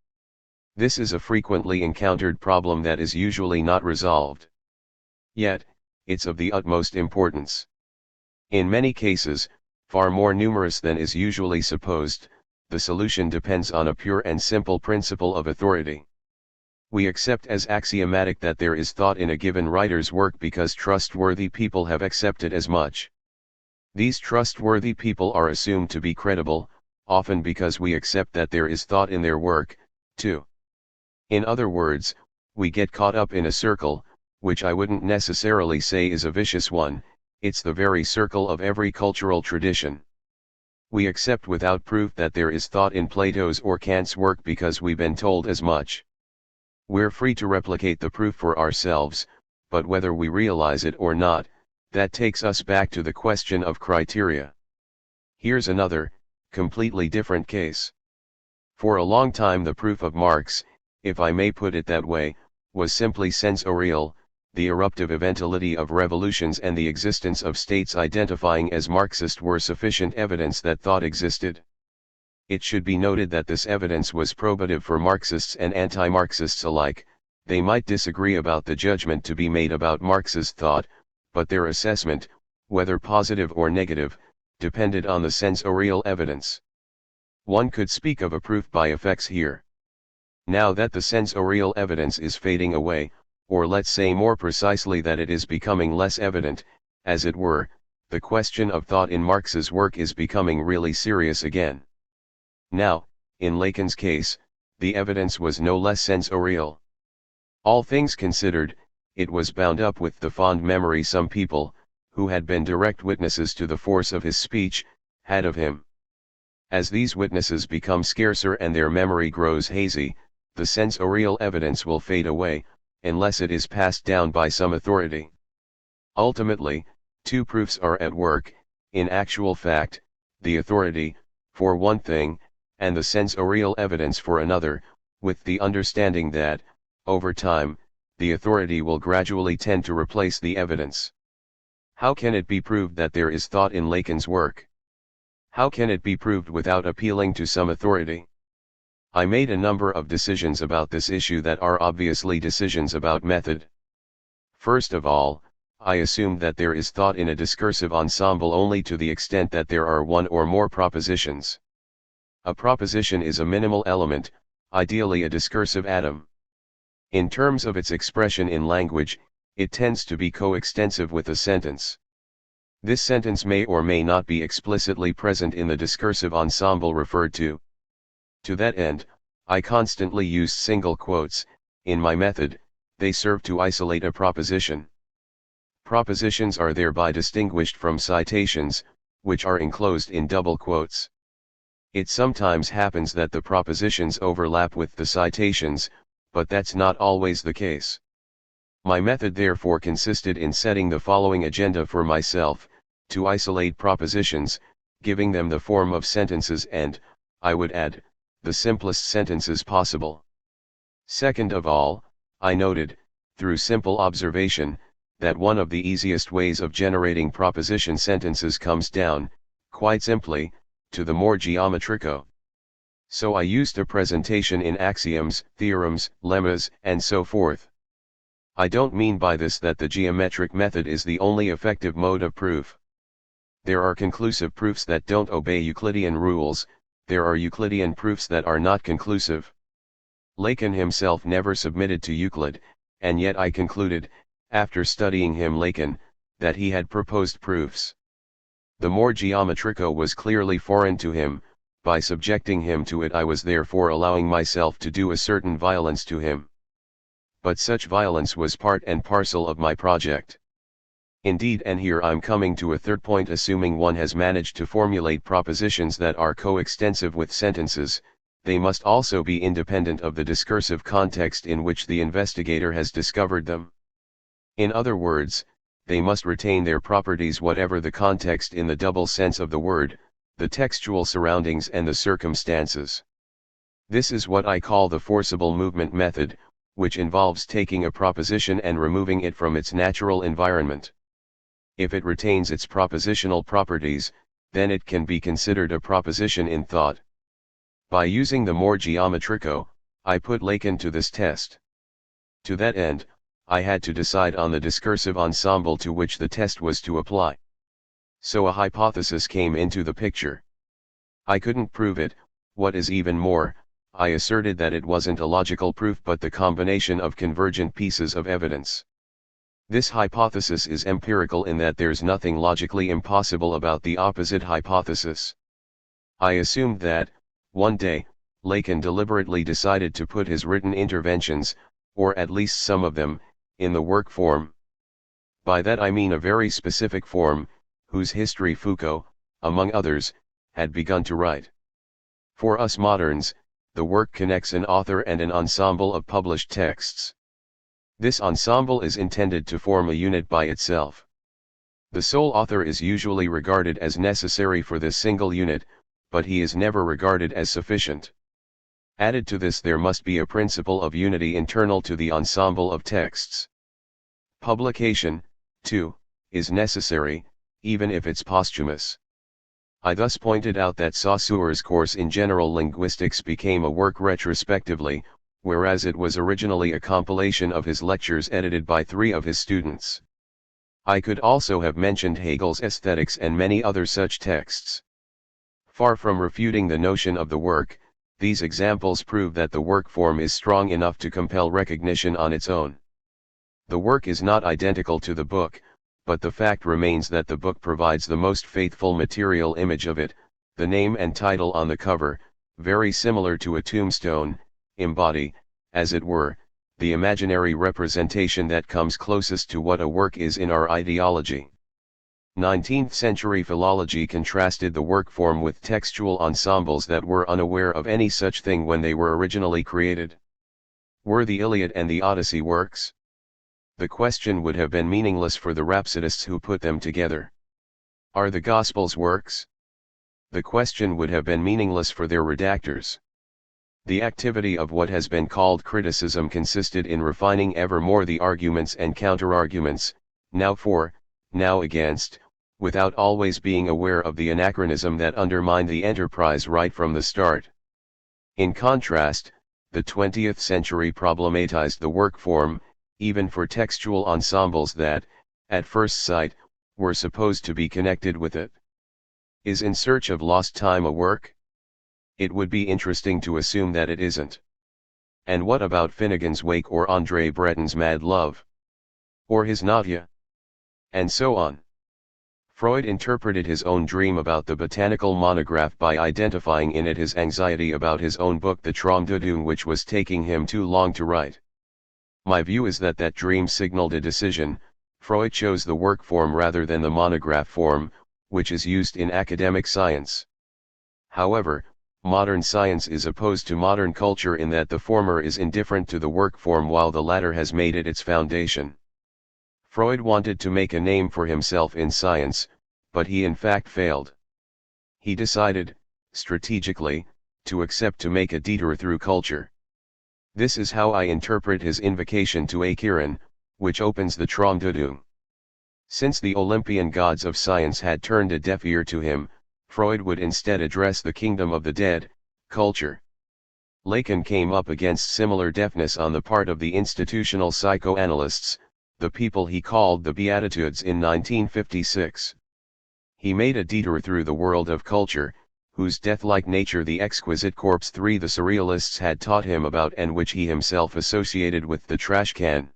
This is a frequently encountered problem that is usually not resolved. Yet, it's of the utmost importance. In many cases, far more numerous than is usually supposed, the solution depends on a pure and simple principle of authority. We accept as axiomatic that there is thought in a given writer's work because trustworthy people have accepted as much. These trustworthy people are assumed to be credible, often because we accept that there is thought in their work, too. In other words, we get caught up in a circle, which I wouldn't necessarily say is a vicious one. It's the very circle of every cultural tradition. We accept without proof that there is thought in Plato's or Kant's work because we've been told as much. We're free to replicate the proof for ourselves, but whether we realize it or not, that takes us back to the question of criteria. Here's another, completely different case. For a long time the proof of Marx, if I may put it that way, was simply sensorial: the eruptive eventuality of revolutions and the existence of states identifying as Marxist were sufficient evidence that thought existed. It should be noted that this evidence was probative for Marxists and anti-Marxists alike. They might disagree about the judgment to be made about Marx's thought, but their assessment, whether positive or negative, depended on the sensorial evidence. One could speak of a proof by effects here. Now that the sensorial evidence is fading away, or let's say more precisely that it is becoming less evident, as it were, the question of thought in Marx's work is becoming really serious again. Now, in Lacan's case, the evidence was no less sensorial. All things considered, it was bound up with the fond memory some people, who had been direct witnesses to the force of his speech, had of him. As these witnesses become scarcer and their memory grows hazy, the sensorial evidence will fade away, unless it is passed down by some authority. Ultimately, two proofs are at work: in actual fact, the authority, for one thing, and the sensorial evidence for another, with the understanding that, over time, the authority will gradually tend to replace the evidence. How can it be proved that there is thought in Lacan's work? How can it be proved without appealing to some authority? I made a number of decisions about this issue that are obviously decisions about method. First of all, I assumed that there is thought in a discursive ensemble only to the extent that there are one or more propositions. A proposition is a minimal element, ideally a discursive atom. In terms of its expression in language, it tends to be coextensive with a sentence. This sentence may or may not be explicitly present in the discursive ensemble referred to. To that end, I constantly used single quotes. In my method, they serve to isolate a proposition. Propositions are thereby distinguished from citations, which are enclosed in double quotes. It sometimes happens that the propositions overlap with the citations, but that's not always the case. My method therefore consisted in setting the following agenda for myself: to isolate propositions, giving them the form of sentences and, I would add, the simplest sentences possible. Second of all, I noted, through simple observation, that one of the easiest ways of generating proposition sentences comes down, quite simply, to the more geometrico. So I used a presentation in axioms, theorems, lemmas, and so forth. I don't mean by this that the geometric method is the only effective mode of proof. There are conclusive proofs that don't obey Euclidean rules. There are Euclidean proofs that are not conclusive. Lacan himself never submitted to Euclid, and yet I concluded, after studying him Lacan, that he had proposed proofs. The more geometrico was clearly foreign to him. By subjecting him to it I was therefore allowing myself to do a certain violence to him. But such violence was part and parcel of my project. Indeed, and here I'm coming to a third point: assuming one has managed to formulate propositions that are coextensive with sentences, they must also be independent of the discursive context in which the investigator has discovered them. In other words, they must retain their properties whatever the context in the double sense of the word, the textual surroundings and the circumstances. This is what I call the forcible movement method, which involves taking a proposition and removing it from its natural environment. If it retains its propositional properties, then it can be considered a proposition in thought. By using the more geometrico, I put Lacan to this test. To that end, I had to decide on the discursive ensemble to which the test was to apply. So a hypothesis came into the picture. I couldn't prove it. What is even more, I asserted that it wasn't a logical proof but the combination of convergent pieces of evidence. This hypothesis is empirical in that there's nothing logically impossible about the opposite hypothesis. I assumed that, one day, Lacan deliberately decided to put his written interventions, or at least some of them, in the work form. By that I mean a very specific form, whose history Foucault, among others, had begun to write. For us moderns, the work connects an author and an ensemble of published texts. This ensemble is intended to form a unit by itself. The sole author is usually regarded as necessary for this single unit, but he is never regarded as sufficient. Added to this there must be a principle of unity internal to the ensemble of texts. Publication, too, is necessary, even if it's posthumous. I thus pointed out that Saussure's course in general linguistics became a work retrospectively, whereas it was originally a compilation of his lectures edited by 3 of his students. I could also have mentioned Hegel's Aesthetics and many other such texts. Far from refuting the notion of the work, these examples prove that the work form is strong enough to compel recognition on its own. The work is not identical to the book, but the fact remains that the book provides the most faithful material image of it, the name and title on the cover, very similar to a tombstone, embody, as it were, the imaginary representation that comes closest to what a work is in our ideology. 19th-century philology contrasted the work form with textual ensembles that were unaware of any such thing when they were originally created. Were the Iliad and the Odyssey works? The question would have been meaningless for the rhapsodists who put them together. Are the Gospels works? The question would have been meaningless for their redactors. The activity of what has been called criticism consisted in refining ever more the arguments and counterarguments, now for, now against, without always being aware of the anachronism that undermined the enterprise right from the start. In contrast, the 20th century problematized the work form, even for textual ensembles that, at first sight, were supposed to be connected with it. Is In Search of Lost Time a work? It would be interesting to assume that it isn't. And what about Finnegan's Wake or André Breton's Mad Love? Or his Nadia? And so on. Freud interpreted his own dream about the botanical monograph by identifying in it his anxiety about his own book The THIRD-WORLDISM, which was taking him too long to write. My view is that that dream signaled a decision. Freud chose the work form rather than the monograph form, which is used in academic science. However, modern science is opposed to modern culture in that the former is indifferent to the work form while the latter has made it its foundation. Freud wanted to make a name for himself in science, but he in fact failed. He decided, strategically, to accept to make a detour through culture. This is how I interpret his invocation to Akiran, which opens the THIRD-WORLDISM. Since the Olympian gods of science had turned a deaf ear to him, Freud would instead address the kingdom of the dead, culture. Lacan came up against similar deafness on the part of the institutional psychoanalysts, the people he called the Beatitudes, in 1956. He made a detour through the world of culture, whose death-like nature the exquisite corpse 3 the surrealists had taught him about and which he himself associated with the trash can.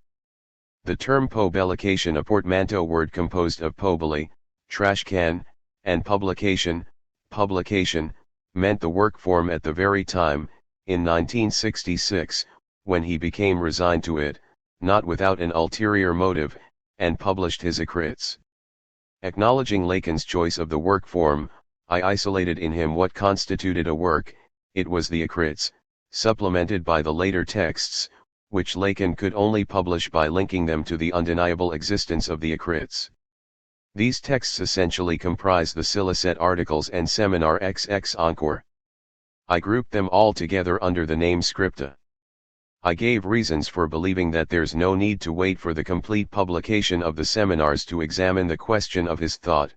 The term pobellication, a portmanteau word composed of pobili, trash can, and publication, meant the work form at the very time, in 1966, when he became resigned to it, not without an ulterior motive, and published his Écrits. Acknowledging Lacan's choice of the work form, I isolated in him what constituted a work, it was the acrits, supplemented by the later texts, which Lacan could only publish by linking them to the undeniable existence of the acrits. These texts essentially comprise the Silicet articles and Seminar XX Encore. I grouped them all together under the name Scripta. I gave reasons for believing that there's no need to wait for the complete publication of the seminars to examine the question of his thought.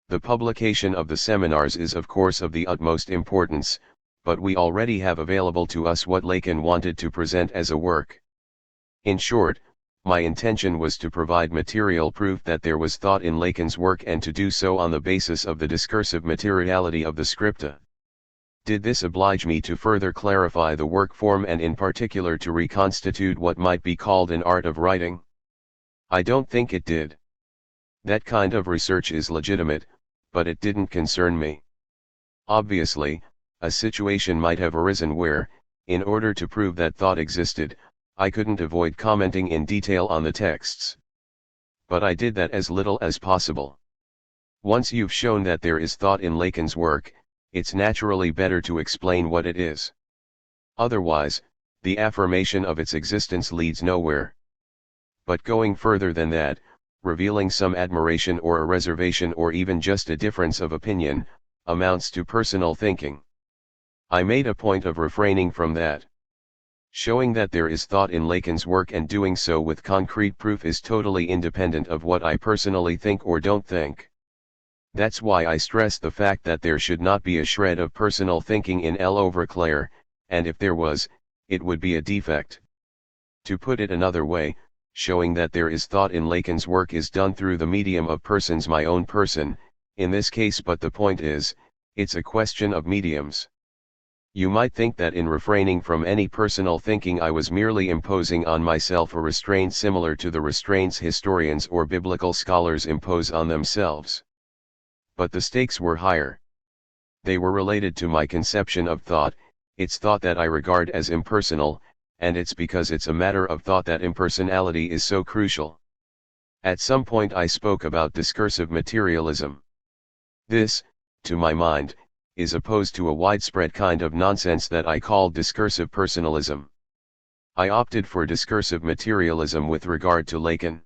The publication of the seminars is of course of the utmost importance, but we already have available to us what Lacan wanted to present as a work. In short, my intention was to provide material proof that there was thought in Lacan's work and to do so on the basis of the discursive materiality of the Scripta. Did this oblige me to further clarify the work form and in particular to reconstitute what might be called an art of writing? I don't think it did. That kind of research is legitimate, but it didn't concern me. Obviously, a situation might have arisen where, in order to prove that thought existed, I couldn't avoid commenting in detail on the texts. But I did that as little as possible. Once you've shown that there is thought in Lacan's work, it's naturally better to explain what it is. Otherwise, the affirmation of its existence leads nowhere. But going further than that, revealing some admiration or a reservation or even just a difference of opinion, amounts to personal thinking. I made a point of refraining from that. Showing that there is thought in Lacan's work and doing so with concrete proof is totally independent of what I personally think or don't think. That's why I stress the fact that there should not be a shred of personal thinking in L'Ouvre-Claire, and if there was, it would be a defect. To put it another way, showing that there is thought in Lacan's work is done through the medium of persons, my own person, in this case, but the point is, it's a question of mediums. You might think that in refraining from any personal thinking I was merely imposing on myself a restraint similar to the restraints historians or biblical scholars impose on themselves. But the stakes were higher. They were related to my conception of thought, it's thought that I regard as impersonal, and it's because it's a matter of thought that impersonality is so crucial. At some point I spoke about discursive materialism. This, to my mind, is opposed to a widespread kind of nonsense that I call discursive personalism. I opted for discursive materialism with regard to Lacan.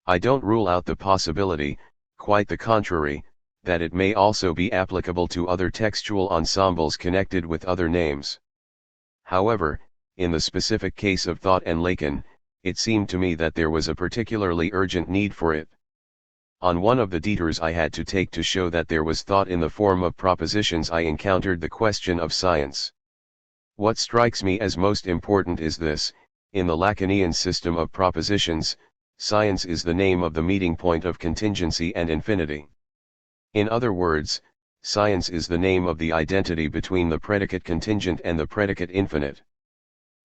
I don't rule out the possibility, quite the contrary, that it may also be applicable to other textual ensembles connected with other names. However, in the specific case of thought and Lacan, it seemed to me that there was a particularly urgent need for it. On one of the detours I had to take to show that there was thought in the form of propositions, I encountered the question of science. What strikes me as most important is this: in the Lacanian system of propositions, science is the name of the meeting point of contingency and infinity. In other words, science is the name of the identity between the predicate contingent and the predicate infinite.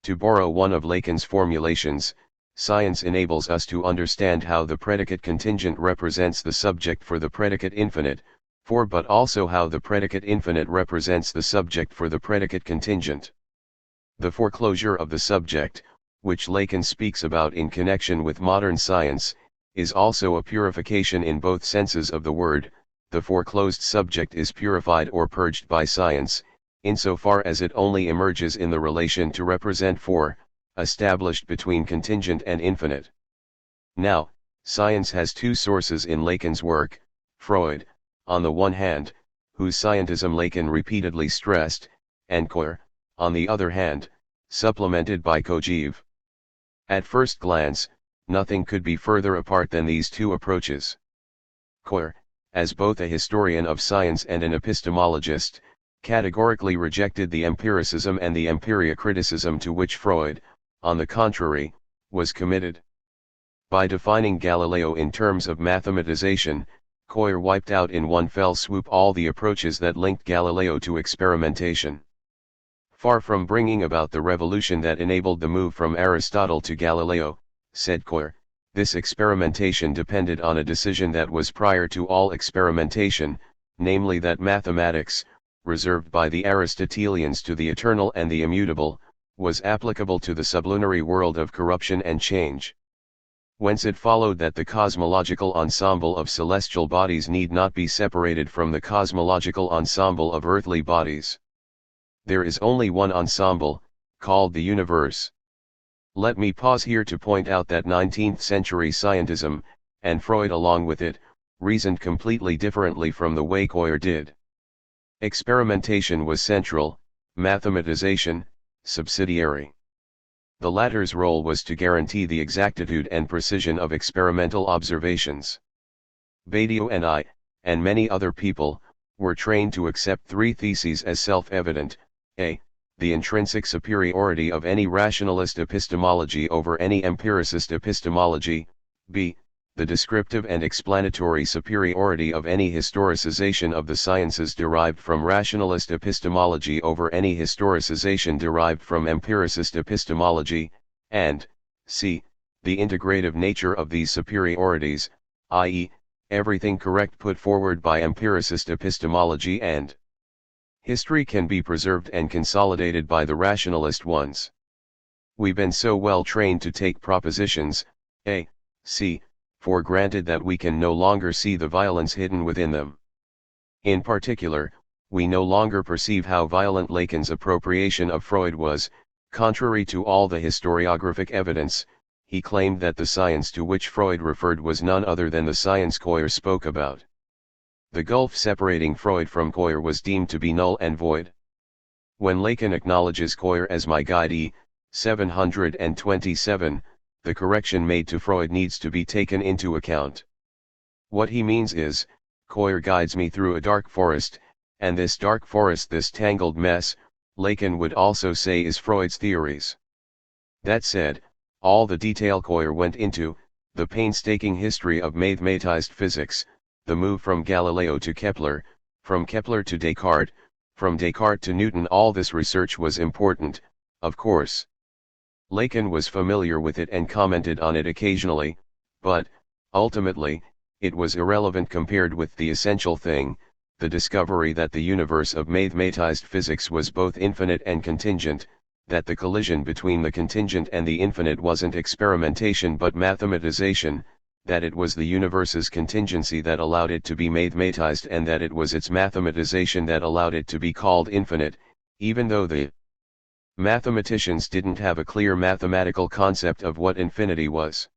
To borrow one of Lacan's formulations, science enables us to understand how the predicate contingent represents the subject for the predicate infinite, but also how the predicate infinite represents the subject for the predicate contingent. The foreclosure of the subject, which Lacan speaks about in connection with modern science, is also a purification in both senses of the word. The foreclosed subject is purified or purged by science, insofar as it only emerges in the relation to represent established between contingent and infinite. Now, science has two sources in Lacan's work: Freud, on the one hand, whose scientism Lacan repeatedly stressed, and Coeur, on the other hand, supplemented by Kojève. At first glance, nothing could be further apart than these two approaches. Coeur, as both a historian of science and an epistemologist, categorically rejected the empiricism and the empiria criticism to which Freud, on the contrary, was committed. By defining Galileo in terms of mathematization, Coeur wiped out in one fell swoop all the approaches that linked Galileo to experimentation. Far from bringing about the revolution that enabled the move from Aristotle to Galileo, said Coeur, this experimentation depended on a decision that was prior to all experimentation, namely that mathematics, reserved by the Aristotelians to the eternal and the immutable, was applicable to the sublunary world of corruption and change. Whence it followed that the cosmological ensemble of celestial bodies need not be separated from the cosmological ensemble of earthly bodies. There is only one ensemble, called the universe. Let me pause here to point out that 19th century scientism, and Freud along with it, reasoned completely differently from the way Coyer did. Experimentation was central, mathematization, subsidiary. The latter's role was to guarantee the exactitude and precision of experimental observations. Badiou and I, and many other people, were trained to accept three theses as self-evident: a. The intrinsic superiority of any rationalist epistemology over any empiricist epistemology; b. The descriptive and explanatory superiority of any historicization of the sciences derived from rationalist epistemology over any historicization derived from empiricist epistemology; and c. The integrative nature of these superiorities, i.e., everything correct put forward by empiricist epistemology and history can be preserved and consolidated by the rationalist ones. We've been so well trained to take propositions, A, C, for granted that we can no longer see the violence hidden within them. In particular, we no longer perceive how violent Lacan's appropriation of Freud was. Contrary to all the historiographic evidence, he claimed that the science to which Freud referred was none other than the science Coyer spoke about. The gulf separating Freud from Coyer was deemed to be null and void. When Lacan acknowledges Coyer as my guide E. 727, the correction made to Freud needs to be taken into account. What he means is, Coyer guides me through a dark forest, and this dark forest, this tangled mess, Lacan would also say is Freud's theories. That said, all the detail Coyer went into, the painstaking history of mathematized physics, the move from Galileo to Kepler, from Kepler to Descartes, from Descartes to Newton, all this research was important, of course. Lacan was familiar with it and commented on it occasionally, but, ultimately, it was irrelevant compared with the essential thing, the discovery that the universe of mathematized physics was both infinite and contingent, that the collision between the contingent and the infinite wasn't experimentation but mathematization, that it was the universe's contingency that allowed it to be mathematized and that it was its mathematization that allowed it to be called infinite, even though the mathematicians didn't have a clear mathematical concept of what infinity was.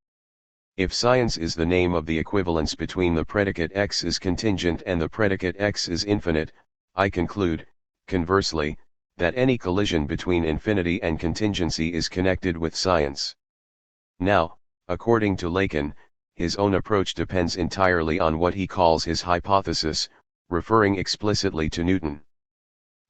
If science is the name of the equivalence between the predicate X is contingent and the predicate X is infinite, I conclude, conversely, that any collision between infinity and contingency is connected with science. Now, according to Lacan, his own approach depends entirely on what he calls his hypothesis, referring explicitly to Newton.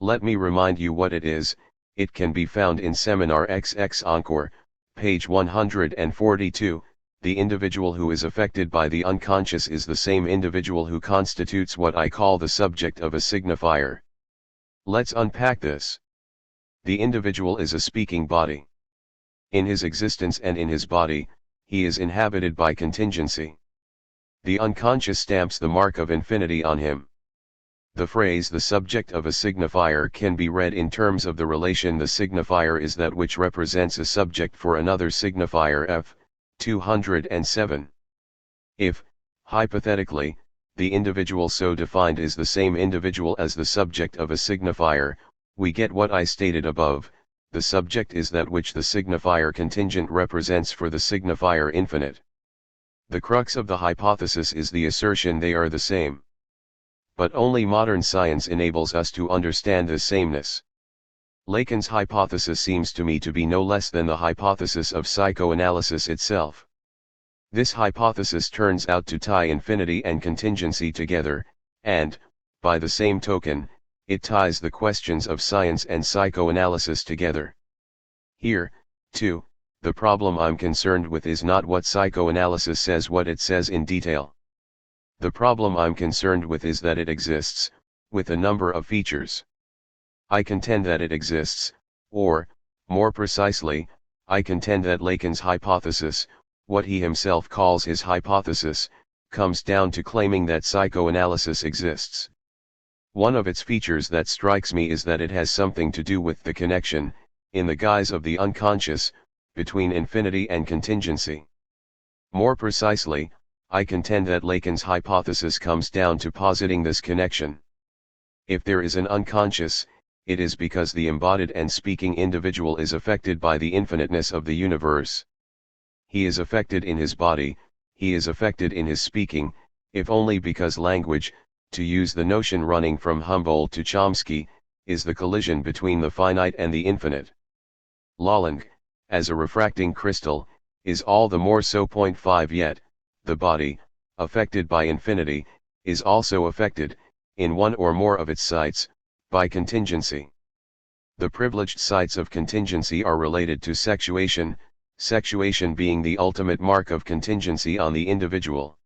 Let me remind you what it is. It can be found in Seminar XX Encore, page 142. The individual who is affected by the unconscious is the same individual who constitutes what I call the subject of a signifier. Let's unpack this. The individual is a speaking body. In his existence and in his body, he is inhabited by contingency. The unconscious stamps the mark of infinity on him. The phrase "the subject of a signifier" can be read in terms of the relation the signifier is that which represents a subject for another signifier f. 207. If, hypothetically, the individual so defined is the same individual as the subject of a signifier, we get what I stated above: the subject is that which the signifier contingent represents for the signifier infinite. The crux of the hypothesis is the assertion they are the same. But only modern science enables us to understand this sameness. Lacan's hypothesis seems to me to be no less than the hypothesis of psychoanalysis itself. This hypothesis turns out to tie infinity and contingency together, and, by the same token, it ties the questions of science and psychoanalysis together. Here, too, the problem I'm concerned with is not what psychoanalysis says, what it says in detail. The problem I'm concerned with is that it exists, with a number of features. I contend that it exists, or, more precisely, I contend that Lacan's hypothesis, what he himself calls his hypothesis, comes down to claiming that psychoanalysis exists. One of its features that strikes me is that it has something to do with the connection, in the guise of the unconscious, between infinity and contingency. More precisely, I contend that Lacan's hypothesis comes down to positing this connection. If there is an unconscious, it is because the embodied and speaking individual is affected by the infiniteness of the universe. He is affected in his body, he is affected in his speaking, if only because language, to use the notion running from Humboldt to Chomsky, is the collision between the finite and the infinite. Lacan, as a refracting crystal, is all the more so. 5 Yet, the body, affected by infinity, is also affected, in one or more of its sites, by contingency. The privileged sites of contingency are related to sexuation, sexuation being the ultimate mark of contingency on the individual.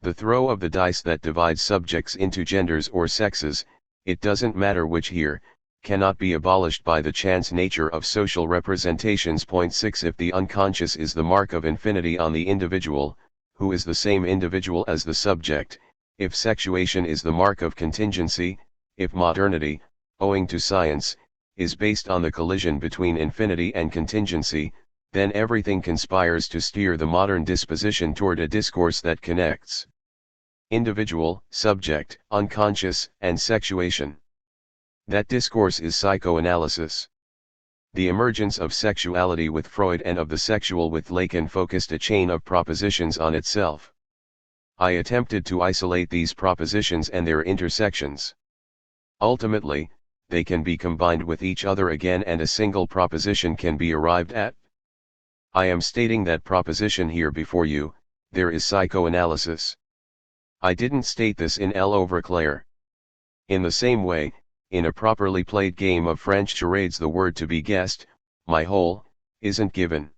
The throw of the dice that divides subjects into genders or sexes, it doesn't matter which here, cannot be abolished by the chance nature of social representations. 6 If the unconscious is the mark of infinity on the individual, who is the same individual as the subject, if sexuation is the mark of contingency, if modernity, owing to science, is based on the collision between infinity and contingency, then everything conspires to steer the modern disposition toward a discourse that connects individual, subject, unconscious, and sexuation. That discourse is psychoanalysis. The emergence of sexuality with Freud and of the sexual with Lacan focused a chain of propositions on itself. I attempted to isolate these propositions and their intersections. Ultimately, they can be combined with each other again and a single proposition can be arrived at. I am stating that proposition here before you, there is psychoanalysis. I didn't state this in L'Overclair. In the same way, in a properly played game of French charades the word to be guessed, my whole, isn't given.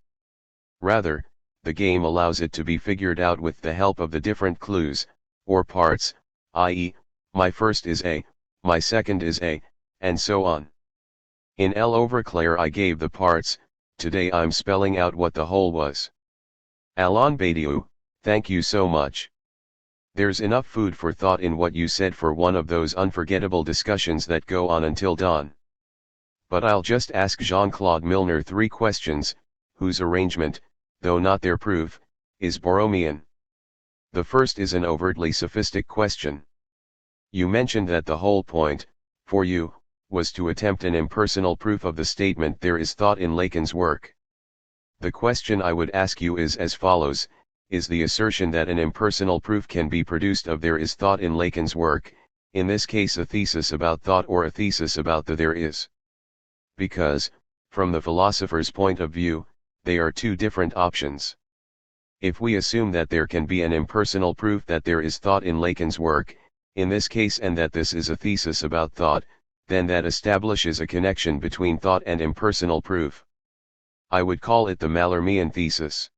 Rather, the game allows it to be figured out with the help of the different clues, or parts, i.e., my first is A, my second is A, and so on. In L'Overclair I gave the parts, today I'm spelling out what the whole was. Alain Badiou, thank you so much. There's enough food for thought in what you said for one of those unforgettable discussions that go on until dawn. But I'll just ask Jean-Claude Milner 3 questions, whose arrangement, though not their proof, is Borromean. The first is an overtly sophistic question. You mentioned that the whole point, for you, was to attempt an impersonal proof of the statement there is thought in Lacan's work. The question I would ask you is as follows: is the assertion that an impersonal proof can be produced of there is thought in Lacan's work, in this case a thesis about thought or a thesis about the there is? Because, from the philosopher's point of view, they are two different options. If we assume that there can be an impersonal proof that there is thought in Lacan's work, in this case, and that this is a thesis about thought, then that establishes a connection between thought and impersonal proof. I would call it the Mallarmian thesis.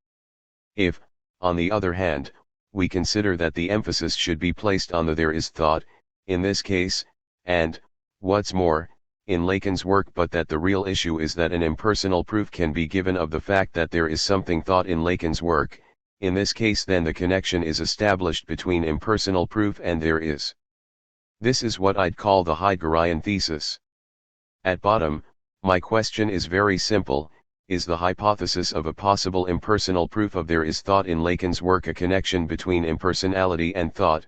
If, on the other hand, we consider that the emphasis should be placed on the there is thought, in this case, and, what's more, in Lacan's work, but that the real issue is that an impersonal proof can be given of the fact that there is something thought in Lacan's work, in this case then the connection is established between impersonal proof and there is. This is what I'd call the Heideggerian thesis. At bottom, my question is very simple: is the hypothesis of a possible impersonal proof of there is thought in Lacan's work a connection between impersonality and thought?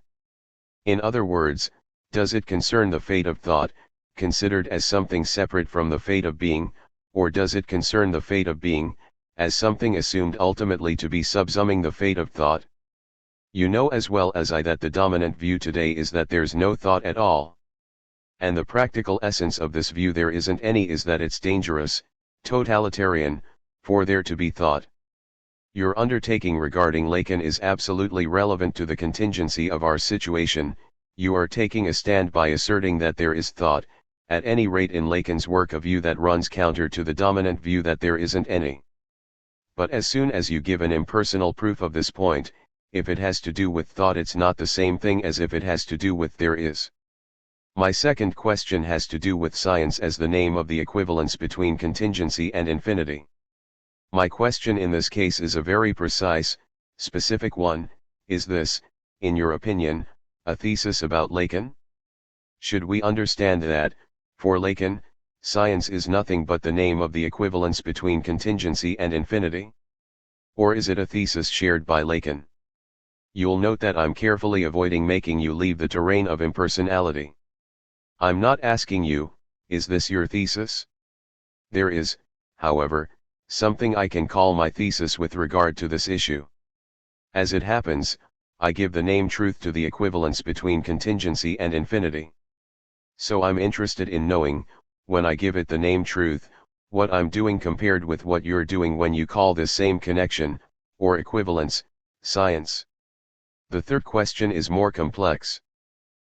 In other words, does it concern the fate of thought, considered as something separate from the fate of being, or does it concern the fate of being, as something assumed ultimately to be subsuming the fate of thought? You know as well as I that the dominant view today is that there's no thought at all. And the practical essence of this view, there isn't any, is that it's dangerous, totalitarian, for there to be thought. Your undertaking regarding Lacan is absolutely relevant to the contingency of our situation. You are taking a stand by asserting that there is thought, at any rate in Lacan's work, a view that runs counter to the dominant view that there isn't any. But as soon as you give an impersonal proof of this point, if it has to do with thought, it's not the same thing as if it has to do with there is. My second question has to do with science as the name of the equivalence between contingency and infinity. My question in this case is a very precise, specific one: is this, in your opinion, a thesis about Lacan? Should we understand that, for Lacan, science is nothing but the name of the equivalence between contingency and infinity? Or is it a thesis shared by Lacan? You'll note that I'm carefully avoiding making you leave the terrain of impersonality. I'm not asking you, Is this your thesis? There is, however, something I can call my thesis with regard to this issue. As it happens, I give the name truth to the equivalence between contingency and infinity. So I'm interested in knowing, when I give it the name truth, what I'm doing compared with what you're doing when you call this same connection, or equivalence, science. The third question is more complex.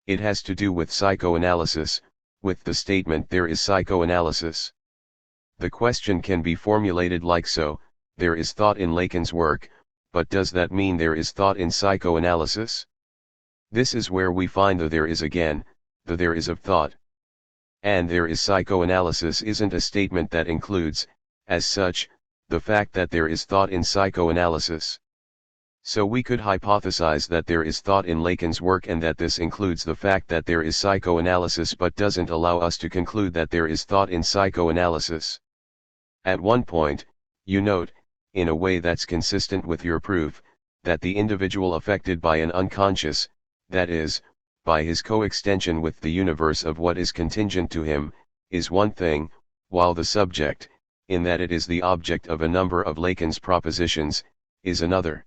It has to do with psychoanalysis, with the statement there is psychoanalysis. The question can be formulated like so: there is thought in Lacan's work, but does that mean there is thought in psychoanalysis? This is where we find the there is again, the there is of thought. And there is psychoanalysis isn't a statement that includes, as such, the fact that there is thought in psychoanalysis. So we could hypothesize that there is thought in Lacan's work and that this includes the fact that there is psychoanalysis but doesn't allow us to conclude that there is thought in psychoanalysis. At one point, you note, in a way that's consistent with your proof, that the individual affected by an unconscious, that is, by his coextension with the universe of what is contingent to him, is one thing, while the subject, in that it is the object of a number of Lacan's propositions, is another.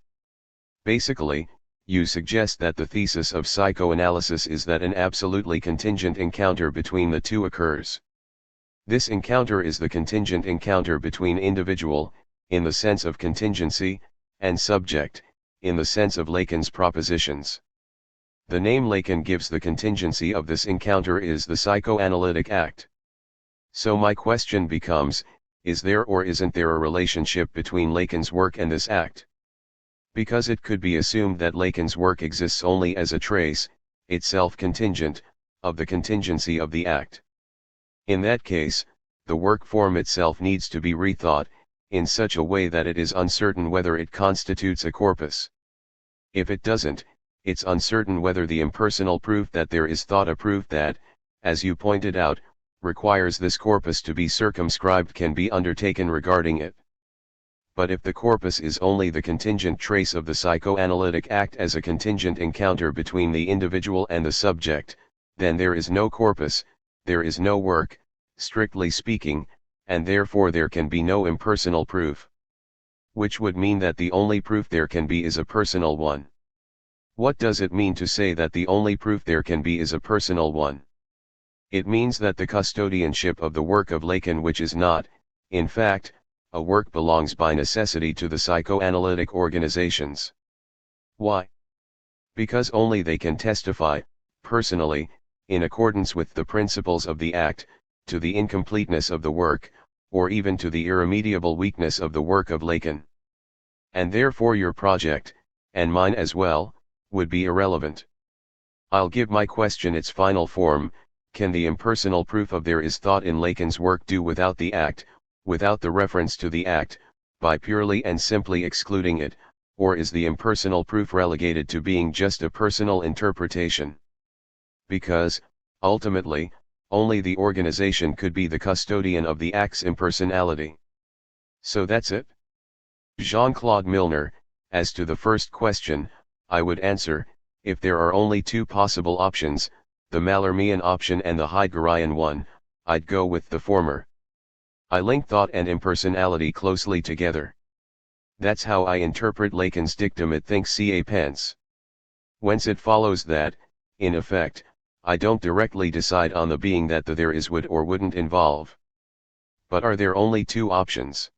Basically, you suggest that the thesis of psychoanalysis is that an absolutely contingent encounter between the two occurs. This encounter is the contingent encounter between individual, in the sense of contingency, and subject, in the sense of Lacan's propositions. The name Lacan gives the contingency of this encounter is the psychoanalytic act. So my question becomes, is there or isn't there a relationship between Lacan's work and this act? Because it could be assumed that Lacan's work exists only as a trace, itself contingent, of the contingency of the act. In that case, the work form itself needs to be rethought, in such a way that it is uncertain whether it constitutes a corpus. If it doesn't, it's uncertain whether the impersonal proof that there is thought, a proof that, as you pointed out, requires this corpus to be circumscribed, can be undertaken regarding it. But if the corpus is only the contingent trace of the psychoanalytic act as a contingent encounter between the individual and the subject, then there is no corpus, there is no work, strictly speaking, and therefore there can be no impersonal proof. Which would mean that the only proof there can be is a personal one. What does it mean to say that the only proof there can be is a personal one? It means that the custodianship of the work of Lacan, which is not, in fact, a work, belongs by necessity to the psychoanalytic organizations. Why? Because only they can testify, personally, in accordance with the principles of the act, to the incompleteness of the work, or even to the irremediable weakness of the work of Lacan. And therefore your project, and mine as well, would be irrelevant. I'll give my question its final form: can the impersonal proof of there is thought in Lacan's work do without the act, without the reference to the act, by purely and simply excluding it, or is the impersonal proof relegated to being just a personal interpretation? Because, ultimately, only the organization could be the custodian of the act's impersonality. So that's it? Jean-Claude Milner: as to the first question, I would answer, if there are only two possible options, the Mallarmian option and the Heideggerian one, I'd go with the former. I link thought and impersonality closely together. That's how I interpret Lacan's dictum "it thinks ca pens." Whence it follows that, in effect, I don't directly decide on the being that the there is would or wouldn't involve. But are there only two options?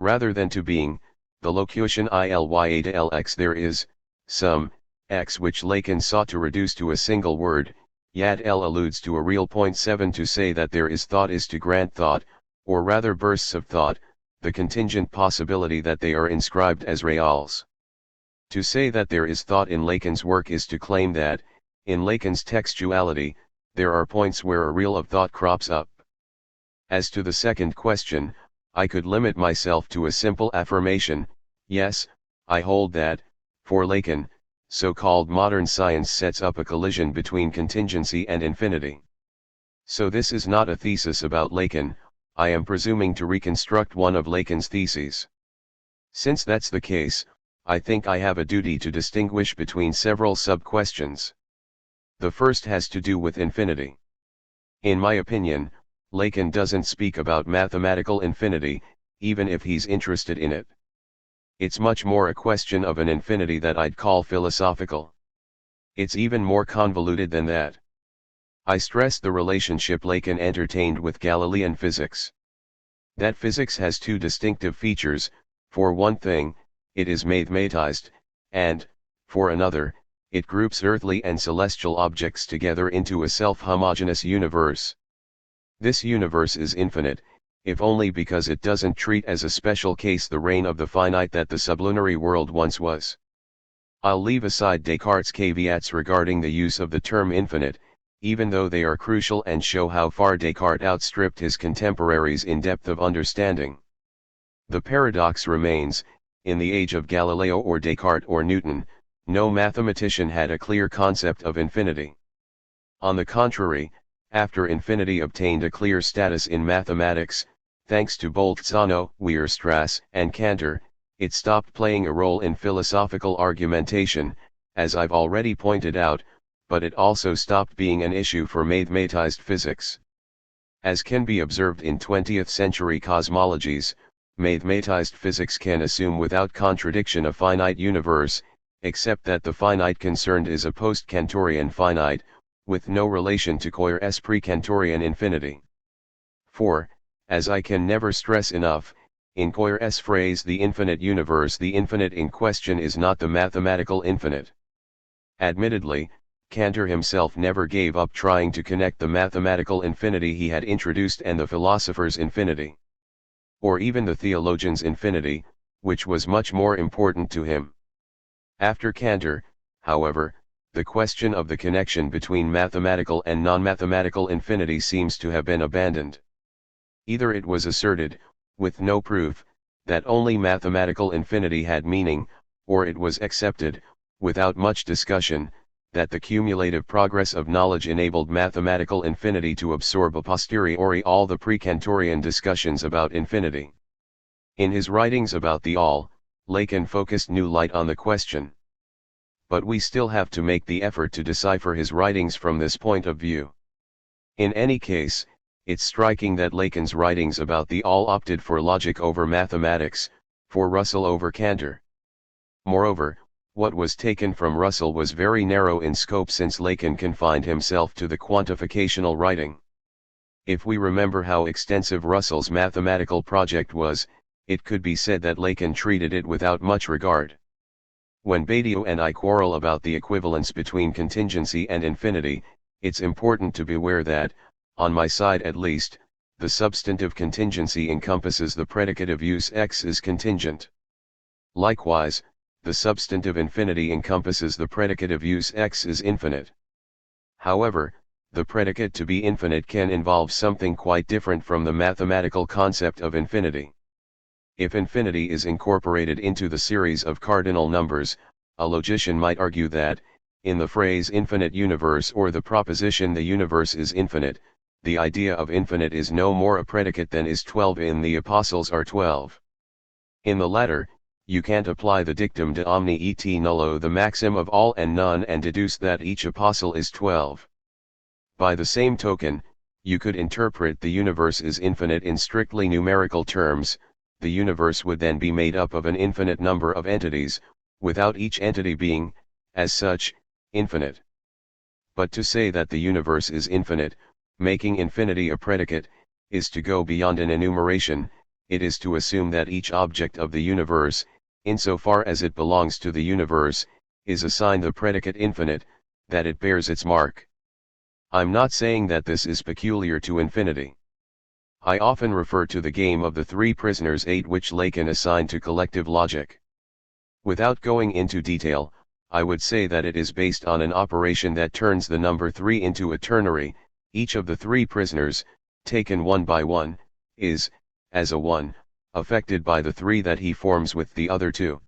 Rather than to being, the locution ilya to lx, there is, some, x, which Lacan sought to reduce to a single word, yad l alludes to a real point 7 to say that there is thought is to grant thought, or rather bursts of thought, the contingent possibility that they are inscribed as reals. To say that there is thought in Lacan's work is to claim that, in Lacan's textuality, there are points where a reel of thought crops up. As to the second question, I could limit myself to a simple affirmation: yes, I hold that, for Lacan, so-called modern science sets up a collision between contingency and infinity. So this is not a thesis about Lacan, I am presuming to reconstruct one of Lacan's theses. Since that's the case, I think I have a duty to distinguish between several sub-questions. The first has to do with infinity. In my opinion, Lacan doesn't speak about mathematical infinity, even if he's interested in it. It's much more a question of an infinity that I'd call philosophical. It's even more convoluted than that. I stress the relationship Lacan entertained with Galilean physics. That physics has two distinctive features: for one thing, it is mathematized, and, for another, it groups earthly and celestial objects together into a self-homogeneous universe. This universe is infinite, if only because it doesn't treat as a special case the reign of the finite that the sublunary world once was. I'll leave aside Descartes' caveats regarding the use of the term infinite, even though they are crucial and show how far Descartes outstripped his contemporaries in depth of understanding. The paradox remains: in the age of Galileo or Descartes or Newton, no mathematician had a clear concept of infinity. On the contrary, after infinity obtained a clear status in mathematics, thanks to Bolzano, Weierstrass, and Cantor, it stopped playing a role in philosophical argumentation, as I've already pointed out, but it also stopped being an issue for mathematized physics. As can be observed in 20th century cosmologies, mathematized physics can assume without contradiction a finite universe, except that the finite concerned is a post-Cantorian finite, with no relation to Coir's pre-Cantorian infinity. For, as I can never stress enough, in Coir's phrase the infinite universe, the infinite in question is not the mathematical infinite. Admittedly, Cantor himself never gave up trying to connect the mathematical infinity he had introduced and the philosopher's infinity, or even the theologian's infinity, which was much more important to him. After Cantor, however, the question of the connection between mathematical and non-mathematical infinity seems to have been abandoned. Either it was asserted, with no proof, that only mathematical infinity had meaning, or it was accepted, without much discussion, that the cumulative progress of knowledge enabled mathematical infinity to absorb a posteriori all the pre-Cantorian discussions about infinity. In his writings about the all, Lacan focused new light on the question. But we still have to make the effort to decipher his writings from this point of view. In any case, it's striking that Lacan's writings about the all opted for logic over mathematics, for Russell over Cantor. Moreover, what was taken from Russell was very narrow in scope, since Lacan confined himself to the quantificational writing. If we remember how extensive Russell's mathematical project was, it could be said that Lacan treated it without much regard. When Badiou and I quarrel about the equivalence between contingency and infinity, it's important to beware that, on my side at least, the substantive contingency encompasses the predicative use x is contingent. Likewise, the substantive infinity encompasses the predicative use x is infinite. However, the predicate to be infinite can involve something quite different from the mathematical concept of infinity. If infinity is incorporated into the series of cardinal numbers, a logician might argue that, in the phrase infinite universe or the proposition the universe is infinite, the idea of infinite is no more a predicate than is 12 in the apostles are 12. In the latter, you can't apply the dictum de omni et nullo, the maxim of all and none, and deduce that each apostle is 12. By the same token, you could interpret the universe is infinite in strictly numerical terms. The universe would then be made up of an infinite number of entities, without each entity being, as such, infinite. But to say that the universe is infinite, making infinity a predicate, is to go beyond an enumeration. It is to assume that each object of the universe, insofar as it belongs to the universe, is assigned the predicate infinite, that it bears its mark. I'm not saying that this is peculiar to infinity. I often refer to the game of the three prisoners 8 which Lacan assigned to collective logic. Without going into detail, I would say that it is based on an operation that turns the number 3 into a ternary. Each of the three prisoners, taken one by one, is, as a 1, affected by the 3 that he forms with the other 2.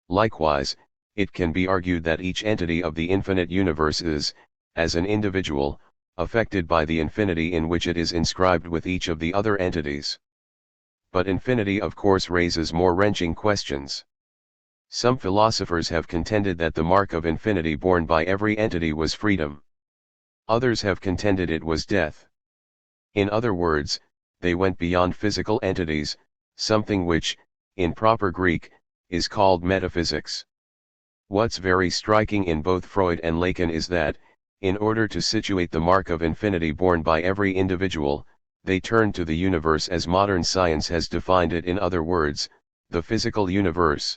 Likewise, it can be argued that each entity of the infinite universe is, as an individual, affected by the infinity in which it is inscribed with each of the other entities. But infinity of course raises more wrenching questions. Some philosophers have contended that the mark of infinity borne by every entity was freedom. Others have contended it was death. In other words, they went beyond physical entities, something which, in proper Greek, is called metaphysics. What's very striking in both Freud and Lacan is that, in order to situate the mark of infinity borne by every individual, they turned to the universe as modern science has defined it, in other words, the physical universe.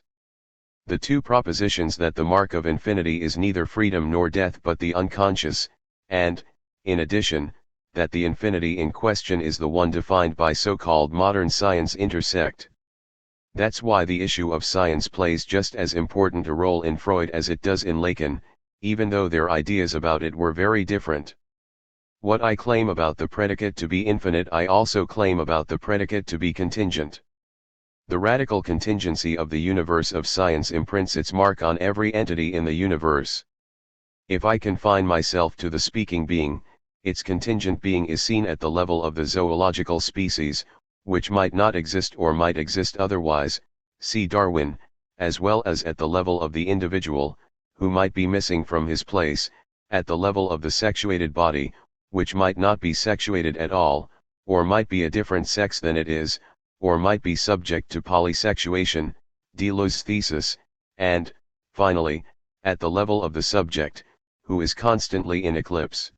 The two propositions that the mark of infinity is neither freedom nor death but the unconscious, and, in addition, that the infinity in question is the one defined by so-called modern science intersect. That's why the issue of science plays just as important a role in Freud as it does in Lacan, even though their ideas about it were very different. What I claim about the predicate to be infinite I also claim about the predicate to be contingent. The radical contingency of the universe of science imprints its mark on every entity in the universe. If I confine myself to the speaking being, its contingent being is seen at the level of the zoological species, which might not exist or might exist otherwise, see Darwin, as well as at the level of the individual, who might be missing from his place, at the level of the sexuated body, which might not be sexuated at all, or might be a different sex than it is, or might be subject to polysexuation, Deleuze's thesis, and, finally, at the level of the subject, who is constantly in eclipse.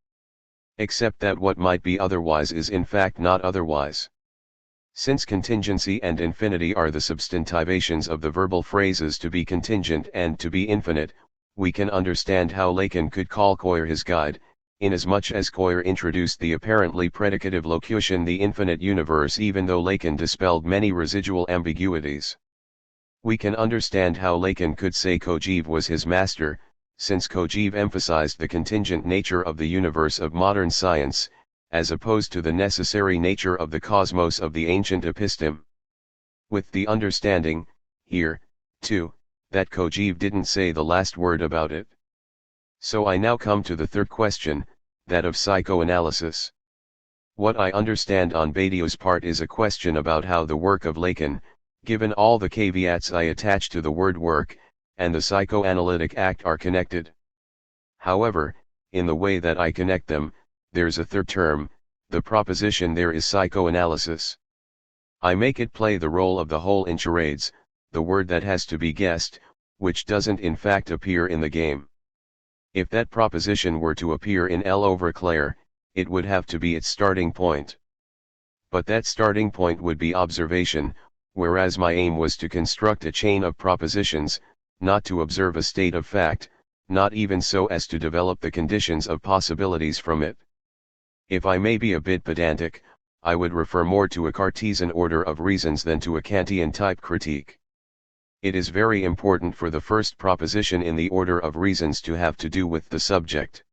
Except that what might be otherwise is in fact not otherwise. Since contingency and infinity are the substantivations of the verbal phrases to be contingent and to be infinite, we can understand how Lacan could call Coir his guide, inasmuch as Coir introduced the apparently predicative locution the infinite universe, even though Lacan dispelled many residual ambiguities. We can understand how Lacan could say Kojève was his master, since Kojève emphasized the contingent nature of the universe of modern science, as opposed to the necessary nature of the cosmos of the ancient episteme. With the understanding, here, too, that Kojève didn't say the last word about it. So I now come to the third question, that of psychoanalysis. What I understand on Badiou's part is a question about how the work of Lacan, given all the caveats I attach to the word work, and the psychoanalytic act are connected. However, in the way that I connect them, there's a third term, the proposition there is psychoanalysis. I make it play the role of the whole in charades, the word that has to be guessed, which doesn't in fact appear in the game. If that proposition were to appear in L/Claire, it would have to be its starting point. But that starting point would be observation, whereas my aim was to construct a chain of propositions, not to observe a state of fact, not even so as to develop the conditions of possibilities from it. If I may be a bit pedantic, I would refer more to a Cartesian order of reasons than to a Kantian type critique. It is very important for the first proposition in the order of reasons to have to do with the subject.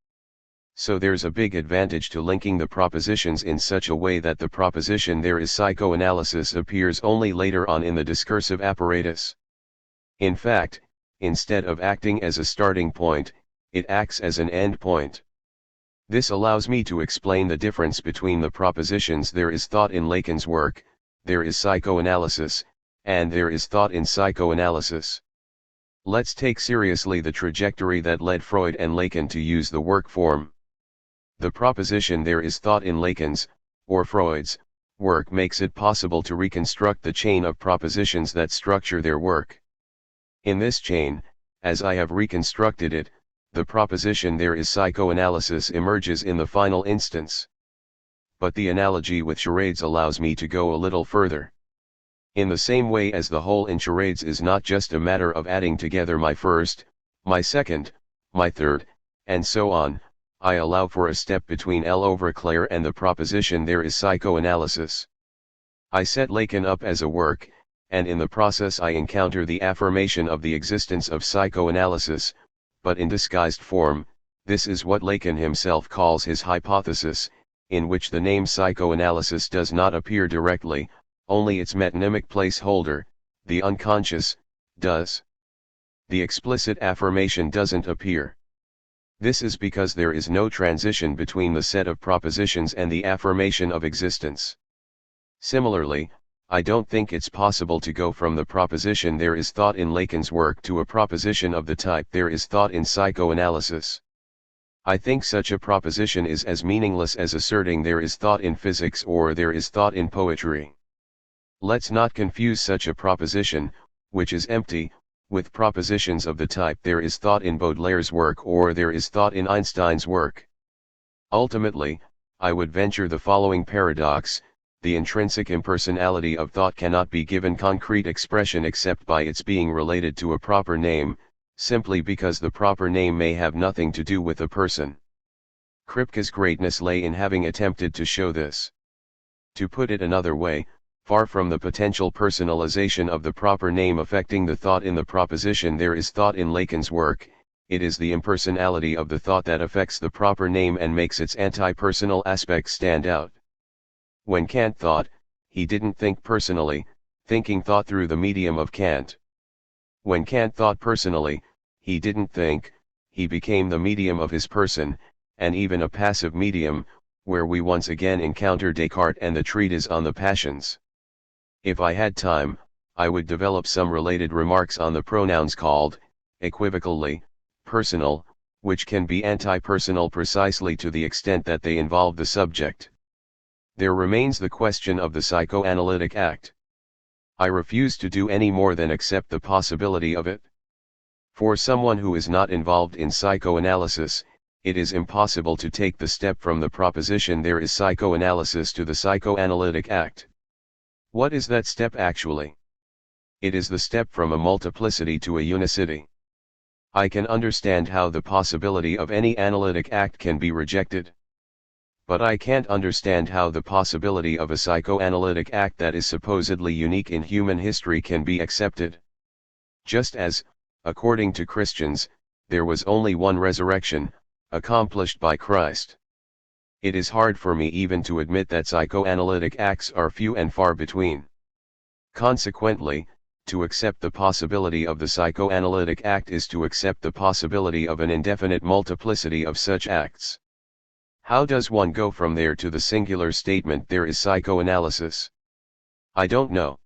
So there's a big advantage to linking the propositions in such a way that the proposition there is psychoanalysis appears only later on in the discursive apparatus. In fact, instead of acting as a starting point, it acts as an end point. This allows me to explain the difference between the propositions there is thought in Lacan's work, there is psychoanalysis, and there is thought in psychoanalysis. Let's take seriously the trajectory that led Freud and Lacan to use the work form. The proposition there is thought in Lacan's, or Freud's, work makes it possible to reconstruct the chain of propositions that structure their work. In this chain, as I have reconstructed it, the proposition there is psychoanalysis emerges in the final instance. But the analogy with charades allows me to go a little further. In the same way as the whole in charades is not just a matter of adding together my first, my second, my third, and so on, I allow for a step between L/Claire and the proposition there is psychoanalysis. I set Lacan up as a work, and in the process I encounter the affirmation of the existence of psychoanalysis, but in disguised form. This is what Lacan himself calls his hypothesis, in which the name psychoanalysis does not appear directly, only its metonymic placeholder, the unconscious, does. The explicit affirmation doesn't appear. This is because there is no transition between the set of propositions and the affirmation of existence. Similarly, I don't think it's possible to go from the proposition there is thought in Lacan's work to a proposition of the type there is thought in psychoanalysis. I think such a proposition is as meaningless as asserting there is thought in physics or there is thought in poetry. Let's not confuse such a proposition, which is empty, with propositions of the type there is thought in Baudelaire's work or there is thought in Einstein's work. Ultimately, I would venture the following paradox: the intrinsic impersonality of thought cannot be given concrete expression except by its being related to a proper name, simply because the proper name may have nothing to do with a person. Kripke's greatness lay in having attempted to show this. To put it another way, far from the potential personalization of the proper name affecting the thought in the proposition there is thought in Lacan's work, it is the impersonality of the thought that affects the proper name and makes its anti-personal aspects stand out. When Kant thought, he didn't think personally, thinking thought through the medium of Kant. When Kant thought personally, he didn't think, he became the medium of his person, and even a passive medium, where we once again encounter Descartes and the treatise on the passions. If I had time, I would develop some related remarks on the pronouns called, equivocally, personal, which can be anti-personal precisely to the extent that they involve the subject. There remains the question of the psychoanalytic act. I refuse to do any more than accept the possibility of it. For someone who is not involved in psychoanalysis, it is impossible to take the step from the proposition there is psychoanalysis to the psychoanalytic act. What is that step actually? It is the step from a multiplicity to a unicity. I can understand how the possibility of any analytic act can be rejected. But I can't understand how the possibility of a psychoanalytic act that is supposedly unique in human history can be accepted. Just as, according to Christians, there was only one resurrection, accomplished by Christ. It is hard for me even to admit that psychoanalytic acts are few and far between. Consequently, to accept the possibility of the psychoanalytic act is to accept the possibility of an indefinite multiplicity of such acts. How does one go from there to the singular statement there is psychoanalysis? I don't know.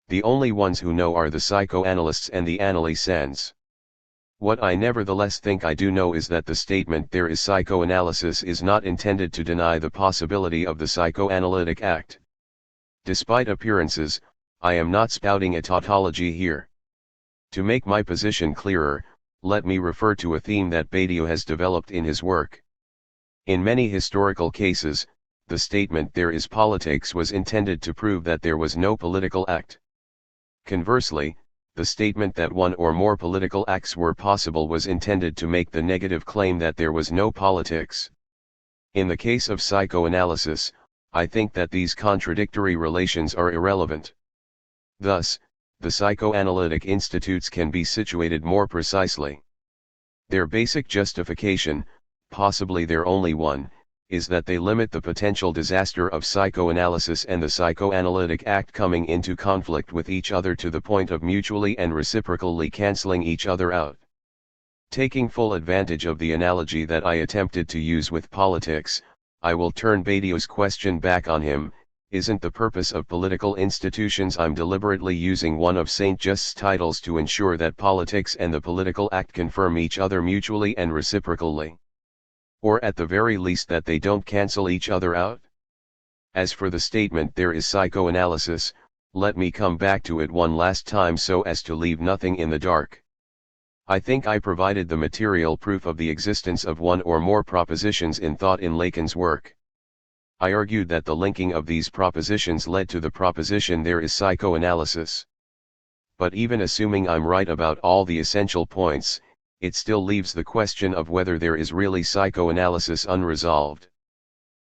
The only ones who know are the psychoanalysts and the analysans. What I nevertheless think I do know is that the statement there is psychoanalysis is not intended to deny the possibility of the psychoanalytic act. Despite appearances, I am not spouting a tautology here. To make my position clearer, let me refer to a theme that Badiou has developed in his work. In many historical cases, the statement there is politics was intended to prove that there was no political act. Conversely, the statement that one or more political acts were possible was intended to make the negative claim that there was no politics. In the case of psychoanalysis, I think that these contradictory relations are irrelevant. Thus, the psychoanalytic institutes can be situated more precisely. Their basic justification, possibly their only one, is that they limit the potential disaster of psychoanalysis and the psychoanalytic act coming into conflict with each other to the point of mutually and reciprocally cancelling each other out. Taking full advantage of the analogy that I attempted to use with politics, I will turn Badiou's question back on him. Isn't the purpose of political institutions? I'm deliberately using one of Saint Just's titles to ensure that politics and the political act confirm each other mutually and reciprocally. Or at the very least that they don't cancel each other out? As for the statement there is psychoanalysis, let me come back to it one last time so as to leave nothing in the dark. I think I provided the material proof of the existence of one or more propositions in thought in Lacan's work. I argued that the linking of these propositions led to the proposition there is psychoanalysis. But even assuming I'm right about all the essential points, it still leaves the question of whether there is really psychoanalysis unresolved.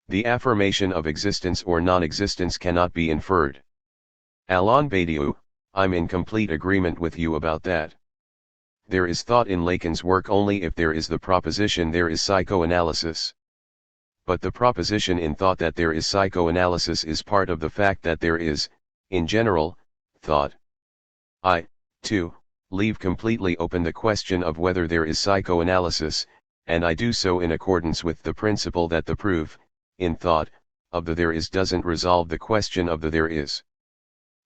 The affirmation of existence or non-existence cannot be inferred. Alain Badiou, I'm in complete agreement with you about that. There is thought in Lacan's work only if there is the proposition there is psychoanalysis. But the proposition in thought that there is psychoanalysis is part of the fact that there is, in general, thought. I, too, leave completely open the question of whether there is psychoanalysis, and I do so in accordance with the principle that the proof, in thought, of the there is doesn't resolve the question of the there is.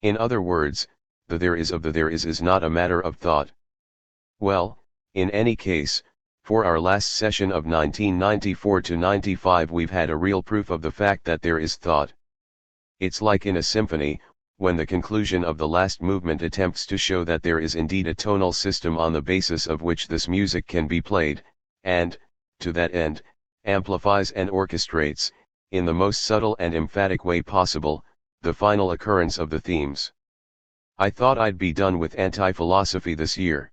In other words, the there is of the there is not a matter of thought. Well, in any case, For our last session of 1994 to 95 we've had a real proof of the fact that there is thought. It's like in a symphony, when the conclusion of the last movement attempts to show that there is indeed a tonal system on the basis of which this music can be played, and, to that end, amplifies and orchestrates, in the most subtle and emphatic way possible, the final occurrence of the themes. I thought I'd be done with anti-philosophy this year.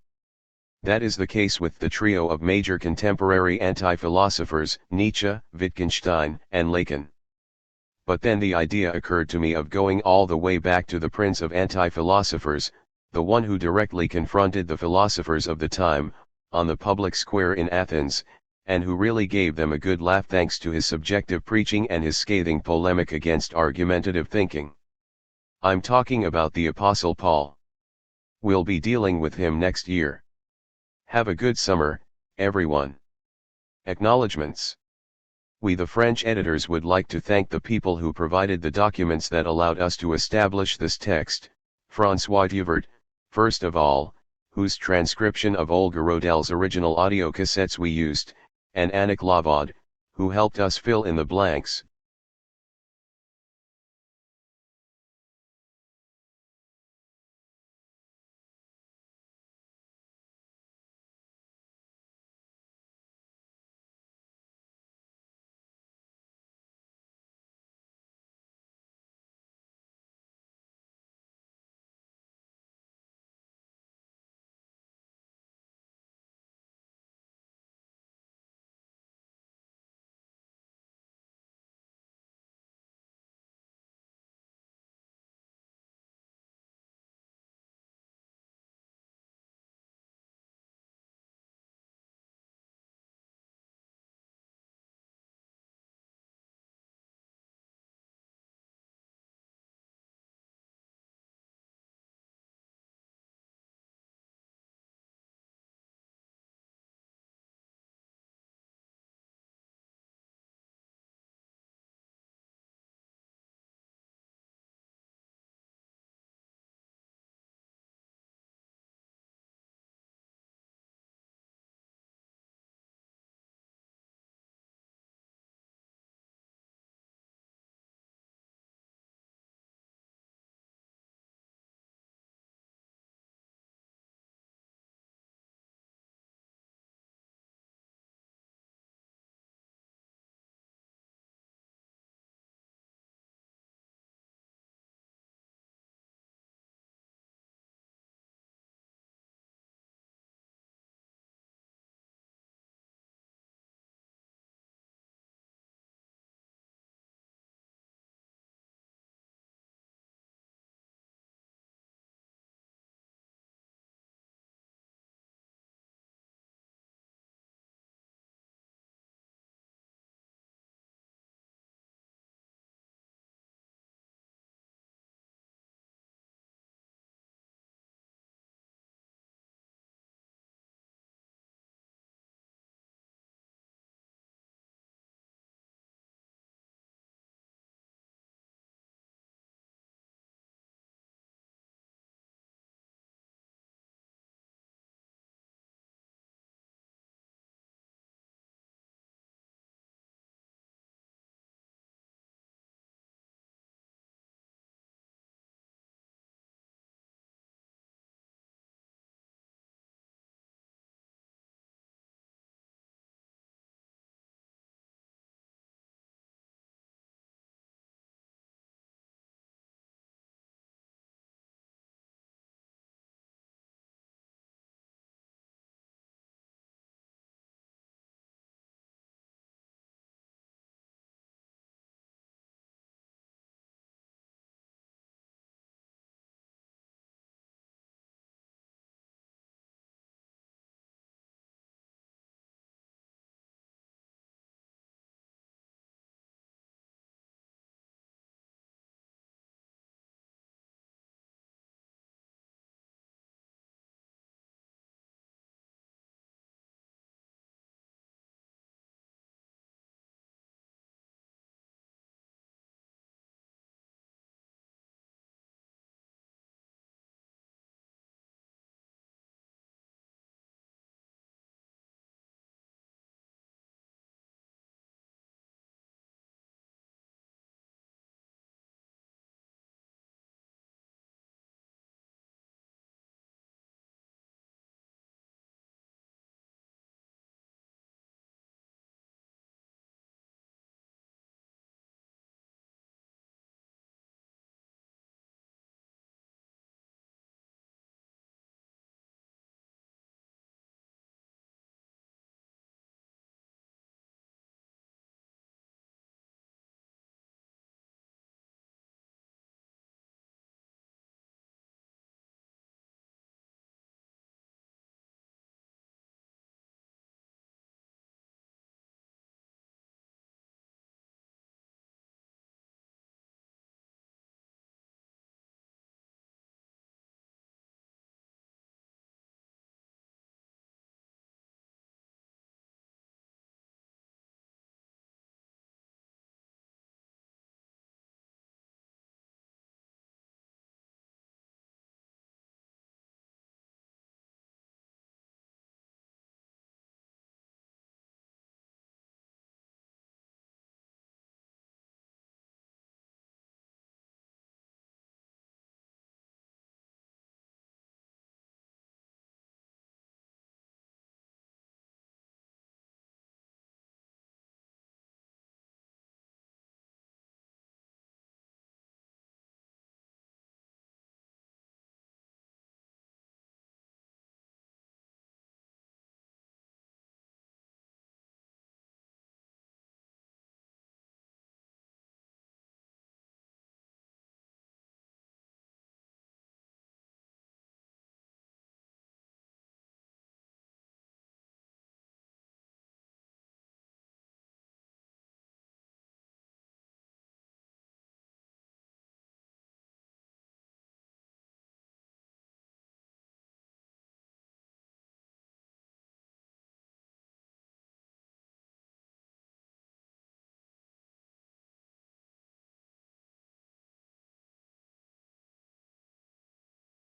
That is the case with the trio of major contemporary anti-philosophers, Nietzsche, Wittgenstein, and Lacan. But then the idea occurred to me of going all the way back to the prince of anti-philosophers, the one who directly confronted the philosophers of the time, on the public square in Athens, and who really gave them a good laugh thanks to his subjective preaching and his scathing polemic against argumentative thinking. I'm talking about the Apostle Paul. We'll be dealing with him next year. Have a good summer, everyone. Acknowledgements. We the French editors would like to thank the people who provided the documents that allowed us to establish this text, François Duvert, first of all, whose transcription of Olga Rodel's original audio cassettes we used, and Annick Lavod, who helped us fill in the blanks,